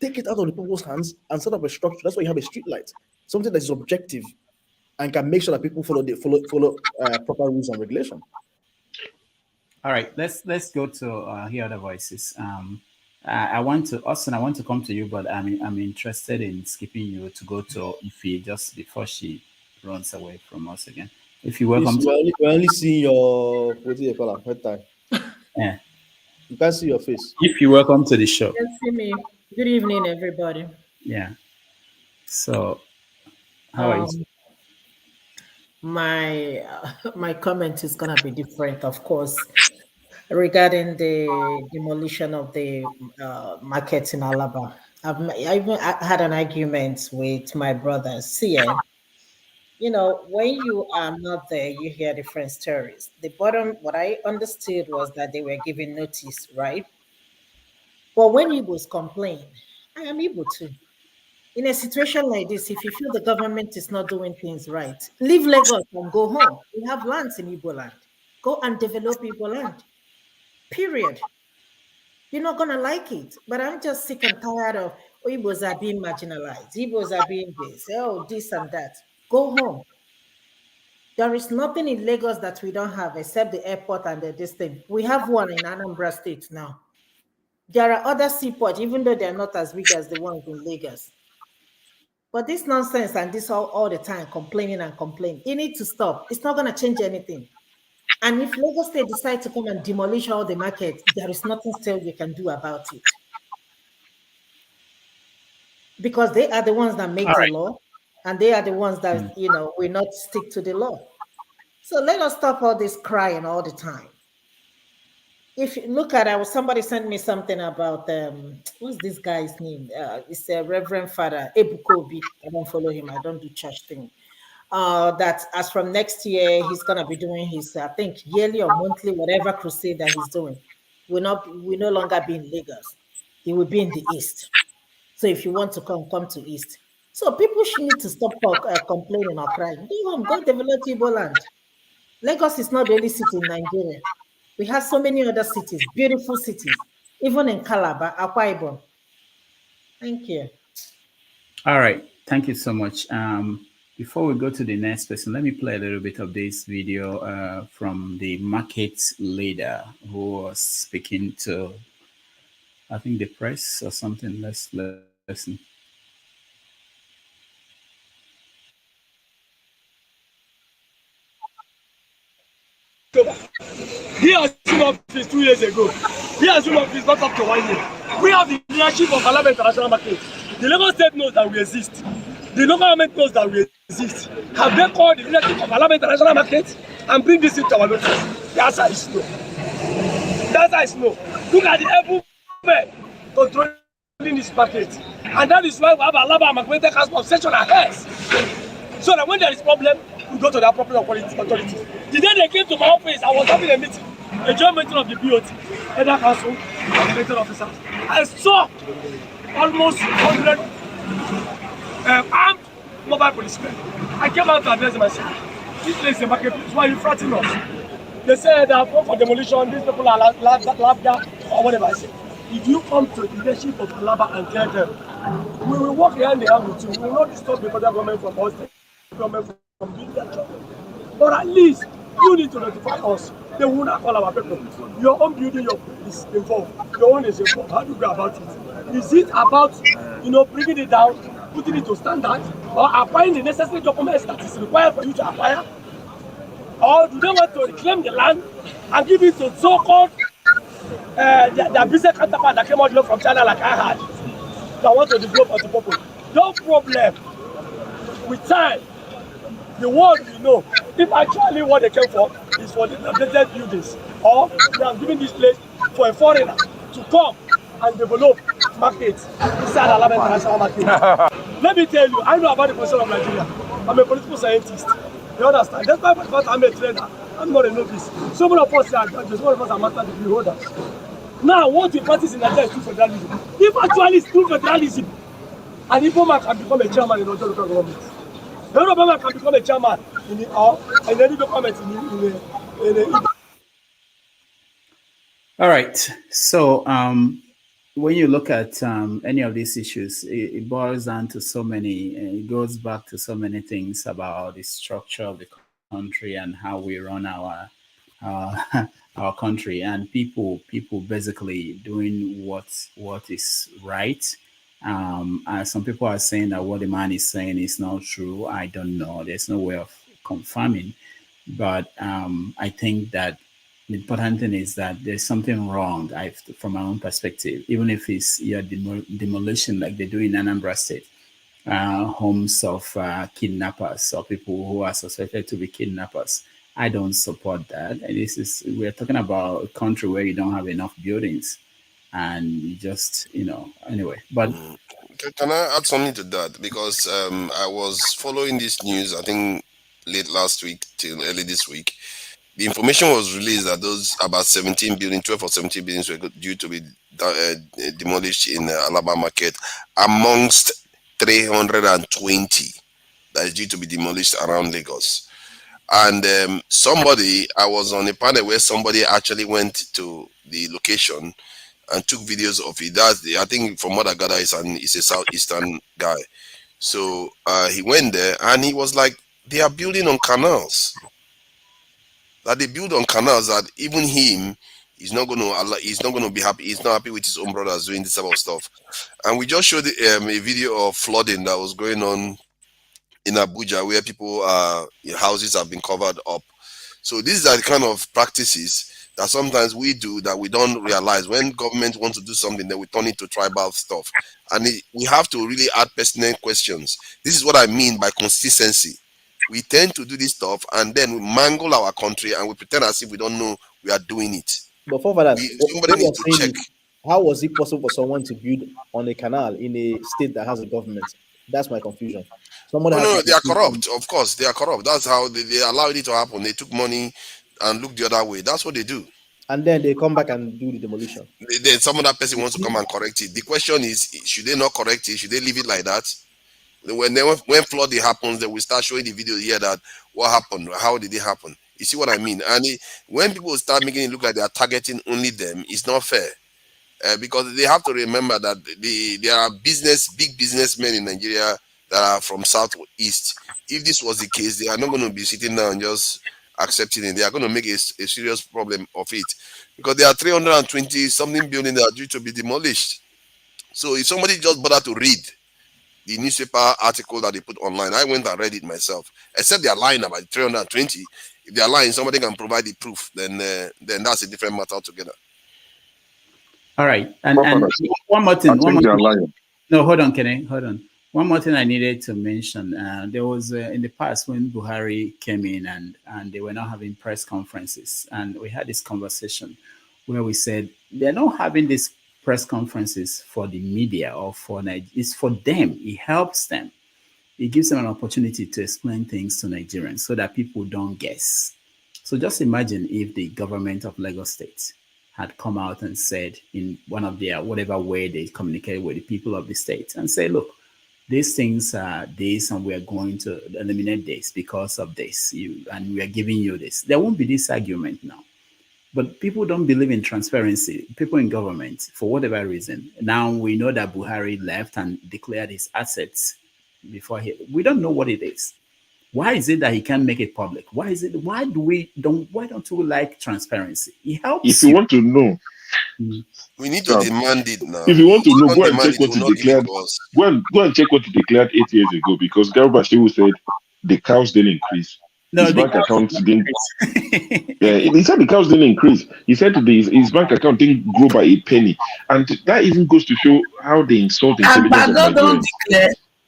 take it out of the people's hands and set up a structure. That's why you have a street light, something that is objective and can make sure that people follow proper rules and regulation. All right, let's go to hear other voices. I want to, Austin, I want to come to you, but I'm interested in skipping you to go to Ify just before she runs away from us again. If you welcome, we're only seeing your, what do you call it? Yeah, you can't see your face. If you welcome to the show. You can see me. Good evening, everybody. Yeah. So, how are you? My comment is gonna be different, of course, regarding the demolition of the markets in Alaba. I even had an argument with my brother. See, when you are not there, you hear different stories. What I understood was that they were giving notice, right? But when Igbos complain, I am Igbo too. In a situation like this, if you feel the government is not doing things right, leave Lagos and go home. We have lands in Igbo land. Go and develop Igbo land. Period. You're not going to like it. But I'm just sick and tired of Igbos are being marginalized. Igbos are being this and that. Go home. There is nothing in Lagos that we don't have except the airport and this thing. We have one in Anambra State now. There are other seaports, even though they're not as big as the ones in Lagos. But this nonsense and this all the time, complaining, it needs to stop. It's not going to change anything. And if Lagos State decide to come and demolish all the markets, there is nothing still you can do about it. Because they are the ones that make the law, and they are the ones that, will not stick to the law. So let us stop all this crying all the time. If you look at somebody sent me something about what's this guy's name? It's a Reverend Father Ebukobi. I don't follow him. I don't do church thing. That as from next year he's gonna be doing his I think yearly or monthly whatever crusade that he's doing. Will no longer be in Lagos. He will be in the East. So if you want to come to East. So people should need to stop complaining or crying. Go develop Igbo land. Lagos is not the only city in Nigeria. We have so many other cities, beautiful cities, even in Calabar, Akwa Ibom. Thank you. All right. Thank you so much. Before we go to the next person, let me play a little bit of this video from the market leader who was speaking to, I think, the press or something. Let's listen. He assumed office 2 years ago. He assumed office not up to 1 year. We have the leadership of Alaba International Market. The Lagos State knows that we exist. The local government knows that we exist. Have they called the leadership of Alaba International Market and bring this into our notice? The answer is no. The answer is no. Look at the able men controlling this market. And that is why we have Alaba and Market has obsession ahead. So that when there is problem, we go to the appropriate authorities. The day they came to my office, I was having a meeting, a joint meeting of the BOT, Head Council, and the elected officers. I saw almost 100 armed mobile policemen. I came out to address them and said, this place is a marketplace, why are you frightening us? They said they are for demolition, these people are laughter or whatever. I said, if you come to the leadership of Alaba and tell them, we will work hand in hand with you. We will not disturb the federal government from us, the government from doing their job. But at least you need to notify us. They will not call our people. Your own building is involved. Your own is involved. How do you go about it? Is it about, bringing it down, putting it to standard, or acquiring the necessary documents that is required for you to acquire? Or do they want to reclaim the land and give it to so-called their business counterpart that came out from China like I had, that want to develop as a purpose? No problem. With time, the world will know if actually what they came for is for the updated buildings, or they have given this place for a foreigner to come and develop markets inside Alaba International Market. Let me tell you, I know about the position of Nigeria. I'm a political scientist. You understand? That's why I'm a trainer. I'm not a novice. Some of us are graduates, some of us are master degree holders. Now, what we practice in Nigeria is true federalism. If actually it's true federalism, an Igbo man can become a chairman in Ojo local government. A Yoruba man can become a chairman in the and any government in the All right. So when you look at any of these issues, it boils down to so many, it goes back to so many things about the structure of the country and how we run our our country, and people basically doing what is right. Some people are saying that what the man is saying is not true. I don't know. There's no way of confirming, but I think that the important thing is that there's something wrong from my own perspective, even if it's demolition like they do in Anambra State, homes of kidnappers or people who are suspected to be kidnappers. I don't support that. And we're talking about a country where you don't have enough buildings and you just, anyway. But can I add something to that? Because I was following this news, I think late last week till early this week. The information was released that those about 17 buildings, 12 or 17 buildings were due to be demolished in Alaba Market, amongst 320 that is due to be demolished around Lagos. And I was on a panel where somebody actually went to the location and took videos of it. I think from what I gather, he's a southeastern guy. So he went there and he was like, they are building on canals. That they build on canals that even him he's not going to be happy. He's not happy with his own brothers doing this type of stuff. And we just showed a video of flooding that was going on in Abuja, where people houses have been covered up. So these are the kind of practices that sometimes we do that we don't realize. When government wants to do something, then we turn it to tribal stuff. And we have to really add pertinent questions. This is what I mean by consistency. We tend to do this stuff and then we mangle our country and we pretend as if we don't know we are doing it. But for that, somebody needs to check. How was it possible for someone to build on a canal in a state that has a government? That's my confusion. No, they are corrupt. Of course, they are corrupt. That's how they allowed it to happen. They took money and looked the other way. That's what they do. And then they come back and do the demolition. Then some other person wants to come and correct it. The question is, should they not correct it? Should they leave it like that? When flooding happens, they will start showing the video here that what happened, how did it happen? You see what I mean? And when people start making it look like they are targeting only them, it's not fair. Because they have to remember that there are big businessmen in Nigeria that are from southeast. If this was the case, they are not going to be sitting down and just accepting it. They are going to make a serious problem of it, because there are 320 something buildings that are due to be demolished. So if somebody just bother to read the newspaper article that they put online, I went and read it myself. Except they are lying about 320. If they are lying, somebody can provide the proof. Then that's a different matter altogether. All right, and one more thing. No, hold on, Kenny. Hold on. One more thing I needed to mention. There was in the past when Buhari came in and they were not having press conferences, and we had this conversation where we said they're not having these press conferences for the media or for Nigeria. It's for them. It helps them. It gives them an opportunity to explain things to Nigerians so that people don't guess. So just imagine if the government of Lagos State had come out and said in one of their, whatever way they communicate with the people of the state, and say, look, these things are this, and we are going to eliminate this because of this, and we are giving you this. There won't be this argument now. But people don't believe in transparency. People in government, for whatever reason. Now we know that Buhari left and declared his assets before we don't know what it is. Why is it that he can't make it public? Why don't we like transparency? It helps. If you want to know, we need to demand it now. If you want to know, go and check what he declared. Go and check what he declared 8 years ago, because Garba Shehu said the cows didn't increase. No, his bank account didn't. He said the cows didn't increase. He said his bank account didn't grow by a penny, and that even goes to show how they insult the intelligence of Nigerians.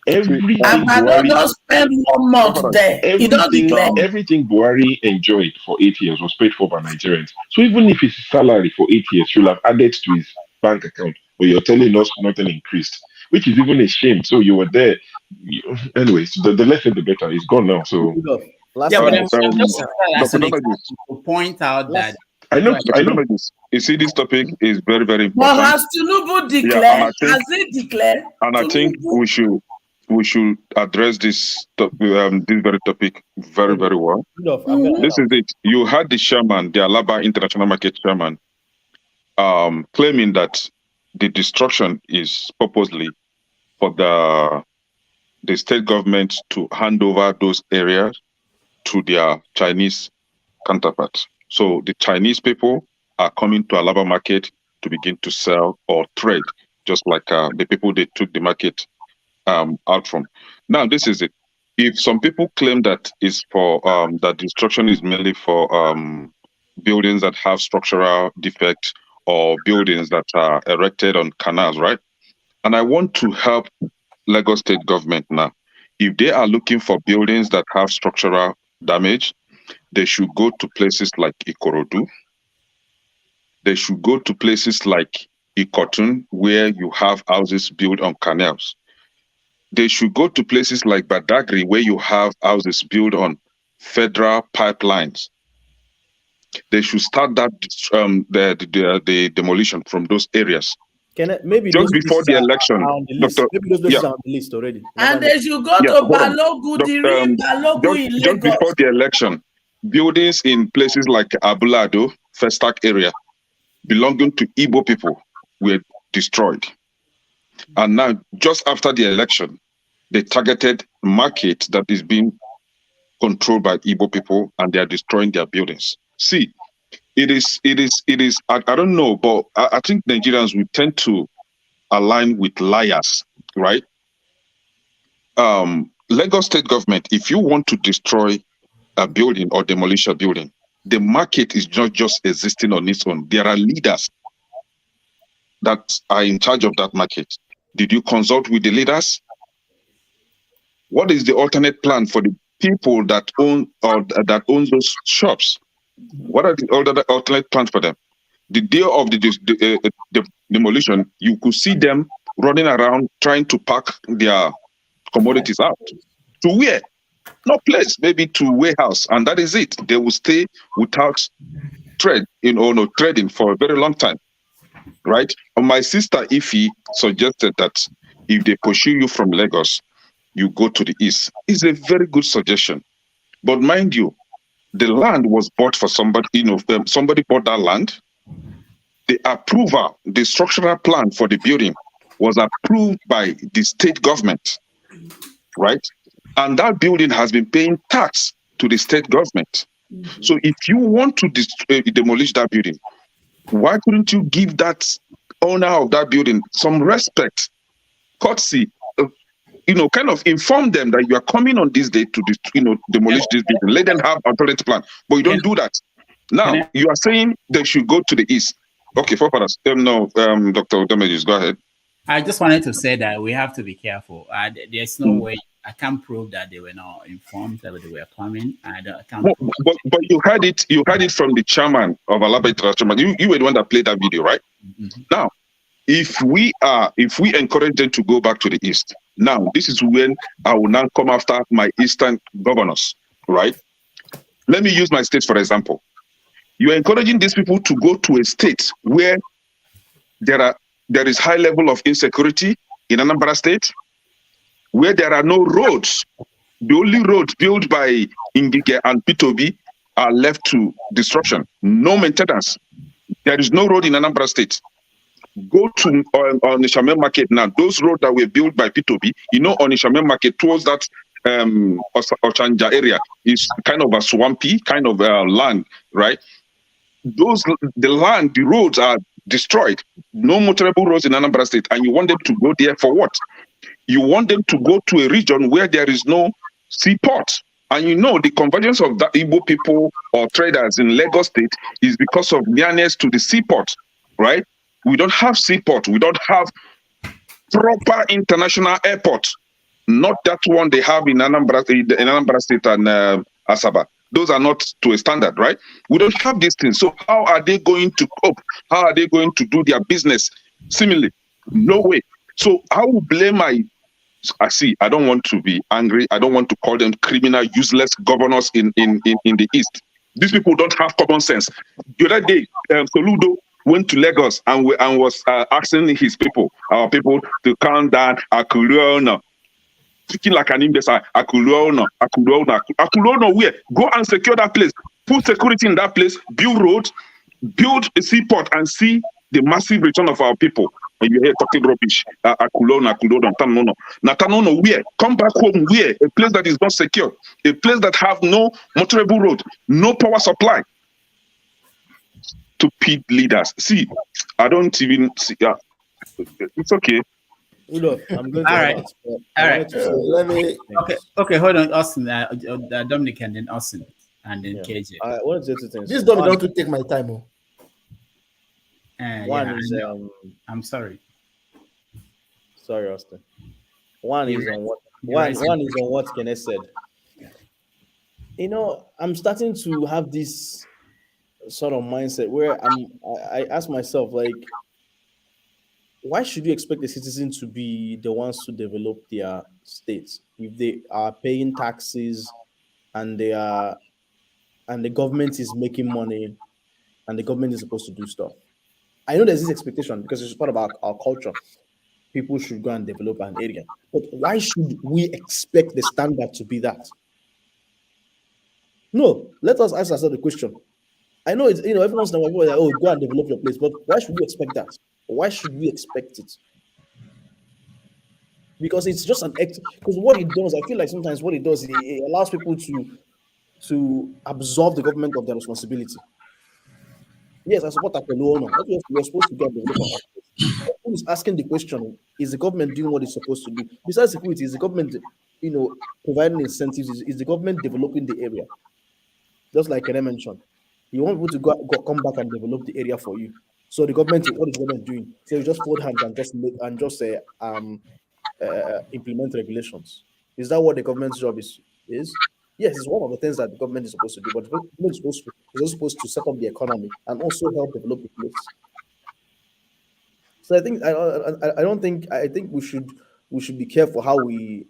Everything Buhari don't spend 1 month there. Everything Buhari enjoyed for 8 years was paid for by Nigerians. So even if his salary for 8 years should have added to his bank account, but you're telling us nothing increased, which is even a shame. So you were there. Anyways, the less the better. It's gone now. So to point out that I know. You see, this topic is very, very important. Well, has Tinubu declared? Has he declared? And I think we should address this very topic very, very well. This is it. You had the chairman, the Alaba International Market chairman, claiming that the destruction is purposely for the state government to hand over those areas to their Chinese counterparts. So the Chinese people are coming to Alaba market to begin to sell or trade, just like the people they took the market out from. Now, this is it. If some people claim that is for that destruction is mainly for buildings that have structural defects or buildings that are erected on canals, right? And I want to help Lagos State government now. If they are looking for buildings that have structural damage, they should go to places like Ikorodu. They should go to places like Ikotun, where you have houses built on canals. They should go to places like Badagry, where you have houses built on federal pipelines. They should start that the demolition from those areas. Maybe just before the election, maybe those places are on the list already. And they should go to Balogu, Balogu in just before the election, buildings in places like Abulado, Festac area, belonging to Igbo people were destroyed. And now, just after the election, they targeted market that is being controlled by Igbo people, and they are destroying their buildings. See, it is. I don't know, but I think Nigerians will tend to align with liars, right? Lagos State government, if you want to destroy a building or demolish a building, the market is not just existing on its own. There are leaders that are in charge of that market. Did you consult with the leaders? What is the alternate plan for the people that own those shops? What are the alternate plans for them? The day of the demolition, you could see them running around trying to pack their commodities out. To where? No place, maybe to warehouse, and that is it. They will stay without trading for a very long time, right? And my sister Ify suggested that if they pursue you from Lagos, you go to the east. It's a very good suggestion, but mind you, The land was bought for somebody, somebody bought that land. The approval, the structural plan for the building was approved by the state government, right? And that building has been paying tax to the state government. So if you want to demolish that building, why couldn't you give that owner of that building some respect, courtesy, kind of inform them that you are coming on this day to demolish this building. Let them have alternate plan, but you don't do that. Now you are saying they should go to the east. Okay, forefathers. Dr. Damages, go ahead. I just wanted to say that we have to be careful. There's no way I can't prove that they were not informed that they were coming. I can't. But you heard it. You heard it from the chairman of Alaba International. You were the one that played that video, right? Mm-hmm. Now, if we encourage them to go back to the east, now this is when I will now come after my eastern governors, right? Let me use my state for example. You are encouraging these people to go to a state where there is high level of insecurity in Anambra State, where there are no roads. The only roads built by Ngige and Pitobi are left to destruction. No maintenance. There is no road in Anambra State. Go to Onitsha Market now. Those roads that were built by Pitobi, Onitsha Market towards that Ochanja area is kind of a swampy kind of land, right? The roads are destroyed. No motorable roads in Anambra State, and you want them to go there for what? You want them to go to a region where there is no seaport. And the convergence of the Igbo people or traders in Lagos State is because of nearness to the seaport, right? We don't have seaport. We don't have proper international airport. Not that one they have in Anambra State and Asaba. Those are not to a standard, right? We don't have these things. So how are they going to cope? How are they going to do their business? Similarly, no way. So I will blame I don't want to be angry. I don't want to call them criminal, useless governors in the East. These people don't have common sense. The other day, Soludo went to Lagos and was asking our people, to calm down. Akulona, speaking like an imbecile. Akulona where? Go and secure that place. Put security in that place. Build roads. Build a seaport and see the massive return of our people. When you hear talking rubbish, Tanono where? Come back home where? A place that is not secure. A place that have no motorable road, no power supply. Stupid leaders. See, I don't even see. It's okay. Look, I'm going to all right. Let me. Okay. Hold on, Austin. Dominic and then Austin and then KJ. I want to say two things. This Dominic don't take my time. One is I'm sorry. Sorry, Austin. One is on what Kenneth said. I'm starting to have this sort of mindset where I ask myself, like, why should you expect the citizen to be the ones to develop their states if they are paying taxes and the government is making money and the government is supposed to do stuff? I know there's this expectation because it's part of our culture. People should go and develop an area. But why should we expect the standard to be that? No, let us ask ourselves the question. I know it's, every once in a while people are like, go and develop your place, but why should we expect that? Why should we expect it? Because it's just because what it does, I feel like sometimes what it does, it allows people to absolve the government of their responsibility. Yes, I support Akoluono. We're supposed to get development. Who is asking the question, is the government doing what it's supposed to do? Besides security, is the government, providing incentives? Is the government developing the area? Just like Kene mentioned. You want people to come back and develop the area for you. So what is the government doing? So you just fold hands and just implement regulations. Is that what the government's job is? Yes, it's one of the things that the government is supposed to do, but the government is also supposed to set up the economy and also help develop the place. So I think we should be careful how we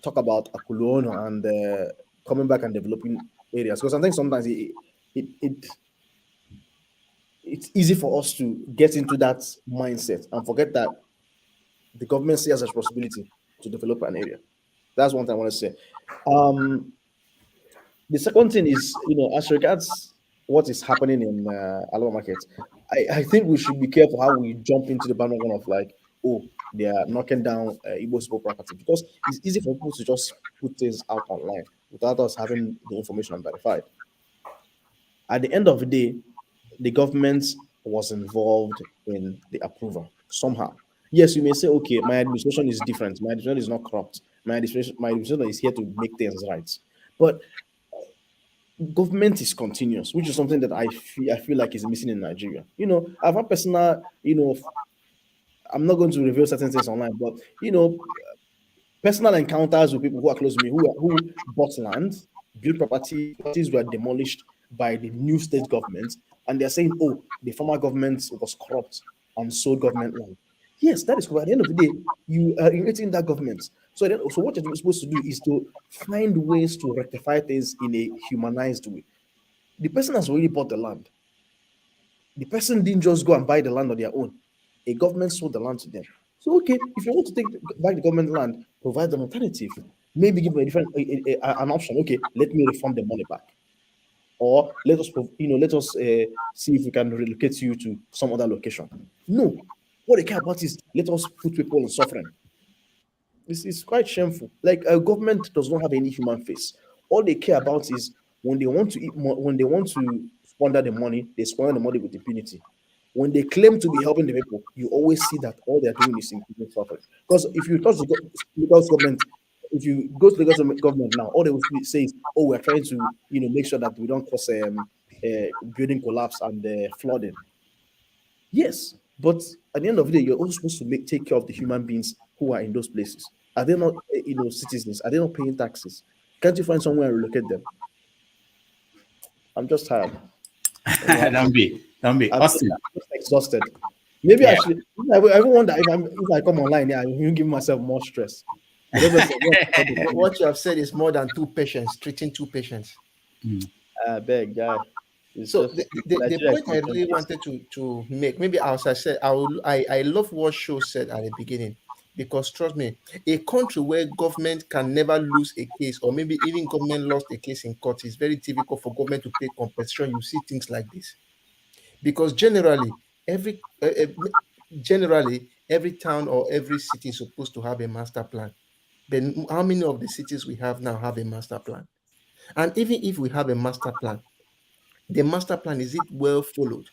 talk about Akuluono and coming back and developing areas, because I think sometimes it's easy for us to get into that mindset and forget that the government still has a responsibility to develop an area. That's one thing I want to say. The second thing is, as regards what is happening in Alaba market, I think we should be careful how we jump into the bandwagon of like, oh, they are knocking down Igbo people property, because it's easy for people to just put things out online without us having the information verified. At the end of the day, the government was involved in the approval somehow. Yes, you may say, okay, my administration is different. My administration is not corrupt. My administration is here to make things right. But government is continuous, which is something that I feel like is missing in Nigeria. I've had personal, I'm not going to reveal certain things online, but personal encounters with people who are close to me who bought land, built properties were demolished by the new state government, and they're saying, oh, the former government was corrupt and sold government land. Yes, that is correct. At the end of the day, you are irritating that government. So what you're supposed to do is to find ways to rectify things in a humanized way. The person has already bought the land. The person didn't just go and buy the land on their own. A government sold the land to them. So, okay, if you want to take back the government land, provide an alternative. Maybe give them a different an option. Okay, let me refund the money back, or let us see if we can relocate you to some other location. No, what they care about is let us put people in suffering. This is quite shameful. Like, a government does not have any human face. All they care about is when they want to when they want to squander the money, they squander the money with impunity. When they claim to be helping the people, you always see that all they're doing is increasing suffering. Because if you touch the Lagos government, if you go to the government now, all they will say is, "Oh, we're trying to, make sure that we don't cause building collapse and flooding." Yes, but at the end of the day, you're also supposed to take care of the human beings who are in those places. Are they not, citizens? Are they not paying taxes? Can't you find somewhere and relocate them? I'm just tired. Don't be. I'm Austin. just exhausted. Maybe I should. I wonder if I come online, yeah, I'm give myself more stress. I don't know. What you have said is more than two patients treating two patients. I beg, guy. So the point I really wanted to make, maybe as I said, I love what Show said at the beginning, because trust me, a country where government can never lose a case, or maybe even government lost a case in court, is very difficult for government to pay compensation. You see things like this, because generally every town or every city is supposed to have a master plan. Then how many of the cities we have now have a master plan? And even if we have a master plan, the master plan, is it well followed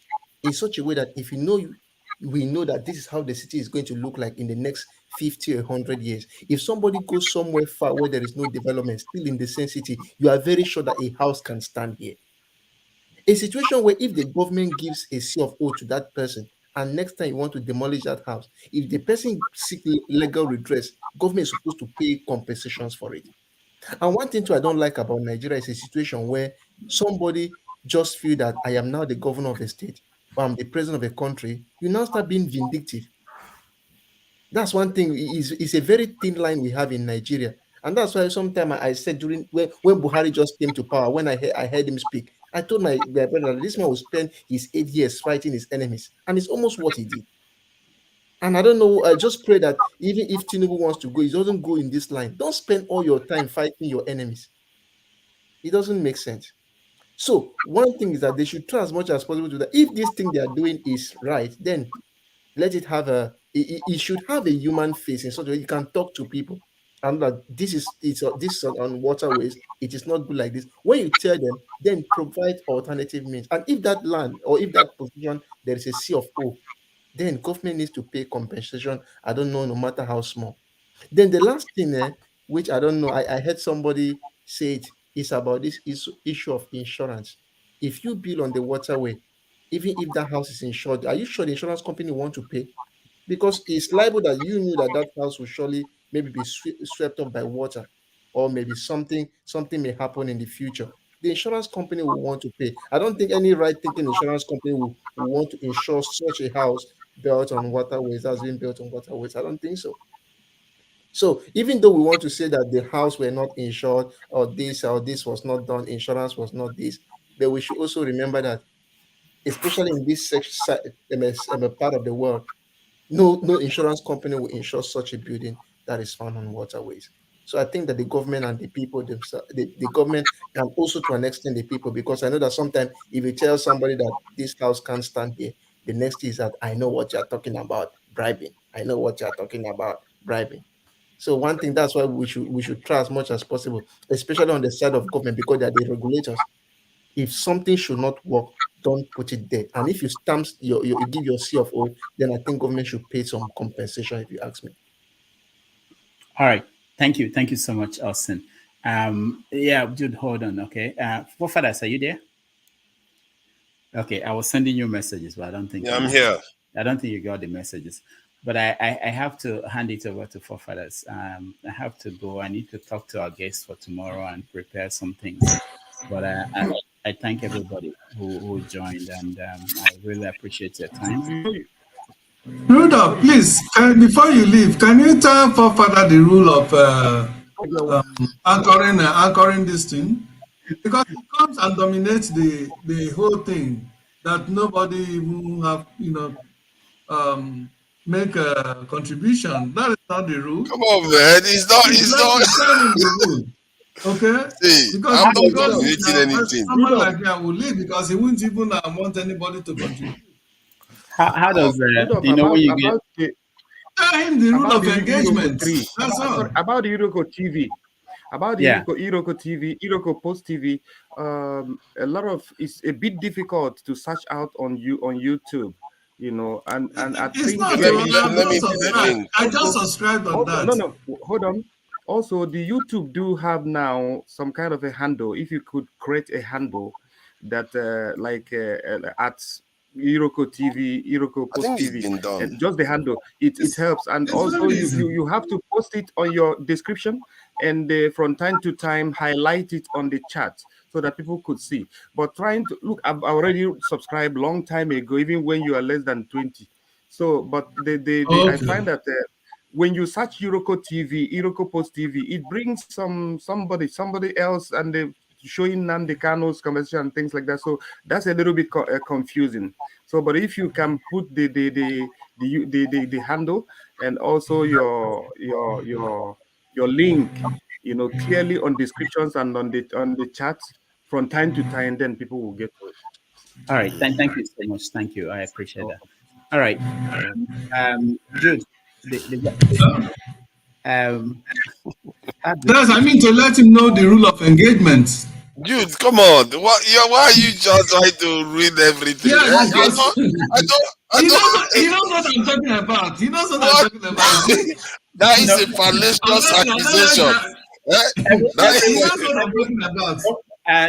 in such a way that if we know that this is how the city is going to look like in the next 50 or 100 years. If somebody goes somewhere far where there is no development, still in the same city, you are very sure that a house can stand here. A situation where if the government gives a C of O to that person, and next time you want to demolish that house, if the person seeks legal redress, government is supposed to pay compensations for it. And one thing too I don't like about Nigeria is a situation where somebody just feel that I am now the governor of a state, or I'm the president of a country. You now start being vindictive. That's one thing. Is a very thin line we have in Nigeria, and that's why sometimes I said during when Buhari just came to power, when I heard him speak, I told my brother this man will spend his 8 years fighting his enemies, and it's almost what he did. And I don't know, I just pray that even if Tinubu wants to go, he doesn't go in this line. Don't spend all your time fighting your enemies. It doesn't make sense. So one thing is that they should try as much as possible to that. If this thing they are doing is right, then let it have it should have a human face in such a way you can talk to people. And that this is on waterways, it is not good like this. When you tell them, then provide alternative means. And if that land or if that position there is a C of O, then government needs to pay compensation. I don't know, no matter how small. Then the last thing, which I don't know, I heard somebody say it, is about this issue of insurance. If you build on the waterway, even if that house is insured, are you sure the insurance company want to pay? Because it's liable that you knew that that house will surely maybe be swept up by water, or maybe something may happen in the future. The insurance company will want to pay. I don't think any right-thinking insurance company will want to insure such a house built on waterways that's been built on waterways. I don't think so. So even though we want to say that the house were not insured, or this was not done, insurance was not this, but we should also remember that, especially in this part of the world, no insurance company will insure such a building that is found on waterways. So I think that the government and the people themselves, the government can also to an extent the people, because I know that sometimes if you tell somebody that this house can't stand here, the next is that I know what you're talking about, bribing. I know what you're talking about, bribing. So one thing, that's why we should try as much as possible, especially on the side of government, because they are the regulators. If something should not work, don't put it there. And if you stamp you give your C of O, then I think government should pay some compensation, if you ask me. All right. Thank you. Thank you so much, Austin. Yeah, dude, hold on. Okay. Forefathers, are you there? Okay, I was sending you messages, but I don't think I'm here. I don't think you got the messages. But I have to hand it over to Forefathers. I have to go. I need to talk to our guests for tomorrow and prepare some things. But I thank everybody who joined, and I really appreciate your time. Rudolph, please, before you leave, can you tell Forefather the rule of anchoring this thing? Because it comes and dominates the whole thing, that nobody even have, make a contribution. That is not the rule. Come on, man. It's not. Tell him the rule. Okay? See, Because I'm not dominating anything. Someone like that will leave because he won't even want anybody to contribute. How does Rudolph, you know when you get? Tell him the rule of engagement. That's all. About the Iroko TV. About the Iroko TV, Iroko Post TV, a lot of it's a bit difficult to search out on YouTube, and I think I just subscribed on that. No, hold on. Also, the YouTube do have now some kind of a handle. If you could create a handle that at Iroko TV, Iroko Post TV, and just the handle, it helps. And also you have to post it on your description, and from time to time highlight it on the chat so that people could see. But trying to look, I've already subscribed long time ago, even when you are less than 20. So, but I find that when you search Iroko TV, Iroko Post TV, it brings somebody else, and they showing Nnamdi Kano's conversation and things like that. So that's a little bit confusing. So, but if you can put the handle and also your link, clearly on descriptions and on the chats from time to time, then people will get to it. All right. Thank you so much. Thank you. I appreciate that. All right. Jude. I mean to let him know the rule of engagement. Dude, come on. Why are you just trying to read everything? Yeah, I don't. He knows what I'm talking about. He knows what I'm talking about. That is a fallacious accusation. He knows what I'm talking about.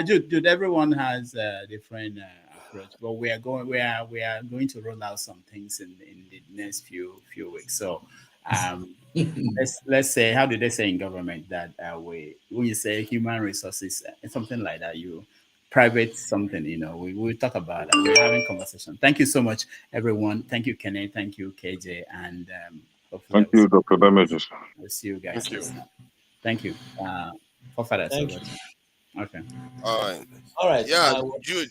Dude, everyone has a different approach, but we are going to roll out some things in the next few weeks. So let's say, how do they say in government that when you say human resources, something like that, you private something, we will talk about that. We're having conversation. Thank you so much, everyone. Thank you, Kenneth. Thank you, KJ, and thank you, Dr. Damages. I'll see you guys. Thank you. Thank you. Okay. All right. Yeah, Jude,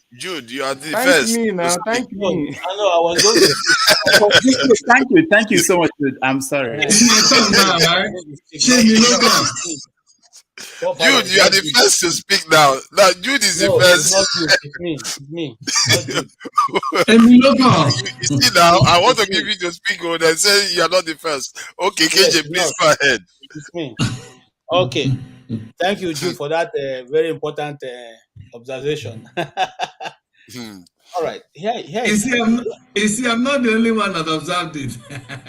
you are the Thank first. Me now. Thank me. I know. I was going to. Thank you so much, Jude. I'm sorry. Jude, you are the first to speak now. Now, Jude is the first. It's me. You see now, I want to give you to speak on and say you are not the first. Okay, KJ, please go ahead. It's me. Okay. Thank you, Jude, for that very important observation. All right. You see, I'm not the only one that observed it.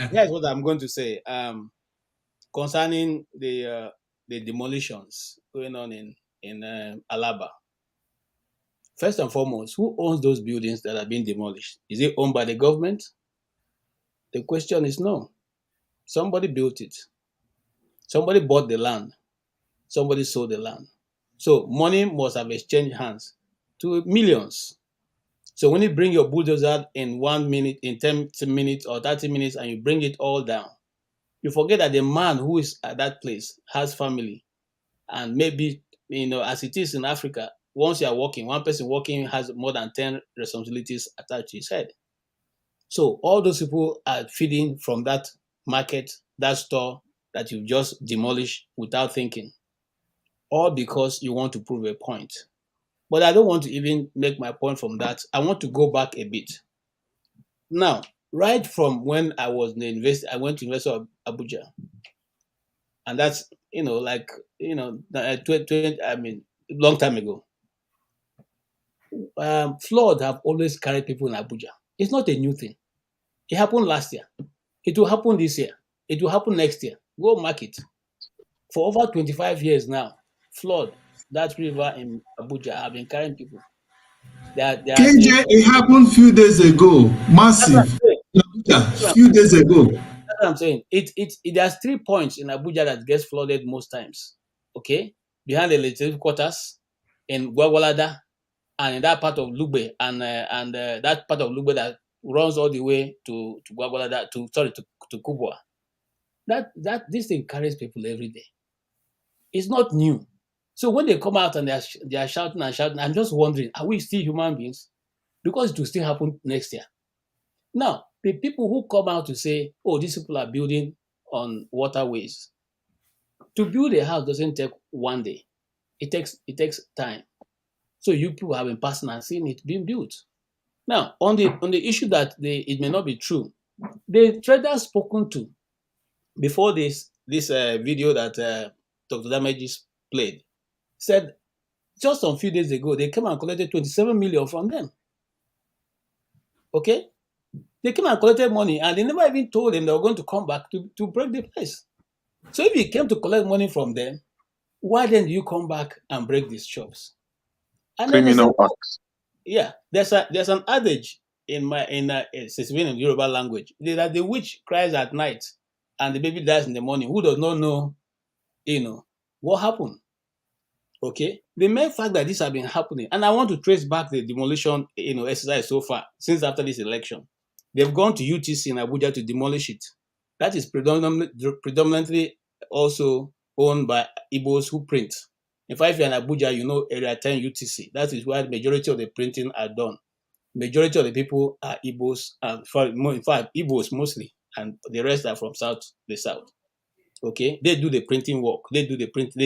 Here's what I'm going to say concerning the demolitions going on in Alaba. First and foremost, who owns those buildings that are being demolished? Is it owned by the government? The question is no. Somebody built it. Somebody bought the land. Somebody sold the land. So money must have exchanged hands to millions. So when you bring your bulldozer in 1 minute, in 10 minutes or 30 minutes, and you bring it all down, you forget that the man who is at that place has family. And maybe, as it is in Africa, once you are working, one person working has more than 10 responsibilities attached to his head. So all those people are feeding from that market, that store, that you just demolish without thinking, all because you want to prove a point. But I don't want to even make my point from that. I want to go back a bit. Now, right from when I was in the university, I went to University of Abuja. And that's, long time ago. Flood have always carried people in Abuja. It's not a new thing. It happened last year. It will happen this year. It will happen next year. Go mark it. For over 25 years now, flood, that river in Abuja have been carrying people. KJ, it happened few days ago. Massive. In Abuja, few days ago. That's what I'm saying. There's 3 points in Abuja that gets flooded most times. Okay? Behind the legislative quarters, in Gwagwalada, and in that part of Lugbe, and that part of Lugbe that runs all the way to Gwagwalada, to Kubwa. This thing carries people every day. It's not new. So when they come out and they are shouting and shouting, I'm just wondering, are we still human beings? Because it will still happen next year. Now, the people who come out to say, oh, these people are building on waterways. To build a house doesn't take one day. It takes time. So you people have been passing and seeing it being built. Now, on the issue that it may not be true, the traders spoken to before this video that Dr. Damages played said just a few days ago, they came and collected 27 million from them. Okay? They came and collected money and they never even told them they were going to come back to break the place. So if you came to collect money from them, why then do you come back and break these shops? And criminal acts. Yeah, there's an adage in Yoruba language that the witch cries at night and the baby dies in the morning. Who does not know, what happened? Okay, the main fact that this has been happening, and I want to trace back the demolition, exercise so far since after this election. They've gone to UTC in Abuja to demolish it. That is predominantly also owned by Igbos who print. In fact, if you're in Abuja, you know Area 10 UTC. That is where the majority of the printing are done. Majority of the people are Igbos, and in fact, Igbos mostly, and the rest are from the south. Okay, they do the printing work. They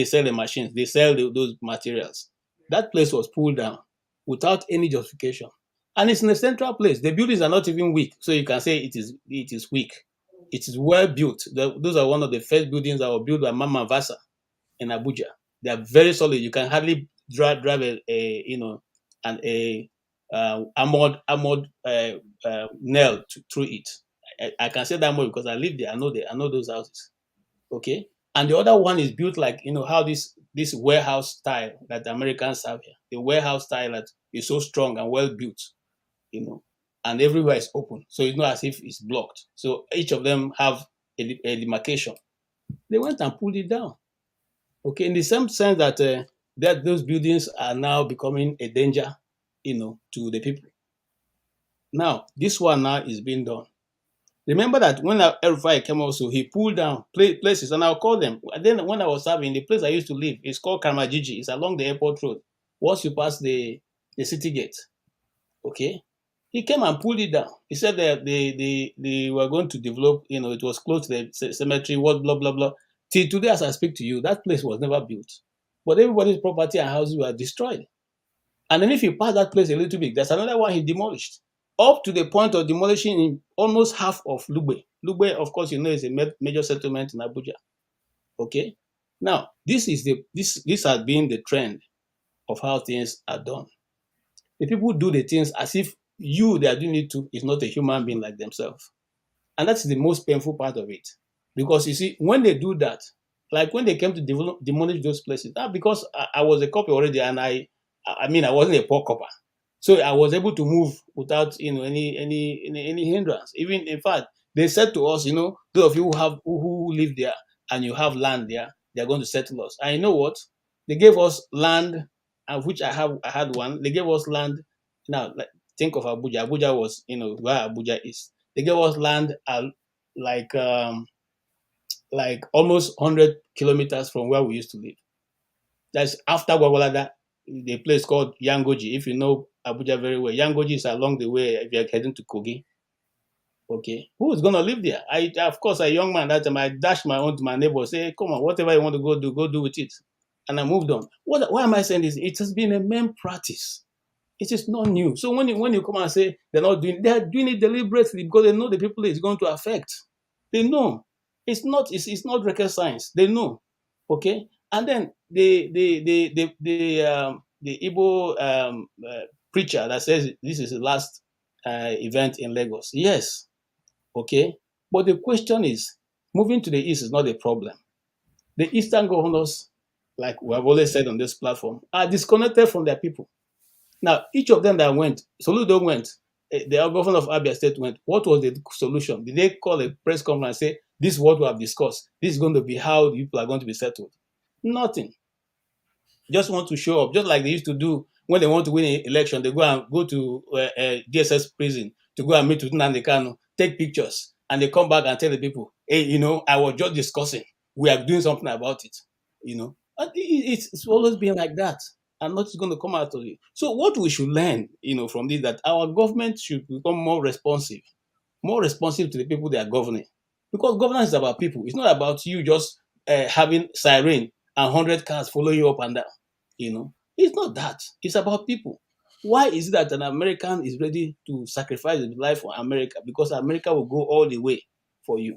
sell the machines. They sell those materials. That place was pulled down without any justification, and it's in a central place. The buildings are not even weak, so you can say it is weak. It is well built. Those are one of the first buildings that were built by Mama Vasa in Abuja. They are very solid. You can hardly drive armored nail through it. I can say that more because I live there. I know those houses. Okay, and the other one is built like how this warehouse style that the Americans have here. The warehouse style that is so strong and well built, and everywhere is open, so it's not as if it's blocked. So each of them have a demarcation. They went and pulled it down. Okay, in the same sense that those buildings are now becoming a danger, to the people. Now, this one now is being done. Remember that when El-Rufai came also, he pulled down places, and I'll call them. And then when I was serving, the place I used to live, it's called Karamajiji. It's along the airport road. Once you pass the city gate, okay? He came and pulled it down. He said that they were going to develop, it was close to the cemetery, what, blah, blah, blah. Till today, as I speak to you, that place was never built. But everybody's property and houses were destroyed. And then if you pass that place a little bit, there's another one he demolished, up to the point of demolishing in almost half of Lugbe. Lugbe, of course, is a major settlement in Abuja. Okay? Now, this has been the trend of how things are done. The people do the things as if they are doing it to is not a human being like themselves. And that's the most painful part of it. Because you see, when they do that, like when they came to demolish those places, because I was a copper already, and I wasn't a poor copper. So I was able to move without any hindrance. Even in fact, they said to us, those of you who live there and you have land there, they're going to settle us. And you know what? They gave us land, which I had one. They gave us land. Now, think of Abuja. Abuja was, where Abuja is. They gave us land like almost 100 kilometers from where we used to live. That's after Gwagwalada, the place called Yangoji. If you know Abuja very well, Yangoji is along the way if you're heading to Kogi. Okay, who is gonna live there? Of course, a young man that time, I dashed my own to my neighbor, say, "Come on, whatever you want to go do with it," and I moved on. Why am I saying this? It has been a main practice. It is not new. So when you come and say they're doing it deliberately because they know the people it's going to affect. They know it's not rocket science. They know, okay. And then the Igbo preacher that says this is the last event in Lagos. Yes, okay. But the question is, moving to the east is not a problem. The eastern governors, like we have always said on this platform, are disconnected from their people. Now, each of them that went, Soludo went, the governor of Abia State went. What was the solution? Did they call a press conference and say, this is what we have discussed. This is going to be how the people are going to be settled? Nothing. Just want to show up, just like they used to do when they want to win an election. They go to DSS prison to go and meet with Nnamdi Kanu, take pictures, and they come back and tell the people, hey, I was just discussing. We are doing something about it. And it's always been like that. And nothing's going to come out of it. So what we should learn, from this, that our government should become more responsive to the people they are governing. Because governance is about people. It's not about you just having siren and 100 cars following you up and down. It's not that. It's about people. Why is it that an American is ready to sacrifice his life for America? Because America will go all the way for you.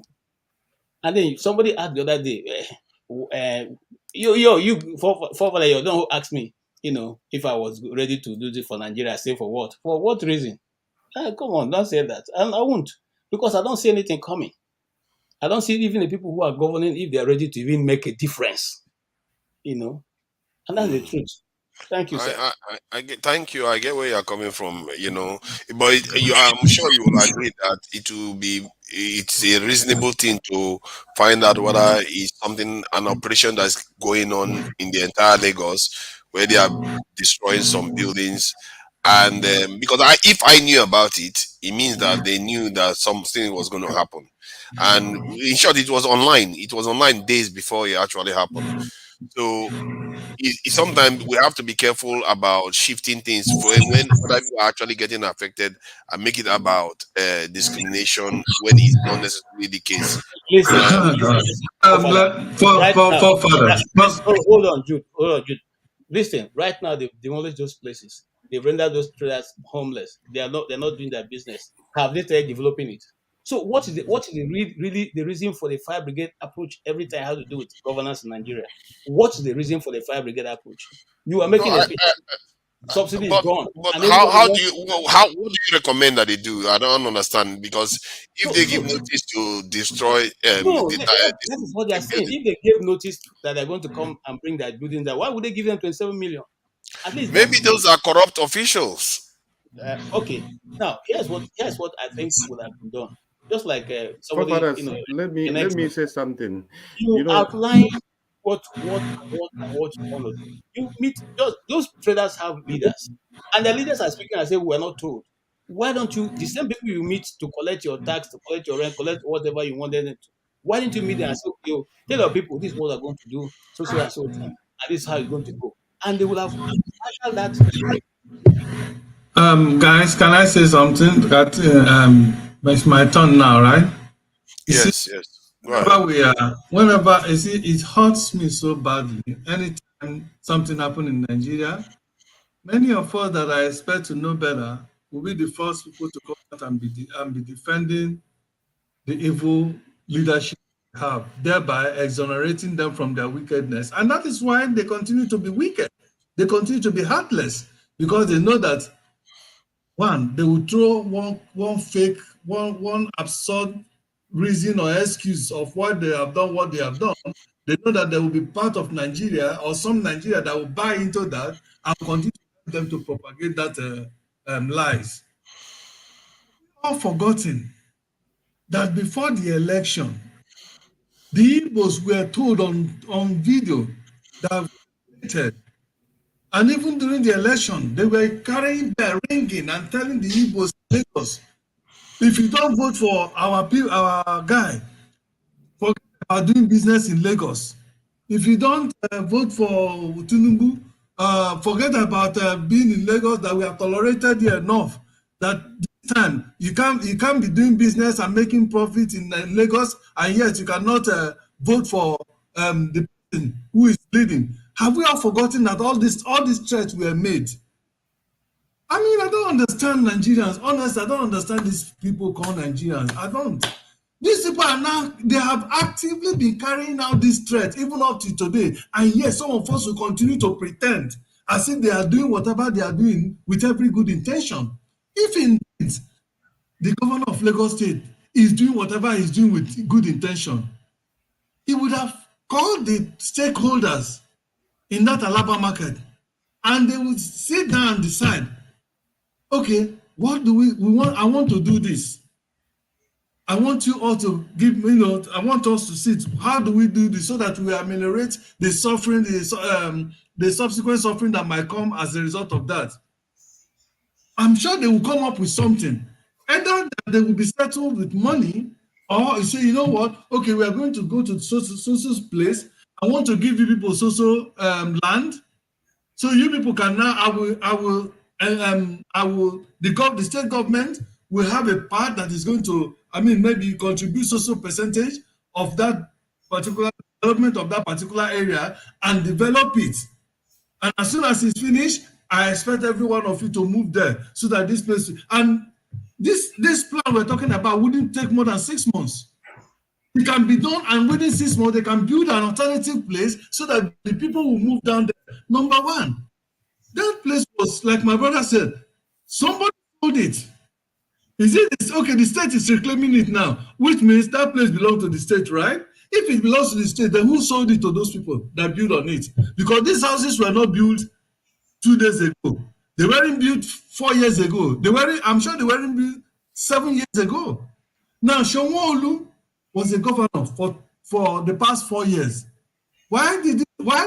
And then somebody asked the other day, don't ask me, if I was ready to do this for Nigeria. Say for what? For what reason? Come on, don't say that. And I won't, because I don't see anything coming. I don't see even the people who are governing if they are ready to even make a difference. And that's the truth. Thank you, sir. I get. Thank you. I get where you're coming from. But I'm sure you will agree that it's a reasonable thing to find out whether it's an operation that's going on in the entire Lagos, where they are destroying some buildings, and because if I knew about it, it means that they knew that something was going to happen, and in short, it was online. It was online days before it actually happened. So sometimes we have to be careful about shifting things for when other people are actually getting affected and make it about discrimination when it's not necessarily the case. Listen, hold on, Jude. Listen, right now they've demolished those places. They've rendered those traders homeless. They're not doing their business. Have they started developing it? So what is really the reason for the fire brigade approach every time has to do with governance in Nigeria? What's the reason for the fire brigade approach? You are making a subsidy is gone. But what do you recommend that they do? I don't understand, because if they give notice to destroy that is what they are saying. If they give notice that they're going to come and bring their buildings down, why would they give them 27 million? At least maybe those are corrupt officials. Okay. Now here's what I think would have been done. Just like somebody, let me say something. You outline what you want to do. You meet those traders have leaders, and the leaders are speaking and say we are not told. Why don't you, the same people you meet to collect your tax, to collect your rent, collect whatever you wanted them to? Why didn't you meet them and say, okay, tell your people this is what they're going to do, so and so time, and this is how it's going to go, and they will have handled that. Guys, can I say something? That it's my turn now, right? Yes. Whenever it hurts me so badly. Anytime something happens in Nigeria, many of us that I expect to know better will be the first people to come out and be defending the evil leadership they have, thereby exonerating them from their wickedness. And that is why they continue to be wicked. They continue to be heartless, because they know that they will throw one fake, one absurd reason or excuse of what they have done, They know that there will be part of Nigeria or some Nigeria that will buy into that and continue to them to propagate that lies. All forgotten that before the election, the Igbos were told on video that and even during the election, they were carrying their ringing and telling the Igbos, Lagos, if you don't vote for our guy, forget about doing business in Lagos. If you don't vote for Tinubu, forget about being in Lagos, that we have tolerated you enough, that time you can't be doing business and making profit in Lagos, and yet you cannot vote for the person who is leading. Have we all forgotten that all these threats were made? I mean, I don't understand Nigerians. Honestly, I don't understand these people called Nigerians. I don't. These people are now, they have actively been carrying out this threat even up to today. And yes, some of us will continue to pretend as if they are doing whatever they are doing with every good intention. If indeed the governor of Lagos State is doing whatever he's doing with good intention, he would have called the stakeholders in that Alaba market and they would sit down and decide, okay, what do we want? I want to do this. I want you all to give me, I want us to sit. How do we do this so that we ameliorate the suffering, the subsequent suffering that might come as a result of that? I'm sure they will come up with something. Either they will be settled with money, or you say, you know what? Okay, we are going to go to so place. I want to give you people land. So you people can now, the state government will have a part that is going to, maybe contribute social percentage of that particular development of that particular area and develop it. And as soon as it's finished, I expect every one of you to move there so that this place, and this plan we're talking about wouldn't take more than 6 months. It can be done, and within 6 months, they can build an alternative place so that the people will move down there. Number one, that place was, like my brother said, somebody sold it. Is it okay? The state is reclaiming it now, which means that place belongs to the state, right? If it belongs to the state, then who sold it to those people that built on it? Because these houses were not built 2 days ago. They weren't built 4 years ago. I'm sure they weren't built 7 years ago. Now, Sanwo-Olu was a governor for the past 4 years. Why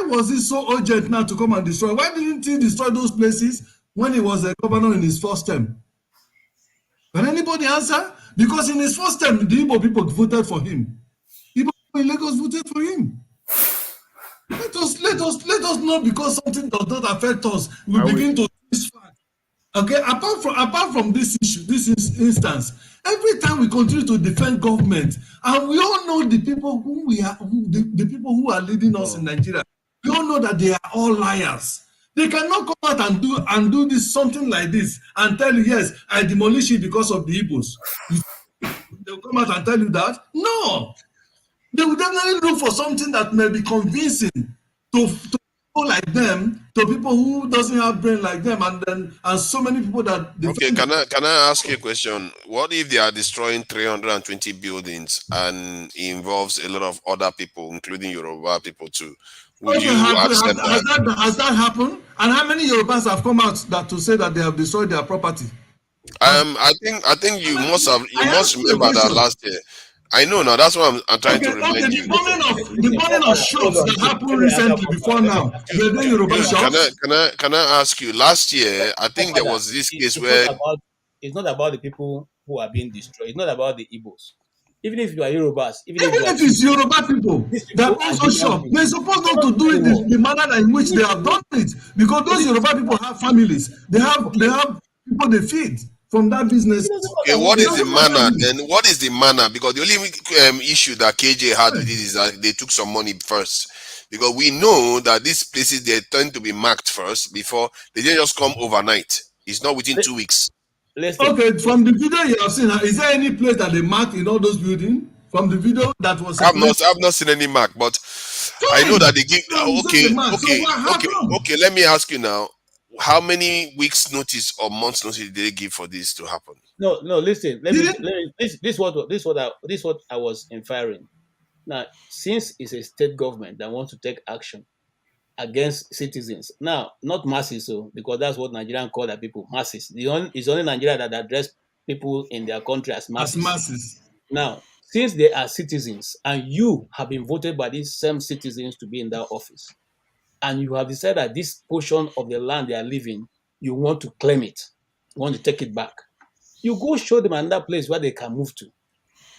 was it so urgent now to come and destroy? Why didn't he destroy those places when he was a governor in his first term? Can anybody answer? Because in his first term, the Igbo people voted for him. Igbo people in Lagos voted for him. Let us know, because something does not affect us, we begin to this fact. Okay, apart from this issue, this instance, every time we continue to defend government, and we all know the people the people who are leading us in Nigeria, we all know that they are all liars. They cannot come out and do this, something like this, and tell you, yes, I demolish it because of the Igbos. They'll come out and tell you that? No. They will definitely look for something that may be convincing to people like them, to people who doesn't have brain like them, and so many people that. Okay, can I ask you a question? What if they are destroying 320 buildings and it involves a lot of other people, including Yoruba people too? Would you accept that? Has that happened? And how many Yorubas have come out to say that they have destroyed their property? I think you must remember that last year. I know now. That's why I'm trying to remind you. The burning of shops that happened recently before now. Can I ask you? Last year, I think there was this case where it's not about the people who are being destroyed. It's not about the Igbos. Even if you are Yorubas, even if it's Yoruba people that also shop, they're supposed not to do it the manner in which they have done it, because those Yoruba people have families. They have people they feed from that business. Okay, what is the manner then? What is the manner? Because the only issue that KJ had with it is that they took some money first. Because we know that these places, they tend to be marked first before they didn't just come overnight. It's not within 2 weeks. Okay, from the video you have seen, is there any place that they marked in all those buildings? From the video that was I've not seen any mark, but I know that they give. Okay. Let me ask you now: how many weeks' notice or months' notice did they give for this to happen? No. Listen. This is what I was inferring. Now, since it's a state government that wants to take action against citizens, now not masses, because that's what Nigerians call their people, masses. It's only Nigeria that address people in their country as masses. Now, since they are citizens and you have been voted by these same citizens to be in that office, and you have decided that this portion of the land they are living, you want to claim it, you want to take it back, you go show them another place where they can move to.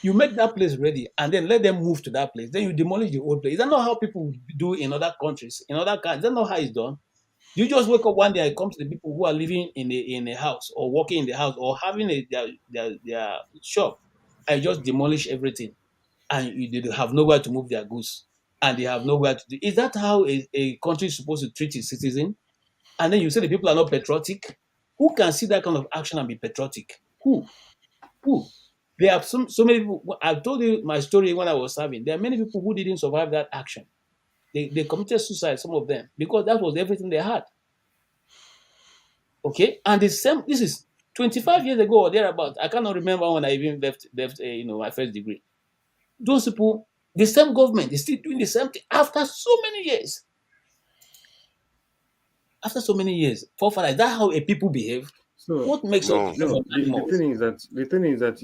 You make that place ready and then let them move to that place. Then you demolish the old place. Is that not how people do in other countries, in other countries? Is that not how it's done? You just wake up one day and come to the people who are living in a house or working in the house or having their shop and just demolish everything, and they have nowhere to move their goods and they have nowhere to do. Is that how a country is supposed to treat its citizen? And then you say the people are not patriotic? Who can see that kind of action and be patriotic? Who? Who? There are so many people. I've told you my story when I was serving. There are many people who didn't survive that action. They committed suicide, some of them, because that was everything they had. Okay, and the same. This is 25 years ago or thereabout. I cannot remember when I even left my first degree. Those people, the same government is still doing the same thing after so many years. After so many years, forefather, is that how a people behave? So What makes us different from the animals? thing is that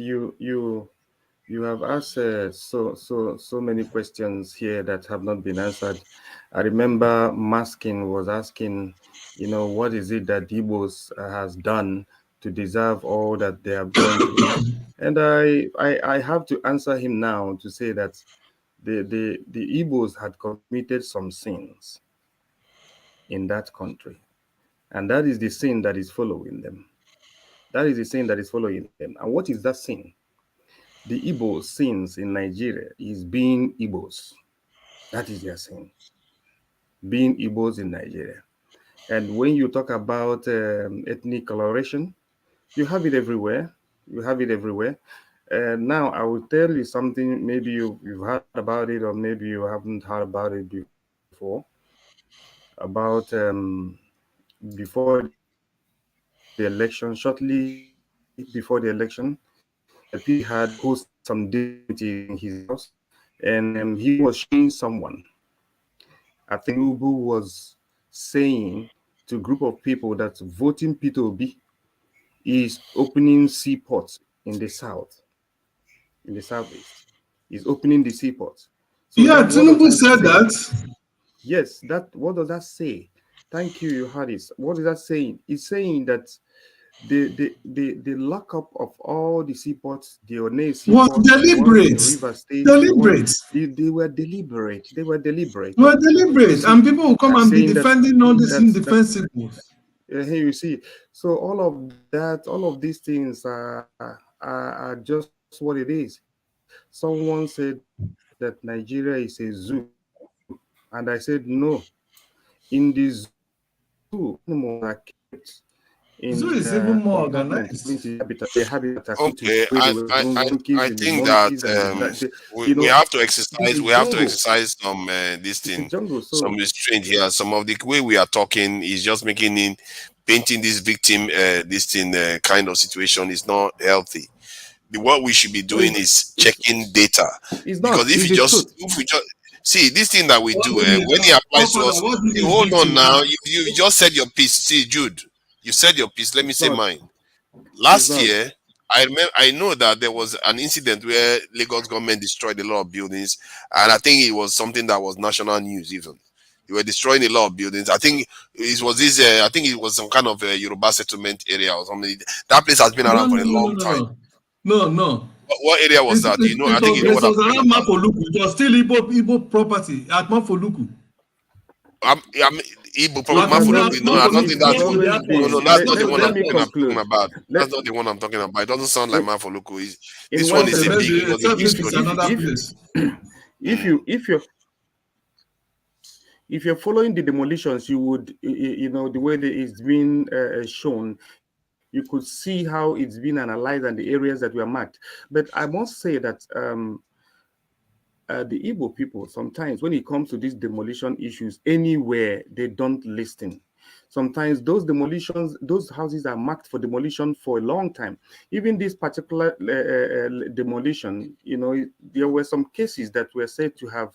you have asked so many questions here that have not been answered. I remember Maskin was asking, what is it that Igbos has done to deserve all that they have gone through? And I have to answer him now to say that the Igbos had committed some sins in that country, and that is the sin that is following them. That is the sin that is following them. And what is that sin? The Igbo sins in Nigeria is being Igbos. That is their sin. Being Igbos in Nigeria. And when you talk about ethnic coloration, you have it everywhere. You have it everywhere. Now, I will tell you something. Maybe you've heard about it, or maybe you haven't heard about it before. About before the election, shortly before the election, PDP had hosted some dignitaries in his house, and he was showing someone. I think Ubu was saying to a group of people that voting P2B is opening seaports in the south, in the southeast. Is opening the seaports. So yeah, that, what Tinubu does that said say? that. Yes, what does that say? Thank you, you heard it. What is that saying? It's saying that the lockup of all the seaports, the One Was seaport, the one in deliberate. River State, the one Deliberate. they were deliberate. They were deliberate. Were You deliberate. see, And people will come and be saying defending all these that indefensibles. here you see. So all of these things are just what it is. Someone said that Nigeria is a zoo, and I said no. In the zoo, animals are kept in Zoo is even more compartments according to organized. their habitat, according to Okay, where they were monkeys I in the think that monkeys and we have to it's exercise a we have to jungle. exercise some this It's a thing, jungle. some So restraint here. Some of the way we are talking is just making it painting this victim this thing kind of situation is not healthy. What we should be no, doing is checking data, it's not. because It's the truth. if we just see this thing that we What do do you mean? when it applies to Godfather, us. what do you Hey, mean hold on victim now, now? you just said your piece. See, Jude, you said your piece. Let me It's say not. mine. It's Last not. year, I know that there was an incident where Lagos government destroyed a lot of buildings, and I think it was something that was national news. Even they were destroying a lot of buildings. I think it was this. I think it was some kind of a Yoruba settlement area or something. That place has been No, around no, for a no, long no, no, time. no. No, no. What area was that? You know, I think you know It what I'm was talking around about. Mafoluku. It was still Igbo property at Mafoluku. I'm Igbo probably Like Mafoluku. No, I don't think Mafoluku, that's It's close the to the always no, airport. no, been. that's not the one Let I'm me talking conclude. about. Let That's not the one I'm talking about. It doesn't sound like in, Mafoluku. in This one one is Okay, a big. sentence. It maybe was a except big if it's story. another place. If you if you're following the demolitions, you would the way that it's been shown, you could see how it's been analyzed and the areas that were marked. But I must say that the Igbo people, sometimes when it comes to these demolition issues, anywhere they don't listen. Sometimes those demolitions, those houses are marked for demolition for a long time. Even this particular demolition, there were some cases that were said to have,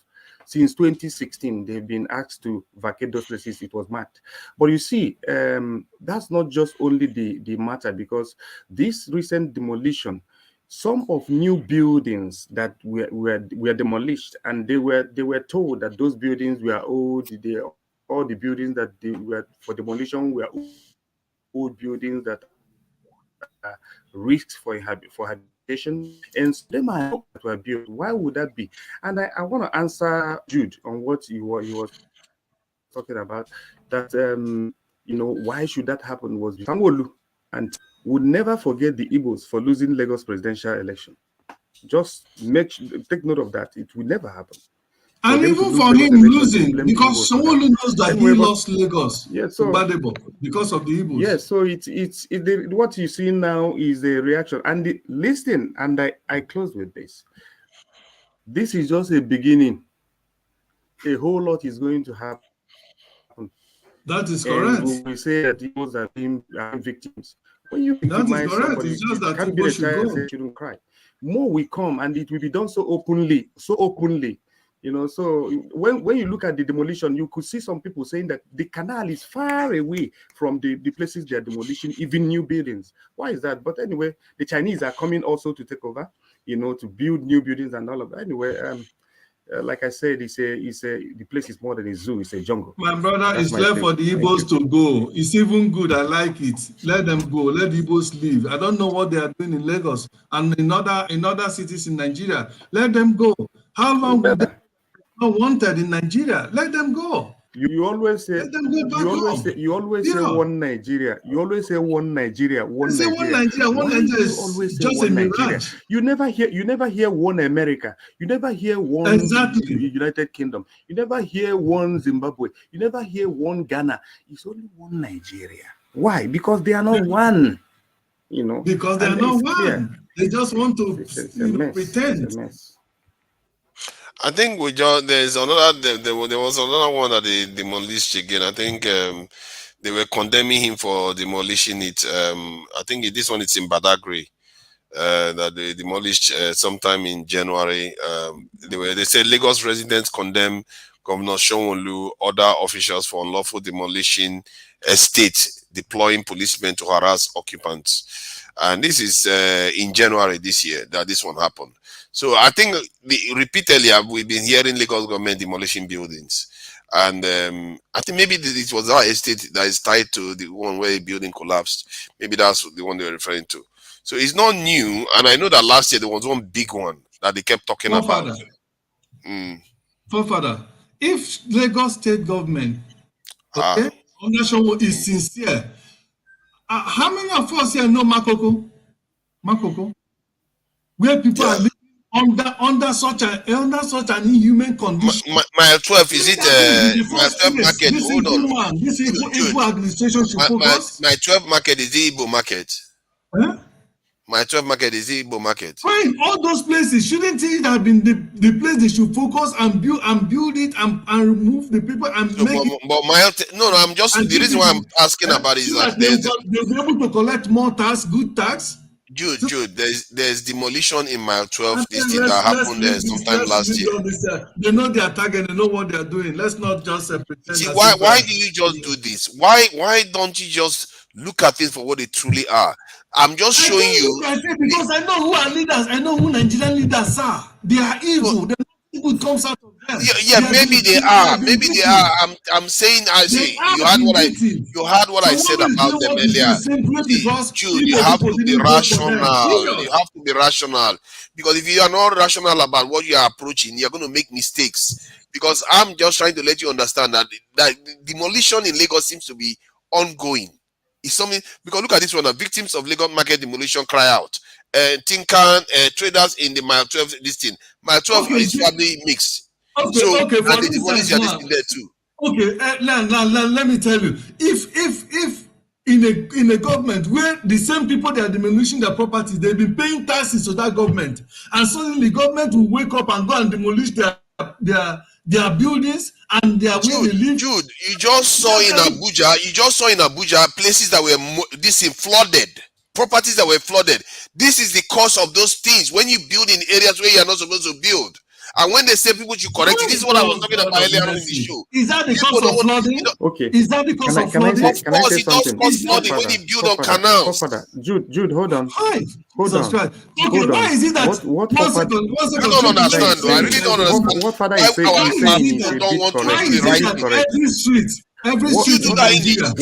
since 2016, they've been asked to vacate those places. It was marked. But you see, that's not just only the matter, because this recent demolition, some of new buildings that were demolished, and they were told that those buildings were old. All the buildings that they were for demolition were old buildings that are risks for habitation, and some of them are new that were built. Why would that be? And I want to answer Jude on what he was talking about, that why should that happen was Sanwo-Olu, and would never forget the Igbos for losing Lagos presidential election. Just take note of that. It will never happen. And even for him losing, because Sanwo-Olu knows that he lost Lagos to Gbadebo because of the Igbos. Yes, so what you see now is a reaction. And listen, and I close with this. This is just a beginning. A whole lot is going to happen. That is correct. And we say that Igbos are being victims. When you victimize somebody, it's just that can't be a child that shouldn't cry. More will come, and it will be done so openly. So when you look at the demolition, you could see some people saying that the canal is far away from the places they are demolishing, even new buildings. Why is that? But anyway, the Chinese are coming also to take over, to build new buildings and all of that. Anyway, like I said, the place is more than a zoo. It's a jungle. My brother, it's left for the Igbos to go. It's even good. I like it. Let them go. Let the Igbos leave. I don't know what they are doing in Lagos and in other cities in Nigeria. Let them go. How long will they not wanted in Nigeria? Let them go. You always say you always say one Nigeria. You always say one Nigeria. One Nigeria is always just a mirage. You never hear one America. You never hear one United Kingdom. You never hear one Zimbabwe. You never hear one Ghana. It's only one Nigeria. Why? Because they are not one. Because they are not one. They just want to pretend. I think there's another. There was another one that they demolished again. I think they were condemning him for demolishing it. I think this one it's in Badagry that they demolished sometime in January. They said Lagos residents condemn Governor Sanwo-Olu, other officials for unlawful demolishing estate, deploying policemen to harass occupants. And this is in January this year that this one happened. So I think repeatedly we've been hearing Lagos government demolishing buildings. And I think maybe it was our estate that is tied to the one where a building collapsed. Maybe that's the one they were referring to. So it's not new. And I know that last year there was one big one that they kept talking about. Forefather, if Lagos state government under Sanwo is sincere, how many of us here know Makoko? Where people are living under such an inhuman condition. Mile 12, is it Mile 12 market? Hold on. This Igbo administration should focus. Mile 12 market is the Igbo market. Huh? Mile 12 market is the Igbo market. Fine, all those places, shouldn't it have been the place they should focus and build it and remove the people and so, make it? But I'm just the reason why I'm asking about it is that they'll be able to collect more tax, good tax. Jude, there's demolition in Mile 12. This thing that happened there sometime last year. They know their target. They know what they are doing. Let's not just pretend. See, why do you just do this? Why don't you just look at things for what they truly are? I'm just showing you. Because I know who are leaders. I know who Nigerian leaders are. They are evil. Evil comes out of them. Yeah, maybe they are. Maybe they are. I'm saying, you heard what I said about them earlier. Jude, you have to be rational. You have to be rational. Because if you are not rational about what you are approaching, you're going to make mistakes. Because I'm just trying to let you understand that demolition in Lagos seems to be ongoing. It's something, because look at this one, the victims of Lagos market demolition cry out. Tinkan, traders in the Mile 12, this thing. Mile 12 is probably mixed. And the demolition is in there too. Okay, let me tell you. If in a government where the same people that are demolishing their properties, they've been paying taxes to that government, and suddenly the government will wake up and go and demolish their buildings and their way they live. Jude, you just saw in Abuja places that were flooded, properties that were flooded. This is the cause of those things when you build in areas where you are not supposed to build. And when they say people should correct it, this is what I was talking about earlier on in the show. Is that the cause of flooding? Okay. Is that the cause of flooding? Of course, it does cause flooding when you build on canals. Jude, hold on. Hold on. Okay, why is it that? What I don't understand. I really don't understand. What father is saying is a bit correct. Every street. You do that in the UK?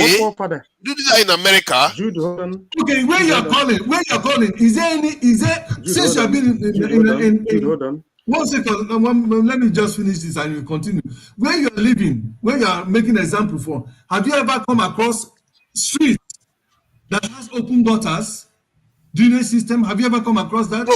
You do that in America? Jude, hold on. Okay, where you're calling, is there, since you have been in hold on. 1 second, let me just finish this and you continue. Where you are living, where you are making an example for, have you ever come across street that has open gutters, drainage system? Have you ever come across that?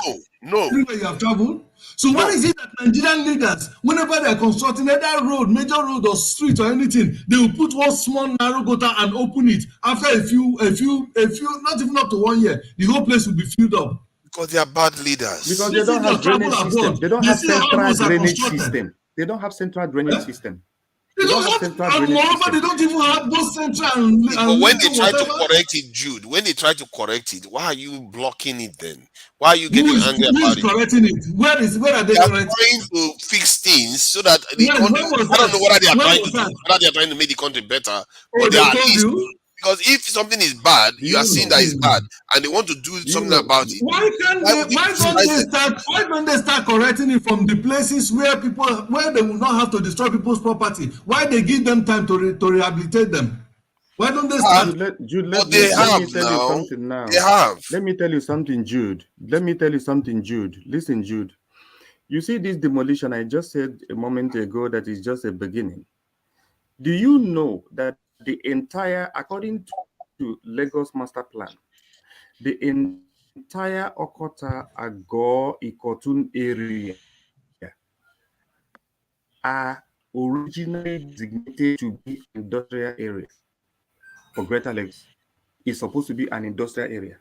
No. Everywhere you have traveled. So why is it that Nigerian leaders, whenever they are constructing either road, major road or street or anything, they will put one small narrow gutter and open it. After a few, not even up to 1 year, the whole place will be filled up. Because they are bad leaders. Because they don't have drainage system. They don't have central drainage system. They don't have central drainage system. They don't have central drainage system. They don't even have those central. But when they try to correct it, Jude, when they try to correct it, why are you blocking it then? Why are you getting angry about it? Who is correcting it? Where are they correcting? Trying to fix things so that the country. I don't know whether they are trying to do, whether they are trying to make the country better, or they are at least. Because if something is bad, you are seeing that it's bad, and they want to do something about it. Why don't they start correcting it from the places where they will not have to destroy people's property? Why they give them time to rehabilitate them? Why don't they start? Jude, let me tell you something now. They have. Let me tell you something, Jude. Listen, Jude. You see this demolition, I just said a moment ago that is just a beginning. Do you know that the entire, according to Lagos Master Plan, the entire Okota, Agor, Ikotun area are originally designated to be industrial areas for Greater Lagos? It's supposed to be an industrial area.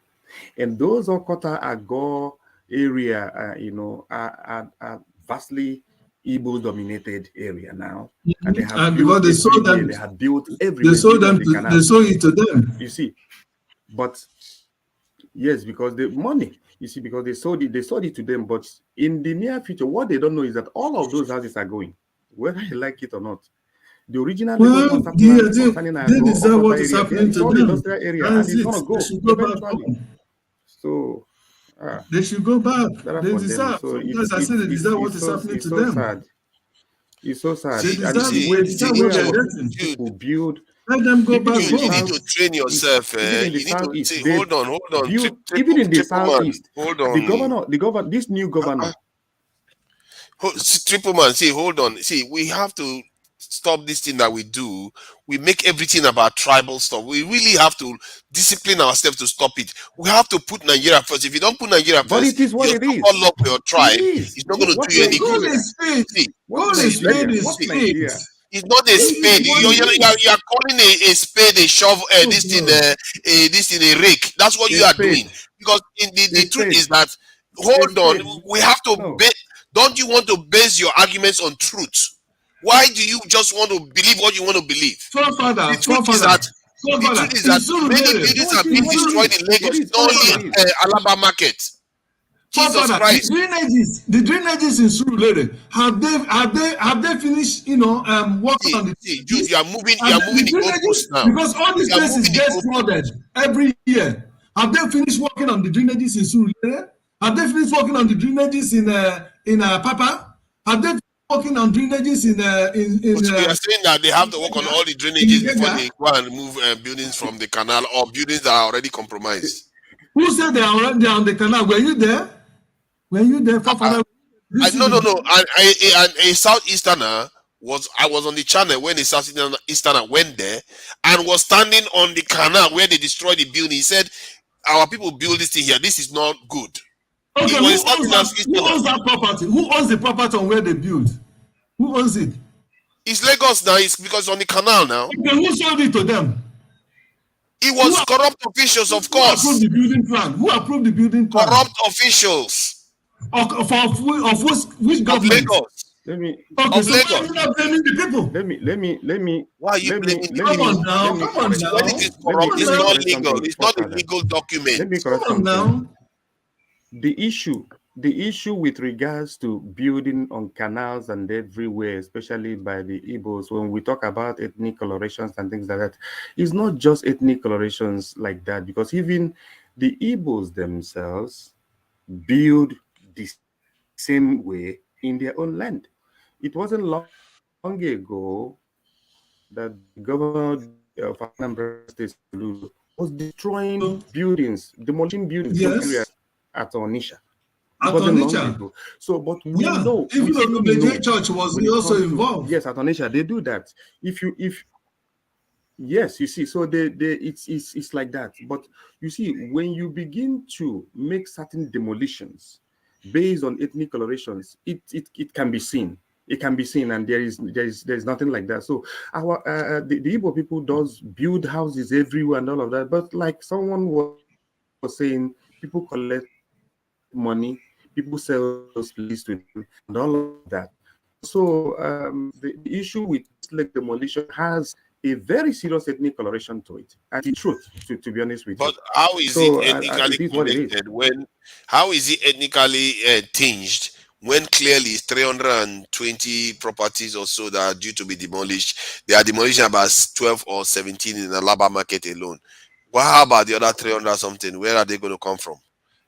And those Okota, Agor area, are vastly Igbo-dominated area now, and they have built they sold them. They have built everywhere. They sold them. They sold it to them. You see, but yes, because the money. You see, because they sold it to them. But in the near future, what they don't know is that all of those houses are going, whether you like it or not. The original they deserve what is happening to them. Industrial area, and it's gonna go eventually. So. They should go back. They deserve. So Sometimes I say they deserve what is happening to them. Sad. It's so sad. They deserve what they're getting. People build. Let them go back. You need to train yourself. You need to say, hold on. Even in the southeast, hold on. The governor, this new governor. Triple man, see, hold on. See, we have to stop this thing that we do. We make everything about tribal stuff. We really have to discipline ourselves to stop it. We have to put Nigeria first. If you don't put Nigeria first, it is what it is. All up your tribe. It's not going to do you any good. It's not a spade. You are calling a spade a shovel. This thing a rake. That's what you are doing. Because the truth is that, hold on, we have to. Don't you want to base your arguments on truth? Why do you just want to believe what you want to believe? The truth is that many buildings have been destroyed in Lagos, not only Alaba market. Jesus Christ. The drainages in Surulere, have they finished? Working on the. Dude, you are moving the goalposts now. Because all these places get flooded every year. Have they finished working on the drainages in Surulere? Have they finished working on the drainages in Papa? Have they working on drainages in you are saying that they have to work on all the drainages before they go and move buildings from the canal or buildings that are already compromised. Who said they are already on the canal? Were you there? No. And a Southeasterner I was on the channel when a Southeasterner went there and was standing on the canal where they destroyed the building. He said, "Our people build this thing here. This is not good." Okay, who owns that property? Who owns the property on where they build? Who owns it? It's Lagos now. It's because it's on the canal now. Okay, who sold it to them? It was corrupt officials, of course. Who approved the building plan? Who approved the building plan? Corrupt officials. Of which government? Lagos. Let me. Okay, so why are you not blaming the people? Let me. Why are you blaming the people? Come on now. When it is corrupt, it's not legal. It's not a legal document. Let me correct something. Now. The issue with regards to building on canals and everywhere, especially by the Igbos, when we talk about ethnic colorations and things like that, it's not just ethnic colorations like that, because even the Igbos themselves build the same way in their own land. It wasn't long ago that the governor of Anambra State was destroying buildings, demolishing buildings at Onitsha. So, but we know. Even though the church was also involved. Yes, at Onitsha, they do that. If Yes, you see, so it's like that. But you see, when you begin to make certain demolitions based on ethnic colorations, it can be seen. It can be seen, and there's nothing like that. So our the Igbo people does build houses everywhere and all of that. But like someone was saying, people collect money, people sell those places to them, and all of that. So the issue with like demolition has a very serious ethnic coloration to it. And the truth, to be honest with you. But how is So it ethnically it is what it is. connected when? How is it ethnically tinged when clearly it's 320 properties or so that are due to be demolished? They are demolishing about 12 or 17 in the Alaba market alone. Well, how about the other 300 something? Where are they going to come from?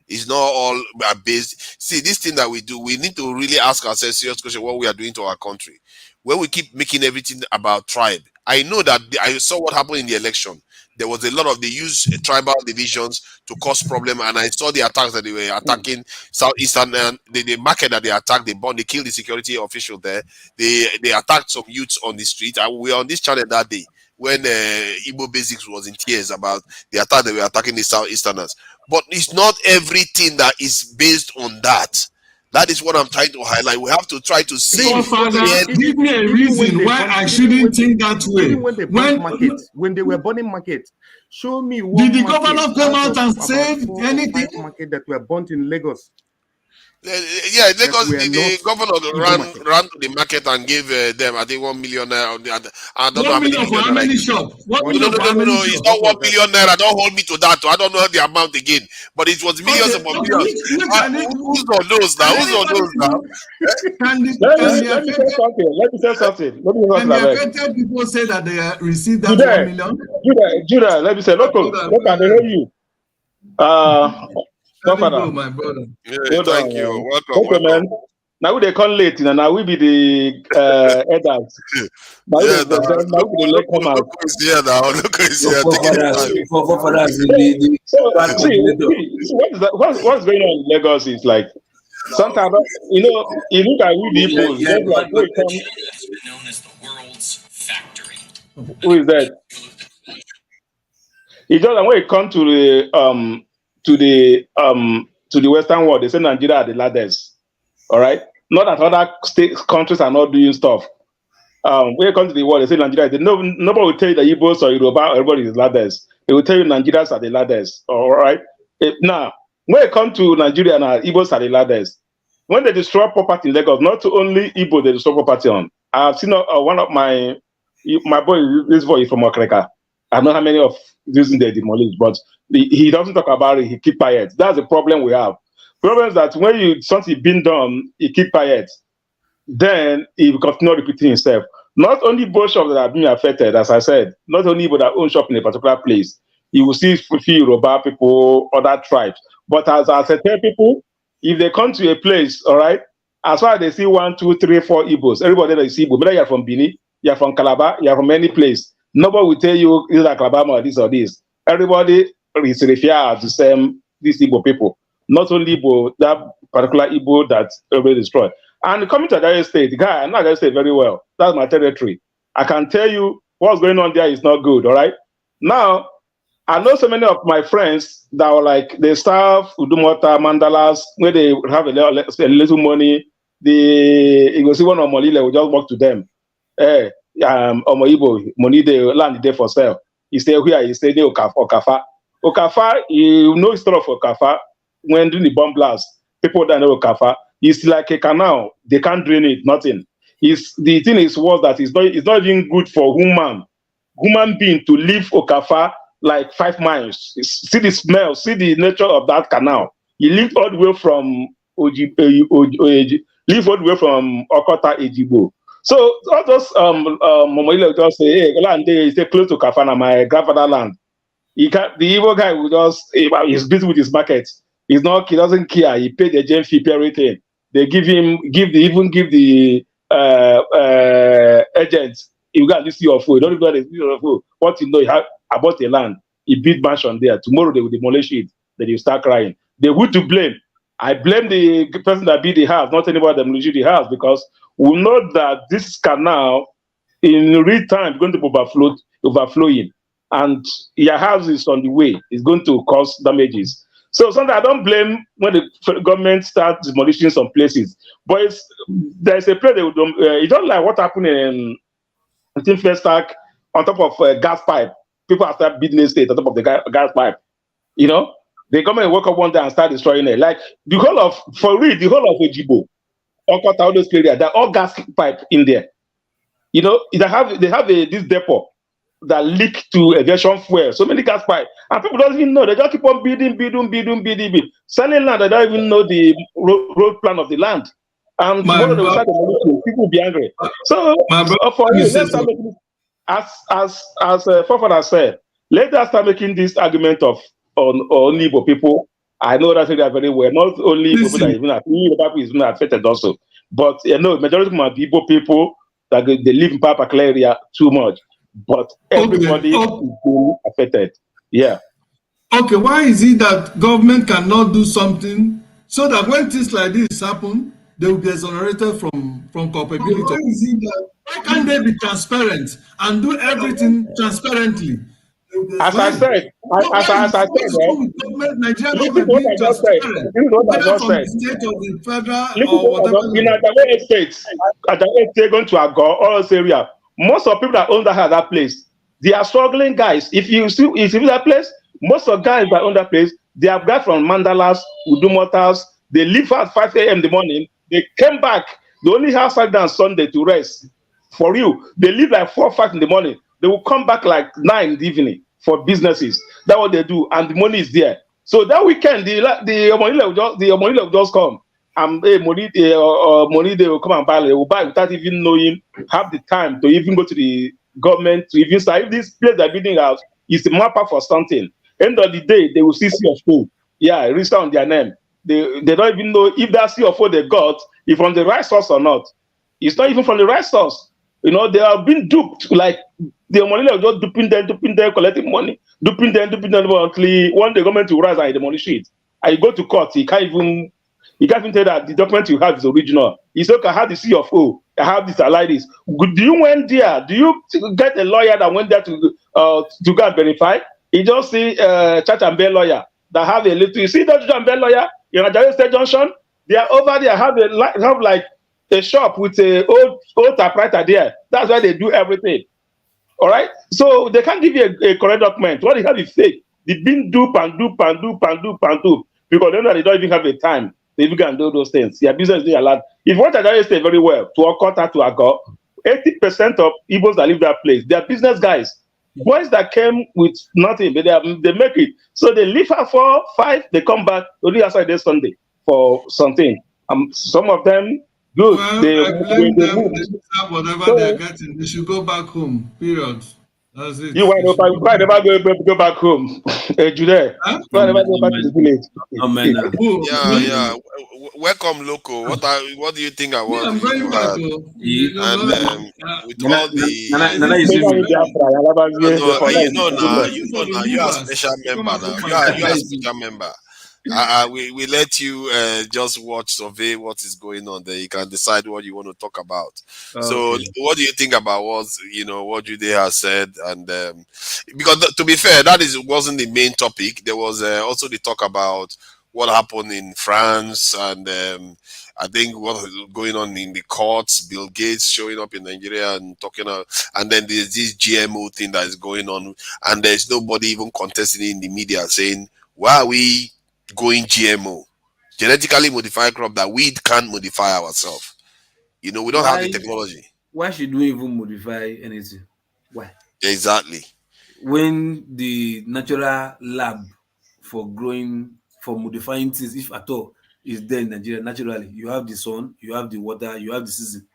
It's not all based. See, this thing that we do, we need to really ask ourselves serious question what we are doing to our country. When we keep making everything about tribe, I know that I saw what happened in the election. There was a lot of they used tribal divisions to cause problem, and I saw the attacks that they were attacking southeastern the market that they attacked. They killed the security official there. They attacked some youths on the street. And we were on this channel that day when Igbo Basics was in tears about the attack they were attacking the southeasterners. But it's not everything that is based on that. That is what I'm trying to highlight. We have to try to see. So, Father, give me a reason why I shouldn't think that way. Even when they burned markets, when they were burning markets, show me one. Did the governor come out and say anything? Market that were burnt in Lagos. Yeah, Lagos, the governor ran to the market and gave them, I think, 1 million naira. I don't know how many for how many shops? No, it's not 1 million naira. Don't hold me to that. I don't know the amount again, but it was millions upon millions. Who's on those now? Who's on those now? Let me say something. Can the affected people say that they received that 1 million? Judah, let me say, look, I hear you. My brother. Yeah, thank you. Welcome. Man. Now they come late, now we be the elders. Now we be the come out. Look who's here now. Look who's here. What's going on in Lagos is like sometimes you look at who the people like known as the world's factory. Who is that? It's just when it comes to the Western world, they say Nigeria are the ladders. All right, not that other countries are not doing stuff. When it comes to the world, they say Nigeria. Nobody will tell you the Igbos or Yoruba, everybody is ladders. They will tell you Nigerians are the ladders. All right. Now, when it comes to Nigeria, now Igbos are the ladders. When they destroy property in Lagos, not only Igbo they destroy property on. I've seen one of my boy. This boy is from Okreka. I know how many of these they demolished, but he doesn't talk about it. He keep quiet. That's the problem we have. Problem is that when something been done, he keep quiet. Then he will continue repeating himself. Not only both shops that are being affected, as I said, not only people that own shop in a particular place. You will see few Yoruba people, other tribes. But as I tell people, if they come to a place, all right, as far as they see 1, 2, 3, 4 Igbos, everybody that is Igbo, whether you're from Bini, you're from Calabar, you're from any place, nobody will tell you is like Alabama or this or this. Everybody is referred to the same these Igbo people. Not only Igbo, that particular Igbo that everybody destroyed. And coming to Nigeria State, guy, I know Nigeria State very well. That's my territory. I can tell you what's going on there is not good, all right? Now, I know so many of my friends that are like, they serve Udumota, Mandalas, where they have a little money. You go see one of Molile will just walk to them. Hey, Omoibo, money they land there for sale. He stay here, he stay there, Okafa. Okafa, you know the story of Okafa. When doing the bomb blast, people that know Okafa, it's like a canal. They can't drain it, nothing. The thing is worse that it's not even good for human being to leave Okafa like 5 miles. See the smell, see the nature of that canal. You live all the way from live all the way from Okota, Ejibo. So all those Momoile just say, hey, land there, stay close to Kafana, my grandfather land. The evil guy will just he's busy with his market. He doesn't care. He paid the agent fee, everything. They give the agent. You got this your food. Don't even know your food. What you know, you have about the land. He built mansion there. Tomorrow they will demolish it. Then you start crying. They would to blame. I blame the person that built the house, not anybody that demolished the house, because we know that this canal in real time is going to overflow. overflowing, and your house is on the way. It's going to cause damages. So sometimes I don't blame when the government starts demolishing some places, but there's a place you don't like what happened in First Stack on top of a gas pipe. People are start building estate on top of the gas pipe. You know, the government woke up one day and start destroying it. Like the whole of the whole of Igbo, Okota, all those areas, they're all gas pipe in there. You know, they have this depot that leak to aviation fuel. So many gas pipe, and people don't even know. They just keep on bidding. Selling land, they don't even know the road plan of the land. And tomorrow they will start demolishing. People will be angry. So for you, let's start making, as Fofana said, let us start making this argument of on Igbo people. I know that area very well. Not only people that even affected also, but you know, majority of Igbo people that they live in Papa area too much. But everybody is being affected. Yeah. Okay, why is it that government cannot do something so that when things like this happen, they will be exonerated from culpability? Why is it that why can't they be transparent and do everything transparently? As I said, Nigerian government being transparent, whether from the state or the federal or whatever. In Adawe Estates, they're going to Agor, all those area. Most of people that own that place, they are struggling guys. If you see that place, most of guys that own that place, they have got from Mandalas, Udumotas. They leave at 5 a.m. in the morning. They came back. They only have Saturday and Sunday to rest. For you, they leave like 4 or 5 in the morning. They will come back like 9 in the evening for businesses. That's what they do, and the money is there. So that weekend, the money will just come. And money they will come and buy. They will buy without even knowing, have the time to even go to the government to even start. If this place they're building out is the mapper for something, end of the day they will see CFO. Yeah, register on their name. They don't even know if that CFO they got is from the right source or not. It's not even from the right source. You know, they have been duped. Like the money are just duping them, collecting money, duping them until one the government will rise and demolish it. And you go to court, you can't even tell that the document you have is original. It's okay, I have the CFO, I have this, I like this. Do you went there? Do you get a lawyer that went there to go and verify? You just see Church and Bell lawyer that have a little. You see that Church and Bell lawyer in Nigerian State Junction? They are over there, have like a shop with a old typewriter there. That's why they do everything. All right? So they can't give you a correct document. What they have is fake. They've been dupe. Because they know they don't even have a time. They even can do those things. Their business is allowed. If what I say very well, to Okota, to Agor, 80% of Igbos that live that place, they are business guys. Boys that came with nothing, but they make it. So they leave at 4, 5, they come back only outside this Sunday for something. Some of them, good. Well, they blame them, they deserve whatever they're getting. They should go back home, period. That's it. You why never go back home? Jude, why never go back to the village? Yeah. Welcome, Loco. What do you think I was? I'm going back. With all the you are a special member now. You are a special member. We let you just watch, survey what is going on. Then you can decide what you want to talk about. Okay. So, what do you think about what Jude has said? And because to be fair, that wasn't the main topic. There was also the talk about what happened in France, and I think what is going on in the courts. Bill Gates showing up in Nigeria and talking, and then there's this GMO thing that is going on, and there's nobody even contesting in the media saying, why are we going GMO, genetically modified crop that we can't modify ourselves? We don't have the technology. Why should we even modify anything? Why? Exactly. When the natural lab for modifying things, if at all, is there in Nigeria, naturally, you have the sun, you have the water, you have the season.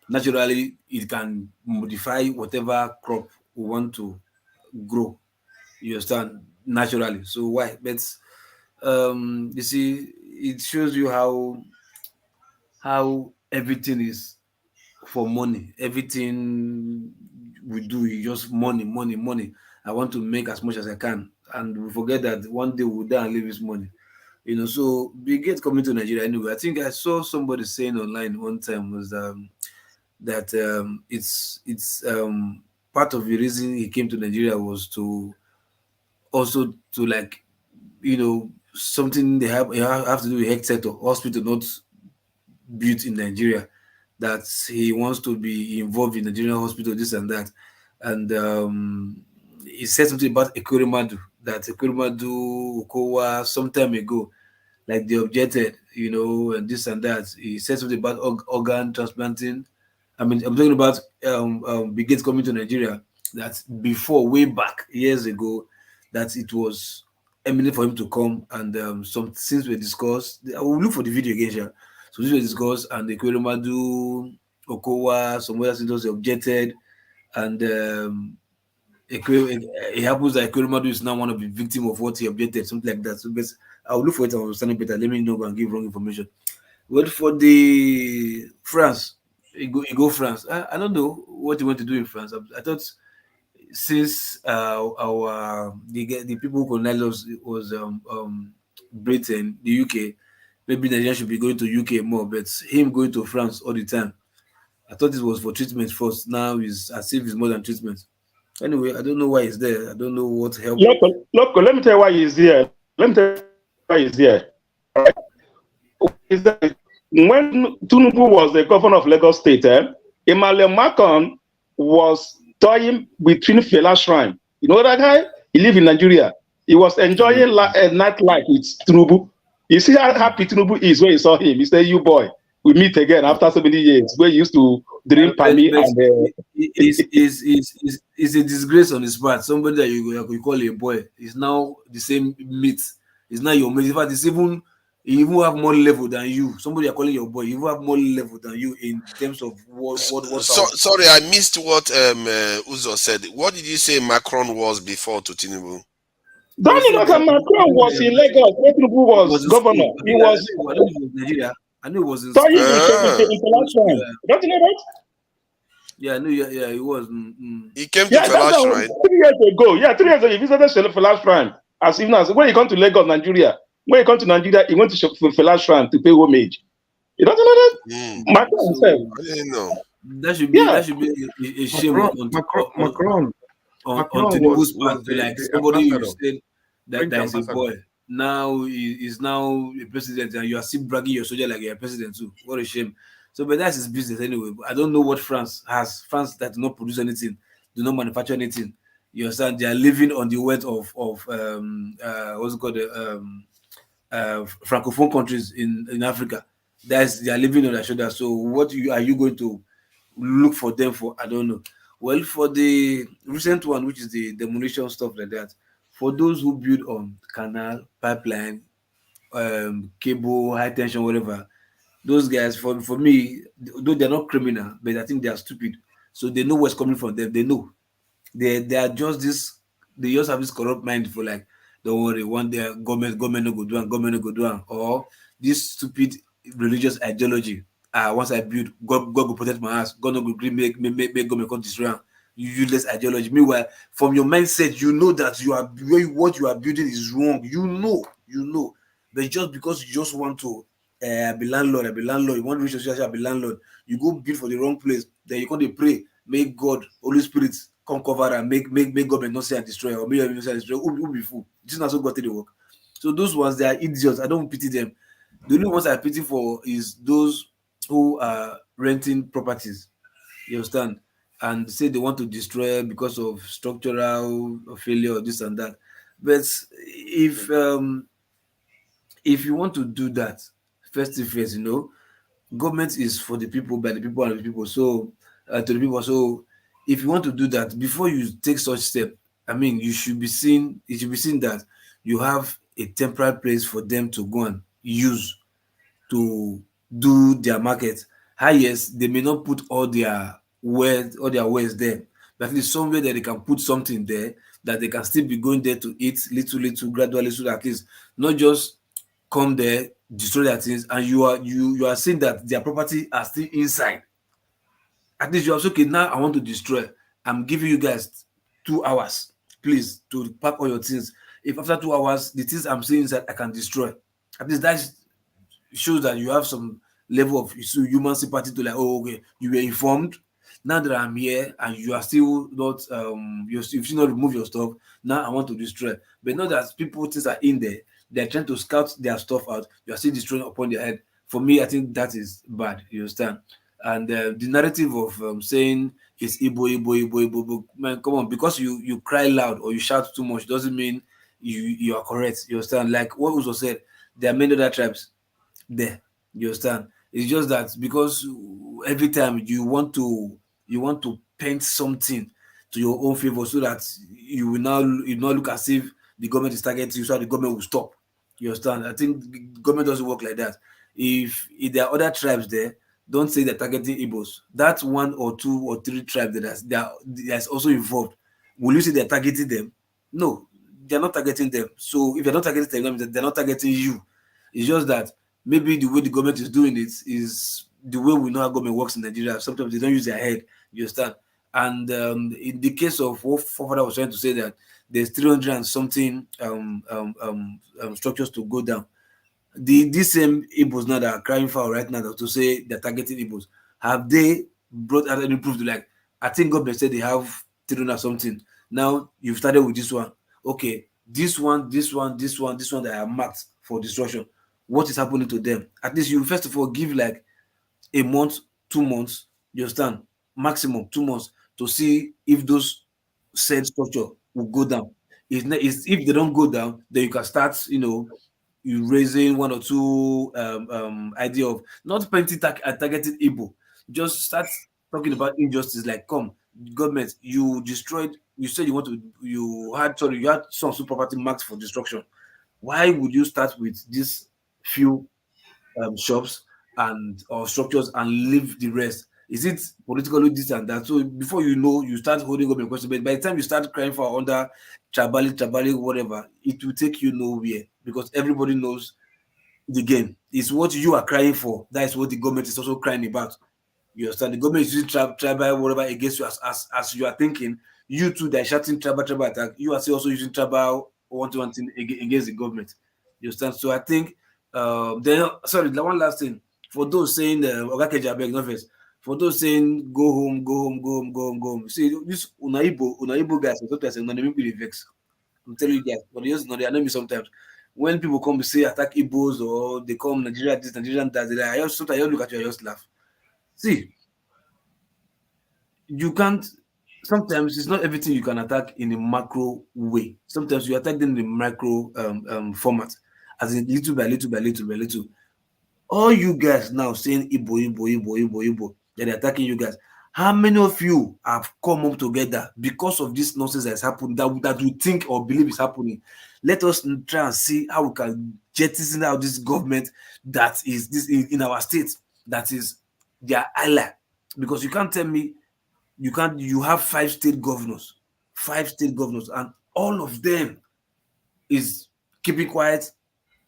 Naturally, it can modify whatever crop we want to grow. You understand? Naturally. So why? But you see, it shows you how everything is for money. Everything we do is just money. I want to make as much as I can, and we forget that one day we'll die and leave this money. So Bill Gates coming to Nigeria anyway. I think I saw somebody saying online one time was that it's part of the reason he came to Nigeria was to also to like, something they have to do with health sector, hospital not built in Nigeria, that he wants to be involved in Nigerian hospital, this and that. And he said something about Ekweremadu, that Ekweremadu Okowa some time ago, like they objected, and this and that. He said something about organ transplanting. I mean, I'm talking about Bigates coming to Nigeria, that before, way back years ago, that it was eminent for him to come, and some things were discussed. I will look for the video again, sure. So this was discussed, and the Ekweremadu Okowa, some other senators objected, and it happens that Ekweremadu is now one of the victims of what he objected, something like that. So I will look for it and understand it better. Let me know and give wrong information. But for the France, you go France. I don't know what you want to do in France. I thought since the people who colonized us was Britain, the UK, maybe Nigeria should be going to UK more. But him going to France all the time, I thought it was for treatment first. Now it's as if it's more than treatment. Anyway, I don't know why he's there. I don't know what help. Look, let me tell you why he's here. Let me tell you why he's here. All right? Is that when Tinubu was the governor of Lagos State, Emmanuel Macron was toying between Fela Shrine. You know that guy? He lived in Nigeria. He was enjoying a nightlife with Tinubu. You see how happy Tinubu is when he saw him. He said, "You boy, we meet again after so many years." Where he used to drink Pami and. It's a disgrace on his part. Somebody that you call a boy is now the same meat. It's not your mate. In fact, he even have more level than you. Somebody you're calling your boy, he even have more level than you in terms of what. Sorry, I missed what Uzo said. What did you say Macron was before to Tinubu? Don't you know that Macron was in Lagos? Tinubu was governor. He was. I know he was Nigeria. I knew it was in Don't you know that? Yeah, I knew. Yeah, he was. He came to Fela Shrine 3 years ago. Yeah, 3 years ago, he visited Fela Shrine. As even as when he come to Lagos, Nigeria. When he come to Nigeria, he went to Fela Shrine to pay homage. You don't know that? Macron himself. I didn't know. That should be a shame on Tinubu's part. Like somebody you said that is a boy. Now he is now a president, and you are still bragging your soldier like you're a president too. What a shame. So, but that's his business anyway. But I don't know what France has. France that do not produce anything, do not manufacture anything. You understand? They are living on the wealth of what's it called francophone countries in Africa. They are living on their shoulders. So, what are you going to look for them for? I don't know. Well, for the recent one, which is the demolition stuff like that, for those who build on canal, pipeline, cable, high tension, whatever. Those guys, for me, though they're not criminal, but I think they are stupid. So they know what's coming from them. They know. They are just this. They just have this corrupt mind for like, don't worry, one day government no go do and government no go do, or this stupid religious ideology. Once I build, God will protect my house. God no go agree make government come destroy. Useless ideology. Meanwhile, from your mindset, you know that what you are building is wrong. You know, but just because you just want to. Be landlord. You want to reach social, be landlord. You go build for the wrong place. Then you can't pray. Make God, Holy Spirit, come cover and make government not say and destroy, or make not say and destroy. Who be fool? This is not so got to the work. So those ones, they are idiots. I don't pity them. The only ones I pity for is those who are renting properties. You understand? And say they want to destroy because of structural failure or this and that. But if you want to do that, first thing first, government is for the people, by the people, and the people. So to the people. So if you want to do that, before you take such step, I mean, it should be seen that you have a temporary place for them to go and use to do their market. Yes, they may not put all their wares there, but at least somewhere that they can put something there that they can still be going there to eat little gradually, so that at least not just come there, destroy their things, and you are seeing that their property are still inside. At least you are okay. Now I want to destroy. I'm giving you guys 2 hours, please, to pack all your things. If after 2 hours the things I'm seeing inside I can destroy, at least that shows that you have some level of human sympathy to like, oh, okay, you were informed. Now that I'm here and you are still not, you've still not removed your stuff, now I want to destroy. But not that people things are in there, they're trying to scout their stuff out, you are still destroying upon their head. For me, I think that is bad, you understand? And the narrative of saying it's Igbo, Igbo, Igbo, Igbo, Igbo, man, come on, because you cry loud or you shout too much doesn't mean you are correct, you understand? Like what was said, there are many other tribes there. You understand? It's just that because every time you want to paint something to your own favor so that you not look as if the government is targeting you, so the government will stop. You understand? I think the government doesn't work like that. If there are other tribes there, don't say they're targeting Igbos. That's one or two or three tribes that's also involved. Will you say they're targeting them? No, they're not targeting them. So if they're not targeting them, they're not targeting you. It's just that maybe the way the government is doing it is the way we know how government works in Nigeria. Sometimes they don't use their head. You understand? And in the case of what Father was trying to say, that there's 300 and something structures to go down. These same Igbos now that are crying foul right now to say they're targeting Igbos, have they brought out any proof to, like, I think government said they have 300 something. Now you've started with this one. Okay, this one that are marked for destruction. What is happening to them? At least you first of all give like a month, 2 months, you understand? Maximum 2 months to see if those said structure will go down. If they don't go down, then you can start, you raising one or two idea of not painting targeting Igbo. Just start talking about injustice. Like, come, government, you destroyed. You said you had some property marked for destruction. Why would you start with this few shops or structures and leave the rest? Is it politically this and that? So before you know, you start holding up a question. But by the time you start crying for under tribally, whatever, it will take you nowhere because everybody knows the game. It's what you are crying for. That is what the government is also crying about. You understand? The government is using tribal, whatever, against you as you are thinking. You too, they're shouting tribal attack. You are still also using tribal one thing against the government. You understand? So I think, then, sorry, the one last thing. For those saying, for those saying, go home, go home, go home, go home, go home. See, this Unaibo guys, sometimes they vex. I'm telling you guys, but they annoy me sometimes. When people come to say attack Igbos or they come Nigeria this, Nigerian that, sometimes I look at you, I just laugh. See, you can't. Sometimes it's not everything you can attack in a macro way. Sometimes you attack them in a micro format, as in little by little by little by little. All you guys now saying Igbo, Igbo, Igbo, Igbo, Igbo, that they're attacking you guys. How many of you have come up together because of this nonsense that's happened that we think or believe is happening? Let us try and see how we can jettison out this government that is this in our state, that is their ally. Because you can't tell me you have 5 state governors, and all of them is keeping quiet,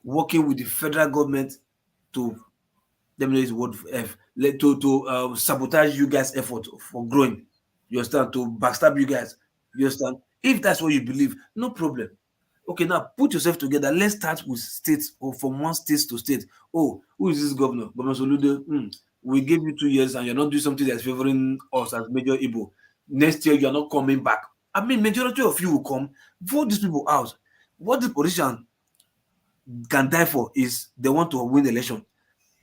working with the federal government to sabotage you guys' effort for growing. You understand? To backstab you guys. You understand? If that's what you believe, no problem. Okay, now put yourself together. Let's start with states or from one state to state. Oh, who is this governor? Governor Soludo. We gave you 2 years and you're not doing something that's favoring us as major Igbo. Next year, you're not coming back. I mean, majority of you will come, vote these people out. What the politician can die for is they want to win the election.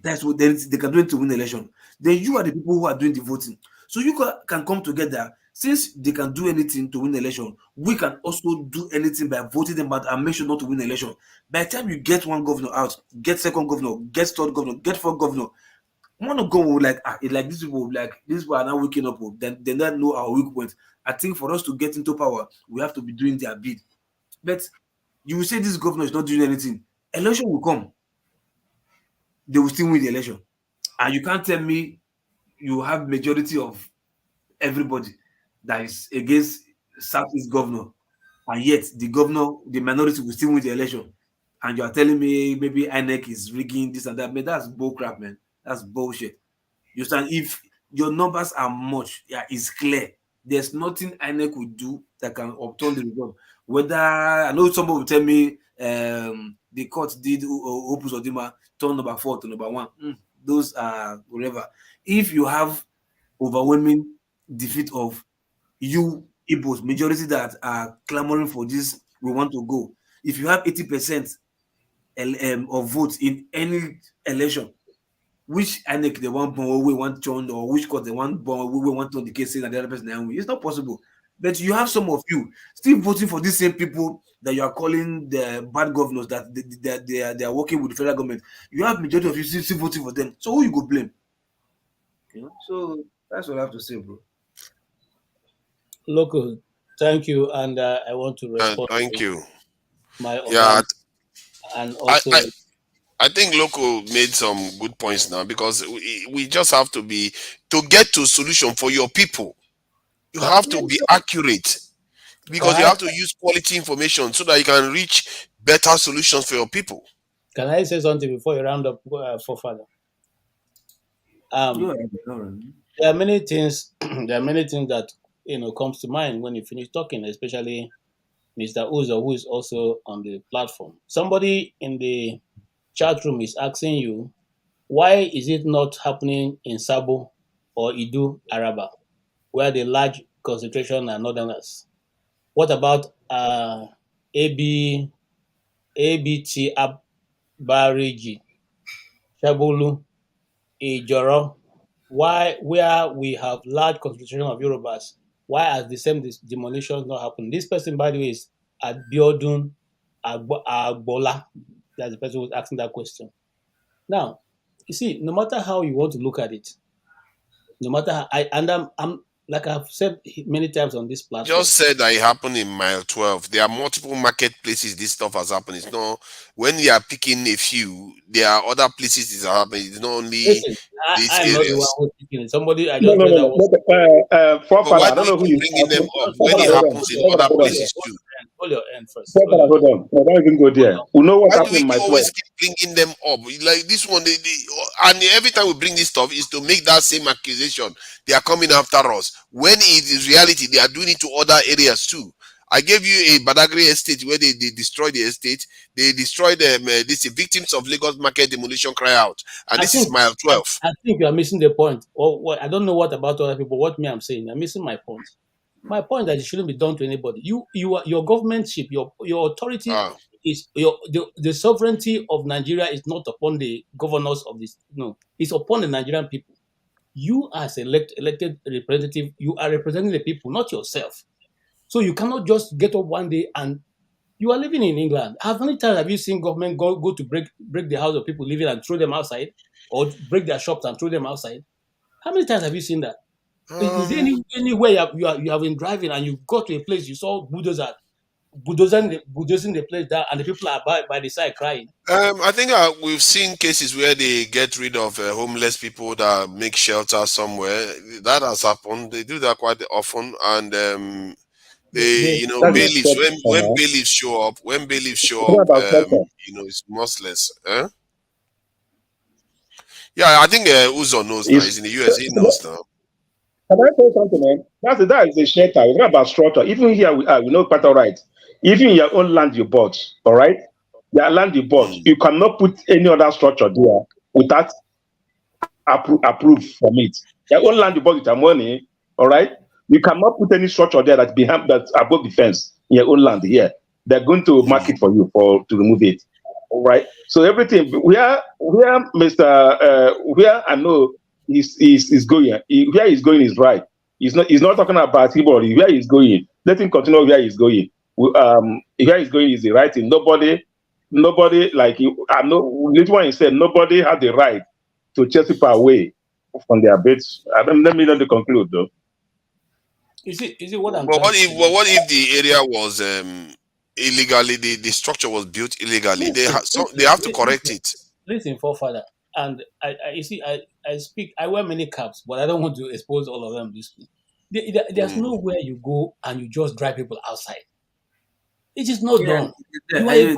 That's what they can do it to win the election. Then you are the people who are doing the voting. So you can come together. Since they can do anything to win the election, we can also do anything by voting them out and make sure not to win the election. By the time you get one governor out, get second governor, get third governor, get fourth governor, one of them will like these people are now waking up. Then they don't know our weak points. I think for us to get into power, we have to be doing their bid. But you will say this governor is not doing anything. Election will come. They will still win the election. And you can't tell me you have majority of everybody that is against Southeast governor, and yet the minority will still win the election. And you are telling me maybe INEC is rigging this and that. Man, that's bull crap, man. That's bullshit. You understand? If your numbers are much, it's clear. There's nothing INEC will do that can upturn the result. Whether I know somebody will tell me the court did Opus Odima turn number 4 to number 1. Those are whatever. If you have overwhelming defeat of you Igbos, majority that are clamoring for this, we want to go. If you have 80% of votes in any election, which INEC they want born, we want John, or which court they want born, we want to the case saying that the other person win. It's not possible. But you have some of you still voting for these same people that you are calling the bad governors, that they are working with the federal government. You have majority of you still voting for them. So who you go blame? You know, so that's what I have to say, bro. Local, thank you, and I want to respond. Thank you. My and also. I think Loco made some good points now, because we just have to get to solution for your people. You have to be accurate, because you have to use quality information so that you can reach better solutions for your people. Can I say something before you round up, Forefather? There are many things. There are many things that comes to mind when you finish talking, especially Mr. Uzo, who is also on the platform. Somebody in the chat room is asking you, why is it not happening in Sabo or Idu Araba, where the large concentration are northerners? What about ABT Abariji, Shabulu, Ijoro? Why, where we have large concentration of Yorubas, why has the same demolitions not happened? This person, by the way, is Abiodun Agbola. That's the person who's asking that question. Now, you see, no matter how you want to look at it, no matter how, I'm like I've said many times on this platform. Just said that it happened in mile 12. There are multiple marketplaces this stuff has happened. It's not when you are picking a few, there are other places it's happening. It's not only Listen, these I'm areas. not the one who's picking it. Somebody I No, just no, read no, that But why do you keep bringing them up when it happens in other places too? Hold your end first. Hold on. I don't even go there. We know what's Why do we happening in my always keep bringing them up? Like this one, and every time we bring this stuff is to make that same accusation. They are coming after us. When it is reality, they are doing it to other areas too. I gave you a Badagry estate where they destroyed the estate. They destroyed this victims of Lagos market demolition cry out. And this is mile 12. I think you are missing the point. Or what I don't know what about other people. What me I'm saying, you're missing my point. My point that it shouldn't be done to anybody. You are your governmentship, your authority is the sovereignty of Nigeria is not upon the governors of this. No, it's upon the Nigerian people. You as elected representative, you are representing the people, not yourself. So you cannot just get up one day and you are living in England. How many times have you seen government go to break the house of people living and throw them outside, or break their shops and throw them outside? How many times have you seen that? Is there anywhere you have been driving and you got to a place you saw bulldozing the place down and the people are by the side crying? I think we've seen cases where they get rid of homeless people that make shelter somewhere. That has happened. They do that quite often, and bailiffs. When bailiffs show up, it's merciless. Yeah, I think Uzo knows now. He's in the US. He knows now. Can I say something, man? That is a shelter. It's not about structure. Even here, we know quite all right. Even in your own land you bought, all right? Your land you bought, you cannot put any other structure there without approve from it. Your own land you bought with your money, all right? You cannot put any structure there that's above the fence in your own land here. They're going to mark it for you to remove it. All right. So everything where I know is going. Where he's going is right. He's not talking about anybody. Where he's going, let him continue where he's going. Where he's going is the right thing. Nobody like you. I know. Little one he said nobody had the right to chase people away from their beds. Let me not conclude though. Is it what I'm? But what if the area was illegally? The structure was built illegally. They have to correct it. Listen, forefather, and I speak. I wear many caps, but I don't want to expose all of them. There's nowhere you go and you just drive people outside. It is not done. That's where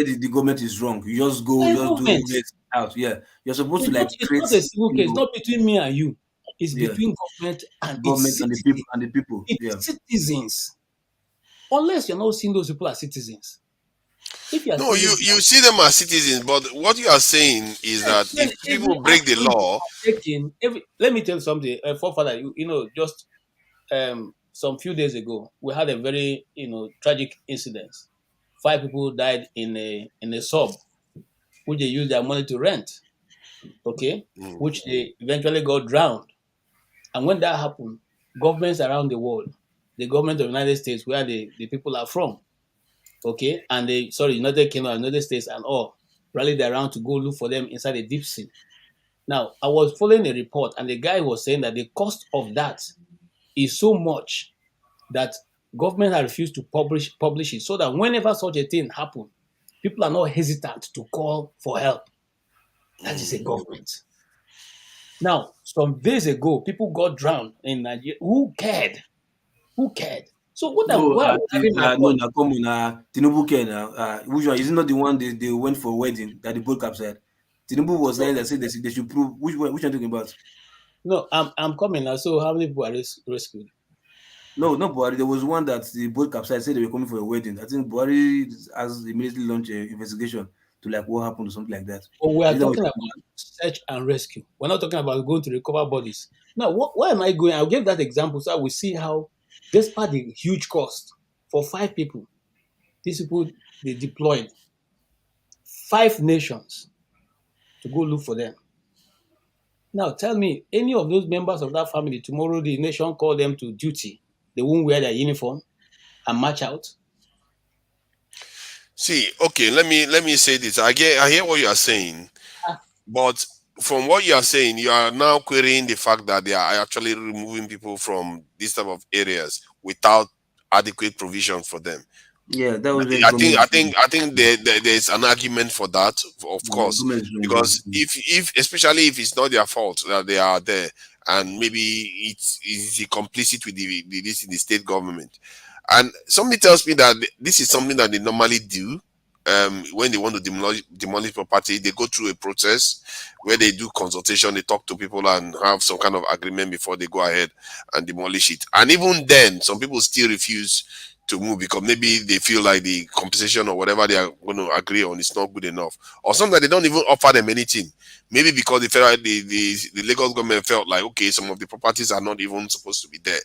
the government is wrong. You just go, do it out. Yeah, you're supposed to It's not a civil case. It's not between me and you. It's between government and the people. It's citizens. Unless you're not seeing those people as citizens. If you see them as citizens, but what you are saying is that if people break the law, let me tell you something, forefather. Just some few days ago, we had a very tragic incident. 5 people died in a sub, which they used their money to rent. Okay, which they eventually got drowned. And when that happened, governments around the world, the government of the United States, where the people are from, okay, and United Kingdom, United States, and all rallied around to go look for them inside the deep sea. Now, I was following a report, and the guy was saying that the cost of that is so much that government has refused to publish it, so that whenever such a thing happens, people are not hesitant to call for help. That is a government. Now, some days ago, people got drowned in Nigeria. Who cared? Who cared? So what No, why are we having my point? come on, Tinubu care now. Which one? Is it not the one they went for a wedding that the boat capsized? Tinubu was there that said they should prove. Which one are you talking about? No, I'm coming now. So how many people are rescued? No, not Buhari. There was one that the boat capsized, said they were coming for a wedding. I think Buhari has immediately launched an investigation to like what happened or something like that. But we are talking about search and rescue. We're not talking about going to recover bodies. Now, why am I going? I'll give that example so we see how, despite the huge cost for 5 people, these people, they deployed 5 nations to go look for them. Now, tell me, any of those members of that family, tomorrow the nation call them to duty, they won't wear their uniform and march out? See, okay, let me say this. I hear what you are saying, but from what you are saying, you are now querying the fact that they are actually removing people from these type of areas without adequate provision for them. Yeah, that was. I think there's an argument for that, of course, because if especially if it's not their fault that they are there, and maybe it's complicit with the state government, and somebody tells me that this is something that they normally do. When they want to demolish property, they go through a process where they do consultation, they talk to people and have some kind of agreement before they go ahead and demolish it. And even then, some people still refuse to move because maybe they feel like the compensation or whatever they are going to agree on is not good enough, or sometimes they don't even offer them anything. Maybe because the Lagos government felt like, okay, some of the properties are not even supposed to be there.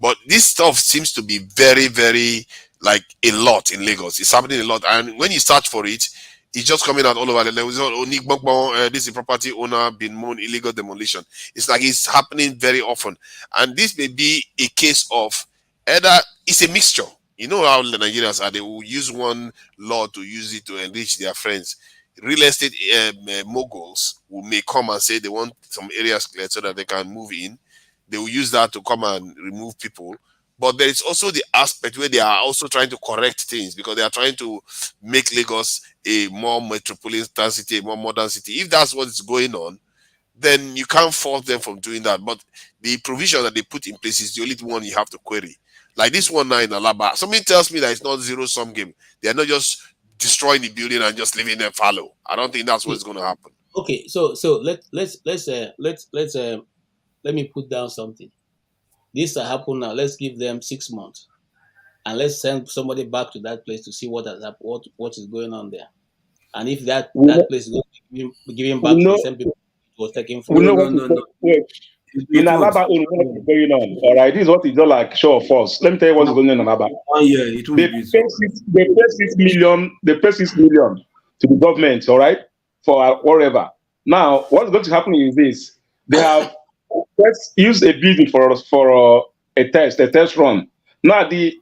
But this stuff seems to be very, very like a lot in Lagos. It's happening a lot, and when you search for it, it's just coming out all over. There was this is property owner been mown illegal demolition. It's like it's happening very often, and this may be a case of either it's a mixture. You know how the Nigerians are; they will use one law to use it to enrich their friends. Real estate moguls may come and say they want some areas cleared so that they can move in. They will use that to come and remove people. But there is also the aspect where they are also trying to correct things because they are trying to make Lagos a more metropolitan city, a more modern city. If that's what is going on, then you can't fault them from doing that. But the provision that they put in place is the only one you have to query. Like this one now in Alaba, somebody tells me that it's not zero-sum game. They are not just destroying the building and just leaving them fallow. I don't think that's what's going to happen. Okay, so let me put down something. This will happen now. Let's give them 6 months, and let's send somebody back to that place to see what has happened, what is going on there, and if that place is going to be given back to the same people it was taken from. In Alaba, what is going on? All right, this is what is not like show of force. Let me tell you what is going on in Alaba. They pay 6 million to the government, all right, for whatever. Now, what's going to happen is this: they have let's use a building for a test run. Now the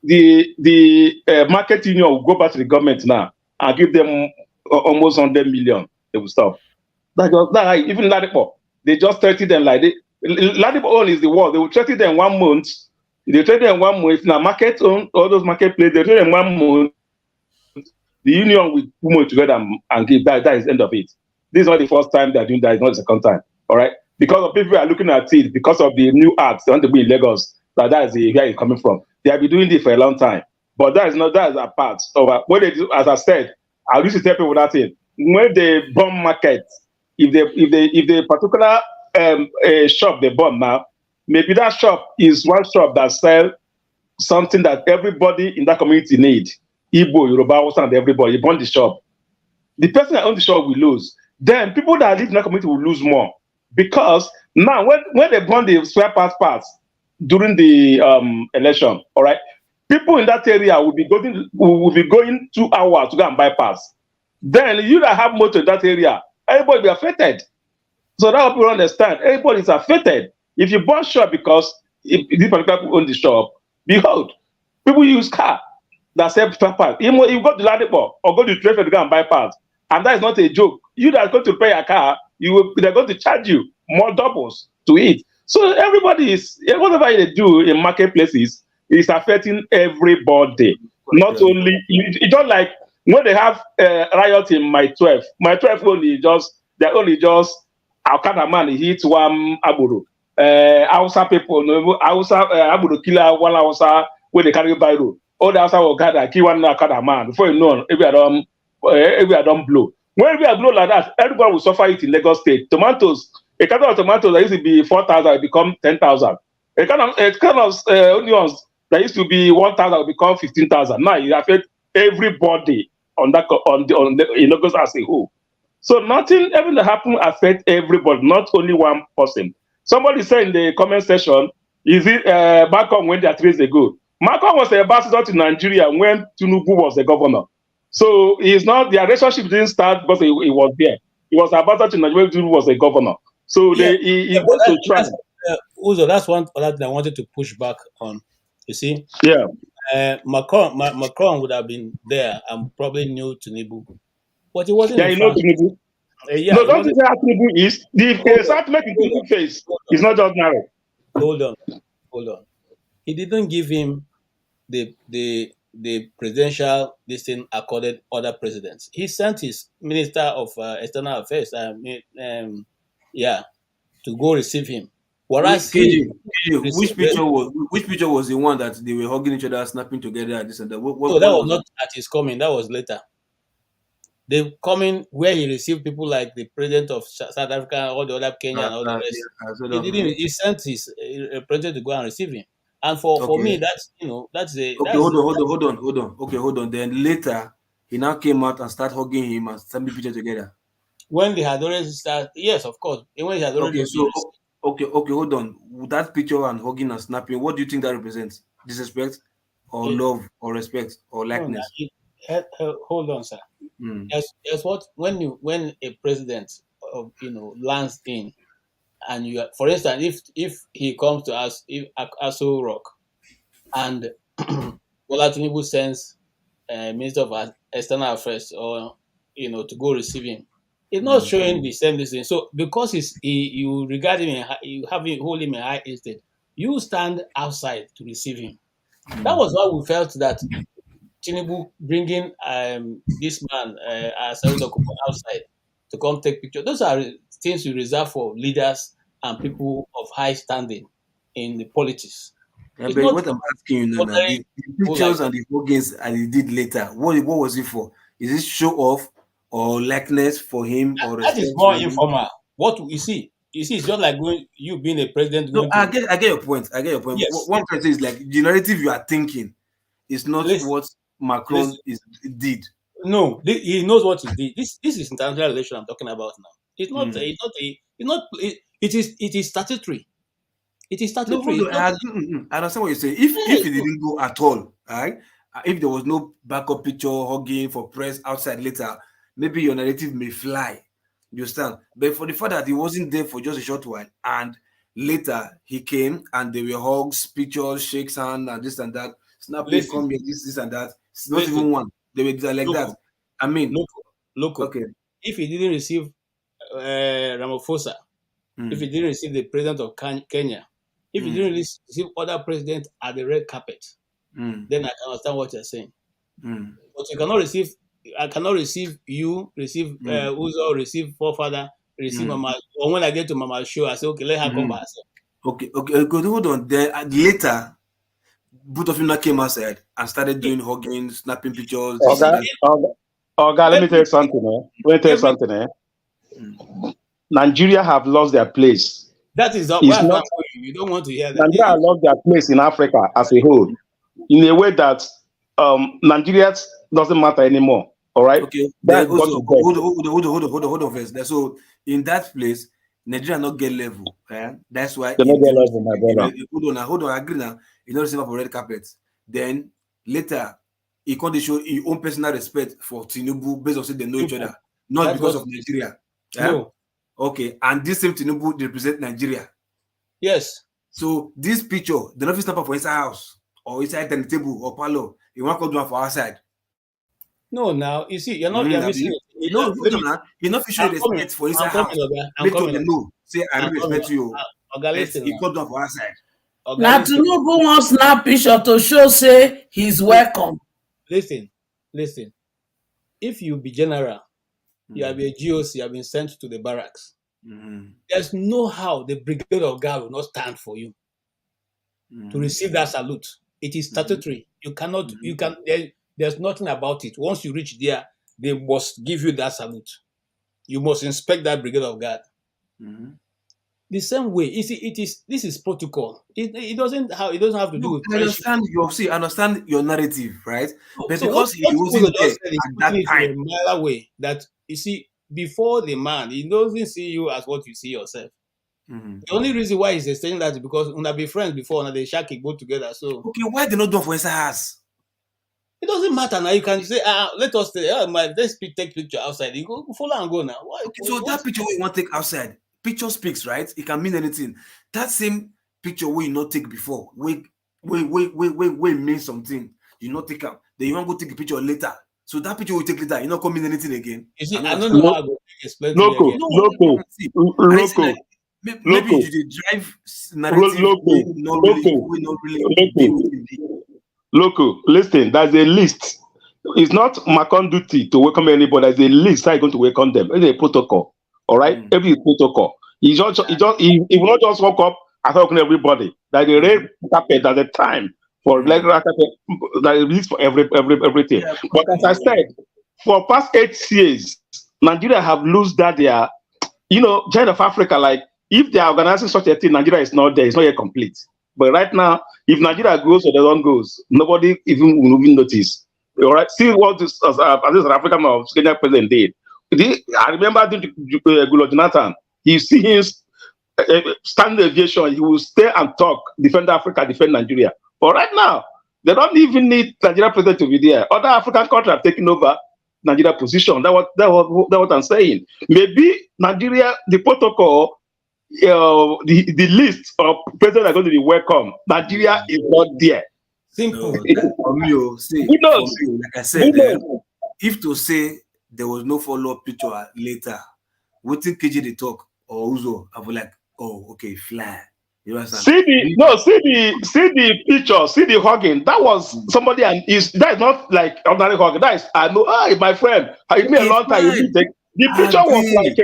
market union will go back to the government now and give them almost 100 million. They will stop. Even Ladipo, they just treated them like Ladipo own is the wall. They will treat them 1 month. They treat them 1 month. Now market own all those marketplaces. They treat them 1 month. The union will put more together and give that. That is the end of it. This is not the first time they are doing that. It's not the second time. All right. Because of people are looking at it, because of the new acts they want to be in Lagos, that is where it's coming from. They have been doing this for a long time. But that is a part of what they do. As I said, I used to tell people that thing. When they bomb market, if the particular shop they bomb now, maybe that shop is one shop that sells something that everybody in that community need. Igbo, Yoruba, and everybody. You burn the shop. The person that owns the shop will lose. Then people that live in that community will lose more. Because now when they burn the spare parts, during the election. All right, people in that area will be going 2 hours to go and bypass. Then you that have motor in that area, everybody will be affected. So that people understand. Everybody is affected. If you burn shop because if these particular people own the shop, behold, people use car that sell bypass. You go to Ladipo or go to traffic to go and bypass, and that is not a joke. You that are going to pay a car, they're going to charge you more doubles to it. So everybody is, whatever they do in marketplaces is affecting everybody. Not only, it's not like when they have riot in my 12 only just, they're only just Alkada man hit one Aburu. Hausa people, Hausa Aburu killer one Hausa where they carry Biro. All the Hausa will gather, kill one Alkada man. Before you know, every don't blow. When we are blow like that, everyone will suffer it in Lagos State. Tomatoes, a carton of tomatoes that used to be 4,000 become 10,000. A kind of onions that used to be 1,000 will become 15,000. Now it affects everybody in Lagos as a whole. So nothing even that happen affect everybody, not only one person. Somebody said in the comment section, is it Macron went there 3 years ago? Macron was the ambassador to Nigeria when Tinubu was the governor. So he's not, the relationship didn't start because he was there. He was ambassador to Nigeria when Tinubu was the governor. So he goes to try. Uzo, that's one that I wanted to push back on. You see? Yeah. Macron would have been there and probably knew Tinubu. But he wasn't. Yeah, you know Tinubu. No, don't you say how Tinubu is? The settlement in Tinubu face is not just narrow. Hold on. He didn't give him the presidential listing accorded other presidents. He sent his Minister of External Affairs, to go receive him. Whereas which picture was the one that they were hugging each other, snapping together, and this and that? That was not at his coming. That was later. They coming where he received people like the president of South Africa, all the other Kenya, and all the rest. He sent his president to go and receive him. And for me, that's hold on. Okay, hold on. Then later, he now came out and started hugging him and snapping pictures together. When they had already started, yes, of course. When he had already okay, hold on. That picture and hugging and snapping, what do you think that represents? Disrespect, or love, or respect, or likeness? Hold on, sir. As what when a president lands in, and you, for instance, if he comes to us, if Aso Rock, and Bola Tinubu sends Minister of External Affairs or to go receive him, it's not showing the same thing. So because you regard him, you hold him in high estate, you stand outside to receive him. That was why we felt that Tinubu bringing this man Asari Dokubo outside to come take pictures. Those are things we reserve for leaders and people of high standing in the politics. Yeah, but what I'm asking you now, the pictures and the huggings and he did later, what was it for? Is it show off or likeness for him or that is more informal? What you see, it's just like you being a president. No, I get your point. Yes. One person is like the narrative you are thinking is not what Macron did. No, he knows what he did. This is international relation I'm talking about now. It's not. It is statutory. It is statutory. No, I understand what you say. If it didn't go at all, right? If there was no backup picture hugging for press outside later, maybe your narrative may fly. You understand? But for the fact that he wasn't there for just a short while, and later he came and there were hugs, pictures, shakes hand, and this and that, snapping, come here, this and that. It's not even one. They were like that. I mean, look. Okay. If he didn't receive Ramaphosa, if he didn't receive the president of Kenya, if he didn't receive other presidents at the red carpet, then I can understand what you're saying. But you cannot receive. I cannot receive you, receive Uzo, receive forefather, receive Mama. Or when I get to Mama's show, I say, okay, let her come by herself. Okay, hold on. Then later, both of you now came outside and started doing hugging, snapping pictures. Let me tell you something. Nigeria have lost their place. That is not you don't want to hear that. Nigeria have lost their place in Africa as a whole, in a way that Nigeria doesn't matter anymore. All right. Okay. Hold on first. So in that place, Nigeria not get level. That's why They not get level, my brother. hold on, I agree now. He not receive for red carpet. Then later he can't show his own personal respect for Tinubu based on say they know each other, not That's because what- of Nigeria. No. Okay, and this same Tinubu they represent Nigeria. Yes. So this picture, they not fit snap am for inside house or inside the table or parlor. You want to do it for outside. No, now you see, you're missing it. No, Let me- you not show I'm coming. respect for I'm inside coming, house. Oga. I'm Make sure coming, they Oga. know. Say I I'm really coming. respect you. Oga, listen You now. can't do it for outside. Now Tinubu wants snap picture to show say he's welcome. Listen. If you be general, you have a GOC, you have been sent to the barracks. There's no how the brigade of guard will not stand for you to receive that salute. It is statutory. You cannot. You can. There's nothing about it. Once you reach there, they must give you that salute. You must inspect that brigade of guard. The same way, this is protocol. It doesn't have to do with I friendship. understand your narrative, right? But So because he what wasn't Uzo there just said is at that putting it time. in a mile away that you see before the man, he doesn't see you as what you see yourself. The only reason why he's saying that is because when be friends before, and they shake both together. So Okay, why they not do it for inside house? it doesn't matter now. You can say, let us stay. Let's take picture outside. You go follow and go now. Why? Okay, so that picture you want to take outside, picture speaks, right? It can mean anything. That same picture we not take before, we mean something. You not take up. Then you want to go take a picture later. So that picture we take later, you not come mean anything again. You see, I don't know how I go explain to you Loco, again. loco, Maybe you did drive narrative. Loco, listen, there's a list. It's not my duty to welcome anybody. There's a list how you're going to welcome them. It's a protocol. All right? Every protocol. He will not just walk up and welcome everybody. There's a red carpet at the time for regular carpet that is released for everything. Yeah, but as I said, for past 8 years, Nigeria have lost that their, Giant of Africa, like if they are organizing such a thing, Nigeria is not there, it's not yet complete. But right now, if Nigeria goes or they don't goes, nobody will even notice. All right, see what this African or Kenya president did. I remember Goodluck Jonathan. You see him stand the aviation. He will stay and talk, defend Africa, defend Nigeria. But right now, they don't even need Nigeria president to be there. Other African countries have taken over Nigeria position. That's what I'm saying. Maybe Nigeria, the protocol, the list of presidents are going to be welcome. Nigeria is not there. Simple. For me, like I said, if to say there was no follow-up picture later, what think KJ they talk or Uzo, I was like, oh, okay, fly. You understand? See the picture, see the hugging. That was somebody, and that is not like ordinary hugging. That is, I know, my friend. I mean a long time. The picture was like,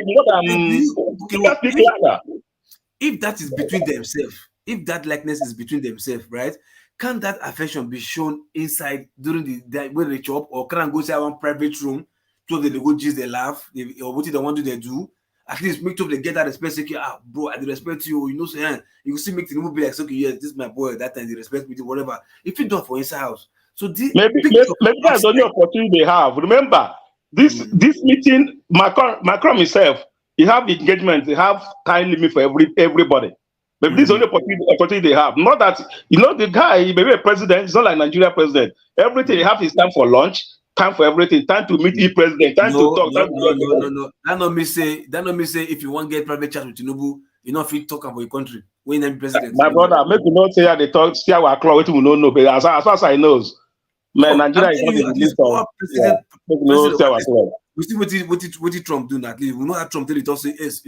if that is between themselves, if that likeness is between themselves, right? Can that affection be shown inside during the when they chop, or can go to one private room so they go just they laugh, or what they want to they do? At least make sure they get that respect. Say, bro, I respect you. You know, say, you still make the movie like, okay, yes, this is my boy. That time they respect me, whatever. If you do it for inside house, so maybe that's the only opportunity they have. Remember, this meeting, Macron himself, he have engagement, he have time limit for everybody. Maybe this is the only opportunity they have. Not that, the guy, he may be a president, it's not like Nigeria president. Everything, he have his time for lunch, time for everything, time to meet the president, time to talk. No. That not me say if you want to get private chat with Tinubu, you not free to talk about your country. When you president. My brother, make you not say how they talk, see our clock, we don't know, but as far as I knows, man, Nigeria is not in the list of we see what did Trump do at least. We know that Trump tell it also yes,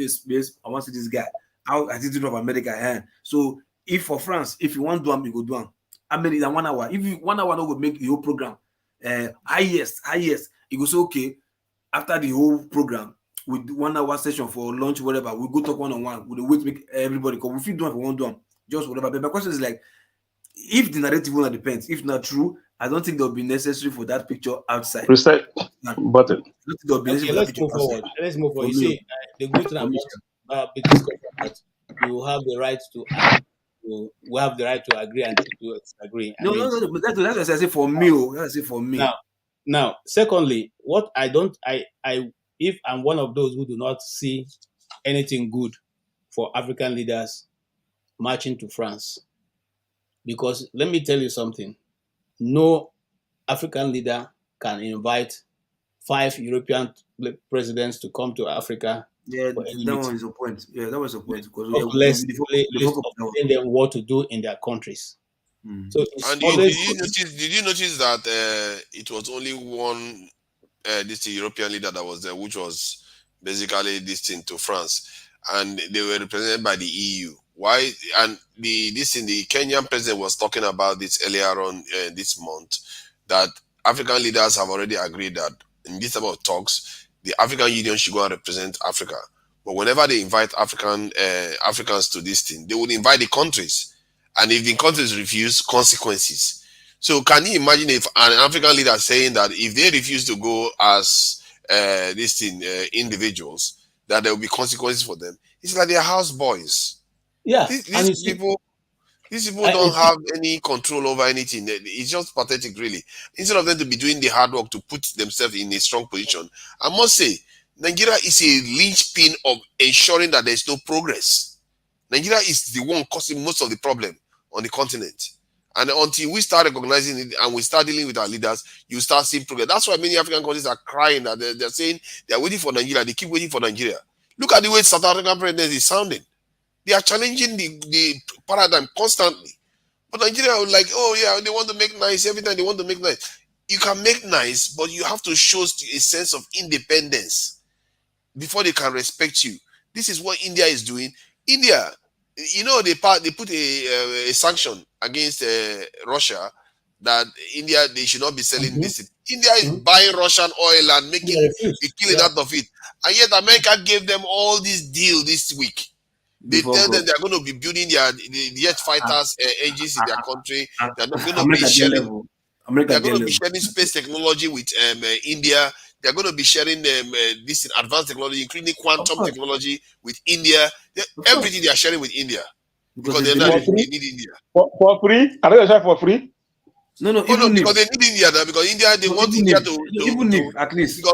I want to see this guy. How I did of America. So if for France, if you want to do them, you go do them. I mean, in 1 hour. If you 1 hour not go make the whole program, highest, you go say okay. After the whole program, with 1 hour session for lunch, whatever, we go talk one-on-one. We wait make everybody come. If you do it for one do them, just whatever. But my question is like, if the narrative will not depends, if not true, I don't think they'll be necessary for that picture outside. Reset button. Let's move forward. Let's move forward. You see, the good thing about that you have the right to we have the right to agree and to disagree. No. That's what I say for me. That's it for me. Now, secondly, what if I'm one of those who do not see anything good for African leaders marching to France. Because let me tell you something, no African leader can invite 5 European presidents to come to Africa. Yeah, for any that meeting. one is a point. Yeah, that was a point because Talk less of telling them what to do in their countries. So it's And always did you notice that it was only one this European leader that was there, which was basically this thing to France, and they were represented by the EU. Why? And the Kenyan president was talking about this earlier on this month, that African leaders have already agreed that in this type of talks, the African Union should go and represent Africa. But whenever they invite Africans to this thing, they would invite the countries, and if the countries refuse, consequences. So can you imagine if an African leader saying that if they refuse to go as this thing individuals, that there will be consequences for them? It's like they're house boys. Yeah, These people don't have any control over anything. It's just pathetic, really. Instead of them to be doing the hard work to put themselves in a strong position, I must say, Nigeria is a linchpin of ensuring that there's no progress. Nigeria is the one causing most of the problem on the continent. And until we start recognizing it and we start dealing with our leaders, you start seeing progress. That's why many African countries are crying that they're saying they're waiting for Nigeria. They keep waiting for Nigeria. Look at the way South African president is sounding. They are challenging the paradigm constantly. But Nigeria are like, oh yeah, they want to make nice. Every time they want to make nice. You can make nice, but you have to show a sense of independence before they can respect you. This is what India is doing. India, you know, they put a sanction against Russia that India, they should not be selling this. India is buying Russian oil and making a killing out of it. And yet America gave them all this deal this week. They tell them they're going to be building the jet fighters engines in their country. They're not going to be sharing. They're going to be sharing space technology with India. They're going to be sharing this advanced technology, including quantum technology, with India. Everything they are sharing with India because they need India for free. Are they sharing for free? No, because they need India now. Because India, they want India to at least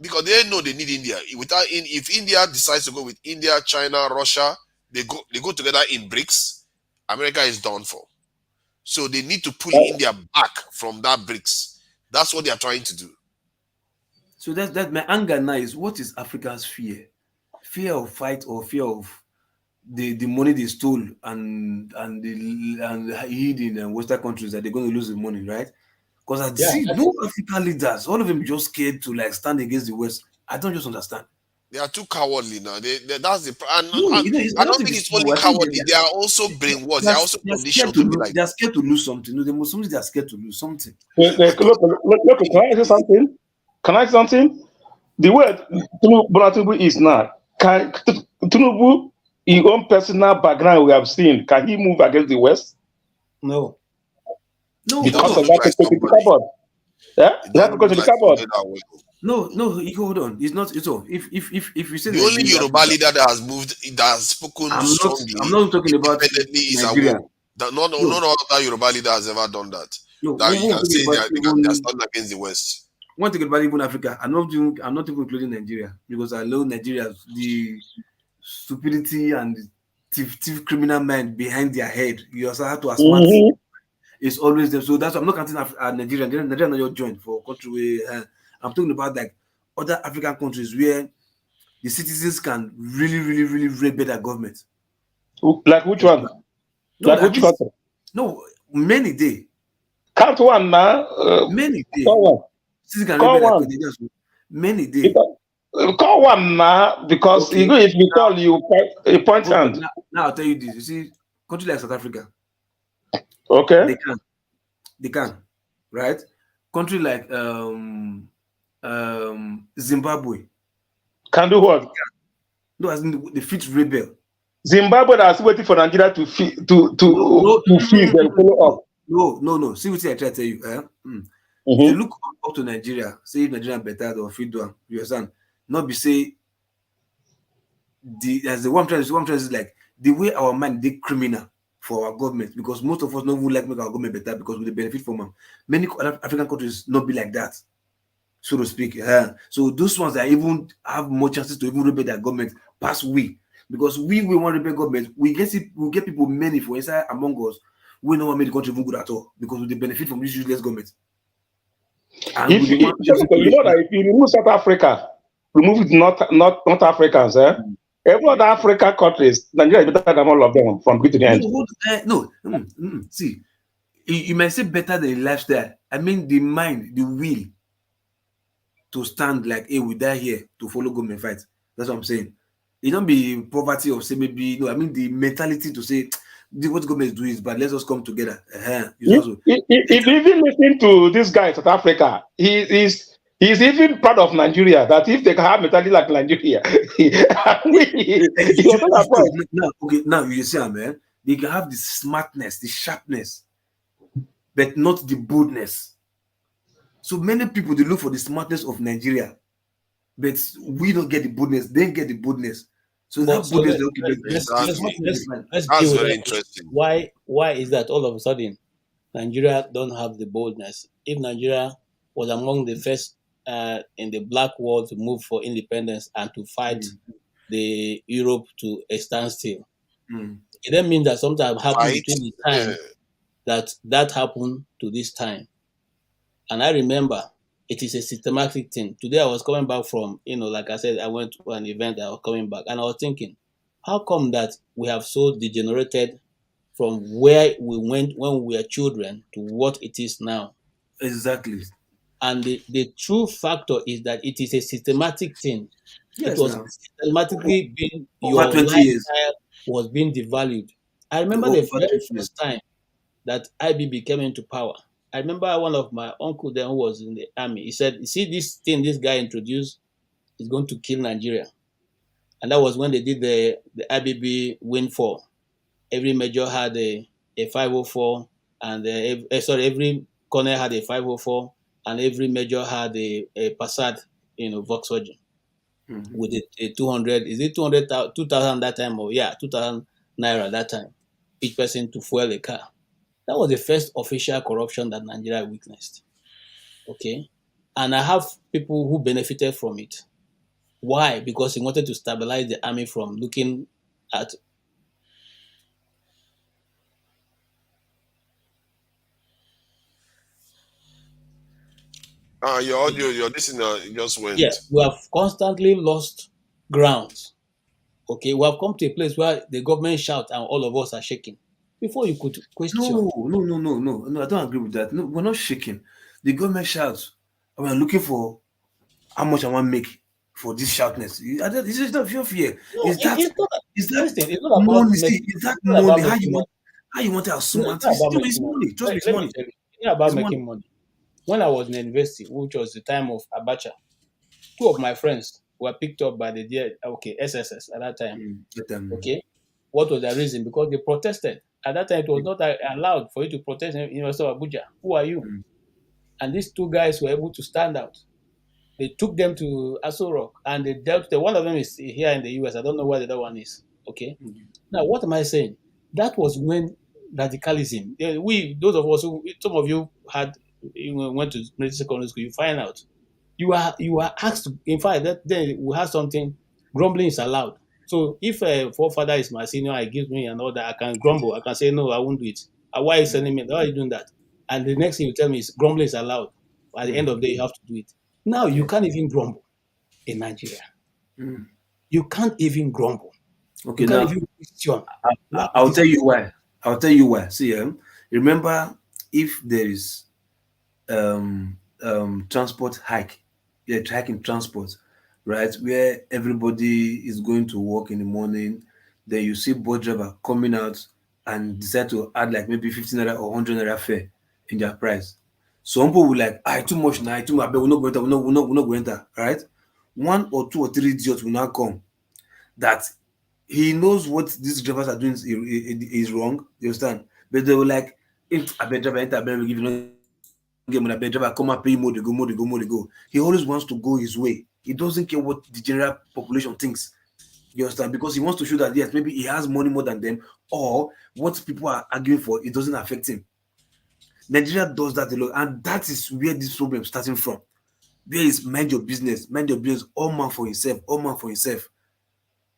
because they know they need India. If India decides to go with India, China, Russia, they go together in BRICS. America is done for. So they need to pull India back from that BRICS. That's what they are trying to do. So that my anger now is, what is Africa's fear? Fear of fight or fear of the money they stole and hid in Western countries, that they're going to lose the money, right? Because I see no African leaders, all of them just scared to like stand against the West. I don't just understand. They are too cowardly now. That's the and I don't think it's only cowardly. They are also brainwashed. They are also conditioned to be like. They are scared to lose something. No, they are scared to lose something. Look, can I say something? Can I say something? The way Bola Tinubu is now, can Tinubu, his own personal background we have seen, can he move against the West? No. Because of that, to the cupboard. Yeah, you have to go to the cupboard. No, hold on. It's not. It's all. If you say the only Yoruba leader that has moved, that has spoken strongly, I'm not talking about Nigeria. Not other Yoruba leader has ever done that. No, that you can say they are standing against the West. One thing about even Africa, I'm not even including Nigeria, because I know Nigeria, the stupidity and the thief criminal mind behind their head. You also have to assume it's always there. So that's why I'm not counting Nigeria. Nigeria not your joint for country where I'm talking about like other African countries where the citizens can really rebel their government. Like which one? No, like which country? No, many day. Count one now. Many day. Call one. Many day. Call one now, because okay. If you call you a point hand. Now I'll tell you this. You see, country like South Africa. Okay. They can, right? Country like Zimbabwe. Can do what? No, as in the fit rebel. Zimbabwe that's waiting for Nigeria to feed them follow up. No. See what I try to tell you. If you look up to Nigeria, say if Nigeria better or feed them, you understand? Not be say the one trend is like the way our mind they criminal for our government, because most of us don't even like make our government better because we benefit from them. Many other African countries not be like that, so to speak. So those ones that even have more chances to even rebel their government past we. Because we want rebel government, we get people many for inside among us. We know what made the country even good at all because we benefit from this useless government. And If, we if you know that if you remove South Africa, remove not Africans, every other African countries, Nigeria is better than all of them from beginning to the end. See, you might say better than the lifestyle. I mean the mind, the will to stand like, hey, we die here to follow government fight. That's what I'm saying. It don't be poverty or say maybe no. I mean the mentality to say what government do is bad. Let's just come together. If you even listen to this guy in South Africa, he's even proud of Nigeria. That if they can have mentality like Nigeria, now you see, man, they can have the smartness, the sharpness, but not the boldness. So many people they look for the smartness of Nigeria, but we don't get the boldness. They get the boldness. So that boldness, that's very interesting. Why is that all of a sudden Nigeria don't have the boldness? If Nigeria was among the first in the black world to move for independence and to fight the Europe to a standstill, it then means that something happened between the time that happened to this time. And I remember it is a systematic thing. Today I was coming back from, like I said, I went to an event, I was coming back, and I was thinking, how come that we have so degenerated from where we went when we were children to what it is now? Exactly. And the true factor is that it is a systematic thing. Yes, it was systematically being, your over 20 years was being devalued. I remember the very first time that IBB came into power. I remember one of my uncle then who was in the army. He said, "You see this thing this guy introduced is going to kill Nigeria." And that was when they did the IBB windfall. Every major had a 504, and every corner had a 504, and every major had a Passat, Volkswagen with a 200. Is it 200, 2,000 that time? Or 2,000 naira that time. Each person to fuel a car. That was the first official corruption that Nigeria witnessed. Okay? And I have people who benefited from it. Why? Because he wanted to stabilize the army from looking at your audio, your listener just went. Yes, we have constantly lost grounds. Okay, we have come to a place where the government shout and all of us are shaking. Before you could question. No, I don't agree with that. No, we're not shaking. The government shouts, and we're looking for how much I want to make for this shoutness. This is not your fear. No, Is that money? Money? How you want to assume? It's money. Trust me, it's money. It's not about making money. When I was in the university, which was the time of Abacha, two of my friends were picked up by the SSS at that time. Okay, what was the reason? Because they protested. At that time, it was not allowed for you to protest in University of Abuja. Who are you? And these two guys were able to stand out. They took them to Aso Rock and they dealt with them. One of them is here in the US. I don't know where the other one is. Okay. Now, what am I saying? That was when radicalism. Those of us who, some of you went to military secondary school, you find out. You are asked to, in fact, then we have something, grumbling is allowed. So if a forefather is my senior, I give me an order, I can grumble. I can say, no, I won't do it. Why are you sending me? Why are you doing that? And the next thing you tell me is grumbling is allowed. At the end of the day, you have to do it. Now you can't even grumble in Nigeria. You can't even grumble. Okay, you now even question. I'll tell you why. I'll tell you why. See, remember if there is transport hike, hike in transport, right, where everybody is going to work in the morning, then you see bus driver coming out and decide to add like maybe 15 naira or 100 naira fare in their price. Some people will like, too much now, too much, but we're not going to enter, we're not going to enter, right? 1 or 2 or 3 idiots will now come that he knows what these drivers are doing is wrong, you understand? But they were like, if I bet driver enter, I bet we give you game and I bet driver come and pay more to go. He always wants to go his way. He doesn't care what the general population thinks. You understand? Because he wants to show that yes, maybe he has money more than them, or what people are arguing for, it doesn't affect him. Nigeria does that a lot, and that is where this problem is starting from. There is mind your business, all man for himself.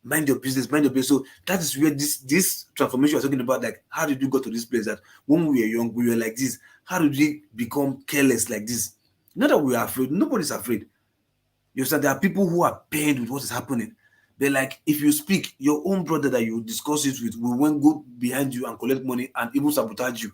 Mind your business, mind your business. So that is where this transformation you're talking about, like, how did you go to this place that when we were young, we were like this? How did we become careless like this? Not that we are afraid, nobody's afraid. You understand? There are people who are pained with what is happening. They're like, if you speak, your own brother that you discuss it with will won't go behind you and collect money and even sabotage you.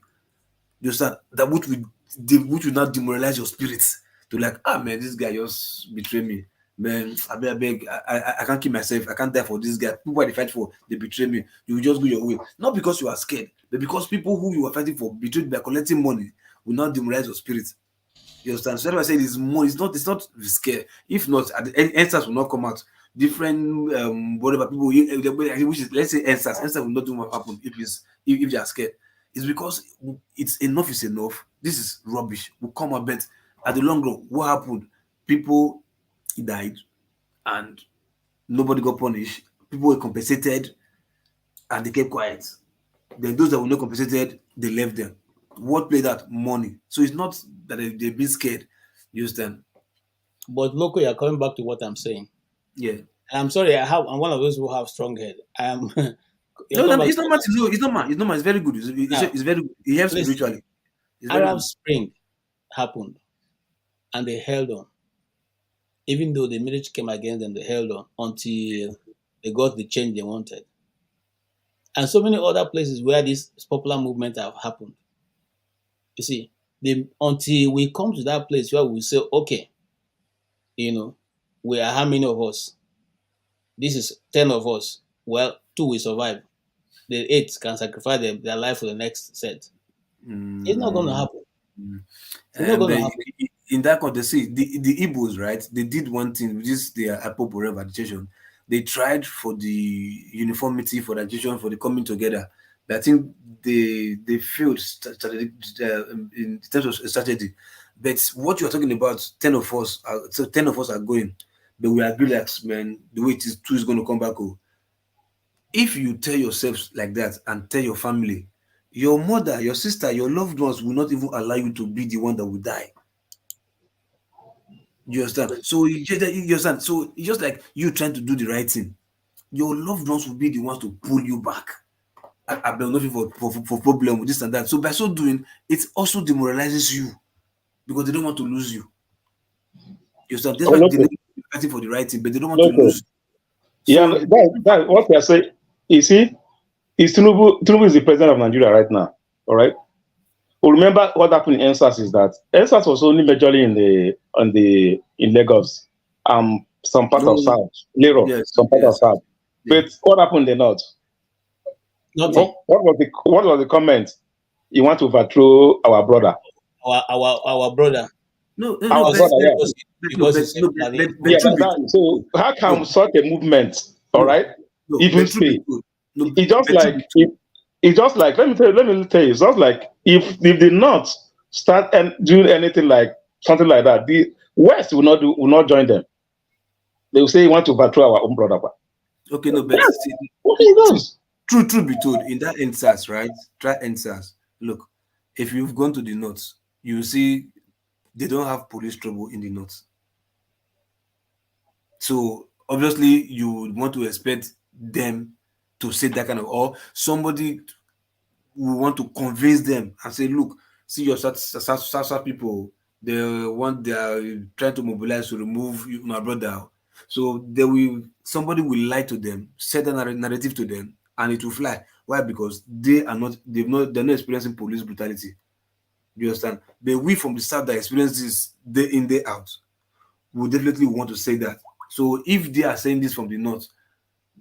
You understand? That which will not demoralize your spirits. To like, man, this guy just betrayed me. Man, I beg, I can't keep myself. I can't die for this guy. People I fight for, they betray me. You will just go your way. Not because you are scared, but because people who you are fighting for betrayed by collecting money will not demoralize your spirit. You understand? So that's why I say it's more. It's not scare. If not, answers will not come out. Different whatever people, which is, let's say answers will not do what happen if they are scared. It's because it's enough is enough. This is rubbish. We'll come up, but at the long run, what happened? People died and nobody got punished. People were compensated and they kept quiet. Then those that were not compensated, they left them. What played that? Money. So it's not that they've been scared. You understand? But Loco, you're coming back to what I'm saying. Yeah. I'm sorry, I'm one of those who have strong head. No, it's not much. It's not much. It's not much. It's very good. It's very good. It helps spiritually. Arab Spring happened and they held on. Even though the military came against them, they held on until they got the change they wanted. And so many other places where this popular movement have happened. You see, until we come to that place where we say, okay, we are how many of us? This is 10 of us. Well, 2 will survive. The 8 can sacrifice their life for the next set. It's not going to happen. It's not going to happen. In that context, see, the Igbos, right? They did one thing, which is their appropriate agitation. They tried for the uniformity, for the agitation, for the coming together. But I think they failed in terms of strategy. But what you're talking about, 10 of us are going, but we are relaxed, man. The way it is, 2 is going to come back. If you tell yourself like that and tell your family, your mother, your sister, your loved ones will not even allow you to be the one that will die. You understand? So you understand? So it's just like you trying to do the right thing. Your loved ones will be the ones to pull you back. I've been nothing for problem with this and that. So by so doing, it also demoralizes you because they don't want to lose you. You understand? That's why they're fighting for the right thing, but they don't want to lose. Yeah, that's what they are saying. You see, Tinubu is the president of Nigeria right now. All right. Well, remember what happened in NSAS is that NSAS was only majorly in Lagos, some part of South, some part of South. But what happened in the North? Nothing. What was the comment? You want to overthrow our brother? Our brother. No, our brother. So how come such a movement? All right, even say it's just like let me tell you, it's just like if the North start and doing anything like something like that, the West will not join them. They will say you want to overthrow our own brother. Okay, no, but truth be told, in that NSAS, right? Try NSAS. Look, if you've gone to the North, you will see they don't have police trouble in the North. So obviously you would want to expect them to say that kind of, or somebody will want to convince them and say, look, see your South people, they are trying to mobilize to remove my brother. So somebody will lie to them, set a narrative to them, and it will fly. Why? Because they're not experiencing police brutality. You understand? But we from the South that experience this day in, day out, we definitely want to say that. So if they are saying this from the North,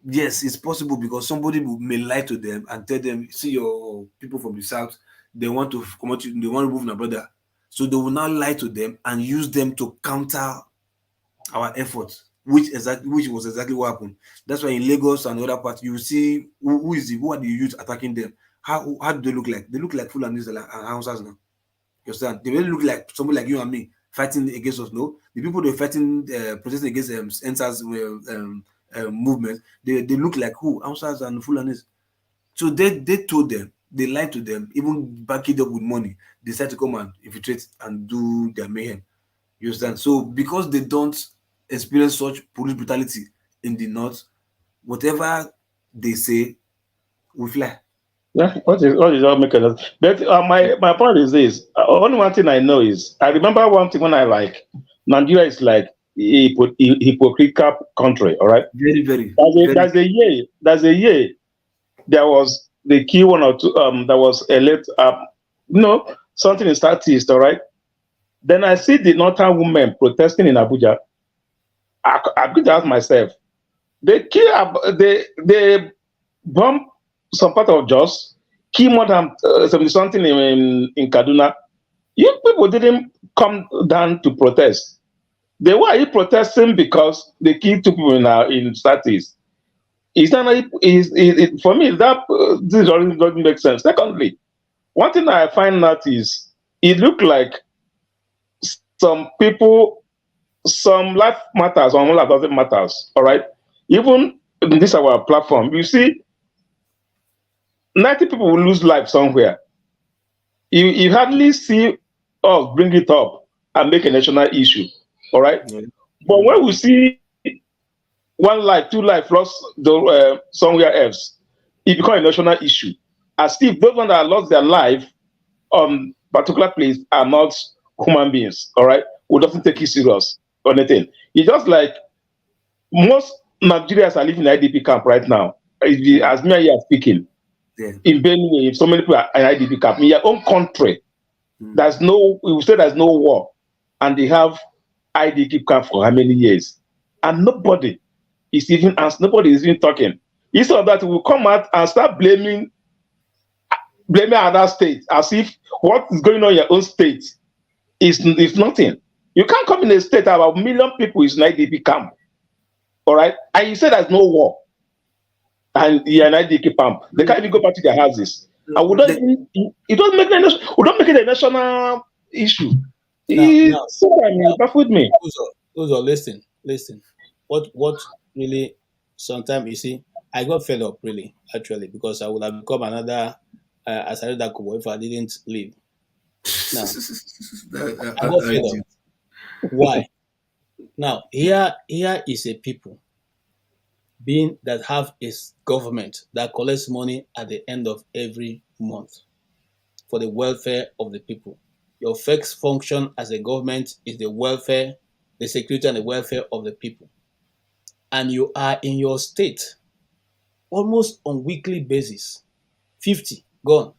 yes, it's possible because somebody may lie to them and tell them, see your people from the South, they want to come out, they want to move my brother. So they will now lie to them and use them to counter our efforts, which was exactly what happened. That's why in Lagos and other parts, you see who are the youth attacking them. How do they look like? They look like Fulanis and Hausas now. You understand? They really look like somebody like you and me fighting against us. No, the people they're fighting, protesting against NSAS movement, they look like who? Hausas and Fulanis. So they told them, they lied to them, even back it up with money. They decided to come and infiltrate and do their mayhem. You understand? So because they don't experience such police brutality in the North, whatever they say will fly. Yeah, what is all making us? But my point is this. Only one thing I know is I remember one thing when I like Nigeria is like a hypocritical country. All right. Very, very, There's a year. There was the key one or two. That was elect. Something in Southeast. All right. Then I see the northern women protesting in Abuja. I could ask myself. They kill. They bomb some part of Jos, kill more than 70 something in Kaduna. You people didn't come down to protest. They were protesting because they killed 2 people in Southeast. For me, this doesn't make sense. Secondly, one thing I find out is it looked like some people, some life matters, some life doesn't matters. All right, even in this our platform, you see, 90 people will lose life somewhere. You hardly see us bring it up and make a national issue. All right, but when we see 1 life, 2 life lost somewhere else, it becomes a national issue. As if those ones that lost their life on particular place are not human beings. All right, who doesn't take it serious or anything. It's just like most Nigerians are living in IDP camp right now. As me are speaking, in Benue, so many people are in IDP camp. In your own country, there's no. We will say there's no war, and they have IDP camp for how many years, and nobody is even talking. Instead of that, we will come out and start blaming other states as if what is going on in your own state is nothing. You can't come in a state about 1 million people is in IDP camp, all right? And you say there's no war, and you're in IDP camp. They can't even go back to their houses. And we don't make it a national issue. With me. Those are listen. What really sometimes you see, I got fed up really, actually, because I would have become another Asari Dokubo if I didn't leave. Now, I got fed up. Why? Now, here is a people being that have a government that collects money at the end of every month for the welfare of the people. Your first function as a government is the welfare, the security and the welfare of the people. And you are in your state almost on weekly basis. 50 gone,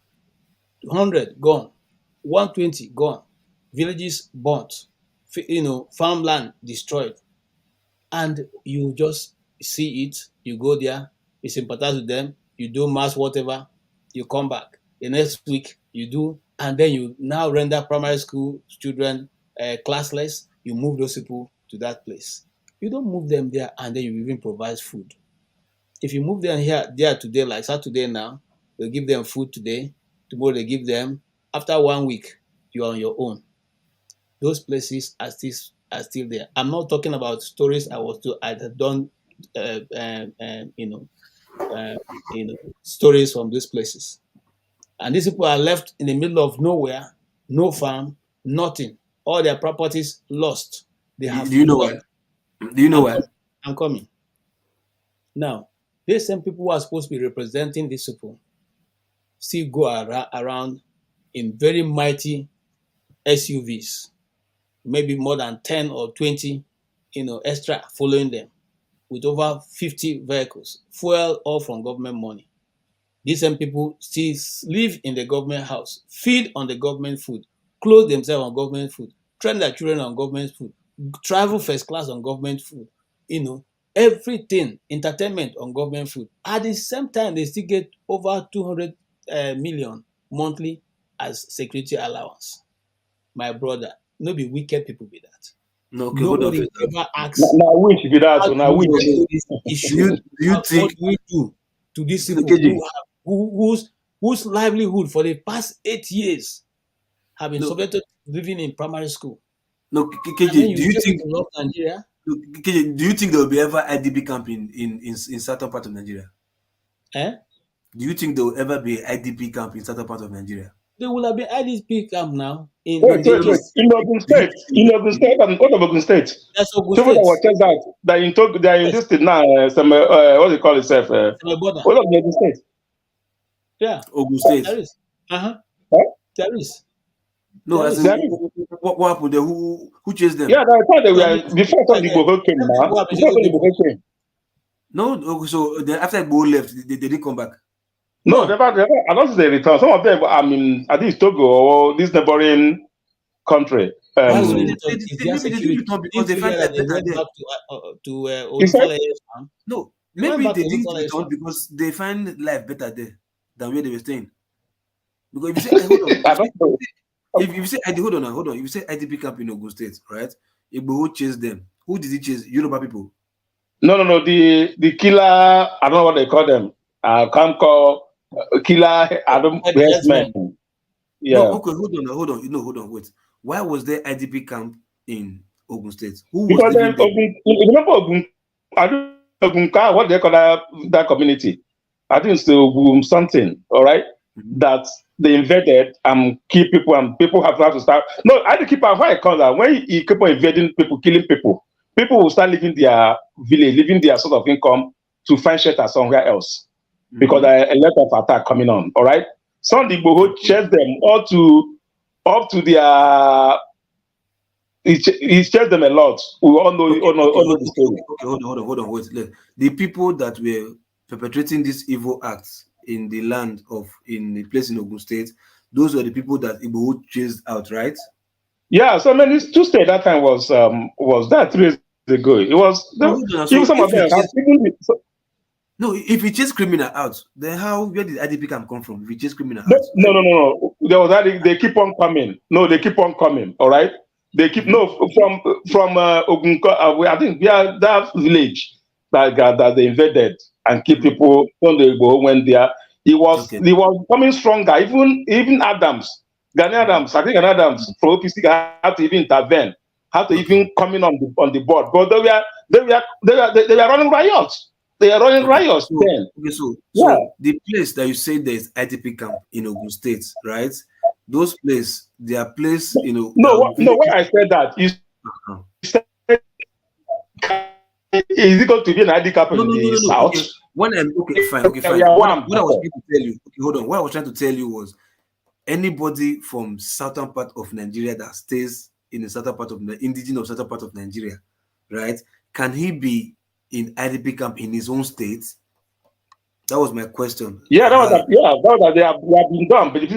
100 gone, 120 gone, villages burnt, farmland destroyed. And you just see it, you go there, you sympathize with them, you do mass whatever, you come back. The next week you do, and then you now render primary school children classless, you move those people to that place. You don't move them there and then you even provide food. If you move them there today, like Saturday now, they'll give them food today, tomorrow they give them, after 1 week, you're on your own. Those places are still there. I'm not talking about stories I had done, stories from these places. And these people are left in the middle of nowhere, no farm, nothing. All their properties lost. They have. Do you know why? Do you know why? I'm coming. Now, these same people who are supposed to be representing these people still go around in very mighty SUVs, maybe more than 10 or 20, extra following them with over 50 vehicles, fuel all from government money. These same people still live in the government house, feed on the government food, clothe themselves on government food, train their children on government food, travel first class on government food, everything, entertainment on government food. At the same time, they still get over 200 million monthly as security allowance. My brother, no be wicked people be that. No, okay, nobody ever asks. Now which be that? Now which issue? Do you think what do we do to these people whose livelihood for the past 8 years have been subjected to living in primary school? No, KJ, do you think Nigeria? KJ, do you think there will be ever IDP camp in certain part of Nigeria? Eh? Do you think there will ever be IDP camp in certain part of Nigeria? There will have been IDP camp now in Wait. Nigeria. In Ogun State, and what of Ogun State? That's Ogun People that State. were chased out, they are in this state now. Some what do you call itself? Border. What of the Ogun State? Yeah. Ogun State. There is. Huh? There is. No, There I is. said, what happened there? Who chased them? Yeah, I thought they were before the Igbo came now. Before the Igbo came. No, so then after Igbo left, they didn't come back. No, never. I don't think they return. Some of them, I mean, I think Togo or this neighboring country. Why So would they it's their security? because they find that that they better went there. back to Olufalaye's farm. No, They went maybe back they to didn't Olufalaye's return farm. because they find life better there than where they were staying. Because if you say, hold on, if you say, hold on, if you say IDP camp in Ogun State, right? Igbo chased them. Who did he chase? Yoruba people. No. The killer. I don't know what they call them. Can't call killer. I don't. Yes, man. Yeah. No, okay, hold on. Hold on. Wait. Why was there IDP camp in Ogun State? Who was Because then living there? remember Ogun, I don't know Ogunka, what they call that community. I think it's Ogun something, all right? That they invaded and kill people, and people have to start. No, I don't keep why I call that. When you keep on invading people, killing people, people will start leaving their village, leaving their sort of income to find shelter somewhere else. Because there are a lot of attack coming on, all right? Some Igbo chase them up to their. He chased them a lot. We all know, the story. Okay, hold on. Wait. The people that were perpetrating these evil acts in the land in the place in Ogun State, those were the people that Igbo chased out, right? Yeah, so many two state that time was that 3 years ago. It was even some of them. No, if he chased criminal out, then where did IDP camp come from? If he chased criminal out? No. There was they keep on coming. No, they keep on coming. All right. They keep from Ogunko. I think we are that village that they invaded and keep people on the go when they are. He was coming stronger. Even Adams, Gani Adams. I think Gani Adams from OPC had to even intervene. Had to even come in on the board. But they were running riots. They are running riots then. Okay, so the place that you say there is IDP camp in Ogun State, right? Those places, they are placed, No, when I said that, is it going to be an ID camp in the south? Okay. When I'm fine. What I was trying to tell you, hold on. What I was trying to tell you was anybody from southern part of Nigeria that stays in the southern part of the indigenous southern part of Nigeria, right? Can he be in IDP camp in his own state? That was my question. Yeah, that was they have been done, but if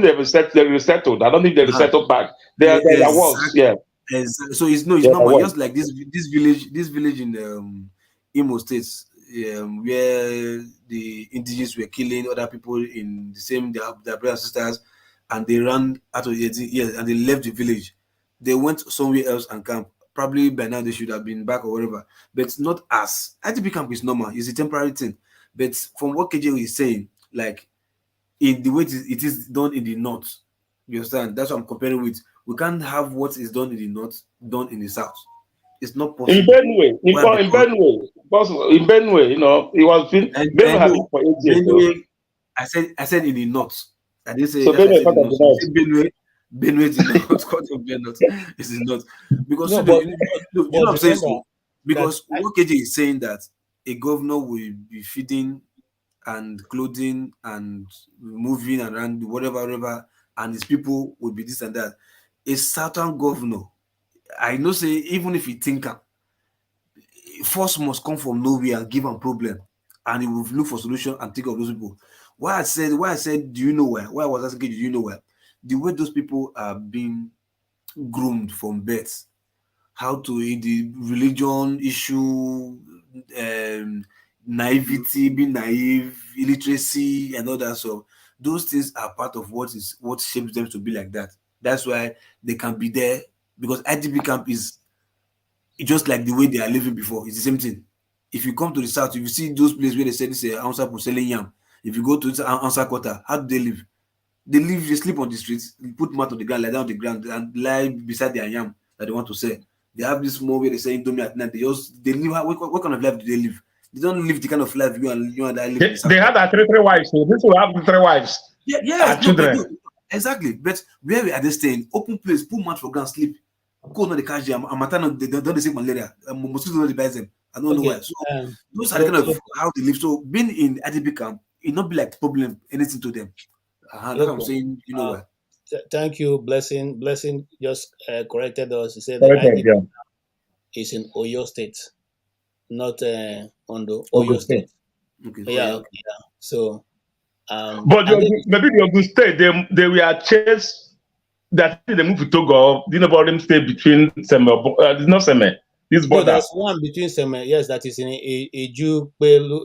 they resettled, I don't think they resettled back. There was, yeah. Exactly. So it's normal, just like this village in Imo States, where the indigenous were killing other people in the same their brothers and sisters, and they ran out of and they left the village. They went somewhere else and camped. Probably by now they should have been back or whatever, but it's not as IDP camp is normal. It's a temporary thing. But from what KJ is saying, like in the way it is done in the north, you understand? That's what I'm comparing with. We can't have what is done in the north done in the south. It's not possible. In Benue, in Benue, it was Benue for 8 years. I said in the north. I didn't say. So Benue, Benue is not part of the north. It's not because you know what I'm saying. So, because what KJ is saying that a governor will be feeding and clothing and moving around whatever, and his people will be this and that. A certain governor, I know, say even if he tinker, force must come from nowhere and give him problem, and he will look for solution and take of those people. Why I said, do you know where? Why I was asking, do you know where? The way those people are being groomed from birth, how to the religion issue, naivety, being naive, illiteracy, and all that. So those things are part of what shapes them to be like that. That's why they can be there, because IDP camp is just like the way they are living before. It's the same thing. If you come to the south, if you see those places where they say this is Ansa for selling yam, if you go to Ansa quarter, how do they live? They sleep on the streets, put mat on the ground, lie down on the ground, and lie beside their yam that they want to sell. They have this small way they say Indomie at night. They live. What kind of life do they live? They don't live the kind of life you and I live. They had 3 wives. So this will have 3 wives. Yeah, children. Exactly. But where are they staying? Open place, put mat for ground, sleep. Cold not the catch them. And maternal, they don't say malaria. Mosquitoes don't buy them. I don't know why. So those are the kind of how they live. So being in IDP camp, it not be like problem anything to them. That's what I'm saying. You know why? Thank you, Blessing. Blessing just corrected us. He said the IDP is in Oyo State, not on the Oyo State. Okay. Yeah. So, but maybe the Ogun State, they were chased. That they moved to Togo. Didn't about them stay between Seme, not Seme. This border. No, there's one between Seme. Yes, that is in Eju Pelu,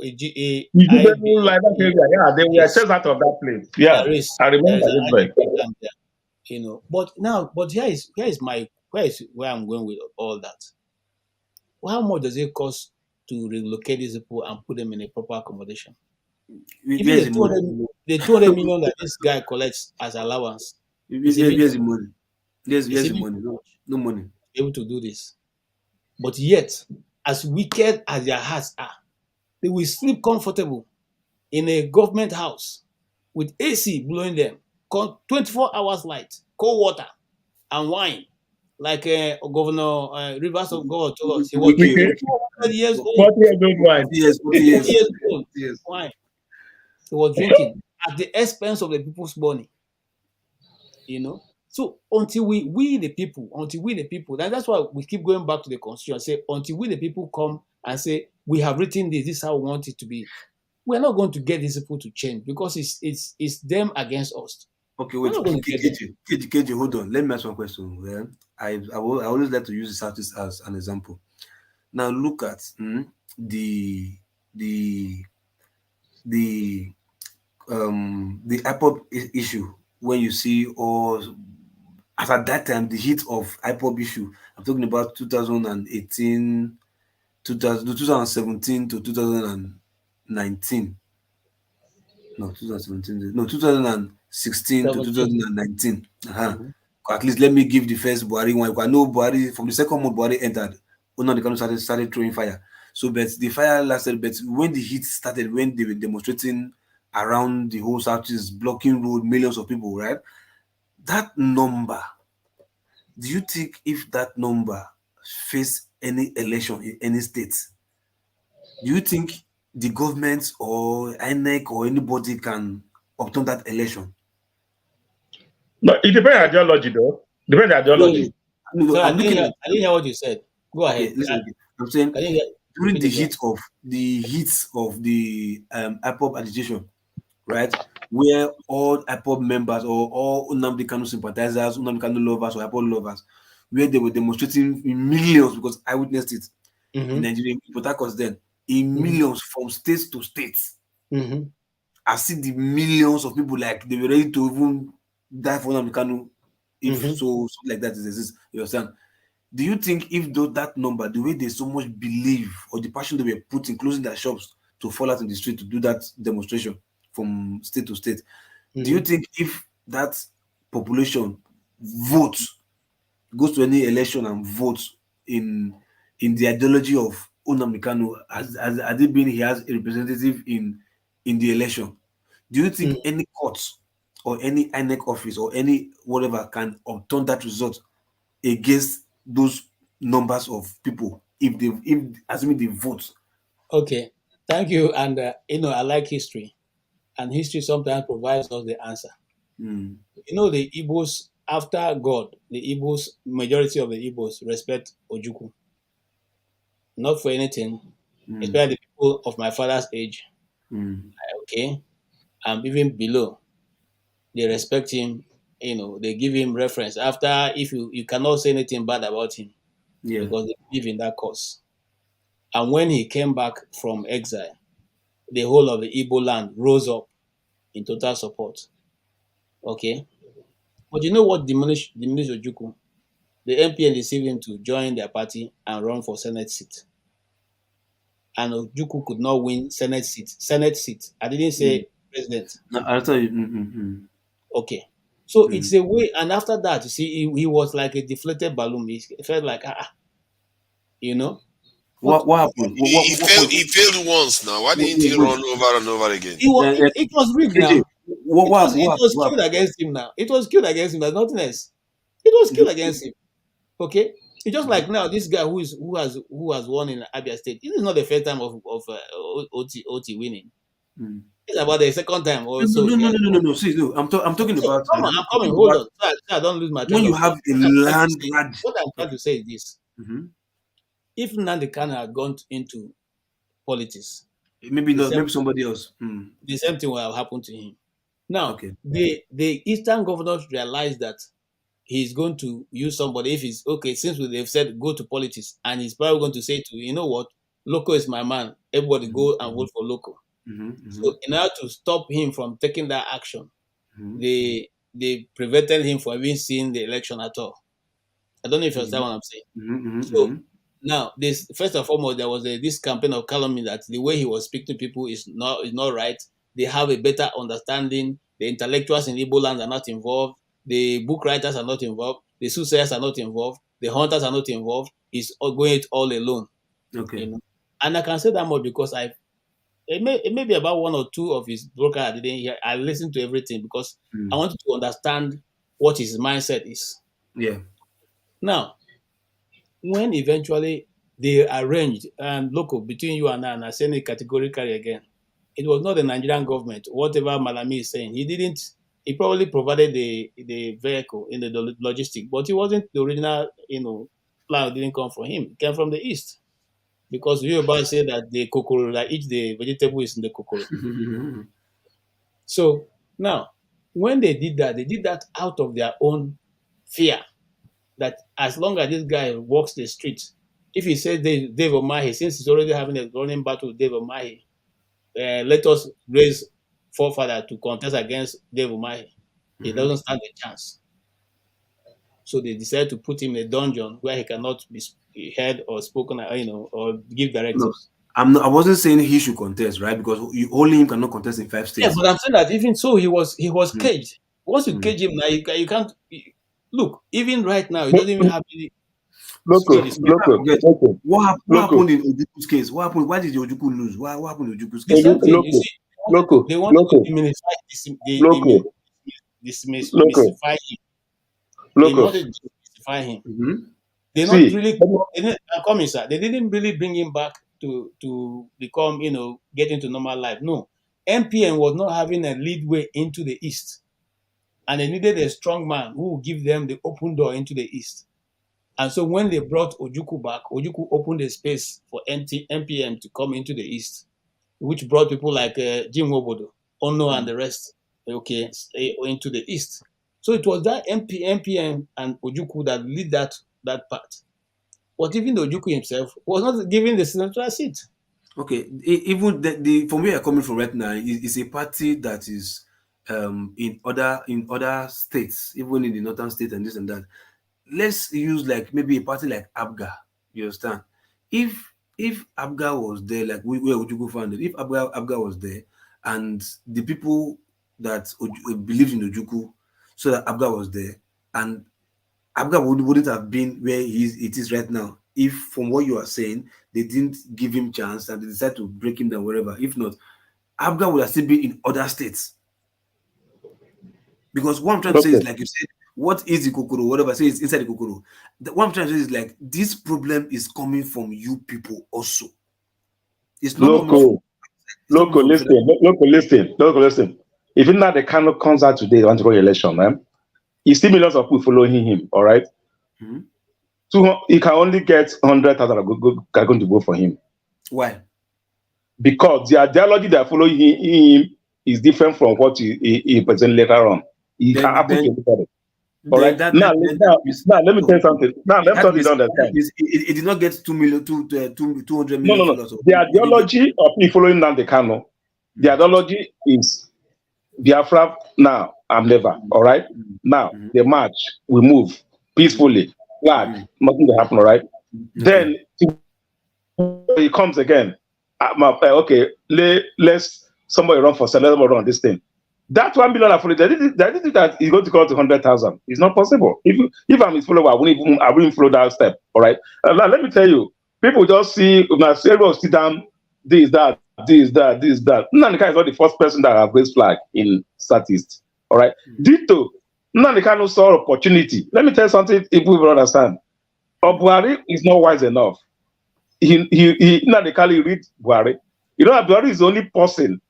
like that area. Yeah, they were chased out of that place. Yeah, there is. I remember There. You know, but here is where I'm going with all that. How much does it cost to relocate these people and put them in a proper accommodation? Even the 200 million that this guy collects as allowance. Where's the money? There's the money. No money. Able to do this. But yet, as wicked as their hearts are, they will sleep comfortable in a government house with AC blowing them, 24 hours light, cold water, and wine. Like Governor Rivers of God told us. He was 40 years old. 40 years old wine. 40 years old wine. He was drinking at the expense of the people's money. You know? So until we the people, that's why we keep going back to the constitution, say until we the people come and say we have written this is how we want it to be, we're not going to get these people to change because it's them against us. Okay, wait, KG, hold on. Let me ask one question. Well, I always like to use the Southeast as an example. Now look at the IPOB issue when you see as at that time the heat of IPOB issue. I'm talking about 2018, 2017 to 2019. No, 2017. No, 2016 to 2019. At least let me give the first Buhari one. I know Buhari from the second month Buhari entered. The country started throwing fire. So, but the fire lasted. But when the heat started, when they were demonstrating around the whole Southeast, blocking road, millions of people, right? That number. Do you think if that number face any election in any state, do you think the government or INEC or anybody can obtain that election? No, it depends on ideology, though. Depends on ideology. No, I didn't hear what you said. Go ahead. Okay, listen, I'm saying during the heat of the IPOB agitation, right, where all IPOB members or all Nnamdi Kanu sympathizers, Nnamdi Kanu lovers or IPOB lovers, where they were demonstrating in millions because I witnessed it in Nigeria, in Port Harcourt then, in millions from states to states. I see the millions of people like they were ready to even die for Nnamdi Kanu if something like that exists. You understand? Do you think if that number, the way they so much believe or the passion they were put in closing their shops to fall out in the street to do that demonstration from state to state, do you think if that population votes, goes to any election and votes in the ideology of Nnamdi Kanu, has it been he has a representative in the election? Do you think any courts or any INEC office or any whatever can overturn that result against those numbers of people if assuming they vote? Okay, thank you. And I like history, and history sometimes provides us the answer. The Igbos, after God, the Igbos, majority of the Igbos respect Ojukwu. Not for anything, especially the people of my father's age. Okay, and even below, they respect him. They give him reference. After, if you cannot say anything bad about him, because they believe in that cause. And when he came back from exile, the whole of the Igbo land rose up in total support. Okay? But you know what diminished Ojukwu? The MPN deceived him to join their party and run for Senate seat. And Ojukwu could not win Senate seat. I didn't say president. No, I'll tell you. Okay. So it's a way, and after that, you see, he was like a deflated balloon. He felt like, What happened? He failed once now. Why didn't he run over and over again? It was rigged now. It was killed against him now. It was killed against him. There's nothing else. It was killed against him. Okay? It's just like now, this guy who has won in Abia State. This is not the first time of OT winning. It's about the second time also. No. See, no. I'm talking about. I'm coming. Hold on. So I don't lose my when you have a land grant. What I'm trying to say is this: if Nnamdi Kanu had gone into politics, maybe not. Maybe somebody else. The same thing will have happened to him. Now, the Eastern governors realize that he's going to use somebody. If he's okay, since they've said go to politics, and he's probably going to say to you know what, Loco is my man. Everybody go and vote for Loco. So in order to stop him from taking that action, they prevented him from even seeing the election at all. I don't know if you understand what I'm saying. So now, this first and foremost, there was this campaign of calumny that the way he was speaking to people is not right. They have a better understanding. The intellectuals in Igbo land are not involved. The book writers are not involved. The soothsayers are not involved. The hunters are not involved. He's going it all alone. Okay. You know? And I can say that much because it may be about one or two of his brokers I didn't hear. I listened to everything because I wanted to understand what his mindset is. Yeah. Now, when eventually they arranged and local between you and I saying it categorically again, it was not the Nigerian government, whatever Malami is saying. He probably provided the vehicle in the logistic, but it wasn't the original, plan didn't come from him. It came from the east. Because Yoruba say that the kokoro that each the vegetable is in the kokoro. So now, when they did that out of their own fear. That as long as this guy walks the streets, if he says Dave Omahi, since he's already having a running battle with Dave Omahi, let us raise forefather to contest against Dave Omahi. He doesn't stand a chance. So they decided to put him in a dungeon where he cannot be heard or spoken, or give directives. No, I wasn't saying he should contest, right? Because only him cannot contest in 5 states. Yeah, but I'm saying that even so, he was caged. Once you cage him, now you can't. Look, even right now, he doesn't even have any. What happened in Ojuku's case? What happened? Why did Ojuku lose? What happened in Ojuku's case? They want to demystify him. They wanted to demystify him. They not really. I'm coming, sir. They didn't really bring him back to become, get into normal life. No, MPN was not having a lead way into the east. And they needed a strong man who would give them the open door into the east. And so when they brought Ojukwu back, Ojukwu opened a space for MPN to come into the east, which brought people like Jim Wobodo, Ono, and the rest, into the east. So it was that MPN and Ojukwu that lead that part. But even Ojukwu himself was not given the senatorial seat. Okay, even from where you're coming from right now, is a party that is in other states, even in the northern state and this and that. Let's use like maybe a party like ABGA. You understand? If ABGA was there, like where Ojukwu founded, if ABGA was there, and the people that believed in Ojukwu, so that ABGA was there, and ABGA wouldn't have been where it is right now. If from what you are saying, they didn't give him chance and they decided to break him down wherever. If not, ABGA would have still been in other states. Because what I'm trying to say is, like you said, what is the kokoro? Whatever I say is inside the kokoro. What I'm trying to say is like this problem is coming from you people also. It's not local. Listen. If Nnamdi Kanu comes out today, want to go election, man, you see millions of people following him. All right, he can only get 100,000 are going to vote for him. Why? Because the ideology that following him is different from what he presents later on. He can happen to look at it. All right. Now, let me tell you something. Now, let me tell you understand. It did not get 200 million. No. The ideology of me following Nnamdi Kanu, the ideology is Biafra now and never. All right. Now, the march, we move peacefully. Flag, nothing will happen. All right. Then he comes again. Okay, let's somebody run for Senate, run this thing. That 1 billion I didn't that is going to go to 100,000. It's not possible. If I'm his follower, I wouldn't follow that step. All right. Now, let me tell you, people just see everyone sit down this, that, this, that, this, that. Nnamdi is not the first person that have raised flag in Southeast. All right. Dito, Nnamdi saw opportunity. Let me tell you something people will understand. Buhari is not wise enough. Nnamdi read Buhari. You know, Buhari is the only person.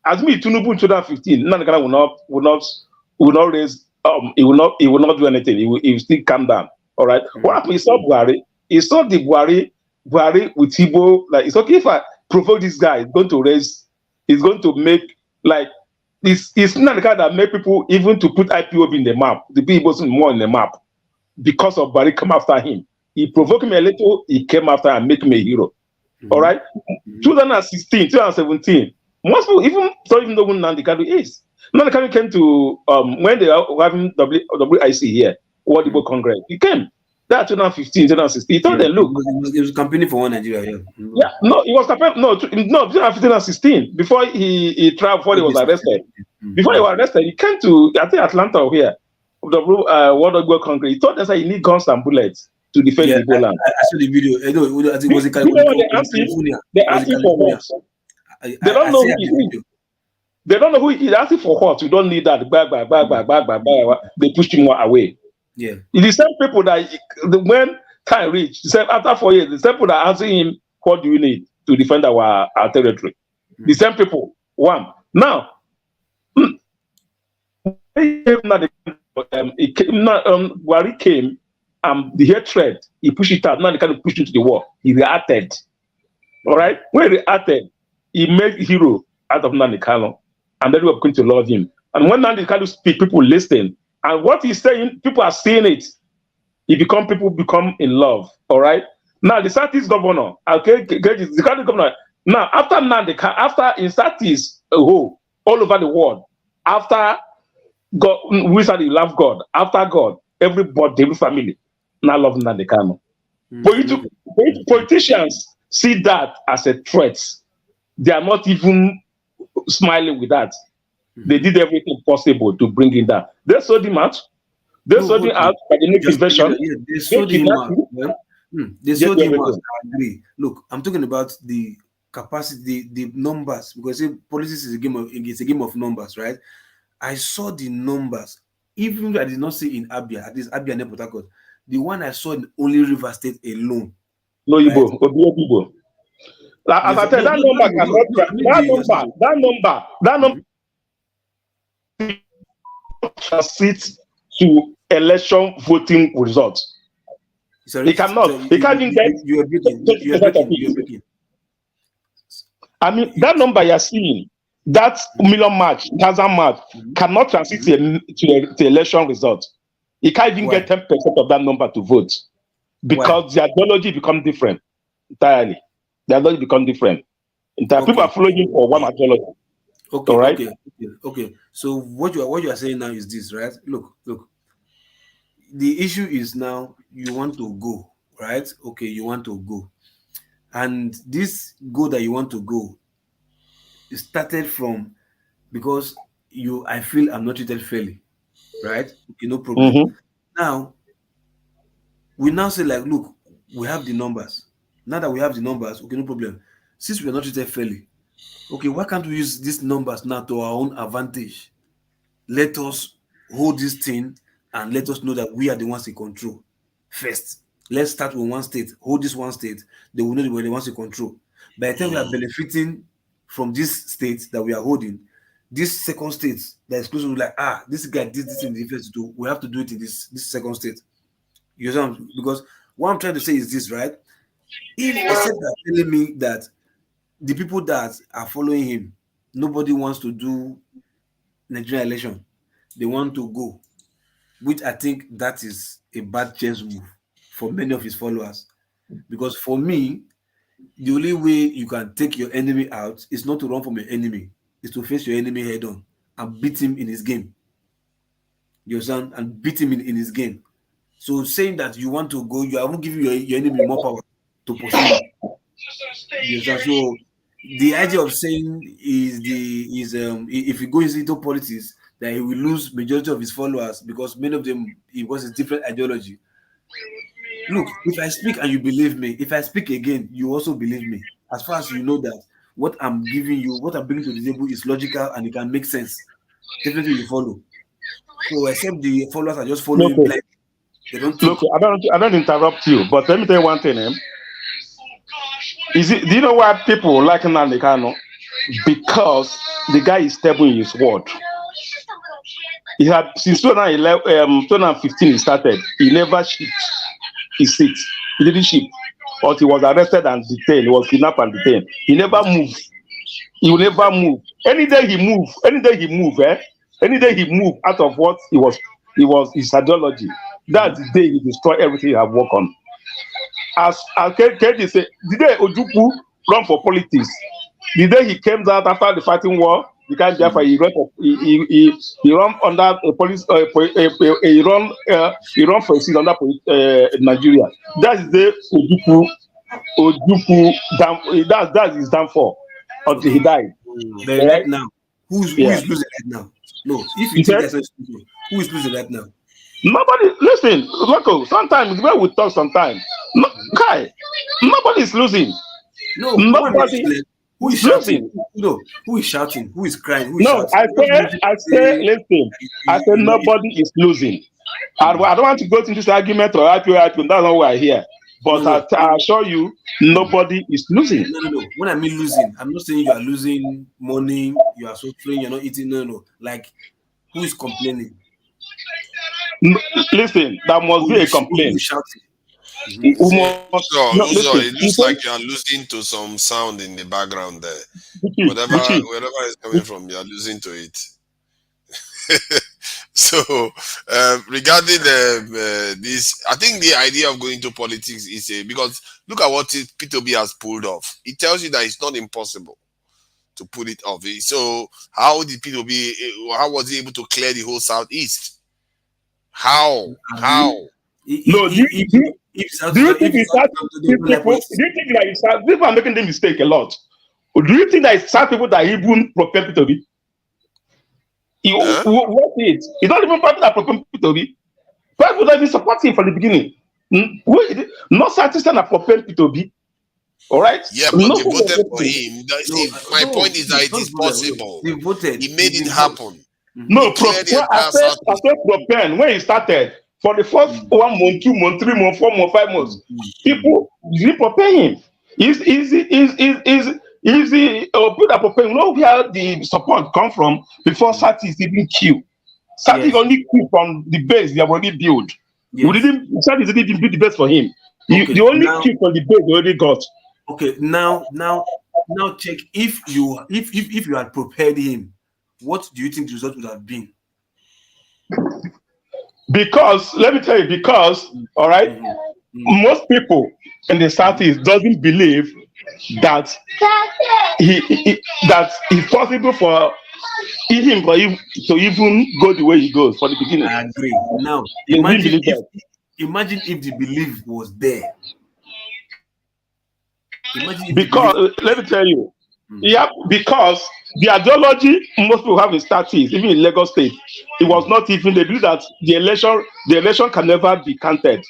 As me, Tinubu in 2015, Nnamdi will not raise. He will not do anything. He will still calm down. All right. What happened? He saw Buhari. He saw the Buhari with Igbo. Like, it's okay if I provoke this guy. He's going to raise. He's going to make like. It's not the kind that make people even to put IPOB in the map. The people more in the map because of Buhari come after him. He provoked me a little. He came after and make me a hero. All right. 2016, 2017. Most people don't even know who Nnamdi Kanu is. Nnamdi Kanu came to when they were having WIC here, World Igbo Congress. He came. That 2015, 2016. He told them, look. He was campaigning for one Nigeria. Yeah, no, he was campaigning. No, 2015 and 16. Before he traveled, before he was arrested. Before he was arrested, he came to I think Atlanta or here, World Igbo Congress. He told us that he need guns and bullets to defend the Igbo land. I saw the video. I know. I think it was in California. They asked him for what? They don't know who he is. They don't know who he is. Asking for what? You don't need that. They pushed him away. Yeah. It's the same people that when time reached, after 4 years, the same people that are asking him, what do you need to defend our territory? The same people. One. Now, Buhari came, the hatred, he pushed it out. Now they kind of pushed into the war. He reacted. All right? When he reacted, he made a hero out of Nnamdi Kanu, and then we are going to love him. And when Nnamdi Kanu speak, people listen. And what he's saying, people are seeing it. People become in love. All right. Now the Southeast governor, okay, the county governor. Now after in Southeast, all over the world, after God, we said you love God. After God, everybody, every family, now love Nnamdi Kanu. Politicians see that as a threat. They are not even smiling with that. They did everything possible to bring him down. They sold him out. They sold him out by the new invasion. They sold him out. They sold him out. I agree. Look, I'm talking about the capacity, the numbers, because politics is a game of numbers, right? I saw the numbers, even though I did not see in Abia, at least Abia and Port Harcourt, the one I saw in only River State alone. No, Igbo, Igbo. As I said, that number transit to election voting results. He cannot. He can't even get. You are breaking. I mean, that number you're seeing, that million march, 1,000 march, cannot transit to election results. He can't even get 10% of that number to vote because the ideology become different entirely. The ideology become different. People are following him for one ideology. Okay, all right? Okay. So what you are saying now is this, right? Look. The issue is now you want to go, right? Okay, you want to go. And this go that you want to go, it started from because I feel I'm not treated fairly, right? Okay, no problem. Now, we now say like, look, we have the numbers. Now that we have the numbers, okay, no problem. Since we are not treated fairly, okay, why can't we use these numbers now to our own advantage? Let us hold this thing and let us know that we are the ones in control. First, let's start with one state. Hold this one state. They will know that we're the ones in control. By the time we are benefiting from this state that we are holding, this second state that is close to like, this guy did this in the first do. We have to do it in this second state. You understand? Because what I'm trying to say is this, right? If except that telling me that the people that are following him, nobody wants to do Nigerian election. They want to go, which I think that is a bad chess move for many of his followers. Because for me, the only way you can take your enemy out is not to run from your enemy, is to face your enemy head on and beat him in his game. You understand? And beat him in his game. So saying that you want to go, you are giving your enemy more power to pursue him. You understand? So the idea of saying if he goes into politics, that he will lose majority of his followers because many of them it was a different ideology. Look, if I speak and you believe me, if I speak again, you also believe me. As far as you know that what I'm giving you, what I'm bringing to the table is logical and it can make sense, definitely you follow. So except the followers are just following Okay. blind, they don't think. Look, I don't interrupt you, but let me tell you one thing. Do you know why people like Nnamdi Kanu? Because the guy is stable in his word. He had since 2015 he started. He never shift his seat. He didn't shift. But he was arrested and detained. He was kidnapped and detained. He never moved. He will never move. Any day he move out of what he was his ideology. That's the day he destroy everything he have worked on. As Kedi said, the day Ojukwu run for politics, the day he came out after the fighting war, he run under a police. He run for a seat under Nigeria. That's the Ojukwu that's his downfall until he died. Right now, who is losing right now? No, if you think that's who is losing right now? Nobody. Listen, local. Sometimes when we talk, sometimes nobody is losing. No, nobody. Who is shouting? No, who is shouting? Who is crying? Who is shouting? Listen. I said nobody is losing. I don't want to go into this argument or IPO. That's not why I'm here. But I assure you, nobody is losing. No. When I mean losing, I'm not saying you are losing money, you are suffering, you're not eating. No. Like, who is complaining? Listen, that must be a complaint. It looks like you are losing to some sound in the background there. Wherever it's coming from, you are losing to it. So, regarding this, I think the idea of going to politics is because look at what P2B has pulled off. It tells you that it's not impossible to pull it off. So, how did P2B? How was he able to clear the whole southeast? How? No, do you think that people are making the mistake a lot? Do you think that it's some people that even propel P2B? What is? It's not even people that propel P2B. People don't even support him from the beginning. No Southeastern are propel P2B. All right. Yeah, but they voted for him. My point is that it is possible. They voted. He made it happen. No, I said propel when he started. For the first 1 month, 2 months, 3 months, 4 months, 5 months, people didn't prepare him. It's easy. People that prepare. You know where the support come from before Sati is even killed. Sati only killed from the base they have already built. Sati didn't even build the base for him. The only kill from the base they already got. Okay, now check if you had prepared him, what do you think the result would have been? Because let me tell you, all right, most people in the Southeast doesn't believe that that it's possible for him to even go the way he goes for the beginning. I agree. Now imagine if the belief was there. Because let me tell you, because the ideology most people have in Southeast, even in Lagos State, it was not even they believe that the election can never be counted.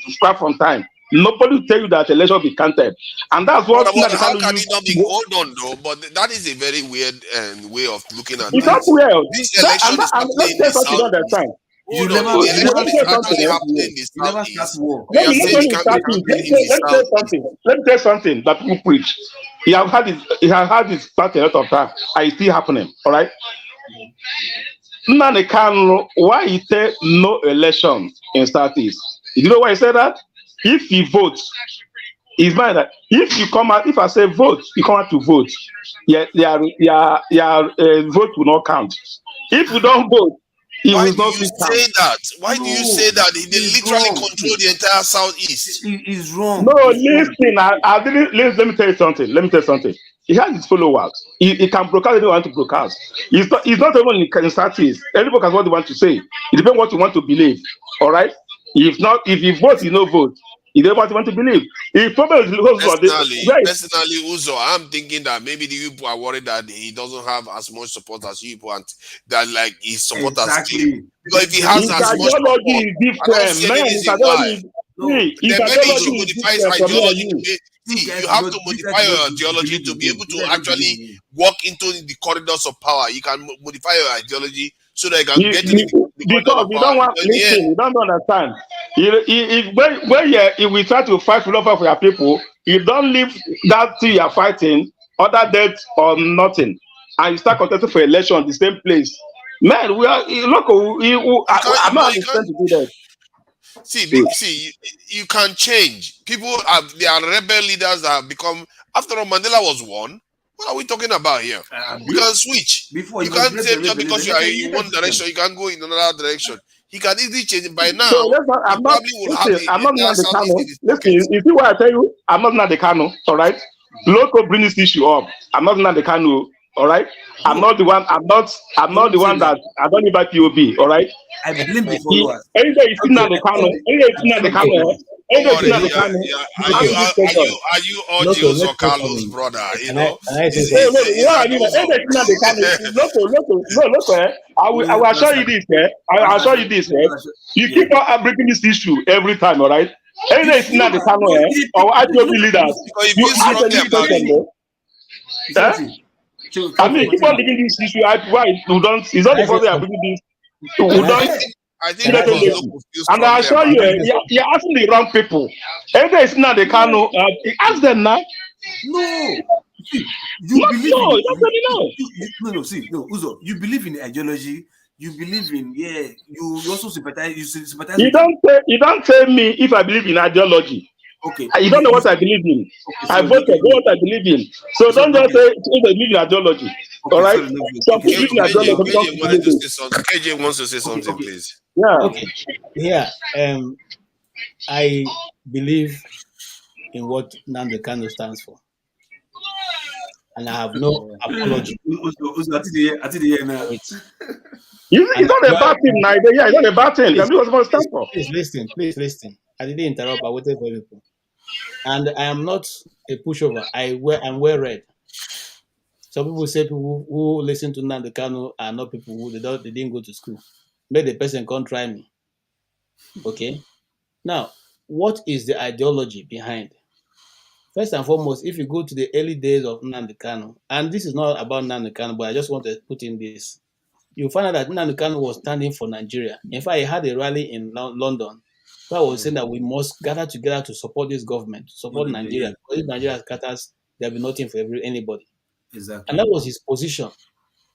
Start from time. Nobody will tell you that election will be counted, and that's what. How can it not be? Hold on, though. But that is a very weird way of looking at it. It's not weird. This election is happening in the South. You never Let me tell you something that people preach. He has had it start a lot of time, and it's still happening. All right. Nnamdi Kanu, why he said no elections in Southeast? You know why he said that? If he votes, it's mind that if you come out, if I say vote, you come out to vote. Your vote will not count. If you don't vote, why do you say that? Why do you say that? They literally control the entire Southeast. It's wrong. No, listen. Let me tell you something. He has his followers. He can broadcast if he wants to broadcast. He's not even in Southeast. Everybody has what they want to say. It depends what you want to believe. All right. If you vote, you no vote. You don't want to believe. Personally, Uzo, I'm thinking that maybe the people are worried that he doesn't have as much support as you want. That like his supporters. Exactly. Because if he has as much support, I don't see any reason why. Then maybe he should modify his ideology. you have to modify your ideology to be able to actually walk into the corridors of power. You can modify your ideology so that you can get into the corridors Because of you power. don't want listen, you don't understand. If we try to fight for your people, you don't leave that thing you are fighting, other death or nothing, and you start contesting for election in the same place. Man, we are look. I'm not understand to do that. See, you can change. People have there are rebel leaders that have become. After all, Mandela was one. What are we talking about here? You can switch. Before You can't say just because you are in one direction, you can go in another direction. He can easily change it by now. So let's not, He I'm not probably will have listen, I'm not entire the Southeast Kano. in his Listen, pocket. you see what I tell you? I'm not the Kano, all right? Local bring this issue up. I'm not the Kano, all right? I'm not the one, I'm not the one that I don't need by POB, all right? I blame the followers. Anyway, you see now the Kano, anyway, you see now the Kano, anyway, you see now the Kano. Are you Audios or Carlos, brother? You know? What I mean, anyway, you see now the Kano. Look, I will assure you this, I will assure you this, You keep on breaking this issue every time, all right? Anyway, you see now the Kano, or IPOB leaders. You ask any question, I mean, keep on bringing this issue. Why you don't? It's not the first time I'm bringing this. We don't. I think because local feels And I assure strongly you, about it. you're asking the wrong people. Every day it's not the Kano. Ask them now. No. See, no, Uzo, you believe in ideology. You believe in You also sympathize. You sympathize. You don't tell me if I believe in ideology. Okay. You don't know what I believe in. Okay, I voted what I believe in. So don't just say if I believe in ideology. All right. Some people believe in ideology. KJ wants to say something, please. Yeah. Okay. Yeah. I believe in what Nnamdi Kanu stands for, and I have no apology. It's not a bad thing, neither. Yeah, it's not a bad thing. That's what it stands for. Please listen. I didn't interrupt. I waited for people. And I am not a pushover. I'm well read. Some people say people who listen to Nnamdi Kanu are not people who they didn't go to school. Make the person come try me. Okay. Now, what is the ideology behind? First and foremost, if you go to the early days of Nnamdi Kanu, and this is not about Nnamdi Kanu, but I just want to put in this. You find out that Nnamdi Kanu was standing for Nigeria. In fact, he had a rally in London where I was saying that we must gather together to support this government, to support Nigeria. Because if Nigeria scatters, there'll be nothing for anybody. Exactly. And that was his position.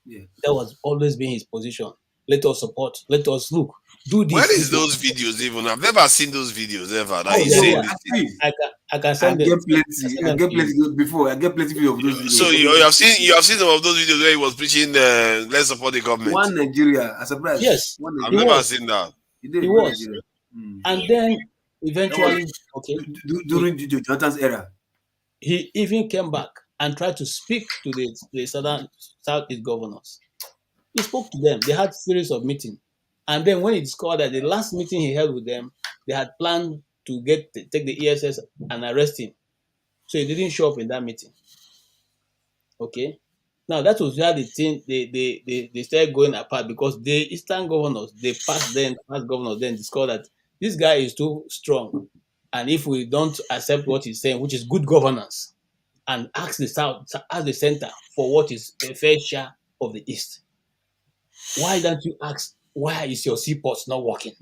Yeah. That was always been his position. Let us support. Let us look. Do this. Where is those videos even? I've never seen those videos ever. I can send them. I get plenty before. I get plenty of those videos. So you have seen some of those videos where he was preaching let's support the government. One Nigeria, I'm surprised. Yes, I've never seen that. He was. And then eventually, during the Jonathan's era, he even came back and tried to speak to the Southeast governors. He spoke to them. They had a series of meetings. And then when he discovered that the last meeting he held with them, they had planned to take the ESS and arrest him. So he didn't show up in that meeting. Okay? Now that was where the thing they started going apart, because the Eastern governors, past governors then discovered that this guy is too strong. And if we don't accept what he's saying, which is good governance, and ask the South, ask the center for what is a fair share of the East, why don't you ask, why is your seaports not working?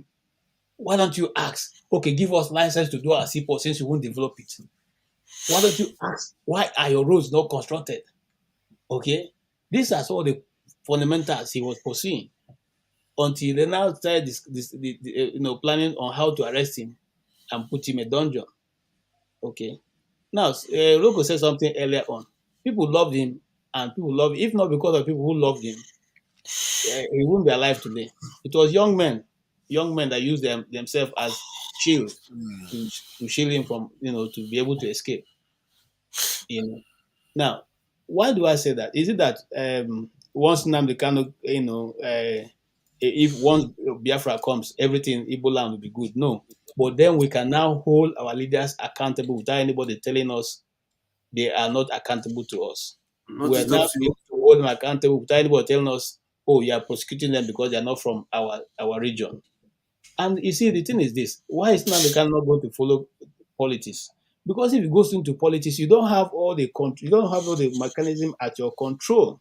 Why don't you ask, okay, give us license to do our seaport since you won't develop it? Why don't you ask, why are your roads not constructed? Okay, these are some of the fundamentals he was pursuing until they now started planning on how to arrest him and put him in a dungeon. Okay, now Roko said something earlier on. People loved him, and people love him. If not because of people who loved him, he wouldn't be alive today. It was young men that used themselves as shield to shield him from, to be able to escape. Now, why do I say that? Is it that once Nnamdi Kanu, if once Biafra comes, everything Igbo land will be good? No. But then we can now hold our leaders accountable without anybody telling us they are not accountable to us. We are now able to hold them accountable without anybody telling us, oh, you are prosecuting them because they are not from our region. And you see, the thing is this: why is Nnamdi Kanu not going to follow politics? Because if it goes into politics, you don't have all the you don't have all the mechanism at your control.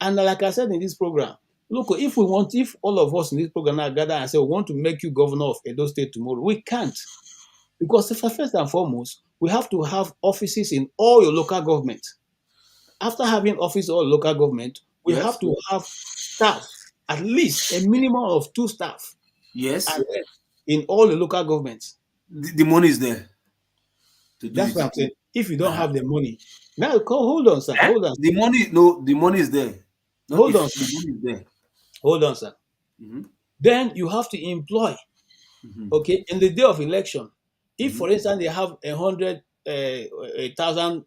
And like I said in this program, look, if all of us in this program now gather and say we want to make you governor of Edo State tomorrow, we can't. Because first and foremost, we have to have offices in all your local government. After having office or local government, we have to have staff, at least a minimum of 2 staff. Yes. In all the local governments. The money is there. That's what I'm saying. If you don't have the money, now hold on, sir. Hold on. The money is there. Hold on, sir. The money is there. Hold on, sir. Then you have to employ. Okay, in the day of election, if for instance they have 100,000,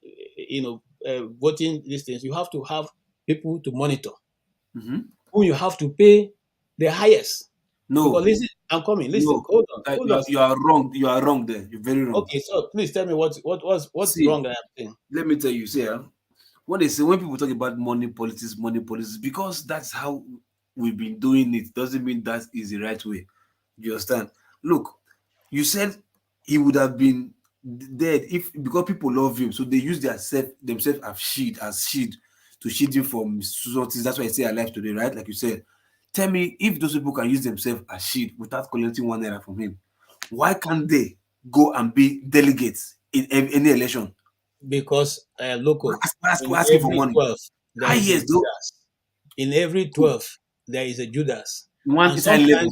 voting listings, you have to have people to monitor. Who you have to pay the highest. No, because listen, I'm coming. Listen, no, hold on. You are wrong. You are wrong there. You're very wrong. Okay, so please tell me what's wrong that I'm saying. Let me tell you, when people talk about money politics, because that's how we've been doing it, doesn't mean that is the right way. You understand? Look, you said he would have been dead because people love him, so they use themselves as shield to shield him from something. That's why I say alive today, right? Like you said. Tell me, if those people can use themselves as shield without collecting 1 naira from him, why can't they go and be delegates in any election? Because local, asking for money. 12, in every 12, there is a Judas. One inside level.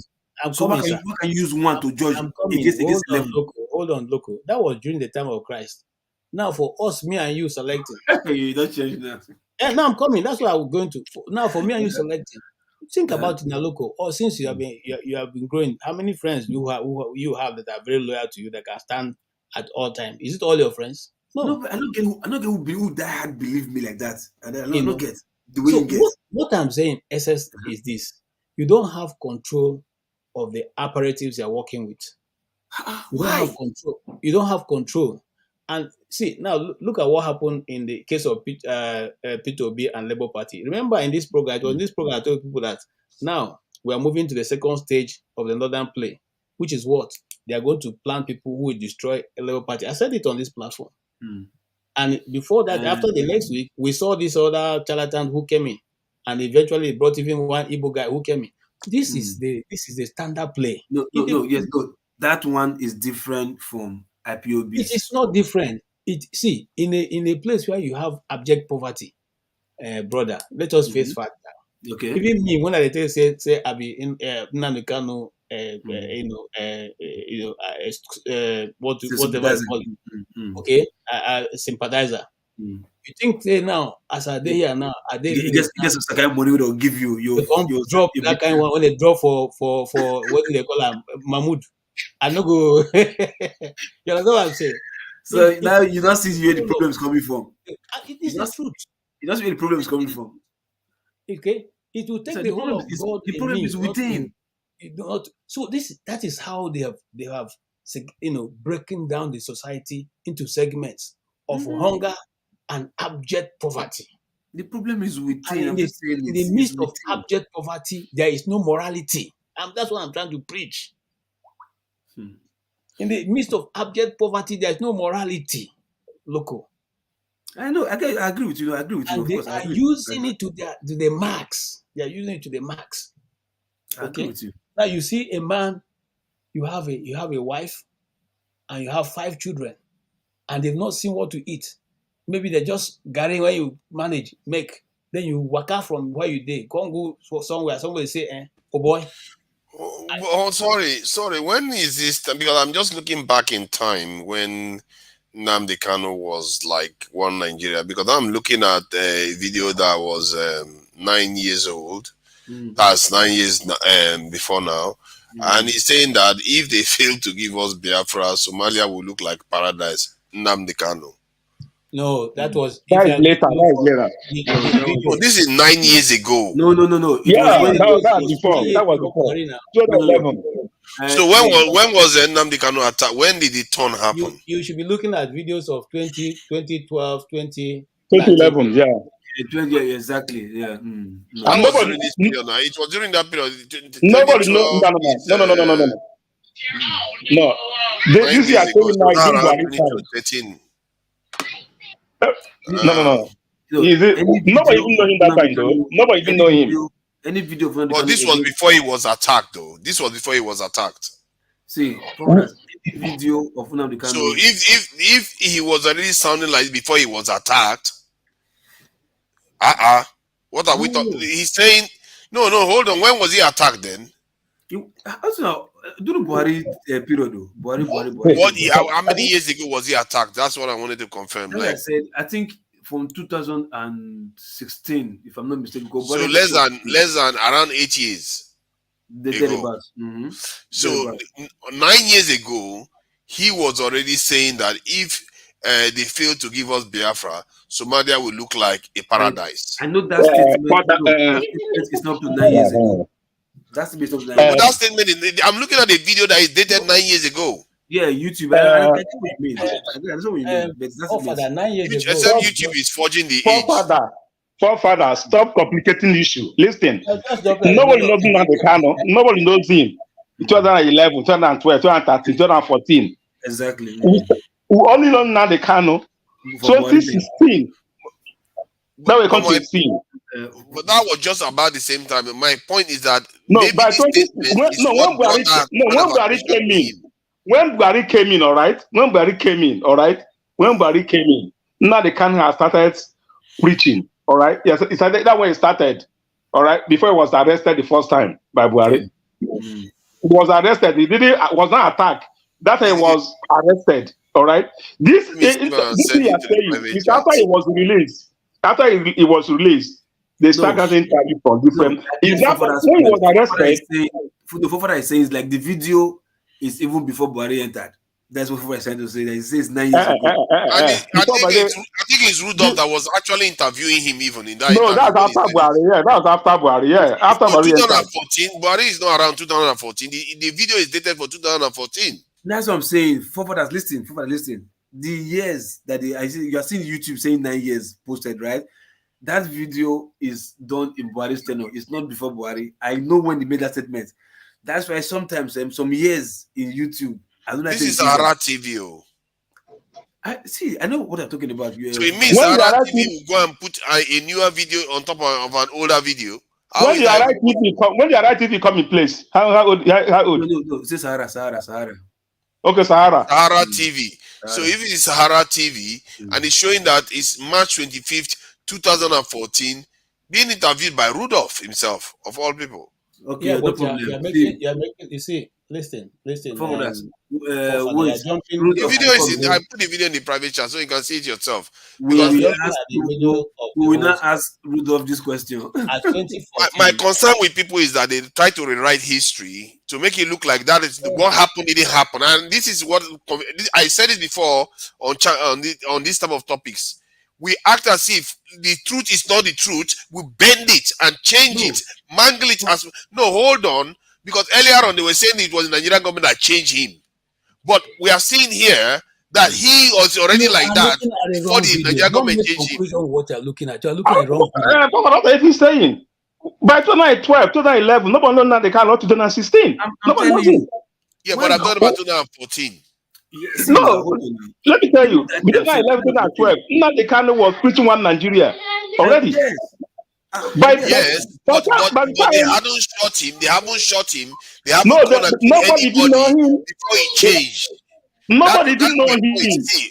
So why can you use one to judge against level? Hold on, local. That was during the time of Christ. Now for us, me and you selecting. You don't change now. Now I'm coming. That's what I'm going to. Now for me and you selecting. Think about it now, local. Or since you have been growing, how many friends you have that are very loyal to you that can stand at all times? Is it all your friends? No, but I don't get who that believe me like that. And I don't get the way you get. What I'm saying, SS, is this: you don't have control of the apparatives you're working with. You don't have control. And see, now look at what happened in the case of P2B and Labour Party. Remember in this program, it was in this program I told people that now we are moving to the second stage of the Northern Play, which is what? They are going to plan people who will destroy a Labour Party. I said it on this platform. And before that, after the next week, we saw this other charlatan who came in and eventually brought even one Igbo guy who came in. This is the standard play. No, that one is different from IPOB. It is not different. In a place where you have abject poverty, brother, let us face fact. Okay. Even me, when I say I be in Nnamdi Kanu, whatever it's called, okay, sympathizer. You think now, as I dey here now, just the kind of money they'll give you. You drop that kind of one when they drop for what do they call them, Mahmoud. I no go. You know what I'm saying? So now you don't see where the problem is coming from. It is the truth. You don't see where the problem is coming from. Okay, it will take the whole of God. The problem is within. So that is how they have breaking down the society into segments of hunger and abject poverty. The problem is within. In the midst of abject poverty, there is no morality, and that's what I'm trying to preach. In the midst of abject poverty, there is no morality. Local. I know. I agree with you. And they are using it to the max. They are using it to the max. I agree with you. Now you see a man, you have a wife, and you have 5 children, and they've not seen what to eat. Maybe they're just gathering where you make. Then you walk out from where you did. Go somewhere. Somebody say, oh boy. Oh, sorry. When is this? Because I'm just looking back in time when Nnamdi Kanu was like one Nigeria. Because I'm looking at a video that was 9 years old. That's 9 years before now. And he's saying that if they fail to give us Biafra, Somalia will look like paradise. Nnamdi Kanu. No, that was later. Oh, this is 9 years ago. No. That was before. 2011. So when was the Nnamdi Kanu attack? When did the turn happen? You should be looking at videos of 2012, 2011. Yeah. 20, exactly. Yeah. That was during this period. Now. It was during that period. Nobody. No. 9 This year, days ago, so now is now in around Buhari 20 time. to 13. No. So, Is it? any Nobody video even know of him that Nnamdi time, though. Kanu, Nobody even know him. any video of Nnamdi But Kanu this was against, before he was attacked, though. This was before he was attacked. see, foreigners, any video of Nnamdi So Kanu, if he was already sounding like before he was attacked, what are we talking? He's saying no. Hold on. When was he attacked then? also during Buhari period, though. Buhari. What? How many years ago was he attacked? That's what I wanted to confirm. Like I said, I think from 2016, if I'm not mistaken. So less than around 8 years ago. Mm-hmm. So 9 years ago, he was already saying that if they fail to give us Biafra, Somalia will look like a paradise. I know that statement. That statement is not up to 9 years ago. That's based on 9 years. But that statement, I'm looking at the video that is dated 9 years ago. Yeah, YouTube. I think what you mean. That's what you mean. But that's 9 years ago. Except YouTube is forging the age. Forefather, stop complicating the issue. Listen, nobody knows Nnamdi Kanu. Nobody knows him. 2011, 2012, 2013, 2014. Exactly. We only know Nnamdi Kanu 2016. That was 2016. But that was just about the same time. My point is that when Buhari came in, all right. When Buhari came in, Nnamdi Kanu has started preaching, all right. Yes, it started that way. It started, all right. Before he was arrested the first time by Buhari, he was arrested. He was not attacked. That time he was arrested, all right. This thing is after he was released. After he was released, they started getting tariff from different. When he was arrested, the Fofara is saying is like the video is even before Buhari entered. That's what Fofara is trying to say. That he says 9 years ago. I think it's Rudolph that was actually interviewing him even in that. No, that's after Buhari. Yeah, that was after Buhari. Yeah, after Buhari. 2014. Buhari is not around 2014. The video is dated for 2014. That's what I'm saying. Fofara, listen. The years that you are seeing YouTube saying 9 years posted, right? That video is done in Buhari's tenure. It's not before Buhari. I know when he made that statement. That's why sometimes some years in YouTube. I don't know. This is Sahara TV. I know what I'm talking about. So it means Sahara TV will go and put a newer video on top of an older video. When the Sahara TV come in place, how old? No. It's Sahara. Okay, Sahara TV. So if it is Sahara TV and it's showing that it's March 25th, 2014, being interviewed by Rudolph himself, of all people. Okay, yeah, but you're making, you see, listen. The video is I put the video in the private chat so you can see it yourself. We will not ask Rudolph this question. My concern with people is that they try to rewrite history to make it look like that is what happened didn't happen. And this is what I said it before on this type of topics. We act as if the truth is not the truth. We bend it and change it, mangle it as hold on. Because earlier on they were saying it was the Nigerian government that changed him. But we are seeing here that he was already like that before the Nigerian government changed him. What you're looking at wrong video. What are you saying? By 2012, 2011, nobody knows that they can't 2016. Nobody knows it. Yeah, but I'm talking about 2014. No, let me tell you, between 2011 and 2012, Nnamdi Kanu was preaching one Nigeria already. But they haven't shot him. They haven't gone and nobody didn't know him before he changed. Nobody didn't know him.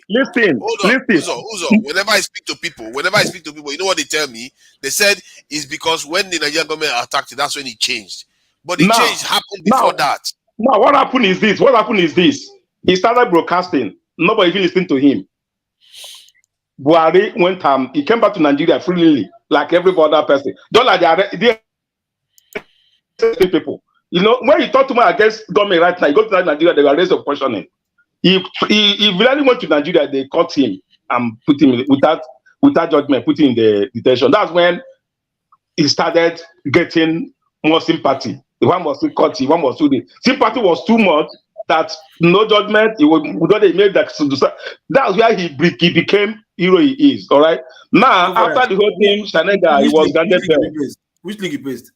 Listen. Uzo. Whenever I speak to people, you know what they tell me? They said it's because when the Nigerian government attacked it, that's when it changed. But the change happened before that. Now, what happened is this. He started broadcasting. Nobody even listened to him. Buhari went he came back to Nigeria freely, like every other person. Don't like the people. You know, when you talk to me against government right now, you go to Nigeria, they will raise a questioning. He really went to Nigeria, they caught him and put him without judgment, put him in the detention. That's when he started getting more sympathy. The one was too cutty, one was too the sympathy was too much that no judgment. He made that. That's where he became hero he is. All right. Now after the whole thing, Shanega, he was granted bail. Which link he placed?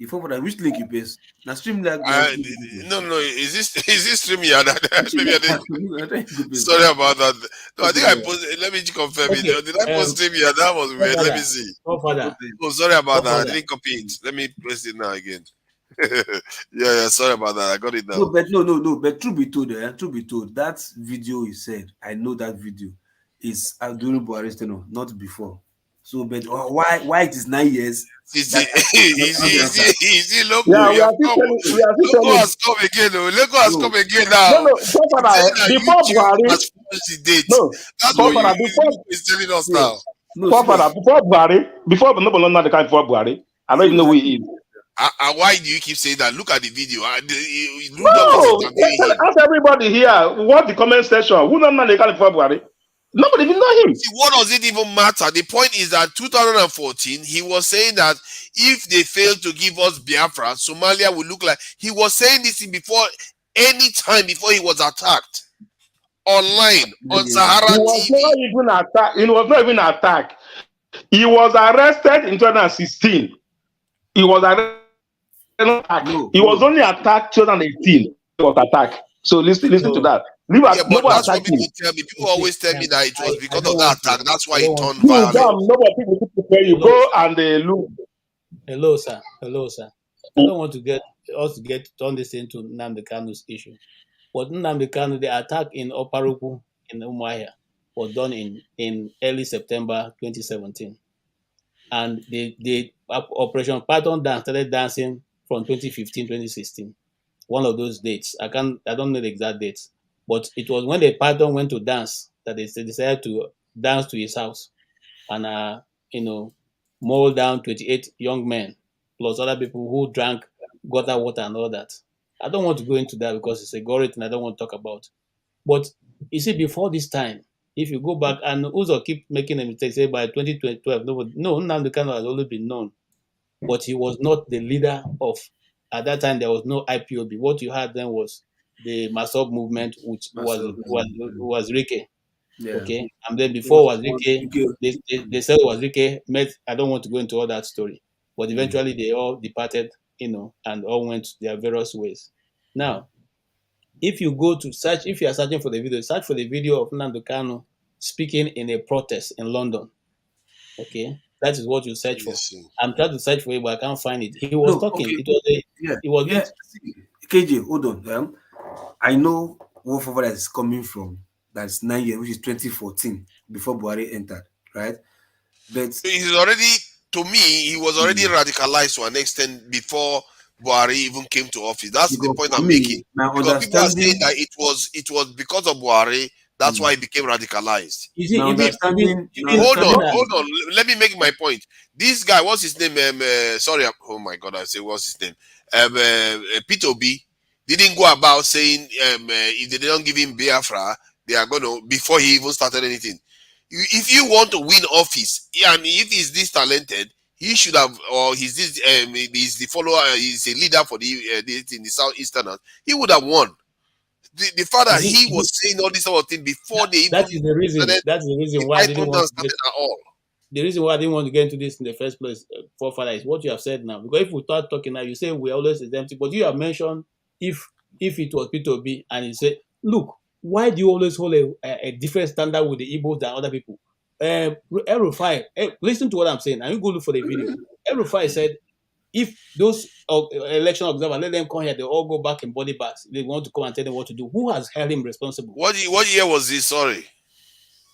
You fall for that. Which link you paste? Now stream like the no. Is this stream here? Maybe I didn't. Sorry Sorry about that. No, I think I posted. Let me confirm it. Did I post stream here? That was weird. Let me see. Oh, sorry about that. I didn't copy it. Let me press it now again. yeah. Sorry about that. I got it now. No, but truth be told, that video you said, I know that video is during Buhari's tenure, not before. So, but why it is 9 years? Easy, local. Yeah, Local has come again. Local has come again now. Before Buhari, that's what is telling us now. Before Buhari, before Buhari, I don't even know who he is. Why do you keep saying that? Look at the video. Ask everybody here. What the comment section? Who don't know the before Buhari? Nobody even know him. See, what does it even matter? The point is that 2014, he was saying that if they fail to give us Biafra, Somalia will look like. He was saying this before any time before he was attacked online on Sahara TV. It was not even attacked. He was arrested in 2016. He was arrested. He was only attacked 2018. He was attacked. So listen to that. That's what people tell me. People always tell me that it was because of that attack. That's why it turned violent. Nobody people tell you go and look. Hello, sir. I don't want to get turn this into Nnamdi Kanu's issue. But Nnamdi Kanu, the attack in Oparuku in Umuahia was done in early September 2017, and the Operation Python dance started dancing from 2015, 2016. One of those dates. I don't know the exact dates. But it was when the Python went to dance that they decided to dance to his house and, mold down 28 young men plus other people who drank gutter water and all that. I don't want to go into that because it's a gory thing I don't want to talk about. But you see, before this time, if you go back, and Uzo keep making a mistake, say by 2012, Nnamdi Kanu has always been known, but he was not the leader of, at that time, there was no IPOB. What you had then was the Masop movement, which was Rike. Yeah. Okay. And then before was Rike, they said it was Rike. I don't want to go into all that story. But eventually they all departed, and all went their various ways. Now, if you go to search, if you are searching for the video, search for the video of Nnamdi Kanu speaking in a protest in London. Okay. That is what you search for. I'm trying to search for it, but I can't find it. He was talking. Okay. It was KJ, hold on. I know what further that is coming from. That's 9 years, which is 2014, before Buhari entered, right? But he's already, to me, he was already radicalized to an extent before Buhari even came to office. That's the point I'm making. Because people are saying that it was because of Buhari. That's why he became radicalized. Hold on. Let me make my point. This guy, what's his name? Oh my God, I say what's his name? P2B didn't go about saying if they don't give him Biafra, they are going to, before he even started anything. If you want to win office, and if he's this talented, he should have, or he's the follower, he's a leader for in the Southeastern, he would have won. The fact that he was saying all this sort of thing before they even that is the reason. That's the reason why I didn't want to get at all. The reason why I didn't want to get into this in the first place, forefather, is what you have said now. Because if we start talking now, you say we always exempt, but you have mentioned if it was P2B, and he said, look, why do you always hold a different standard with the Igbos than other people? Erufai, listen to what I'm saying, and you go look for the video. Erufai said, if those election observers, let them come here, they all go back in body bags. They want to come and tell them what to do. Who has held him responsible? What year was this? Sorry.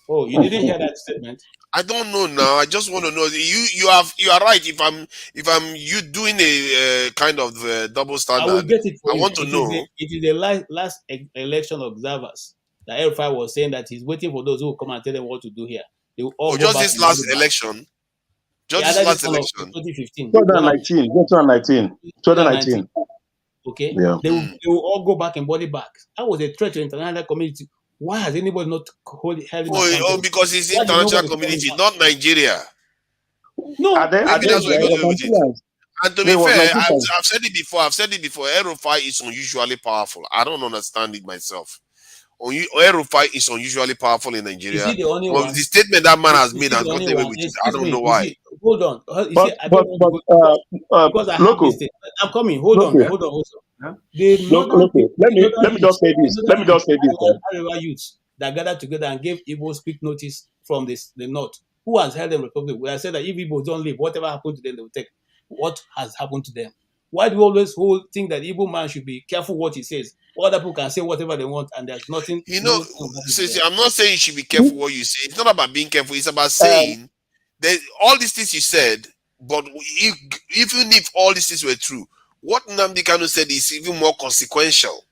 Oh, you didn't hear that statement? I don't know now. I just want to know. You are right. If I'm you doing a kind of double standard, I will get it for you. Want to know. It is the last election observers that Erufai was saying that he's waiting for those who will come and tell them what to do here. They will all just this last election. Just this last election. 2015. 2019. Okay. Yeah. They will all go back in body bags. That was a threat to the international community. Why has anybody not held him? Because it's international community, not Nigeria. No, maybe that's what it is. And to be fair, I've said it before. Erufai is unusually powerful. I don't understand it myself. El-Rufai is unusually powerful in Is Nigeria. he the only But one? the statement that man has Is made he has the gotten only away one? with it. I Excuse don't me. know You why. see, hold on. You see, I don't want to go because I have Loco, this thing. I'm coming. Hold on. Loco, Hold on. Hold on. The northern Loco. people, Let the me northern just youths, say the this. Let northern me just say this. Arewa youths that gathered together and gave Igbo speak notice from the north. Who has held them responsible? We have said that if Igbo don't leave, whatever happened to them, they will take. What has happened to them? Why do we always think that Igbo man should be careful what he says? Other people can say whatever they want, and there's nothing. You know, No, I'm not saying you should be careful what you say. It's not about being careful. It's about saying that all these things you said, but even if all these things were true, what Nnamdi Kanu said is even more consequential.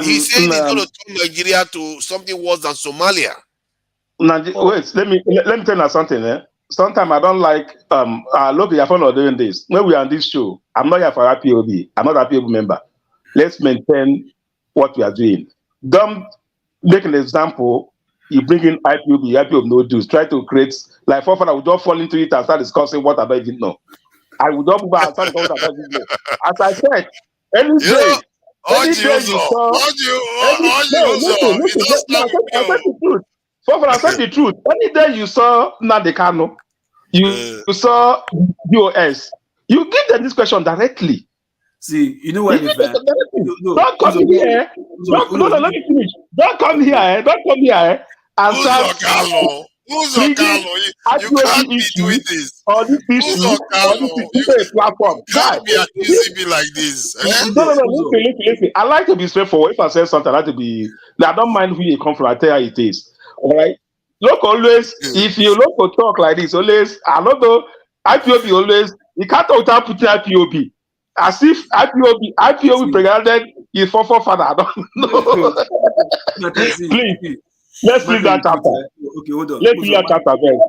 He's saying he's going to turn Nigeria to something worse than Somalia. Wait, let me tell you something. Sometimes I don't like I love your fun of doing this. When we are on this show, I'm not here for IPOB. I'm not a IPOB member. Let's maintain what we are doing. Don't make an example. You bring in IPOB no dues. Try to create like for I would just fall into it and start discussing what I don't even know. I would not move out and start discussing what I don't even know. As I said, any day you saw, listen. I said the truth. I said the truth. Any day you saw Nnamdi Kanu, you saw BOS, you give them this question directly. See, you know what? Don't come here. Let me finish. Don't come here. Don't come here and start bringing can't be doing this. or this issue or this into a platform. Can't be accusing me like this. No. Listen. I like to be straightforward. If I say something, I like to be. I don't mind who you come from. I tell you how it is. All right. Look always. If you look to talk like this, always. I don't know. IPOB always. You can't talk without putting IPOB. As if IPOB pregnant is for father. I don't know. Please. Let's leave that chapter. Okay, hold on. Let's leave that chapter then.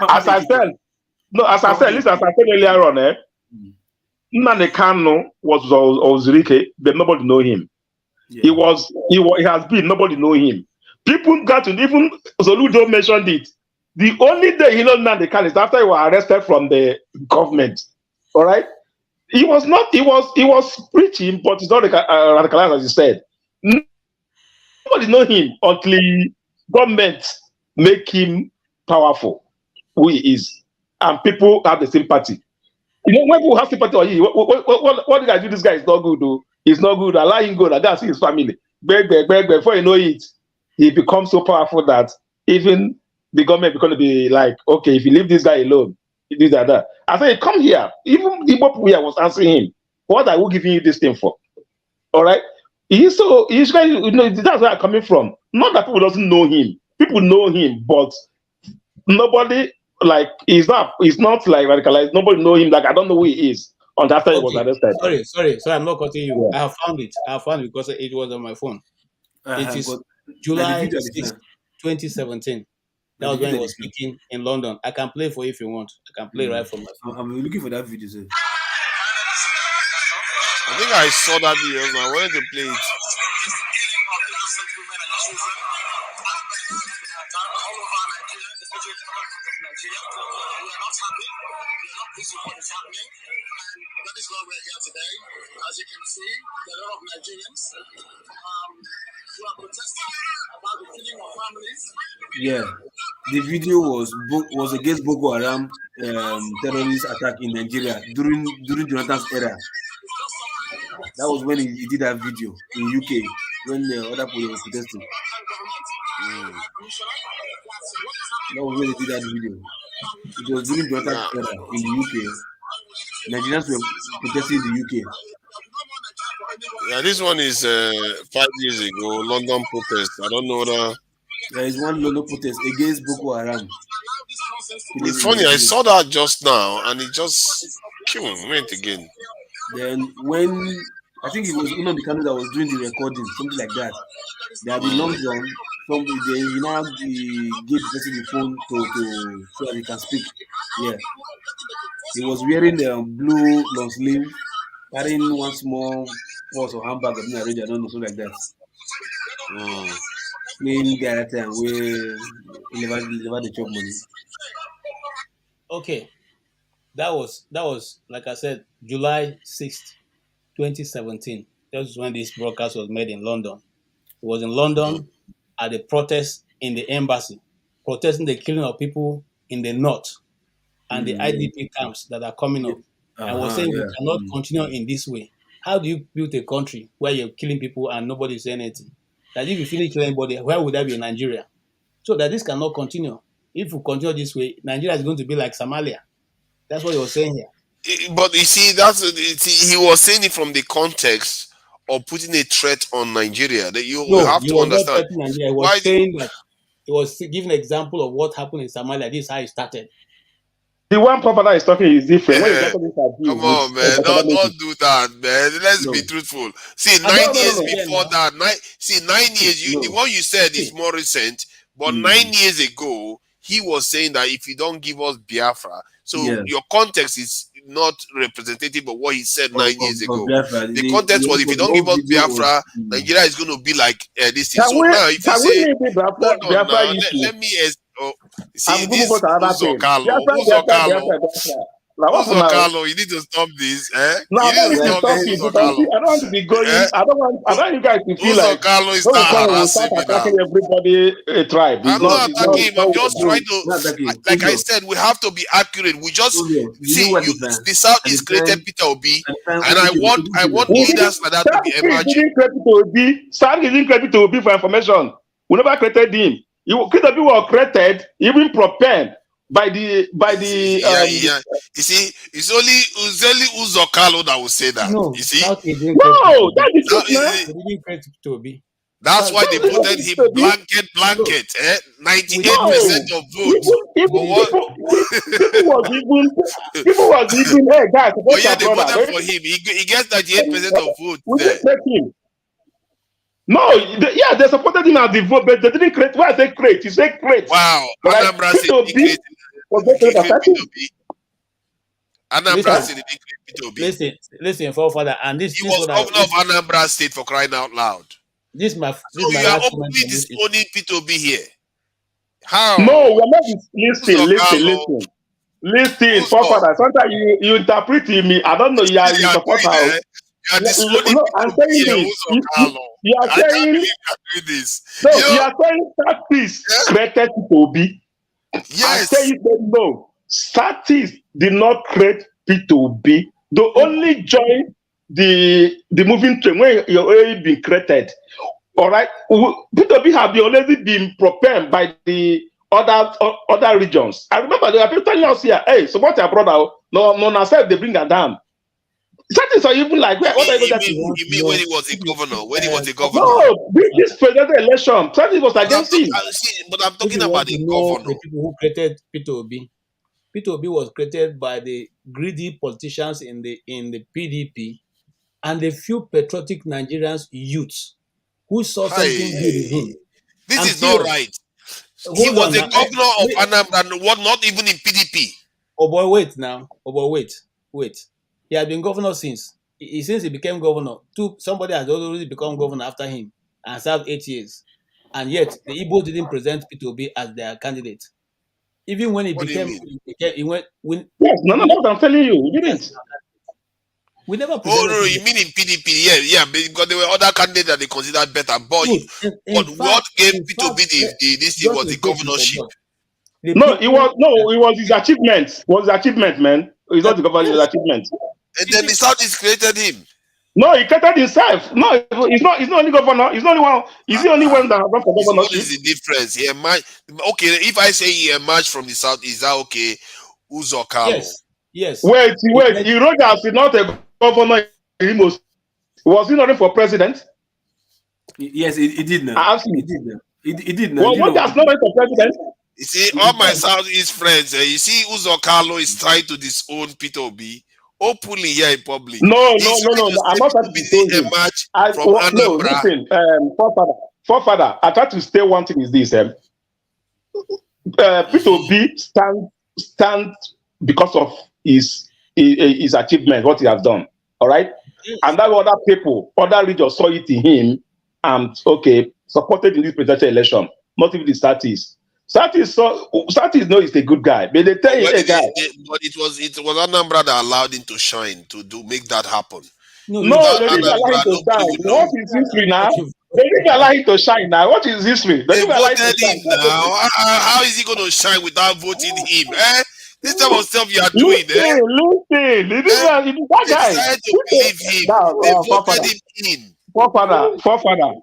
As I said earlier on, Nnamdi Kanu was Ozurike, but nobody know him. Yeah. He has been, nobody know him. People got to, even Soludo mentioned it. The only day he knows Nnamdi Kanu is after he was arrested from the government. All right? He was preaching, but he's not radicalized, as he said. Nobody know him until government make him powerful, who he is. And people have the sympathy. You know, when people have sympathy on you, what did I do? This guy is not good, though. He's not good. Allow him go. I gotta see his family. Beg. Before you know it, he becomes so powerful that even the government is going to be like, okay, if you leave this guy alone, he did that. I said, come here. Even the people here was asking him, what are we giving you this thing for? All right. He's that's where I'm coming from. Not that people doesn't know him. People know him, but nobody he's not like radicalized. Nobody know him. Like I don't know who he is. Until after he was arrested. Sorry. I'm not cutting you. Yeah. I have found it because it was on my phone. It is July 6, 2017. That was when he was speaking in London. I can play for you if you want. I can play right from my phone. I'm looking for that video, sir. I think I saw that video and I wanted to play it. That is why we're here today. As you can see, there are a lot of Nigerians who are protesting about the killing of families. Yeah, the video was against Boko Haram terrorist attack in Nigeria during Jonathan's era. That was when he did that video in UK when the other people were protesting. That was when he did that video. It was during Jonathan's era in the UK. Nigerians were protesting in the UK. Yeah, this one is 5 years ago, London protest. I don't know whether there is one London protest against Boko Haram. It's funny, I saw that just now and it just went again. Then when I think it was Nnamdi Kanu that was doing the recording, something like that. They had been long gone. He now gave the person the phone to so that he can speak. Yeah. He was wearing the blue long sleeve, carrying one small purse or handbag of I don't know, something like that. Playing guy at time where he never the job money. Okay. That was like I said, July 6th, 2017. That was when this broadcast was made in London. He was in London at the protest in the embassy, protesting the killing of people in the north and the IDP camps that are coming up. And was saying we cannot continue in this way. How do you build a country where you're killing people and nobody is saying anything? That if you finish killing anybody, where would that be in Nigeria? So that this cannot continue. If we continue this way, Nigeria is going to be like Somalia. That's what you're saying here. But you see, he was saying it from the context of putting a threat on Nigeria. That you have to understand. Nigeria. He was saying that he was giving an example of what happened in Somalia. This is how it started. The one Papa is talking is different. When Come on, man. Don't do that, man. Let's be truthful. See, 9 years before that, 9 years, the one you said is more recent, but 9 years ago, he was saying that if you don't give us Biafra, so your context is not representative of what he said 9 years ago. The context was if you don't give us Biafra, Nigeria is going to be like this. So now, if you say, hold on now, let me see this Uzokalo, you need to stop this. No, you need to stop this. I don't want to be going. I don't want you guys to feel like Uzokalo is not harassing me attacking everybody a tribe. I'm not attacking him. I'm just trying to, like I said, we have to be accurate. We just see the South is created Peter Obi, and I want leaders like that to be emerging. South is created Obi for information. We never created him. Peter Obi was created, even prepared by the You see, it's only Uzokalo that will say that. No, you see, no, that is not. That's why they voted him blanket. 98% of votes. People was even hey guys. Oh yeah, they voted for him. He gets 98% of votes there. No, they supported him as the vote, but they didn't create. Why I say create? You say create. Wow, Anambra said he created Anambra said he didn't create Peter Obi. Listen, forefather, and this. He was governor of Anambra State, for crying out loud. You are openly disowning Peter Obi here. How? No, we're not. Listen, forefather. Sometimes you interpret me. I don't know. You support how. You are disowning I'm saying this. You are saying this. No, you are saying Satis created Peter Obi. Yes. I say you said no. Satis did not create Peter Obi. They only joined the moving train when you already been created. All right. Peter Obi have already been prepared by the other regions. I remember they are people telling us here, hey, support your brother. No, say they bring her down. Satis are even like, what are you going to You mean when he was a governor? When he was a governor? No, this presidential election, Satis was against him. But I'm talking about the governor. The people who created Peter Obi. Peter Obi was created by the greedy politicians in the PDP and the few patriotic Nigerians youths who saw something good in him. This is not right. He was a governor of Anambra, not even in PDP. Oh boy, wait now. Oh boy, wait. He had been governor since he became governor. Somebody has already become governor after him and served 8 years. And yet the Igbo didn't present Peter Obi as their candidate. Even when he Yes, no, I'm telling you, he didn't. We never no, you mean in PDP? Yeah, because there were other candidates that they considered better. But what gave Peter Obi this was the governorship. It was his achievement. It was his achievement, man. It's not the governor's achievement. And then the Southeast created him. No, he created himself. No, he's not only governor. He's the only one. He's the only one that run for governor. What is the difference? He emerged. Okay, if I say he emerged from the South, is that okay? Uzokalo. Yes. Wait. He wrote as not a governor. Was he not for president? Yes, he did not. I asked you. He did not. Well, what does not for president? You see, all my Southeast friends, you see, Uzokalo is trying to disown Peter Obi openly here in public. No. I'm not trying to disown him. No, listen, forefather, I try to say one thing is this. Peter Obi stand because of his achievement, what he has done. All right? And that other people, other regions saw it in him and, supported in this presidential election, not even the Satis. Satis knows he's a good guy, but they tell him, hey, guy. But it was Anambra that allowed him to shine, to make that happen. No, they didn't allow him to shine. What is history now? They didn't allow him to shine now. What is history? They They didn't allow him to voted shine. him now. How is he going to shine without voting him? Eh? This type of stuff you are doing, Listen. That They guy. decided to believe him. Now, They voted forefather. him in. Forefather.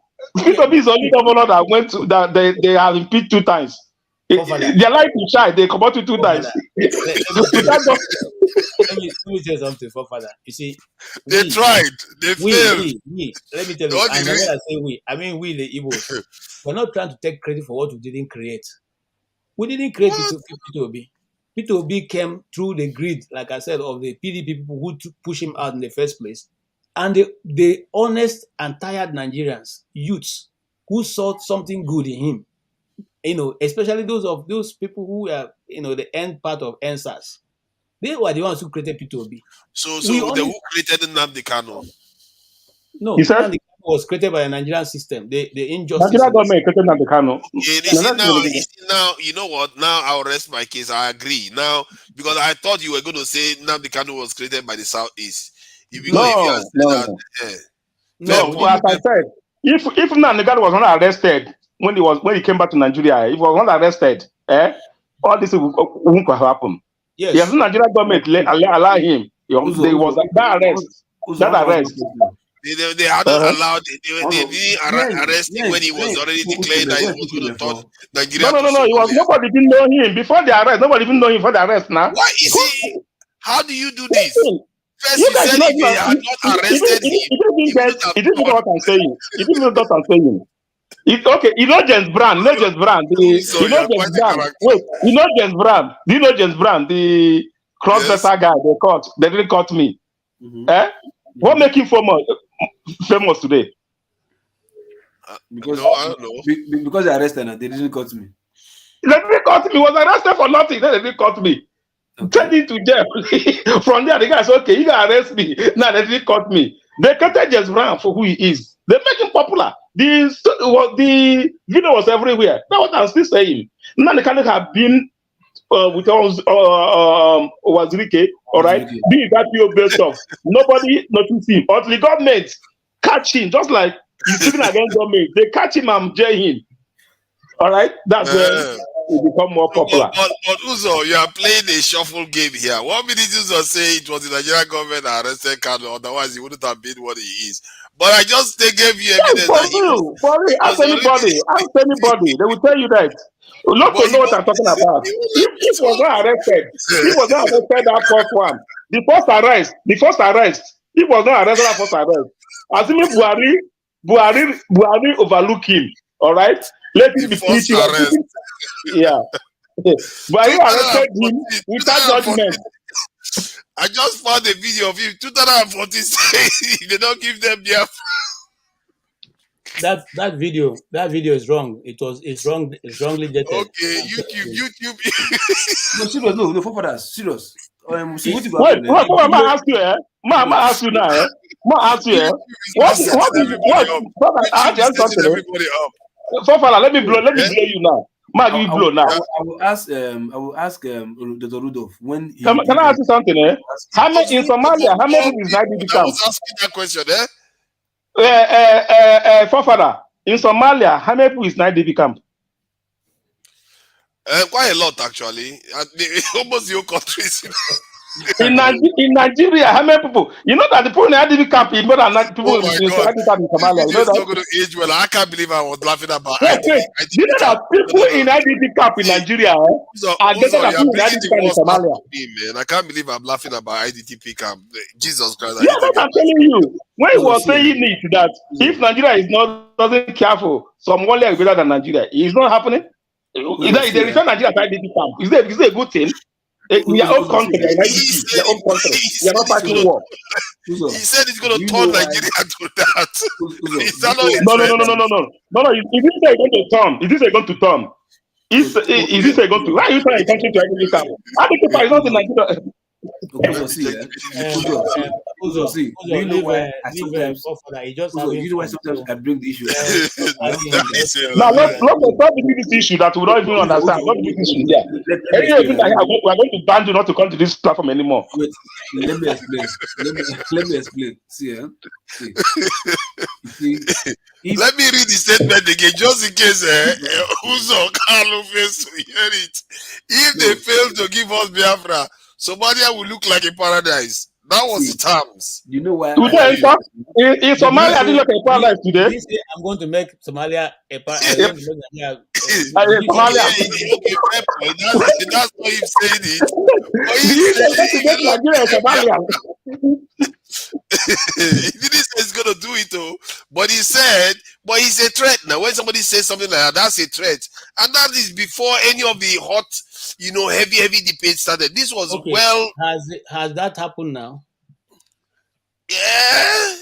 Peter B is the only governor that went to that they have impeached 2 times. They like to shine. They come out to 2 times. Let me tell you something, forefather. You see, they tried. They failed. Let me tell you. And when I say we, I mean we, the Igbos. We're not trying to take credit for what we didn't create. We didn't create P2B. P2B came through the greed, like I said, of the PDP people who push him out in the first place. And the honest and tired Nigerians, youths, who saw something good in him, especially those people who are, the end part of NSAS. They were the ones who created P2B. So who created Nnamdi Kanu? No, Nnamdi Kanu was created by the Nigerian system. The injustice. Nigeria government created Nnamdi Kanu. Now, you know what? Now I'll rest my case. I agree. Now, because I thought you were going to say Nnamdi Kanu was created by the Southeast. No. But as I said, if Nnamdi Kanu was not arrested when he came back to Nigeria, if he was not arrested, all this wouldn't have happened. Yes. The Nigerian government allow him. There was that arrest. They hadn't allowed. They didn't arrest him when he was already declared that he was going to touch Nigeria. No. Nobody didn't know him before the arrest. Nobody even know him for the arrest now. Why is he? How do you do this? First, you said if he had not arrested him. It didn't know what I'm saying. It didn't know what I'm saying. Okay, James Brown. Do you know James Brown, the cross-dresser guy they caught? They didn't caught me. What make him famous today? Because I don't know. Because they arrested and they didn't cut me. They didn't cut me. He was arrested for nothing. They didn't cut me. Send him to jail. From there, the guy said, okay, you can arrest me. Now they didn't cut me. They cutted James Brown for who he is. They make him popular. The video was everywhere. That's what I'm still saying. Now the kind have been with Wazirike, all right, being that PO based off. Nobody noticed him. But the government catch him, just like he's sitting against government. They catch him and jail him. All right, that's when he become more popular. But Uzo, you are playing a shuffle game here. 1 minute Uzo say it was the Nigerian government that arrested Kanu, otherwise he wouldn't have been what he is. But I just gave you evidence. For real. Ask anybody. They will tell you that. Look to know what I'm talking about. If he was not arrested, that first one. The first arrest. He was not arrested that first arrest. Assuming Buhari overlook him. All right? Let him be teaching. Yeah. Buhari arrested him without judgment. I just found a video of him 2014 saying they don't give them their. That video is wrong. It's wrongly dated. Okay, YouTube. No, serious. No, for that, serious. Wait, I'm gonna ask you, I'm gonna ask you now, What let me blow you now. I will ask Dr. Rudolph when he can I ask you something? How many in Somalia? How many is IDP camp? I was asking that question, Forefather, in Somalia, how many people is IDP camp? Quite a lot, actually. Almost your countries. In Nigeria, how many people? You know that the people in IDP camp is more than people in Somalia. You know that? Not going to age well. I can't believe I was laughing about IDP. You know that people in IDP camp in Nigeria are better than people in IDP camp in Somalia. Man, I can't believe I'm laughing about IDP camp. Jesus Christ. Yeah, but I'm telling you, when he was saying it, that if Nigeria doesn't careful, Somalia is better than Nigeria. It's not happening. They return Nigeria to IDP camp. Is it a good thing? Your own country, your own country. You're not fighting war. He said he's going to turn Nigeria to that. No. Is this going to turn? Is this going to turn? Is this going to? Why are you trying to country to IDP camp? IDP camp is not in Nigeria. Okuzo, see, Okuzo, see. Do you know why I sometimes? You know why sometimes I bring the issue? Now let's start with this issue that we don't even understand. What is this issue here? We are going to ban you not to come to this platform anymore. Wait, let me explain. Let me explain. See, see. Let me read the statement again, just in case Uzo Carlo fails to hear it. If they fail to give us Biafra, Somalia will look like a paradise. That was the terms. You know why? Today, in Somalia, didn't look like a paradise today. I'm going to make Somalia a paradise. Somalia. Okay, fair point. That's why he's saying it. He didn't say he's gonna do it though, but he said, but it's a threat. Now, when somebody says something like that, that's a threat, and that is before any of the hot, heavy debate started. This was Has that happened now? Yeah.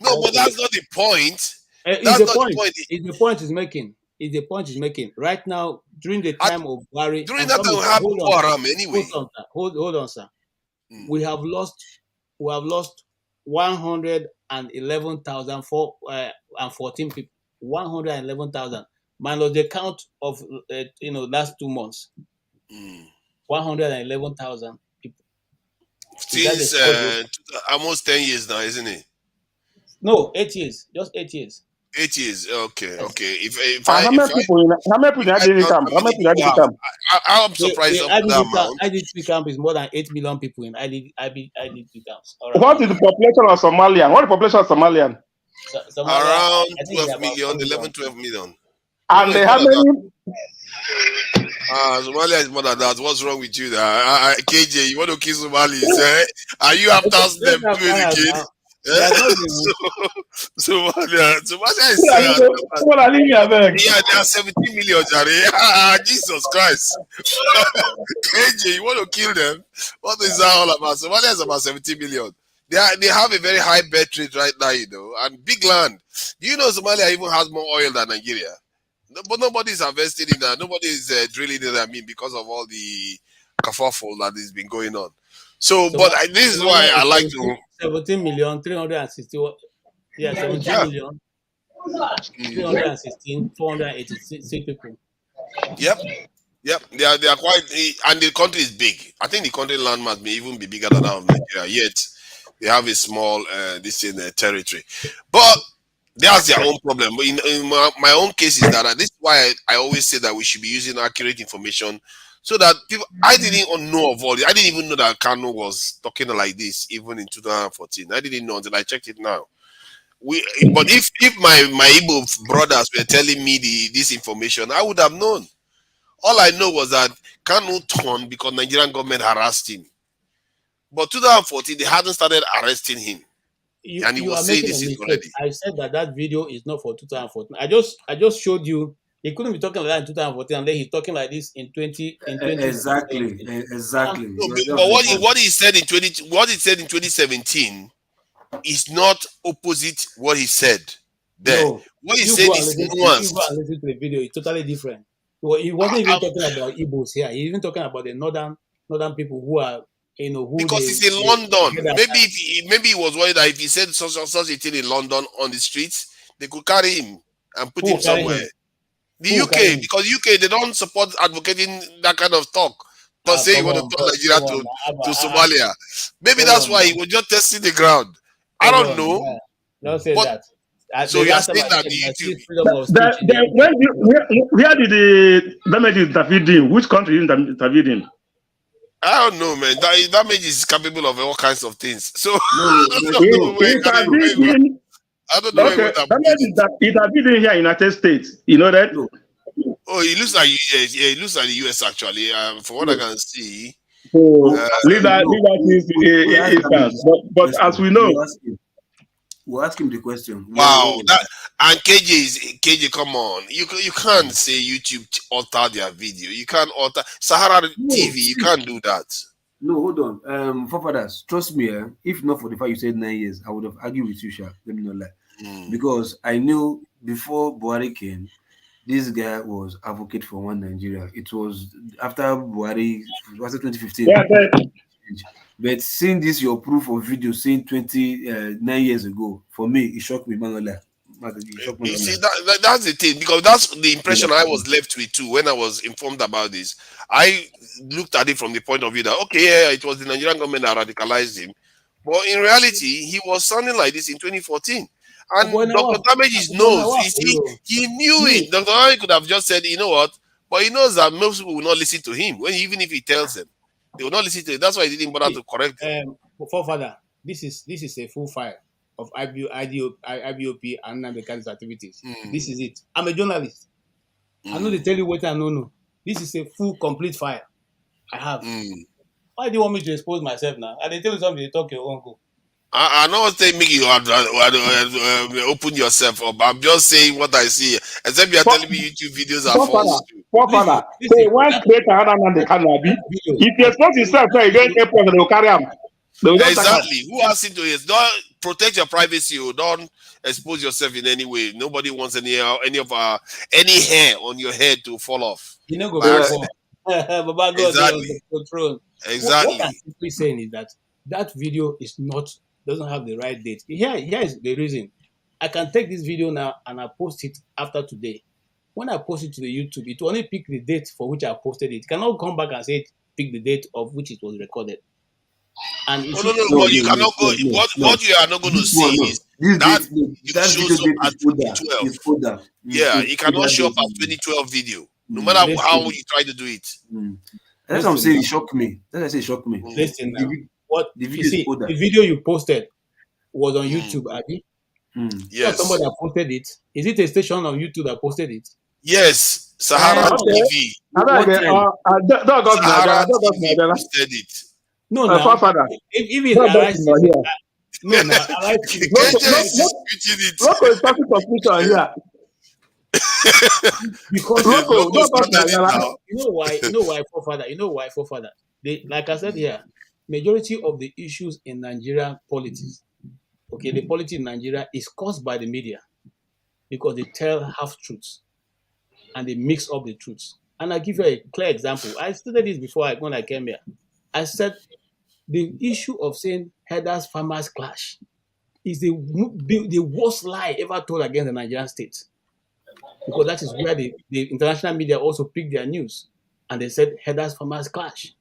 No, but that's not the point. That's not the point. It's the point he's making. It's the point he's making right now. During the time of Buhari, during that time, we have Boko Haram anyway. Hold on, sir. We have lost 111,014 people. 111,000 minus the count of last 2 months. 111,000 people. Since almost 10 years now, isn't it? No, 8 years. Just 8 years. 8 years. Okay. How many people in IDP camp? I'm surprised of that amount. IDP camp is more than 8 million people in IDP camps. What is the population of Somalian? What is the population of Somalian? Around 12 million, 11, 12 million. And they have many. Somalia is more than that. What's wrong with you? KJ, you want to kill Somalis? Are you after them doing it again? Somalia is they are 17 million. Jesus Christ. KJ, you want to kill them? What is that all about? Somalia is about 17 million. They have a very high birth rate right now, and big land. Do you know Somalia even has more oil than Nigeria? But nobody's invested in that. Nobody is drilling it, because of all the kerfuffle that has been going on. This is why I like to 17 million 361. Yeah, 17 million 316 486 people. Yep. They are quite, and the country is big. I think the country landmass may even be bigger than that of Nigeria. Yet they have a small territory, but that's their own problem. But in my own case is that this is why I always say that we should be using accurate information, so that people. I didn't know of all this. I didn't even know that Kano was talking like this even in 2014. I didn't know until I checked it now. But if my Igbo brothers were telling me this information, I would have known. All I know was that Kano turned because Nigerian government harassed him. But 2014, they hadn't started arresting him. And he was saying this is already. I said that video is not for 2014. I just showed you. He couldn't be talking like that in 2014, and then he's talking like this in 20. Exactly. No, but what he said in 2017 is not opposite what he said there. No, what he said is nuanced. You go and listen to the video. It's totally different. He wasn't even talking about Igbos here. He's even talking about the northern people who are. Because he's in London. Maybe he was worried that if he said such a thing in London on the streets, they could carry him and put him somewhere. The UK, because UK, they don't support advocating that kind of talk. But say you want to turn Nigeria to Somalia. Maybe that's why he was just testing the ground. I don't know. Don't say that. So you are saying that where did the damages intervene in? Which country intervened in? I don't know, man. That mage is capable of all kinds of things. So I don't know. It has been here in United States. You know that? Oh, it looks like it looks like the US actually. From what I can see. Leave that but as we know, we'll ask him the question. Wow, and KJ, come on. You can't say YouTube alter their video. You can't alter Sahara TV. You can't do that. No, hold on. Forefathers, trust me. If not for the fact you said 9 years, I would have argued with you, Sha. Let me not lie. Because I knew before Buhari came, this guy was advocate for one Nigeria. It was after Buhari, was it 2015? Yeah, But seeing this, your proof of video saying 29 years ago, for me, it shocked me, man. It shocked me. You see, that's the thing, because that's the impression I was left with too when I was informed about this. I looked at it from the point of view that, okay, yeah, it was the Nigerian government that radicalized him. But in reality, he was sounding like this in 2014. And Dr. Damages knows. He knew it. Dr. Damages could have just said, you know what? But he knows that most people will not listen to him. Even if he tells them, they will not listen to it. That's why he didn't bother to correct them. Forefather, this is a full file of IBOP and Nnamdi activities. This is it. I'm a journalist. I know they tell you what I know. This is a full, complete file. I have. Why do you want me to expose myself now? And they tell you something, they talk your uncle. I know what they make you open yourself up. I'm just saying what I see. Except you are telling me YouTube videos are false. Forefather, say one creator and the cannabis. If you expose yourself, you don't airport, they will carry them. Exactly. Who asked you to it? Don't protect your privacy. Or don't expose yourself in any way. Nobody wants any hair on your head to fall off. You know, go back. Exactly. Exactly. What I'm simply saying is that video doesn't have the right date. Here is the reason. I can take this video now and I post it after today. When I post it to the YouTube, it will only pick the date for which I posted it. It cannot come back and say pick the date of which it was recorded. And no, you cannot go. What you are not going to see is that shows up at 2012. Yeah, it cannot show up as 2012 video, no matter how you try to do it. That's what I'm saying. It shocked me. That's why I say shocked me. Listen now. The video you posted was on YouTube, Abby. Yes. Somebody that posted it. Is it a station on YouTube that posted it? Yes, Sahara TV. Sahara TV posted it. No, if it's Arise TV, no, Arise TV. Local is talking suspicion here. Because you know why, forefather. Like I said here, majority of the issues in Nigerian politics, the politics in Nigeria is caused by the media because they tell half truths and they mix up the truths. And I'll give you a clear example. I stated this before when I came here. I said the issue of saying headers farmers clash is the worst lie ever told against the Nigerian state. Because that is where the international media also picked their news. And they said headers farmers clash.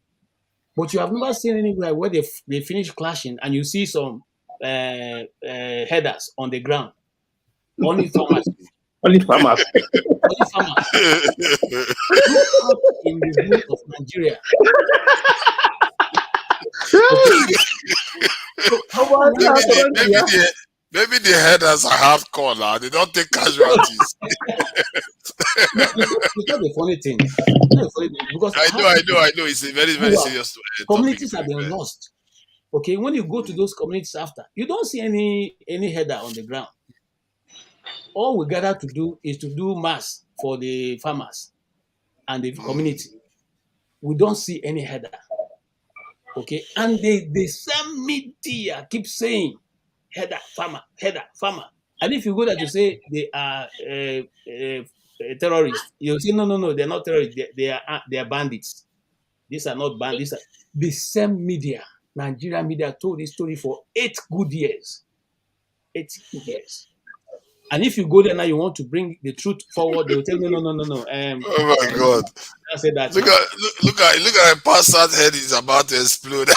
But you have never seen anywhere where they finish clashing and you see some headers on the ground. Only farmers. Only farmers. Only farmers. In the view of Nigeria. Maybe the headers are hardcore now. They don't take casualties. It's not a funny thing. Because I know. It's a very, very serious communities have been lost. Okay, when you go to those communities after, you don't see any header on the ground. All we gather to do is to do mass for the farmers and the community. We don't see any header. Okay, and the same media keep saying header, farmer. And if you go there to say they are terrorists, you say no, they're not terrorists. They are bandits. These are not bandits. These are the same media. Nigerian media told this story for 8 good years. 8 good years. And if you go there now, you want to bring the truth forward, they will tell you, no. Oh my God! I said that. Look at a pastor's head is about to explode.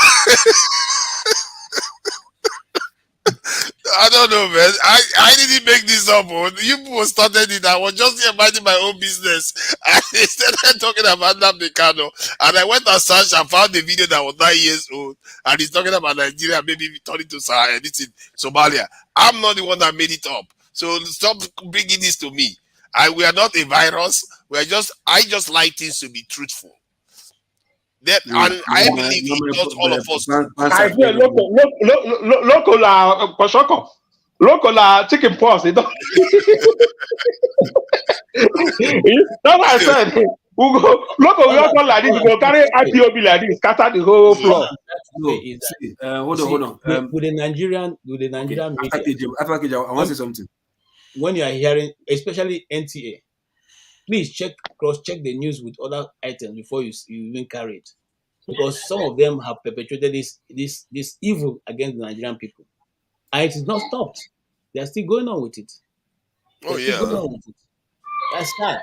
I don't know, man. I didn't make this up. You people started it. I was just here minding my own business. And they started talking about Nnamdi Kanu. And I went and searched and found the video that was 9 years old. And he's talking about Nigeria, maybe turning to Somalia. I'm not the one that made it up. So stop bringing this to me. We are not a virus. I just like things to be truthful. And I believe not all of us. I hear local chicken pox. That's what I said. Local like this, we go carry IPOB like this, scatter the whole floor. Hold on. With the Nigerian media, I want to say something. When you are hearing, especially NTA, please cross-check the news with other items before you even carry it, because some of them have perpetrated this evil against the Nigerian people, and it is not stopped. They are still going on with it. Oh yeah. That's sad.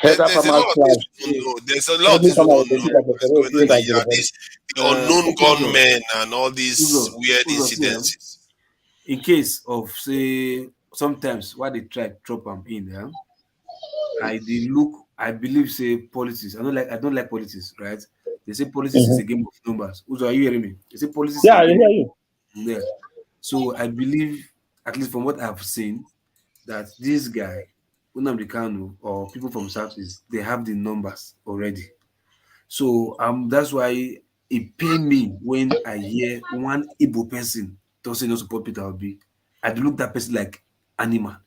There's a lot of things we don't know. There's a lot of things we don't know what's going on in Nigeria. These unknown gunmen and all these weird incidences. In case of, say, sometimes why they try to drop them in, I believe, say, politics. I don't like politics, right? They say politics is a game of numbers. Uzo, are you hearing me? They say politics is a game. Yeah. So I believe, at least from what I've seen, that this guy, Nnamdi Kanu, or people from Southeast, they have the numbers already. So that's why it pains me when I hear one Igbo person doesn't not support Peter Obi. I look that person like animal,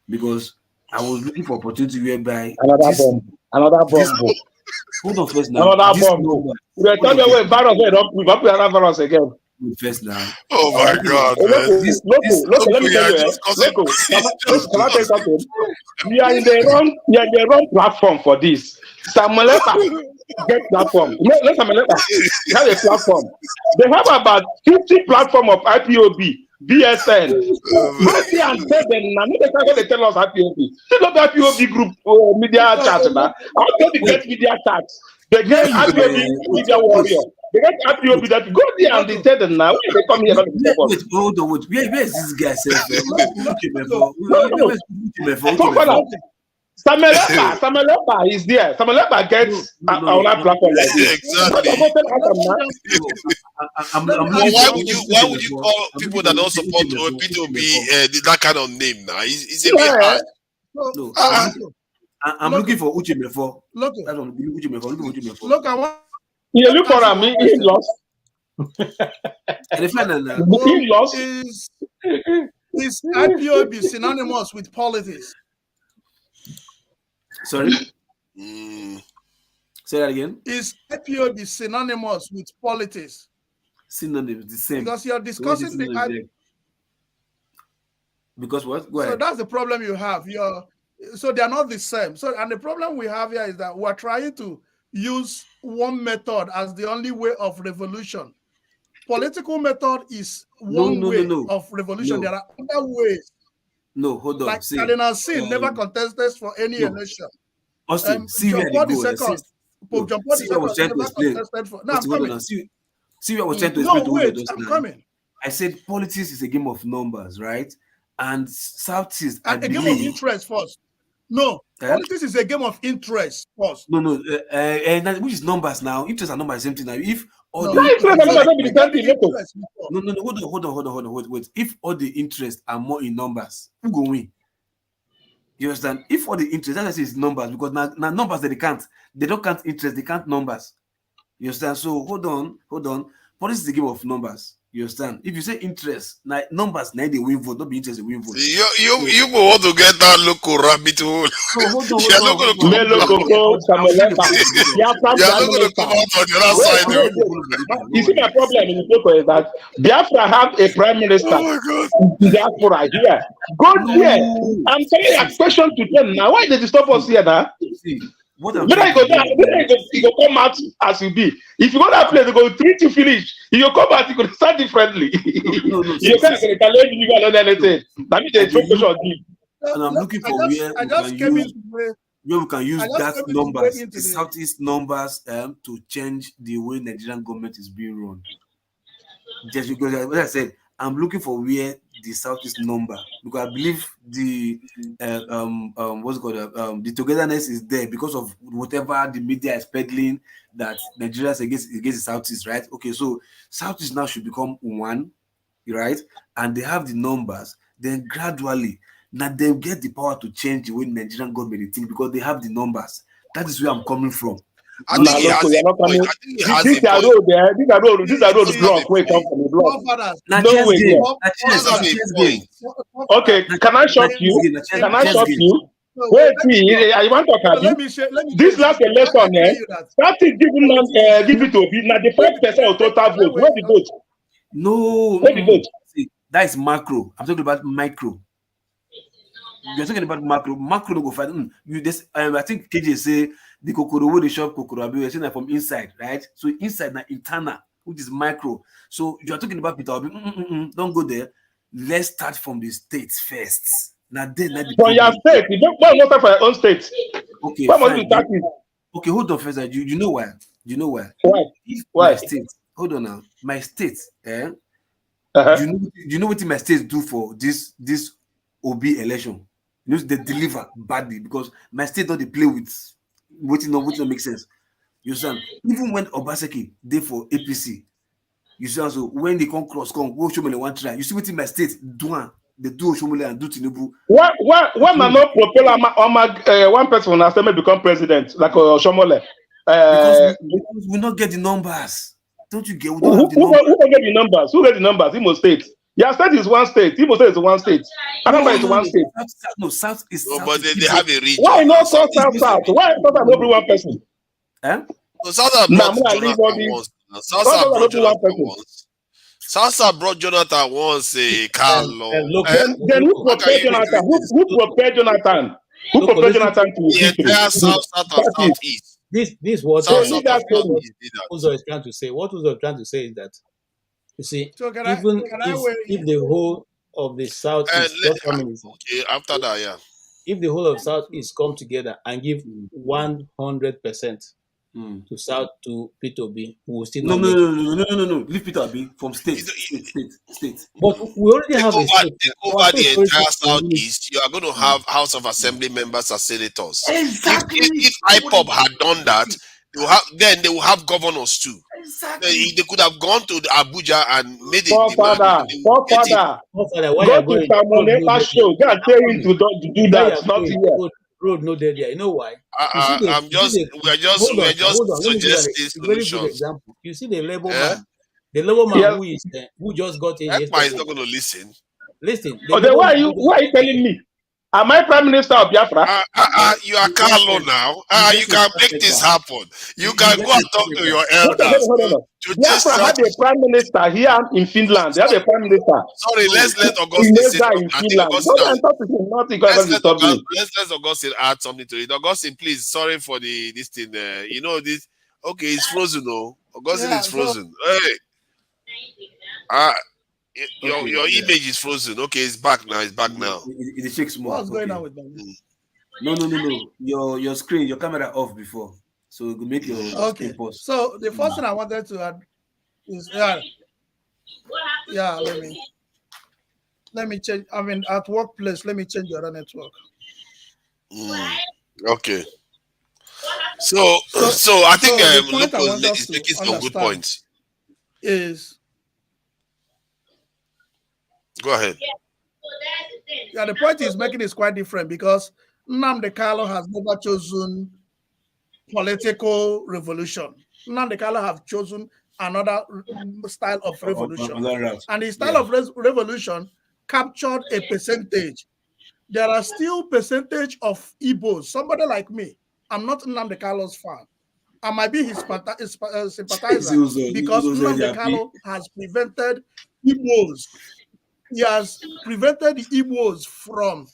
because I was looking for opportunity whereby another bomb. Hold on first now. Another bomb. We're talking about virus. We don't put another virus again. First now. Oh my God! Look, let me tell you. Look, can I tell you something? We are in the wrong platform for this. Samueleta get platform. Let Samueleta have a platform. They have about 50 platform of IPOB, BSN. Mercy and tell them now. They tell us IPOB. Still not IPOB group media chat now. How can they get media chats? They get IPOB media warrior. They get IPOB that go there and they tell them now. They come here. Wait, hold on. Where is this guy? Samueleta is there. Samueleta gets on our platform like this. Exactly. Why would you call people that don't support P2B that kind of name now? It's a bit hard. No, I'm looking for Uche Mefo. Look, I want. You look for him. He lost. He lost. Is IPOB synonymous with politics? Sorry? Say that again. Is IPOB synonymous with politics? Synonymous, the same. Because you're discussing the. Because what? Go ahead. So that's the problem you have. So they are not the same. So, and the problem we have here is that we're trying to use one method as the only way of revolution. Political method is one way of revolution. There are other ways. No, hold on. Like Cardinal Sin never contested for any election. Austin, see where John they Paul go. Pope John Paul II never contested for. No, I'm coming. See what I was trying to explain to wait, I'm coming. I said politics is a game of numbers, right? And Southeast, a game of interest first. No, politics is a game of interest first. No, which is numbers now. Interest and numbers, same thing now. If all wait. If all the interests are more in numbers, who go win? You understand? If all the interest, that's is numbers, because now numbers they don't count interest, they count numbers. You understand? So hold on. Politics is a game of numbers. You understand? If you say interest, numbers, they win vote, not be interest, they win vote. You want to get that local rabbit hole. You're not going to come out on the other side. You see, my problem in Ethiopia is that Biafra have a prime minister. Oh my God. Biafra here. Go there. I'm telling a question to them now. Why did you stop us here now? When I go down, you go come out as you be. If you go that place, they go treat you finish. You go come out, you go start differently. You can't retaliate, you can't learn anything. That means the question. And I'm looking for where we can use that numbers, the Southeast numbers, to change the way Nigerian government is being run. Just because, as I said, I'm looking for where the Southeast number, because I believe the the togetherness is there because of whatever the media is peddling that Nigeria is against the Southeast, right? Okay, so Southeast now should become one, right? And they have the numbers. Then gradually, now they get the power to change the way Nigerian government think because they have the numbers. That is where I'm coming from. I think he has a point. These are road block where come from the block. No way. Okay, can I shock you? Wait, I want to talk about this last election. That is give it to Obi. Now the 5% of total vote. Where the vote? No. Where the vote? See, that is macro. I'm talking about micro. You're talking about macro. Macro no go fight. You this I think KJ say the kokoro wey dey shop kokoro abi we say that from inside, right? So inside na internal, which is micro. So you are talking about Peter Obi. Don't go there. Let's start from the states first. Now then, let the From your state, you don't start for your own state. Okay, Why must fine. you start it? Okay, hold on first. You know why? You know why? Why? If Why? my state, hold on now, my state, Uh-huh. you know what my state do for this OB election? You know they deliver badly because my state don't they play with what don't make sense. You understand? Even when Obaseki did for APC, you see also when they come go Shomole one try. You see what in my state do? They do Shomole and do Tinubu. Why man not propel one person has to become president like Shomole? Because we not get the numbers. Don't you get? We don't have the numbers. Who get the numbers? Who get the numbers? Imo State. Your state is one state. Imo State is one state. Anambra is one state. South is No, South but is they have a region. Why not South South? Why not every one person? So South brought Jonathan once. South brought Jonathan once. South brought Jonathan once. Carlo. Then who prepared Jonathan? Who prepared Jonathan? Who prepared Jonathan to the entire South and Southeast? This what South Uzo is trying to say. What Uzo is trying to say is that you see, So can if the whole of the South is just coming, okay, after that, yeah. If the whole of South is come together and give 100% to South to P2B, we will still no. Leave Peter Obi from state. But we already have a state. Over the entire Southeast, you are going to have House of Assembly members as senators. Exactly. If IPOB had done that, they will have governors too. Exactly. They could have gone to Abuja and made it. Forefather. Go to Tamoneta show. Go and tell him to do that. Not here. Road no dead there. You know why? We're just suggesting very good example. You see the labor man. The labor man who just got in yesterday. Is not going to listen. Listen. Then why are you telling me? Am I Prime Minister of Biafra? You are Carlo now. You can make this happen. You can go and talk to your elders. Biafra had a Prime Minister here in Finland. They have a Prime Minister. Sorry, let's let Augustine say in Finland. Let's Augustine add something to it. Augustine, please. Sorry for this thing. You know this. Okay, it's frozen. No, Augustine is frozen. Hey. Your image is frozen. Okay, it's back now. It's back now. It shakes more. What's going on with them? No. Your screen, your camera off before, so it will make your screen pause. So the first thing I wanted to add is let me change. I mean, at workplace, let me change the other network. Okay. So I think Loco is making some good points. Go ahead. Yeah, the point he's making is quite different because Nnamdi Kanu has never chosen political revolution. Nnamdi Kanu have chosen another style of revolution. And the style of revolution captured a percentage. There are still percentage of Igbos. Somebody like me, I'm not Nnamdi Kanu's fan. I might be his sympathizer because Nnamdi Kanu has prevented Igbos. He has prevented the Igbos from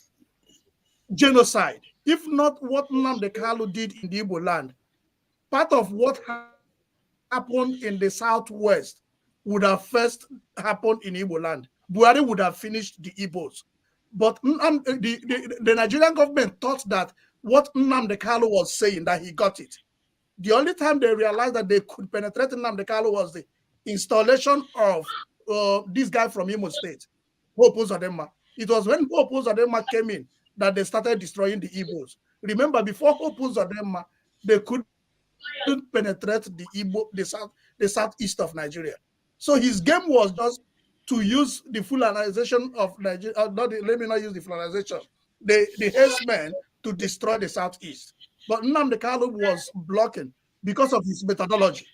genocide. If not what Nnamdi Kanu did in the Igbo land, part of what happened in the southwest would have first happened in Igbo land. Buhari would have finished the Igbos. But the Nigerian government thought that what Nnamdi Kanu was saying, that he got it. The only time they realized that they could penetrate Nnamdi Kanu was the installation of this guy from Imo State, Hope Uzodinma. It was when Hope Uzodinma came in that they started destroying the Igbos. Remember, before Hope Uzodinma, they couldn't penetrate the southeast of Nigeria. So his game was just to use the Fulanization of Nigeria. Let me not use the Fulanization. The herdsmen to destroy the southeast. But Nnamdi Kanu was blocking because of his methodology.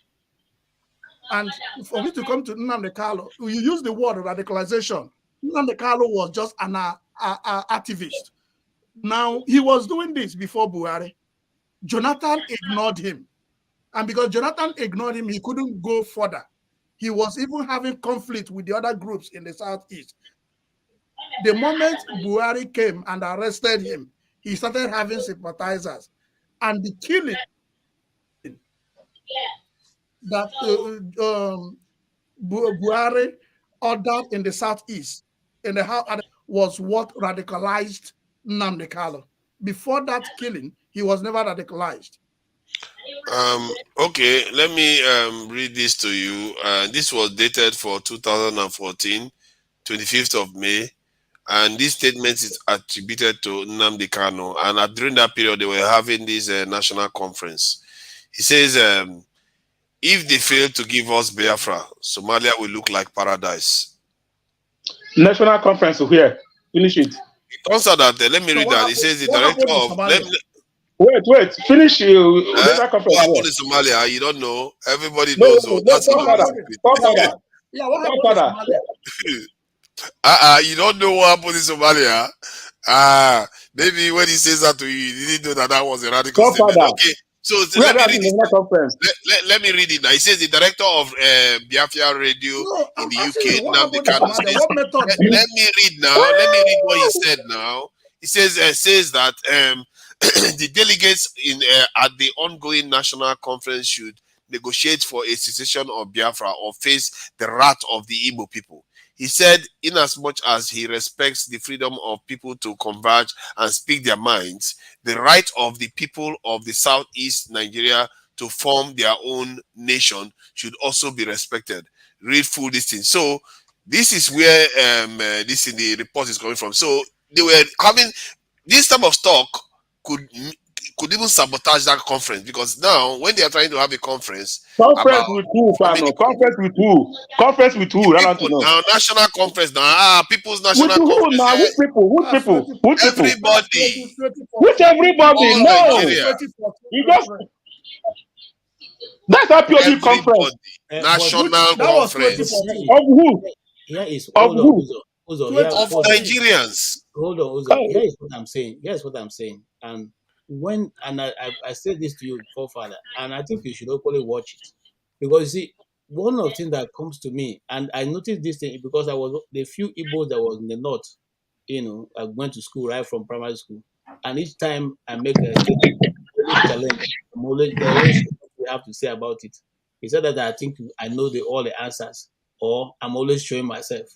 And for me to come to Nnamdi Kanu, you use the word radicalization. Nnamdi Kanu was just an activist. Now, he was doing this before Buhari. Jonathan ignored him. And because Jonathan ignored him, he couldn't go further. He was even having conflict with the other groups in the southeast. The moment Buhari came and arrested him, he started having sympathizers. And the killing that Buhari ordered in the southeast, in the house, was what radicalized Nnamdi Kanu. Before that killing, he was never radicalized. Okay, let me read this to you. This was dated for 2014, 25th of May. And this statement is attributed to Nnamdi Kanu. And during that period, they were having this national conference. He says, if they fail to give us Biafra, Somalia will look like paradise. National conference where? Finish it. It turns out that, let me read that. It says the director of... Wait, finish national conference. What happened in Somalia? You don't know. Everybody knows. What happened in Somalia? You don't know what happened in Somalia? Maybe when he says that to you, you didn't know that was a radical statement. Okay, so let me read it. Let me read it now. He says the director of Biafra Radio in the UK, Nnamdi Kanu, says, let me read now. Let me read what he said now. He says that the delegates at the ongoing national conference should negotiate for a cessation of Biafra or face the wrath of the Igbo people. He said, inasmuch as he respects the freedom of people to converge and speak their minds, the right of the people of the southeast Nigeria to form their own nation should also be respected. Read full this thing. So this is where this in the report is coming from. So they were having this type of talk could even sabotage that conference, because now when they are trying to have a conference with who? Conference with who? Now national conference now. People's national conference. Now, which people? Everybody. Which everybody? No. You just that's a POB conference. National conference. Of who? Here is of who? Of Nigerians. Hold on, Uzo. Here is what I'm saying. And when I said this to you before, Father, and I think you should hopefully watch it, because you see, one of the things that comes to me, and I noticed this thing because I was the few Igbos that was in the north. I went to school right from primary school, and each time I make a challenge, I'm always we have to say about it. He said that I think I know all the answers, or I'm always showing myself.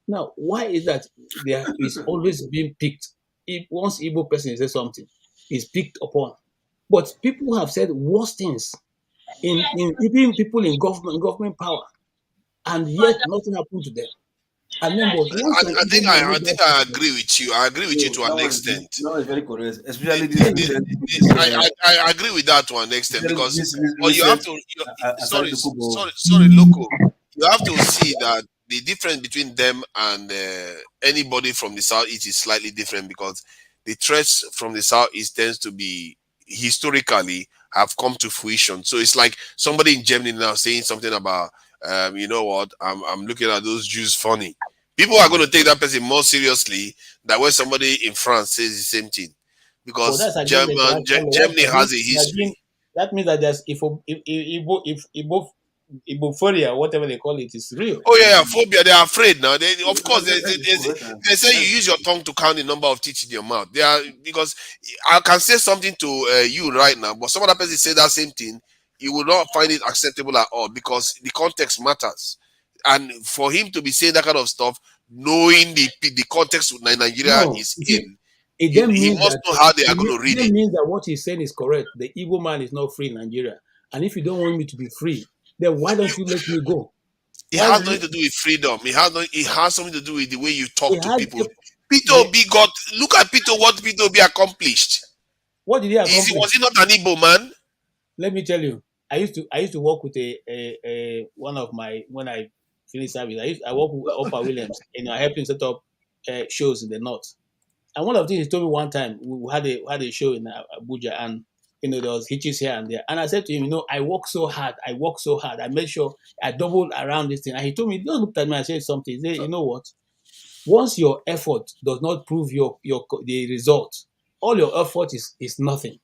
Now, why is that there is always being picked? If once Igbo person says something, is picked upon. But people have said worse things in even people in government power, and yet nothing happened to them. And then, I think I agree with you. I agree with you to an extent. No, it's very correct. Especially I agree with that to an extent, because you have to. Sorry, Loco. You have to see that the difference between them and anybody from the southeast is slightly different, because the threats from the southeast tends to be historically have come to fruition. So it's like somebody in Germany now saying something about, you know what, I'm looking at those Jews funny. People are going to take that person more seriously than when somebody in France says the same thing, because Germany has a history. That means that there's Ibophobia, whatever they call it, is real. Oh yeah, phobia. They are afraid now. They say you use your tongue to count the number of teeth in your mouth. They are, because I can say something to you right now, but some other person say that same thing, you will not find it acceptable at all, because the context matters. And for him to be saying that kind of stuff, knowing the context Nigeria is in, he must know how they are going to read it. It means that what he's saying is correct. The Igbo man is not free in Nigeria, and if you don't want me to be free, then why don't you let me go? It has nothing to do with freedom. It has something to do with the way you talk to people. Peter Obi look at Peter, what Peter Obi accomplished. What did he accomplish? Was he not an Igbo man? Let me tell you, I used to work with one of my, when I finished service, I worked with Opa Williams, and I helped him set up shows in the north. And one of the things he told me one time, we had a show in Abuja, and there was hitches here and there. And I said to him, I work so hard. I made sure I doubled around this thing. And he told me, don't look at me and say something. He said, you know what? Once your effort does not prove the result, all your effort is nothing.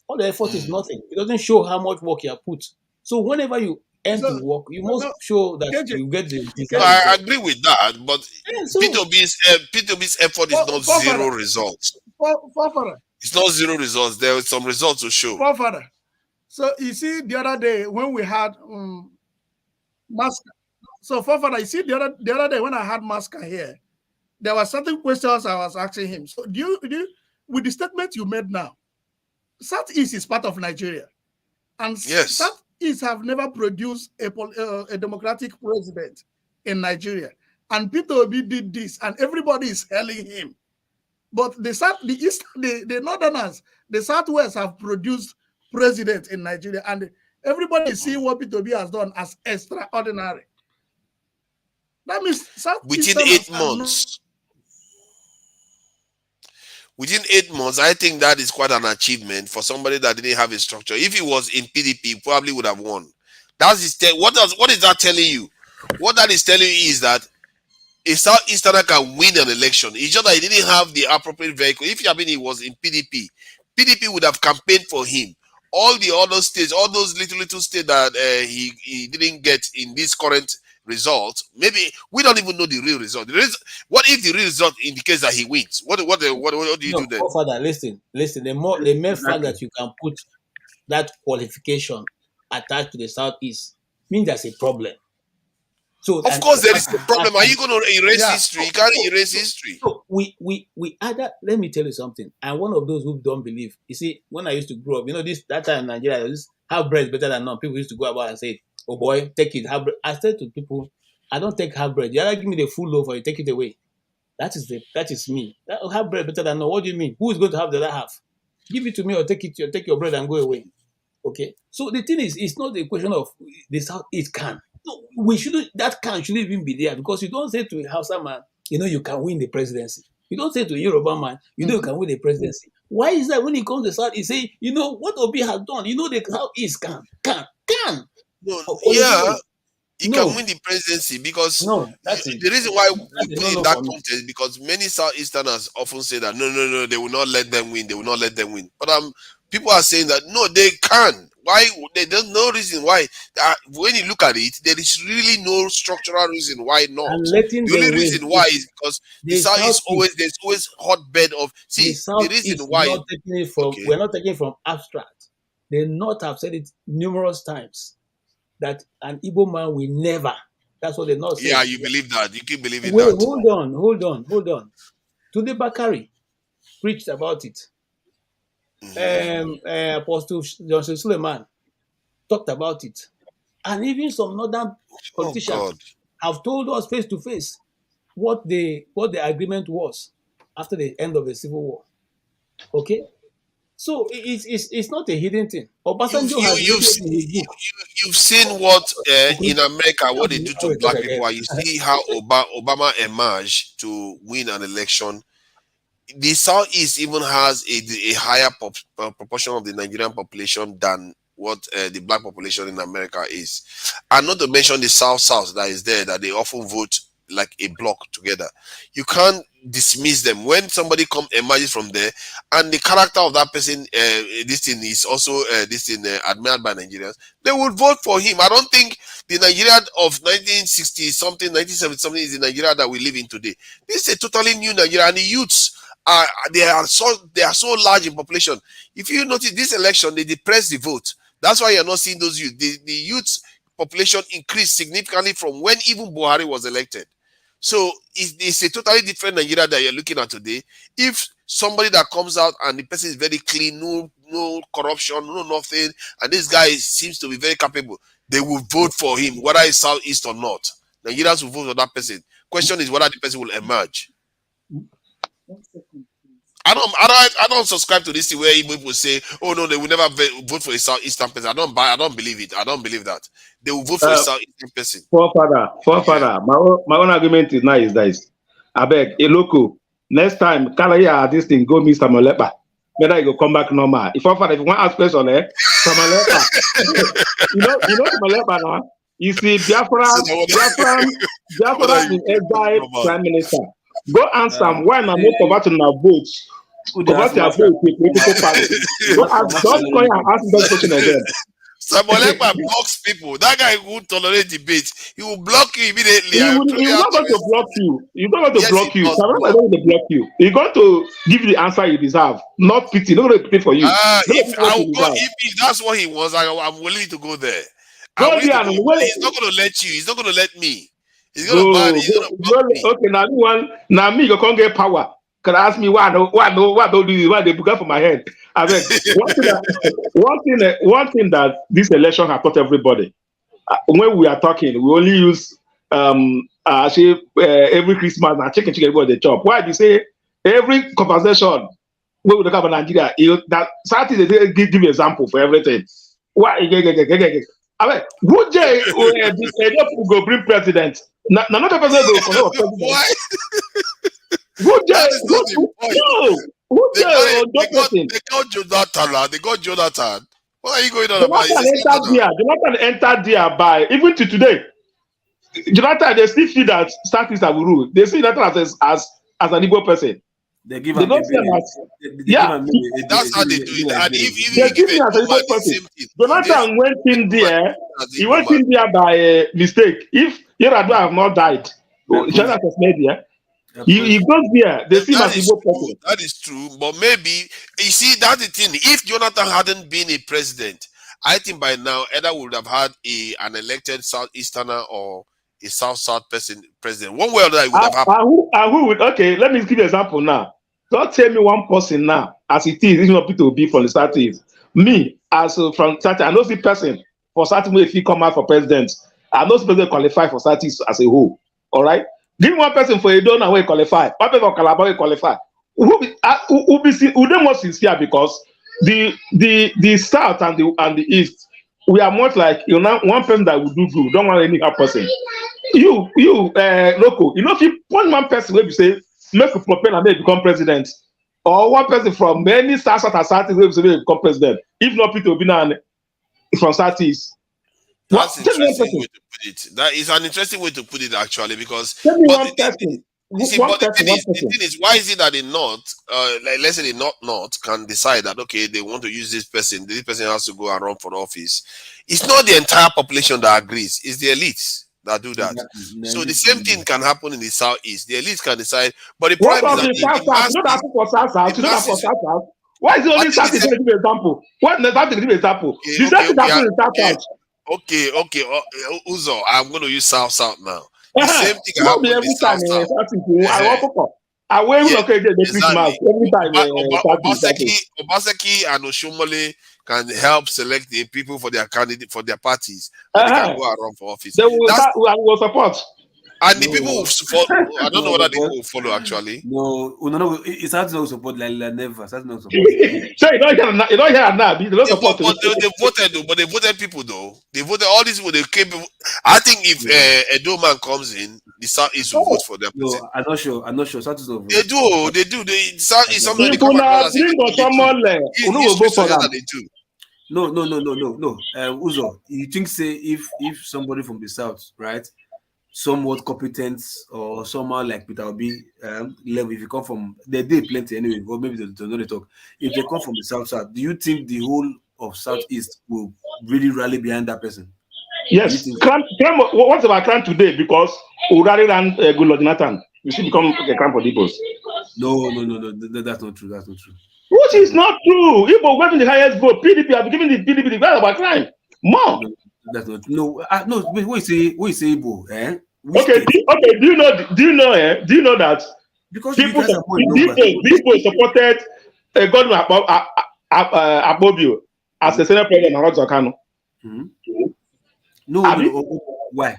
All the effort is nothing. It doesn't show how much work you have put. So whenever you end to work, you must show that KJ, you get the No, desired I result. agree with that, but P2B's effort is not zero results. It's not zero results. There are some results to show. Forefather. So you see, the other day when we had Masker. So Forefather, you see, the other day when I had Masker here, there were certain questions I was asking him. So do you with the statement you made now, Southeast is part of Nigeria, and yes, Southeast have never produced a democratic president in Nigeria, and Peter Obi did this, and everybody is hailing him. But the Northerners, the Southwest have produced president in Nigeria, and everybody is seeing what Peter Obi has done as extraordinary. That means within 8 months. Within 8 months, I think that is quite an achievement for somebody that didn't have a structure. If he was in PDP, he probably would have won. What is that telling you? What that is telling you is that a Southeasterner can win an election. It's just that he didn't have the appropriate vehicle. If he was in PDP, PDP would have campaigned for him. All the other states, all those little states that he didn't get in this current result, maybe we don't even know the real result. What if the real result indicates that he wins? What do you do then? Father, listen. The mere fact that you can put that qualification attached to the Southeast means there's a problem. So of course there is a problem. Are you going to erase history? You can't erase history. So we either, let me tell you something. I'm one of those who don't believe. You see, when I used to grow up, that time in Nigeria, half bread is better than none. People used to go about and say, "Oh boy, take it." Half bread. I said to people, I don't take half bread. You either give me the full loaf or you take it away. That is me. Half bread better than none. What do you mean? Who is going to have the other half? Give it to me or take your bread and go away. Okay. So the thing is, it's not a question of the Southeast can. No, that shouldn't even be there, because you don't say to a Hausa man, you can win the presidency. You don't say to a Yoruba man, you can win the presidency. Why is that when he comes to South, he say, what Obi has done, the Southeast can. No, yeah, he can win the presidency because the reason why we put in that context, because many Southeasterners often say that no, they will not let them win. They will not let them win. But people are saying that no, they can. Why? There's no reason why. When you look at it, there is really no structural reason why not. The only reason why is because the South is there's always hotbed of. See, the reason why we're not taking it from abstract. The North have said it numerous times that an Igbo man will never. That's what the North say. Yeah, you believe that. You keep believing that. Hold on. Today Bakari preached about it. Apostle Johnson Suleiman talked about it, and even some northern politicians have told us face to face what the agreement was after the end of the Civil War. Okay, so it's not a hidden thing. You've seen what in America what they do to black people, and you see how Obama emerged to win an election. The Southeast even has a higher proportion of the Nigerian population than what the black population in America is. And not to mention the South that is there, that they often vote like a block together. You can't dismiss them. When somebody emerges from there, and the character of that person, this thing is also admired by Nigerians, they will vote for him. I don't think the Nigeria of 1960 something, 1970 something is the Nigeria that we live in today. This is a totally new Nigeria, and the youths they are so large in population. If you notice this election, they depressed the vote. That's why you're not seeing those youth. The youth population increased significantly from when even Buhari was elected. So it's a totally different Nigeria that you're looking at today. If somebody that comes out and the person is very clean, no corruption, no nothing, and this guy seems to be very capable, they will vote for him, whether it's Southeast or not. Nigerians will vote for that person. Question is whether the person will emerge. I don't subscribe to this where people say, "Oh no, they will never vote for a Southeastern person." I don't believe it. I don't believe that they will vote for a Southeastern person. Forefather. My own argument is now is this. I beg a local next time, Kalaya this thing go Mr. Molepa. Better you go come back normal. If you want to ask question, Molepa, you know Molepa now. You see Biafra in exile prime minister. Go answer why not convert na votes. Convert your vote to political party. Don't go and ask that question again. Samuel Ekpa blocks people. That guy won't tolerate debate. He will block you immediately. He will not going to block you. He's not going to Yes, block he you. does Samuel Ekpa is block. not going to block you. He's going to give you the answer you deserve, not pity. He's not going to pity for you. If I will go, if that's what he wants, I'm willing to go there. I'm Go willing there to and go. wait. He's not going to let you. He's not going to let me. He's going to ban. He's going to block me. Okay, now me, you can't get power. Can I ask me why don't do this? Why they book up for my head? I mean, one thing that this election has taught everybody. When we are talking, we only use every Christmas and chicken everybody they chop. Why do you say every conversation when we talk about Nigeria, that Saturday they give you example for everything. Why? I mean, who go bring president? Another person go for president. Why? That is not the point. They got Jonathan. They got Jonathan. What are you going on about? Jonathan entered there by even to today. Jonathan, they still feel that statistics will rule. They see that as an Igbo person. They give they him don't see him as that's how they do it. And if they give him as an Igbo person. Jonathan went in there. He went in there by mistake. If Yar'Adua have not died, Jonathan was made there. He goes there. They see him as Igbo person. That is true, but maybe you see that's the thing. If Jonathan hadn't been a president, I think by now either would have had an elected Southeasterner or a South president. One way or another, it would have happened. Okay, let me give you an example now. Don't tell me one person now, as it is, if not people will be from the Southeast. Me, as from Southeast, I know the person for Southeast if he come out for president. I know the person qualify for Southeast as a whole. All right. Give one person for Edo now, we qualify. One person for Calabar, we qualify. Who they more sincere because the South and the East, we are much like one person that will do good. Don't want any other person. You local. If you point one person where you say make a propel and make become president, or one person from many South and Southeast where you say become president. If not, people will be now from Southeast. That's an interesting way to put it. That is an interesting way to put it, actually, because the thing is, why is it that the North, like let's say the North can decide that okay, they want to use this person has to go and run for the office. It's not the entire population that agrees; it's the elites that do that. So the same thing can happen in the Southeast. The elites can decide, but the problem is that why is it only Southeast to give an example? What does that give an example? The same thing happens in South. Okay, Uzo, I'm going to use South now. The same thing happens in South. Obaseki and Oshomole can help select the people for their candidate for their parties. And they can go and run for office. They will support. And the people will follow. I don't know whether they will follow actually. No, it's hard to support like never. It's hard to support. So you don't hear now. They voted, but they voted people though. They voted all these people. They came. I think if Edo man comes in, the Southeast will vote for them. No, I'm not sure. They do. The Southeast somebody come across and they do. No. Uzo, you think say if somebody from the South, right? Somewhat competent or somehow like Peter Obi level, if you come from they plenty anyway, or maybe they don't know the talk. If they come from the South, do you think the whole of Southeast will really rally behind that person? Yes. What's about crime today? Because Urari ran good Lord Nathan. You should become a crime for Igbos. No. That's not true. Which is not true. Igbo getting the highest vote. PDP have given the PDP the best about crime. More. No, that's not no. We say Igbo, eh? Okay. Do you know that? Because people supported Godwin Akpobio as the Senate President of Rojokano. No. Why?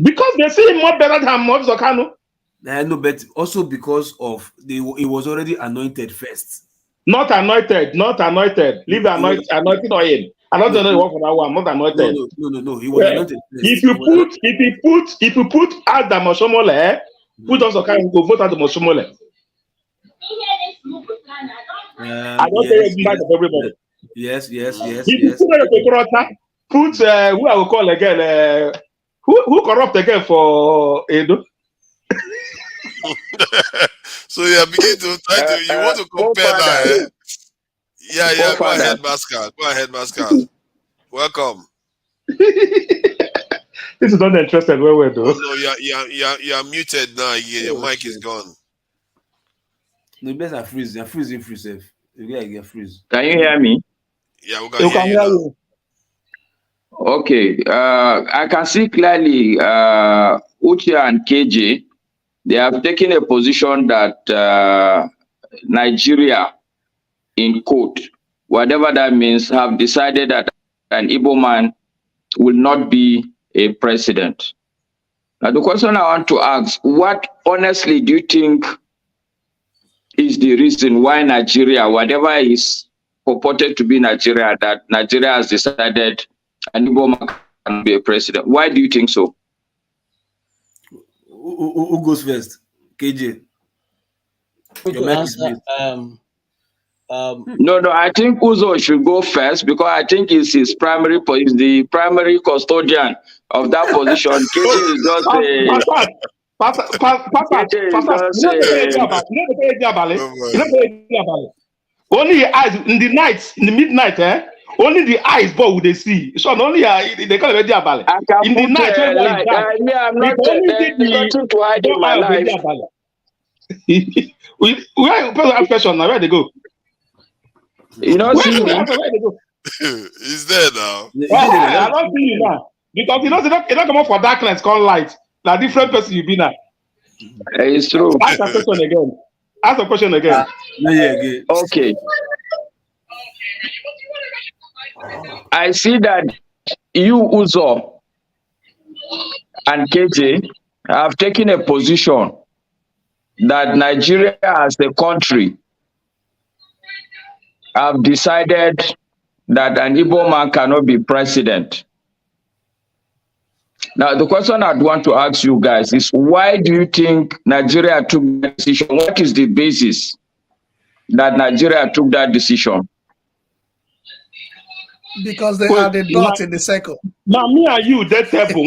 Because they see him more better than Rojokano. No, but also because of he was already anointed first. Not anointed. Leave the anointing oil. I'm not going to work for that one. Not anointed. No. He was anointed first. If you put Adam Oshomole, put also kind to vote at the Moshomole. I don't say it's of everybody. Yes. If you put who I will call again, who corrupt again for Edo? So you are beginning to try to you want to compare that. Yeah. Go ahead, Pascal. Welcome. This is not interested where we're doing. Oh, no, you're muted now. Your mic is gone. No, best are freeze. You're freezing free safe. You get freeze. Can you hear me? Yeah, we can hear you now. Okay. I can see clearly Uche and KJ, they have taken a position that Nigeria, in quote, whatever that means, have decided that an Igbo man will not be a president. Now, the question I want to ask, what honestly do you think is the reason why Nigeria, whatever is purported to be Nigeria, that Nigeria has decided an Igbo man can be a president? Why do you think so? Who goes first? KJ. To answer, No, I think Uzo should go first because I think he's the primary custodian of that position. KJ is just only eyes in the night, in the midnight, only the eyes but would they see. So only they call it Diabale. In the night, I'm not nothing to hide in my life. Where question now? Where they go? You know, see me. He's there now. I don't see you now because you don't come up for darkness, call light. Like different person you be now. It's true. Ask a question again. Ask a question again. Okay. I see that you, Uzo, and KJ have taken a position that Nigeria as a country have decided that an Igbo man cannot be president. Now, the question I'd want to ask you guys is, why do you think Nigeria took that decision? What is the basis that Nigeria took that decision? Because they are the dots in the circle. Now, me and you, they table.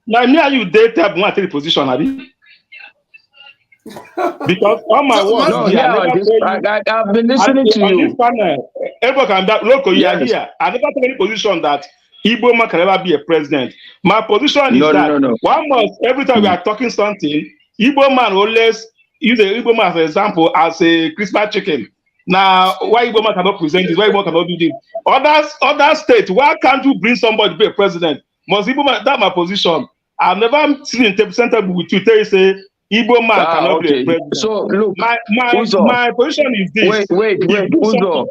Now, me and you, they table. Want to the position, Abi? Because on my word, I've been listening to you. This panel, everyone can that local here. I never take any position that Igbo man can never be a president. My position is one must, every time we are talking something, Igbo man always use a Igbo man as an example as a Christmas chicken. Now, why Igbo man cannot present this? Why Igbo man cannot do this? Other states, why can't you bring somebody to be a president? Must Igbo man, that's my position. I've never seen a center with you tell you say Igbo man cannot be a president. So look, my position is this. Wait, Uzo.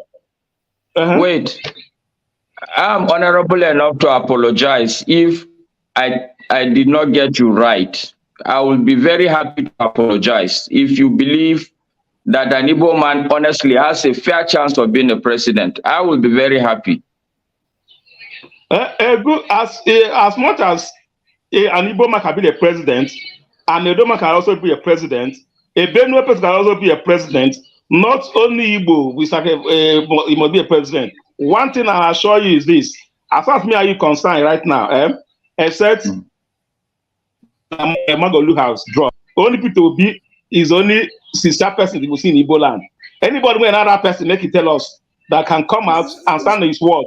Wait. I'm honorable enough to apologize if I did not get you right. I will be very happy to apologize if you believe that an Igbo man honestly has a fair chance of being a president. I will be very happy. As much as an Igbo man can be the president, and a Doma can also be a president, a Benue person can also be a president. Not only Igbo, he must be a president. One thing I assure you is this: as far as me are you concerned right now, except Magolu house drop. Only people will be is only sister person you will see in Igbo land. Anybody with another person make it tell us that can come out and stand on his word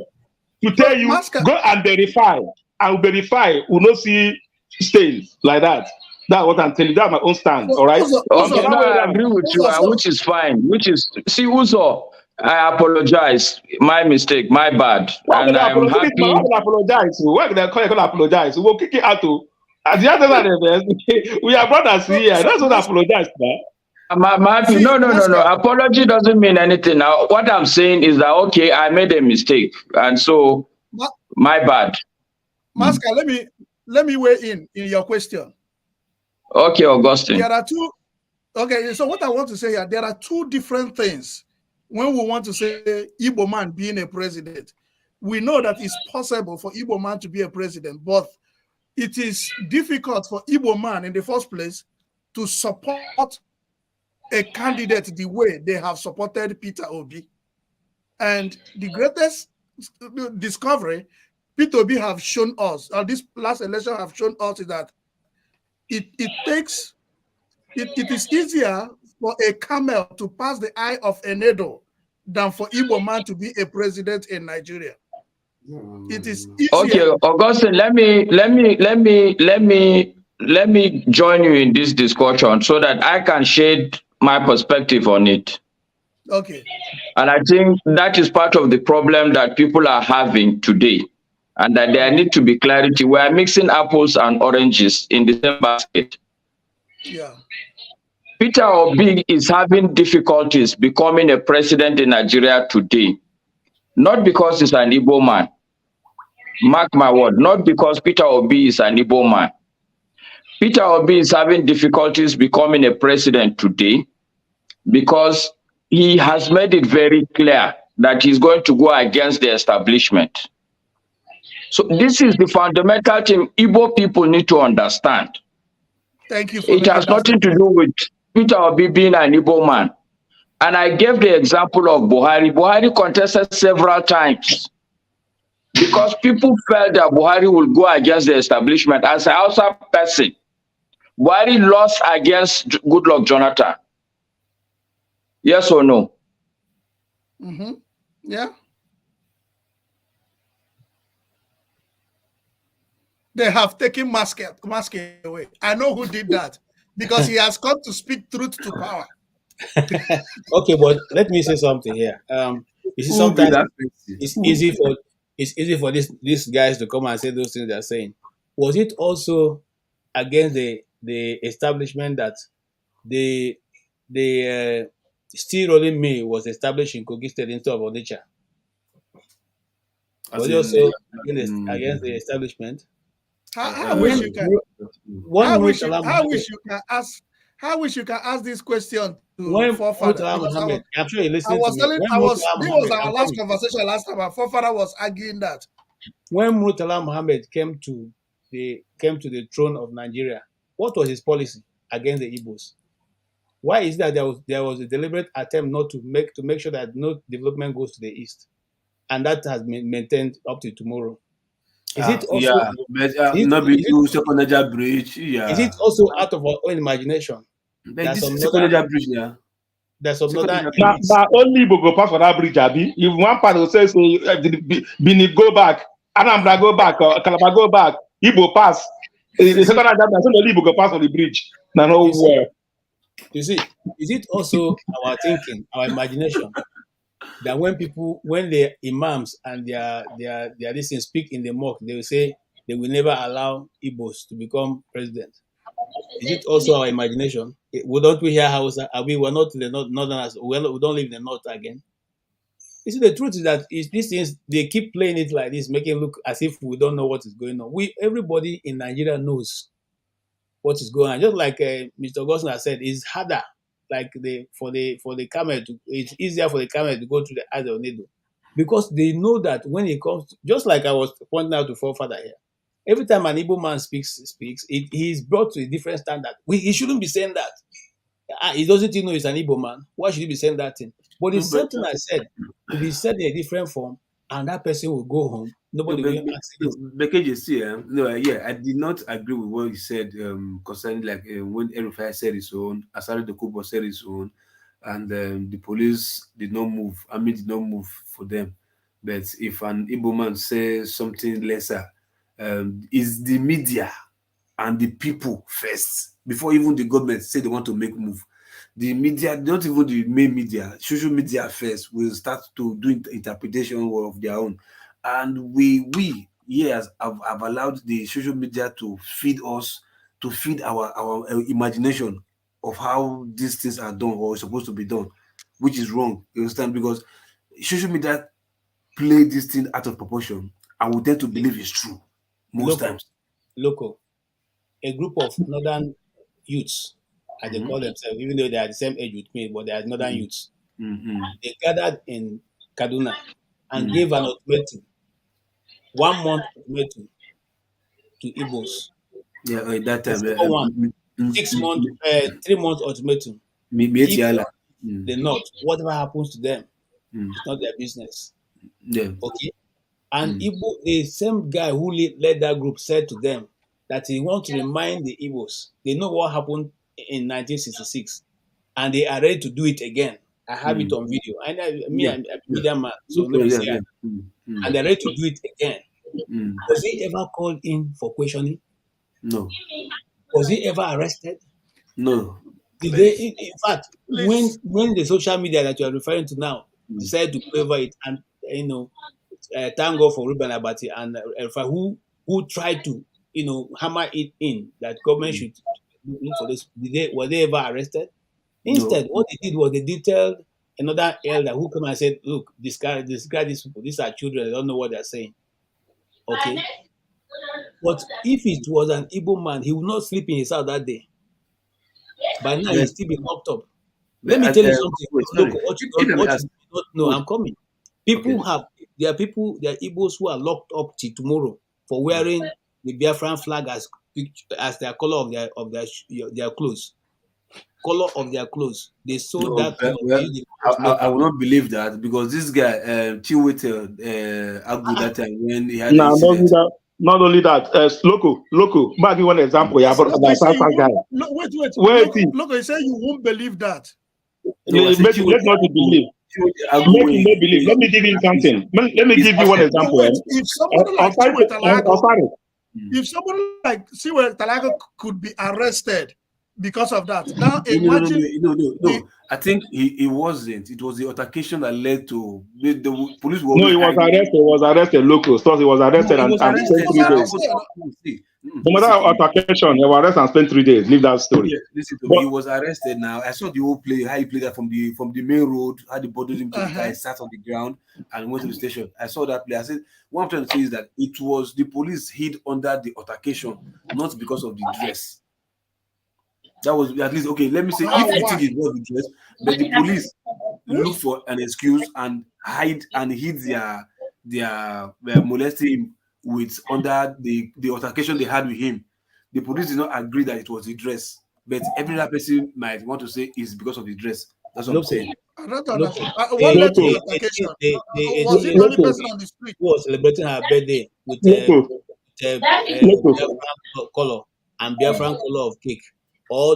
to tell you go and verify. I will verify. We will not see stains like that. That's what I'm telling you. That's my own stand. All right. Okay, no, I agree with you, which is fine. See, Uzo, I apologize. My mistake, my bad. And I'm happy. Why would I apologize? Why would I call apologize? We'll kick it out to. At the end of the day, we are brothers here. That's what I apologize for. No. Apology doesn't mean anything. Now, what I'm saying is that, okay, I made a mistake. And so, my bad. Masca, let me weigh in your question. Okay, Augustine. There are two. Okay, so what I want to say here, there are two different things. When we want to say Igbo man being a president, we know that it's possible for Igbo man to be a president, but it is difficult for Igbo man in the first place to support a candidate the way they have supported Peter Obi. And the greatest discovery Peter Obi have shown us, or this last election have shown us, is that it is easier for a camel to pass the eye of a needle than for Igbo man to be a president in Nigeria. It is Okay, easier. Augustine, let me join you in this discussion so that I can shade my perspective on it. Okay. And I think that is part of the problem that people are having today, and that there need to be clarity. We are mixing apples and oranges in the same basket. Yeah. Peter Obi is having difficulties becoming a president in Nigeria today, not because he's an Igbo man. Mark my word, not because Peter Obi is an Igbo man. Peter Obi is having difficulties becoming a president today because he has made it very clear that he's going to go against the establishment. So this is the fundamental thing Igbo people need to understand. Thank you for It has nothing to do with Peter Obi being an Igbo man. And I gave the example of Buhari. Buhari contested several times because people felt that Buhari would go against the establishment. As a Hausa person, Buhari lost against Goodluck Jonathan. Yes or no? Mm-hmm. Yeah. They have taken mask away. I know who did that because he has come to speak truth to power. Okay, but let me say something here. You see, sometimes it's easy for these guys to come and say those things they're saying. Was it also against the establishment that the steel rolling mill was established in Kogi State instead of Onitsha? Was it also against the establishment? How wish you can ask this question to forefather. I'm sure you listened was to me. This was our last conversation last time. Our forefather was arguing that when Murtala Muhammad came to the throne of Nigeria, what was his policy against the Igbos? Why is that there was a deliberate attempt not to make sure that no development goes to the east, and that has been maintained up to tomorrow? Is it also Second bridge? Yeah. Is it also out of our own imagination? There's some bridge, yeah. There's some northern Now only Igbo go pass for that bridge, Abi. If one part will say, Bini go back, Anambra go back, Calabar go back, Igbo pass. The second only Igbo go pass for the bridge. Now nowhere. You see, is it also our thinking, our imagination, that when the imams and their listeners speak in the mosque, they will say they will never allow Igbos to become president? Is it also our imagination? Don't we hear Hausa? We were not the northerners. We don't live in the north again. You see, the truth is that these things, they keep playing it like this, making it look as if we don't know what is going on. Everybody in Nigeria knows what is going on. Just like Mr. Augustine has said, it's harder, like for the camel it's easier for the camel to go through the eye of a needle, because they know that when it comes to, just like I was pointing out to forefather here, every time an Igbo man speaks, he is brought to a different standard. He shouldn't be saying that. He doesn't know he's an Igbo man. Why should he be saying that thing? But the same thing I said will be said in a different form, and that person will go home. Nobody will ask it. I did not agree with what you said concerning when Erufai said his own, Asari Dokubo said his own, and the police did not move. Army did not move for them. But if an Igbo man says something lesser, is the media and the people first before even the government say they want to make move. The media, not even the main media, social media first will start to do interpretation of their own, and we have allowed the social media to feed us, to feed our imagination of how these things are done or supposed to be done, which is wrong. You understand? Because social media play this thing out of proportion, and we tend to believe it's true most times. A group of northern youths, as they call themselves, even though they are the same age with me, but they are northern youths. They gathered in Kaduna and gave an ultimatum, 1 month ultimatum to Igbos. Yeah, at that time. 3 month ultimatum. If the North, whatever happens to them, it's not their business. Yeah. Okay. And Igbo, the same guy who led that group, said to them that he wants to remind the Igbos, they know what happened in 1966, and they are ready to do it again. I have it on video. I'm a media man, so nobody say and they're ready to do it again. Was he ever called in for questioning? No. Was he ever arrested? No. Did they, in fact, when the social media that you are referring to now decided to cover it, and thank God for Ruben Abati and who tried to hammer it in that government should look for this. Were they ever arrested? Instead, what they did was they detailed another elder who came and said, "Look, describe these people. These are children. They don't know what they're saying." Okay, but if it was an Igbo man, he would not sleep in his house that day. By now, he's still been locked up. Let me tell you something. Look, what you don't know, I'm coming. There are Igbos who are locked up till tomorrow for wearing the Biafran flag as their color of their clothes. Color of their clothes. They sold that color. I will not believe that, because this guy, Chiwetel Agbo, that time when he had the No, incident. not only that. Loco. I'll give you one example. Yeah, but Look, he said you won't believe that. Let's not believe. Let me give you something. Let me give you one example. If somebody like Siwe Talaga could be arrested because of that, now imagine. No. I think he wasn't. It was the altercation that led to the police. No, he was arrested. He was arrested. Local stores. He was arrested and spent 3 days. No matter altercation, he was arrested and spent 3 days. Leave that story. Yeah, listen to me. He was arrested. Now I saw the whole play. How he played that from the main road. How they boarded him to the car, sat on the ground and went to the station. I saw that play. I said, what I'm trying to say is that it was the police hid under the altercation, not because of the dress. That was at least okay. Let me say, if you think it was the dress, but the police look for an excuse and hid their molesting him with under the altercation they had with him. The police did not agree that it was the dress, but every other person might want to say it's because of the dress. That's what I'm saying. What led to the altercation? Was he the only person on the street who was celebrating her birthday with Biafran color and Biafran color of cake? Or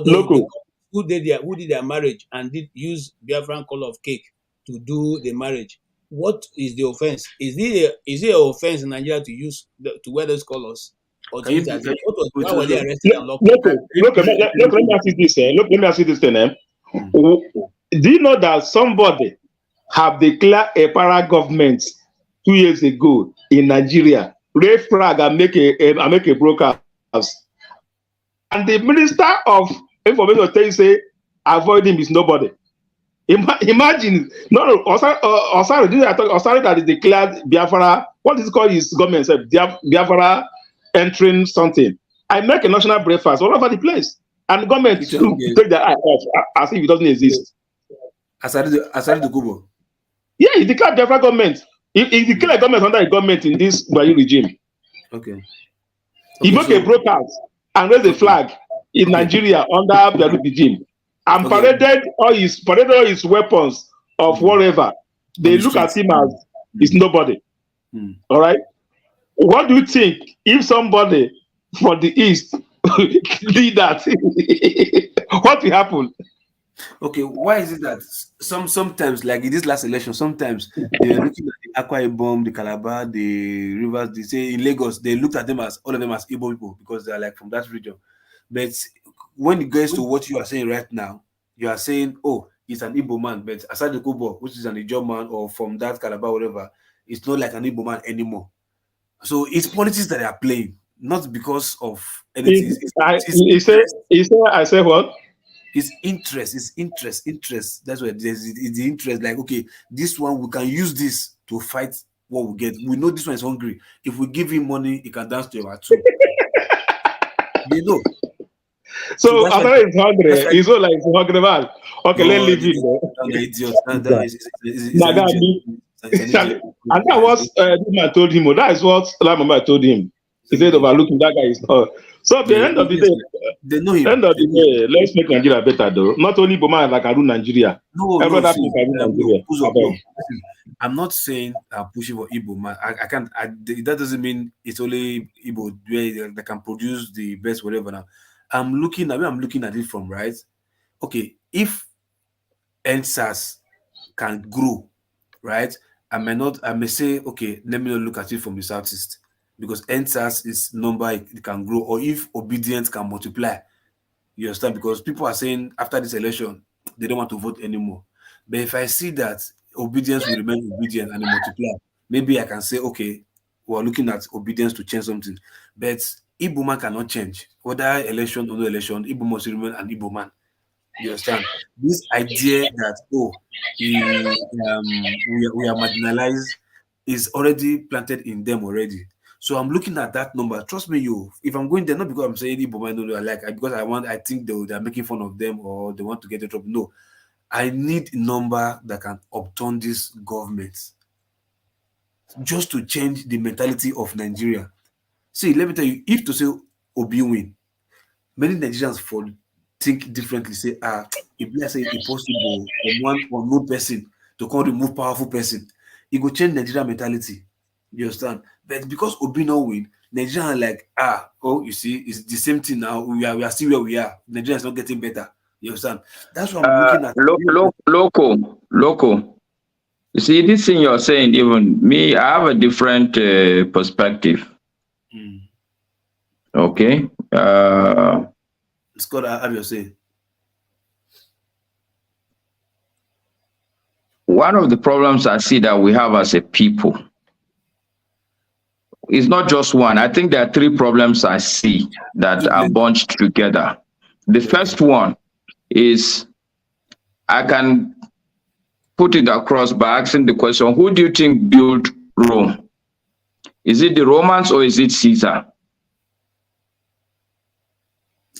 who did their marriage and did use Biafran color of cake to do the marriage? What is the offense? Is it an offense in Nigeria to wear those colors? Or why were they arrested and locked up? Look, let me ask you this. Let me ask you this thing. Do you know that somebody have declared a para government 2 years ago in Nigeria, raise flag and make a broadcast? And the Minister of Information tell you say avoid him is nobody. Imagine Asari that is declared Biafra. What is it called? His government said Biafra entering something. I make a national breakfast all over the place, and the government take their eye off as if it doesn't exist. Asari Dokubo. Yeah, he declared Biafra government. He declared government under a government in this Bayu regime. Okay. He make a broadcast and raise a flag in Nigeria under the regime, and paraded all his weapons of whatever. They look at him as he's nobody. All right. What do you think if somebody for the East did that? What will happen? Okay, why is it that sometimes, like in this last election, sometimes they're looking at the Akwa Ibom, the Calabar, the Rivers, they say in Lagos, they looked at them as all of them as Igbo people because they're like from that region. But when it goes to what you are saying right now, you are saying, oh, it's an Igbo man, but Asari Dokubo, which is an Igbo man or from that Calabar, whatever, it's not like an Igbo man anymore. So it's politics that they are playing, not because of anything. I say what? It's interest. That's what it's the interest. Like, okay, this one we can use this to fight what we get. We know this one is hungry. If we give him money, he can dance to our tune. You know. So after he's hungry, he's all like hungry man. Okay, let's leave it there. And that was this man told him. That is what Mama told him. He said, overlooking that guy is not. So at the end of the day, let's make Nigeria better, though. Not only Boma like I rule Nigeria. I'm not saying I'm pushing for Igbo, man. I can't. That doesn't mean it's only Igbo that can produce the best, whatever. Now, I'm looking at it from right. Okay, if NSAS can grow, right, I may say, okay, let me not look at it from the southeast, because NSAS is number it can grow, or if obedience can multiply. You understand? Because people are saying after this election, they don't want to vote anymore. But if I see that obedience will remain obedient and it multiply, maybe I can say, okay, we're looking at obedience to change something. But Igbo man cannot change. Whether election or no election, Igbo must remain an Igbo man. You understand? This idea that, we are marginalized is already planted in them already. So I'm looking at that number. Trust me, if I'm going there, not because I'm saying Igbo man, no, because I think they're making fun of them or they want to get in trouble. No, I need a number that can upturn this government just to change the mentality of Nigeria. See, let me tell you, if to say Obi win, many Nigerians think differently. Say, if let's say it's possible for one unknown person to come remove powerful person, it will change Nigerian mentality. You understand? But because Obi no win, Nigerians are like, you see, it's the same thing now. We are still where we are. Nigeria is not getting better. You understand? That's what I'm looking at. Loco. You see, this thing you're saying, even me, I have a different perspective. Okay. Scott, how do you say? One of the problems I see that we have as a people is not just one. I think there are three problems I see that are bunched together. The first one is, I can put it across by asking the question, who do you think built Rome? Is it the Romans or is it Caesar?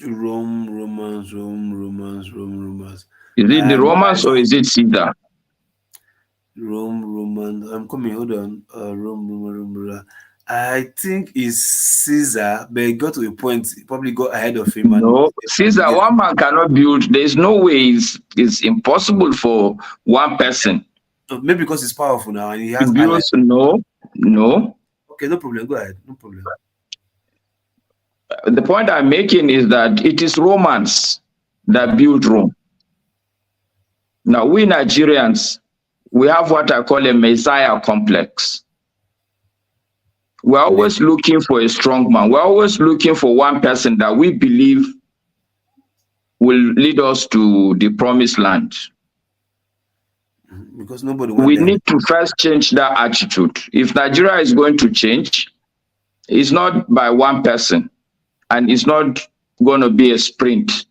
Romans. Is it the Romans or is it Caesar? Romans. I'm coming. Hold on. Rome. I think it's Caesar, but it got to a point. He probably got ahead of him. No, Caesar, one man cannot build. There's no way it's impossible for one person. Maybe because he's powerful now and he has build. No. Okay, no problem. Go ahead. No problem. The point I'm making is that it is Romans that built Rome. Now, we Nigerians, we have what I call a Messiah complex. We're always looking for a strong man. We're always looking for one person that we believe will lead us to the promised land. Because nobody we need to first change that attitude. If Nigeria is going to change, it's not by one person. And it's not going to be a sprint,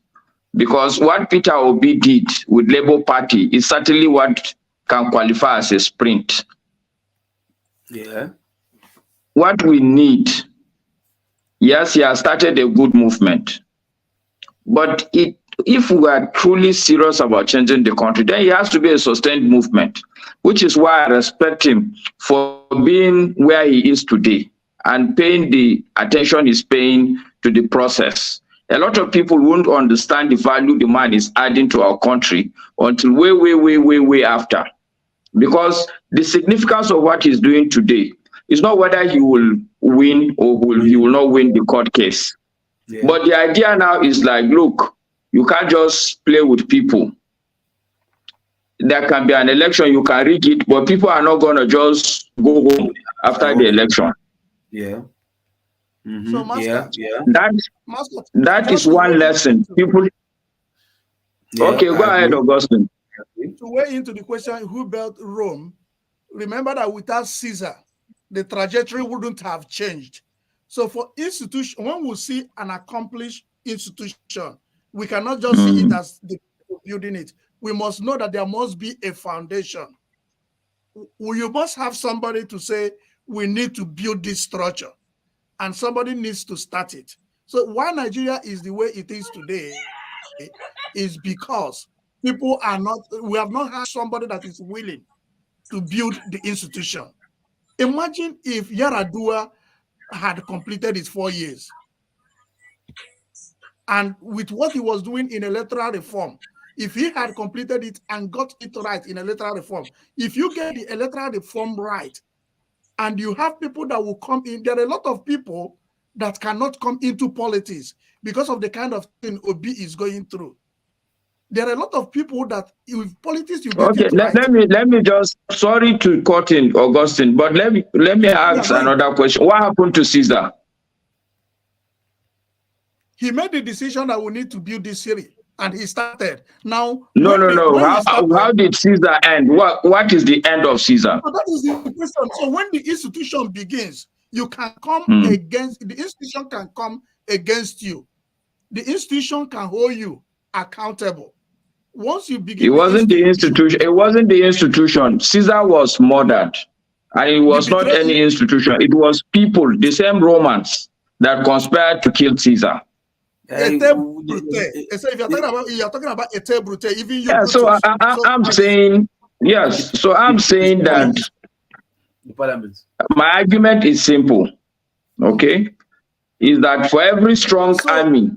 because what Peter Obi did with Labour Party is certainly what can qualify as a sprint. Yeah. What we need, yes, he has started a good movement, but if we are truly serious about changing the country, then it has to be a sustained movement, which is why I respect him for being where he is today and paying the attention he's paying to the process. A lot of people won't understand the value the man is adding to our country until way after. Because the significance of what he's doing today is not whether he will win or he will not win the court case. Yeah. But the idea now is like, look, you can't just play with people. There can be an election, you can rig it, but people are not going to just go home after the election. Yeah. Mm-hmm. So, Master, that is one lesson. People. Yeah, okay, go ahead, Augustine. To weigh into the question, who built Rome? Remember that without Caesar, the trajectory wouldn't have changed. So, for institution, when we see an accomplished institution, we cannot just see it as the people building it. We must know that there must be a foundation. You must have somebody to say, we need to build this structure, and somebody needs to start it. So why Nigeria is the way it is today is because people are not, we have not had somebody that is willing to build the institution. Imagine if Yaradua had completed his 4 years, and with what he was doing in electoral reform, if he had completed it and got it right in electoral reform, if you get the electoral reform right, and you have people that will come in, there are a lot of people that cannot come into politics because of the kind of thing Obi is going through. There are a lot of people that with politics you get Okay, it right. let me just, sorry to cut in, Augustine, but let me ask another question. What happened to Caesar? He made the decision that we need to build this city, and he started. Now, No. How did Caesar end? What is the end of Caesar? So that is the question. So when the institution begins, you can come against, the institution can come against you. The institution can hold you accountable. Once you begin, It wasn't the institution. It wasn't the institution. Caesar was murdered, and it was not any institution. It was people, the same Romans, that conspired to kill Caesar. So if you're talking about Ete Brute, even you. Yeah, so I'm saying yes. So I'm saying that my argument is simple. Okay, is that for every strong army,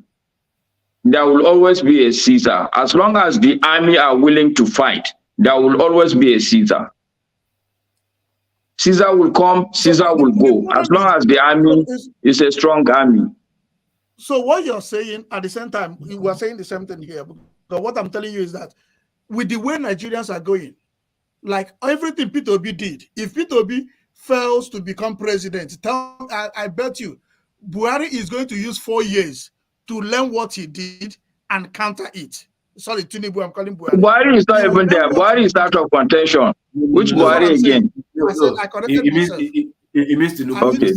there will always be a Caesar. As long as the army are willing to fight, there will always be a Caesar. Caesar will come, Caesar will go, as long as the army is a strong army. So what you're saying at the same time, we are saying the same thing here. But what I'm telling you is that with the way Nigerians are going, like everything Peter Obi did, if Peter Obi fails to become president, I bet you Buhari is going to use 4 years to learn what he did and counter it. Sorry, Tinubu, I'm calling Buhari. Buhari is not even there. Buhari is out of contention. Which Buhari again? I said I corrected myself. It means Tinubu. Okay.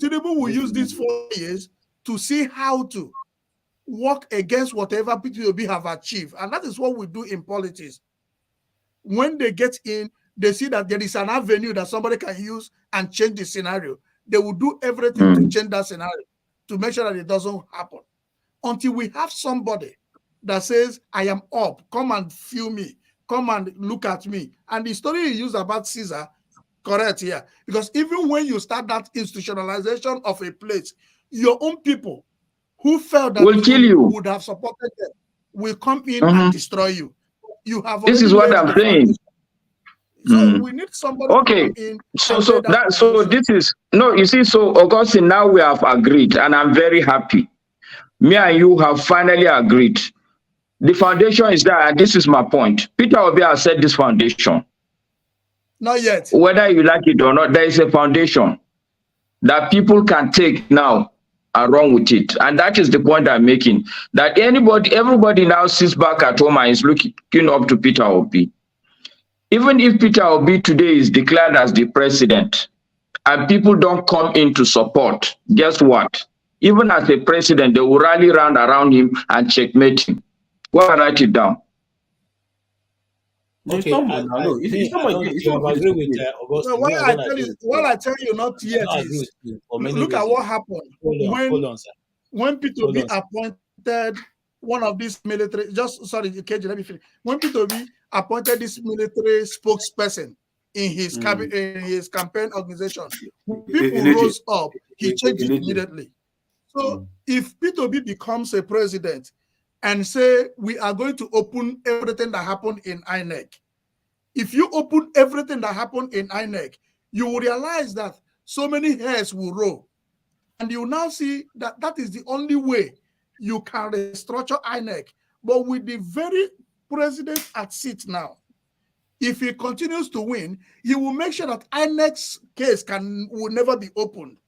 Tinubu will use these 4 years to see how to work against whatever PTOB have achieved. And that is what we do in politics. When they get in, they see that there is an avenue that somebody can use and change the scenario. They will do everything to change that scenario, to make sure that it doesn't happen. Until we have somebody that says, I am up, come and feel me, come and look at me. And the story you use about Caesar, correct here. Because even when you start that institutionalization of a place, your own people who felt that will kill you would have supported them will come in and destroy you. You have this is what I'm saying. So we need somebody to come in. So this is no, you see, so Augustine, now we have agreed, and I'm very happy. Me and you have finally agreed. The foundation is there, and this is my point. Peter Obi has said this foundation. Not yet. Whether you like it or not, there is a foundation that people can take now and run with it. And that is the point I'm making. That everybody now sits back at home and is looking up to Peter Obi. Even if Peter Obi today is declared as the president and people don't come in to support, guess what? Even as a president, they will rally around him and checkmate him. Well, write it down. Okay, what I tell you not yet is, look at what happened when Peter Obi appointed one of these military, KJ, let me finish. When Peter Obi appointed this military spokesperson in his campaign organization, people rose up, he changed it immediately. So if Peter Obi becomes a president and say, we are going to open everything that happened in INEC, if you open everything that happened in INEC, you will realize that so many hairs will roll. And you now see that that is the only way you can restructure INEC. But with the very president at seat now, if he continues to win, he will make sure that INEC's case will never be opened.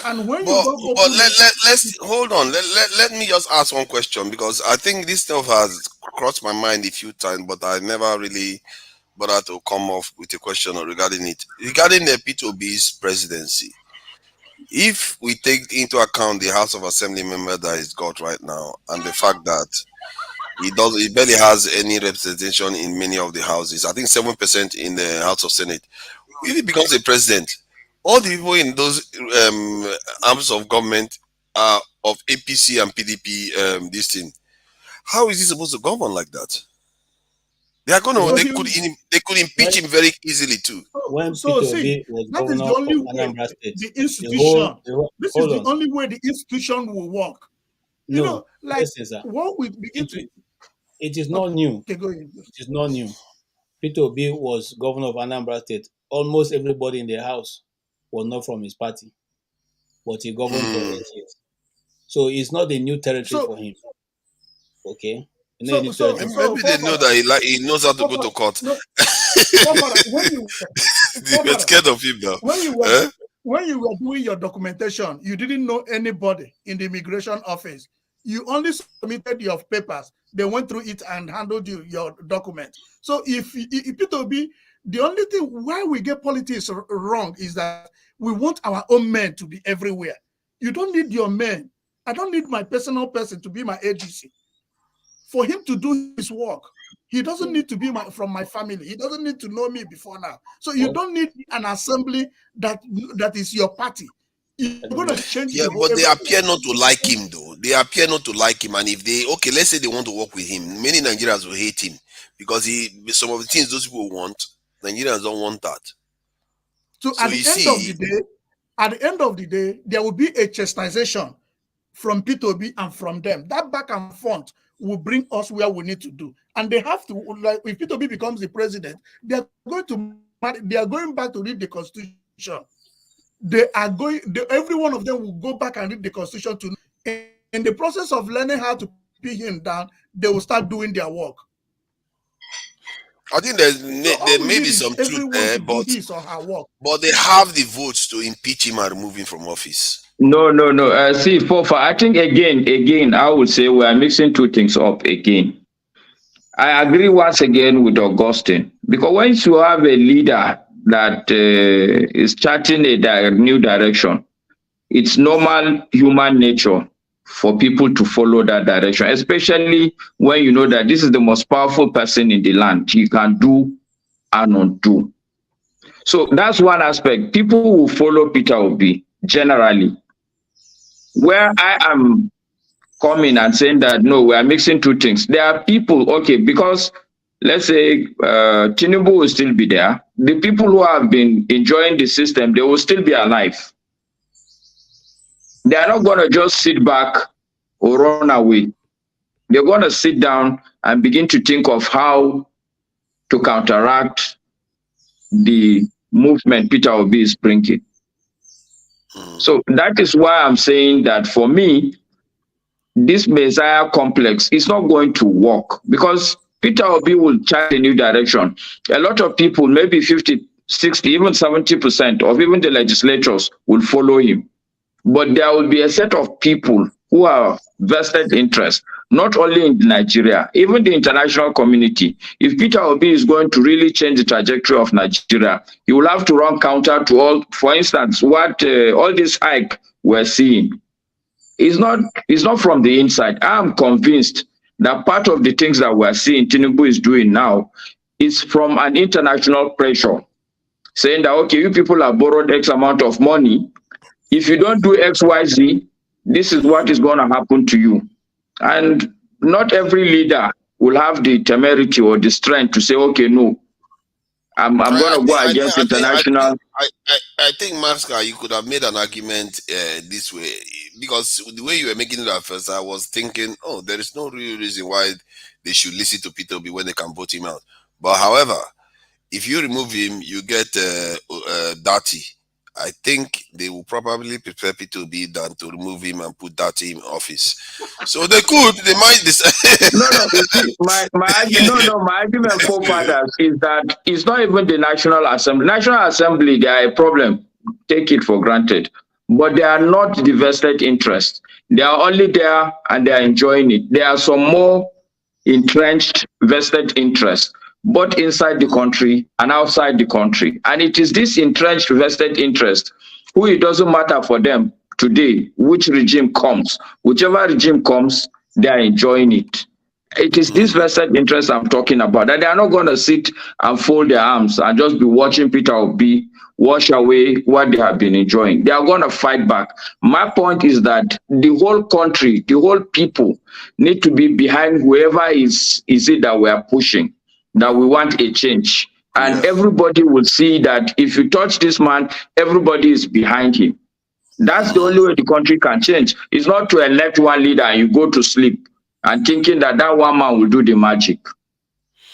And when let's hold on. Let me just ask one question, because I think this stuff has crossed my mind a few times, but I never really bothered to come off with a question regarding it. Regarding the P2B's presidency, if we take into account the House of Assembly member that he's got right now, and the fact that he barely has any representation in many of the houses, I think 7% in the House of Senate. If he becomes a president, all the people in those arms of government of APC and PDP, this thing, how is he supposed to govern like that? They are going to. They could impeach him very easily too. That is the only way the institution. This is the only way the institution will work. You know, like what we begin to. It is not new. Okay, go ahead. It is not new. Peter Obi was governor of Anambra State. Almost everybody in the house was not from his party, but he governed for 8 years. So it's not a new territory for him. Okay, Maybe they know that he knows how to go to court. No, when you They were scared of him now. When you were doing your documentation, you didn't know anybody in the immigration office. You only submitted your papers. They went through it and handled your document. So if it will be, the only thing why we get politics wrong is that we want our own men to be everywhere. You don't need your men. I don't need my personal person to be my ADC. For him to do his work, he doesn't need to be from my family. He doesn't need to know me before now. So you don't need an assembly that is your party. You're going to change. Yeah, but they appear not to like him, though. They appear not to like him, and if they let's say they want to work with him, many Nigerians will hate him because some of the things those people want, Nigerians don't want that. So at the end of the day, there will be a chastisation from P2B and from them. That back and forth will bring us where we need to do. And they have to, like, if P2B becomes the president, they are going back to read the Constitution. Every one of them will go back and read the Constitution in the process of learning how to pin him down, they will start doing their work. I think there may be some truth there, but they have the votes to impeach him and remove him from office. No. See, I think again, I would say we are mixing two things up again. I agree once again with Augustine, because once you have a leader that is charting a new direction, it's normal human nature for people to follow that direction, especially when you know that this is the most powerful person in the land. He can do and undo. So that's one aspect. People will follow Peter Obi generally. Where I am coming and saying that, no, we are mixing two things. There are people, okay, because let's say Tinubu will still be there. The people who have been enjoying the system, they will still be alive. They are not going to just sit back or run away. They're going to sit down and begin to think of how to counteract the movement Peter Obi is bringing. So that is why I'm saying that for me, this Messiah complex is not going to work, because Peter Obi will chart a new direction. A lot of people, maybe 50, 60, even 70% of even the legislators will follow him. But there will be a set of people who are vested interest, not only in Nigeria, even the international community. If Peter Obi is going to really change the trajectory of Nigeria, he will have to run counter to all, for instance, what all this hike we're seeing. It's not from the inside. I am convinced that part of the things that we're seeing Tinubu is doing now is from an international pressure, saying that, okay, you people have borrowed X amount of money. If you don't do X, Y, Z, this is what is going to happen to you. And not every leader will have the temerity or the strength to say, okay, no, I'm going to go against international. I think, Masca, you could have made an argument this way, because the way you were making it at first, I was thinking, oh, there is no real reason why they should listen to Peter Obi when they can vote him out. But however, if you remove him, you get Dati. I think they will probably prefer Peter Obi than to remove him and put Dati in office. So they might decide. My argument for fathers is that it's not even the National Assembly. National Assembly, they are a problem. Take it for granted. But they are not the vested interest. They are only there and they are enjoying it. There are some more entrenched vested interests, both inside the country and outside the country. And it is this entrenched vested interest who it doesn't matter for them today which regime comes. Whichever regime comes, they are enjoying it. It is this vested interest I'm talking about, that they are not going to sit and fold their arms and just be watching Peter Obi wash away what they have been enjoying. They are going to fight back. My point is that the whole country, the whole people need to be behind whoever is it that we are pushing, that we want a change. And everybody will see that if you touch this man, everybody is behind him. That's the only way the country can change. It's not to elect one leader and you go to sleep and thinking that one man will do the magic.